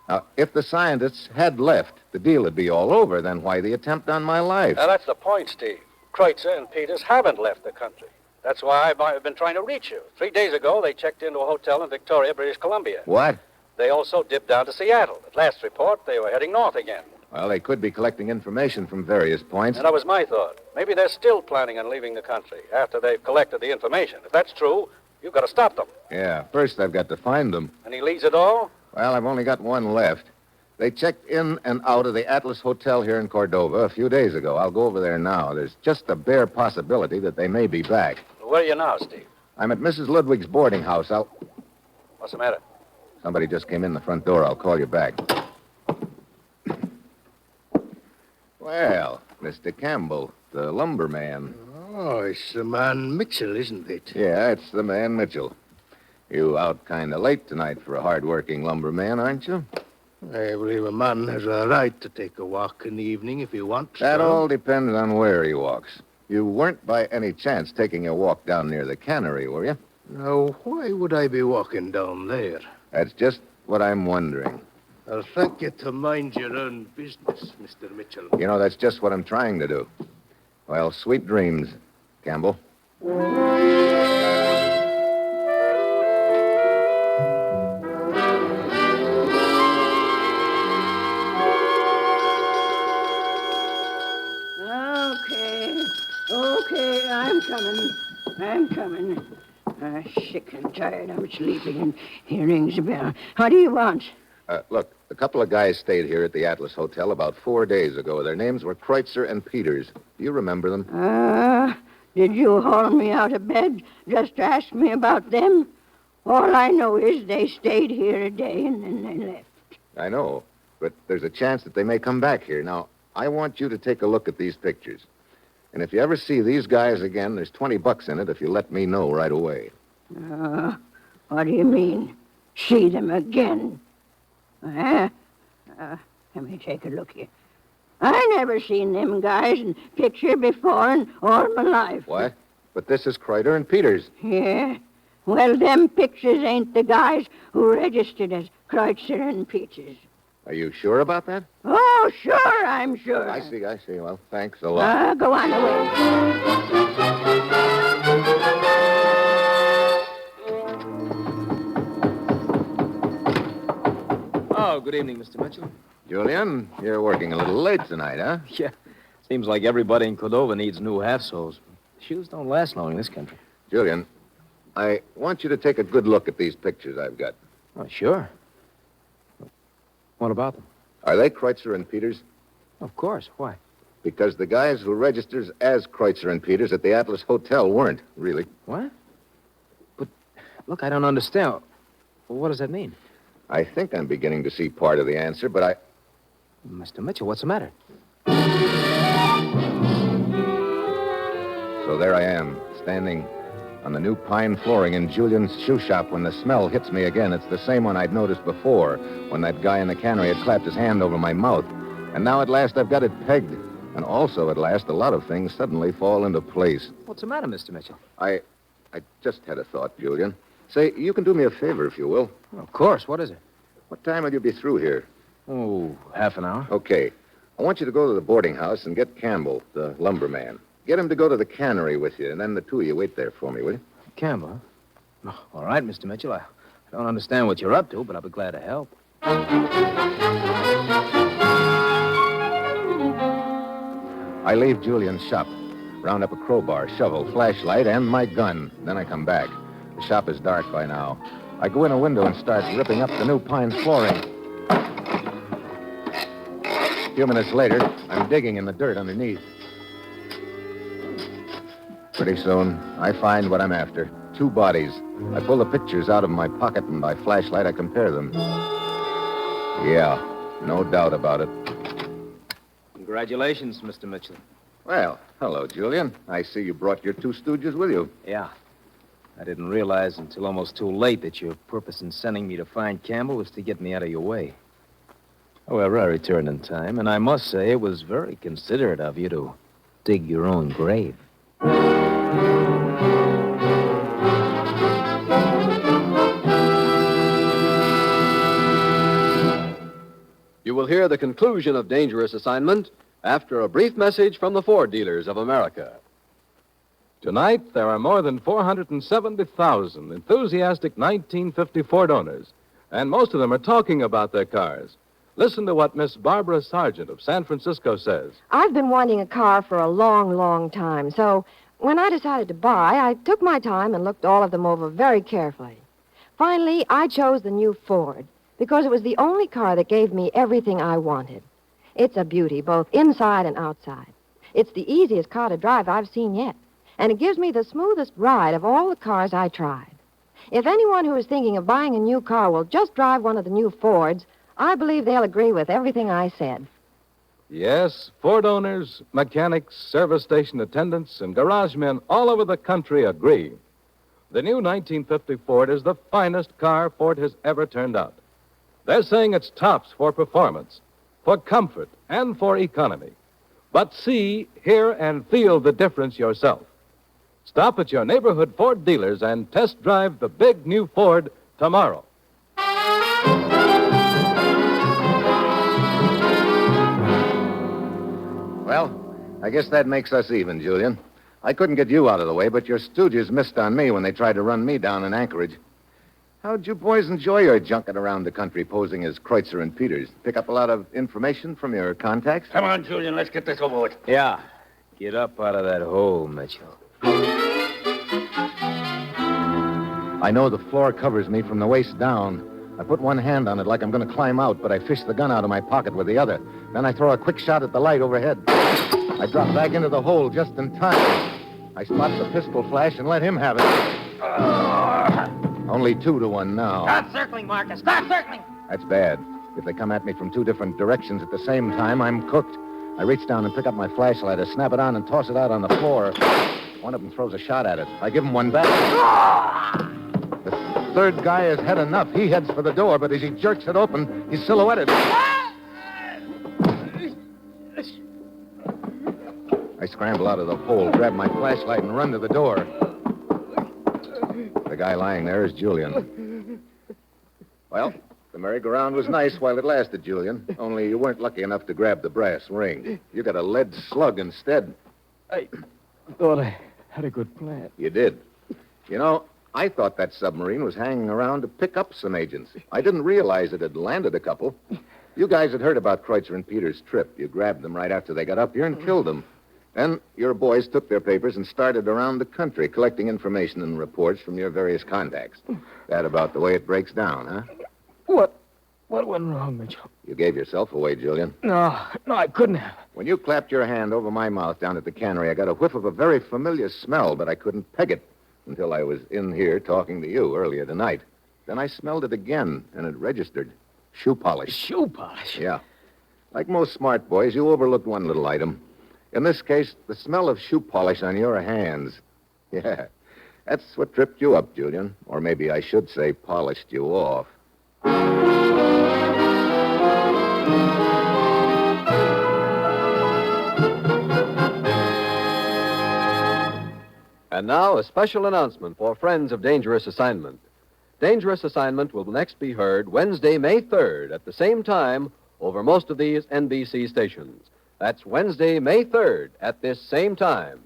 Now, if the scientists had left, the deal would be all over. Then why the attempt on my life? Now, that's the point, Steve. Kreutzer and Peters haven't left the country. That's why I've been trying to reach you. 3 days ago, they checked into a hotel in Victoria, British Columbia. What? They also dipped down to Seattle. At last report, they were heading north again. Well, they could be collecting information from various points. And that was my thought. Maybe they're still planning on leaving the country after they've collected the information. If that's true, you've got to stop them. Yeah, first I've got to find them. Any leads at all? Well, I've only got one left. They checked in and out of the Atlas Hotel here in Cordova a few days ago. I'll go over there now. There's just a bare possibility that they may be back. Where are you now, Steve? I'm at Mrs. Ludwig's boarding house. What's the matter? Somebody just came in the front door. I'll call you back. Well, Mr. Campbell, the lumberman. Oh, it's the man Mitchell, isn't it? Yeah, it's the man Mitchell. You out kind of late tonight for a hard-working lumberman, aren't you? I believe a man has a right to take a walk in the evening if he wants That to. all depends on where he walks. You weren't by any chance taking a walk down near the cannery, were you? Now, why would I be walking down there? That's just what I'm wondering. I'll thank you to mind your own business, Mr. Mitchell. You know, that's just what I'm trying to do. Well, sweet dreams, Campbell. Okay, I'm coming. Sick and tired. I'm sleeping, and here rings a bell. What do you want? Look, a couple of guys stayed here at the Atlas Hotel about 4 days ago. Their names were Kreutzer and Peters. Do you remember them? Did you haul me out of bed just to ask me about them? All I know is they stayed here a day and then they left. I know, but there's a chance that they may come back here. Now, I want you to take a look at these pictures. And if you ever see these guys again, there's $20 in it if you let me know right away. What do you mean? See them again? Let me take a look here. I never seen them guys in picture before in all my life. What? But this is Kreutzer and Peters. Yeah? Well, them pictures ain't the guys who registered as Kreutzer and Peters. Are you sure about that? Oh, sure, I'm sure. I see. Well, thanks a lot. Go on away. Oh, good evening, Mr. Mitchell. Julian, you're working a little late tonight, huh? Yeah. Seems like everybody in Cordova needs new half-soles. Shoes don't last long in this country. Julian, I want you to take a good look at these pictures I've got. Oh, sure. What about them? Are they Kreutzer and Peters? Of course. Why? Because the guys who registers as Kreutzer and Peters at the Atlas Hotel weren't, really. What? But, look, I don't understand. What does that mean? I think I'm beginning to see part of the answer, but I... Mr. Mitchell, what's the matter? So there I am, standing on the new pine flooring in Julian's shoe shop when the smell hits me again. It's the same one I'd noticed before, when that guy in the cannery had clapped his hand over my mouth. And now at last I've got it pegged. And also at last a lot of things suddenly fall into place. What's the matter, Mr. Mitchell? I just had a thought, Julian. Say, you can do me a favor, if you will. Of course. What is it? What time will you be through here? Oh, half an hour. Okay. I want you to go to the boarding house and get Campbell, the lumberman. Get him to go to the cannery with you, and then the two of you wait there for me, will you? Campbell, huh? Oh, all right, Mr. Mitchell. I don't understand what you're up to, but I'll be glad to help. I leave Julian's shop, round up a crowbar, shovel, flashlight, and my gun. Then I come back. The shop is dark by now. I go in a window and start ripping up the new pine flooring. A few minutes later, I'm digging in the dirt underneath. Pretty soon, I find what I'm after. 2 bodies. I pull the pictures out of my pocket, and by flashlight, I compare them. Yeah, no doubt about it. Congratulations, Mr. Mitchell. Well, hello, Julian. I see you brought your 2 stooges with you. Yeah. I didn't realize until almost too late that your purpose in sending me to find Campbell was to get me out of your way. However, I returned in time, and I must say it was very considerate of you to dig your own grave. You will hear the conclusion of Dangerous Assignment after a brief message from the Ford dealers of America. Tonight, there are more than 470,000 enthusiastic 1950 Ford owners, and most of them are talking about their cars. Listen to what Miss Barbara Sargent of San Francisco says. I've been wanting a car for a long, long time, so when I decided to buy, I took my time and looked all of them over very carefully. Finally, I chose the new Ford because it was the only car that gave me everything I wanted. It's a beauty, both inside and outside. It's the easiest car to drive I've seen yet, and it gives me the smoothest ride of all the cars I tried. If anyone who is thinking of buying a new car will just drive one of the new Fords, I believe they'll agree with everything I said. Yes, Ford owners, mechanics, service station attendants, and garage men all over the country agree. The new 1950 Ford is the finest car Ford has ever turned out. They're saying it's tops for performance, for comfort, and for economy. But see, hear, and feel the difference yourself. Stop at your neighborhood Ford dealers and test drive the big new Ford tomorrow. Well, I guess that makes us even, Julian. I couldn't get you out of the way, but your stooges missed on me when they tried to run me down in Anchorage. How'd you boys enjoy your junket around the country posing as Kreutzer and Peters? Pick up a lot of information from your contacts? Come on, Julian, let's get this over with. Yeah. Get up out of that hole, Mitchell. I know the floor covers me from the waist down. I put one hand on it like I'm going to climb out, but I fish the gun out of my pocket with the other. Then I throw a quick shot at the light overhead. I drop back into the hole just in time. I spot the pistol flash and let him have it. Only 2-1 now. Stop circling, Marcus. Stop circling. That's bad. If they come at me from 2 different directions at the same time, I'm cooked. I reach down and pick up my flashlight. I snap it on and toss it out on the floor. One of them throws a shot at it. I give him one back. The third guy has had enough. He heads for the door, but as he jerks it open, he's silhouetted. I scramble out of the hole, grab my flashlight, and run to the door. The guy lying there is Julian. Well, the merry-go-round was nice while it lasted, Julian. Only you weren't lucky enough to grab the brass ring. You got a lead slug instead. I thought I had a good plan. You did. You know, I thought that submarine was hanging around to pick up some agents. I didn't realize it had landed a couple. You guys had heard about Kreutzer and Peter's trip. You grabbed them right after they got up here and killed them. Then your boys took their papers and started around the country collecting information and reports from your various contacts. That about the way it breaks down, huh? What went wrong, Mitchell? You gave yourself away, Julian. No, I couldn't have. When you clapped your hand over my mouth down at the cannery, I got a whiff of a very familiar smell, but I couldn't peg it until I was in here talking to you earlier tonight. Then I smelled it again, and it registered. Shoe polish. Shoe polish? Yeah. Like most smart boys, you overlooked one little item. In this case, the smell of shoe polish on your hands. Yeah. That's what tripped you up, Julian. Or maybe I should say polished you off. And now, a special announcement for friends of Dangerous Assignment. Dangerous Assignment will next be heard Wednesday, May 3rd at the same time over most of these NBC stations. That's Wednesday, May 3rd at this same time.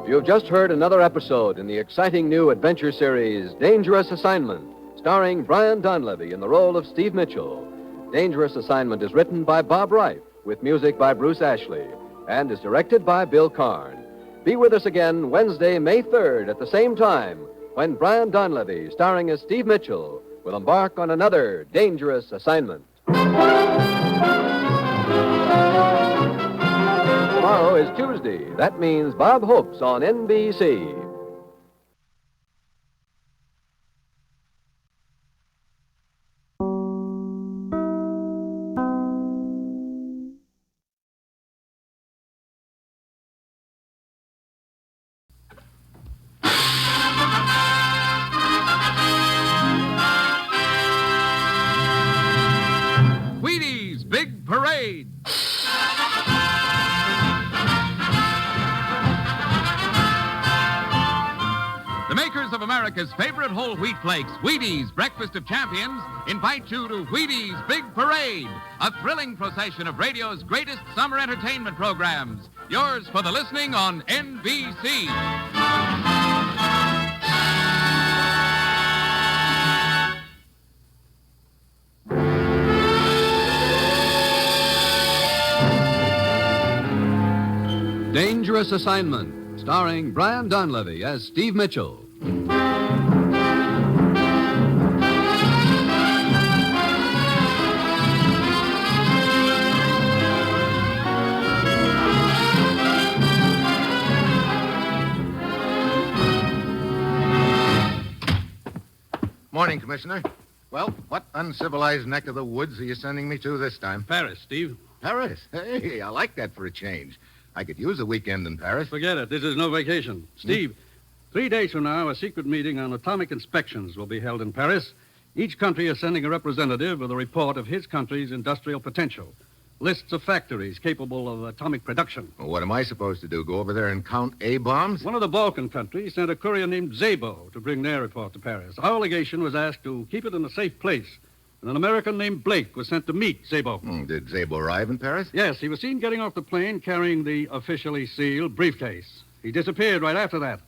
You've just heard another episode in the exciting new adventure series, Dangerous Assignment, starring Brian Donlevy in the role of Steve Mitchell. Dangerous Assignment is written by Bob Reif, with music by Bruce Ashley, and is directed by Bill Karn. Be with us again Wednesday, May 3rd at the same time, when Brian Donlevy, starring as Steve Mitchell, will embark on another Dangerous Assignment. Tomorrow is Tuesday. That means Bob Hope's on NBC. Wheaties Big Parade. The makers of America's favorite whole wheat flakes, Wheaties, Breakfast of Champions, invite you to Wheaties Big Parade, a thrilling procession of radio's greatest summer entertainment programs. Yours for the listening on NBC. Dangerous Assignment, starring Brian Donlevy as Steve Mitchell. Morning, Commissioner. Well, what uncivilized neck of the woods are you sending me to this time? Paris, Steve. Paris? Hey, I like that for a change. I could use a weekend in Paris. Forget it. This is no vacation. Steve, 3 days from now, a secret meeting on atomic inspections will be held in Paris. Each country is sending a representative with a report of his country's industrial potential. Lists of factories capable of atomic production. Well, what am I supposed to do, go over there and count A-bombs? One of the Balkan countries sent a courier named Szabo to bring their report to Paris. Our legation was asked to keep it in a safe place. And an American named Blake was sent to meet Szabo. Did Szabo arrive in Paris? Yes, he was seen getting off the plane carrying the officially sealed briefcase. He disappeared right after that,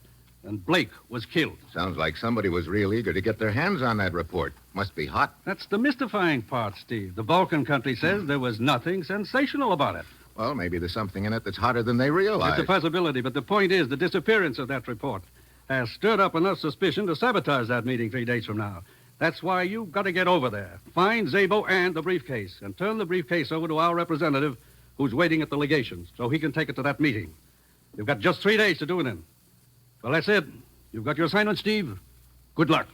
and Blake was killed. Sounds like somebody was real eager to get their hands on that report. Must be hot. That's the mystifying part, Steve. The Balkan country says there was nothing sensational about it. Well, maybe there's something in it that's hotter than they realize. It's a possibility, but the point is the disappearance of that report has stirred up enough suspicion to sabotage that meeting 3 days from now. That's why you've got to get over there. Find Szabo and the briefcase, and turn the briefcase over to our representative who's waiting at the legation, so he can take it to that meeting. You've got just 3 days to do it in. Well, that's it. You've got your assignment, Steve. Good luck.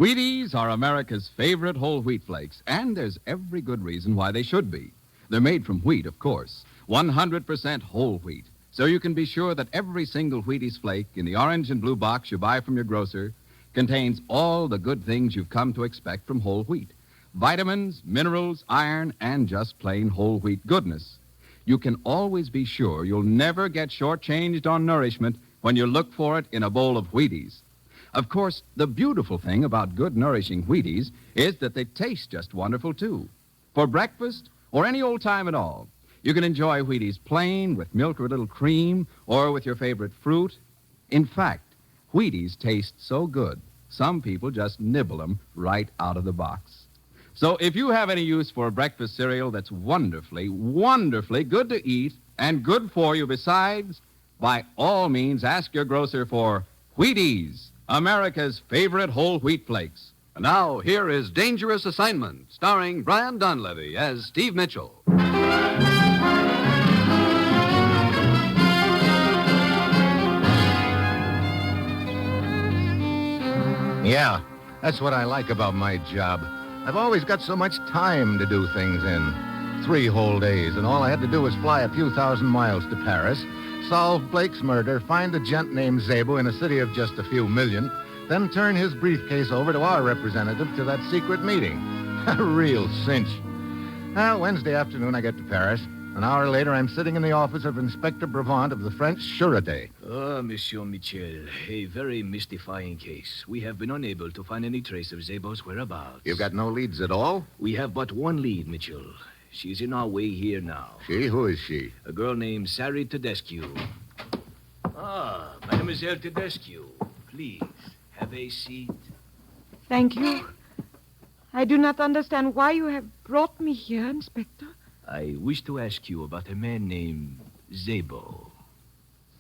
Wheaties are America's favorite whole wheat flakes, and there's every good reason why they should be. They're made from wheat, of course, 100% whole wheat, so you can be sure that every single Wheaties flake in the orange and blue box you buy from your grocer contains all the good things you've come to expect from whole wheat. Vitamins, minerals, iron, and just plain whole wheat goodness. You can always be sure you'll never get shortchanged on nourishment when you look for it in a bowl of Wheaties. Of course, the beautiful thing about good, nourishing Wheaties is that they taste just wonderful, too. For breakfast or any old time at all, you can enjoy Wheaties plain with milk or a little cream or with your favorite fruit. In fact, Wheaties taste so good, some people just nibble them right out of the box. So if you have any use for a breakfast cereal that's wonderfully, wonderfully good to eat and good for you besides, by all means ask your grocer for Wheaties, America's favorite whole wheat flakes. And now, here is Dangerous Assignment, starring Brian Donlevy as Steve Mitchell. Yeah, that's what I like about my job. I've always got so much time to do things in. 3 whole days, and all I had to do was fly a few thousand miles to Paris, solve Blake's murder, find a gent named Szabo in a city of just a few million, then turn his briefcase over to our representative to that secret meeting. A real cinch. Well, Wednesday afternoon I get to Paris. An hour later, I'm sitting in the office of Inspector Brevant of the French Sûreté. Oh, Monsieur Mitchell, a very mystifying case. We have been unable to find any trace of Szabo's whereabouts. You've got no leads at all? We have but one lead, Mitchell. She's in our way here now. She? Who is she? A girl named Sari Tedescu. Ah, Mademoiselle Tedescu, please, have a seat. Thank you. I do not understand why you have brought me here, Inspector. I wish to ask you about a man named Szabo.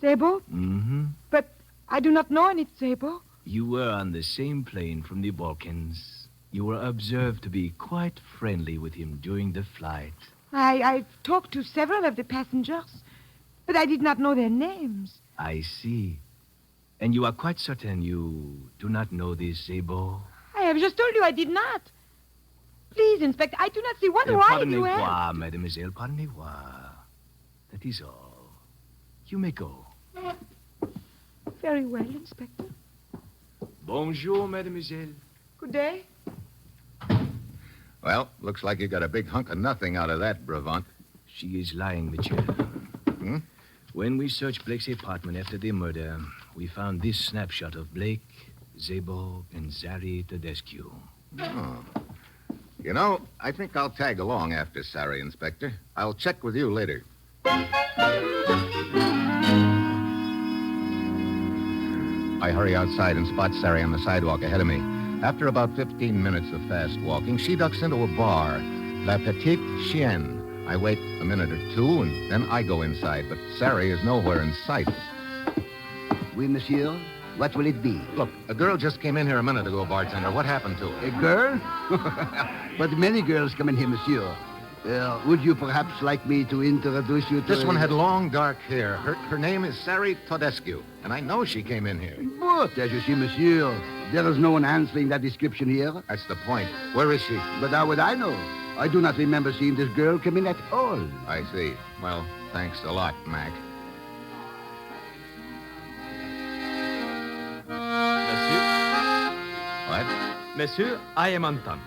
Szabo? Mm-hmm. But I do not know any Szabo. You were on the same plane from the Balkans. You were observed to be quite friendly with him during the flight. I talked to several of the passengers, but I did not know their names. I see. And you are quite certain you do not know this Szabo? I have just told you I did not. Please, Inspector, I do not see what right you have. Pardonnez-moi, mademoiselle, pardonnez-moi. That is all. You may go. Very well, Inspector. Bonjour, mademoiselle. Good day. Well, looks like you got a big hunk of nothing out of that, Brevant. She is lying, Mitchell. Hmm? When we searched Blake's apartment after the murder, we found this snapshot of Blake, Szabo, and Sari Tedescu. Oh. You know, I think I'll tag along after Sari, Inspector. I'll check with you later. I hurry outside and spot Sari on the sidewalk ahead of me. After about 15 minutes of fast walking, she ducks into a bar, La Petite Chienne. I wait a minute or two, and then I go inside, but Sari is nowhere in sight. Oui, monsieur. What will it be? Look, a girl just came in here a minute ago, bartender. What happened to her? A girl? But many girls come in here, monsieur. Would you perhaps like me to introduce you to... This one had long, dark hair. Her name is Sari Tedescu, and I know she came in here. But, as you see, monsieur, there is no one answering that description here. That's the point. Where is she? But how would I know? I do not remember seeing this girl come in at all. I see. Well, thanks a lot, Mac. What? Monsieur, I am Anton.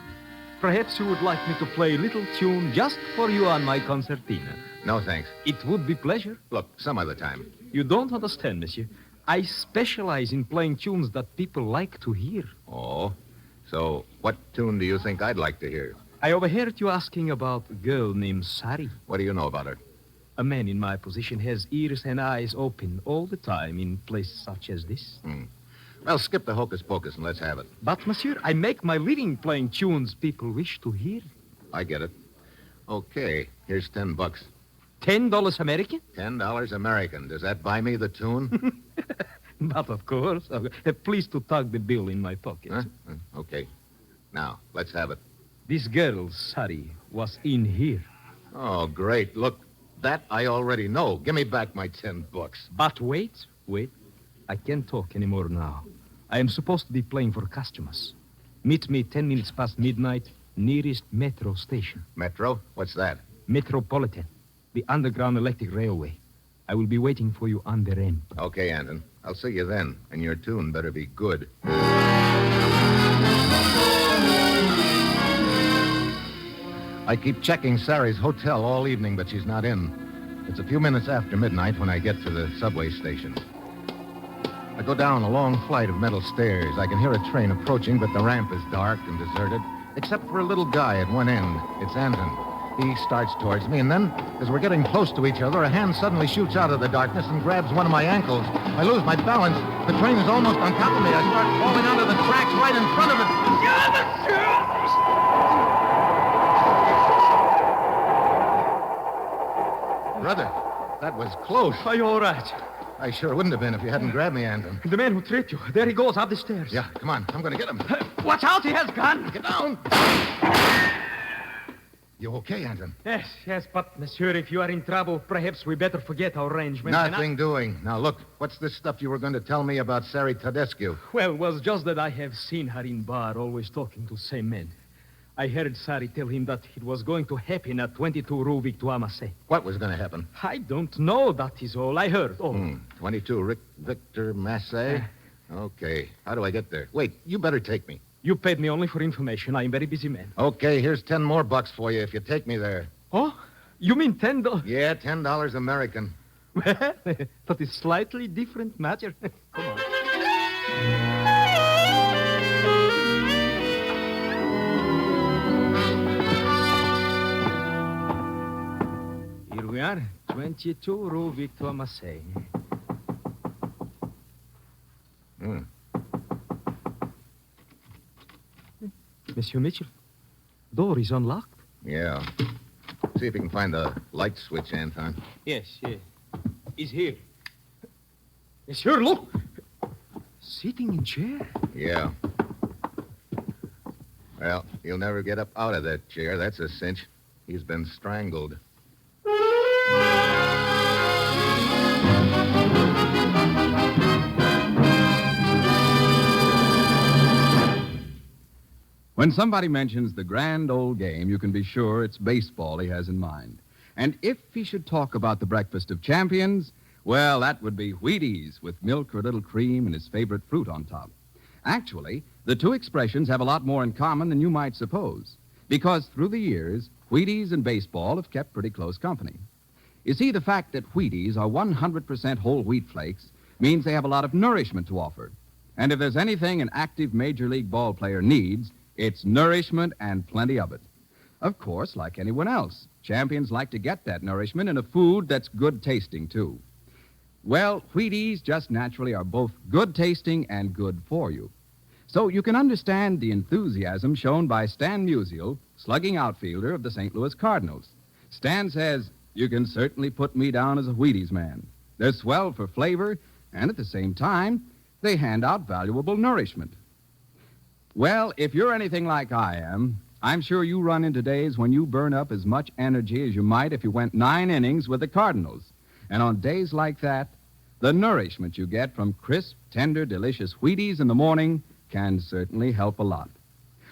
Perhaps you would like me to play a little tune just for you on my concertina. No, thanks. It would be pleasure. Look, some other time. You don't understand, monsieur. I specialize in playing tunes that people like to hear. Oh? So, what tune do you think I'd like to hear? I overheard you asking about a girl named Sari. What do you know about her? A man in my position has ears and eyes open all the time in places such as this. Well, skip the hocus-pocus and let's have it. But, monsieur, I make my living playing tunes people wish to hear. I get it. Okay, here's $10. $10 American? $10 American. Does that buy me the tune? But, of course. Please to tuck the bill in my pocket. Huh? Okay. Now, let's have it. This girl, Sari, was in here. Oh, great. Look, that I already know. Give me back my $10. But wait. I can't talk anymore now. I am supposed to be playing for customers. Meet me 10 minutes past midnight, nearest metro station. Metro? What's that? Metropolitan, the underground electric railway. I will be waiting for you on the ramp. Okay, Anton. I'll see you then, and your tune better be good. I keep checking Sari's hotel all evening, but she's not in. It's a few minutes after midnight when I get to the subway station. I go down a long flight of metal stairs. I can hear a train approaching, but the ramp is dark and deserted, except for a little guy at one end. It's Anton. He starts towards me, and then, as we're getting close to each other, a hand suddenly shoots out of the darkness and grabs one of my ankles. I lose my balance. The train is almost on top of me. I start falling onto the tracks right in front of it. Brother, that was close. Are you all right? I sure wouldn't have been if you hadn't grabbed me, Anton. The man who tripped you. There he goes, up the stairs. Yeah, come on. I'm going to get him. Watch out, he has gun. Get down. You okay, Anton? Yes, but, monsieur, if you are in trouble, perhaps we better forget our arrangement. Nothing doing. Now, look, what's this stuff you were going to tell me about Sari Tedescu? Well, it was just that I have seen her in bar, always talking to same men. I heard Sari tell him that it was going to happen at 22 Rue Victoire Massé. What was going to happen? I don't know, that is all I heard. 22 Victor Massé? Okay. How do I get there? Wait, you better take me. You paid me only for information. I am a very busy man. Okay, here's 10 more bucks for you if you take me there. Oh? You mean $10? Yeah, $10 American. Well, that is slightly different matter. Come on. Here we are, 22 Rue Victoire Massé. Monsieur Mitchell, door is unlocked. Yeah. See if you can find the light switch, Anton. Yes. He's here. Monsieur, look. Sitting in chair. Yeah. Well, he'll never get up out of that chair. That's a cinch. He's been strangled. When somebody mentions the grand old game, you can be sure it's baseball he has in mind. And if he should talk about the breakfast of champions, well, that would be Wheaties with milk or a little cream and his favorite fruit on top. Actually, the two expressions have a lot more in common than you might suppose, because through the years, Wheaties and baseball have kept pretty close company. You see, the fact that Wheaties are 100% whole wheat flakes means they have a lot of nourishment to offer. And if there's anything an active major league ball player needs, it's nourishment and plenty of it. Of course, like anyone else, champions like to get that nourishment in a food that's good tasting, too. Well, Wheaties just naturally are both good tasting and good for you. So you can understand the enthusiasm shown by Stan Musial, slugging outfielder of the St. Louis Cardinals. Stan says, "You can certainly put me down as a Wheaties man. They're swell for flavor, and at the same time, they hand out valuable nourishment." Well, if you're anything like I am, I'm sure you run into days when you burn up as much energy as you might if you went 9 innings with the Cardinals. And on days like that, the nourishment you get from crisp, tender, delicious Wheaties in the morning can certainly help a lot.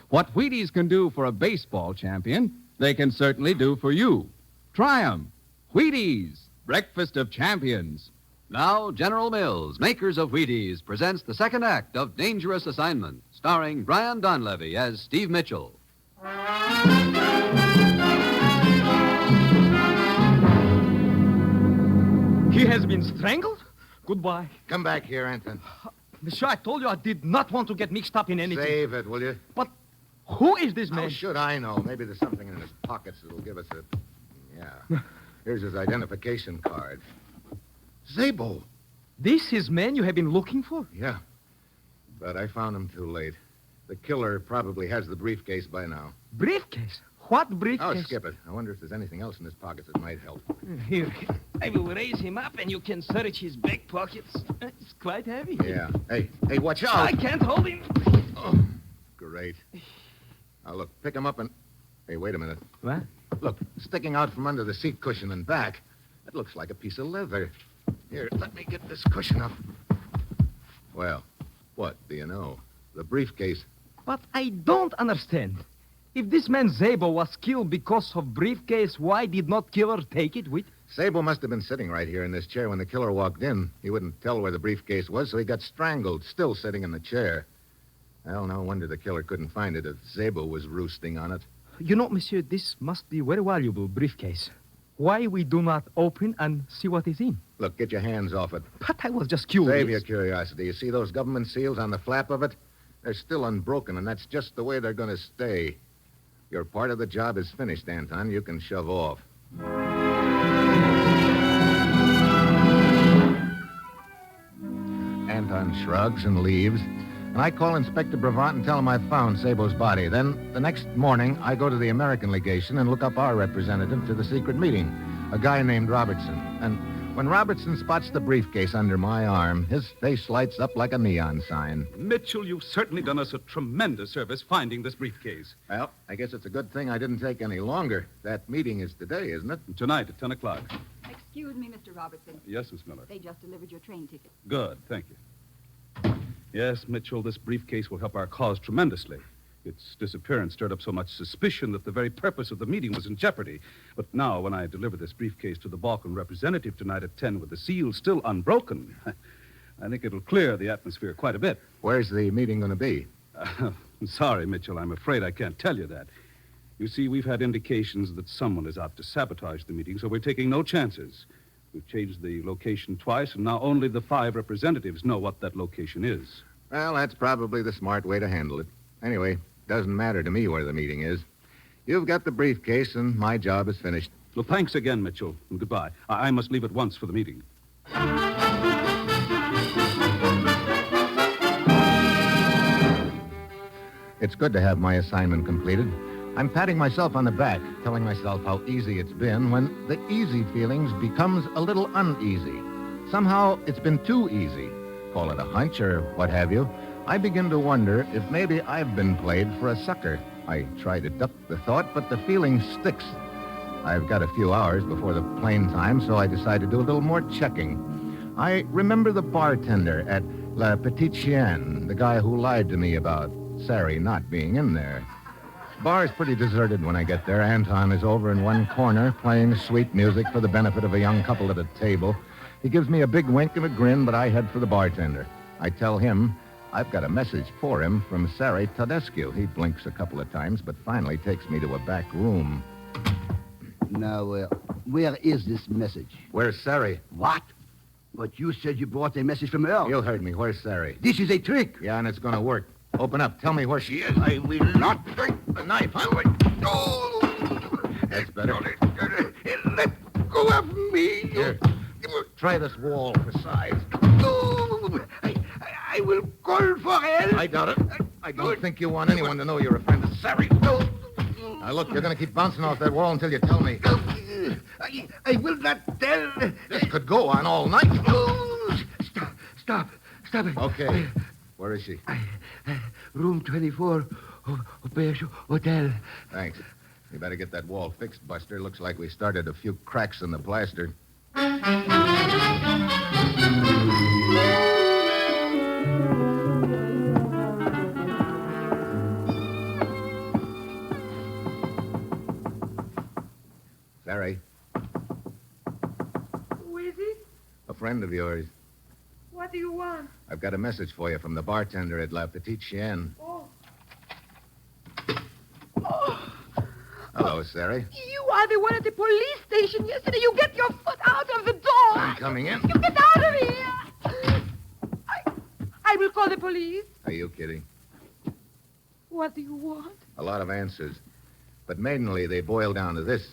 What Wheaties can do for a baseball champion, they can certainly do for you. Try 'em. Wheaties, breakfast of champions. Now, General Mills, makers of Wheaties, presents the second act of Dangerous Assignment, starring Brian Donlevy as Steve Mitchell. He has been strangled? Goodbye. Come back here, Anton. Monsieur, I told you I did not want to get mixed up in anything. Save it, will you? But who is this man? How should I know? Maybe there's something in his pockets that'll give us a... Yeah. Here's his identification card. Szabo. This is man you have been looking for? Yeah. But I found him too late. The killer probably has the briefcase by now. Briefcase? What briefcase? Oh, skip it. I wonder if there's anything else in his pockets that might help. Here, I will raise him up and you can search his back pockets. It's quite heavy. Yeah. Hey, watch out. I can't hold him. Oh, great. Now, look, pick him up and... Hey, wait a minute. What? Look, sticking out from under the seat cushion and back, it looks like a piece of leather. Here, let me get this cushion up. Well, what do you know? The briefcase. But I don't understand. If this man Szabo was killed because of Briefcase, why did not killer take it with? Szabo must have been sitting right here in this chair when the killer walked in. He wouldn't tell where the briefcase was, so he got strangled, still sitting in the chair. Well, no wonder the killer couldn't find it if Szabo was roosting on it. You know, monsieur, this must be a very valuable briefcase. Why we do not open and see what is in? Look, get your hands off it. But I was just curious. Save your curiosity. You see those government seals on the flap of it? They're still unbroken, and that's just the way they're going to stay. Your part of the job is finished, Anton. You can shove off. Anton shrugs and leaves, and I call Inspector Bravant and tell him I've found Szabo's body. Then, the next morning, I go to the American legation and look up our representative to the secret meeting, a guy named Robertson. And when Robertson spots the briefcase under my arm, his face lights up like a neon sign. Mitchell, you've certainly done us a tremendous service finding this briefcase. Well, I guess it's a good thing I didn't take any longer. That meeting is today, isn't it? Tonight at 10 o'clock. Excuse me, Mr. Robertson. Yes, Miss Miller. They just delivered your train ticket. Good, thank you. Yes, Mitchell, this briefcase will help our cause tremendously. Its disappearance stirred up so much suspicion that the very purpose of the meeting was in jeopardy. But now, when I deliver this briefcase to the Balkan representative tonight at 10 with the seal still unbroken, I think it'll clear the atmosphere quite a bit. Where's the meeting going to be? Sorry, Mitchell, I'm afraid I can't tell you that. You see, we've had indications that someone is out to sabotage the meeting, so we're taking no chances. We've changed the location twice, and now only the 5 representatives know what that location is. Well, that's probably the smart way to handle it. Anyway, doesn't matter to me where the meeting is. You've got the briefcase, and my job is finished. Well, thanks again, Mitchell, and goodbye. I must leave at once for the meeting. It's good to have my assignment completed. I'm patting myself on the back, telling myself how easy it's been when the easy feelings becomes a little uneasy. Somehow, it's been too easy. Call it a hunch or what have you. I begin to wonder if maybe I've been played for a sucker. I try to duck the thought, but the feeling sticks. I've got a few hours before the plane time, so I decide to do a little more checking. I remember the bartender at La Petite Chienne, the guy who lied to me about Sari not being in there. Bar's pretty deserted when I get there. Anton is over in one corner playing sweet music for the benefit of a young couple at a table. He gives me a big wink and a grin, but I head for the bartender. I tell him I've got a message for him from Sari Todescu. He blinks a couple of times, but finally takes me to a back room. Now, where is this message? Where's Sari? What? But you said you brought a message from her. You heard me. Where's Sari? This is a trick. Yeah, and it's going to work. Open up. Tell me where she is. I will not take the knife. That's better. Let go of me. Here. Try this wall for size. I will call for help. I doubt it. I don't think you want anyone to know you're a friend of Sari. Now, look, you're going to keep bouncing off that wall until you tell me. I will not tell. This could go on all night. Stop it. Okay. Where is she? Room 24, Hotel. Thanks. You better get that wall fixed, Buster. Looks like we started a few cracks in the plaster. Sari, Who is it? a friend of yours. What do you want? I've got a message for you from the bartender at La Petite Chienne. Oh. Hello, Sari. You are the one at the police station yesterday. You get your foot out of the door. I'm coming in. You get out of here. I will call the police. Are you kidding? What do you want? A lot of answers. But mainly they boil down to this.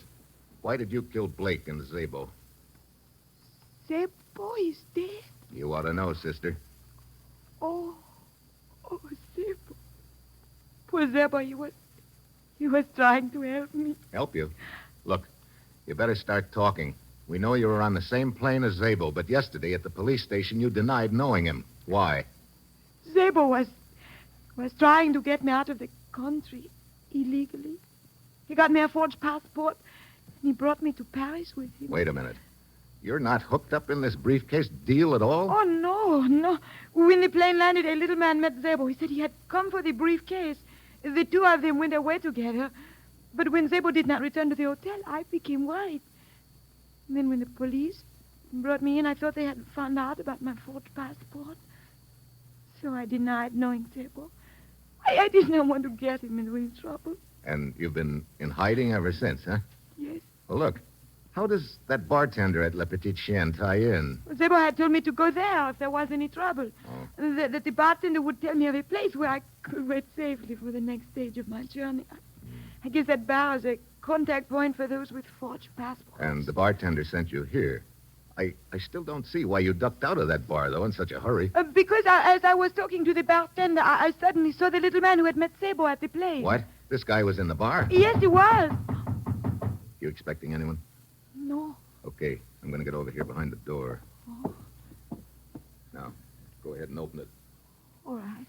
Why did you kill Blake and Szabo? Szabo is dead. You ought to know, sister. Oh, Szabo. Poor Szabo, he was trying to help me. Help you? Look, you better start talking. We know you were on the same plane as Szabo, but yesterday at the police station you denied knowing him. Why? Szabo was trying to get me out of the country illegally. He got me a forged passport, and he brought me to Paris with him. Wait a minute. You're not hooked up in this briefcase deal at all? Oh, no. When the plane landed, a little man met Szabo. He said he had come for the briefcase. The two of them went away together. But when Szabo did not return to the hotel, I became worried. And then when the police brought me in, I thought they had found out about my forged passport. So I denied knowing Szabo. I did not want to get him into any trouble. And you've been in hiding ever since, huh? Yes. Well, look, how does that bartender at Le Petit Chien tie in? Szabo had told me to go there if there was any trouble. That the bartender would tell me of a place where I could wait safely for the next stage of my journey. I guess that bar is a contact point for those with forged passports. And the bartender sent you here. I still don't see why you ducked out of that bar, though, in such a hurry. Because as I was talking to the bartender, I suddenly saw the little man who had met Szabo at the plane. What? This guy was in the bar? Yes, he was. You expecting anyone? No. Okay, I'm going to get over here behind the door. Oh. Now, go ahead and open it. All right.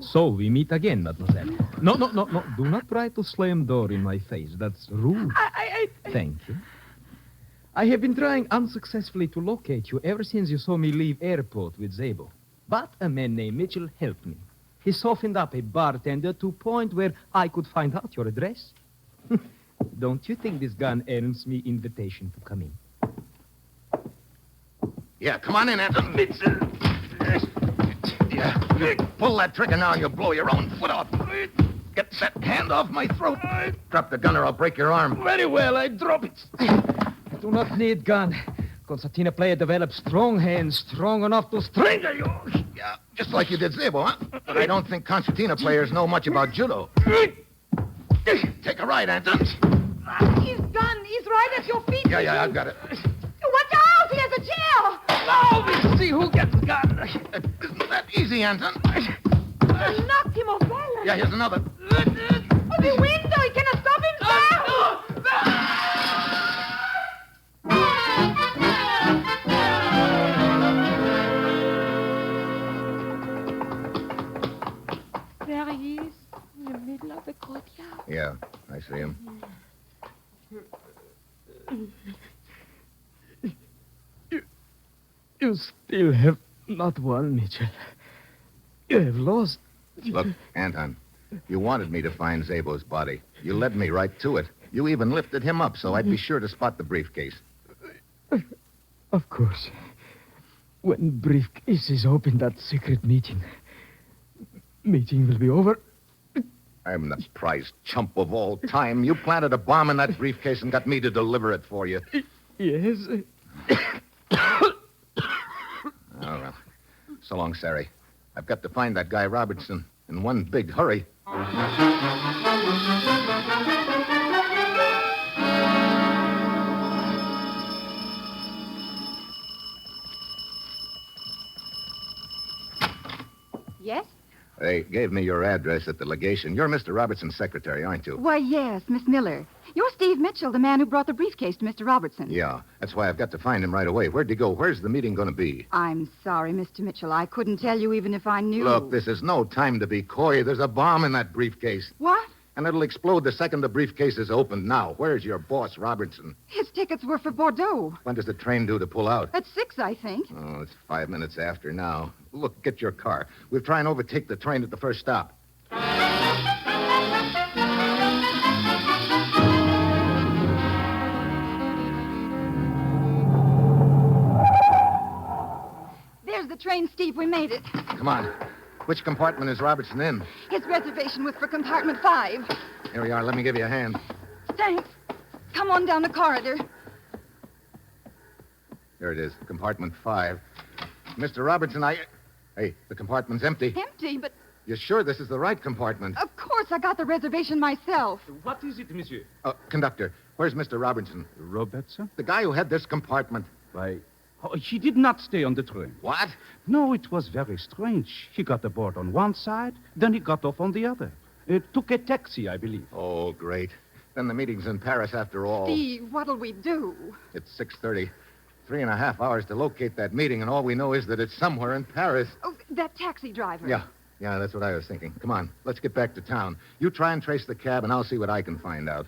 So we meet again, mademoiselle. No. Do not try to slam door in my face. That's rude. Thank you. I have been trying unsuccessfully to locate you ever since you saw me leave airport with Szabo. But a man named Mitchell helped me. He softened up a bartender to a point where I could find out your address. Don't you think this gun earns me invitation to come in? Yeah, come on in, Anton. Mitchell. Yeah, you pull that trigger now and you'll blow your own foot off. Get that hand off my throat. Drop the gun or I'll break your arm. Very well, I drop it. I do not need gun. Concertina player develops strong hands, strong enough to strangle you. Yeah, just like you did Szabo, huh? But I don't think concertina players know much about judo. Take a ride, Anton. His gun is right at your feet. Yeah, I've got it. Watch out! He has a jail! Now we see who gets gun. Isn't that easy, Anton? I knocked him off balance. Yeah, here's another. Oh, the window! He cannot stop himself! There he is, in the middle of the courtyard. Yeah, I see him. You still have not won, Mitchell. You have lost. Look, Anton, you wanted me to find Szabo's body. You led me right to it. You even lifted him up so I'd be sure to spot the briefcase. Of course. When briefcase is opened at secret meeting will be over. I'm the prize chump of all time. You planted a bomb in that briefcase and got me to deliver it for you. Yes. Oh, well. So long, Sari. I've got to find that guy Robertson in one big hurry. Yes? They gave me your address at the legation. You're Mr. Robertson's secretary, aren't you? Why, yes, Miss Miller. You're Steve Mitchell, the man who brought the briefcase to Mr. Robertson. Yeah, that's why I've got to find him right away. Where'd he go? Where's the meeting going to be? I'm sorry, Mr. Mitchell. I couldn't tell you even if I knew. Look, this is no time to be coy. There's a bomb in that briefcase. What? And it'll explode the second the briefcase is opened. Now, where's your boss, Robertson? His tickets were for Bordeaux. When does the train due to pull out? At 6, I think. Oh, it's 5 minutes after now. Look, get your car. We'll try and overtake the train at the first stop. There's the train, Steve. We made it. Come on. Which compartment is Robertson in? His reservation was for compartment 5. Here we are. Let me give you a hand. Thanks. Come on down the corridor. Here it is, compartment 5. Mr. Robertson, Hey, the compartment's empty. Empty, but You're sure this is the right compartment? of course I got the reservation myself. What is it, monsieur? Conductor, where's Mr. Robertson? Robertson? The guy who had this compartment. Why, he did not stay on the train. What? No, it was very strange. He got aboard on one side, then he got off on the other. It took a taxi, I believe. Oh, great. Then the meeting's in Paris after all. Steve, what'll we do? It's 6:30. 3.5 hours to locate that meeting, and all we know is that it's somewhere in Paris. Oh, that taxi driver. Yeah, that's what I was thinking. Come on, let's get back to town. You try and trace the cab, and I'll see what I can find out.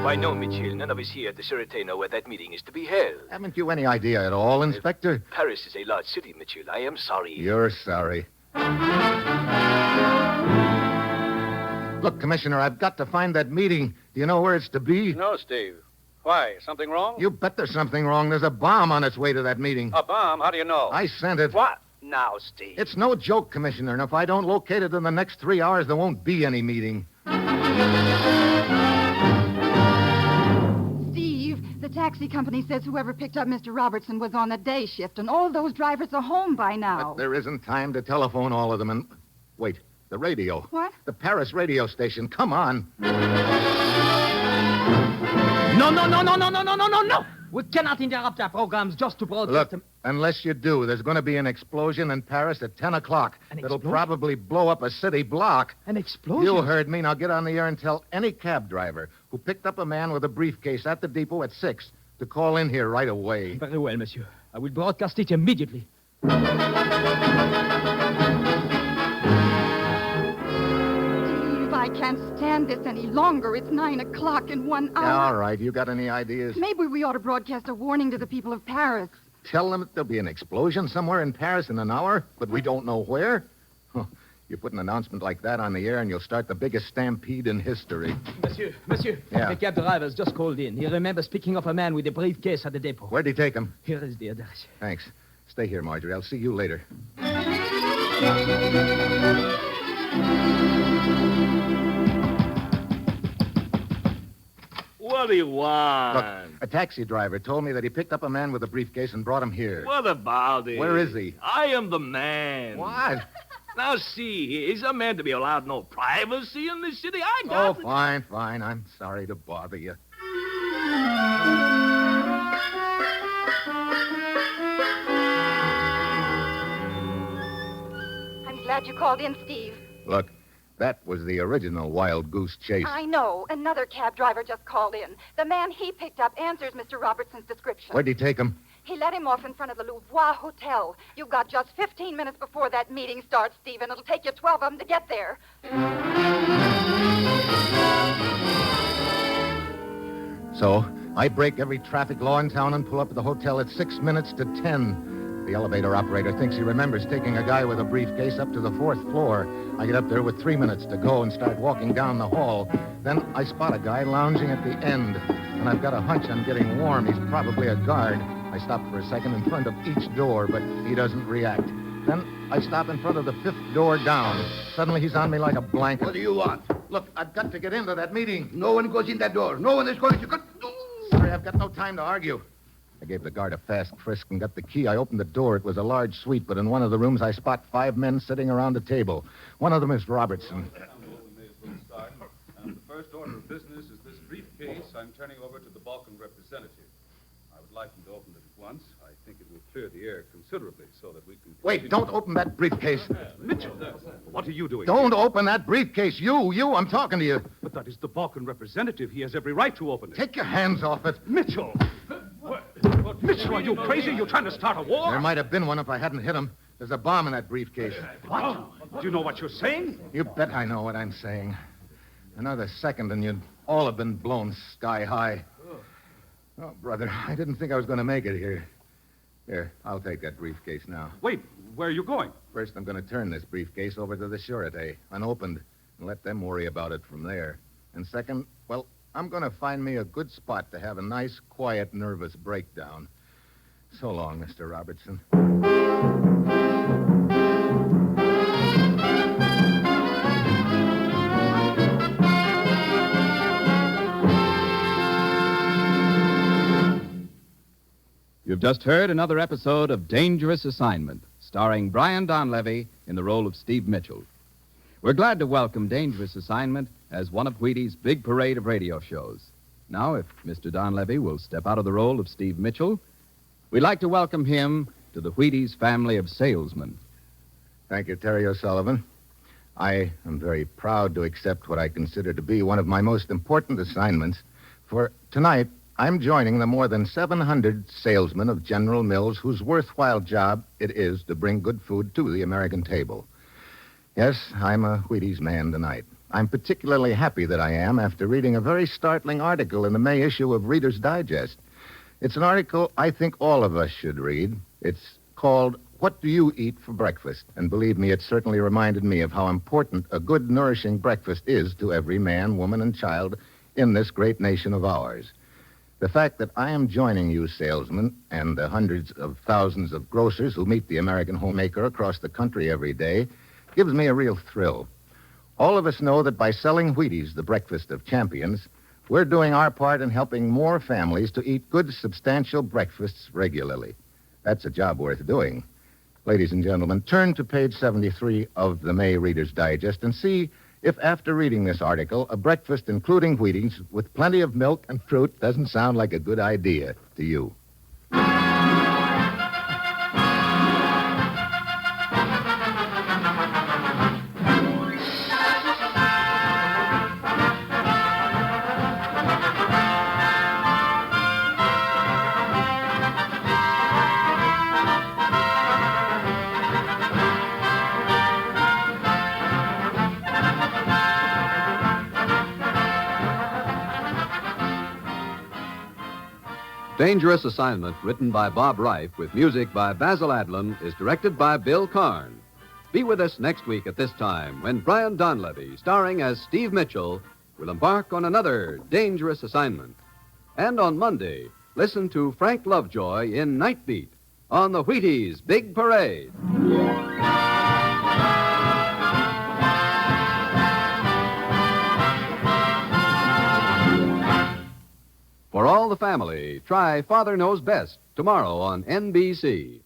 Why, no, Mitchell. None of us here at the Sûreté know where that meeting is to be held. Haven't you any idea at all, Inspector? Paris is a large city, Mitchell. I am sorry. You're sorry. Look, Commissioner, I've got to find that meeting. Do you know where it's to be? No, Steve. Why? Something wrong? You bet there's something wrong. There's a bomb on its way to that meeting. A bomb? How do you know? I sent it. What? Now, Steve. It's no joke, Commissioner, and if I don't locate it in the next 3 hours, there won't be any meeting. Steve, the taxi company says whoever picked up Mr. Robertson was on the day shift, and all those drivers are home by now. But there isn't time to telephone all of them and... Wait, the radio. What? The Paris radio station. Come on. No. We cannot interrupt our programs just to broadcast Look, them. unless you do, there's going to be an explosion in Paris at 10 o'clock. That'll probably blow up a city block. An explosion? You heard me. Now get on the air and tell any cab driver who picked up a man with a briefcase at the depot at 6 to call in here right away. Very well, monsieur. I will broadcast it immediately. I can't stand this any longer. It's 9 o'clock in 1 hour. All right. You got any ideas? Maybe we ought to broadcast a warning to the people of Paris. Tell them that there'll be an explosion somewhere in Paris in an hour, but we don't know where? Huh. You put an announcement like that on the air, and you'll start the biggest stampede in history. Monsieur. Yeah. The cab driver's just called in. He remembers picking up a man with a briefcase at the depot. Where'd he take him? Here is the address. Thanks. Stay here, Marjorie. I'll see you later. What do you want? Look, a taxi driver told me that he picked up a man with a briefcase and brought him here. What about it? Where is he? I am the man. What? Now, see, is a man to be allowed no privacy in this city? I got... Oh, fine. I'm sorry to bother you. I'm glad you called in, Steve. Look, that was the original wild goose chase. I know. Another cab driver just called in. The man he picked up answers Mr. Robertson's description. Where'd he take him? He let him off in front of the Louvois Hotel. You've got just 15 minutes before that meeting starts, Steve, and it'll take you 12 of them to get there. So, I break every traffic law in town and pull up at the hotel at 6 minutes to 10. The elevator operator thinks he remembers taking a guy with a briefcase up to the 4th floor. I get up there with 3 minutes to go and start walking down the hall. Then I spot a guy lounging at the end, and I've got a hunch I'm getting warm. He's probably a guard. I stop for a second in front of each door, but he doesn't react. Then I stop in front of the 5th door down. Suddenly he's on me like a blanket. What do you want? Look, I've got to get into that meeting. No one goes in that door. No one is going to... Sorry, I've got no time to argue. I gave the guard a fast frisk and got the key. I opened the door. It was a large suite, but in one of the rooms I spot 5 men sitting around a table. One of them is Robertson. The first order of business is this briefcase I'm turning over to the Balkan representative. I would like him to open it at once. I think it will clear the air considerably so that we can... Wait, don't open that briefcase. Mitchell, what are you doing? Don't open that briefcase. You, I'm talking to you. But that is the Balkan representative. He has every right to open it. Take your hands off it. Mitchell! Mitchell, are you crazy? You trying to start a war? There might have been one if I hadn't hit him. There's a bomb in that briefcase. What? Do you know what you're saying? You bet I know what I'm saying. Another second and you'd all have been blown sky high. Oh, brother, I didn't think I was going to make it here. Here, I'll take that briefcase now. Wait, where are you going? First, I'm going to turn this briefcase over to the Sûreté, unopened, and let them worry about it from there. And second, well, I'm going to find me a good spot to have a nice, quiet, nervous breakdown. So long, Mr. Robertson. You've just heard another episode of Dangerous Assignment, starring Brian Donlevy in the role of Steve Mitchell. We're glad to welcome Dangerous Assignment as one of Wheaties' big parade of radio shows. Now, if Mr. Donlevy will step out of the role of Steve Mitchell, we'd like to welcome him to the Wheaties family of salesmen. Thank you, Terry O'Sullivan. I am very proud to accept what I consider to be one of my most important assignments. For tonight, I'm joining the more than 700 salesmen of General Mills whose worthwhile job it is to bring good food to the American table. Yes, I'm a Wheaties man tonight. I'm particularly happy that I am after reading a very startling article in the May issue of Reader's Digest. It's an article I think all of us should read. It's called What Do You Eat for Breakfast? And believe me, it certainly reminded me of how important a good, nourishing breakfast is to every man, woman, and child in this great nation of ours. The fact that I am joining you salesmen and the hundreds of thousands of grocers who meet the American homemaker across the country every day gives me a real thrill. All of us know that by selling Wheaties, the breakfast of champions, we're doing our part in helping more families to eat good, substantial breakfasts regularly. That's a job worth doing. Ladies and gentlemen, turn to page 73 of the May Reader's Digest and see if after reading this article, a breakfast including Wheaties with plenty of milk and fruit doesn't sound like a good idea to you. Dangerous Assignment, written by Bob Reif with music by Basil Adlon, is directed by Bill Karn. Be with us next week at this time when Brian Donlevy, starring as Steve Mitchell, will embark on another dangerous assignment. And on Monday, listen to Frank Lovejoy in Night Beat on the Wheaties Big Parade. For all the family, try Father Knows Best tomorrow on NBC.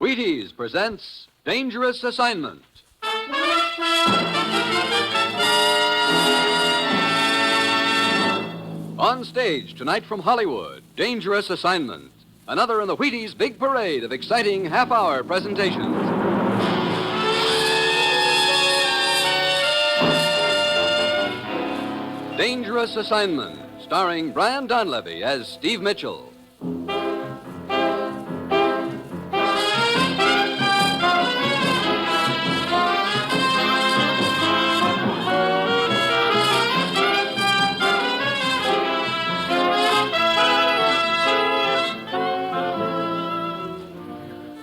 Wheaties presents Dangerous Assignment. On stage tonight from Hollywood, Dangerous Assignment. Another in the Wheaties Big Parade of exciting half-hour presentations. Dangerous Assignment, starring Brian Donlevy as Steve Mitchell.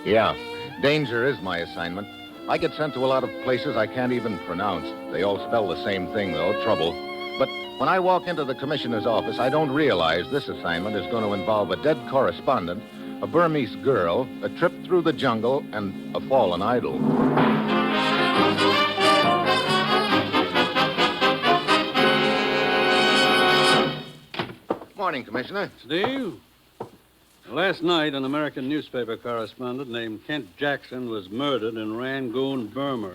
Yeah, danger is my assignment. I get sent to a lot of places I can't even pronounce. They all spell the same thing, though, trouble. But when I walk into the commissioner's office, I don't realize this assignment is going to involve a dead correspondent, a Burmese girl, a trip through the jungle, and a fallen idol. Morning, Commissioner. Steve? Last night, an American newspaper correspondent named Kent Jackson was murdered in Rangoon, Burma.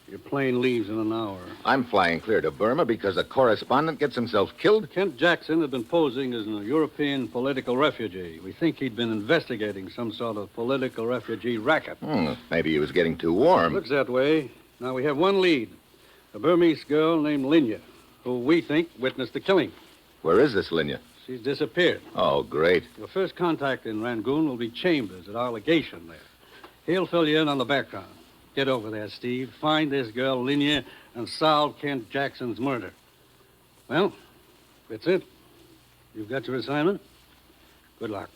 Your plane leaves in an hour. I'm flying clear to Burma because a correspondent gets himself killed? Kent Jackson had been posing as a European political refugee. We think he'd been investigating some sort of political refugee racket. Maybe he was getting too warm. Looks that way. Now, we have one lead, a Burmese girl named Linya, who we think witnessed the killing. Where is this Linya? She's disappeared. Oh, great. Your first contact in Rangoon will be Chambers at our legation there. He'll fill you in on the background. Get over there, Steve. Find this girl, Linya, and solve Kent Jackson's murder. Well, that's it. You've got your assignment. Good luck.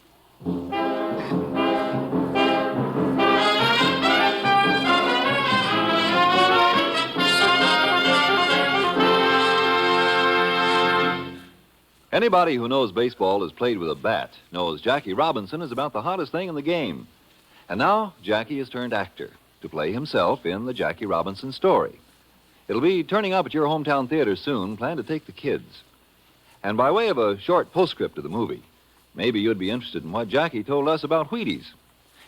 Anybody who knows baseball has played with a bat knows Jackie Robinson is about the hottest thing in the game. And now, Jackie has turned actor to play himself in the Jackie Robinson story. It'll be turning up at your hometown theater soon. Plan to take the kids. And by way of a short postscript to the movie, maybe you'd be interested in what Jackie told us about Wheaties.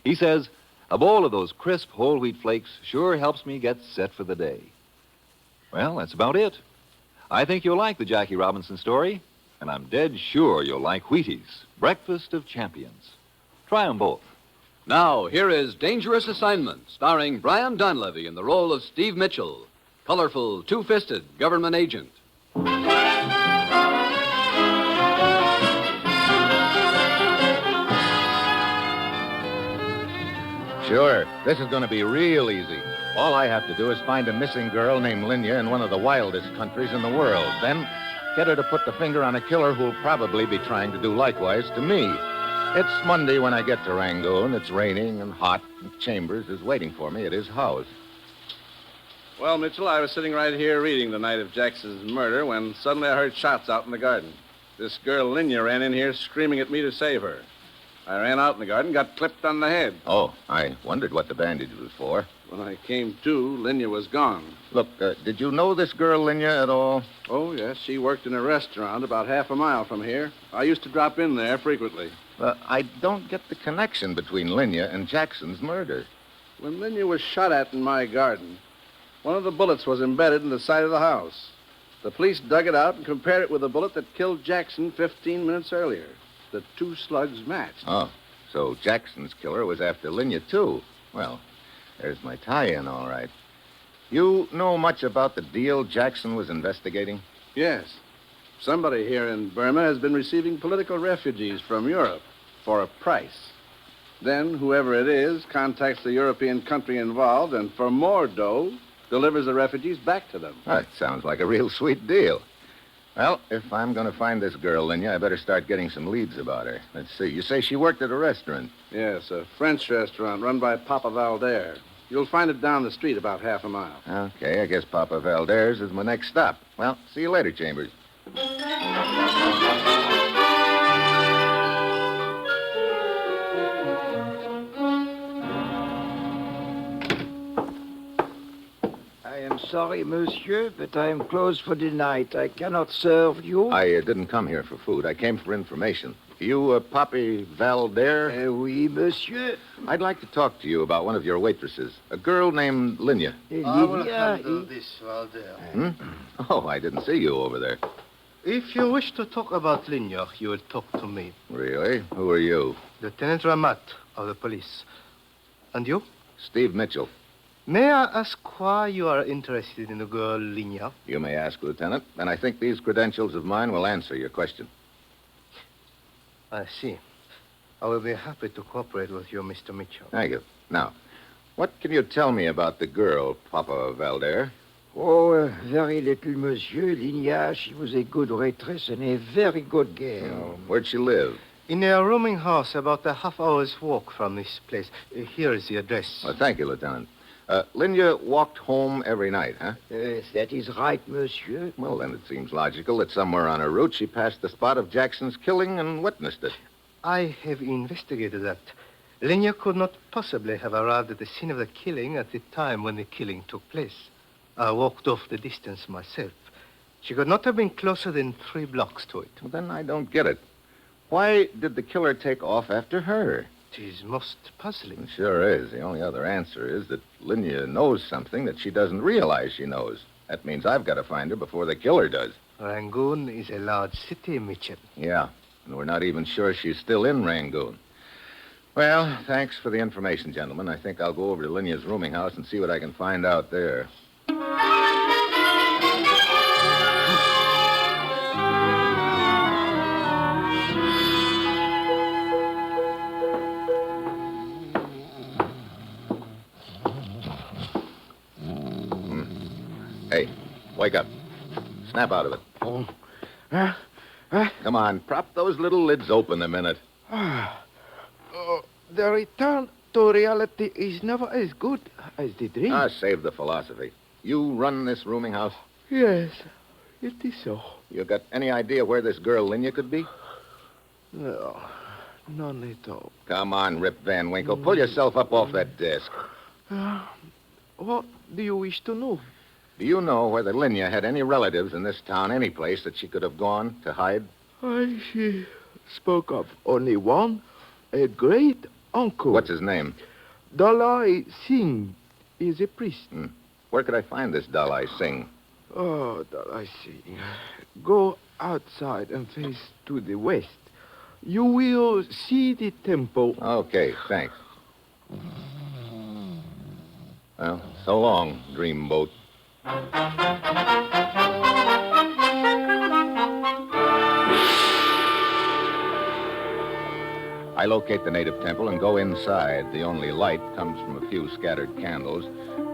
He says, a bowl of those crisp whole wheat flakes sure helps me get set for the day. Well, that's about it. I think you'll like the Jackie Robinson story. And I'm dead sure you'll like Wheaties, breakfast of champions. Try them both. Now, here is Dangerous Assignment, starring Brian Donlevy in the role of Steve Mitchell, colorful, two-fisted government agent. Sure. This is going to be real easy. All I have to do is find a missing girl named Linya in one of the wildest countries in the world. Then get her to put the finger on a killer who'll probably be trying to do likewise to me. It's Monday when I get to Rangoon. It's raining and hot, and Chambers is waiting for me at his house. Well, Mitchell, I was sitting right here reading the night of Jackson's murder when suddenly I heard shots out in the garden. This girl, Linya, ran in here screaming at me to save her. I ran out in the garden, got clipped on the head. Oh, I wondered what the bandage was for. When I came to, Linya was gone. Look, did you know this girl, Linya, at all? Oh, yes. She worked in a restaurant about half a mile from here. I used to drop in there frequently. I don't get the connection between Linya and Jackson's murder. When Linya was shot at in my garden, one of the bullets was embedded in the side of the house. The police dug it out and compared it with the bullet that killed Jackson 15 minutes earlier. The two slugs matched. Oh, so Jackson's killer was after Linya, too. Well, there's my tie-in, all right. You know much about the deal Jackson was investigating? Yes. Somebody here in Burma has been receiving political refugees from Europe for a price. Then, whoever it is contacts the European country involved and for more dough, delivers the refugees back to them. That sounds like a real sweet deal. Well, if I'm going to find this girl, Linya, I better start getting some leads about her. Let's see. You say she worked at a restaurant? Yes, a French restaurant run by Papa Valder. You'll find it down the street about half a mile. Okay, I guess Papa Valder's is my next stop. Well, see you later, Chambers. I am sorry, monsieur, but I am closed for the night. I cannot serve you. I didn't come here for food. I came for information. You, Papi Valder? Oui, monsieur. I'd like to talk to you about one of your waitresses, a girl named Linya. I will handle this, Valder. Oh, I didn't see you over there. If you wish to talk about Linya, you will talk to me. Really? Who are you? Lieutenant Ramat of the police. And you? Steve Mitchell. May I ask why you are interested in the girl Linya? You may ask, Lieutenant, and I think these credentials of mine will answer your question. I see. I will be happy to cooperate with you, Mr. Mitchell. Thank you. Now, what can you tell me about the girl, Papa Valder? Oh, very little, monsieur. Linya, she was a good waitress and a very good girl. Oh, where'd she live? In a rooming house about a half-hour's walk from this place. Here is the address. Well, thank you, Lieutenant. Linya walked home every night, huh? Yes, that is right, monsieur. Well, then it seems logical that somewhere on her route she passed the spot of Jackson's killing and witnessed it. I have investigated that. Linya could not possibly have arrived at the scene of the killing at the time when the killing took place. I walked off the distance myself. She could not have been closer than 3 blocks to it. Well, then I don't get it. Why did the killer take off after her? It is most puzzling. It sure is. The only other answer is that Linya knows something that she doesn't realize she knows. That means I've got to find her before the killer does. Rangoon is a large city, Mitchell. Yeah, and we're not even sure she's still in Rangoon. Well, thanks for the information, gentlemen. I think I'll go over to Linya's rooming house and see what I can find out there. Hey, wake up. Snap out of it. Come on, prop those little lids open a minute. The return to reality is never as good as the dream. Save the philosophy. You run this rooming house? Yes, it is so. You got any idea where this girl Linya could be? No, none at all. Come on, Rip Van Winkle. Pull yourself up off that desk. What do you wish to know? Do you know whether Linya had any relatives in this town, any place that she could have gone to hide? She spoke of only one, a great uncle. What's his name? Dalai Singh is a priest. Where could I find this Dalai Singh? Oh, Dalai Singh. Go outside and face to the west. You will see the temple. Okay, thanks. Well, so long, dreamboat. I locate the native temple and go inside. The only light comes from a few scattered candles.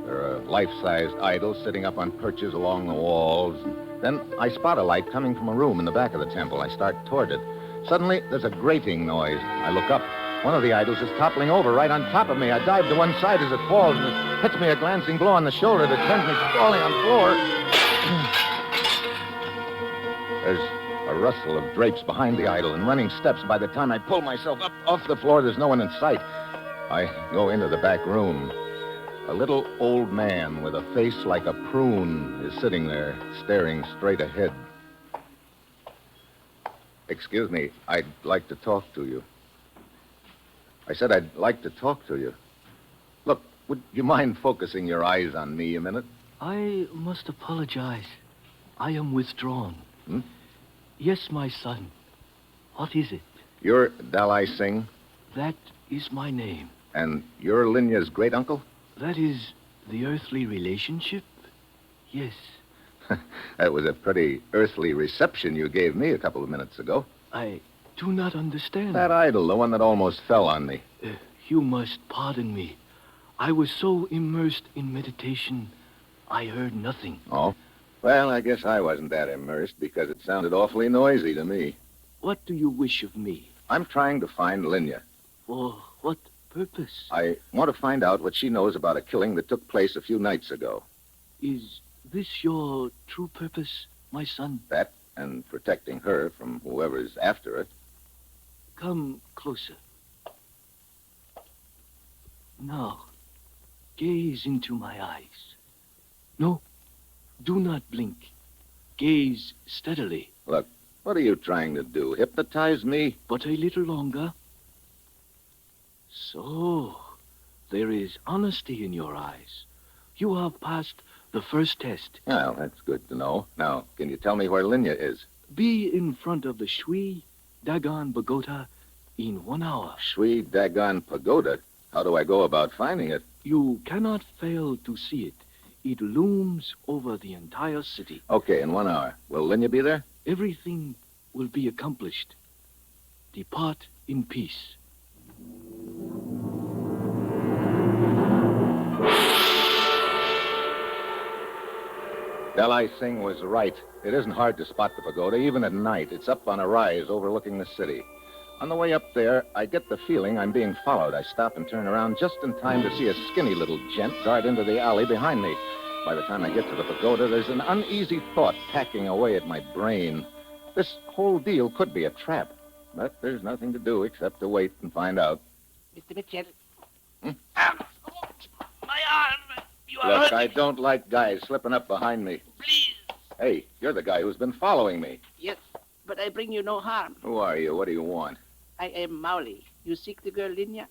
There are life-sized idols sitting up on perches along the walls. Then I spot a light coming from a room in the back of the temple. I start toward it. Suddenly, there's a grating noise. I look up. One of the idols is toppling over right on top of me. I dive to one side as it falls, and it hits me a glancing blow on the shoulder that sends me sprawling on the floor. There's a rustle of drapes behind the idol and running steps. By the time I pull myself up off the floor, there's no one in sight. I go into the back room. A little old man with a face like a prune is sitting there, staring straight ahead. Excuse me, I'd like to talk to you. I said I'd like to talk to you. Look, would you mind focusing your eyes on me a minute? I must apologize. I am withdrawn. Yes, my son. What is it? You're Dalai Singh? That is my name. And you're Linya's great-uncle? That is the earthly relationship? Yes. That was a pretty earthly reception you gave me a couple of minutes ago. I do not understand. That idol, the one that almost fell on me. You must pardon me. I was so immersed in meditation, I heard nothing. Oh? Well, I guess I wasn't that immersed because it sounded awfully noisy to me. What do you wish of me? I'm trying to find Linya. For what purpose? I want to find out what she knows about a killing that took place a few nights ago. Is this your true purpose, my son? That and protecting her from whoever's after her. Come closer. Now, gaze into my eyes. No, do not blink. Gaze steadily. Look, what are you trying to do? Hypnotize me? But a little longer. So, there is honesty in your eyes. You have passed the first test. Well, that's good to know. Now, can you tell me where Linya is? Be in front of the Shui Dagon Pagoda in 1 hour. Shui Dagon Pagoda? How do I go about finding it? You cannot fail to see it. It looms over the entire city. Okay, in 1 hour. Will Linya be there? Everything will be accomplished. Depart in peace. Dalai Singh was right. It isn't hard to spot the pagoda, even at night. It's up on a rise overlooking the city. On the way up there, I get the feeling I'm being followed. I stop and turn around just in time to see a skinny little gent dart into the alley behind me. By the time I get to the pagoda, there's an uneasy thought packing away at my brain. This whole deal could be a trap, but there's nothing to do except to wait and find out. Mr. Mitchell. My arm! You are Look, hurting I me. don't like guys slipping up behind me. Please. Hey, you're the guy who's been following me. Yes, but I bring you no harm. Who are you? What do you want? I am Mauli. You seek the girl Linya?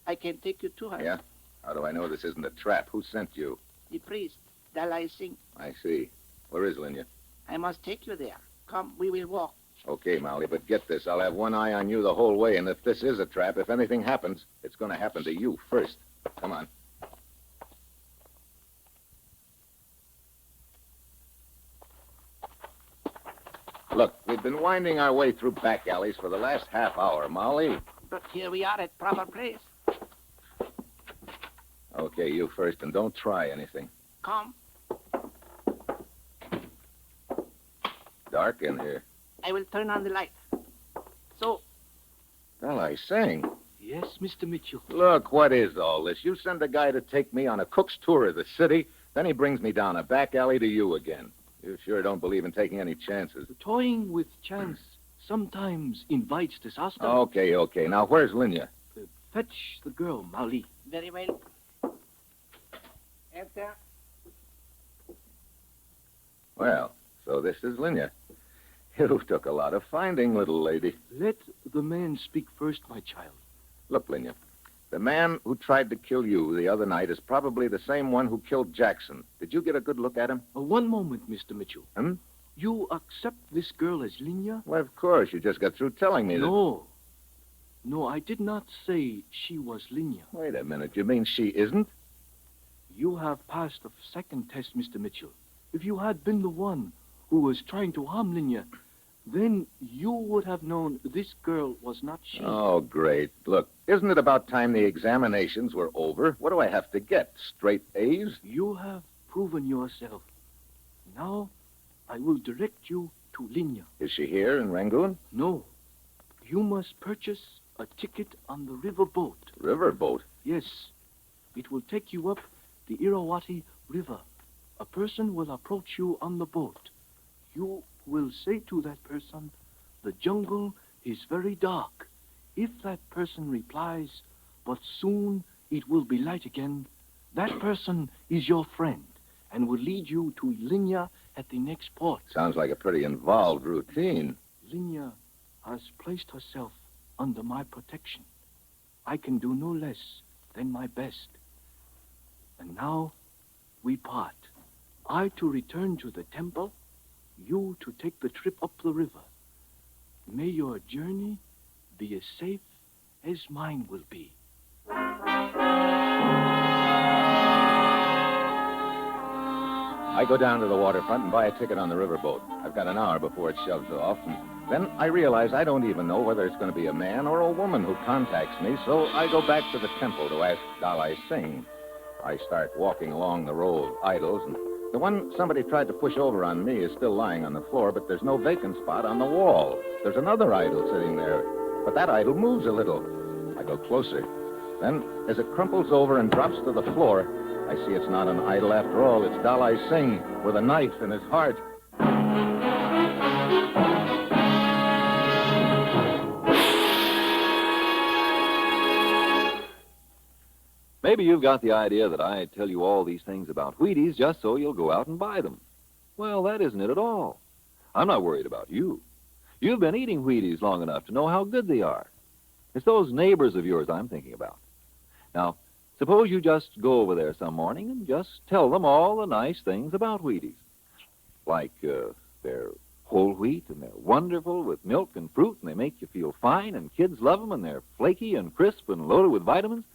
I can take you to her. Yeah? How do I know this isn't a trap? Who sent you? The priest, Dalai Singh. I see. Where is Linya? I must take you there. Come, we will walk. Okay, Molly, but get this. I'll have one eye on you the whole way, and if this is a trap, if anything happens, it's going to happen to you first. Come on. Look, we've been winding our way through back alleys for the last half hour, Molly. But here we are at proper place. Okay, you first, and don't try anything. Come. Dark in here. I will turn on the light. So, Dalai Singh. Yes, Mr. Mitchell. Look, what is all this? You send a guy to take me on a cook's tour of the city, then he brings me down a back alley to you again. You sure don't believe in taking any chances. Toying with chance sometimes invites disaster. Okay. Now, where's Linya? Fetch the girl, Mauli. very well. Enter. Well, so this is Linya. You took a lot of finding, little lady. Let the man speak first, my child. Look, Linya, the man who tried to kill you the other night is probably the same one who killed Jackson. Did you get a good look at him? One moment, Mr. Mitchell. Hmm? You accept this girl as Linya? Well, of course. You just got through telling me that... No, I did not say she was Linya. Wait a minute. You mean she isn't? You have passed the second test, Mr. Mitchell. If you had been the one who was trying to harm Linya, Then you would have known this girl was not she. Oh, great. Look, isn't it about time the examinations were over? What do I have to get? Straight A's? You have proven yourself. Now, I will direct you to Linya. Is she here in Rangoon? No. You must purchase a ticket on the river boat. River boat? Yes. It will take you up the Irrawaddy River. A person will approach you on the boat. You will say to that person, the jungle is very dark. If that person replies, but soon it will be light again, that person is your friend and will lead you to Linya at the next port. Sounds like a pretty involved routine. Linya has placed herself under my protection. I can do no less than my best. And now we part. I to return to the temple, you to take the trip up the river. May your journey be as safe as mine will be. I go down to the waterfront and buy a ticket on the riverboat. I've got an hour before it shoves off, and then I realize I don't even know whether it's going to be a man or a woman who contacts me, so I go back to the temple to ask Dalai Singh. I start walking along the row of idols, and the one somebody tried to push over on me is still lying on the floor, but there's no vacant spot on the wall. There's another idol sitting there, but that idol moves a little. I go closer. Then, as it crumples over and drops to the floor, I see it's not an idol after all. It's Dalai Singh with a knife in his heart. Maybe you've got the idea that I tell you all these things about Wheaties just so you'll go out and buy them. Well, that isn't it at all. I'm not worried about you. You've been eating Wheaties long enough to know how good they are. It's those neighbors of yours I'm thinking about. Now, suppose you just go over there some morning and just tell them all the nice things about Wheaties. Like, they're whole wheat and they're wonderful with milk and fruit and they make you feel fine and kids love them and they're flaky and crisp and loaded with vitamins.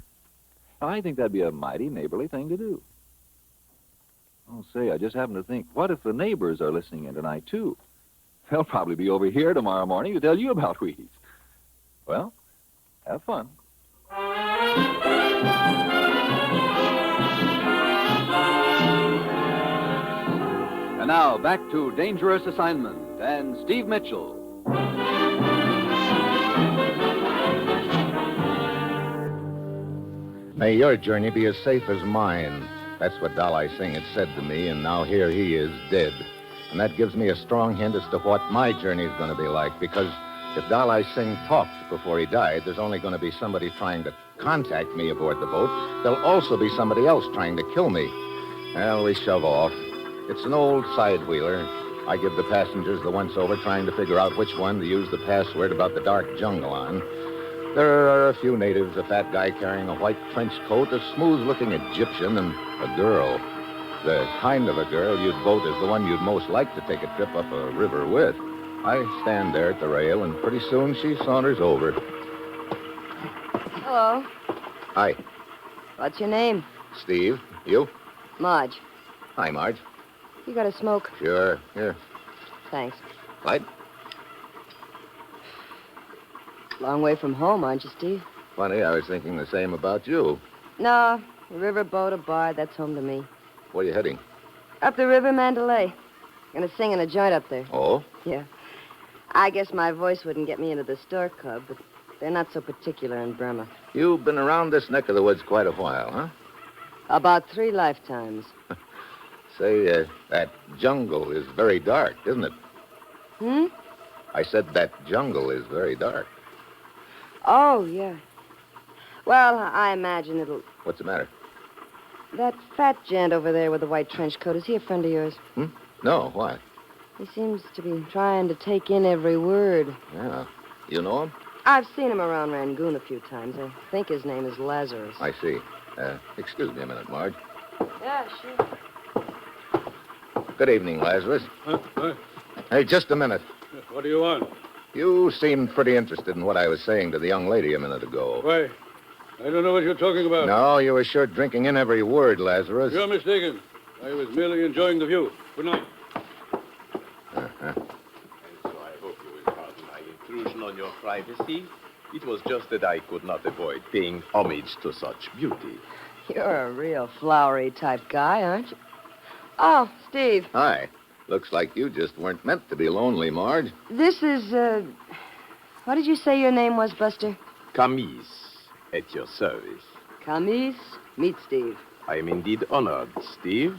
I think that'd be a mighty neighborly thing to do. Oh, say, I just happened to think, what if the neighbors are listening in tonight, too? They'll probably be over here tomorrow morning to tell you about Wheaties. Well, have fun. And now, back to Dangerous Assignment and Steve Mitchell. May your journey be as safe as mine. That's what Dalai Singh had said to me, and now here he is, dead. And that gives me a strong hint as to what my journey is going to be like, because if Dalai Singh talked before he died, there's only going to be somebody trying to contact me aboard the boat. There'll also be somebody else trying to kill me. Well, we shove off. It's an old side-wheeler. I give the passengers the once-over, trying to figure out which one to use the password about the dark jungle on. There are a few natives, a fat guy carrying a white trench coat, a smooth-looking Egyptian, and a girl. The kind of a girl you'd vote as the one you'd most like to take a trip up a river with. I stand there at the rail, and pretty soon she saunters over. Hello. Hi. What's your name? Steve. You? Marge. Hi, Marge. You got a smoke? Sure. Here. Thanks. Light? Long way from home, aren't you, Steve? Funny, I was thinking the same about you. No, a riverboat, a bar, that's home to me. Where are you heading? Up the river, Mandalay. Gonna sing in a joint up there. Oh? Yeah. I guess my voice wouldn't get me into the store club, but they're not so particular in Burma. You've been around this neck of the woods quite a while, huh? About 3 lifetimes. Say, that jungle is very dark, isn't it? Hmm? I said that jungle is very dark. Oh, yeah. Well, I imagine it'll... What's the matter? That fat gent over there with the white trench coat, is he a friend of yours? No, why? He seems to be trying to take in every word. Yeah. You know him? I've seen him around Rangoon a few times. I think his name is Lazarus. I see. Excuse me a minute, Marge. Yeah, sure. Good evening, Lazarus. Huh? Hey, just a minute. What do you want? You seemed pretty interested in what I was saying to the young lady a minute ago. Why, I don't know what you're talking about. No, you were sure drinking in every word, Lazarus. You're mistaken. I was merely enjoying the view. Good night. Uh-huh. So I hope you on your privacy. It was just that I could not avoid paying homage to such beauty. You're a real flowery type guy, aren't you? Oh, Steve. Hi. Looks like you just weren't meant to be lonely, Marge. This is, what did you say your name was, Buster? Camise, at your service. Camise, meet Steve. I am indeed honored, Steve.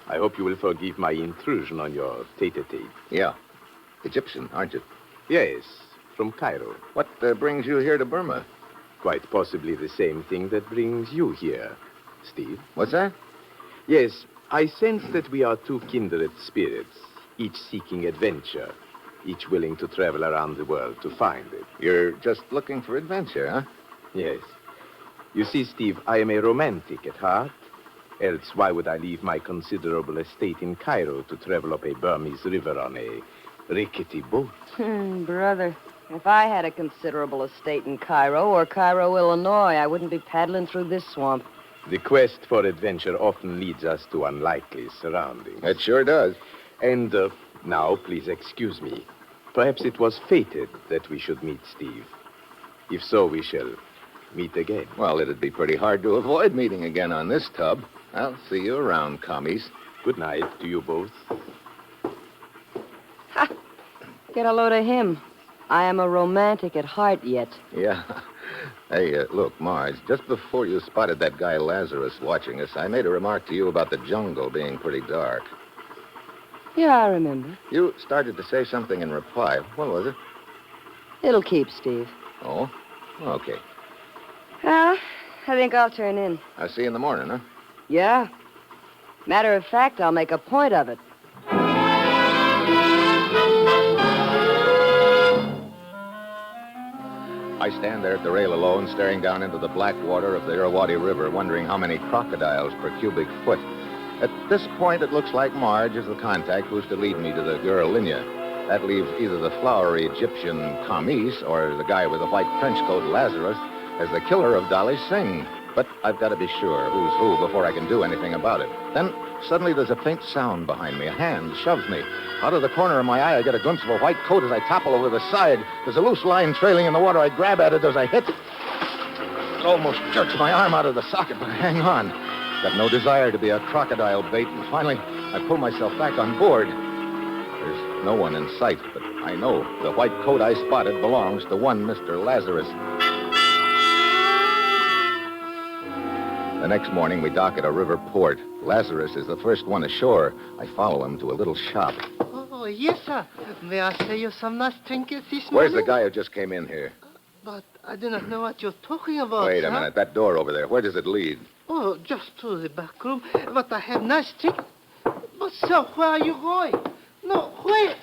I hope you will forgive my intrusion on your tete-a-tete. Yeah. Egyptian, aren't you? Yes, from Cairo. What brings you here to Burma? Quite possibly the same thing that brings you here, Steve. What's that? Yes, I sense that we are two kindred spirits, each seeking adventure, each willing to travel around the world to find it. You're just looking for adventure, huh? Yes. You see, Steve, I am a romantic at heart. Else, why would I leave my considerable estate in Cairo to travel up a Burmese river on a rickety boat? Brother, if I had a considerable estate in Cairo or Cairo, Illinois, I wouldn't be paddling through this swamp. The quest for adventure often leads us to unlikely surroundings. It sure does. And now, please excuse me. Perhaps it was fated that we should meet, Steve. If so, we shall meet again. Well, it'd be pretty hard to avoid meeting again on this tub. I'll see you around, commies. Good night to you both. Ha! Get a load of him. I am a romantic at heart yet. Yeah. Hey, look, Marge, just before you spotted that guy Lazarus watching us, I made a remark to you about the jungle being pretty dark. Yeah, I remember. You started to say something in reply. What was it? It'll keep, Steve. Oh? Okay. Well, I think I'll turn in. I'll see you in the morning, huh? Yeah. Matter of fact, I'll make a point of it. I stand there at the rail alone, staring down into the black water of the Irrawaddy River, wondering how many crocodiles per cubic foot. At this point, it looks like Marge is the contact who's to lead me to the girl Linya. That leaves either the flowery Egyptian Camise or the guy with the white trench coat Lazarus as the killer of Dolly Singh. But I've got to be sure who's who before I can do anything about it. Then suddenly there's a faint sound behind me. A hand shoves me. Out of the corner of my eye, I get a glimpse of a white coat as I topple over the side. There's a loose line trailing in the water. I grab at it as I hit. It almost jerks my arm out of the socket, but I hang on. Got no desire to be a crocodile bait, and finally I pull myself back on board. There's no one in sight, but I know the white coat I spotted belongs to one Mr. Lazarus. The next morning, we dock at a river port. Lazarus is the first one ashore. I follow him to a little shop. Oh, yes, sir. May I say you some nice trinkets this morning? Where's the guy who just came in here? But I do not know what you're talking about, Wait sir. a minute. That door over there, where does it lead? Oh, just to the back room. But I have nice trinkets. But, sir, where are you going? No, where?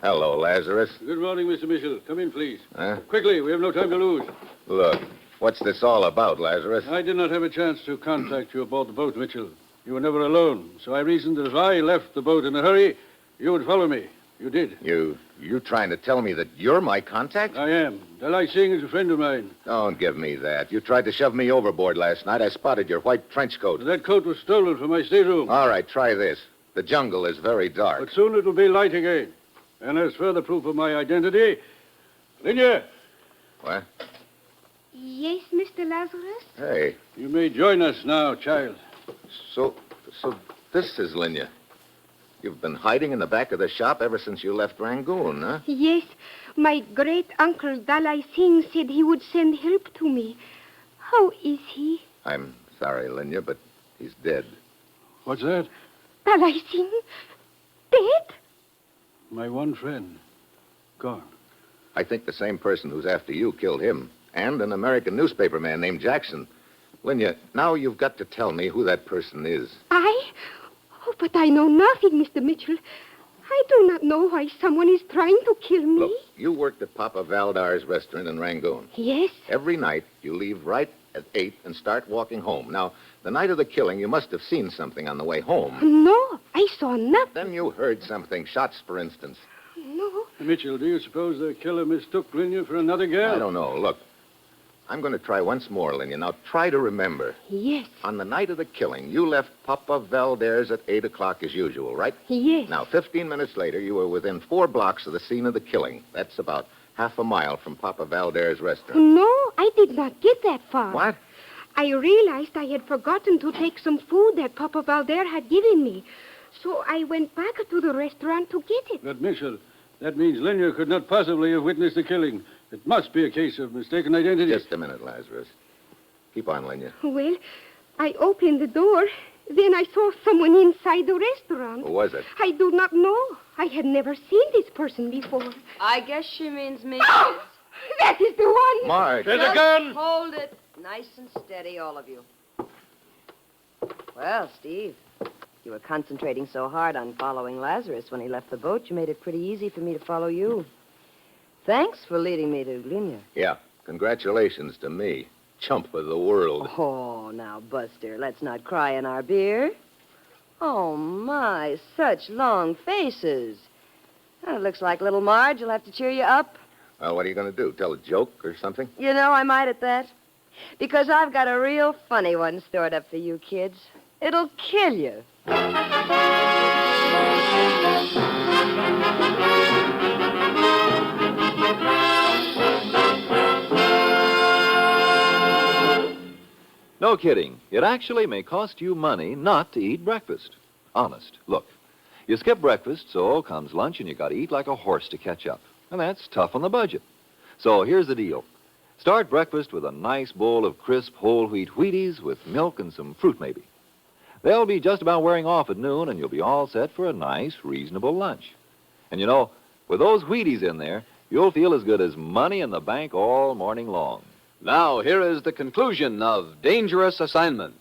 Hello, Lazarus. Good morning, Mr. Mitchell. Come in, please. Huh? Quickly, we have no time to lose. Look, what's this all about, Lazarus? I did not have a chance to contact you aboard the boat, Mitchell. You were never alone, so I reasoned that if I left the boat in a hurry, you would follow me. You did. You trying to tell me that you're my contact? I am. Dalai Singh is a friend of mine. Don't give me that. You tried to shove me overboard last night. I spotted your white trench coat. That coat was stolen from my stateroom. All right, try this. The jungle is very dark. But soon it'll be light again. And as further proof of my identity, Linya. What? Yes, Mr. Lazarus? Hey. You may join us now, child. So this is Linya. You've been hiding in the back of the shop ever since you left Rangoon, huh? Yes. My great-uncle Dalai Singh said he would send help to me. How is he? I'm sorry, Linya, but he's dead. What's that? Dalai Singh? Dead? My one friend. Gone. I think the same person who's after you killed him. And an American newspaper man named Jackson. Linya, now you've got to tell me who that person is. I? Oh, but I know nothing, Mr. Mitchell. I do not know why someone is trying to kill me. Look, you worked at Papa Valdar's restaurant in Rangoon. Yes. Every night, you leave right at 8 and start walking home. Now, the night of the killing, you must have seen something on the way home. No, I saw nothing. Then you heard something. Shots, for instance. No. Mitchell, do you suppose the killer mistook Linya for another girl? I don't know. Look, I'm going to try once more, Linya. Now, try to remember. Yes. On the night of the killing, you left Papa Valdar's at 8 o'clock as usual, right? Yes. Now, 15 minutes later, you were within 4 blocks of the scene of the killing. That's about half a mile from Papa Valdere's restaurant. No, I did not get that far. What? I realized I had forgotten to take some food that Papa Valdere had given me. So I went back to the restaurant to get it. But, Mitchell, that means Linya could not possibly have witnessed the killing. It must be a case of mistaken identity. Just a minute, Lazarus. Keep on, Linya. Well, I opened the door. Then I saw someone inside the restaurant. Who was it? I do not know. I had never seen this person before. I guess she means me. Oh, that is the one. Marge. Just There's a gun. Hold it. Nice and steady, all of you. Well, Steve, you were concentrating so hard on following Lazarus when he left the boat, you made it pretty easy for me to follow you. Thanks for leading me to Linya. Yeah. Congratulations to me. Chump of the world. Oh, now, Buster, let's not cry in our beer. Oh, my, such long faces. Well, it looks like little Marge will have to cheer you up. Well, what are you going to do? Tell a joke or something? You know, I might at that. Because I've got a real funny one stored up for you kids. It'll kill you. No kidding. It actually may cost you money not to eat breakfast. Honest. Look, you skip breakfast, so comes lunch, and you got to eat like a horse to catch up. And that's tough on the budget. So here's the deal. Start breakfast with a nice bowl of crisp whole wheat Wheaties with milk and some fruit, maybe. They'll be just about wearing off at noon, and you'll be all set for a nice, reasonable lunch. And you know, with those Wheaties in there, you'll feel as good as money in the bank all morning long. Now, here is the conclusion of Dangerous Assignment.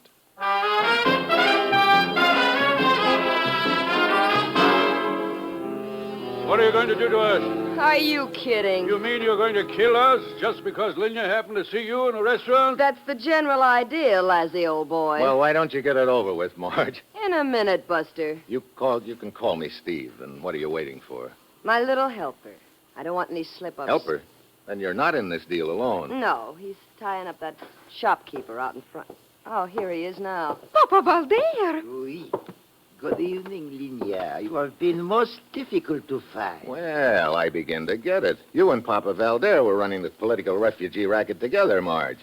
What are you going to do to us? Are you kidding? You mean you're going to kill us just because Linya happened to see you in a restaurant? That's the general idea, Lazzy, old boy. Well, why don't you get it over with, Marge? In a minute, Buster. You can call me Steve, and what are you waiting for? My little helper. I don't want any slip-ups. Helper? Then you're not in this deal alone. No, he's tying up that shopkeeper out in front. Oh, here he is now. Papa Valdere. Oui. Good evening, Linya. You have been most difficult to find. Well, I begin to get it. You and Papa Valdere were running the political refugee racket together, Marge.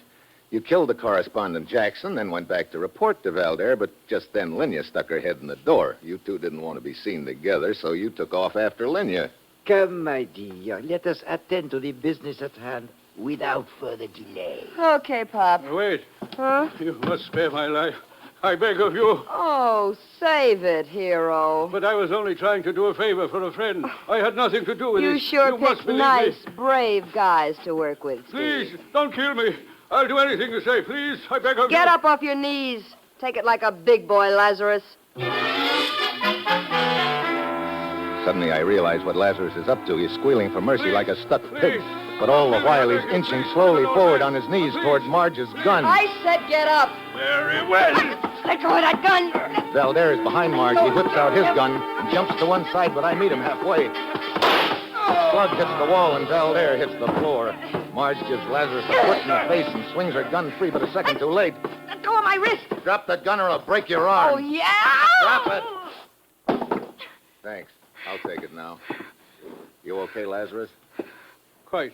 You killed the correspondent Jackson, then went back to report to Valdere, but just then Linya stuck her head in the door. You two didn't want to be seen together, so you took off after Linya. Come, my dear. Let us attend to the business at hand without further delay. Okay, Pop. Wait. Huh? You must spare my life. I beg of you. Oh, save it, hero. But I was only trying to do a favor for a friend. I had nothing to do with it. You sure must picked believe nice, me. brave guys to work with, Steve. Please, don't kill me. I'll do anything you say. Please, I beg of you. Get up off your knees. Take it like a big boy, Lazarus. Suddenly I realize what Lazarus is up to. He's squealing for mercy like a stuck pig. But all the while he's inching slowly forward on his knees toward Marge's gun. I said get up. Very well. Let go of that gun. Valdere is behind Marge. He whips out his gun and jumps to one side, but I meet him halfway. The slug hits the wall and Valdere hits the floor. Marge gives Lazarus a foot in the face and swings her gun free, but a second too late. Let go of my wrist. Drop that gun or I'll break your arm. Oh, yeah? Drop it. Thanks. I'll take it now. You okay, Lazarus? Quite.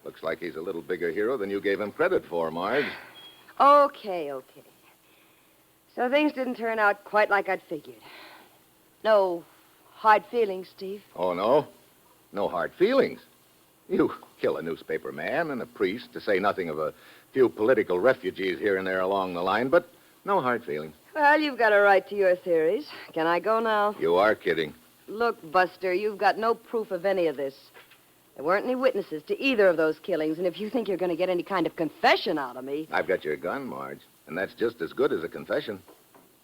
Looks like he's a little bigger hero than you gave him credit for, Marge. Okay. So things didn't turn out quite like I'd figured. No hard feelings, Steve. Oh, no? No hard feelings. You kill a newspaper man and a priest, to say nothing of a few political refugees here and there along the line, but no hard feelings. Well, you've got a right to your theories. Can I go now? You are kidding. Look, Buster, you've got no proof of any of this. There weren't any witnesses to either of those killings, and if you think you're going to get any kind of confession out of me... I've got your gun, Marge, and that's just as good as a confession.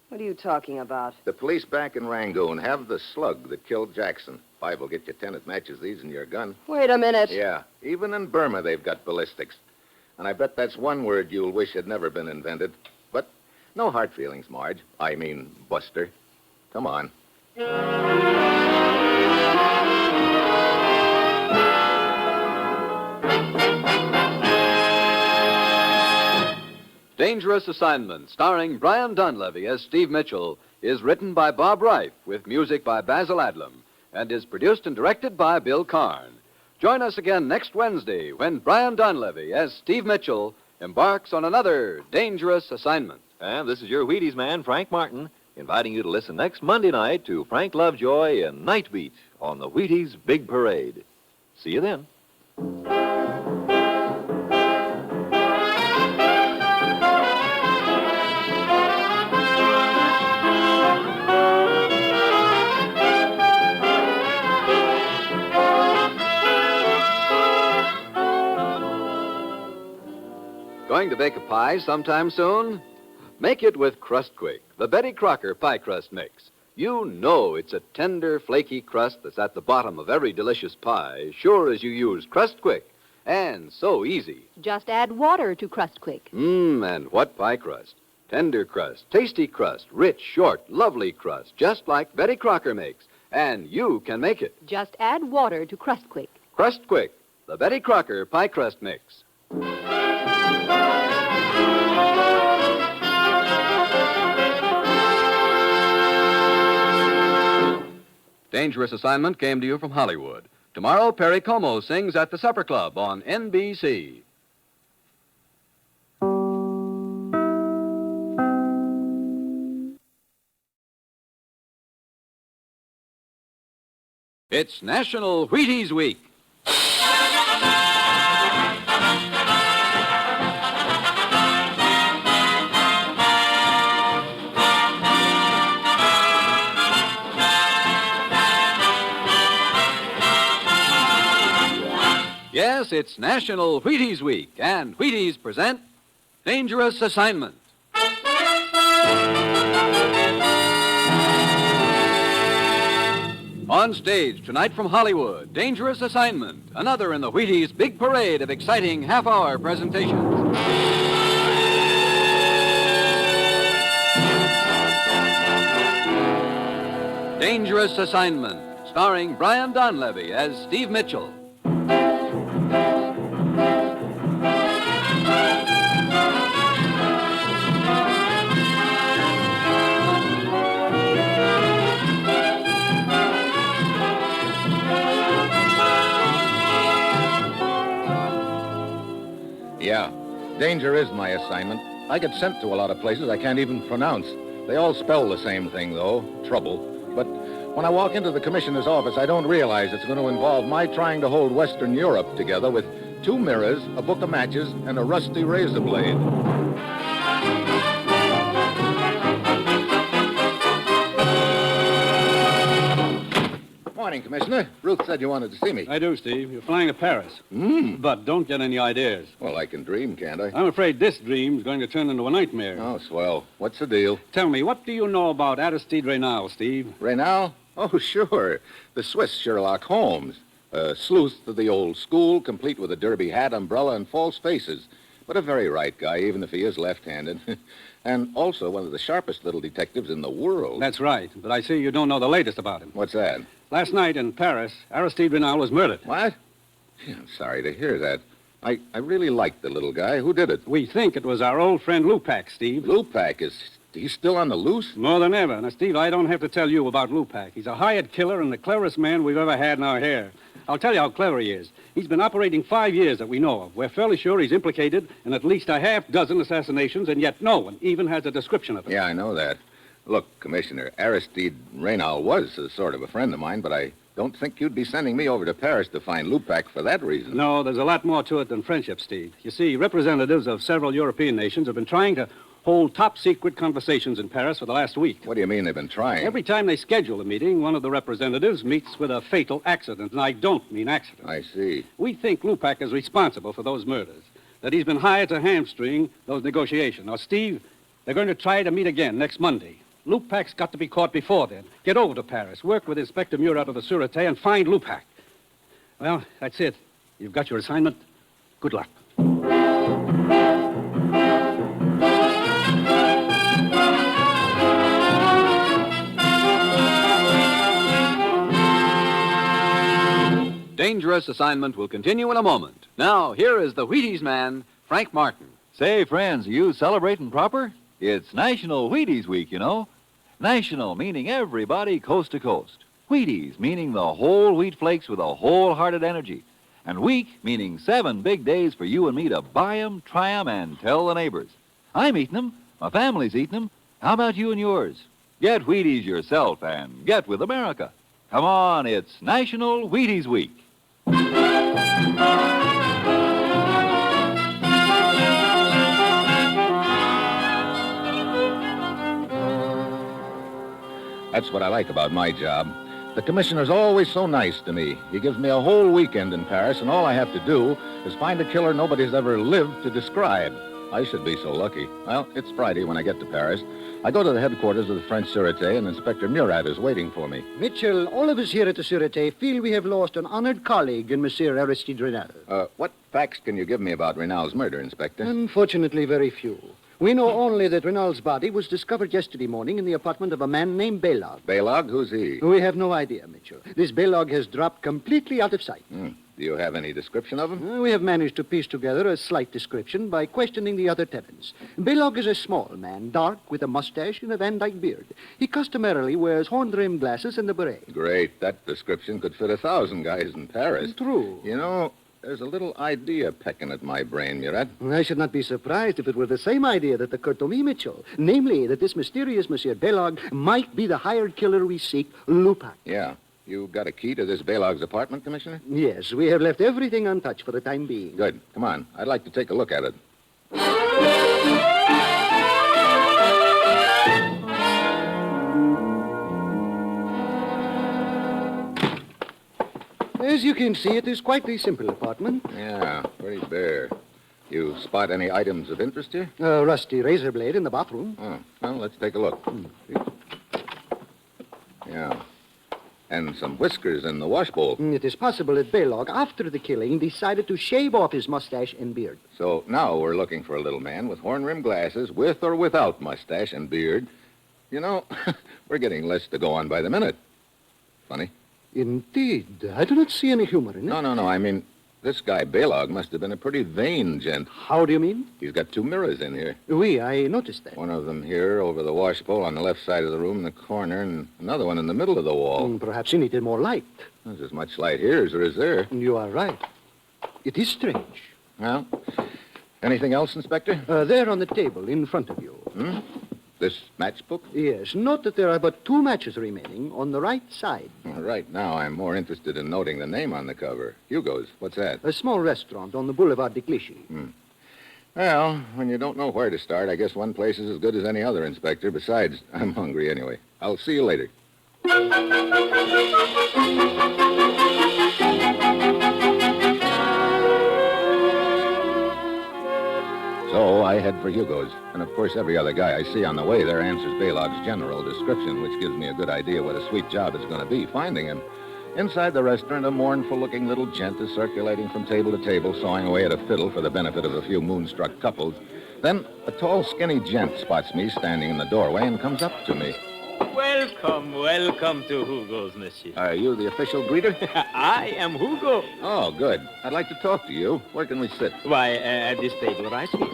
What are you talking about? The police back in Rangoon have the slug that killed Jackson. 5 will get you 10 that matches these in your gun. Wait a minute. Yeah, even in Burma they've got ballistics. And I bet that's one word you'll wish had never been invented. But no hard feelings, Marge. I mean, Buster. Come on. Dangerous Assignment, starring Brian Donlevy as Steve Mitchell, is written by Bob Reif with music by Basil Adlam and is produced and directed by Bill Karn. Join us again next Wednesday when Brian Donlevy, as Steve Mitchell, embarks on another dangerous assignment. And this is your Wheaties man, Frank Martin, inviting you to listen next Monday night to Frank Lovejoy in Night Beat on the Wheaties Big Parade. See you then. Going to bake a pie sometime soon? Make it with Crust Quick, the Betty Crocker pie crust mix. You know it's a tender, flaky crust that's at the bottom of every delicious pie, sure as you use Crust Quick. And so easy. Just add water to Crust Quick. And what pie crust? Tender crust, tasty crust, rich, short, lovely crust, just like Betty Crocker makes. And you can make it. Just add water to Crust Quick. Crust Quick, the Betty Crocker pie crust mix. Dangerous Assignment came to you from Hollywood. Tomorrow, Perry Como sings at the Supper Club on NBC. It's National Wheaties Week. Yes, it's National Wheaties Week, and Wheaties present Dangerous Assignment. On stage tonight from Hollywood, Dangerous Assignment, another in the Wheaties big parade of exciting half-hour presentations. Dangerous Assignment, starring Brian Donlevy as Steve Mitchell. Yeah, danger is my assignment. I get sent to a lot of places I can't even pronounce. They all spell the same thing, though, trouble. But when I walk into the commissioner's office, I don't realize it's going to involve my trying to hold Western Europe together with 2 mirrors, a book of matches, and a rusty razor blade. Morning, Commissioner. Ruth said you wanted to see me. I do, Steve. You're flying to Paris. But don't get any ideas. Well, I can dream, can't I? I'm afraid this dream's going to turn into a nightmare. Oh, swell. What's the deal? Tell me, what do you know about Aristide Reynal, Steve? Reynal? Oh, sure. The Swiss Sherlock Holmes. A sleuth to the old school, complete with a derby hat, umbrella, and false faces. But a very right guy, even if he is left-handed. And also one of the sharpest little detectives in the world. That's right. But I see you don't know the latest about him. What's that? Last night in Paris, Aristide Reynal was murdered. What? Gee, I'm sorry to hear that. I really liked the little guy. Who did it? We think it was our old friend Lupac, Steve. Lupac? Is he still on the loose? More than ever. Now, Steve, I don't have to tell you about Lupac. He's a hired killer and the cleverest man we've ever had in our hair. I'll tell you how clever he is. He's been operating 5 years that we know of. We're fairly sure he's implicated in at least a half-dozen assassinations, and yet no one even has a description of him. Yeah, I know that. Look, Commissioner, Aristide Reynal was a sort of a friend of mine, but I don't think you'd be sending me over to Paris to find Lupac for that reason. No, there's a lot more to it than friendship, Steve. You see, representatives of several European nations have been trying to hold top-secret conversations in Paris for the last week. What do you mean they've been trying? Every time they schedule a meeting, one of the representatives meets with a fatal accident, and I don't mean accident. I see. We think Lupac is responsible for those murders, that he's been hired to hamstring those negotiations. Now, Steve, they're going to try to meet again next Monday. Lupac's got to be caught before then. Get over to Paris, work with Inspector Murat of the Sûreté, and find Lupac. Well, that's it. You've got your assignment. Good luck. Dangerous Assignment will continue in a moment. Now, here is the Wheaties man, Frank Martin. Say, friends, are you celebrating proper? It's National Wheaties Week, you know. National meaning everybody coast to coast. Wheaties meaning the whole wheat flakes with a wholehearted energy. And week, meaning 7 big days for you and me to buy 'em, try 'em, and tell the neighbors. I'm eating 'em. My family's eating 'em. How about you and yours? Get Wheaties yourself and get with America. Come on, it's National Wheaties Week. That's what I like about my job. The commissioner's always so nice to me. He gives me a whole weekend in Paris, and all I have to do is find a killer nobody's ever lived to describe. I should be so lucky. Well, it's Friday when I get to Paris. I go to the headquarters of the French Sûreté, and Inspector Murat is waiting for me. Mitchell, all of us here at the Sûreté feel we have lost an honored colleague in Monsieur Aristide Renal. What facts can you give me about Renal's murder, Inspector? Unfortunately, very few. We know only that Renal's body was discovered yesterday morning in the apartment of a man named Belog. Belog? Who's he? We have no idea, Mitchell. This Belog has dropped completely out of sight. Do you have any description of him? We have managed to piece together a slight description by questioning the other tenants. Belog is a small man, dark, with a mustache and a Van Dyke beard. He customarily wears horn-rimmed glasses and a beret. Great. That description could fit 1,000 guys in Paris. True. You know, there's a little idea pecking at my brain, Murat. I should not be surprised if it were the same idea that occurred to me, Mitchell. Namely, that this mysterious Monsieur Belog might be the hired killer we seek, Lupac. Yeah. You got a key to this Belog's apartment, Commissioner? Yes, we have left everything untouched for the time being. Good. Come on. I'd like to take a look at it. As you can see, it is quite a simple apartment. Yeah, pretty bare. You spot any items of interest here? A rusty razor blade in the bathroom. Oh, well, let's take a look. Yeah. And some whiskers in the washbowl. It is possible that Belog, after the killing, decided to shave off his mustache and beard. So now we're looking for a little man with horn-rimmed glasses, with or without mustache and beard. You know, we're getting less to go on by the minute. Funny. Indeed. I do not see any humor in it. No. I mean, this guy Belog must have been a pretty vain gent. How do you mean? He's got 2 mirrors in here. Oui, I noticed that. One of them here over the washbowl on the left side of the room in the corner, and another one in the middle of the wall. Perhaps he needed more light. There's as much light here as there is there. You are right. It is strange. Well, anything else, Inspector? There on the table in front of you. This matchbook? Yes. Note that there are but 2 matches remaining on the right side. Right now, I'm more interested in noting the name on the cover. Hugo's. What's that? A small restaurant on the Boulevard de Clichy. Well, when you don't know where to start, I guess one place is as good as any other, Inspector. Besides, I'm hungry anyway. I'll see you later. So I head for Hugo's. And, of course, every other guy I see on the way there answers Belog's general description, which gives me a good idea what a sweet job it's going to be finding him. Inside the restaurant, a mournful-looking little gent is circulating from table to table, sawing away at a fiddle for the benefit of a few moonstruck couples. Then a tall, skinny gent spots me standing in the doorway and comes up to me. Welcome to Hugo's, monsieur. Are you the official greeter? I am Hugo. Oh, good. I'd like to talk to you. Where can we sit? Why, at this table right here.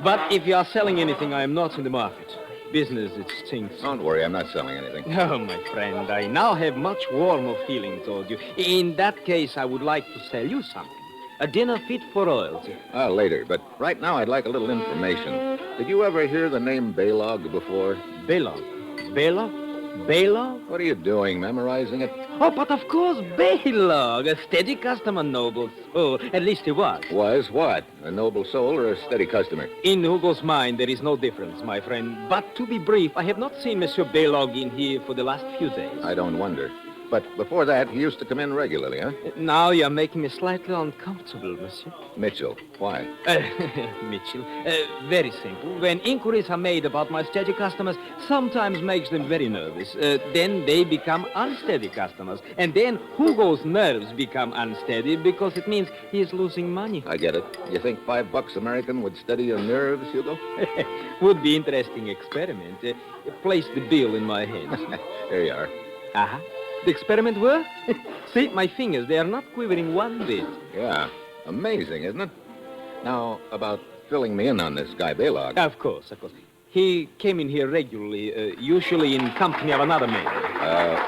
But if you are selling anything, I am not in the market. Business, it stinks. Don't worry, I'm not selling anything. Oh, my friend, I now have much warmer feeling toward you. In that case, I would like to sell you something. A dinner fit for royalty. Later, but right now I'd like a little information. Did you ever hear the name Belog before? Belog? Belog? What are you doing, memorizing it? Oh, but of course, Belog, a steady customer, noble soul. At least he was. Was what? A noble soul or a steady customer? In Hugo's mind, there is no difference, my friend. But to be brief, I have not seen Monsieur Belog in here for the last few days. I don't wonder. But before that, he used to come in regularly, huh? Now you're making me slightly uncomfortable, monsieur. Mitchell. Why? Mitchell. Very simple. When inquiries are made about my steady customers, sometimes makes them very nervous. Then they become unsteady customers. And then Hugo's nerves become unsteady because it means he is losing money. I get it. You think $5 American would steady your nerves, Hugo? Would be interesting experiment. Place the bill in my hands. Here you are. Uh-huh. The experiment worked? See, my fingers, they are not quivering one bit. Yeah. Amazing, isn't it? Now, about filling me in on this guy Belog. Of course. He came in here regularly, usually in company of another man.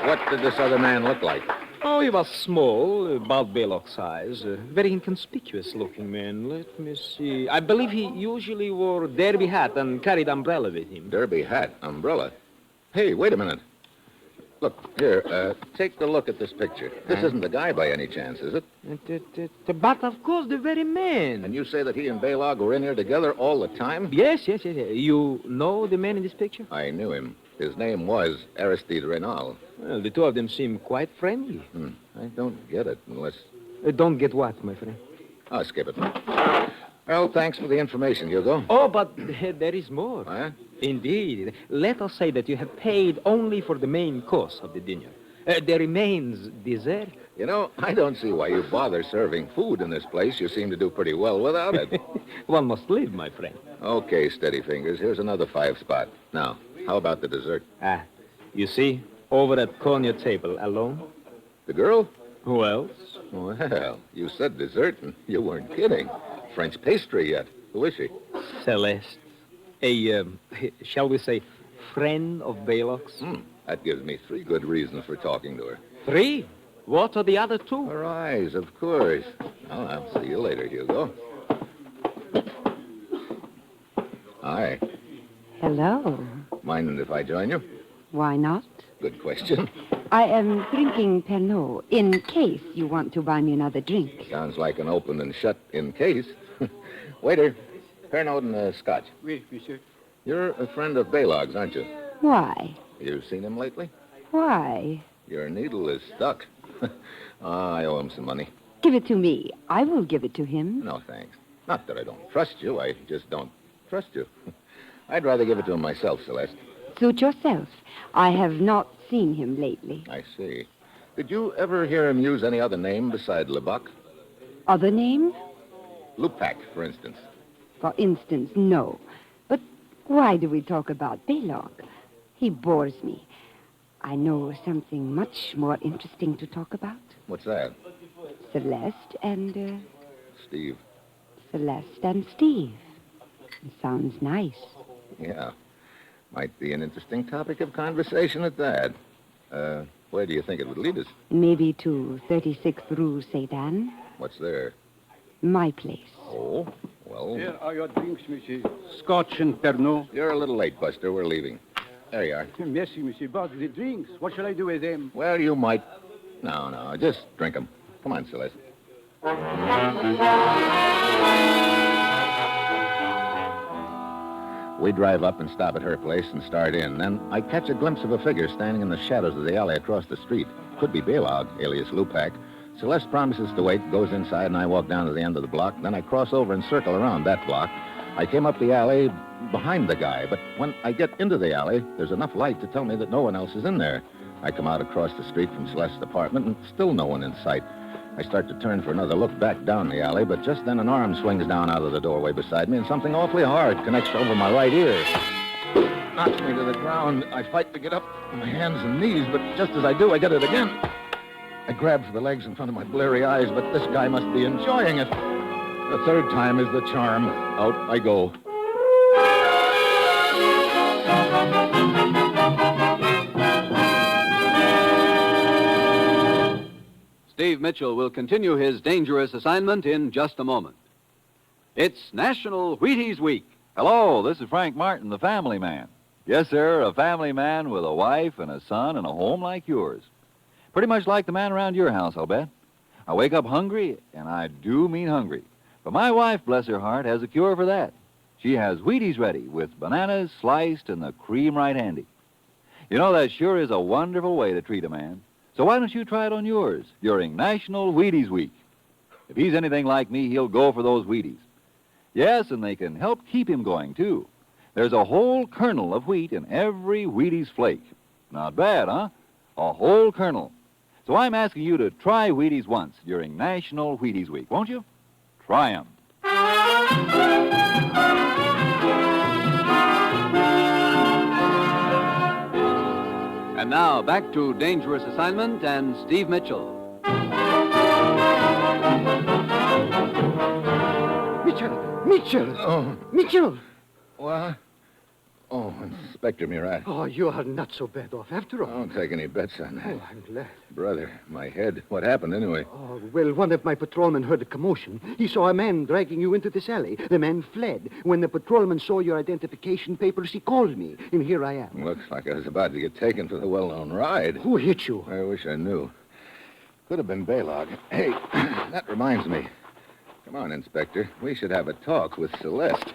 What did this other man look like? Oh, he was small, about Baylock size. Very inconspicuous-looking man. Let me see. I believe he usually wore derby hat and carried umbrella with him. Derby hat, umbrella. Hey, wait a minute. Look, here, take a look at this picture. This isn't the guy by any chance, is it? But, of course, the very man. And you say that he and Baylog were in here together all the time? Yes. You know the man in this picture? I knew him. His name was Aristide Reynal. Well, the two of them seem quite friendly. I don't get it unless... Don't get what, my friend? I'll skip it. Well, thanks for the information, Hugo. Oh, but there is more. Huh? Indeed. Let us say that you have paid only for the main course of the dinner. There remains dessert. You know, I don't see why you bother serving food in this place. You seem to do pretty well without it. One must live, my friend. Okay, steady fingers. Here's another 5 spot. Now, how about the dessert? You see, over that corner table, alone. The girl? Who else? Well, you said dessert, and you weren't kidding. French pastry yet. Who is she? Celeste. A, shall we say, friend of Baylock's? That gives me 3 good reasons for talking to her. 3? What are the other 2? Her eyes, of course. Well, I'll see you later, Hugo. Hi. Hello. Mind if I join you? Why not? Good question. I am drinking Pernod in case you want to buy me another drink. Sounds like an open and shut in case. Waiter, Pernod and scotch. Oui, monsieur. You're a friend of Baylog's, aren't you? Why? You've seen him lately? Why? Your needle is stuck. I owe him some money. Give it to me. I will give it to him. No, thanks. Not that I don't trust you. I just don't trust you. I'd rather give it to him myself, Celeste. Suit yourself. I have not seen him lately. I see. Did you ever hear him use any other name beside Lupac? Other name? Lupac, for instance. For instance, no. But why do we talk about Baylog? He bores me. I know something much more interesting to talk about. What's that? Celeste and, Steve. Celeste and Steve. It sounds nice. Yeah. Might be an interesting topic of conversation at that. Where do you think it would lead us? Maybe to 36th Rue Sedan. What's there? My place. Oh, well... Here are your drinks, monsieur. Scotch and Pernod. You're a little late, Buster. We're leaving. There you are. Merci, monsieur. But the drinks, what shall I do with them? Well, you might... No, just drink them. Come on, Celeste. We drive up and stop at her place and start in. Then I catch a glimpse of a figure standing in the shadows of the alley across the street. Could be Baylog, alias Lupac. Celeste promises to wait, goes inside, and I walk down to the end of the block. Then I cross over and circle around that block. I came up the alley behind the guy, but when I get into the alley, there's enough light to tell me that no one else is in there. I come out across the street from Celeste's apartment, and still no one in sight. I start to turn for another look back down the alley, but just then an arm swings down out of the doorway beside me, and something awfully hard connects over my right ear. Knocks me to the ground. I fight to get up on my hands and knees, but just as I do, I get it again. I grab for the legs in front of my bleary eyes, but this guy must be enjoying it. The 3rd time is the charm. Out I go. Steve Mitchell will continue his dangerous assignment in just a moment. It's National Wheaties Week. Hello, this is Frank Martin, the family man. Yes, sir, a family man with a wife and a son and a home like yours. Pretty much like the man around your house, I'll bet. I wake up hungry, and I do mean hungry. But my wife, bless her heart, has a cure for that. She has Wheaties ready with bananas sliced and the cream right handy. You know, that sure is a wonderful way to treat a man. So why don't you try it on yours during National Wheaties Week? If he's anything like me, he'll go for those Wheaties. Yes, and they can help keep him going, too. There's a whole kernel of wheat in every Wheaties flake. Not bad, huh? A whole kernel. So I'm asking you to try Wheaties once during National Wheaties Week, won't you? Try 'em. And now, back to Dangerous Assignment and Steve Mitchell. Mitchell! Oh. Mitchell! What? Oh, Inspector Murat. Oh, you are not so bad off after all. Don't take any bets on that. Oh, I'm glad. Brother, my head. What happened anyway? Oh, well, one of my patrolmen heard a commotion. He saw a man dragging you into this alley. The man fled. When the patrolman saw your identification papers, he called me, and here I am. Looks like I was about to get taken for the well-known ride. Who hit you? I wish I knew. Could have been Baylog. Hey, that reminds me. Come on, Inspector. We should have a talk with Celeste.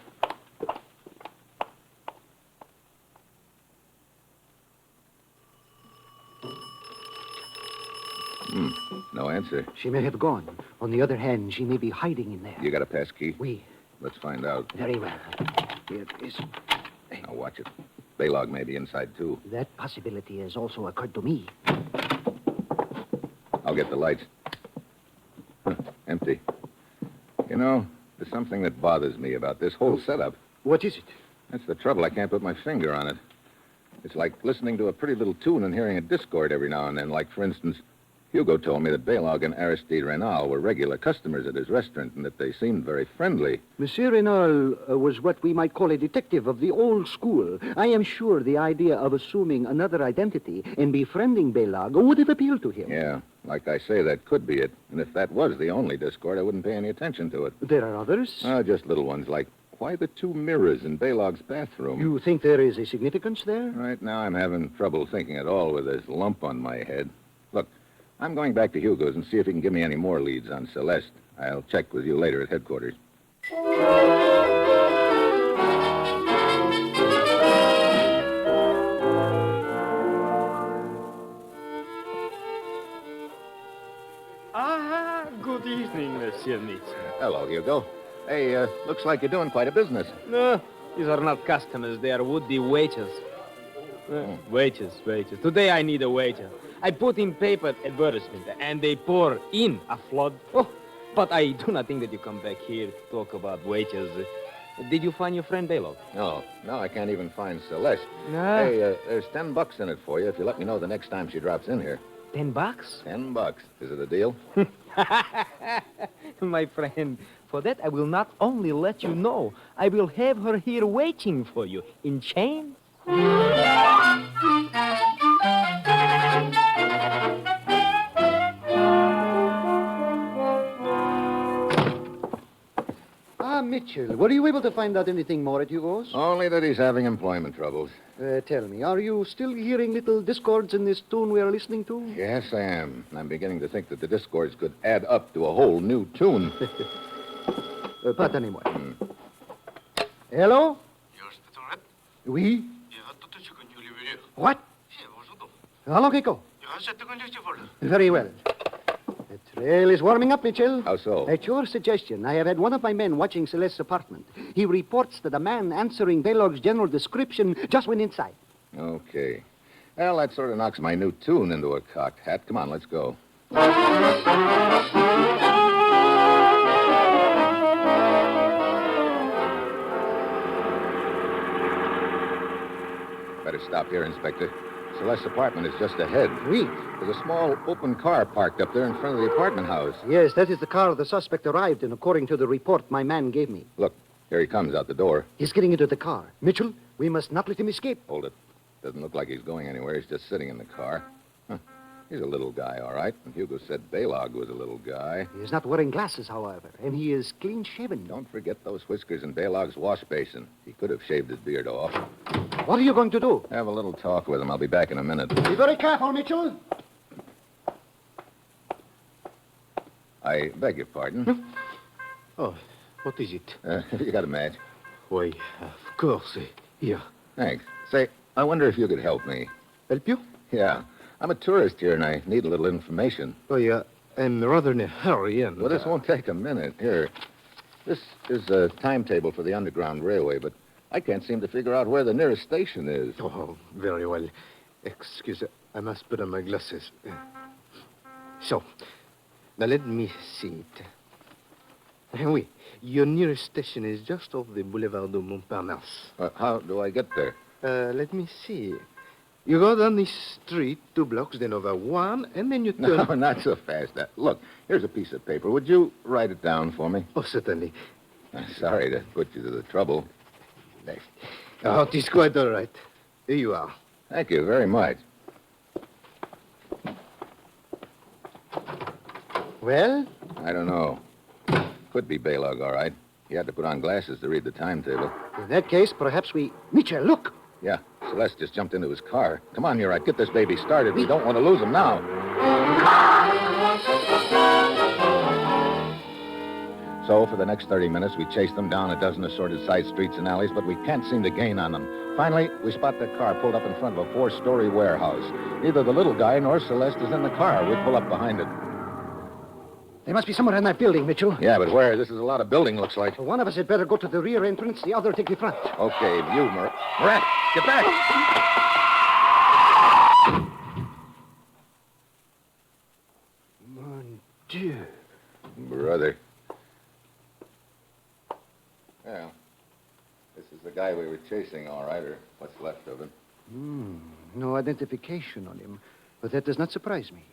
No answer. She may have gone. On the other hand, she may be hiding in there. You got a pass key? Oui. Let's find out. Very well. Here it is. Now watch it. Baylog may be inside, too. That possibility has also occurred to me. I'll get the lights. Huh, empty. You know, there's something that bothers me about this whole setup. What is it? That's the trouble. I can't put my finger on it. It's like listening to a pretty little tune and hearing a discord every now and then. Like, for instance, Hugo told me that Baylog and Aristide Renal were regular customers at his restaurant and that they seemed very friendly. Monsieur Renal was what we might call a detective of the old school. I am sure the idea of assuming another identity and befriending Baylog would have appealed to him. Yeah, like I say, that could be it. And if that was the only discord, I wouldn't pay any attention to it. There are others? Just little ones, like why the two mirrors in Baylog's bathroom? You think there is a significance there? Right now, I'm having trouble thinking at all with this lump on my head. Look, I'm going back to Hugo's and see if he can give me any more leads on Celeste. I'll check with you later at headquarters. Good evening, Monsieur Mitchell. Hello, Hugo. Hey, looks like you're doing quite a business. No, these are not customers. They are would-be waiters. Waiters. Today I need a waiter. I put in paper advertisement, and they pour in a flood. Oh, but I do not think that you come back here to talk about waiters. Did you find your friend Baylog? No, I can't even find Celeste. No. Hey, there's $10 in it for you if you let me know the next time she drops in here. $10? $10. Is it a deal? My friend, for that I will not only let you know, I will have her here waiting for you in chains. Mitchell, were you able to find out anything more at Hugo's? Only that he's having employment troubles. Tell me, are you still hearing little discords in this tune we are listening to? Yes, I am. I'm beginning to think that the discords could add up to a whole new tune. Pardonnez-moi. Hello? Oui? What? Hello, Kiko. Very well. The trail is warming up, Mitchell. How so? At your suggestion, I have had one of my men watching Celeste's apartment. He reports that a man answering Baylog's general description just went inside. Okay. Well, that sort of knocks my new tune into a cocked hat. Come on, let's go. Better stop here, Inspector. Celeste's apartment is just ahead. Oui. There's a small open car parked up there in front of the apartment house. Yes, that is the car the suspect arrived in, according to the report my man gave me. Look, here he comes out the door. He's getting into the car. Mitchell, we must not let him escape. Hold it. Doesn't look like he's going anywhere. He's just sitting in the car. Huh. He's a little guy, all right. And Hugo said Baylog was a little guy. He is not wearing glasses, however, and he is clean-shaven. Don't forget those whiskers in Baylog's wash basin. He could have shaved his beard off. What are you going to do? Have a little talk with him. I'll be back in a minute. Be very careful, Mitchell. I beg your pardon. Oh, what is it? You got a match? Why, of course. Here. Thanks. Say, I wonder if you could help me. Help you? Yeah. I'm a tourist here, and I need a little information. Oh, yeah. I'm rather in a hurry, and... Well, this won't take a minute. Here. This is a timetable for the Underground Railway, but I can't seem to figure out where the nearest station is. Oh, very well. Excuse me. I must put on my glasses. So, now let me see it. Oui, your nearest station is just off the Boulevard de Montparnasse. How do I get there? Let me see. You go down this street 2 blocks, then over 1, and then you turn... No, not so fast. Look, here's a piece of paper. Would you write it down for me? Oh, certainly. Sorry to put you to the trouble. There. Oh, it is quite all right. Here you are. Thank you very much. Well? I don't know. Could be Baylog, all right. He had to put on glasses to read the timetable. In that case, perhaps we... Mitchell, look! Yeah, Celeste just jumped into his car. Come on, Murat, get this baby started. We don't want to lose him now. So, for the next 30 minutes, we chased them down a dozen assorted side streets and alleys, but we can't seem to gain on them. Finally, we spot their car pulled up in front of a 4-story warehouse. Neither the little guy nor Celeste is in the car. We pull up behind it. They must be somewhere in that building, Mitchell. Yeah, but where? This is a lot of building, looks like. Well, one of us had better go to the rear entrance, the other take the front. Okay, you, Murat, get back! Mon Dieu. Brother. Well, this is the guy we were chasing, all right, or what's left of him. No identification on him, but that does not surprise me.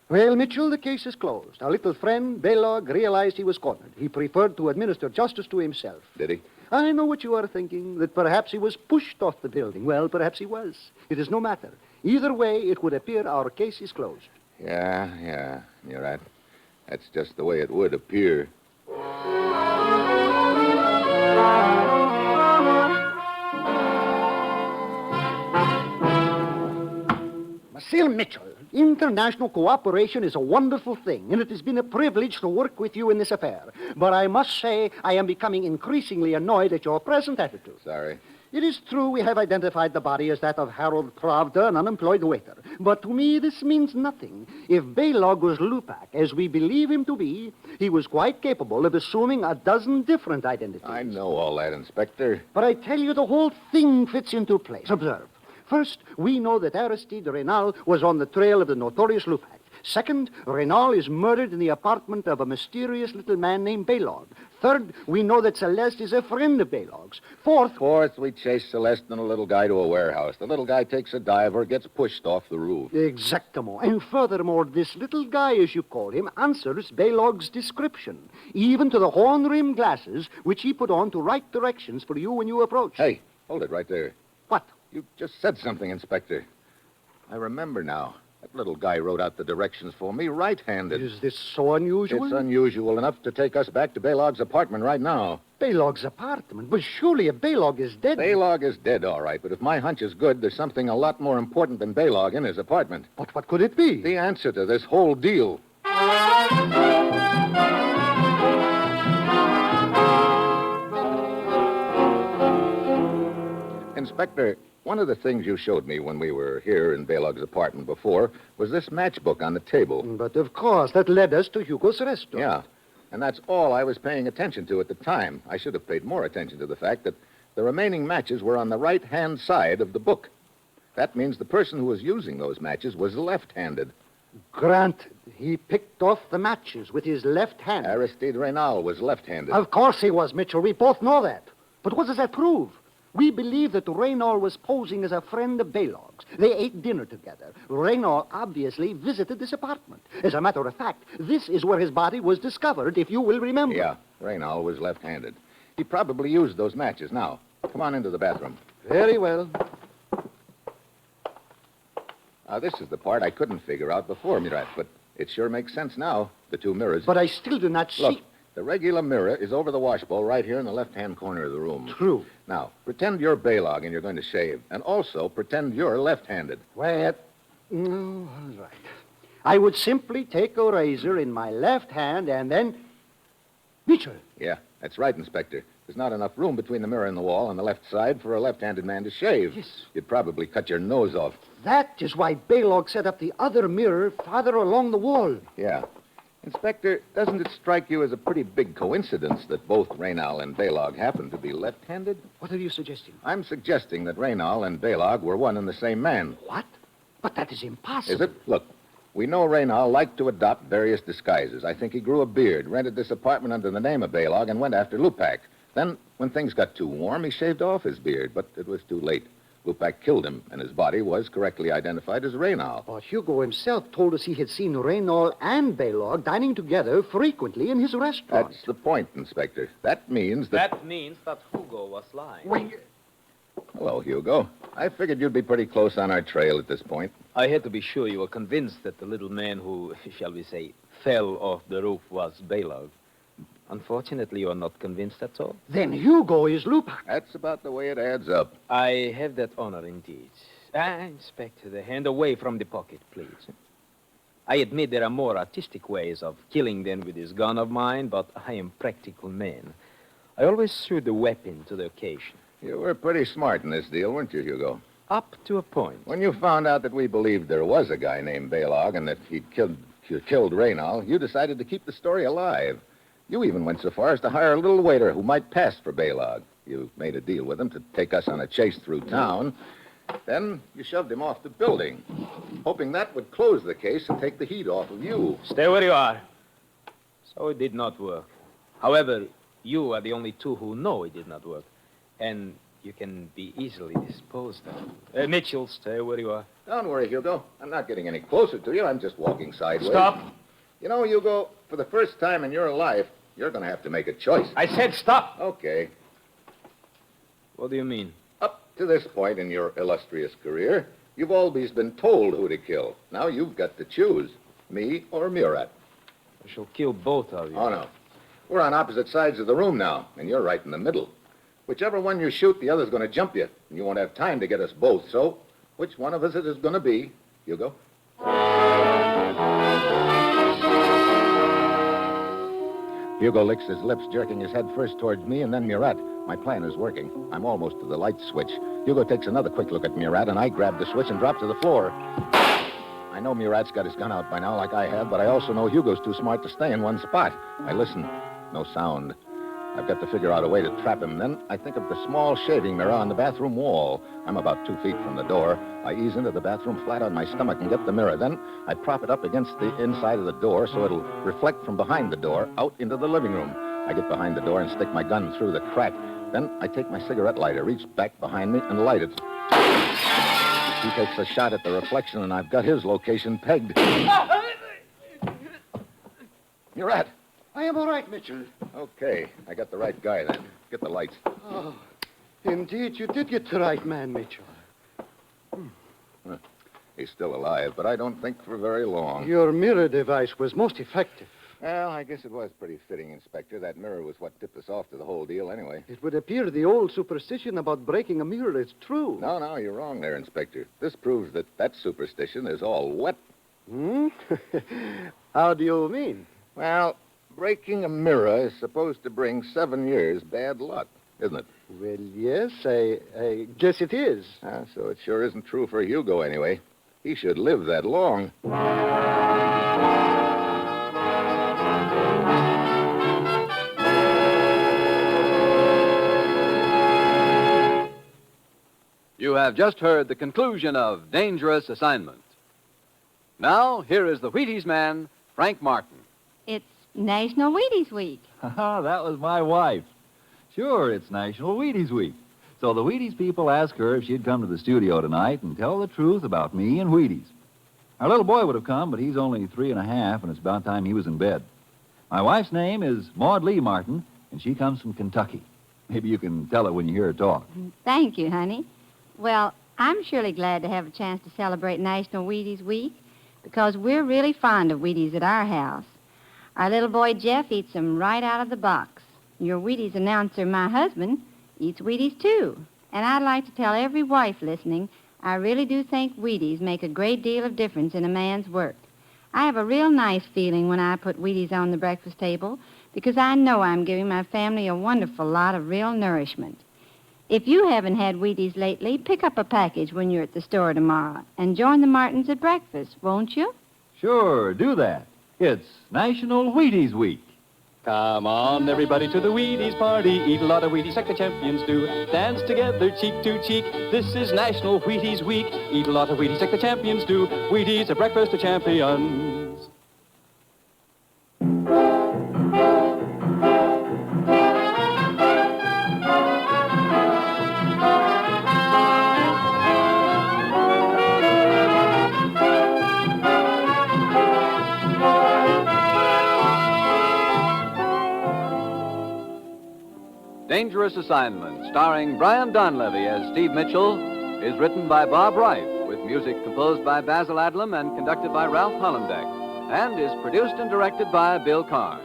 Well, Mitchell, the case is closed. Our little friend, Baylog, realized he was cornered. He preferred to administer justice to himself. Did he? I know what you are thinking, that perhaps he was pushed off the building. Well, perhaps he was. It is no matter. Either way, it would appear our case is closed. Yeah, you're right. That's just the way it would appear. Monsieur Mitchell, international cooperation is a wonderful thing, and it has been a privilege to work with you in this affair. But I must say I am becoming increasingly annoyed at your present attitude. Sorry. It is true we have identified the body as that of Harold Pravda, an unemployed waiter. But to me, this means nothing. If Baylog was Lupac, as we believe him to be, he was quite capable of assuming a dozen different identities. I know all that, Inspector. But I tell you, the whole thing fits into place. Observe. First, we know that Aristide Reynal was on the trail of the notorious Lupac. Second, Reynal is murdered in the apartment of a mysterious little man named Baylog. Third, we know that Celeste is a friend of Baylog's. Fourth, we chase Celeste and a little guy to a warehouse. The little guy takes a dive or gets pushed off the roof. Exactamo. And furthermore, this little guy, as you call him, answers Baylog's description, even to the horn-rimmed glasses which he put on to write directions for you when you approached. Hey, hold it right there. What? You just said something, Inspector. I remember now. That little guy wrote out the directions for me right-handed. Is this so unusual? It's unusual enough to take us back to Baylog's apartment right now. Baylog's apartment? But surely if Baylog is dead... Baylog is dead, all right, but if my hunch is good, there's something a lot more important than Baylog in his apartment. But what could it be? The answer to this whole deal. Inspector, one of the things you showed me when we were here in Baylog's apartment before was this matchbook on the table. But of course, that led us to Hugo's restaurant. Yeah, and that's all I was paying attention to at the time. I should have paid more attention to the fact that the remaining matches were on the right-hand side of the book. That means the person who was using those matches was left-handed. Granted, he picked off the matches with his left hand. Aristide Reynal was left-handed. Of course he was, Mitchell. We both know that. But what does that prove? We believe that Reynal was posing as a friend of Baylog's. They ate dinner together. Reynal obviously visited this apartment. As a matter of fact, this is where his body was discovered, if you will remember. Yeah, Reynal was left-handed. He probably used those matches. Now, come on into the bathroom. Very well. Now, this is the part I couldn't figure out before, Murat, but it sure makes sense now, the two mirrors. But I still do not see... Look, the regular mirror is over the washbowl right here in the left-hand corner of the room. True. Now, pretend you're Baylog and you're going to shave. And also pretend you're left-handed. Well, all right. I would simply take a razor in my left hand and then... Mitchell. Yeah, that's right, Inspector. There's not enough room between the mirror and the wall on the left side for a left-handed man to shave. Yes. You'd probably cut your nose off. That is why Baylog set up the other mirror farther along the wall. Yeah. Inspector, doesn't it strike you as a pretty big coincidence that both Reynal and Baylog happen to be left-handed? What are you suggesting? I'm suggesting that Reynal and Baylog were one and the same man. What? But that is impossible. Is it? Look, we know Reynal liked to adopt various disguises. I think he grew a beard, rented this apartment under the name of Baylog, and went after Lupac. Then, when things got too warm, he shaved off his beard, but it was too late. Lupac killed him, and his body was correctly identified as Reynal. But Hugo himself told us he had seen Reynal and Baylog dining together frequently in his restaurant. That's the point, Inspector. That means that... That means that Hugo was lying. Wait, Hello, Hugo. I figured you'd be pretty close on our trail at this point. I had to be sure you were convinced that the little man who, shall we say, fell off the roof was Balog. Unfortunately, you are not convinced, that's all. Then Hugo is Lupac. That's about the way it adds up. I have that honor indeed. Inspector, the hand away from the pocket, please. I admit there are more artistic ways of killing than with this gun of mine, but I am a practical man. I always suit the weapon to the occasion. You were pretty smart in this deal, weren't you, Hugo? Up to a point. When you found out that we believed there was a guy named Balog and that he'd killed Reynal, you decided to keep the story alive. You even went so far as to hire a little waiter who might pass for Balog. You made a deal with him to take us on a chase through town. Then you shoved him off the building, hoping that would close the case and take the heat off of you. Stay where you are. So it did not work. However, you are the only two who know it did not work. And you can be easily disposed of. Mitchell, stay where you are. Don't worry, Hugo. I'm not getting any closer to you. I'm just walking sideways. Stop. You know, Hugo, for the first time in your life, you're going to have to make a choice. I said stop. Okay. What do you mean? Up to this point in your illustrious career, you've always been told who to kill. Now you've got to choose, me or Murat. I shall kill both of you. Oh, no. We're on opposite sides of the room now, and you're right in the middle. Whichever one you shoot, the other's going to jump you, and you won't have time to get us both. So, which one of us it is going to be, Hugo? Hugo licks his lips, jerking his head first towards me and then Murat. My plan is working. I'm almost to the light switch. Hugo takes another quick look at Murat, and I grab the switch and drop to the floor. I know Murat's got his gun out by now, like I have, but I also know Hugo's too smart to stay in one spot. I listen. No sound. I've got to figure out a way to trap him. Then I think of the small shaving mirror on the bathroom wall. I'm about 2 feet from the door. I ease into the bathroom flat on my stomach and get the mirror. Then I prop it up against the inside of the door so it'll reflect from behind the door out into the living room. I get behind the door and stick my gun through the crack. Then I take my cigarette lighter, reach back behind me, and light it. He takes a shot at the reflection, and I've got his location pegged. Murat. I am all right, Mitchell. Okay, I got the right guy then. Get the lights. Oh, indeed, you did get the right man, Mitchell. He's still alive, but I don't think for very long. Your mirror device was most effective. Well, I guess it was pretty fitting, Inspector. That mirror was what tipped us off to the whole deal anyway. It would appear the old superstition about breaking a mirror is true. No, you're wrong there, Inspector. This proves that superstition is all wet. Hmm? How do you mean? Well, breaking a mirror is supposed to bring 7 years bad luck, isn't it? Well, yes, I guess it is. So it sure isn't true for Hugo anyway. He should live that long. You have just heard the conclusion of Dangerous Assignment. Now, here is the Wheaties man, Frank Martin. It's National Wheaties Week. That was my wife. Sure, it's National Wheaties Week. So the Wheaties people asked her if she'd come to the studio tonight and tell the truth about me and Wheaties. Our little boy would have come, but he's only 3.5, and it's about time he was in bed. My wife's name is Maud Lee Martin, and she comes from Kentucky. Maybe you can tell her when you hear her talk. Thank you, honey. Well, I'm surely glad to have a chance to celebrate National Wheaties Week because we're really fond of Wheaties at our house. Our little boy Jeff eats them right out of the box. Your Wheaties announcer, my husband, eats Wheaties too. And I'd like to tell every wife listening, I really do think Wheaties make a great deal of difference in a man's work. I have a real nice feeling when I put Wheaties on the breakfast table because I know I'm giving my family a wonderful lot of real nourishment. If you haven't had Wheaties lately, pick up a package when you're at the store tomorrow and join the Martins at breakfast, won't you? Sure, do that. It's National Wheaties Week. Come on, everybody, to the Wheaties party. Eat a lot of Wheaties like the champions do. Dance together, cheek to cheek. This is National Wheaties Week. Eat a lot of Wheaties like the champions do. Wheaties at breakfast of champions. Dangerous Assignment, starring Brian Donlevy as Steve Mitchell, is written by Bob Reif, with music composed by Basil Adlam and conducted by Ralph Hollenbeck, and is produced and directed by Bill Karn.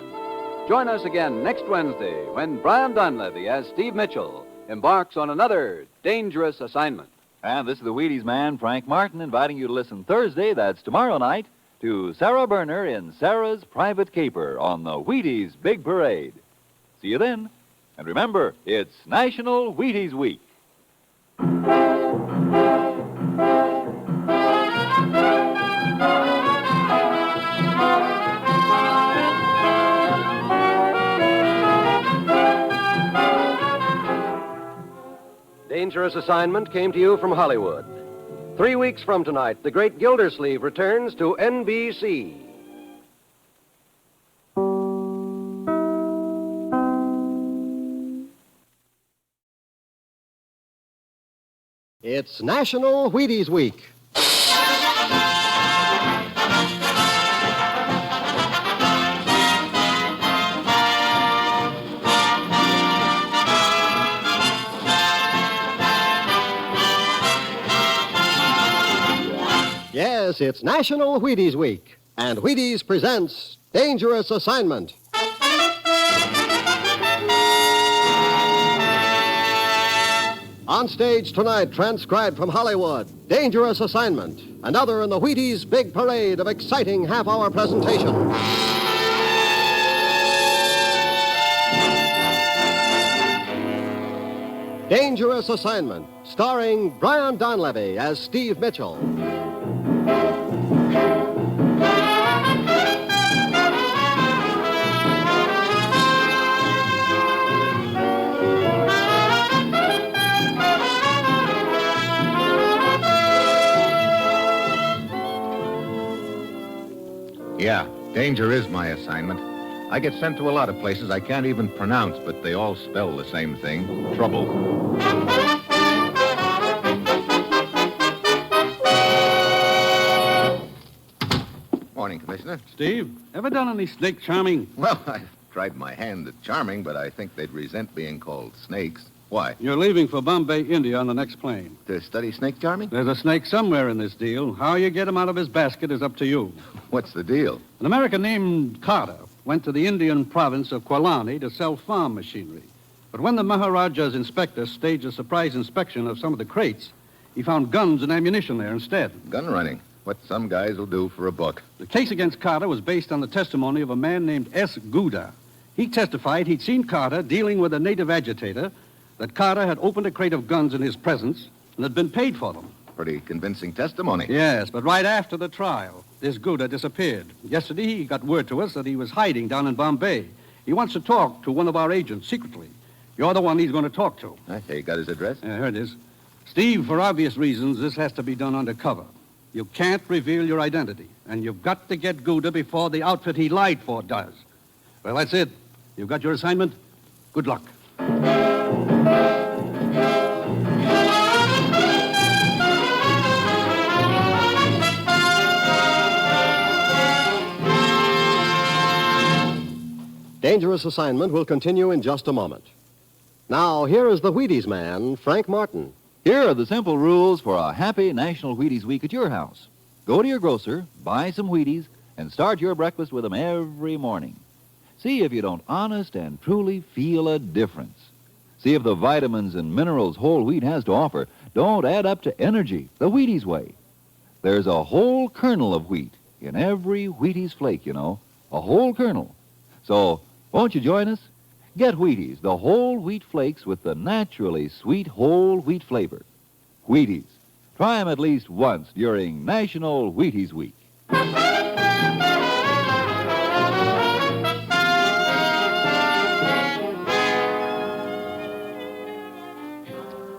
Join us again next Wednesday when Brian Donlevy as Steve Mitchell embarks on another dangerous assignment. And this is the Wheaties man, Frank Martin, inviting you to listen Thursday, that's tomorrow night, to Sarah Berner in Sarah's Private Caper on the Wheaties Big Parade. See you then. And remember, it's National Wheaties Week. Dangerous Assignment came to you from Hollywood. 3 weeks from tonight, the great Gildersleeve returns to NBC. It's National Wheaties Week. Yes, it's National Wheaties Week, and Wheaties presents Dangerous Assignment. On stage tonight, transcribed from Hollywood, Dangerous Assignment, another in the Wheaties Big Parade of exciting half-hour presentation. Dangerous Assignment, starring Brian Donlevy as Steve Mitchell. Yeah, danger is my assignment. I get sent to a lot of places I can't even pronounce, but they all spell the same thing, trouble. Morning, Commissioner. Steve, ever done any snake charming? Well, I've tried my hand at charming, but I think they'd resent being called snakes. Why? You're leaving for Bombay, India on the next plane. To study snake charming? There's a snake somewhere in this deal. How you get him out of his basket is up to you. What's the deal? An American named Carter went to the Indian province of Kwalani to sell farm machinery. But when the Maharaja's inspector staged a surprise inspection of some of the crates, he found guns and ammunition there instead. Gun running. What some guys will do for a buck. The case against Carter was based on the testimony of a man named S. Gouda. He testified he'd seen Carter dealing with a native agitator, that Carter had opened a crate of guns in his presence and had been paid for them. Pretty convincing testimony. Yes, but right after the trial, this Gouda disappeared. Yesterday, he got word to us that he was hiding down in Bombay. He wants to talk to one of our agents secretly. You're the one he's going to talk to. Okay, you got his address? Yeah, here it is. Steve, for obvious reasons, this has to be done undercover. You can't reveal your identity, and you've got to get Gouda before the outfit he lied for does. Well, that's it. You've got your assignment. Good luck. Dangerous Assignment will continue in just a moment. Now, here is the Wheaties man, Frank Martin. Here are the simple rules for a happy National Wheaties Week at your house. Go to your grocer, buy some Wheaties, and start your breakfast with them every morning. See if you don't honest and truly feel a difference. See if the vitamins and minerals whole wheat has to offer don't add up to energy the Wheaties way. There's a whole kernel of wheat in every Wheaties flake, you know, a whole kernel. So, won't you join us? Get Wheaties, the whole wheat flakes with the naturally sweet whole wheat flavor. Wheaties. Try them at least once during National Wheaties Week.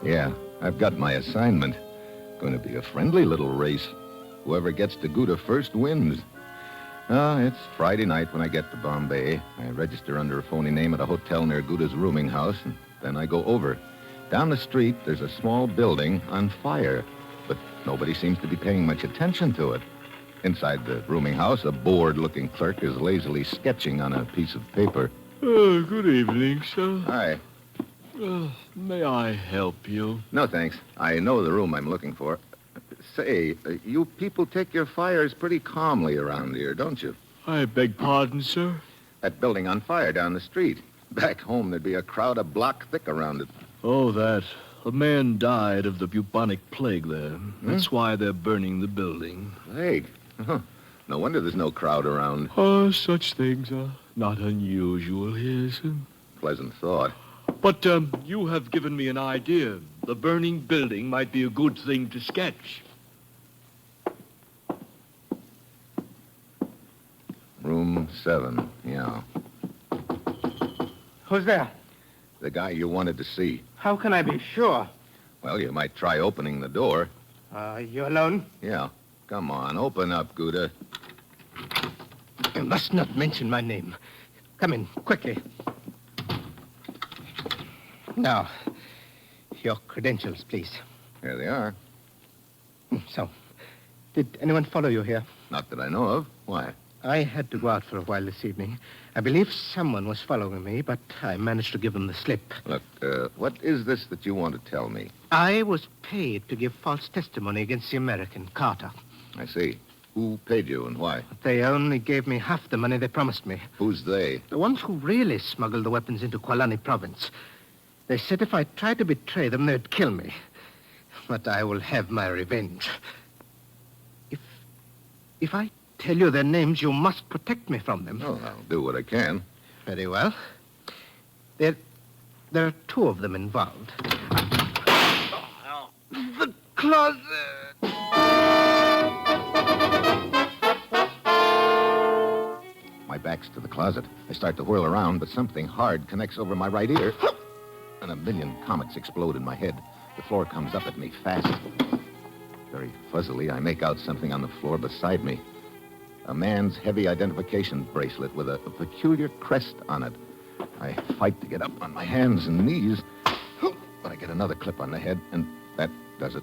Yeah, I've got my assignment. Going to be a friendly little race. Whoever gets to Gouda first wins. It's Friday night when I get to Bombay. I register under a phony name at a hotel near Gouda's rooming house, and then I go over. Down the street, there's a small building on fire, but nobody seems to be paying much attention to it. Inside the rooming house, a bored-looking clerk is lazily sketching on a piece of paper. Oh, good evening, sir. Hi. May I help you? No, thanks. I know the room I'm looking for. Say, you people take your fires pretty calmly around here, don't you? I beg pardon, sir? That building on fire down the street. Back home, there'd be a crowd a block thick around it. Oh, that. A man died of the bubonic plague there. That's why they're burning the building. Plague? Huh. No wonder there's no crowd around. Oh, such things are not unusual here, sir. Pleasant thought. But you have given me an idea. The burning building might be a good thing to sketch. Room 7, yeah. Who's there? The guy you wanted to see. How can I be sure? Well, you might try opening the door. You alone? Yeah. Come on, open up, Gouda. You must not mention my name. Come in, quickly. Now, your credentials, please. Here they are. So, did anyone follow you here? Not that I know of. Why? I had to go out for a while this evening. I believe someone was following me, but I managed to give them the slip. Look, what is this that you want to tell me? I was paid to give false testimony against the American, Carter. I see. Who paid you and why? They only gave me half the money they promised me. Who's they? The ones who really smuggled the weapons into Kualani province. They said if I tried to betray them, they'd kill me. But I will have my revenge. If I tell you their names, you must protect me from them. Oh, I'll do what I can. Very well. There are 2 of them involved. The closet! My back's to the closet. I start to whirl around, but something hard connects over my right ear. And a million comets explode in my head. The floor comes up at me fast. Very fuzzily, I make out something on the floor beside me. A man's heavy identification bracelet with a peculiar crest on it. I fight to get up on my hands and knees, but I get another clip on the head, and that does it.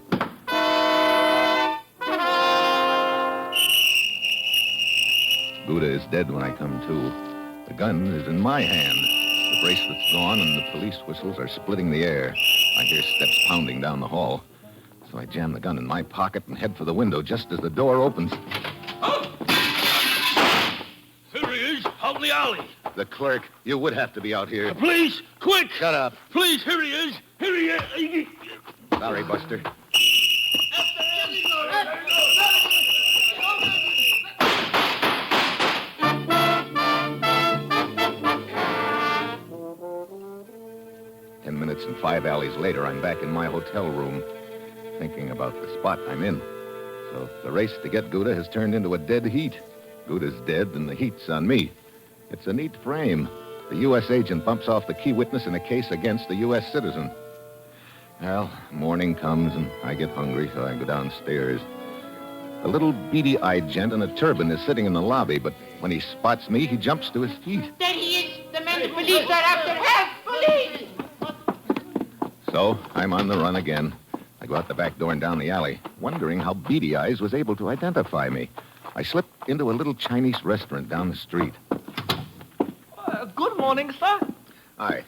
Gouda is dead when I come to. The gun is in my hand. The bracelet's gone, and the police whistles are splitting the air. I hear steps pounding down the hall. So I jam the gun in my pocket and head for the window just as the door opens. Here he is, out in the alley. The clerk, you would have to be out here. Please, quick! Shut up. Please, here he is. Here he is. Sorry, Buster. Minutes and 5 alleys later, I'm back in my hotel room, thinking about the spot I'm in. So the race to get Gouda has turned into a dead heat. Gouda's dead, and the heat's on me. It's a neat frame. The U.S. agent bumps off the key witness in a case against the U.S. citizen. Well, morning comes, and I get hungry, so I go downstairs. A little beady-eyed gent in a turban is sitting in the lobby, but when he spots me, he jumps to his feet. There he is. The men the police are after. Help! Police! So I'm on the run again. I go out the back door and down the alley, wondering how Beady Eyes was able to identify me. I slip into a little Chinese restaurant down the street. Good morning, sir. Hi.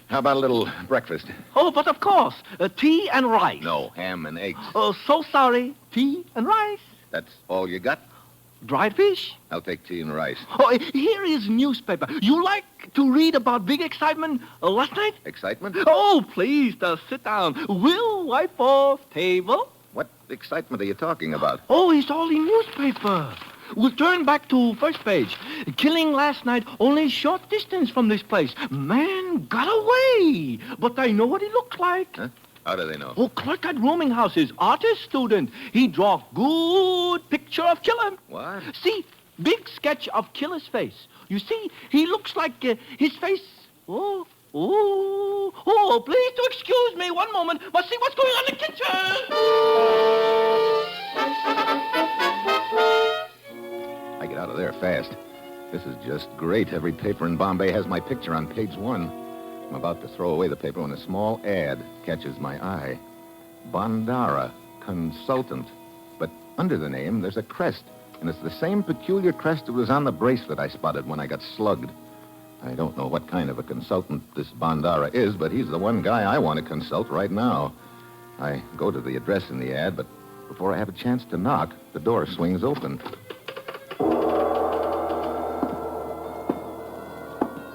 How about a little breakfast? Oh, but of course. Tea and rice. No, ham and eggs. Oh, so sorry. Tea and rice. That's all you got? Dried fish? I'll take tea and rice. Oh, here is newspaper. You like to read about big excitement last night? Excitement? Oh, please, sit down. We'll wipe off table. What excitement are you talking about? Oh, it's all in newspaper. We'll turn back to first page. Killing last night, only short distance from this place. Man got away. But I know what he looks like. Huh? How do they know? Oh, clerk at rooming houses, artist student. He draw good picture of killer. What? See, big sketch of killer's face. You see, he looks like his face. Oh, please to excuse me 1 moment. Must see what's going on in the kitchen. I get out of there fast. This is just great. Every paper in Bombay has my picture on page 1. I'm about to throw away the paper when a small ad catches my eye. Bandara, consultant. But under the name, there's a crest. And it's the same peculiar crest that was on the bracelet I spotted when I got slugged. I don't know what kind of a consultant this Bandara is, but he's the one guy I want to consult right now. I go to the address in the ad, but before I have a chance to knock, the door swings open.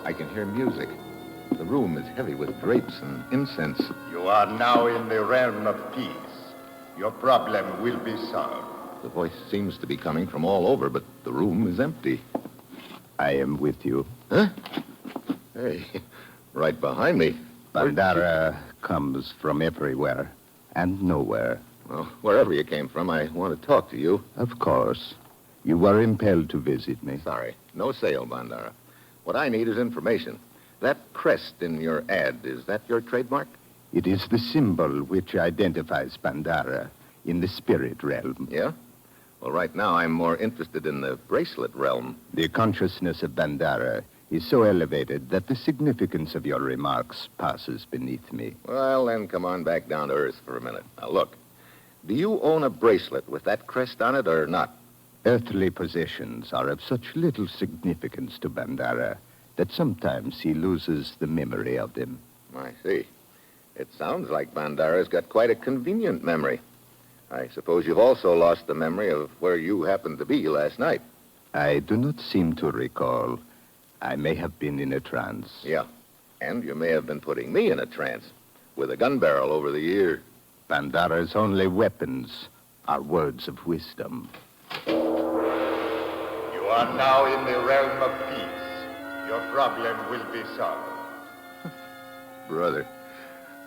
I can hear music. The room is heavy with drapes and incense. You are now in the realm of peace. Your problem will be solved. The voice seems to be coming from all over, but the room is empty. I am with you. Huh? Hey, right behind me. Bandara comes from everywhere and nowhere. Well, wherever you came from, I want to talk to you. Of course. You were impelled to visit me. Sorry. No sale, Bandara. What I need is information. That crest in your ad, is that your trademark? It is the symbol which identifies Bandara in the spirit realm. Yeah? Well, right now I'm more interested in the bracelet realm. The consciousness of Bandara is so elevated that the significance of your remarks passes beneath me. Well, then come on back down to earth for a minute. Now, look. Do you own a bracelet with that crest on it or not? Earthly possessions are of such little significance to Bandara that sometimes he loses the memory of them. I see. It sounds like Bandara's got quite a convenient memory. I suppose you've also lost the memory of where you happened to be last night. I do not seem to recall. I may have been in a trance. Yeah, and you may have been putting me in a trance with a gun barrel over the ear. Bandara's only weapons are words of wisdom. You are now in the realm of peace. Your problem will be solved. Brother,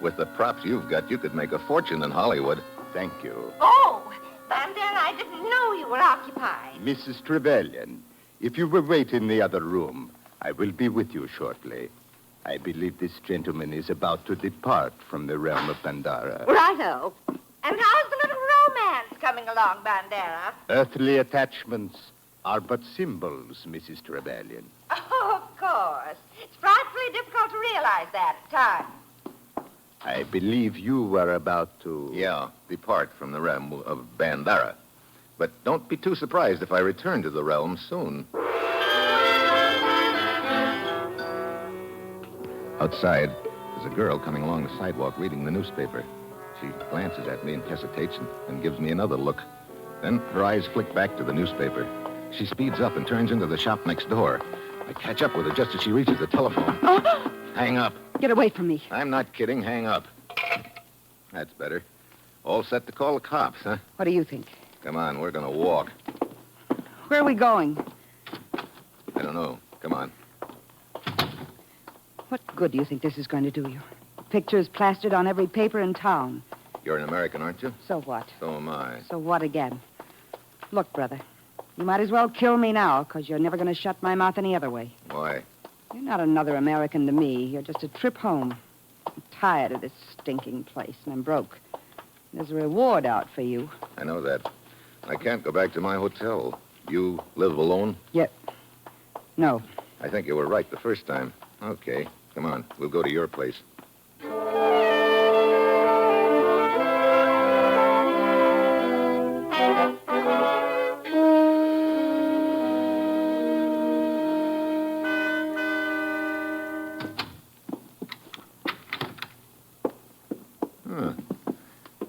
with the props you've got, you could make a fortune in Hollywood. Thank you. Oh, Bandara, I didn't know you were occupied. Mrs. Trevelyan, if you will wait in the other room, I will be with you shortly. I believe this gentleman is about to depart from the realm of Bandara. Righto. And how's the little romance coming along, Bandara? Earthly attachments are but symbols, Mrs. Trevelyan. Oh, of course. It's frightfully difficult to realize that at times. I believe you were about to... Yeah, depart from the realm of Bandara. But don't be too surprised if I return to the realm soon. Outside, there's a girl coming along the sidewalk reading the newspaper. She glances at me and hesitates and gives me another look. Then her eyes flick back to the newspaper. She speeds up and turns into the shop next door. I catch up with her just as she reaches the telephone. Oh! Hang up. Get away from me. I'm not kidding. Hang up. That's better. All set to call the cops, huh? What do you think? Come on, we're going to walk. Where are we going? I don't know. Come on. What good do you think this is going to do you? Pictures plastered on every paper in town. You're an American, aren't you? So what? So am I. So what again? Look, brother, you might as well kill me now, because you're never going to shut my mouth any other way. Why? You're not another American to me. You're just a trip home. I'm tired of this stinking place, and I'm broke. There's a reward out for you. I know that. I can't go back to my hotel. You live alone? Yep. No. I think you were right the first time. Okay, come on. We'll go to your place.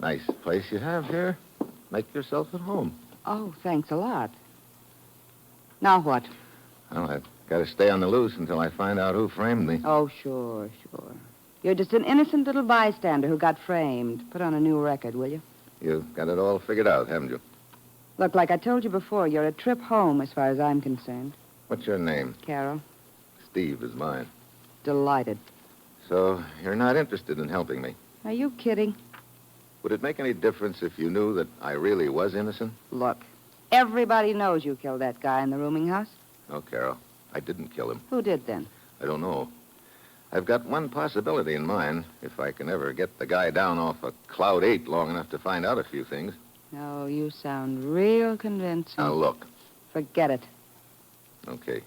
Nice place you have here. Make yourself at home. Oh, thanks a lot. Now what? Well, I've got to stay on the loose until I find out who framed me. Oh, sure. You're just an innocent little bystander who got framed. Put on a new record, will you? You've got it all figured out, haven't you? Look, like I told you before, you're a trip home as far as I'm concerned. What's your name? Carol. Steve is mine. Delighted. So you're not interested in helping me? Are you kidding? Would it make any difference if you knew that I really was innocent? Look, everybody knows you killed that guy in the rooming house. No, Carol. I didn't kill him. Who did then? I don't know. I've got one possibility in mind, if I can ever get the guy down off a Cloud 8 long enough to find out a few things. Oh, you sound real convincing. Now, look. Forget it. Okay.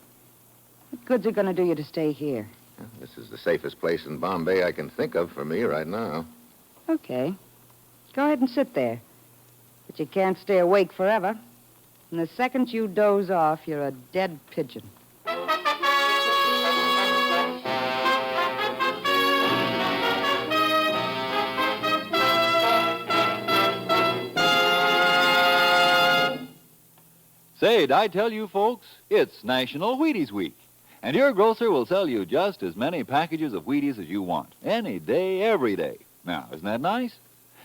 What good's it going to do you to stay here? Well, this is the safest place in Bombay I can think of for me right now. Okay. Go ahead and sit there. But you can't stay awake forever. And the second you doze off, you're a dead pigeon. Say, did I tell you folks, it's National Wheaties Week. And your grocer will sell you just as many packages of Wheaties as you want. Any day, every day. Now, isn't that nice?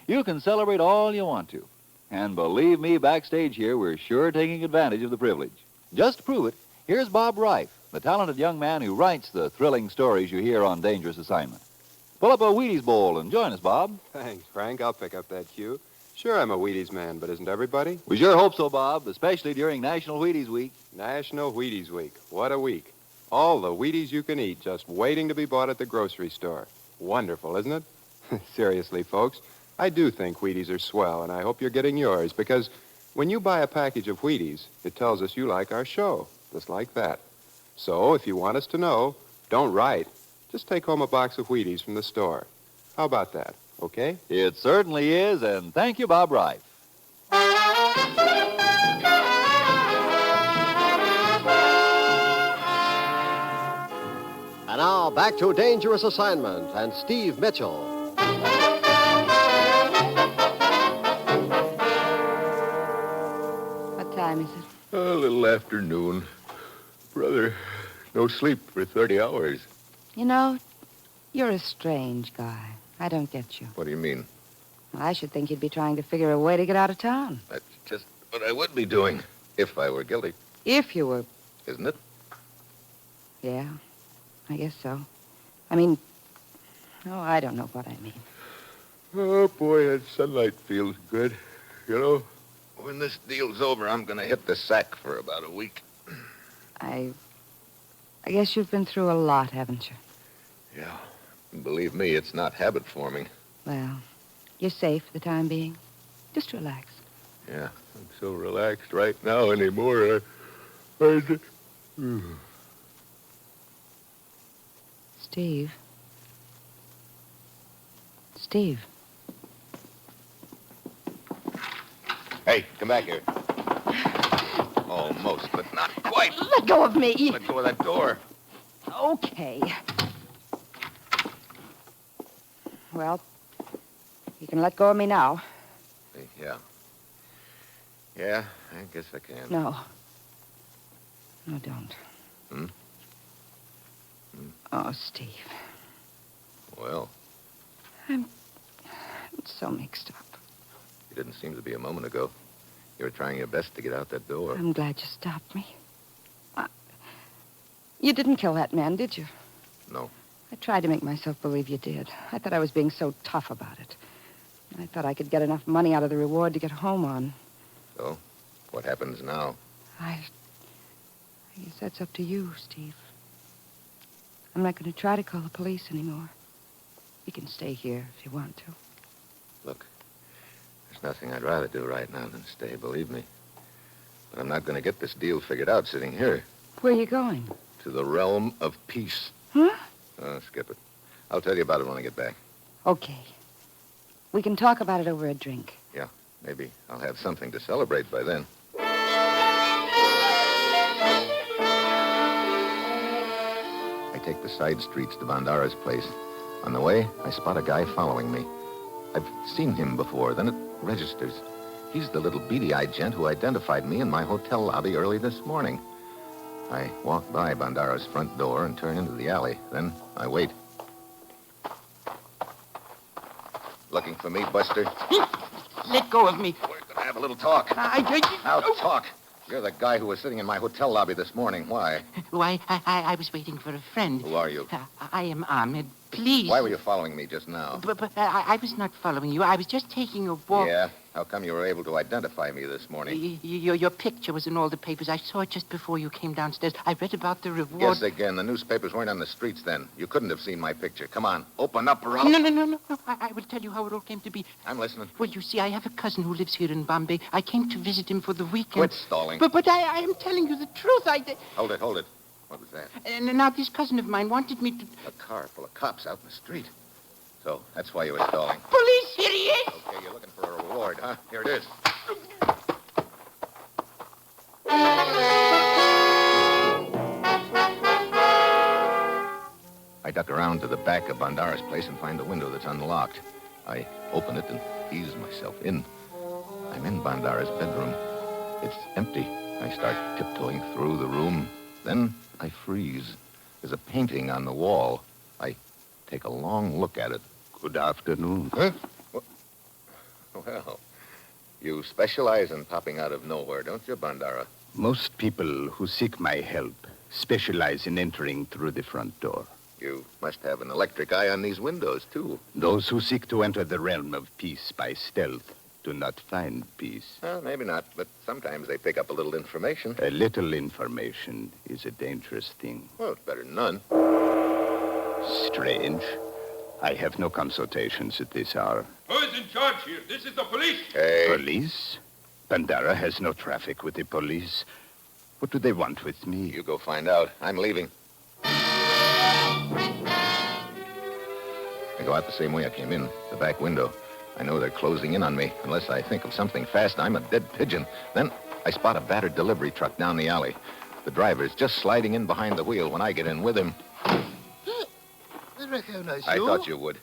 You can celebrate all you want to. And believe me, backstage here, we're sure taking advantage of the privilege. Just to prove it, here's Bob Reif, the talented young man who writes the thrilling stories you hear on Dangerous Assignment. Pull up a Wheaties bowl and join us, Bob. Thanks, Frank. I'll pick up that cue. Sure, I'm a Wheaties man, but isn't everybody? We sure hope so, Bob, especially during National Wheaties Week. National Wheaties Week. What a week. All the Wheaties you can eat just waiting to be bought at the grocery store. Wonderful, isn't it? Seriously, folks, I do think Wheaties are swell, and I hope you're getting yours, because when you buy a package of Wheaties, it tells us you like our show, just like that. So, if you want us to know, don't write. Just take home a box of Wheaties from the store. How about that, okay? It certainly is, and thank you, Bob Reif. And now, back to Dangerous Assignment and Steve Mitchell. What time is it? A little afternoon. Brother, no sleep for 30 hours. You know, you're a strange guy. I don't get you. What do you mean? Well, I should think you'd be trying to figure a way to get out of town. That's just what I would be doing if I were guilty. If you were... Isn't it? Yeah, I guess so. I mean... Oh, I don't know what I mean. Oh, boy, that sunlight feels good. You know, when this deal's over, I'm going to hit the sack for about a week. I guess you've been through a lot, haven't you? Yeah. Believe me, it's not habit forming. Well, you're safe for the time being. Just relax. Yeah, I'm so relaxed right now anymore. Steve. Steve. Hey, come back here. Almost, but not quite. Let go of me. Let go of that door. Okay. Well, you can let go of me now. Yeah. Yeah, I guess I can. No. No, don't. Hmm? Oh, Steve. Well, I'm so mixed up. you didn't seem to be a moment ago. You were trying your best to get out that door. I'm glad you stopped me. You didn't kill that man, did you? No. I tried to make myself believe you did. I thought I was being so tough about it. I thought I could get enough money out of the reward to get home on. So, what happens now? I guess that's up to you, Steve. I'm not going to try to call the police anymore. You can stay here if you want to. Look, there's nothing I'd rather do right now than stay, believe me. But I'm not going to get this deal figured out sitting here. Where are you going? To the realm of peace. Huh? Skip it. I'll tell you about it when I get back. Okay. We can talk about it over a drink. Yeah, maybe I'll have something to celebrate by then. I take the side streets to Bandara's place. On the way, I spot a guy following me. I've seen him before, then it registers. He's the little beady-eyed gent who identified me in my hotel lobby early this morning. I walk by Bandara's front door and turn into the alley. Then I wait. Looking for me, Buster? Let go of me. We're going to have a little talk. Now talk. You're the guy who was sitting in my hotel lobby this morning. Why? Why, I was waiting for a friend. Who are you? I am Ahmed. Please. Why were you following me just now? But I was not following you. I was just taking a walk. Yeah? How come you were able to identify me this morning? Your picture was in all the papers. I saw it just before you came downstairs. I read about the reward. Guess again. The newspapers weren't on the streets then. You couldn't have seen my picture. Come on. Open up or I'll... No. I will tell you how it all came to be. I'm listening. Well, you see, I have a cousin who lives here in Bombay. I came to visit him for the weekend. Quit stalling. But I am telling you the truth. Hold it. What was that? And now this cousin of mine wanted me to... A car full of cops out in the street. So, that's why you were stalling. Police, here he is! Okay, you're looking for a reward, huh? Here it is. I duck around to the back of Bandara's place and find a window that's unlocked. I open it and ease myself in. I'm in Bandara's bedroom. It's empty. I start tiptoeing through the room. Then I freeze. There's a painting on the wall. I take a long look at it. Good afternoon. Huh? Well, you specialize in popping out of nowhere, don't you, Bandara? Most people who seek my help specialize in entering through the front door. You must have an electric eye on these windows, too. Those who seek to enter the realm of peace by stealth do not find peace. Well, maybe not, but sometimes they pick up a little information. A little information is a dangerous thing. Well, it's better than none. Strange. I have no consultations at this hour. Who is in charge here? This is the police. Hey. Police? Bandara has no traffic with the police. What do they want with me? You go find out. I'm leaving. I go out the same way I came in, the back window. I know they're closing in on me. Unless I think of something fast, I'm a dead pigeon. Then I spot a battered delivery truck down the alley. The driver's just sliding in behind the wheel when I get in with him. I recognize you. I thought you would.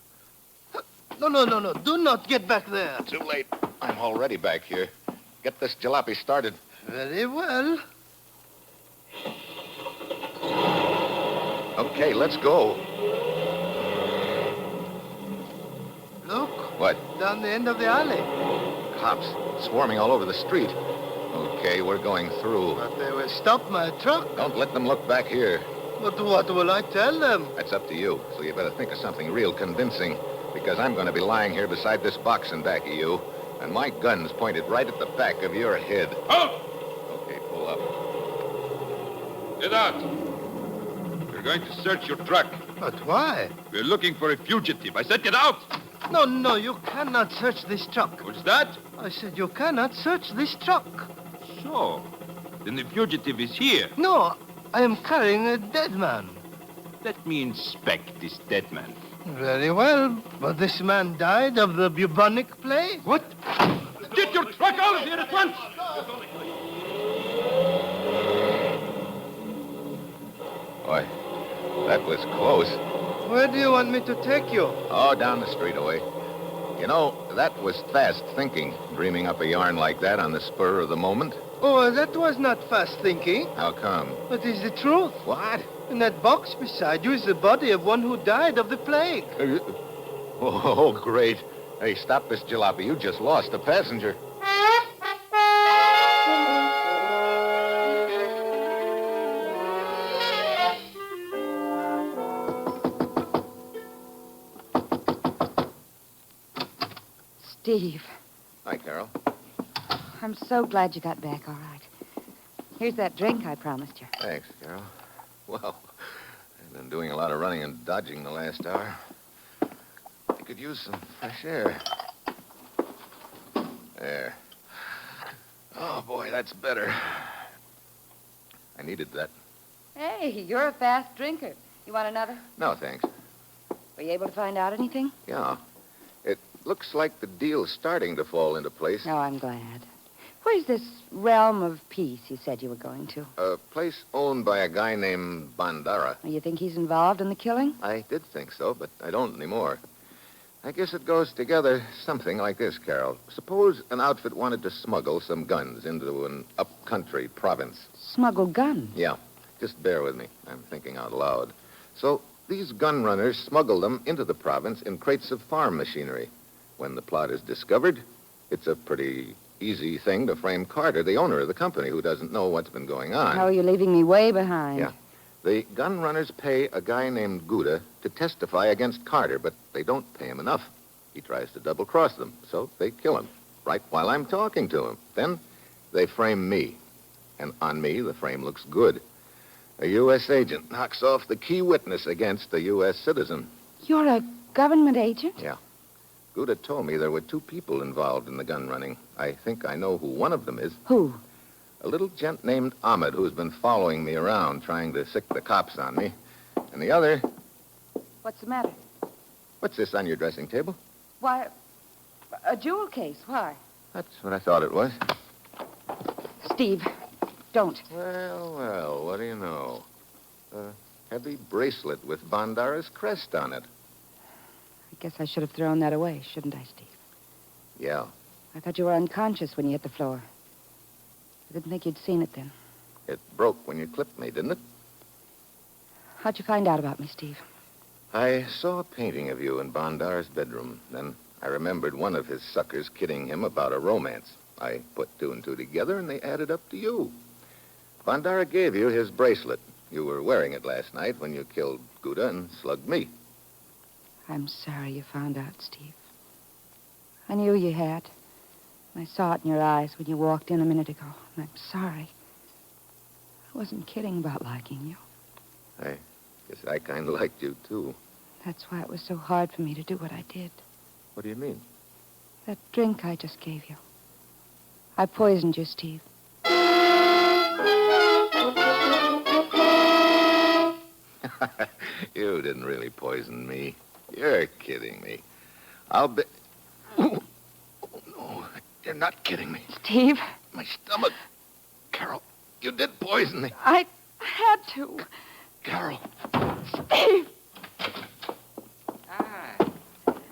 No. Do not get back there. Too late. I'm already back here. Get this jalopy started. Very well. Okay, let's go. Look. What? Down the end of the alley. Cops swarming all over the street. Okay, we're going through. But they will stop my truck. Don't let them look back here. But what will I tell them? That's up to you. So you better think of something real convincing. Because I'm going to be lying here beside this box in back of you. And my gun's pointed right at the back of your head. Halt! Okay, pull up. Get out. We're going to search your truck. But why? We're looking for a fugitive. I said get out! No, you cannot search this truck. What's that? I said you cannot search this truck. So, then the fugitive is here. No, I am carrying a dead man. Let me inspect this dead man. Very well, but this man died of the bubonic plague. What? Get your truck out of here at once! Boy, that was close. Where do you want me to take you? Oh, down the street away. You know, that was fast thinking, dreaming up a yarn like that on the spur of the moment. Oh, that was not fast thinking. How come? But it's the truth. What? In that box beside you is the body of one who died of the plague. Oh, great. Hey, stop this jalopy. You just lost a passenger. Steve, Hi, Carol. I'm so glad you got back all right. Here's that drink I promised you. Thanks, Carol. Well, I've been doing a lot of running and dodging the last hour. I could use some fresh air. There. Oh, boy, that's better. I needed that. Hey, you're a fast drinker. You want another? No, thanks. Were you able to find out anything? Yeah. It looks like the deal's starting to fall into place. Oh, I'm glad. Where's this realm of peace you said you were going to? A place owned by a guy named Bandara. You think he's involved in the killing? I did think so, but I don't anymore. I guess it goes together something like this, Carol. Suppose an outfit wanted to smuggle some guns into an up-country province. Smuggle guns? Yeah. Just bear with me. I'm thinking out loud. So these gun runners smuggle them into the province in crates of farm machinery. When the plot is discovered, it's a pretty easy thing to frame Carter, the owner of the company, who doesn't know what's been going on. Oh, you're leaving me way behind. Yeah. The gun runners pay a guy named Gouda to testify against Carter, but they don't pay him enough. He tries to double-cross them, so they kill him, right while I'm talking to him. Then they frame me, and on me, the frame looks good. A U.S. agent knocks off the key witness against a U.S. citizen. You're a government agent? Yeah. Gouda told me there were two people involved in the gun running. I think I know who one of them is. Who? A little gent named Ahmed who's been following me around trying to sick the cops on me. And the other... What's the matter? What's this on your dressing table? Why, a jewel case. Why? That's what I thought it was. Steve, don't. Well, what do you know? A heavy bracelet with Bandara's crest on it. I guess I should have thrown that away, shouldn't I, Steve? Yeah. I thought you were unconscious when you hit the floor. I didn't think you'd seen it then. It broke when you clipped me, didn't it? How'd you find out about me, Steve? I saw a painting of you in Bandar's bedroom. Then I remembered one of his suckers kidding him about a romance. I put two and two together, and they added up to you. Bandara gave you his bracelet. You were wearing it last night when you killed Gouda and slugged me. I'm sorry you found out, Steve. I knew you had. I saw it in your eyes when you walked in a minute ago. And I'm sorry. I wasn't kidding about liking you. I guess I kind of liked you, too. That's why it was so hard for me to do what I did. What do you mean? That drink I just gave you. I poisoned you, Steve. You didn't really poison me. You're kidding me. I'll bet... Oh, no. You're not kidding me. Steve? My stomach. Carol, you did poison me. I had to. Carol. Steve!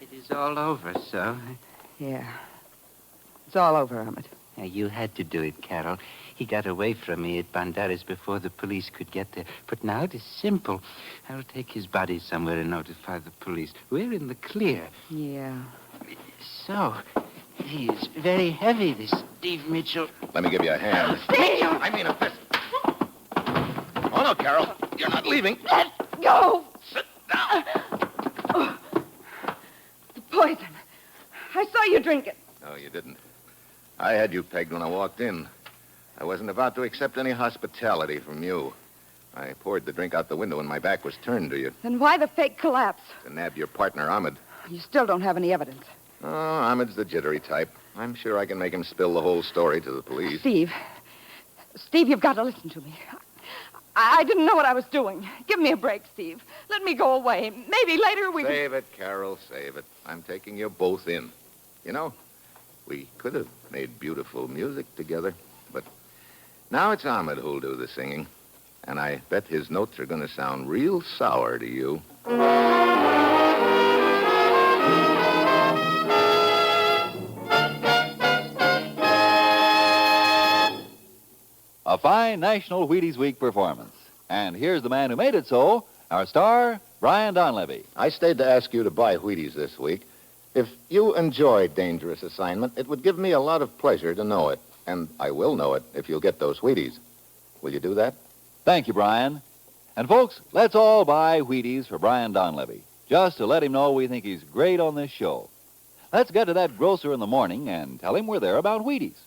It is all over, so. Yeah. It's all over, Ahmed. Now, you had to do it, Carol. He got away from me at Bandaras before the police could get there. But now it is simple. I'll take his body somewhere and notify the police. We're in the clear. Yeah. So, he is very heavy, this Steve Mitchell. Let me give you a hand. Steve! I mean a fist. Oh, no, Carol. You're not leaving. Let go! Sit down. The poison. I saw you drink it. No, you didn't. I had you pegged when I walked in. I wasn't about to accept any hospitality from you. I poured the drink out the window and my back was turned to you. Then why the fake collapse? To nab your partner, Ahmed. You still don't have any evidence. Oh, Ahmed's the jittery type. I'm sure I can make him spill the whole story to the police. Steve, you've got to listen to me. I didn't know what I was doing. Give me a break, Steve. Let me go away. Maybe later we... Save it, Carol, save it. I'm taking you both in. You know, we could have made beautiful music together, but now it's Ahmed who'll do the singing. And I bet his notes are going to sound real sour to you. A fine National Wheaties Week performance. And here's the man who made it so, our star, Brian Donlevy. I stayed to ask you to buy Wheaties this week. If you enjoy Dangerous Assignment, it would give me a lot of pleasure to know it. And I will know it if you'll get those Wheaties. Will you do that? Thank you, Brian. And folks, let's all buy Wheaties for Brian Donlevy, just to let him know we think he's great on this show. Let's get to that grocer in the morning and tell him we're there about Wheaties.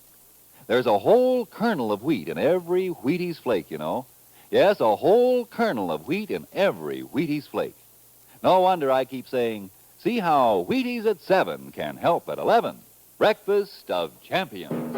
There's a whole kernel of wheat in every Wheaties flake, you know. Yes, a whole kernel of wheat in every Wheaties flake. No wonder I keep saying, see how Wheaties at 7 can help at 11. Breakfast of Champions.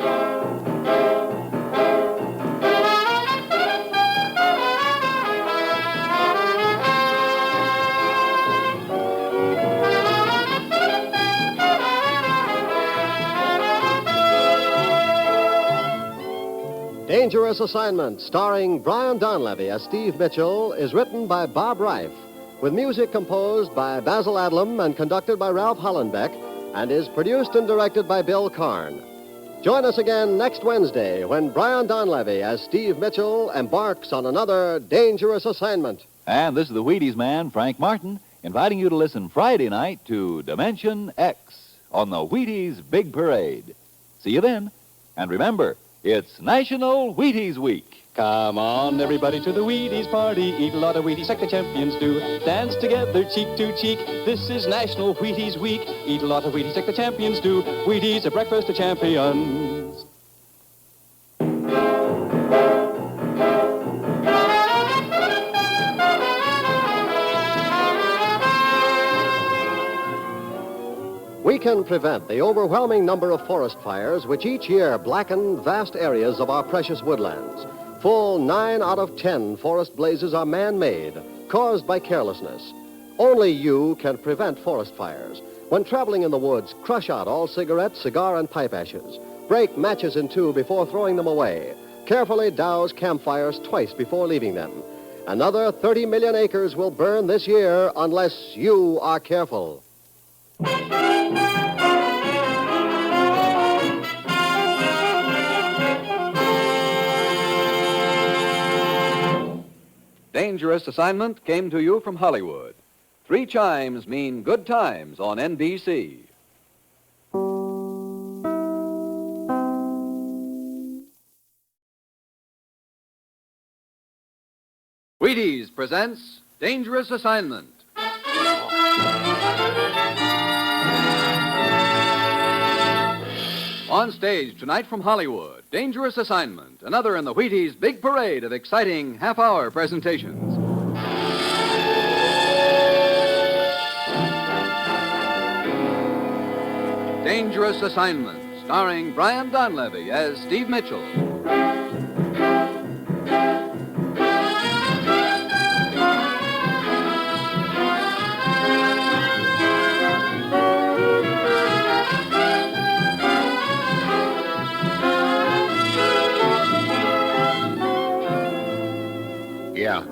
Dangerous Assignment, starring Brian Donlevy as Steve Mitchell, is written by Bob Reif, with music composed by Basil Adlam and conducted by Ralph Hollenbeck, and is produced and directed by Bill Karn. Join us again next Wednesday when Brian Donlevy as Steve Mitchell embarks on another dangerous assignment. And this is the Wheaties man, Frank Martin, inviting you to listen Friday night to Dimension X on the Wheaties Big Parade. See you then. And remember, it's National Wheaties Week. Come on, everybody, to the Wheaties party. Eat a lot of Wheaties like the champions do. Dance together, cheek to cheek. This is National Wheaties Week. Eat a lot of Wheaties like the champions do. Wheaties, a breakfast of champions. We can prevent the overwhelming number of forest fires which each year blacken vast areas of our precious woodlands. Full 9 out of 10 forest blazes are man-made, caused by carelessness. Only you can prevent forest fires. When traveling in the woods, crush out all cigarette, cigar, and pipe ashes. Break matches in two before throwing them away. Carefully douse campfires twice before leaving them. Another 30 million acres will burn this year unless you are careful. Dangerous Assignment came to you from Hollywood. 3 chimes mean good times on NBC. Wheaties presents Dangerous Assignment. On stage tonight from Hollywood, Dangerous Assignment, another in the Wheaties' big parade of exciting half-hour presentations. Dangerous Assignment, starring Brian Donlevy as Steve Mitchell. Yeah,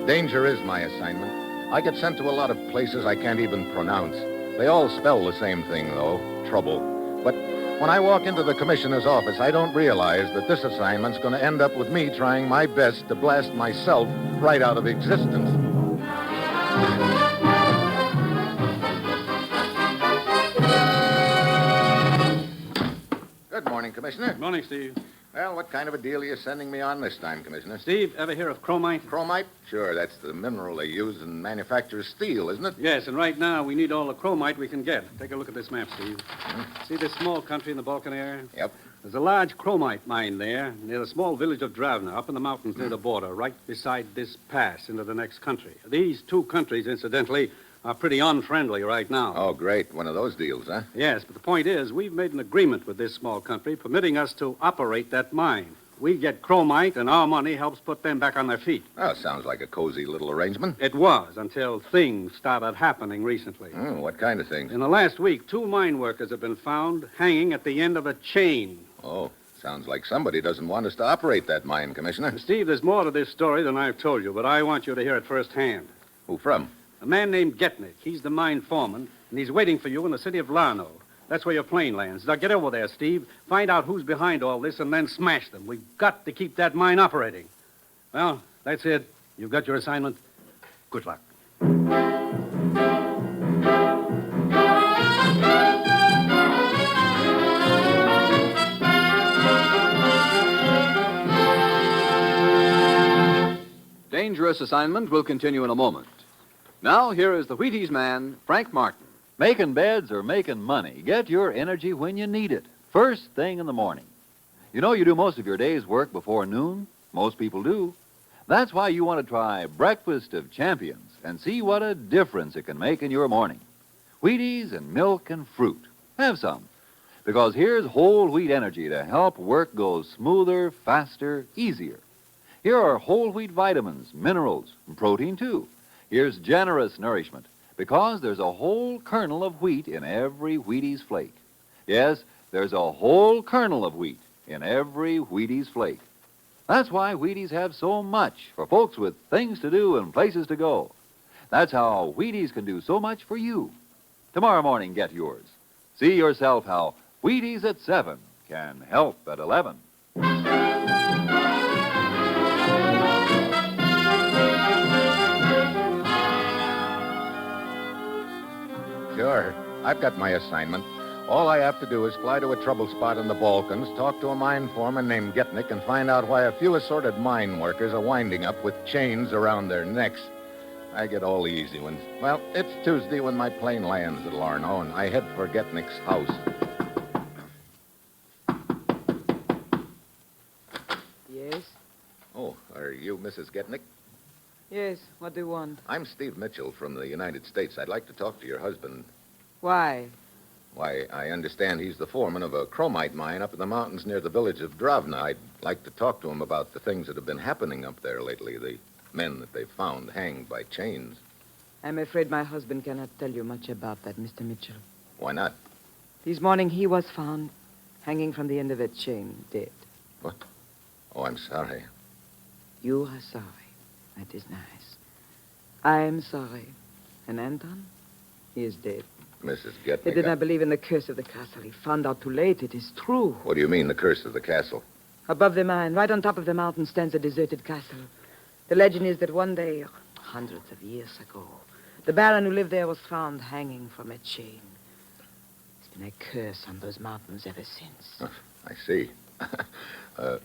danger is my assignment. I get sent to a lot of places I can't even pronounce. They all spell the same thing, though, trouble. But when I walk into the commissioner's office, I don't realize that this assignment's going to end up with me trying my best to blast myself right out of existence. Good morning, Commissioner. Good morning, Steve. Well, what kind of a deal are you sending me on this time, Commissioner? Steve, ever hear of chromite? Chromite? Sure, that's the mineral they use in manufacture steel, isn't it? Yes, and right now we need all the chromite we can get. Take a look at this map, Steve. See this small country in the Balkan area? Yep. There's a large chromite mine there near the small village of Dravna, up in the mountains near the border, right beside this pass into the next country. These 2 countries, incidentally, are pretty unfriendly right now. Oh, great. One of those deals, huh? Yes, but the point is, we've made an agreement with this small country permitting us to operate that mine. We get chromite, and our money helps put them back on their feet. Oh, sounds like a cozy little arrangement. It was, until things started happening recently. What kind of things? In the last week, 2 mine workers have been found hanging at the end of a chain. Oh, sounds like somebody doesn't want us to operate that mine, Commissioner. Steve, there's more to this story than I've told you, but I want you to hear it firsthand. Who from? A man named Getnick. He's the mine foreman, and he's waiting for you in the city of Larno. That's where your plane lands. Now get over there, Steve. Find out who's behind all this and then smash them. We've got to keep that mine operating. Well, that's it. You've got your assignment. Good luck. Dangerous Assignment will continue in a moment. Now, here is the Wheaties man, Frank Martin. Making beds or making money, get your energy when you need it. First thing in the morning. You know you do most of your day's work before noon? Most people do. That's why you want to try Breakfast of Champions and see what a difference it can make in your morning. Wheaties and milk and fruit. Have some. Because here's whole wheat energy to help work go smoother, faster, easier. Here are whole wheat vitamins, minerals, and protein too. Here's generous nourishment. Because there's a whole kernel of wheat in every Wheaties flake. Yes, there's a whole kernel of wheat in every Wheaties flake. That's why Wheaties have so much for folks with things to do and places to go. That's how Wheaties can do so much for you. Tomorrow morning, get yours. See yourself how Wheaties at 7 can help at 11. Sure. I've got my assignment. All I have to do is fly to a trouble spot in the Balkans, talk to a mine foreman named Getnick, and find out why a few assorted mine workers are winding up with chains around their necks. I get all the easy ones. Well, it's Tuesday when my plane lands at Larno, and I head for Getnick's house. Yes? Oh, are you Mrs. Getnick? Yes, what do you want? I'm Steve Mitchell from the United States. I'd like to talk to your husband. Why? Why, I understand he's the foreman of a chromite mine up in the mountains near the village of Dravna. I'd like to talk to him about the things that have been happening up there lately, the men that they've found hanged by chains. I'm afraid my husband cannot tell you much about that, Mr. Mitchell. Why not? This morning he was found hanging from the end of a chain, dead. What? Oh, I'm sorry. You are sorry. That is nice. I am sorry. And Anton? He is dead. Mrs. Getnick. He did not believe in the curse of the castle. He found out too late. It is true. What do you mean, the curse of the castle? Above the mine, right on top of the mountain, stands a deserted castle. The legend is that one day, hundreds of years ago, the baron who lived there was found hanging from a chain. There's been a curse on those mountains ever since. Oh, I see.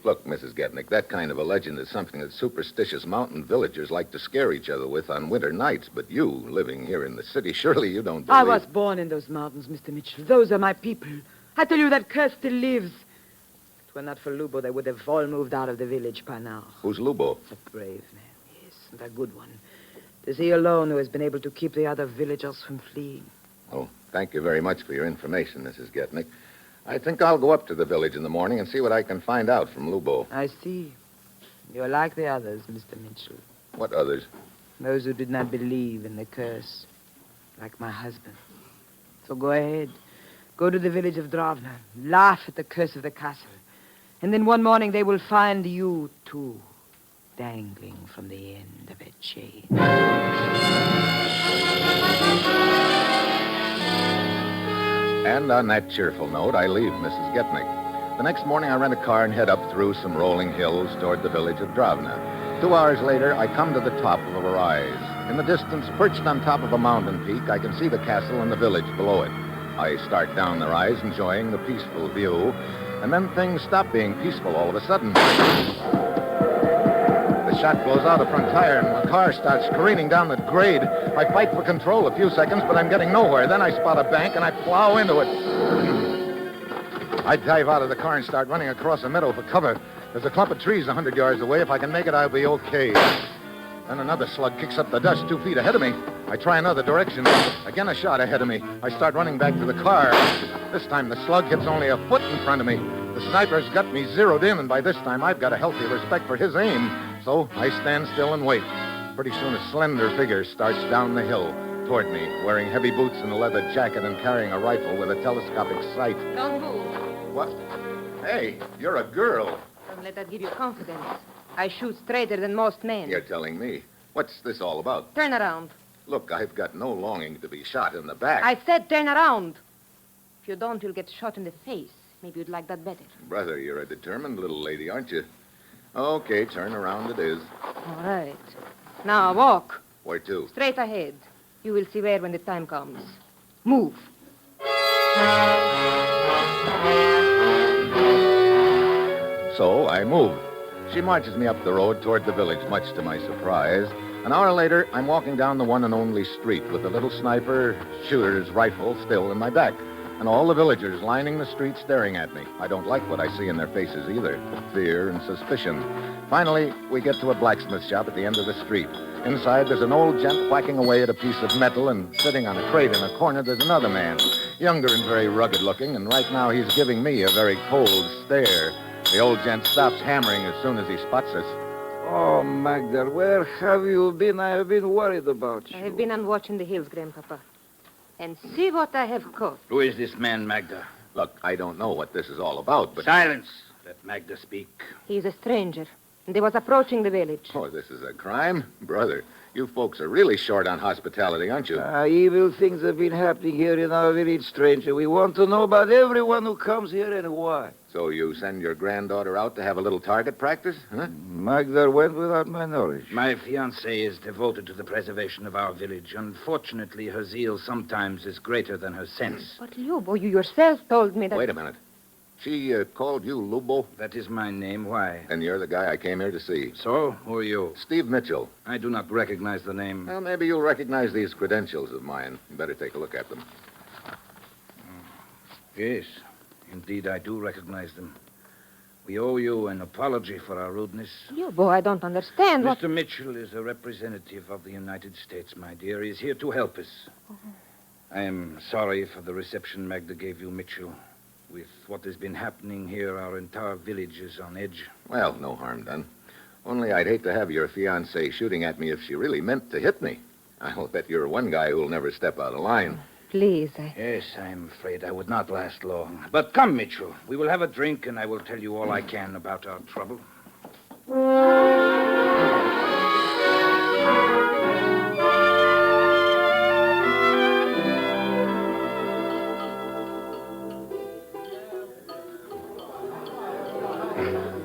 Look, Mrs. Getnick, that kind of a legend is something that superstitious mountain villagers like to scare each other with on winter nights. But you, living here in the city, surely you don't believe... I was born in those mountains, Mr. Mitchell. Those are my people. I tell you, that curse still lives. If it were not for Lubo, they would have all moved out of the village by now. Who's Lubo? A brave man, yes, and a good one. It is he alone who has been able to keep the other villagers from fleeing. Oh, thank you very much for your information, Mrs. Getnick. I think I'll go up to the village in the morning and see what I can find out from Lubo. I see. You're like the others, Mr. Mitchell. What others? Those who did not believe in the curse. Like my husband. So go ahead. Go to the village of Dravna. Laugh at the curse of the castle. And then one morning they will find you, too, dangling from the end of a chain. And on that cheerful note, I leave Mrs. Getnick. The next morning, I rent a car and head up through some rolling hills toward the village of Dravna. 2 hours later, I come to the top of a rise. In the distance, perched on top of a mountain peak, I can see the castle and the village below it. I start down the rise, enjoying the peaceful view, and then things stop being peaceful all of a sudden. The shot blows out a front tire, and the car starts careening down the grade. I fight for control a few seconds, but I'm getting nowhere. Then I spot a bank, and I plow into it. I dive out of the car and start running across a meadow for cover. There's a clump of trees 100 yards away. If I can make it, I'll be okay. Then another slug kicks up the dust 2 feet ahead of me. I try another direction. Again, a shot ahead of me. I start running back to the car. This time, the slug hits only a foot in front of me. The sniper's got me zeroed in, and by this time, I've got a healthy respect for his aim. So I stand still and wait. Pretty soon, a slender figure starts down the hill toward me, wearing heavy boots and a leather jacket and carrying a rifle with a telescopic sight. Don't move. What? Hey, you're a girl. Don't let that give you confidence. I shoot straighter than most men. You're telling me. What's this all about? Turn around. Look, I've got no longing to be shot in the back. I said turn around. If you don't, you'll get shot in the face. Maybe you'd like that better. Brother, you're a determined little lady, aren't you? Okay, turn around it is. All right. Now, walk. Where to? Straight ahead. You will see where when the time comes. Move. So I move. She marches me up the road toward the village, much to my surprise. An hour later, I'm walking down the one and only street with the little sniper shooter's rifle still in my back. And all the villagers lining the street staring at me. I don't like what I see in their faces either. Fear and suspicion. Finally, we get to a blacksmith shop at the end of the street. Inside, there's an old gent whacking away at a piece of metal, and sitting on a crate in a corner, there's another man. Younger and very rugged looking, and right now he's giving me a very cold stare. The old gent stops hammering as soon as he spots us. Oh, Magda, where have you been? I have been worried about you. I have been on watch in the hills, Grandpapa. And see what I have caught. Who is this man, Magda? Look, I don't know what this is all about, but... Silence. Let Magda speak. He is a stranger, and he was approaching the village. Oh, this is a crime? Brother, you folks are really short on hospitality, aren't you? Evil things have been happening here in our village, stranger. We want to know about everyone who comes here and why. So you send your granddaughter out to have a little target practice, huh? Magda went without my knowledge. My fiancée is devoted to the preservation of our village. Unfortunately, her zeal sometimes is greater than her sense. But, Lubo, you yourself told me that... Wait a minute. She called you Lubo? That is my name. Why? And you're the guy I came here to see. So? Who are you? Steve Mitchell. I do not recognize the name. Well, maybe you'll recognize these credentials of mine. You better take a look at them. Yes. Indeed, I do recognize them. We owe you an apology for our rudeness. Lubo, I don't understand what... Mr. Mitchell is a representative of the United States, my dear. He is here to help us. I am sorry for the reception Magda gave you, Mitchell. With what has been happening here, our entire village is on edge. Well, no harm done. Only I'd hate to have your fiancée shooting at me if she really meant to hit me. I'll bet you're one guy who'll never step out of line. Please, Yes, I'm afraid I would not last long. But come, Mitchell. We will have a drink, and I will tell you all I can about our trouble.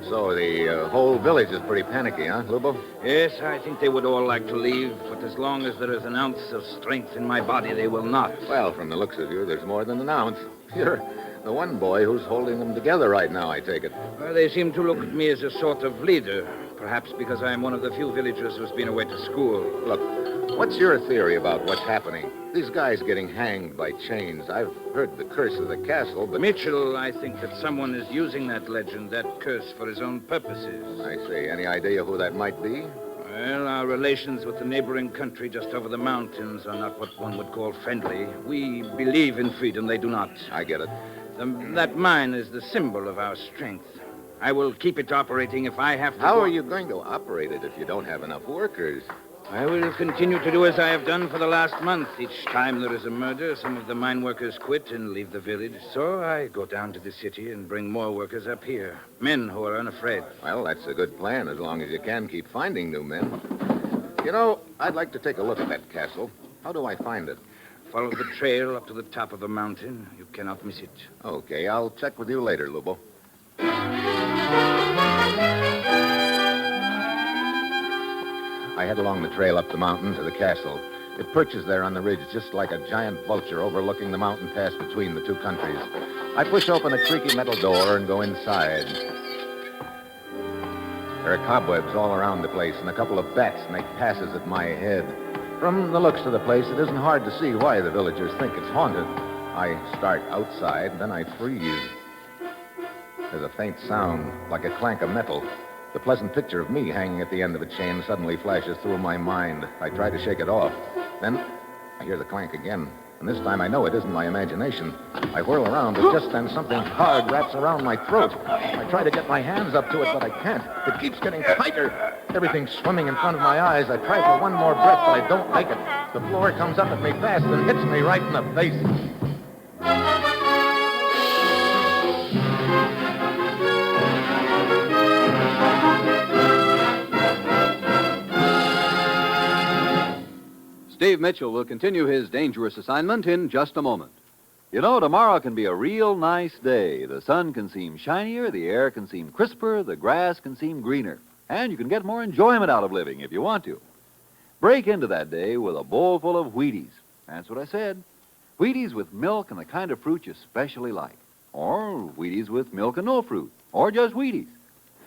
So the whole village is pretty panicky, huh, Lubo? Yes, I think they would all like to leave, but as long as there is an ounce of strength in my body, they will not. Well, from the looks of you, there's more than an ounce. You're the one boy who's holding them together right now, I take it. Well, they seem to look at me as a sort of leader, perhaps because I am one of the few villagers who's been away to school. Look, what's your theory about what's happening? These guys getting hanged by chains. I've heard the curse of the castle, but... Mitchell, I think that someone is using that legend, that curse, for his own purposes. I see. Any idea who that might be? Well, our relations with the neighboring country just over the mountains are not what one would call friendly. We believe in freedom, they do not. I get it. That mine is the symbol of our strength. I will keep it operating if I have to... How are you going to operate it if you don't have enough workers? I will continue to do as I have done for the last month. Each time there is a murder, some of the mine workers quit and leave the village. So I go down to the city and bring more workers up here. Men who are unafraid. Well, that's a good plan, as long as you can keep finding new men. You know, I'd like to take a look at that castle. How do I find it? Follow the trail up to the top of a mountain. You cannot miss it. Okay, I'll check with you later, Lubo. I head along the trail up the mountain to the castle. It perches there on the ridge just like a giant vulture overlooking the mountain pass between the two countries. I push open a creaky metal door and go inside. There are cobwebs all around the place, and a couple of bats make passes at my head. From the looks of the place, it isn't hard to see why the villagers think it's haunted. I start outside, then I freeze. There's a faint sound, like a clank of metal. The pleasant picture of me hanging at the end of a chain suddenly flashes through my mind. I try to shake it off. Then I hear the clank again. And this time I know it isn't my imagination. I whirl around, but just then something hard wraps around my throat. I try to get my hands up to it, but I can't. It keeps getting tighter. Everything's swimming in front of my eyes. I try for one more breath, but I don't make it. The floor comes up at me fast and hits me right in the face. Steve Mitchell will continue his dangerous assignment in just a moment. You know, tomorrow can be a real nice day. The sun can seem shinier, the air can seem crisper, the grass can seem greener. And you can get more enjoyment out of living if you want to. Break into that day with a bowl full of Wheaties. That's what I said. Wheaties with milk and the kind of fruit you especially like. Or Wheaties with milk and no fruit. Or just Wheaties.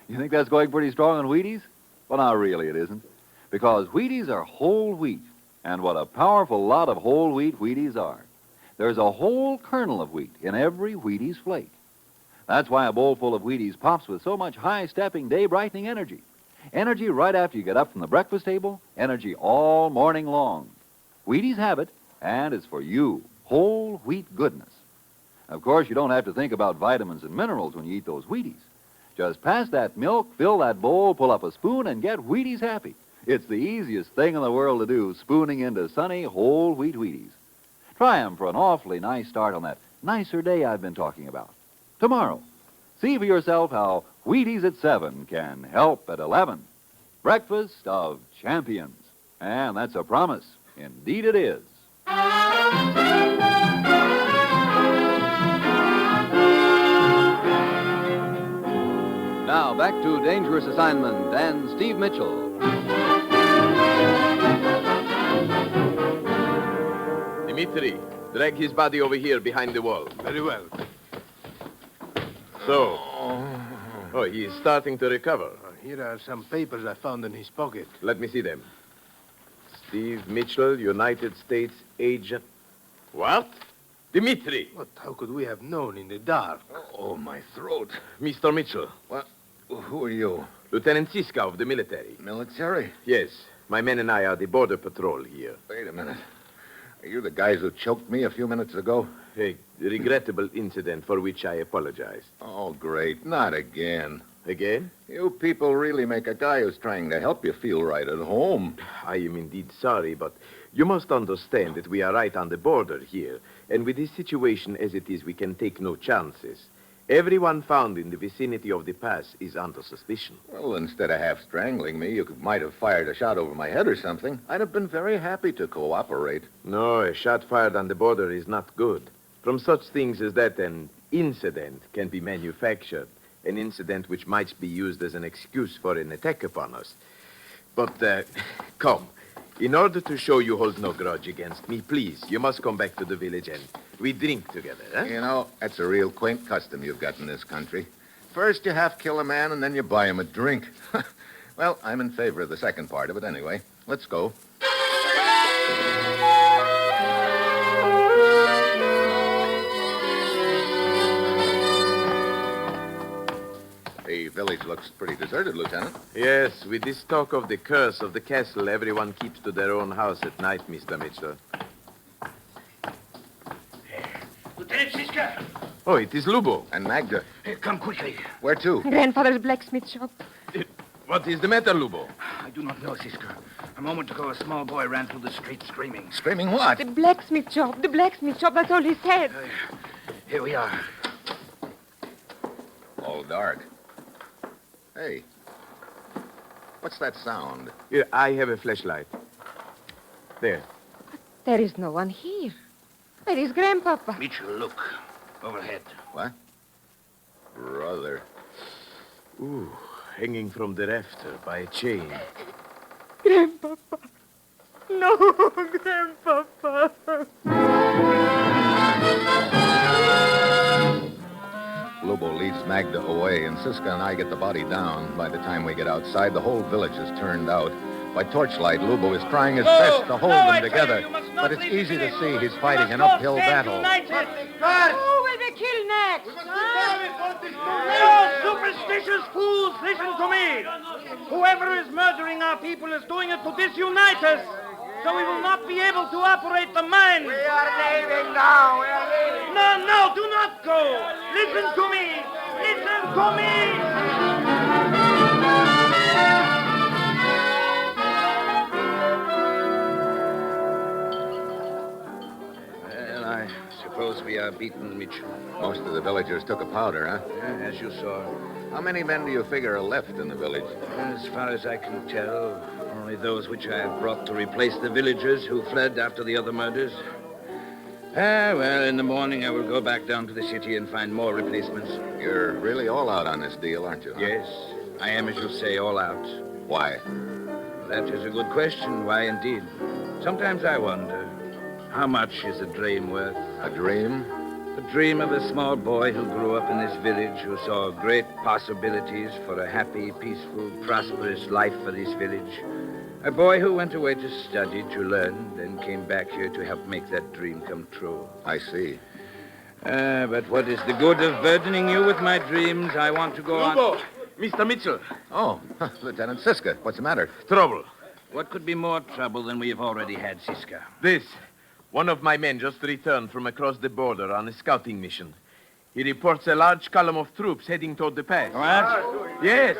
You think that's going pretty strong on Wheaties? Well, now, really it isn't. Because Wheaties are whole wheat. And what a powerful lot of whole wheat Wheaties are. There's a whole kernel of wheat in every Wheaties flake. That's why a bowl full of Wheaties pops with so much high-stepping, day-brightening energy. Energy right after you get up from the breakfast table, energy all morning long. Wheaties have it, and it's for you, whole wheat goodness. Of course, you don't have to think about vitamins and minerals when you eat those Wheaties. Just pass that milk, fill that bowl, pull up a spoon, and get Wheaties happy. It's the easiest thing in the world to do, spooning into sunny, whole wheat Wheaties. Try 'em for an awfully nice start on that nicer day I've been talking about. Tomorrow, see for yourself how Wheaties at 7 can help at 11. Breakfast of champions. And that's a promise. Indeed it is. Now, back to Dangerous Assignment and Steve Mitchell. Dimitri, drag his body over here behind the wall. Very well. So. Oh, he is starting to recover. Here are some papers I found in his pocket. Let me see them. Steve Mitchell, United States agent. What? Dimitri! What? How could we have known in the dark? Oh, my throat. Mr. Mitchell. What? Who are you? Lieutenant Siska of the military. Military? Yes. My men and I are the border patrol here. Wait a minute. Are you the guys who choked me a few minutes ago? A regrettable incident for which I apologize. Oh, great. Not again. Again? You people really make a guy who's trying to help you feel right at home. I am indeed sorry, but you must understand that we are right on the border here, and with this situation as it is, we can take no chances. Everyone found in the vicinity of the pass is under suspicion. Well, instead of half strangling me, you might have fired a shot over my head or something. I'd have been very happy to cooperate. No, a shot fired on the border is not good. From such things as that, an incident can be manufactured. an incident which might be used as an excuse for an attack upon us. But, come. In order to show you hold no grudge against me, please, you must come back to the village and we drink together, huh? You know, that's a real quaint custom you've got in this country. First you half kill a man, and then you buy him a drink. Well, I'm in favor of the second part of it anyway. Let's go. The village looks pretty deserted, Lieutenant. Yes, with this talk of the curse of the castle, everyone keeps to their own house at night, Mr. Mitchell. Lieutenant Siska! Oh, it is Lubo. And Magda. Come quickly. Where to? Grandfather's blacksmith shop. What is the matter, Lubo? I do not know, Siska. A moment ago, a small boy ran through the street screaming. Screaming what? The blacksmith shop. The blacksmith shop. That's all he said. Here we are. All dark. Hey. What's that sound? Here, I have a flashlight. There. There is no one here. Where is Grandpapa? Mitchell, look. Overhead. What? Brother. Ooh, hanging from the rafter by a chain. Grandpapa. No, Grandpapa. Lubo leads Magda away, and Siska and I get the body down. By the time we get outside, the whole village is turned out. By torchlight, Lubo is trying his best to hold them together. But it's easy to see he's fighting an uphill battle. Who will be killed next? You superstitious fools, listen to me. Whoever is murdering our people is doing it to disunite us. So we will not be able to operate the mine. We are leaving now. We are leaving. No, do not go. Listen to me. Listen to me. Well, I suppose we are beaten, Mitchell. Most of the villagers took a powder, huh? Yeah, as you saw. How many men do you figure are left in the village? As far as I can tell, only those which I have brought to replace the villagers who fled after the other murders. Well, in the morning I will go back down to the city and find more replacements. You're really all out on this deal, aren't you? Huh? Yes, I am, as you say, all out. Why? That is a good question. Why, indeed? Sometimes I wonder, how much is a dream worth? A dream? The dream of a small boy who grew up in this village, who saw great possibilities for a happy, peaceful, prosperous life for this village. A boy who went away to study, to learn, then came back here to help make that dream come true. I see. But what is the good of burdening you with my dreams? I want to go Lubo! on... Mr. Mitchell. Oh, Lieutenant Siska. What's the matter? Trouble. What could be more trouble than we have already had, Siska? This. One of my men just returned from across the border on a scouting mission. He reports a large column of troops heading toward the pass. What? Yes.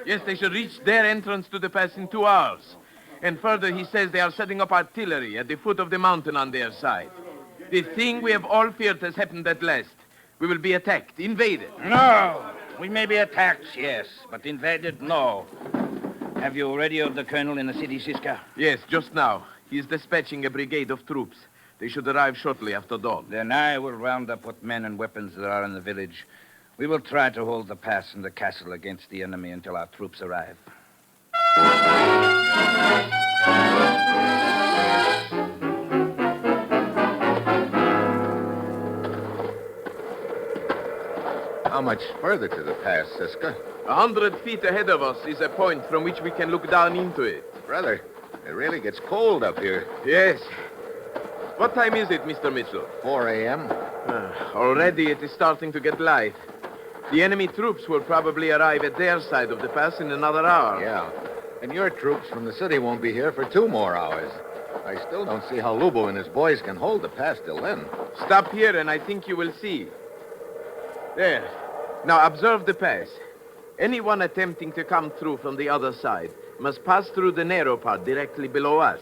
Yes, they should reach their entrance to the pass in 2 hours. And further, he says they are setting up artillery at the foot of the mountain on their side. The thing we have all feared has happened at last. We will be attacked, invaded. No. We may be attacked, yes, but invaded, no. Have you radioed the colonel in the city, Siska? Yes, just now. He is dispatching a brigade of troops. They should arrive shortly after dawn. Then I will round up what men and weapons there are in the village. We will try to hold the pass and the castle against the enemy until our troops arrive. How much further to the pass, Siska? 100 feet ahead of us is a point from which we can look down into it. Brother, it really gets cold up here. Yes. What time is it, Mr. Mitchell? 4 a.m. Already it is starting to get light. The enemy troops will probably arrive at their side of the pass in another hour. Yeah. And your troops from the city won't be here for 2 more hours. I still don't see how Lubo and his boys can hold the pass till then. Stop here and I think you will see. There. Now observe the pass. Anyone attempting to come through from the other side must pass through the narrow part directly below us.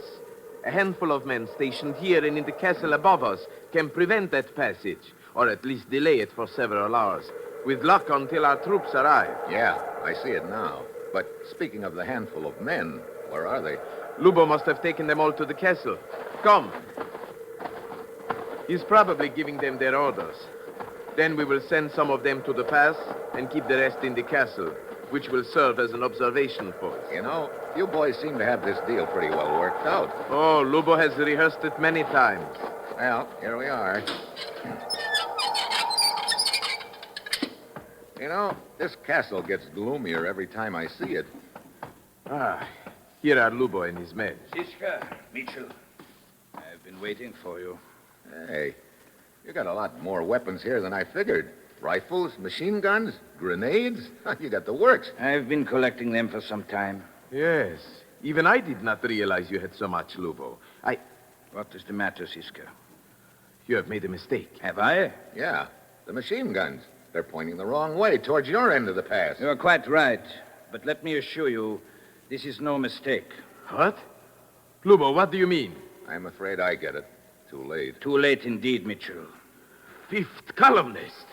A handful of men stationed here and in the castle above us can prevent that passage, or at least delay it for several hours, with luck until our troops arrive. Yeah, I see it now. But speaking of the handful of men, where are they? Lubo must have taken them all to the castle. Come. He's probably giving them their orders. Then we will send some of them to the pass and keep the rest in the castle, which will serve as an observation post. You know, you boys seem to have this deal pretty well worked out. Oh, Lubo has rehearsed it many times. Well, here we are. You know, this castle gets gloomier every time I see it. Here are Lubo and his men. Siska, Mitchell, I've been waiting for you. Hey, you got a lot more weapons here than I figured. Rifles, machine guns, grenades. You got the works. I've been collecting them for some time. Yes. Even I did not realize you had so much, Lubo. What is the matter, Siska? You have made a mistake. Have I? Yeah, the machine guns. They're pointing the wrong way, towards your end of the pass. You're quite right. But let me assure you, this is no mistake. What? Lubo, what do you mean? I'm afraid I get it. Too late. Too late indeed, Mitchell. Fifth columnist.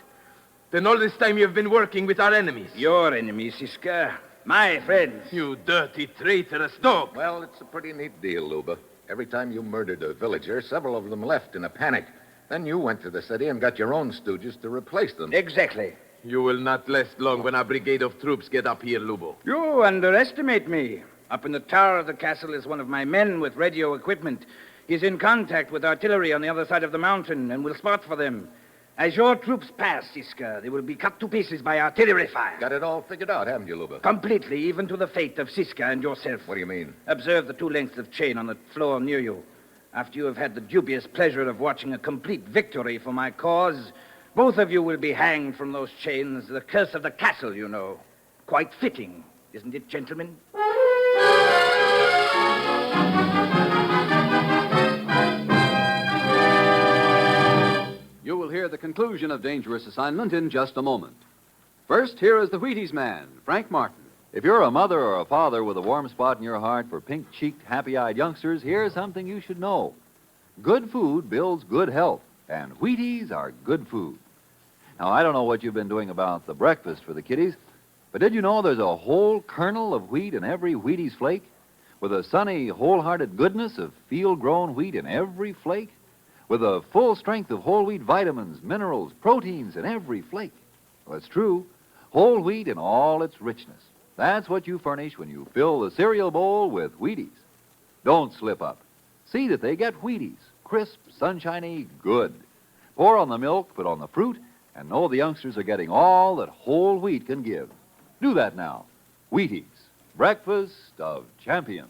Then all this time you've been working with our enemies. Your enemies, Siska. My friends. You dirty, traitorous dog. Well, it's a pretty neat deal, Luba. Every time you murdered a villager, several of them left in a panic. Then you went to the city and got your own stooges to replace them. Exactly. You will not last long when our brigade of troops get up here, Lubo. You underestimate me. Up in the tower of the castle is one of my men with radio equipment. He's in contact with artillery on the other side of the mountain and will spot for them. As your troops pass, Siska, they will be cut to pieces by artillery fire. Got it all figured out, haven't you, Luba? Completely, even to the fate of Siska and yourself. What do you mean? Observe the 2 lengths of chain on the floor near you. After you have had the dubious pleasure of watching a complete victory for my cause, both of you will be hanged from those chains. The curse of the castle, you know. Quite fitting, isn't it, gentlemen? You will hear the conclusion of Dangerous Assignment in just a moment. First, here is the Wheaties man, Frank Martin. If you're a mother or a father with a warm spot in your heart for pink-cheeked, happy-eyed youngsters, here's something you should know. Good food builds good health, and Wheaties are good food. Now, I don't know what you've been doing about the breakfast for the kiddies, but did you know there's a whole kernel of wheat in every Wheaties flake? With a sunny, wholehearted goodness of field-grown wheat in every flake? With a full strength of whole wheat vitamins, minerals, proteins in every flake? Well, it's true. Whole wheat in all its richness. That's what you furnish when you fill the cereal bowl with Wheaties. Don't slip up. See that they get Wheaties. Crisp, sunshiny, good. Pour on the milk, put on the fruit, and know the youngsters are getting all that whole wheat can give. Do that now. Wheaties. Breakfast of champions.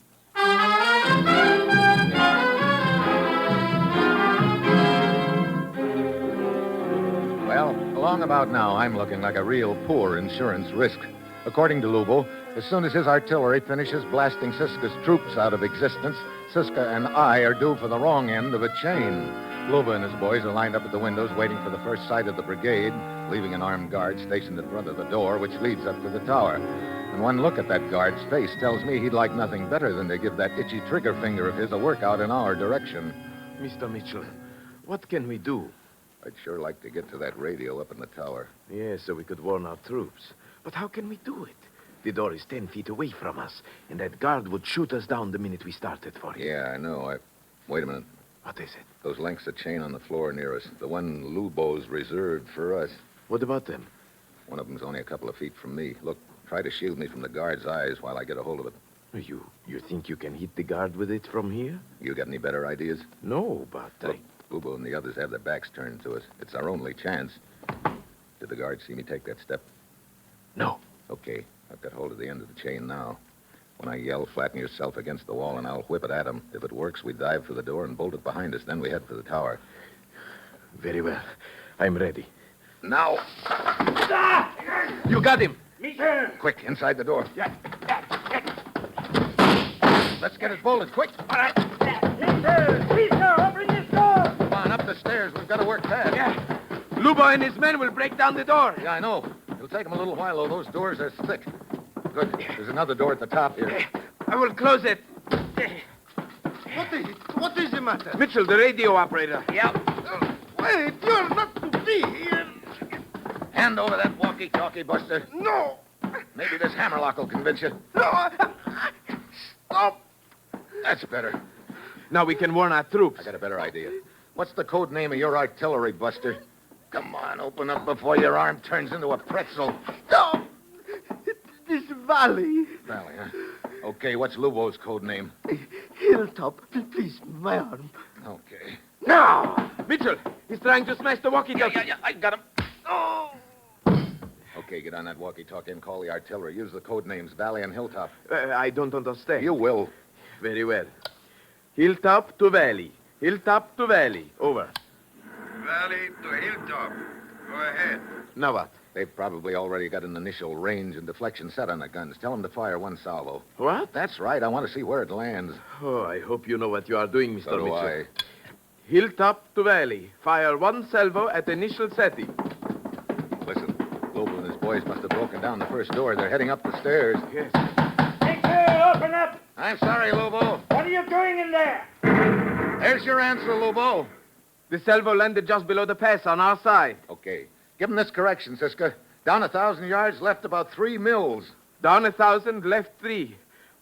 Well, along about now, I'm looking like a real poor insurance risk. According to Lubo, as soon as his artillery finishes blasting Siska's troops out of existence, Siska and I are due for the wrong end of a chain. Luba and his boys are lined up at the windows waiting for the first sight of the brigade, leaving an armed guard stationed in front of the door, which leads up to the tower. And one look at that guard's face tells me he'd like nothing better than to give that itchy trigger finger of his a workout in our direction. Mr. Mitchell, what can we do? I'd sure like to get to that radio up in the tower. Yes, so we could warn our troops. But how can we do it? The door is 10 feet away from us, and that guard would shoot us down the minute we started for it. Yeah, I know. Wait a minute. What is it? Those lengths of chain on the floor near us. The one Lubo's reserved for us. What about them? One of them's only a couple of feet from me. Look, try to shield me from the guard's eyes while I get a hold of it. You think you can hit the guard with it from here? You got any better ideas? No, but Look, Lubo and the others have their backs turned to us. It's our only chance. Did the guard see me take that step? No. Okay, I've got hold of the end of the chain now. When I yell, flatten yourself against the wall, and I'll whip it at him. If it works, we dive for the door and bolt it behind us. Then we head for the tower. Very well. I'm ready. Now. You got him. Quick, inside the door. Yeah. Let's get it bolted, quick. All right. Please, sir, open this door. Come on, up the stairs. We've got to work fast. Yeah. Lubo and his men will break down the door. Yeah, I know. It'll take them a little while, though. Those doors are thick. Good. There's another door at the top here. I will close it. What is the matter? Mitchell, the radio operator. Yep. Wait, you're not to be here. Hand over that walkie-talkie, Buster. No. Maybe this hammerlock will convince you. No. Stop. That's better. Now we can warn our troops. I got a better idea. What's the code name of your artillery, Buster? Come on, open up before your arm turns into a pretzel. No! This valley. Valley, huh? Okay, what's Lubo's code name? Hilltop. Please, my arm. Okay. Now! Mitchell, he's trying to smash the walkie-talkie. Yeah, I got him. Oh! Okay, get on that walkie-talkie and call the artillery. Use the code names Valley and Hilltop. I don't understand. You will. Very well. Hilltop to valley. Hilltop to valley. Over. Valley to Hilltop. Go ahead. Now what? They've probably already got an initial range and deflection set on the guns. Tell them to fire one salvo. What? That's right. I want to see where it lands. Oh, I hope you know what you are doing, Mr. So do Mitchell. I. Hilltop to valley. Fire one salvo at initial setting. Listen, Lobo and his boys must have broken down the first door. They're heading up the stairs. Yes. Take care, open up. I'm sorry, Lobo. What are you doing in there? There's your answer, Lobo. The salvo landed just below the pass on our side. Okay. Give him this correction, Siska. Down 1,000 yards, left about 3 mills. Down 1,000, left 3.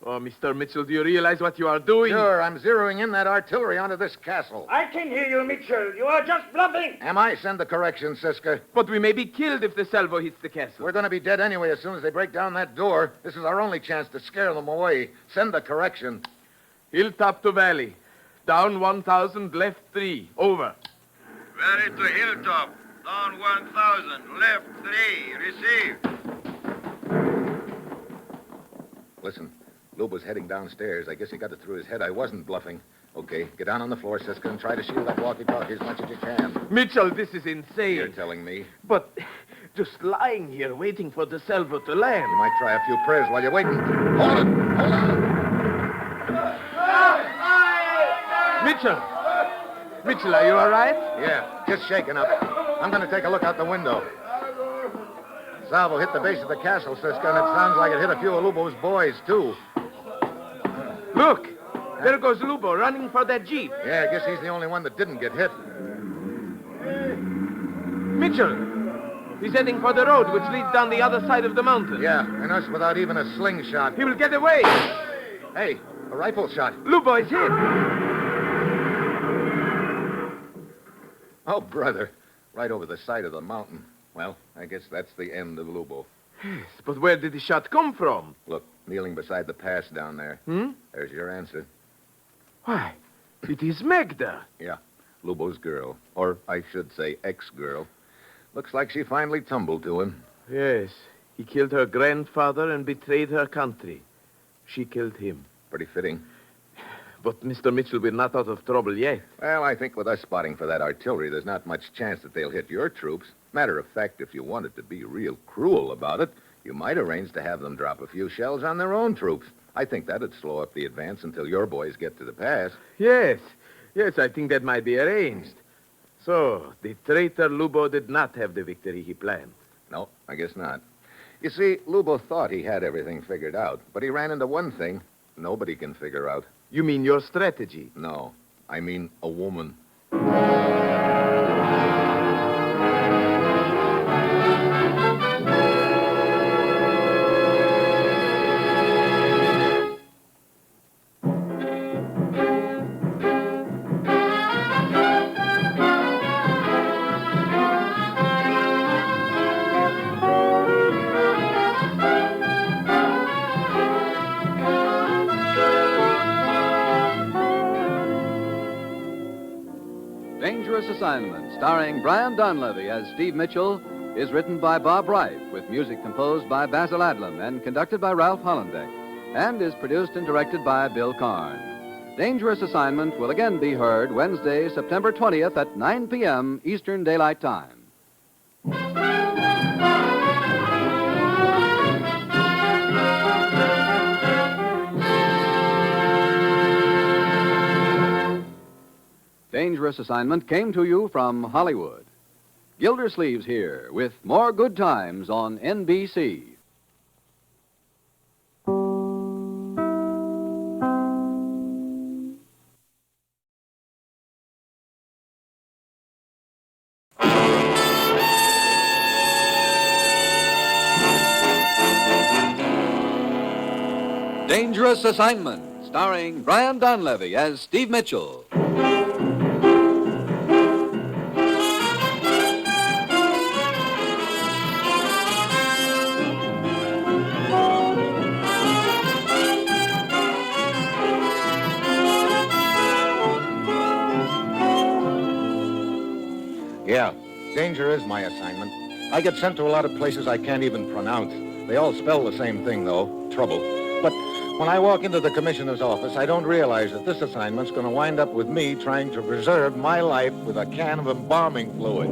Oh, Mr. Mitchell, do you realize what you are doing? Sure, I'm zeroing in that artillery onto this castle. I can hear you, Mitchell. You are just bluffing. Am I? Send the correction, Siska. But we may be killed if the salvo hits the castle. We're going to be dead anyway as soon as they break down that door. This is our only chance to scare them away. Send the correction. Hilltop to valley. Down 1,000, left 3. Over. Valley to Hilltop. Down 1,000, left 3. Received. Listen, Luba's heading downstairs. I guess he got it through his head. I wasn't bluffing. Okay, get down on the floor, Siska, and try to shield that walkie-talkie as much as you can. Mitchell, this is insane. You're telling me. But just lying here waiting for the salvo to land. You might try a few prayers while you're waiting. Hold it! Hold on! Mitchell! Mitchell, are you all right? Yeah, just shaking up. I'm going to take a look out the window. Salvo hit the base of the castle, Siska, and it sounds like it hit a few of Lubo's boys, too. Look! There goes Lubo running for that jeep. Yeah, I guess he's the only one that didn't get hit. Mitchell! He's heading for the road which leads down the other side of the mountain. Yeah, and us without even a slingshot. He will get away! Hey, a rifle shot. Lubo is hit! Oh, brother. Right over the side of the mountain. Well, I guess that's the end of Lubo. Yes, but where did the shot come from? Look, kneeling beside the pass down there. There's your answer. Why, it is Magda. Yeah, Lubo's girl. Or I should say ex-girl. Looks like she finally tumbled to him. Yes, he killed her grandfather and betrayed her country. She killed him. Pretty fitting. But Mr. Mitchell, we're not out of trouble yet. Well, I think with us spotting for that artillery, there's not much chance that they'll hit your troops. Matter of fact, if you wanted to be real cruel about it, you might arrange to have them drop a few shells on their own troops. I think that'd slow up the advance until your boys get to the pass. Yes, I think that might be arranged. So, the traitor Lubo did not have the victory he planned. No, I guess not. You see, Lubo thought he had everything figured out, but he ran into one thing nobody can figure out. You mean your strategy? No, I mean a woman. Dangerous Assignment, starring Brian Donlevy as Steve Mitchell, is written by Bob Reif, with music composed by Basil Adlam and conducted by Ralph Hollenbeck, and is produced and directed by Bill Karn. Dangerous Assignment will again be heard Wednesday, September 20th at 9 p.m. Eastern Daylight Time. Dangerous Assignment came to you from Hollywood. Gildersleeves here with more good times on NBC. Dangerous Assignment, starring Brian Donlevy as Steve Mitchell. Yeah, danger is my assignment. I get sent to a lot of places I can't even pronounce. They all spell the same thing, though, trouble. But when I walk into the commissioner's office, I don't realize that this assignment's going to wind up with me trying to preserve my life with a can of embalming fluid.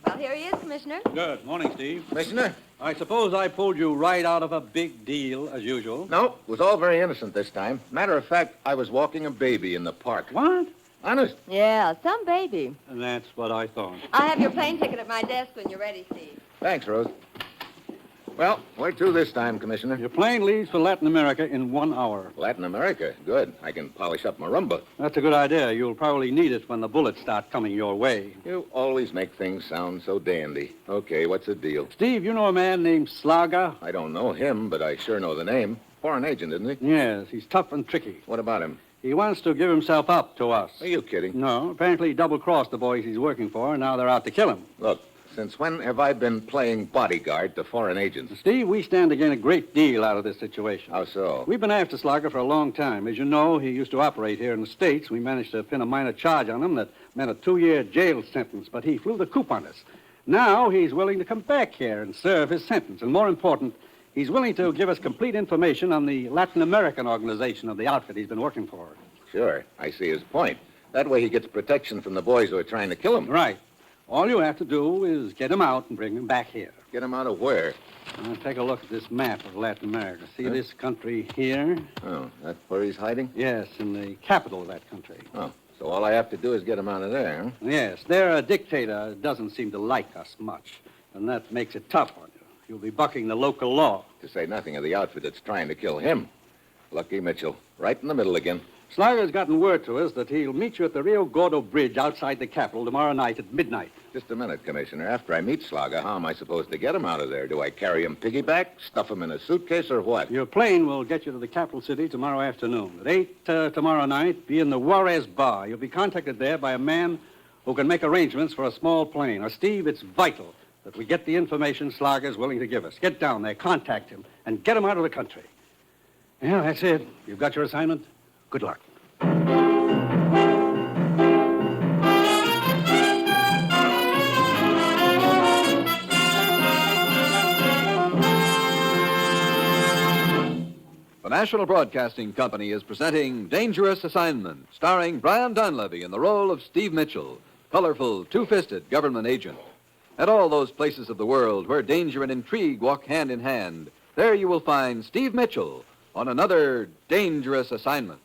Well, here he is, Commissioner. Good. Morning, Steve. Commissioner? I suppose I pulled you right out of a big deal, as usual. No, it was all very innocent this time. Matter of fact, I was walking a baby in the park. What? Honest. Yeah, some baby. And that's what I thought. I'll have your plane ticket at my desk when you're ready, Steve. Thanks, Rose. Well, where to this time, Commissioner? Your plane leaves for Latin America in 1 hour. Latin America? Good. I can polish up my rumba. That's a good idea. You'll probably need it when the bullets start coming your way. You always make things sound so dandy. Okay, what's the deal? Steve, you know a man named Slaga? I don't know him, but I sure know the name. Foreign agent, isn't he? Yes, he's tough and tricky. What about him? He wants to give himself up to us. Are you kidding? No, apparently he double-crossed the boys he's working for, and now they're out to kill him. Look, since when have I been playing bodyguard to foreign agents? Steve, we stand to gain a great deal out of this situation. How so? We've been after Slager for a long time. As you know, he used to operate here in the States. We managed to pin a minor charge on him that meant a 2-year jail sentence, but he flew the coop on us. Now he's willing to come back here and serve his sentence, and more important, he's willing to give us complete information on the Latin American organization of the outfit he's been working for. Sure, I see his point. That way he gets protection from the boys who are trying to kill him. Right. All you have to do is get him out and bring him back here. Get him out of where? Take a look at this map of Latin America. See this country here? Oh, that's where he's hiding? Yes, in the capital of that country. Oh, so all I have to do is get him out of there, huh? Yes, their dictator doesn't seem to like us much, and that makes it tough on you. You'll be bucking the local law. To say nothing of the outfit that's trying to kill him. Lucky Mitchell, right in the middle again. Slager's gotten word to us that he'll meet you at the Rio Gordo Bridge outside the capital tomorrow night at midnight. Just a minute, Commissioner. After I meet Slager, how am I supposed to get him out of there? Do I carry him piggyback, stuff him in a suitcase, or what? Your plane will get you to the capital city tomorrow afternoon. At 8 tomorrow night, be in the Juarez Bar. You'll be contacted there by a man who can make arrangements for a small plane. Now, Steve, it's vital that we get the information Slager's willing to give us. Get down there, contact him, and get him out of the country. Yeah, that's it. You've got your assignment. Good luck. The National Broadcasting Company is presenting Dangerous Assignment, starring Brian Donlevy in the role of Steve Mitchell, colorful, two-fisted government agent. At all those places of the world where danger and intrigue walk hand in hand, there you will find Steve Mitchell on another dangerous assignment.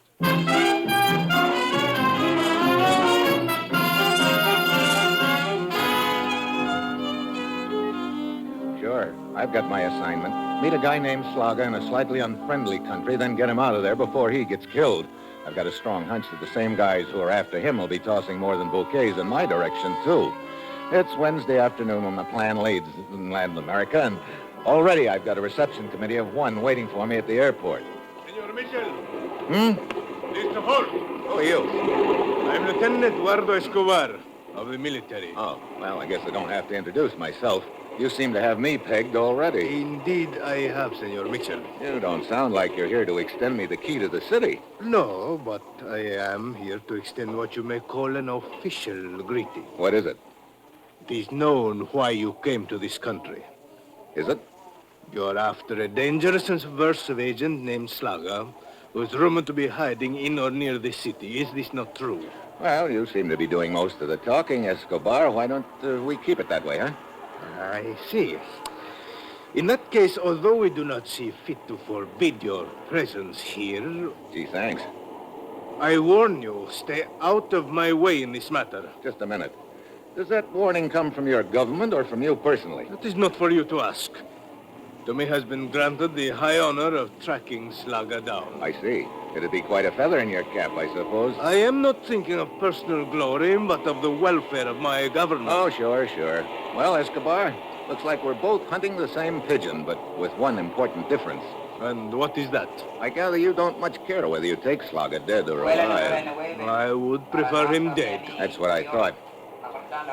Sure, I've got my assignment. Meet a guy named Slager in a slightly unfriendly country, then get him out of there before he gets killed. I've got a strong hunch that the same guys who are after him will be tossing more than bouquets in my direction, too. It's Wednesday afternoon when the plan leads in Latin America, and already I've got a reception committee of 1 waiting for me at the airport. Senor Mitchell. Mr. Holt. Who are you? I'm Lieutenant Eduardo Escobar of the military. Oh, well, I guess I don't have to introduce myself. You seem to have me pegged already. Indeed, I have, Senor Mitchell. You don't sound like you're here to extend me the key to the city. No, but I am here to extend what you may call an official greeting. What is it? It is known why you came to this country. Is it? You're after a dangerous and subversive agent named Slager, who is rumored to be hiding in or near this city. Is this not true? Well, you seem to be doing most of the talking, Escobar. Why don't we keep it that way, huh? I see. In that case, although we do not see fit to forbid your presence here... Gee, thanks. I warn you, stay out of my way in this matter. Just a minute. Does that warning come from your government or from you personally? That is not for you to ask. To me has been granted the high honor of tracking Slager down. I see. It'd be quite a feather in your cap, I suppose. I am not thinking of personal glory, but of the welfare of my government. Oh, sure. Well, Escobar, looks like we're both hunting the same pigeon, but with one important difference. And what is that? I gather you don't much care whether you take Slager dead or alive. I would prefer him dead. That's what I thought.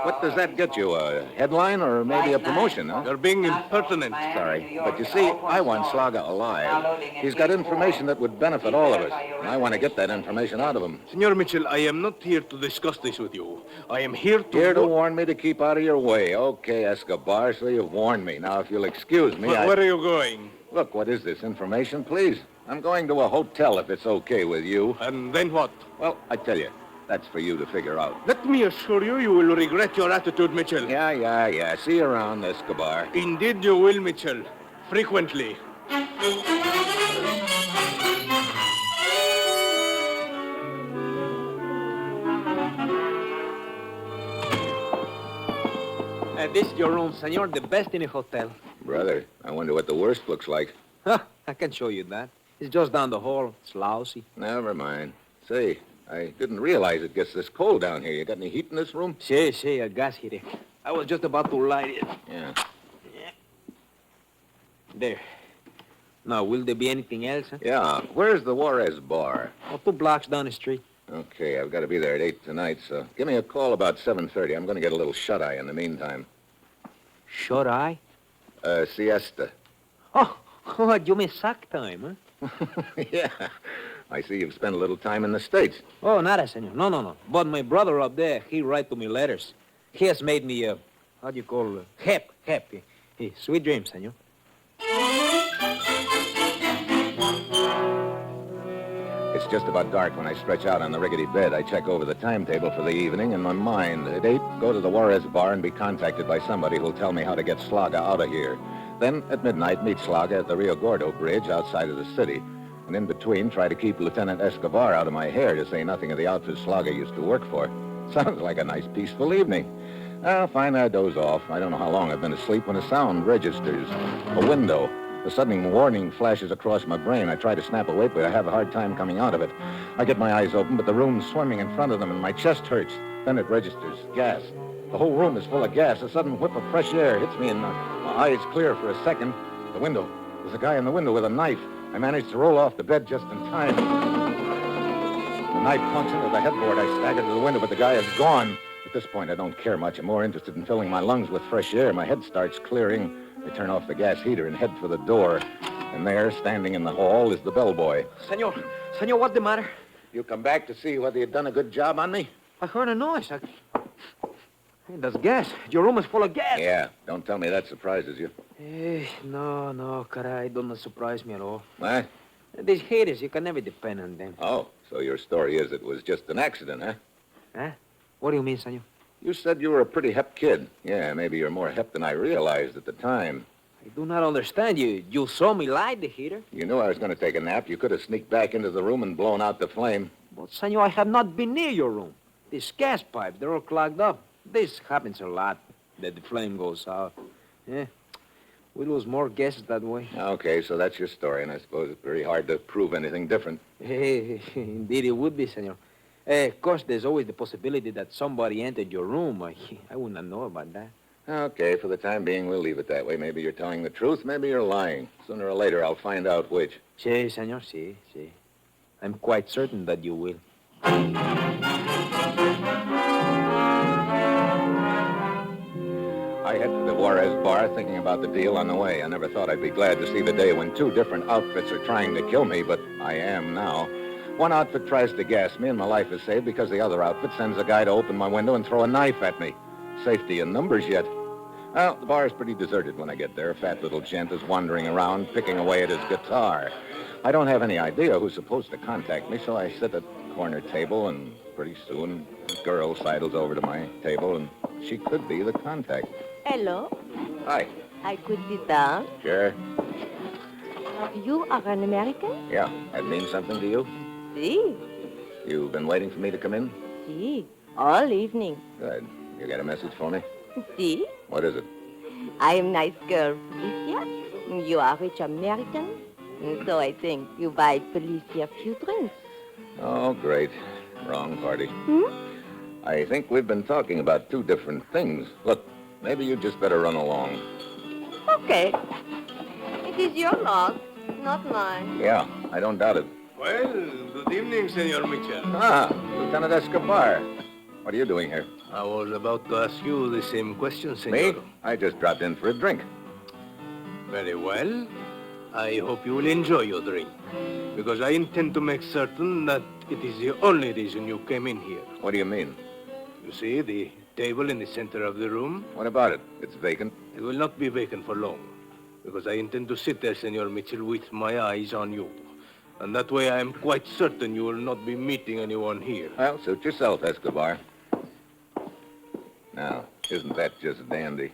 What does that get you? A headline or maybe a promotion, huh? You're being impertinent. Sorry. But you see, I want Slaga alive. He's got information that would benefit all of us. And I want to get that information out of him. Senor Mitchell, I am not here to discuss this with you. I am here to... Here to warn me to keep out of your way. Okay, Escobar, so you've warned me. Now, if you'll excuse me, Where are you going? Look, what is this? Information, please? I'm going to a hotel if it's okay with you. And then what? Well, I tell you, that's for you to figure out. Let me assure you, you will regret your attitude, Mitchell. Yeah. See you around, Escobar. Indeed you will, Mitchell. Frequently. This is your room, senor. The best in a hotel. Brother, I wonder what the worst looks like. I can show you that. It's just down the hall. It's lousy. Never mind. Say, I didn't realize it gets this cold down here. You got any heat in this room? Sí, a gas heater. I was just about to light it. Yeah. There. Now, will there be anything else? Huh? Yeah. Where's the Juarez bar? 2 blocks down the street. Okay, I've got to be there at 8 tonight, so give me a call about 7:30. I'm going to get a little shut-eye in the meantime. Shut-eye? Siesta. Oh, you mean sack time, huh? Yeah. I see you've spent a little time in the States. Oh, nada, senor. No. But my brother up there, he write to me letters. He has made me, how do you call it? Happy. Sweet dreams, senor. It's just about dark when I stretch out on the rickety bed. I check over the timetable for the evening in my mind. At 8, go to the Juarez bar and be contacted by somebody who'll tell me how to get Slaga out of here. Then, at midnight, meet Slaga at the Rio Gordo Bridge outside of the city. And in between, try to keep Lieutenant Escobar out of my hair, to say nothing of the outfit Slaga used to work for. Sounds like a nice, peaceful evening. Well, fine, I doze off. I don't know how long I've been asleep when a sound registers. A window. A sudden warning flashes across my brain. I try to snap awake, but I have a hard time coming out of it. I get my eyes open, but the room's swimming in front of them, and my chest hurts. Then it registers. Gas. The whole room is full of gas. A sudden whip of fresh air hits me, and my eyes clear for a second. The window. There's a guy in the window with a knife. I managed to roll off the bed just in time. The knife plunks into the headboard. I stagger to the window, but the guy is gone. At this point, I don't care much. I'm more interested in filling my lungs with fresh air. My head starts clearing. I turn off the gas heater and head for the door. And there, standing in the hall, is the bellboy. Senor, what's the matter? You come back to see whether you've done a good job on me? I heard a noise. Hey, that's gas. Your room is full of gas. Yeah, don't tell me that surprises you. No, caray, don't surprise me at all. What? These haters, you can never depend on them. Oh, so your story is it was just an accident, huh? Huh? What do you mean, senor? You said you were a pretty hep kid. Yeah, maybe you're more hep than I realized at the time. I do not understand you. You saw me light the heater. You knew I was going to take a nap. You could have sneaked back into the room and blown out the flame. But, senor, I have not been near your room. These gas pipes, they're all clogged up. This happens a lot, that the flame goes out. Yeah, we lose more gases that way. Okay, so that's your story, and I suppose it's very hard to prove anything different. Hey, indeed it would be, senor. Of course, there's always the possibility that somebody entered your room. I would not know about that. Okay, for the time being, we'll leave it that way. Maybe you're telling the truth, maybe you're lying. Sooner or later, I'll find out which. Sí, senor, sí. I'm quite certain that you will. I head to the Juarez bar thinking about the deal on the way. I never thought I'd be glad to see the day when 2 different outfits are trying to kill me, but I am now. One outfit tries to gas me, and my life is saved because the other outfit sends a guy to open my window and throw a knife at me. Safety in numbers yet. Well, the bar is pretty deserted when I get there. A fat little gent is wandering around, picking away at his guitar. I don't have any idea who's supposed to contact me, so I sit at the corner table, and pretty soon a girl sidles over to my table, and she could be the contact. Hello. Hi. I could sit down. Sure. You are an American? Yeah, that means something to you? Si. You've been waiting for me to come in? Si. All evening. Good. You got a message for me? Si. What is it? I am nice girl, Felicia. You are rich American. So I think you buy Felicia a few drinks. Oh, great. Wrong party. Hmm? I think we've been talking about 2 different things. Look, maybe you just better run along. Okay. It is your loss, not mine. Yeah, I don't doubt it. Well, good evening, Senor Mitchell. Ah, Lieutenant Escobar. What are you doing here? I was about to ask you the same question, senor. Me? I just dropped in for a drink. Very well. I hope you will enjoy your drink, because I intend to make certain that it is the only reason you came in here. What do you mean? You see the table in the center of the room? What about it? It's vacant. It will not be vacant for long, because I intend to sit there, Senor Mitchell, with my eyes on you. And that way I am quite certain you will not be meeting anyone here. Well, suit yourself, Escobar. Now, isn't that just dandy?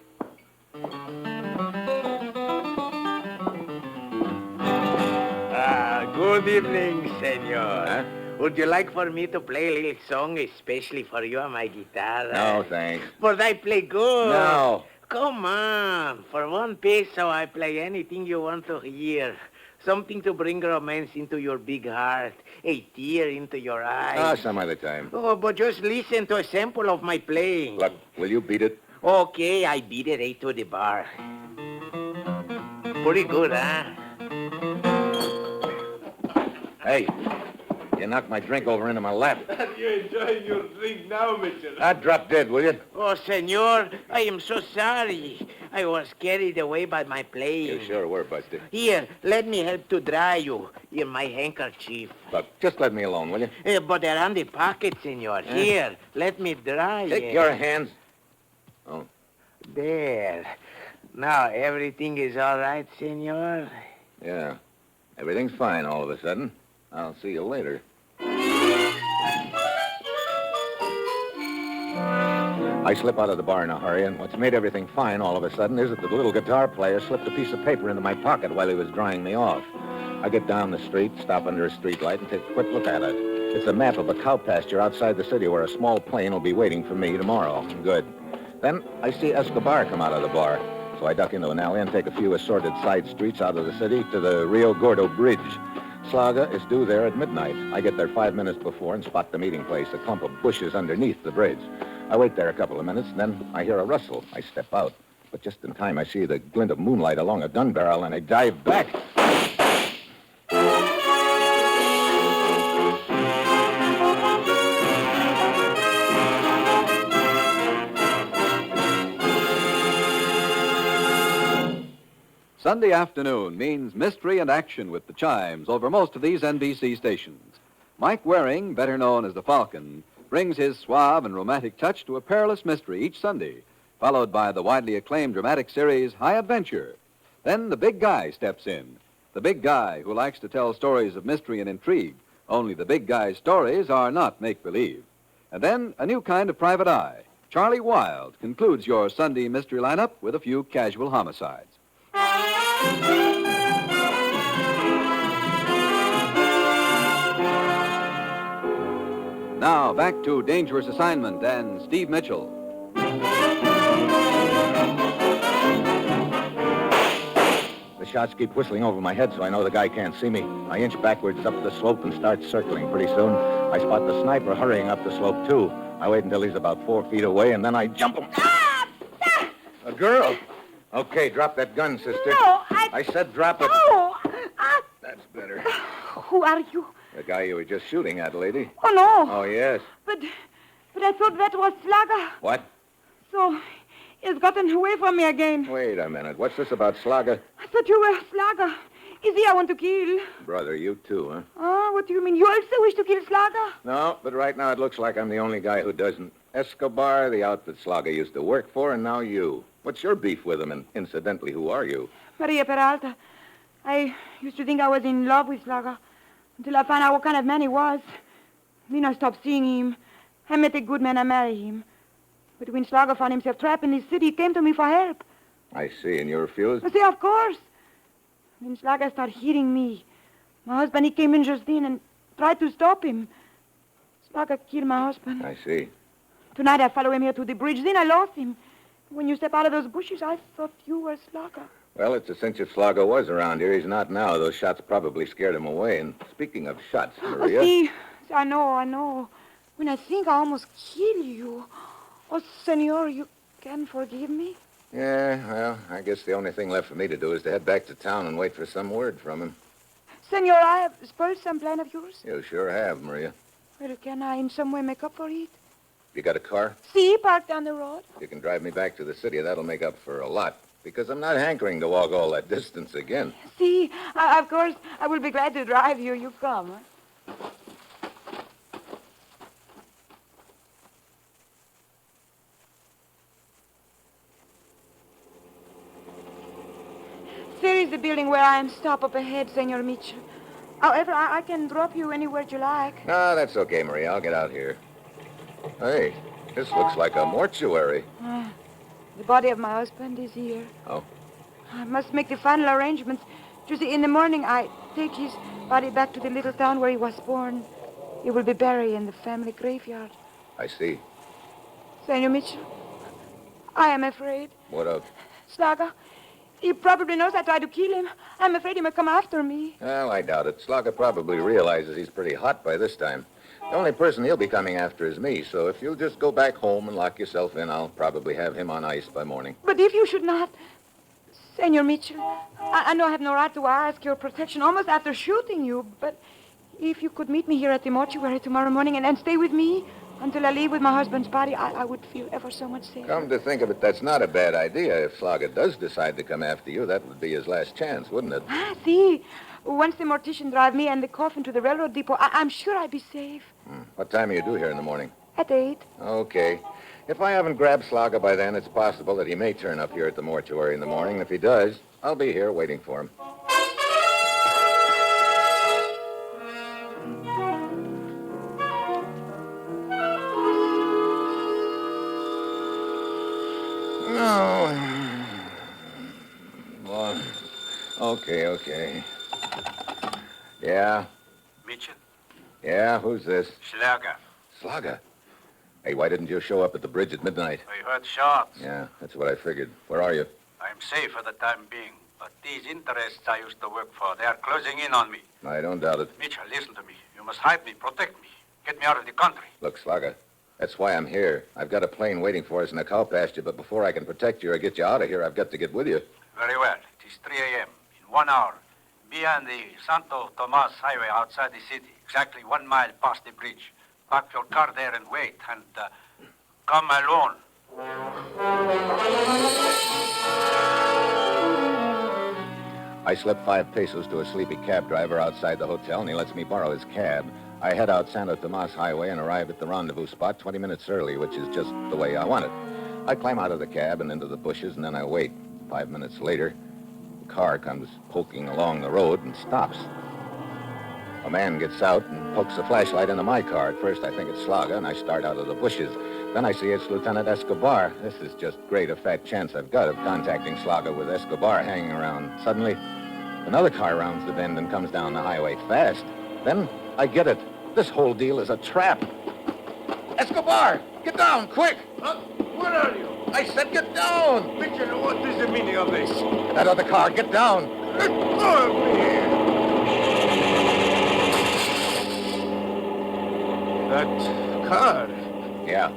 Good evening, senor. Huh? Would you like for me to play a little song especially for you on my guitar? No, thanks. But I play good. No. Come on. For $1 I play anything you want to hear. Something to bring romance into your big heart. A tear into your eye. Some other time. Oh, but just listen to a sample of my playing. Look, will you beat it? Okay, I beat it right to the bar. Pretty good, huh? Hey, you knocked my drink over into my lap. Are you enjoying your drink now, Mitchell? I'd drop dead, will you? Oh, senor, I am so sorry. I was carried away by my playing. You sure were, Buster. Here, let me help to dry you in my handkerchief. Look, just let me alone, will you? But they're on the pocket, senor. Here, let me dry you. Take your hands. Oh. There. Now, everything is all right, senor? Yeah. Everything's fine all of a sudden. I'll see you later. I slip out of the bar in a hurry, and what's made everything fine all of a sudden is that the little guitar player slipped a piece of paper into my pocket while he was drying me off. I get down the street, stop under a street light, and take a quick look at it. It's a map of a cow pasture outside the city where a small plane will be waiting for me tomorrow. Good. Then I see Escobar come out of the bar. So I duck into an alley and take a few assorted side streets out of the city to the Rio Gordo Bridge. Slaga is due there at midnight. I get there 5 minutes before and spot the meeting place, a clump of bushes underneath the bridge. I wait there a couple of minutes, and then I hear a rustle. I step out. But just in time, I see the glint of moonlight along a gun barrel, and I dive back. Sunday afternoon means mystery and action with the chimes over most of these NBC stations. Mike Waring, better known as the Falcon, brings his suave and romantic touch to a perilous mystery each Sunday, followed by the widely acclaimed dramatic series High Adventure. Then the big guy steps in, the big guy who likes to tell stories of mystery and intrigue, only the big guy's stories are not make-believe. And then a new kind of private eye. Charlie Wilde concludes your Sunday mystery lineup with a few casual homicides. Now, back to Dangerous Assignment and Steve Mitchell. The shots keep whistling over my head, so I know the guy can't see me. I inch backwards up the slope and start circling. Pretty soon, I spot the sniper hurrying up the slope, too. I wait until he's about 4 feet away, and then I jump him. A girl. Okay, drop that gun, sister. No, I said drop it. No! That's better. Who are you? The guy you were just shooting at, lady. Oh, no. Oh, yes. But I thought that was Slaga. What? So, he's gotten away from me again. Wait a minute. What's this about Slaga? I thought you were Slaga. Is he I want to kill? Brother, you too, huh? Oh, what do you mean? You also wish to kill Slaga? No, but right now it looks like I'm the only guy who doesn't. Escobar, the outfit Slaga used to work for, and now you. What's your beef with him? And incidentally, who are you? Maria Peralta. I used to think I was in love with Slaga until I found out what kind of man he was. Then I stopped seeing him. I met a good man, I married him. But when Slaga found himself trapped in this city, he came to me for help. I see, and you refused? I say, of course. When Slaga started hitting me, my husband, he came in just then and tried to stop him. Slaga killed my husband. I see. Tonight I followed him here to the bridge, then I lost him. When you step out of those bushes, I thought you were Slaga. Well, it's a cinch if Slaga was around here. He's not now. Those shots probably scared him away. And speaking of shots, Maria... Oh, see, I know. When I think I almost kill you. Oh, senor, you can forgive me? Yeah, well, I guess the only thing left for me to do is to head back to town and wait for some word from him. Senor, I have spoiled some plan of yours. You sure have, Maria. Well, can I in some way make up for it? You got a car? See, parked down the road. You can drive me back to the city. That'll make up for a lot. Because I'm not hankering to walk all that distance again. See, of course, I will be glad to drive you. You come. Huh? There is the building where I am stop up ahead, Senor Mitchell. However, I can drop you anywhere you like. No, that's okay, Maria. I'll get out here. Hey, this looks like a mortuary. The body of my husband is here. Oh? I must make the final arrangements. You see, in the morning, I take his body back to the little town where he was born. He will be buried in the family graveyard. I see. Senor Mitchell, I am afraid. What of? Slaga, he probably knows I tried to kill him. I'm afraid he may come after me. Well, I doubt it. Slogger probably realizes he's pretty hot by this time. The only person he'll be coming after is me, so if you'll just go back home and lock yourself in, I'll probably have him on ice by morning. But if you should not... Senor Mitchell, I know I have no right to ask your protection almost after shooting you, but if you could meet me here at the mortuary tomorrow morning and stay with me until I leave with my husband's body, I would feel ever so much safer. Come to think of it, that's not a bad idea. If Slogger does decide to come after you, that would be his last chance, wouldn't it? See, once the mortician drive me and the coffin to the railroad depot, I'm sure I'd be safe. What time are you due here in the morning? At 8. Okay. If I haven't grabbed Slogger by then, it's possible that he may turn up here at the mortuary in the morning. If he does, I'll be here waiting for him. No. Well, okay. Yeah? Mitchell? Yeah, who's this? Slugger. Slogger? Hey, why didn't you show up at the bridge at midnight? I heard shots. Yeah, that's what I figured. Where are you? I'm safe for the time being, but these interests I used to work for, they are closing in on me. I don't doubt it. Mitchell, listen to me. You must hide me, protect me, get me out of the country. Look, Slogger, that's why I'm here. I've got a plane waiting for us in a cow pasture, but before I can protect you or get you out of here, I've got to get with you. Very well. It is 3 a.m. In 1 hour. Be on the Santo Tomas highway outside the city, exactly 1 mile past the bridge. Park your car there and wait, and come alone. I slip 5 pesos to a sleepy cab driver outside the hotel, and he lets me borrow his cab. I head out Santo Tomas Highway and arrive at the rendezvous spot 20 minutes early, which is just the way I want it. I climb out of the cab and into the bushes, and then I wait. 5 minutes later, the car comes poking along the road and stops. A man gets out and pokes a flashlight into my car. At first, I think it's Slogger, and I start out of the bushes. Then I see it's Lieutenant Escobar. This is just great, a fat chance I've got of contacting Slogger with Escobar hanging around. Suddenly, another car rounds the bend and comes down the highway fast. Then I get it. This whole deal is a trap. Escobar! Get down, quick! Where are you? I said get down! Mitchell, what is the meaning of this? That other car, get down! Let go of me! That car? Yeah,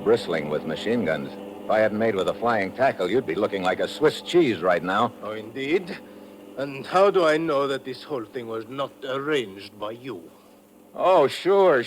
bristling with machine guns. If I hadn't made with a flying tackle, you'd be looking like a Swiss cheese right now. Oh, indeed? And how do I know that this whole thing was not arranged by you? Oh, sure.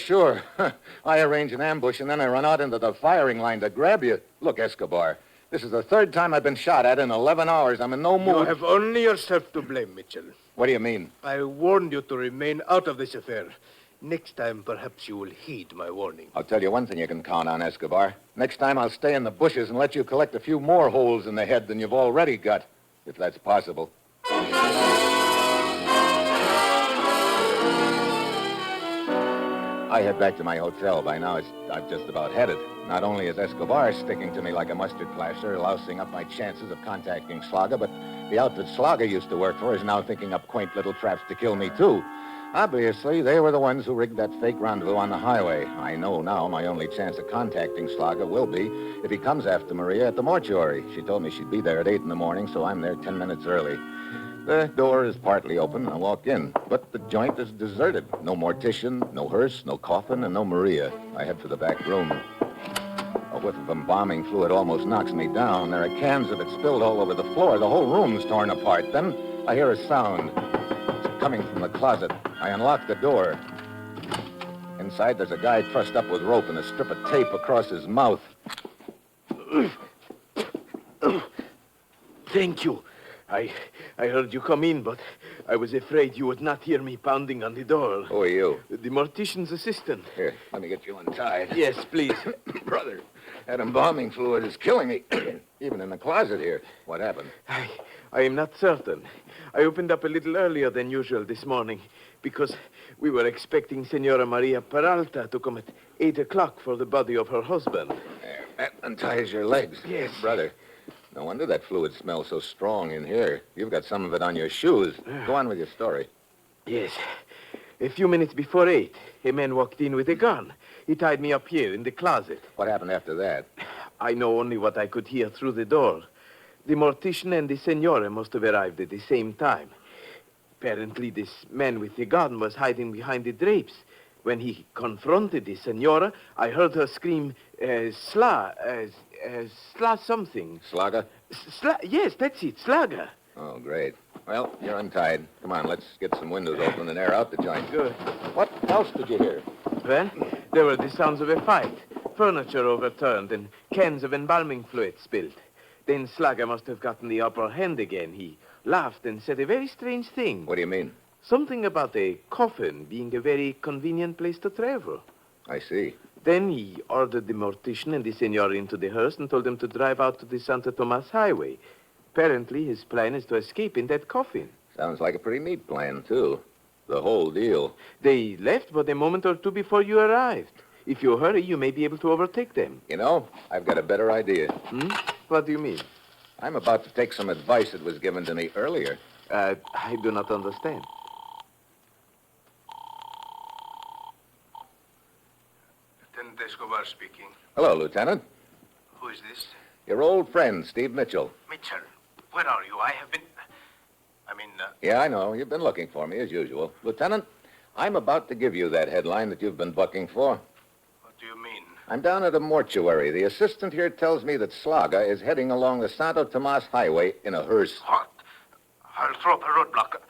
I arrange an ambush, and then I run out into the firing line to grab you. Look, Escobar, this is the 3rd time I've been shot at in 11 hours. I'm in no mood. You have only yourself to blame, Mitchell. What do you mean? I warned you to remain out of this affair. Next time, perhaps you will heed my warning. I'll tell you one thing you can count on, Escobar. Next time, I'll stay in the bushes and let you collect a few more holes in the head than you've already got, if that's possible. I head back to my hotel. By now, I've just about had it. Not only is Escobar sticking to me like a mustard plaster, lousing up my chances of contacting Slogger, but the outfit Slogger used to work for is now thinking up quaint little traps to kill me, too. Obviously, they were the ones who rigged that fake rendezvous on the highway. I know now my only chance of contacting Slogger will be if he comes after Maria at the mortuary. She told me she'd be there at 8 in the morning, so I'm there 10 minutes early. The door is partly open. I walk in, but the joint is deserted. No mortician, no hearse, no coffin, and no Maria. I head for the back room. A whiff of embalming fluid almost knocks me down. There are cans of it spilled all over the floor. The whole room's torn apart. Then I hear a sound. It's coming from the closet. I unlock the door. Inside, there's a guy trussed up with rope and a strip of tape across his mouth. Thank you. I heard you come in, but I was afraid you would not hear me pounding on the door. Who are you? The mortician's assistant. Here, let me get you untied. Yes, please. Brother, that embalming fluid is killing me. Even in the closet here. What happened? I am not certain. I opened up a little earlier than usual this morning because we were expecting Senora Maria Peralta to come at 8 o'clock for the body of her husband. There, that unties your legs. Yes. Brother, no wonder that fluid smells so strong in here. You've got some of it on your shoes. Go on with your story. Yes. A few minutes before 8, a man walked in with a gun. He tied me up here in the closet. What happened after that? I know only what I could hear through the door. The mortician and the senora must have arrived at the same time. Apparently, this man with the gun was hiding behind the drapes. When he confronted the senora, I heard her scream, Sla something. Slaga? Yes, that's it, Slaga. Oh, great. Well, you're untied. Come on, let's get some windows open and air out the joint. Good. What else did you hear? Well, there were the sounds of a fight. Furniture overturned and cans of embalming fluid spilled. Then Slaga must have gotten the upper hand again. He laughed and said a very strange thing. What do you mean? Something about a coffin being a very convenient place to travel. I see. Then he ordered the mortician and the senor into the hearse and told them to drive out to the Santo Tomas Highway. Apparently, his plan is to escape in that coffin. Sounds like a pretty neat plan, too. The whole deal. They left but a moment or two before you arrived. If you hurry, you may be able to overtake them. You know, I've got a better idea. What do you mean? I'm about to take some advice that was given to me earlier. I do not understand. Lieutenant Escobar speaking. Hello, Lieutenant. Who is this? Your old friend, Steve Mitchell. Mitchell. Where are you? I have been... Yeah, I know. You've been looking for me, as usual. Lieutenant, I'm about to give you that headline that you've been bucking for. What do you mean? I'm down at a mortuary. The assistant here tells me that Slaga is heading along the Santo Tomas Highway in a hearse. What? I'll throw up a roadblock.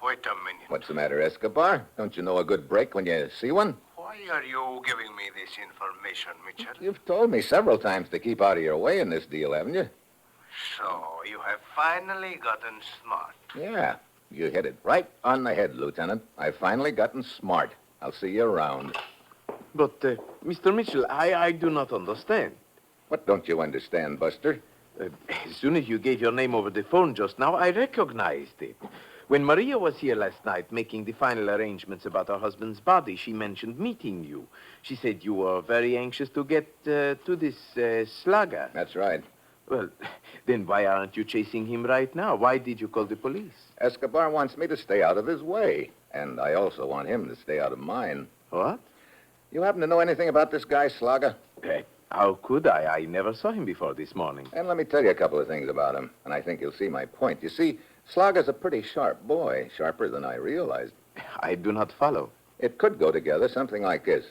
Wait a minute. What's the matter, Escobar? Don't you know a good break when you see one? Why are you giving me this information, Mitchell? You've told me several times to keep out of your way in this deal, haven't you? So, you have finally gotten smart. Yeah. You hit it right on the head, Lieutenant. I've finally gotten smart. I'll see you around. But, Mr. Mitchell, I do not understand. What don't you understand, Buster? As soon as you gave your name over the phone just now, I recognized it. When Maria was here last night making the final arrangements about her husband's body, she mentioned meeting you. She said you were very anxious to get to this Slaga. That's right. Well, then why aren't you chasing him right now? Why did you call the police? Escobar wants me to stay out of his way. And I also want him to stay out of mine. What? You happen to know anything about this guy, Slaga? How could I? I never saw him before this morning. And let me tell you a couple of things about him, and I think you'll see my point. You see, Slaga's a pretty sharp boy, sharper than I realized. I do not follow. It could go together, something like this.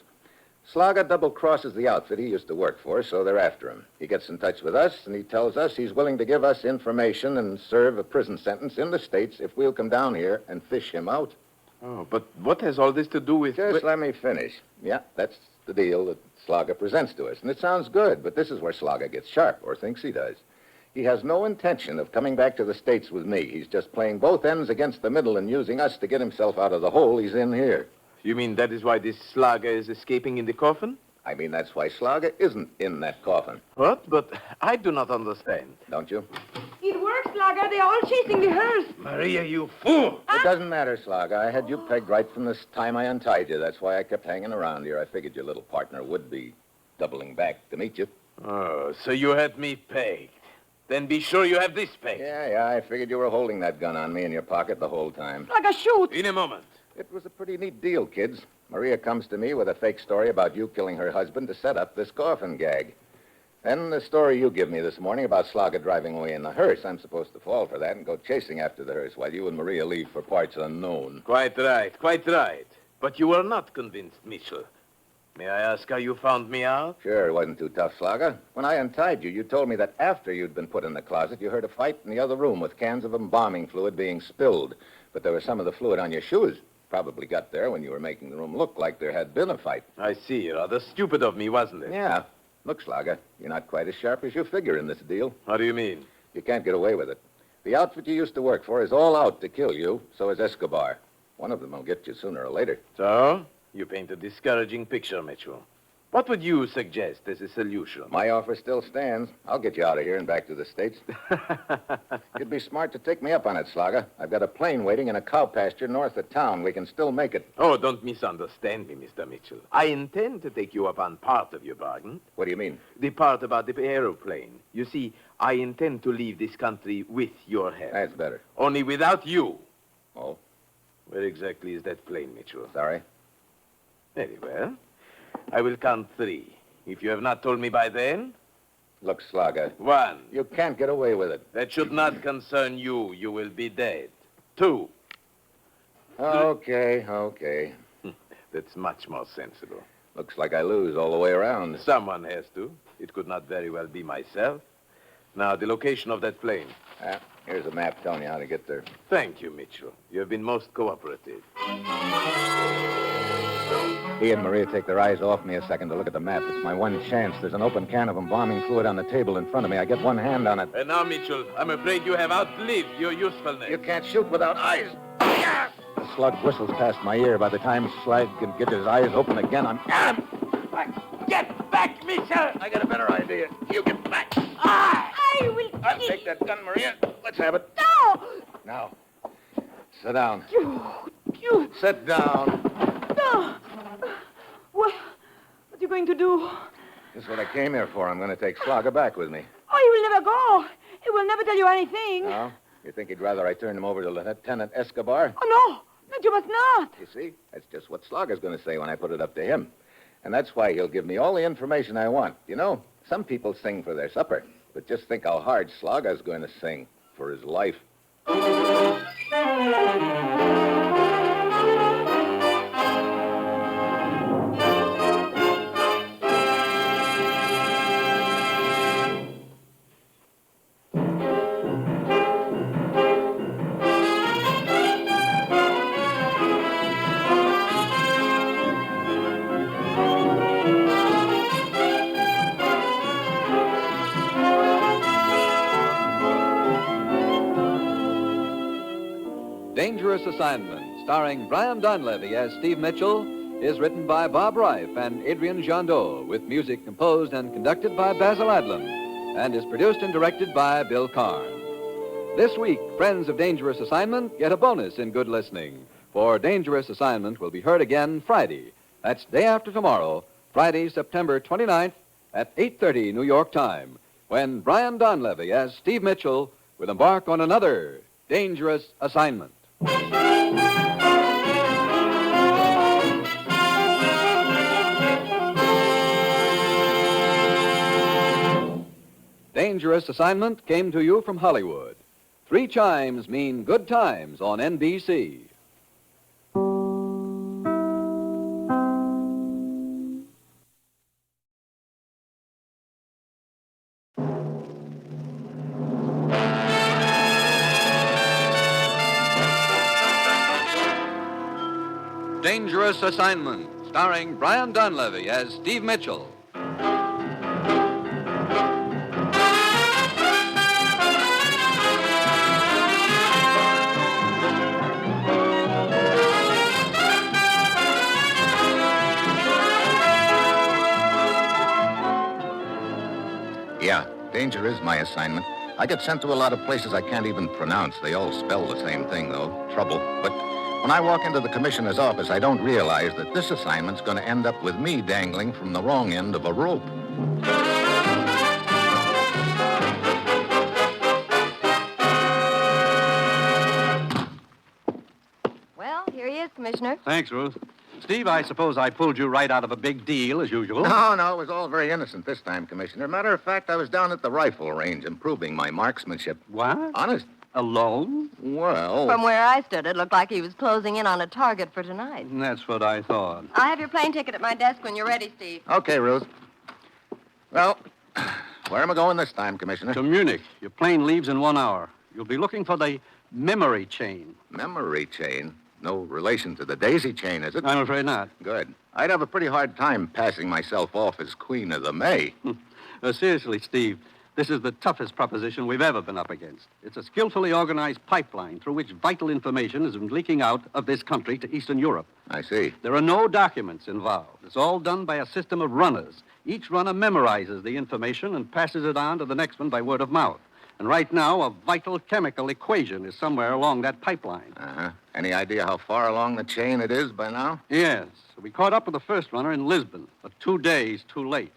Slaga double-crosses the outfit he used to work for, so they're after him. He gets in touch with us, and he tells us he's willing to give us information and serve a prison sentence in the States if we'll come down here and fish him out. Oh, but what has all this to do with... Just let me finish. Yeah, that's the deal that Slaga presents to us, and it sounds good, but this is where Slaga gets sharp, or thinks he does. He has no intention of coming back to the States with me. He's just playing both ends against the middle and using us to get himself out of the hole he's in here. You mean that is why this Slaga is escaping in the coffin? I mean, that's why Slaga isn't in that coffin. What? But I do not understand. Don't you? It works, Slaga. They're all chasing the hearse. Maria, you fool! It doesn't matter, Slaga. I had you pegged right from the time I untied you. That's why I kept hanging around here. I figured your little partner would be doubling back to meet you. Oh, so you had me pegged. Then be sure you have this pegged. Yeah, I figured you were holding that gun on me in your pocket the whole time. Slaga, shoot! In a moment. It was a pretty neat deal, kids. Maria comes to me with a fake story about you killing her husband to set up this coffin gag. Then the story you give me this morning about Slaga driving away in the hearse. I'm supposed to fall for that and go chasing after the hearse while you and Maria leave for parts unknown. Quite right, quite right. But you were not convinced, Mitchell. May I ask how you found me out? Sure, it wasn't too tough, Slaga. When I untied you, you told me that after you'd been put in the closet, you heard a fight in the other room with cans of embalming fluid being spilled. But there was some of the fluid on your shoes. probably got there when you were making the room look like there had been a fight. I see. Rather stupid of me, wasn't it? Yeah. Look, Slaga, you're not quite as sharp as you figure in this deal. How do you mean? You can't get away with it. The outfit you used to work for is all out to kill you, so is Escobar. One of them will get you sooner or later. So, you paint a discouraging picture, Mitchell. What would you suggest as a solution? My offer still stands. I'll get you out of here and back to the States. You'd be smart to take me up on it, Slaga. I've got a plane waiting in a cow pasture north of town. We can still make it. Oh, don't misunderstand me, Mr. Mitchell. I intend to take you up on part of your bargain. What do you mean? The part about the aeroplane. You see, I intend to leave this country with your help. That's better. Only without you. Oh? Where exactly is that plane, Mitchell? Sorry? Very well. I will count 3. If you have not told me by then... Look, Slaga. 1. You can't get away with it. That should not concern you. You will be dead. 2. Okay. That's much more sensible. Looks like I lose all the way around. Someone has to. It could not very well be myself. Now, the location of that plane. Here's a map telling you how to get there. Thank you, Mitchell. You have been most cooperative. He and Maria take their eyes off me a second to look at the map. It's my one chance. There's an open can of embalming fluid on the table in front of me. I get one hand on it. And now, Mitchell, I'm afraid you have outlived your usefulness. You can't shoot without eyes. The slug whistles past my ear. By the time Slag can get his eyes open again, I'm... Get back, Mitchell! I got a better idea. You get back. I will... I'll take that gun, Maria. Let's have it. No! Now, sit down. You... Sit down. No! What are you going to do? This is what I came here for. I'm going to take Slaga back with me. Oh, he will never go. He will never tell you anything. No? You think he'd rather I turn him over to Lieutenant Escobar? Oh, no, you must not. You see, that's just what Slaga's going to say when I put it up to him. And that's why he'll give me all the information I want. You know, some people sing for their supper. But just think how hard Slaga's going to sing for his life. Dangerous Assignment, starring Brian Donlevy as Steve Mitchell, is written by Bob Reif and Adrian Jandot, with music composed and conducted by Basil Adlam, and is produced and directed by Bill Karn. This week, friends of Dangerous Assignment get a bonus in good listening, for Dangerous Assignment will be heard again Friday. That's day after tomorrow, Friday, September 29th at 8:30 New York time, when Brian Donlevy as Steve Mitchell will embark on another Dangerous Assignment. Dangerous Assignment came to you from Hollywood. 3 chimes mean good times on NBC. Dangerous Assignment, starring Brian Donlevy as Steve Mitchell. Yeah, danger is my assignment. I get sent to a lot of places I can't even pronounce. They all spell the same thing, though. Trouble. But when I walk into the commissioner's office, I don't realize that this assignment's going to end up with me dangling from the wrong end of a rope. Well, here he is, Commissioner. Thanks, Ruth. Steve, I suppose I pulled you right out of a big deal, as usual. No, it was all very innocent this time, Commissioner. Matter of fact, I was down at the rifle range improving my marksmanship. What? Honest. Alone? Well... From where I stood, it looked like he was closing in on a target for tonight. That's what I thought. I'll have your plane ticket at my desk when you're ready, Steve. Okay, Ruth. Well, where am I going this time, Commissioner? To Munich. Your plane leaves in 1 hour. You'll be looking for the memory chain. Memory chain? No relation to the daisy chain, is it? I'm afraid not. Good. I'd have a pretty hard time passing myself off as Queen of the May. Seriously, Steve, this is the toughest proposition we've ever been up against. It's a skillfully organized pipeline through which vital information is leaking out of this country to Eastern Europe. I see. There are no documents involved. It's all done by a system of runners. Each runner memorizes the information and passes it on to the next one by word of mouth. And right now, a vital chemical equation is somewhere along that pipeline. Uh-huh. Any idea how far along the chain it is by now? Yes. We caught up with the first runner in Lisbon, but 2 days too late.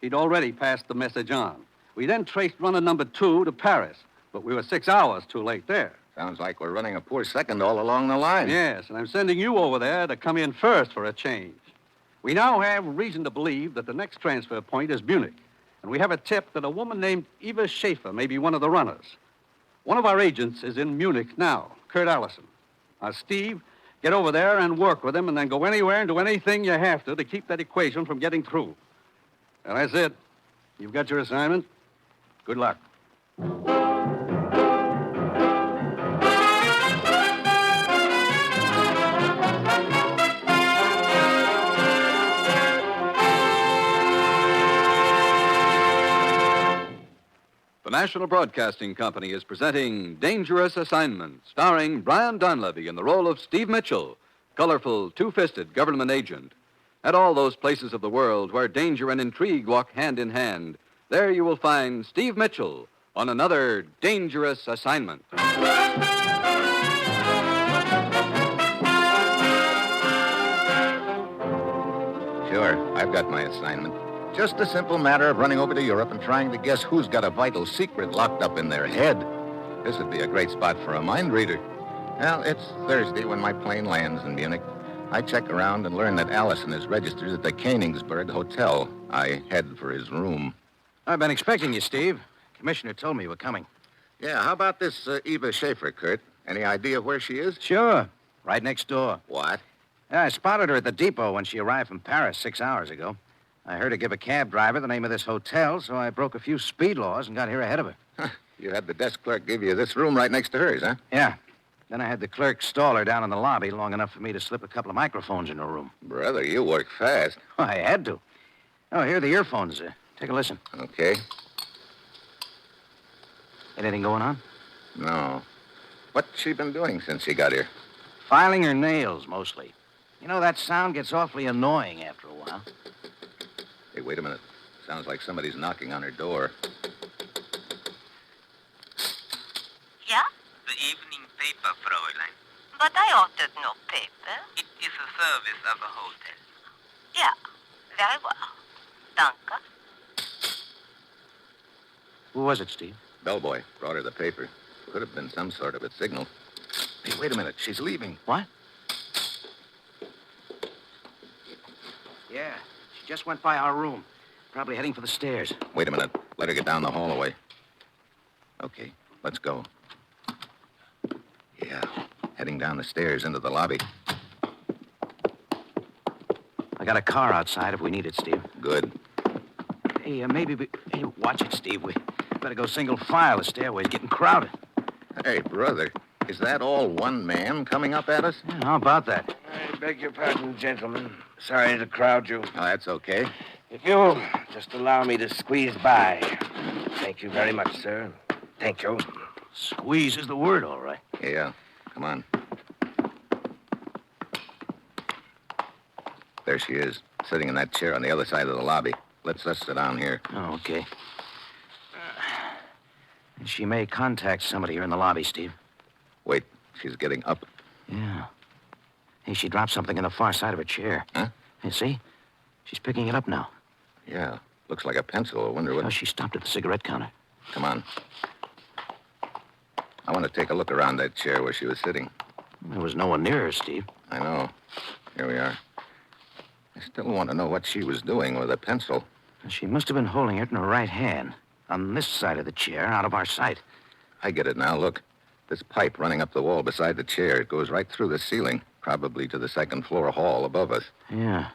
He'd already passed the message on. We then traced runner number 2 to Paris, but we were 6 hours too late there. Sounds like we're running a poor second all along the line. Yes, and I'm sending you over there to come in first for a change. We now have reason to believe that the next transfer point is Munich, and we have a tip that a woman named Eva Schaefer may be one of the runners. One of our agents is in Munich now, Kurt Allison. Now, Steve, get over there and work with him, and then go anywhere and do anything you have to keep that equation from getting through. And that's it. You've got your assignment. Good luck. The National Broadcasting Company is presenting Dangerous Assignment, starring Brian Donlevy in the role of Steve Mitchell, colorful, two-fisted government agent. At all those places of the world where danger and intrigue walk hand in hand, there you will find Steve Mitchell on another Dangerous Assignment. Sure, I've got my assignment. Just a simple matter of running over to Europe and trying to guess who's got a vital secret locked up in their head. This would be a great spot for a mind reader. Well, it's Thursday when my plane lands in Munich. I check around and learn that Allison is registered at the Königsberg Hotel. I head for his room. I've been expecting you, Steve. Commissioner told me you were coming. Yeah, how about this Eva Schaefer, Kurt? Any idea where she is? Sure. Right next door. What? Yeah, I spotted her at the depot when she arrived from Paris 6 hours ago. I heard her give a cab driver the name of this hotel, so I broke a few speed laws and got here ahead of her. Huh. You had the desk clerk give you this room right next to hers, huh? Yeah. Then I had the clerk stall her down in the lobby long enough for me to slip a couple of microphones in her room. Brother, you work fast. I had to. Oh, here are the earphones. Take a listen. Okay. Anything going on? No. What's she been doing since she got here? Filing her nails, mostly. You know, that sound gets awfully annoying after a while. Hey, wait a minute. Sounds like somebody's knocking on her door. Yeah? The evening paper, Fräulein. But I ordered no paper. It is a service of a hotel. Yeah, very well. Danke. Who was it, Steve? Bellboy brought her the paper. Could have been some sort of a signal. Hey, wait a minute. She's leaving. What? Yeah, she just went by our room. Probably heading for the stairs. Wait a minute. Let her get down the hallway. Okay, let's go. Yeah, heading down the stairs into the lobby. I got a car outside if we need it, Steve. Good. Hey, Hey, watch it, Steve. We better go single file. The stairway's getting crowded. Hey, brother, is that all one man coming up at us? Yeah, how about that? I beg your pardon, gentlemen. Sorry to crowd you. Oh, that's okay. If you'll just allow me to squeeze by. Thank you very much, sir. Thank you. Squeeze is the word, all right. Yeah, come on. There she is, sitting in that chair on the other side of the lobby. Let's sit down here. Oh, okay. She may contact somebody here in the lobby, Steve. Wait, she's getting up. Yeah. Hey, she dropped something in the far side of her chair. Huh? You see? She's picking it up now. Yeah, looks like a pencil. I wonder what... Oh, she stopped at the cigarette counter. Come on. I want to take a look around that chair where she was sitting. There was no one near her, Steve. I know. Here we are. I still want to know what she was doing with a pencil. She must have been holding it in her right hand, on this side of the chair, out of our sight. I get it now. Look. This pipe running up the wall beside the chair. It goes right through the ceiling, probably to the second floor hall above us. Yeah.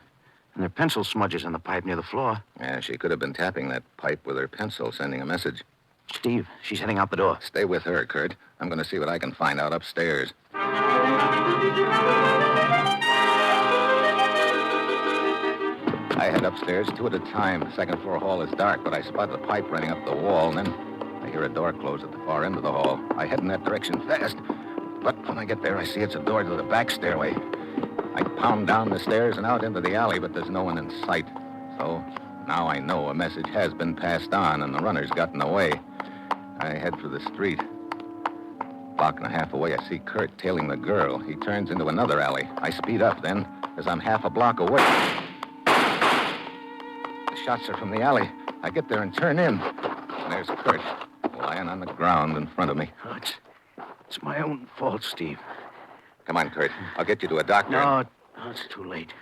And there are pencil smudges on the pipe near the floor. Yeah, she could have been tapping that pipe with her pencil, sending a message. Steve, she's heading out the door. Stay with her, Kurt. I'm going to see what I can find out upstairs. I head upstairs, 2 at a time. The second floor hall is dark, but I spot the pipe running up the wall, and then I hear a door close at the far end of the hall. I head in that direction fast, but when I get there, I see it's a door to the back stairway. I pound down the stairs and out into the alley, but there's no one in sight. So now I know a message has been passed on, and the runner's gotten away. I head for the street. Block and a half away, I see Kurt tailing the girl. He turns into another alley. I speed up then, as I'm half a block away. The shots are from the alley. I get there and turn in. And there's Kurt, lying on the ground in front of me. Oh, it's my own fault, Steve. Come on, Kurt. I'll get you to a doctor. No, it's too late.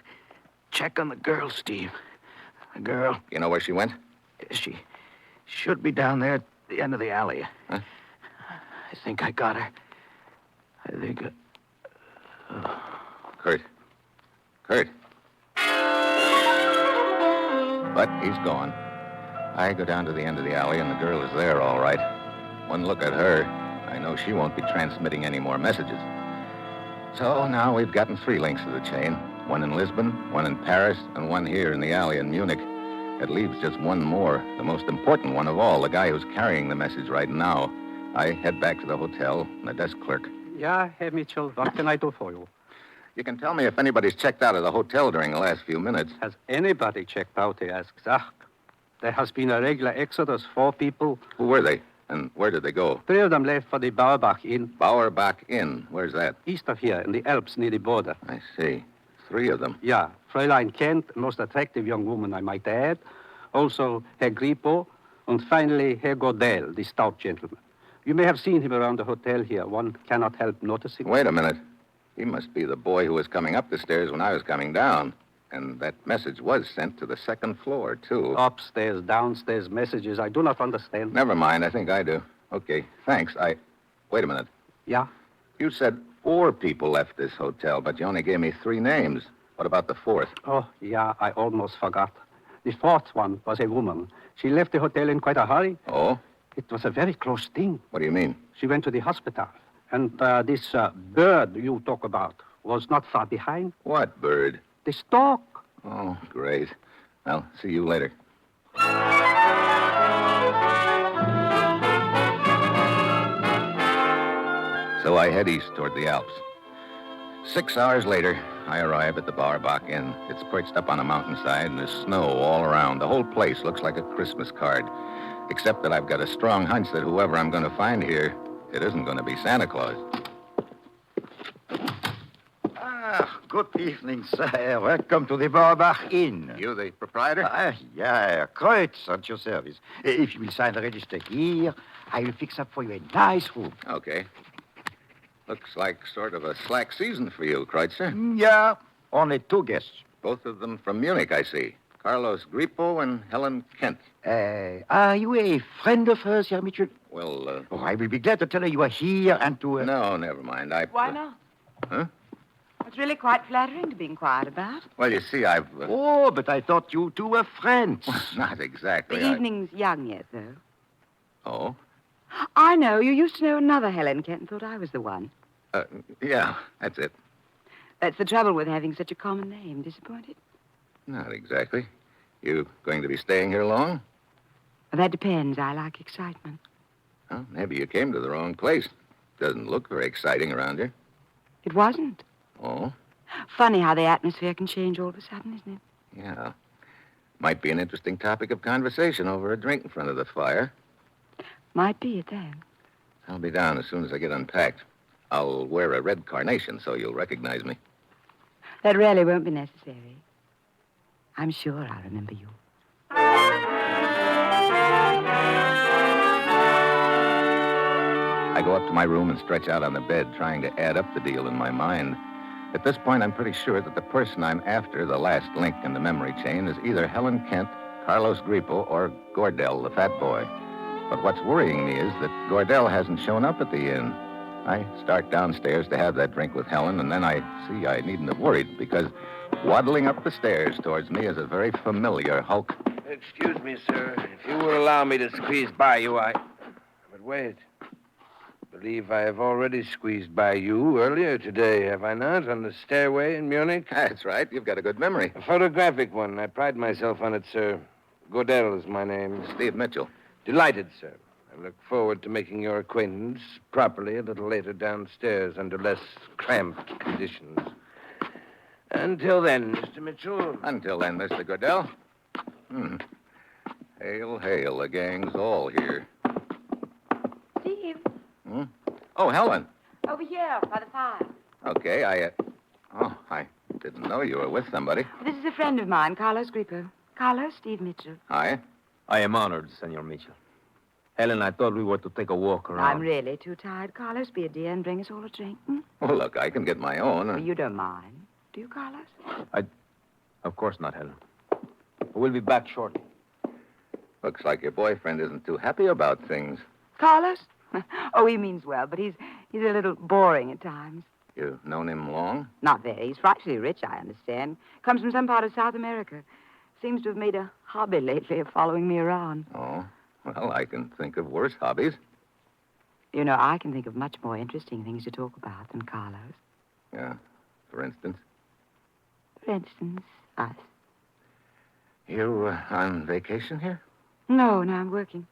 Check on the girl, Steve. The girl. You know where she went? She should be down there at the end of the alley. Huh? I think I got her. I think... Kurt. Kurt. But he's gone. I go down to the end of the alley, and the girl is there, all right. One look at her, I know she won't be transmitting any more messages. So now we've gotten 3 links to the chain. One in Lisbon, one in Paris, and one here in the alley in Munich. It leaves just one more, the most important one of all, the guy who's carrying the message right now. I head back to the hotel, and the desk clerk. Yeah, Herr Mitchell, what can I do for you? You can tell me if anybody's checked out of the hotel during the last few minutes. Has anybody checked out, he asks. There has been a regular exodus, 4 people. Who were they? And where did they go? 3 of them left for the Bauerbach Inn. Bauerbach Inn? Where's that? East of here, in the Alps, near the border. I see. 3 of them. Yeah. Fräulein Kent, a most attractive young woman, I might add. Also, Herr Grippo. And finally, Herr Godel, the stout gentleman. You may have seen him around the hotel here. One cannot help noticing. Wait a minute. He must be the boy who was coming up the stairs when I was coming down. And that message was sent to the 2nd floor, too. Upstairs, downstairs messages. I do not understand. Never mind. I think I do. Okay, thanks. Wait a minute. Yeah? You said 4 people left this hotel, but you only gave me 3 names. What about the 4th? Oh, yeah, I almost forgot. The 4th one was a woman. She left the hotel in quite a hurry. Oh? It was a very close thing. What do you mean? She went to the hospital. And this bird you talk about was not far behind. What bird? The stork. Oh, great. Well, see you later. So I head east toward the Alps. 6 hours later, I arrive at the Bauerbach Inn. It's perched up on a mountainside, and there's snow all around. The whole place looks like a Christmas card, except that I've got a strong hunch that whoever I'm going to find here, it isn't going to be Santa Claus. Good evening, sir. Welcome to the Bauerbach Inn. You the proprietor? Yeah, Kreutz at your service. If you will sign the register here, I will fix up for you a nice room. Okay. Looks like sort of a slack season for you, Kreutzer. Yeah, only 2 guests. Both of them from Munich, I see. Carlos Grippo and Helen Kent. Are you a friend of hers, Herr Mitchell? Well, Oh, I will be glad to tell her you are here and to... No, never mind. Why not? Huh? It's really quite flattering to be inquired about. Well, you see, I've... Oh, but I thought you two were friends. Not exactly. The evening's young yet, though. Oh? I know. You used to know another Helen Kent and thought I was the one. Yeah, that's it. That's the trouble with having such a common name. Disappointed? Not exactly. You going to be staying here long? Well, that depends. I like excitement. Well, maybe you came to the wrong place. Doesn't look very exciting around here. It wasn't. Oh? Funny how the atmosphere can change all of a sudden, isn't it? Yeah. Might be an interesting topic of conversation over a drink in front of the fire. Might be at that. I'll be down as soon as I get unpacked. I'll wear a red carnation so you'll recognize me. That really won't be necessary. I'm sure I'll remember you. I go up to my room and stretch out on the bed, trying to add up the deal in my mind. At this point, I'm pretty sure that the person I'm after, the last link in the memory chain, is either Helen Kent, Carlos Grippo, or Gordel, the fat boy. But what's worrying me is that Gordel hasn't shown up at the inn. I start downstairs to have that drink with Helen, and then I see I needn't have worried, because waddling up the stairs towards me is a very familiar hulk. Excuse me, sir. If you will allow me to squeeze by you, But wait. believe I have already squeezed by you earlier today, have I not, on the stairway in Munich? That's right. You've got a good memory. A photographic one. I pride myself on it, sir. Godel is my name. Steve Mitchell. Delighted, sir. I look forward to making your acquaintance properly a little later downstairs under less cramped conditions. Until then, Mr. Mitchell. Until then, Mr. Godel. Hail, hail. The gang's all here. Steve, Oh, Helen. over here by the fire. Okay, I didn't know you were with somebody. This is a friend of mine, Carlos Grippo. Carlos, Steve Mitchell. Hi. I am honored, Senor Mitchell. Helen, I thought we were to take a walk around. I'm really too tired. Carlos, be a dear and bring us all a drink. Well, look, I can get my own. Well, you don't mind. Do you, Carlos? Of course not, Helen. We'll be back shortly. Looks like your boyfriend isn't too happy about things. Carlos? Oh, he means well, but he's a little boring at times. You've known him long? Not very. He's frightfully rich, I understand. Comes from some part of South America. Seems to have made a hobby lately of following me around. Oh, well, I can think of worse hobbies. You know, I can think of much more interesting things to talk about than Carlos. Yeah, for instance? For instance, us. You on vacation here? No, I'm working.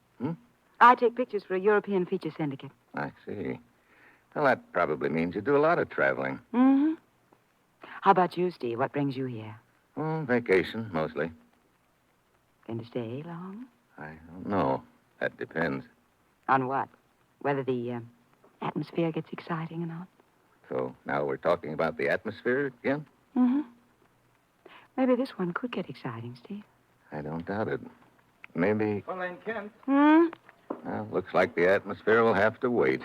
I take pictures for a European feature syndicate. I see. Well, that probably means you do a lot of traveling. Mm-hmm. How about you, Steve? What brings you here? Vacation, mostly. Going to stay long? I don't know. That depends. On what? Whether the atmosphere gets exciting or not? So now we're talking about the atmosphere again? Mm-hmm. Maybe this one could get exciting, Steve. I don't doubt it. Maybe... Fräulein Kent. Well, looks like the atmosphere will have to wait.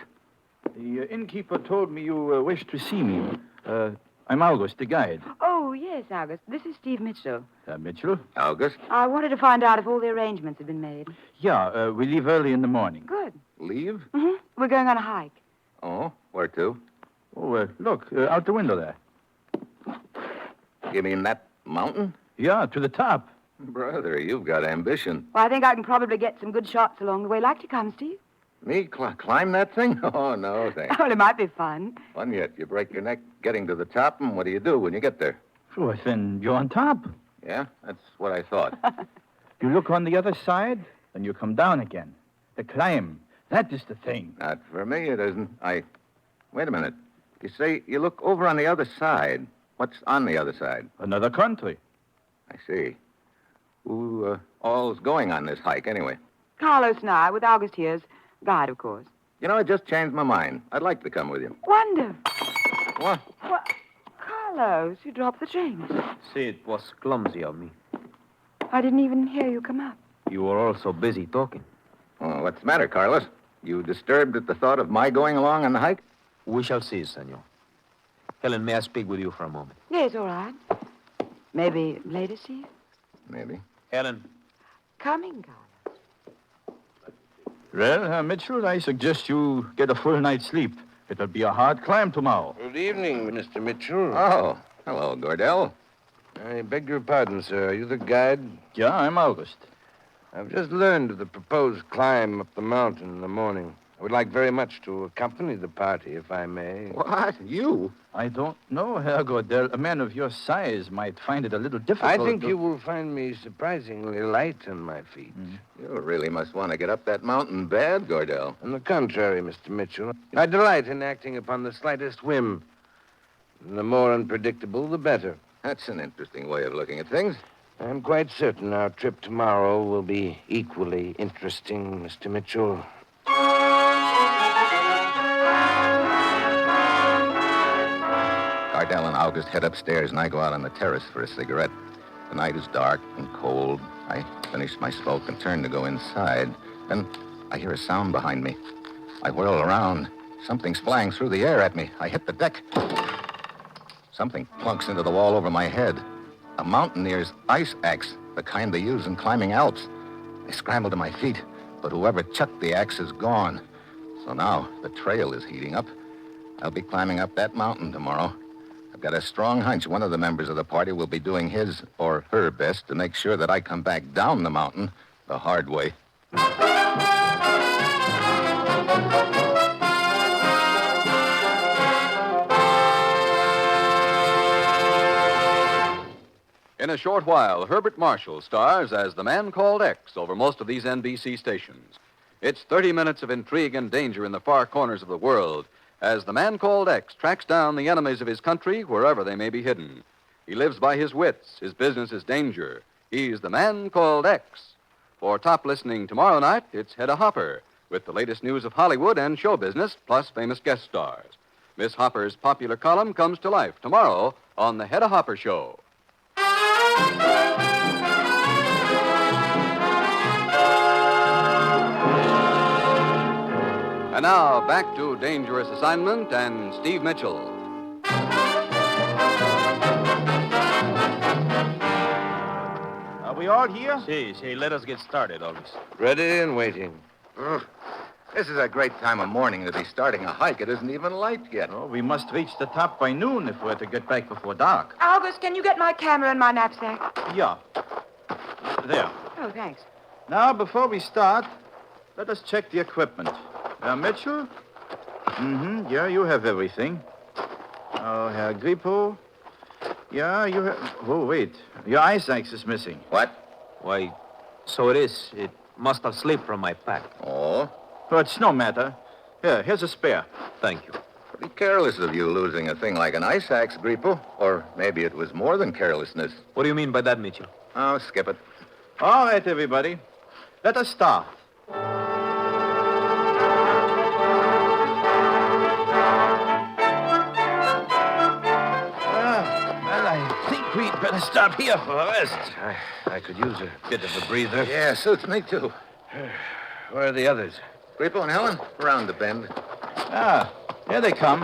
The innkeeper told me you wished to see me. I'm August, the guide. Oh, yes, August. This is Steve Mitchell. Mitchell? August? I wanted to find out if all the arrangements had been made. Yeah, we leave early in the morning. Good. Leave? Mm-hmm. We're going on a hike. Oh, where to? Oh, look, out the window there. You mean that mountain? Yeah, to the top. Brother, you've got ambition. Well, I think I can probably get some good shots along the way. Like to come, Steve? Me climb that thing? Oh, no, thanks. Well, it might be fun. Fun yet. You break your neck getting to the top, and what do you do when you get there? Sure, then you're on top. Yeah, that's what I thought. You look on the other side, and you come down again. The climb, that is the thing. Not for me, it isn't. Wait a minute. You say you look over on the other side. What's on the other side? Another country. I see. Who all's going on this hike, anyway? Carlos and I, with August here as guide, of course. You know, I just changed my mind. I'd like to come with you. Wonderful. What? What? Carlos, you dropped the drink. See, it was clumsy of me. I didn't even hear you come up. You were all so busy talking. Oh, what's the matter, Carlos? You disturbed at the thought of my going along on the hike? We shall see, senor. Helen, may I speak with you for a moment? Yes, all right. Maybe later, Steve? Maybe. Helen. Coming, Carlos. Well, Mitchell, I suggest you get a full night's sleep. It'll be a hard climb tomorrow. Good evening, Mr. Mitchell. Oh, hello, Gordell. I beg your pardon, sir. Are you the guide? Yeah, I'm August. I've just learned of the proposed climb up the mountain in the morning. I would like very much to accompany the party, if I may. What? You? I don't know, Herr Godel. A man of your size might find it a little difficult. I think you will find me surprisingly light on my feet. You really must want to get up that mountain bad, Gordell. On the contrary, Mr. Mitchell, I delight in acting upon the slightest whim. The more unpredictable, the better. That's an interesting way of looking at things. I'm quite certain our trip tomorrow will be equally interesting, Mr. Mitchell. Gardell and August head upstairs, and I go out on the terrace for a cigarette. The night is dark and cold. I finish my smoke and turn to go inside. Then I hear a sound behind me. I whirl around. Something's flying through the air at me. I hit the deck. Something plunks into the wall over my head. A mountaineer's ice axe, the kind they use in climbing Alps. I scramble to my feet, but whoever chucked the axe is gone. So now the trail is heating up. I'll be climbing up that mountain tomorrow. I've got a strong hunch one of the members of the party will be doing his or her best to make sure that I come back down the mountain the hard way. In a short while, Herbert Marshall stars as the man called X over most of these NBC stations. It's 30 minutes of intrigue and danger in the far corners of the world as the man called X tracks down the enemies of his country wherever they may be hidden. He lives by his wits. His business is danger. He's the man called X. For top listening tomorrow night, it's Hedda Hopper with the latest news of Hollywood and show business, plus famous guest stars. Miss Hopper's popular column comes to life tomorrow on The Hedda Hopper Show. And now, back to Dangerous Assignment and Steve Mitchell. Are we all here? See, let us get started, August. Ready and waiting. Ugh. This is a great time of morning to be starting a hike. It isn't even light yet. Oh, we must reach the top by noon if we're to get back before dark. August, can you get my camera and my knapsack? Yeah. There. Oh, thanks. Now, before we start, let us check the equipment. Mitchell? Mm-hmm. Yeah, you have everything. Oh, Herr Grippo? Yeah, you have... Oh, wait. Your ice axe is missing. What? Why, so it is. It must have slipped from my pack. Oh? Well, it's no matter. Here's a spare. Thank you. Pretty careless of you losing a thing like an ice axe, Grippo. Or maybe it was more than carelessness. What do you mean by that, Mitchell? Oh, skip it. All right, everybody. Let us start. We'd better stop here for a rest. I could use a bit of a breather. Yeah, suits me, too. Where are the others? Grippo and Helen, around the bend. Ah, here they come.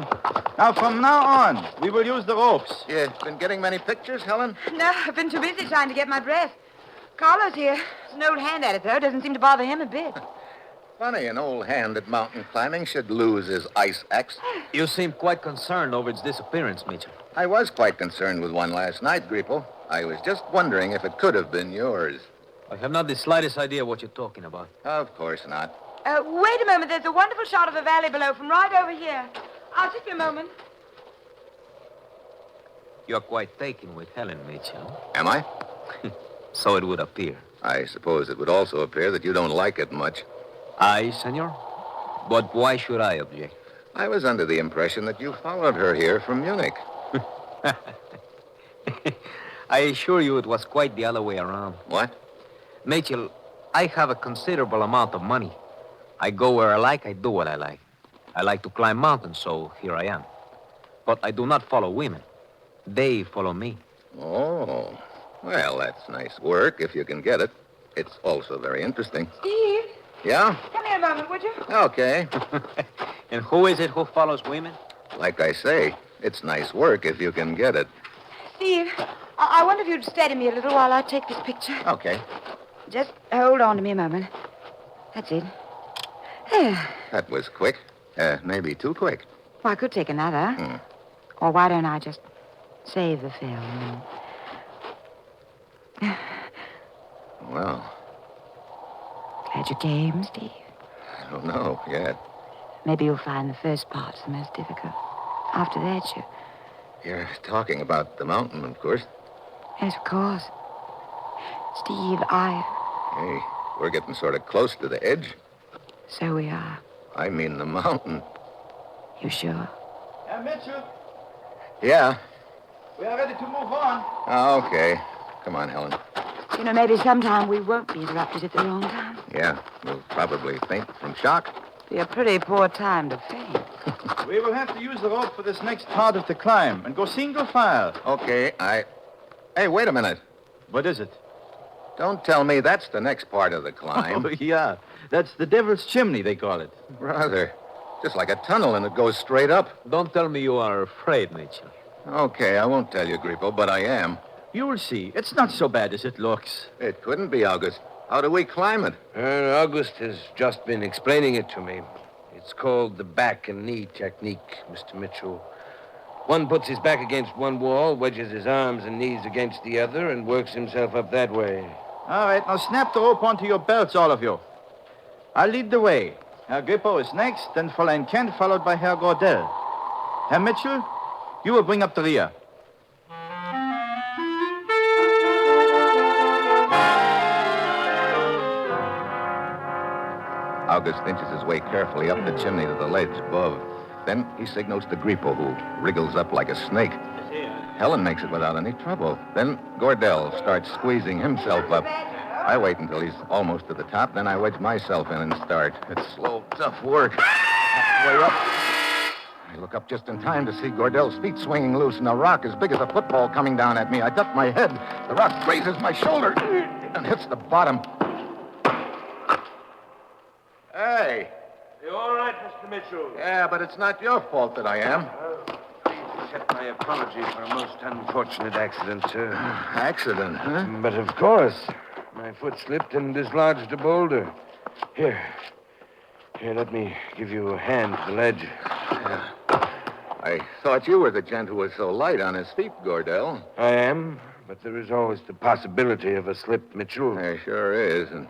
Now, from now on, we will use the ropes. Yeah, been getting many pictures, Helen? No, I've been too busy trying to get my breath. Carlo's here. He's an old hand at it, though. Doesn't seem to bother him a bit. Funny, an old hand at mountain climbing should lose his ice axe. You seem quite concerned over its disappearance, Mitchell. I was quite concerned with one last night, Grippo. I was just wondering if it could have been yours. I have not the slightest idea what you're talking about. Of course not. Wait a moment. There's a wonderful shot of the valley below from right over here. I'll take you a moment. You're quite taken with Helen, Mitchell. Am I? So it would appear. I suppose it would also appear that you don't like it much. I, senor? But why should I object? I was under the impression that you followed her here from Munich. I assure you it was quite the other way around. What? Mitchell, I have a considerable amount of money. I go where I like, I do what I like. I like to climb mountains, so here I am. But I do not follow women. They follow me. Oh. Well, that's nice work, if you can get it. It's also very interesting. Steve? Yeah? Come here a moment, would you? Okay. And who is it who follows women? Like I say, it's nice work if you can get it. Steve, I wonder if you'd steady me a little while I take this picture. Okay. Just hold on to me a moment. That's it. There. That was quick. Maybe too quick. Well, I could take another. Or why don't I just save the film? Well, Glad you came, Steve. I don't know yet. Maybe you'll find the first part's the most difficult. After that, You're talking about the mountain, of course. Yes, of course. Steve, Hey, we're getting sort of close to the edge. So we are. I mean the mountain. You sure? Mitchell, Yeah. we are ready to move on. Okay. Come on, Helen. You know, maybe sometime we won't be interrupted at the wrong time. Yeah, we'll probably faint from shock. Be a pretty poor time to faint. We will have to use the rope for this next part of the climb and go single file. Okay, Hey, wait a minute. What is it? Don't tell me that's the next part of the climb. Oh, yeah. That's the Devil's Chimney, they call it. Brother, just like a tunnel and it goes straight up. Don't tell me you are afraid, Mitchell. Okay, I won't tell you, Grippo, but I am. You will see. It's not so bad as it looks. It couldn't be, August. How do we climb it? August has just been explaining it to me. It's called the back and knee technique, Mr. Mitchell. One puts his back against one wall, wedges his arms and knees against the other, and works himself up that way. All right, now snap the rope onto your belts, all of you. I'll lead the way. Herr Grippo is next, then Fräulein Kent, followed by Herr Gordell. Herr Mitchell, you will bring up the rear. August inches his way carefully up the chimney to the ledge above. Then he signals to Grippo, who wriggles up like a snake. Helen makes it without any trouble. Then Gordell starts squeezing himself up. I wait until he's almost to the top, then I wedge myself in and start. It's slow, tough work. Halfway up. I look up just in time to see Gordell's feet swinging loose and a rock as big as a football coming down at me. I duck my head. The rock grazes my shoulder and hits the bottom. Hey. You all right, Mr. Mitchell? Yeah, but it's not your fault that I am. Please accept my apology for a most unfortunate accident, sir. Accident, huh? But of course. My foot slipped and dislodged a boulder. Here, let me give you a hand to the ledge. Yeah. I thought you were the gent who was so light on his feet, Gordell. I am, but there is always the possibility of a slip, Mitchell. There sure is. And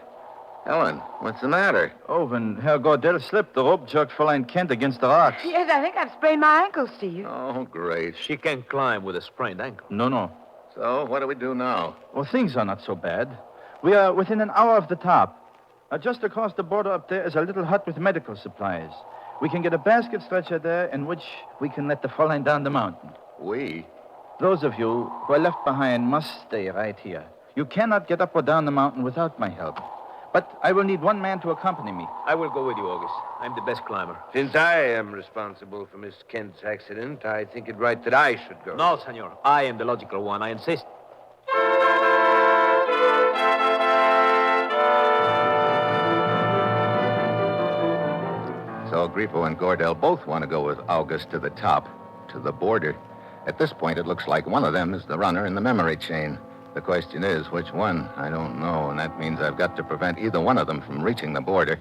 Helen, what's the matter? Oh, when Herr Gordell slipped, the rope jerked Fräulein Kent against the rocks. Yes, I think I've sprained my ankle, Steve. Oh, great. She can't climb with a sprained ankle. No. So, what do we do now? Well, things are not so bad. We are within an hour of the top. Just across the border up there is a little hut with medical supplies. We can get a basket stretcher there in which we can let the Fräulein down the mountain. We? Those of you who are left behind must stay right here. You cannot get up or down the mountain without my help. But I will need one man to accompany me. I will go with you, August. I'm the best climber. Since I am responsible for Miss Kent's accident, I think it right that I should go. No, senor. I am the logical one. I insist. So Grippo and Gordell both want to go with August to the top, to the border. At this point, it looks like one of them is the runner in the memory chain. The question is, which one? I don't know, and that means I've got to prevent either one of them from reaching the border.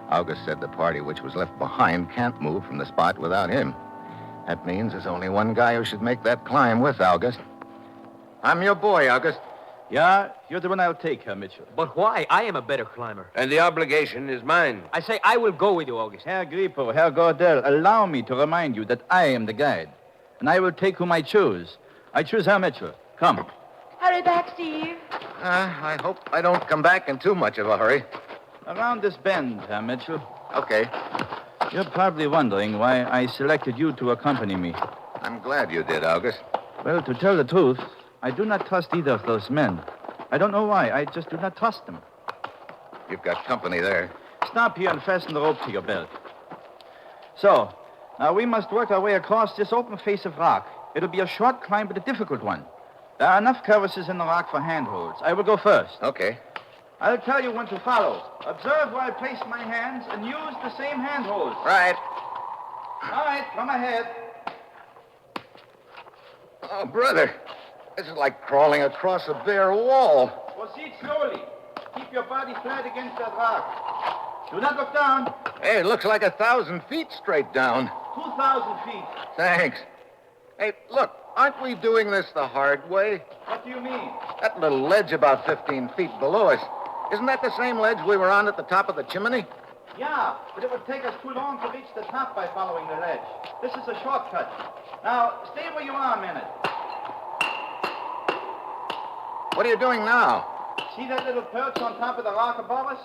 August said the party which was left behind can't move from the spot without him. That means there's only one guy who should make that climb with August. I'm your boy, August. Yeah, you're the one I'll take, Herr Mitchell. But why? I am a better climber. And the obligation is mine. I say I will go with you, August. Herr Grippo, Herr Gordell, allow me to remind you that I am the guide. And I will take whom I choose. I choose Herr Mitchell. Come. Hurry back, Steve. I hope I don't come back in too much of a hurry. Around this bend, Herr Mitchell. Okay. You're probably wondering why I selected you to accompany me. I'm glad you did, August. Well, to tell the truth, I do not trust either of those men. I don't know why. I just do not trust them. You've got company there. Stop here and fasten the rope to your belt. So, now we must work our way across this open face of rock. It'll be a short climb, but a difficult one. There are enough crevices in the rock for handholds. I will go first. Okay. I'll tell you when to follow. Observe where I place my hands and use the same handholds. Right. All right, come ahead. Oh, brother. This is like crawling across a bare wall. Proceed slowly. Keep your body flat against that rock. Do not look down. Hey, it looks like 1,000 feet straight down. 2,000 feet. Thanks. Hey, look, aren't we doing this the hard way? What do you mean? That little ledge about 15 feet below us. Isn't that the same ledge we were on at the top of the chimney? Yeah, but it would take us too long to reach the top by following the ledge. This is a shortcut. Now, stay where you are a minute. What are you doing now? See that little perch on top of the rock above us?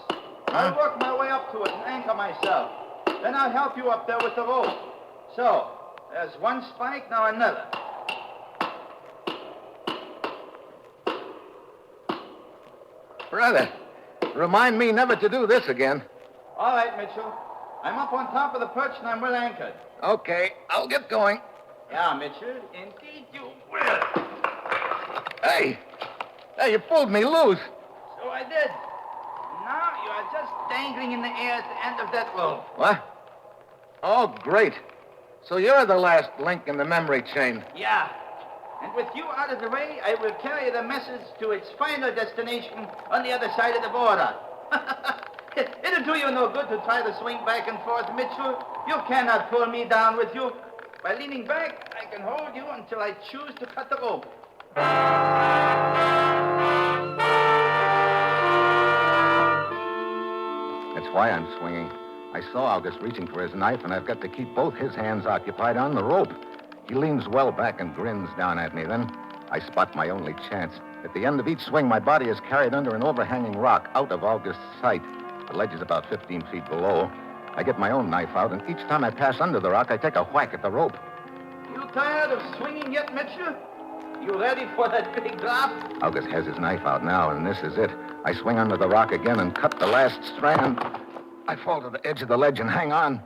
I'll work my way up to it and anchor myself. Then I'll help you up there with the rope. So, there's one spike, now another. Brother, remind me never to do this again. All right, Mitchell. I'm up on top of the perch and I'm well anchored. Okay, I'll get going. Yeah, Mitchell, indeed you will. Hey, you pulled me loose. So I did. Now you are just dangling in the air at the end of that rope. What? Oh, great. So you're the last link in the memory chain. Yeah. And with you out of the way, I will carry the message to its final destination on the other side of the border. It'll do you no good to try to swing back and forth, Mitchell. You cannot pull me down with you. By leaning back, I can hold you until I choose to cut the rope. That's why I'm swinging. I saw August reaching for his knife, and I've got to keep both his hands occupied on the rope. He leans well back and grins down at me. Then I spot my only chance. At the end of each swing, my body is carried under an overhanging rock out of August's sight. The ledge is about 15 feet below. I get my own knife out, and each time I pass under the rock, I take a whack at the rope. You tired of swinging yet, Mitchell? You ready for that big drop? August has his knife out now, and this is it. I swing under the rock again and cut the last strand. I fall to the edge of the ledge and hang on.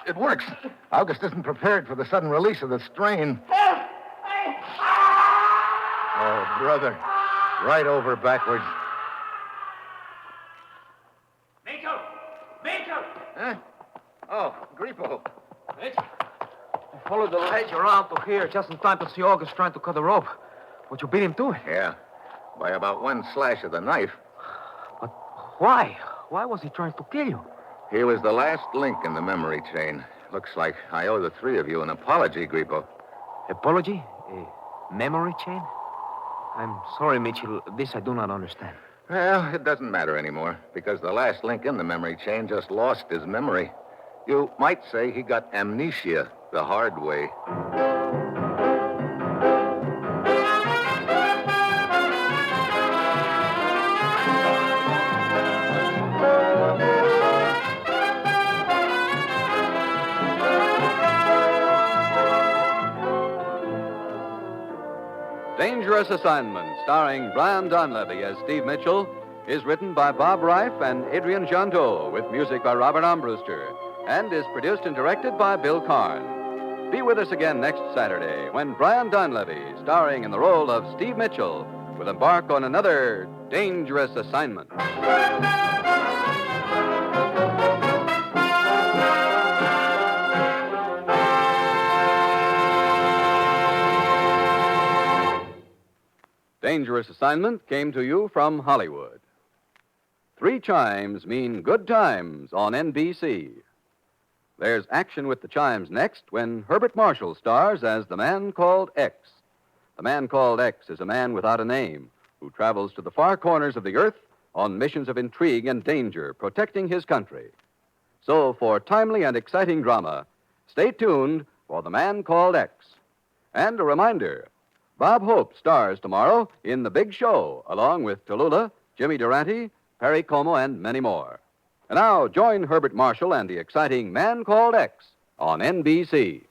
It works. August isn't prepared for the sudden release of the strain. Oh, brother. Right over backwards. Mitchell! Mitchell! Huh? Oh, Grippo. Mitchell. I followed the ledge around to here just in time to see August trying to cut the rope. But you beat him to it. Yeah, by about one slash of the knife. But why? Why was he trying to kill you? He was the last link in the memory chain. Looks like I owe the three of you an apology, Grippo. Apology? A memory chain? I'm sorry, Mitchell. This I do not understand. Well, it doesn't matter anymore, because the last link in the memory chain just lost his memory. You might say he got amnesia the hard way. Dangerous Assignment, starring Brian Donlevy as Steve Mitchell, is written by Bob Reif and Adrian Jondeau, with music by Robert Armbruster, and is produced and directed by Bill Karn. Be with us again next Saturday when Brian Donlevy, starring in the role of Steve Mitchell, will embark on another dangerous assignment. Dangerous Assignment came to you from Hollywood. 3 chimes mean good times on NBC. There's action with the chimes next when Herbert Marshall stars as the Man Called X. The Man Called X is a man without a name who travels to the far corners of the earth on missions of intrigue and danger, protecting his country. So, for timely and exciting drama, stay tuned for The Man Called X. And a reminder, Bob Hope stars tomorrow in The Big Show, along with Tallulah, Jimmy Durante, Perry Como, and many more. And now, join Herbert Marshall and the exciting Man Called X on NBC.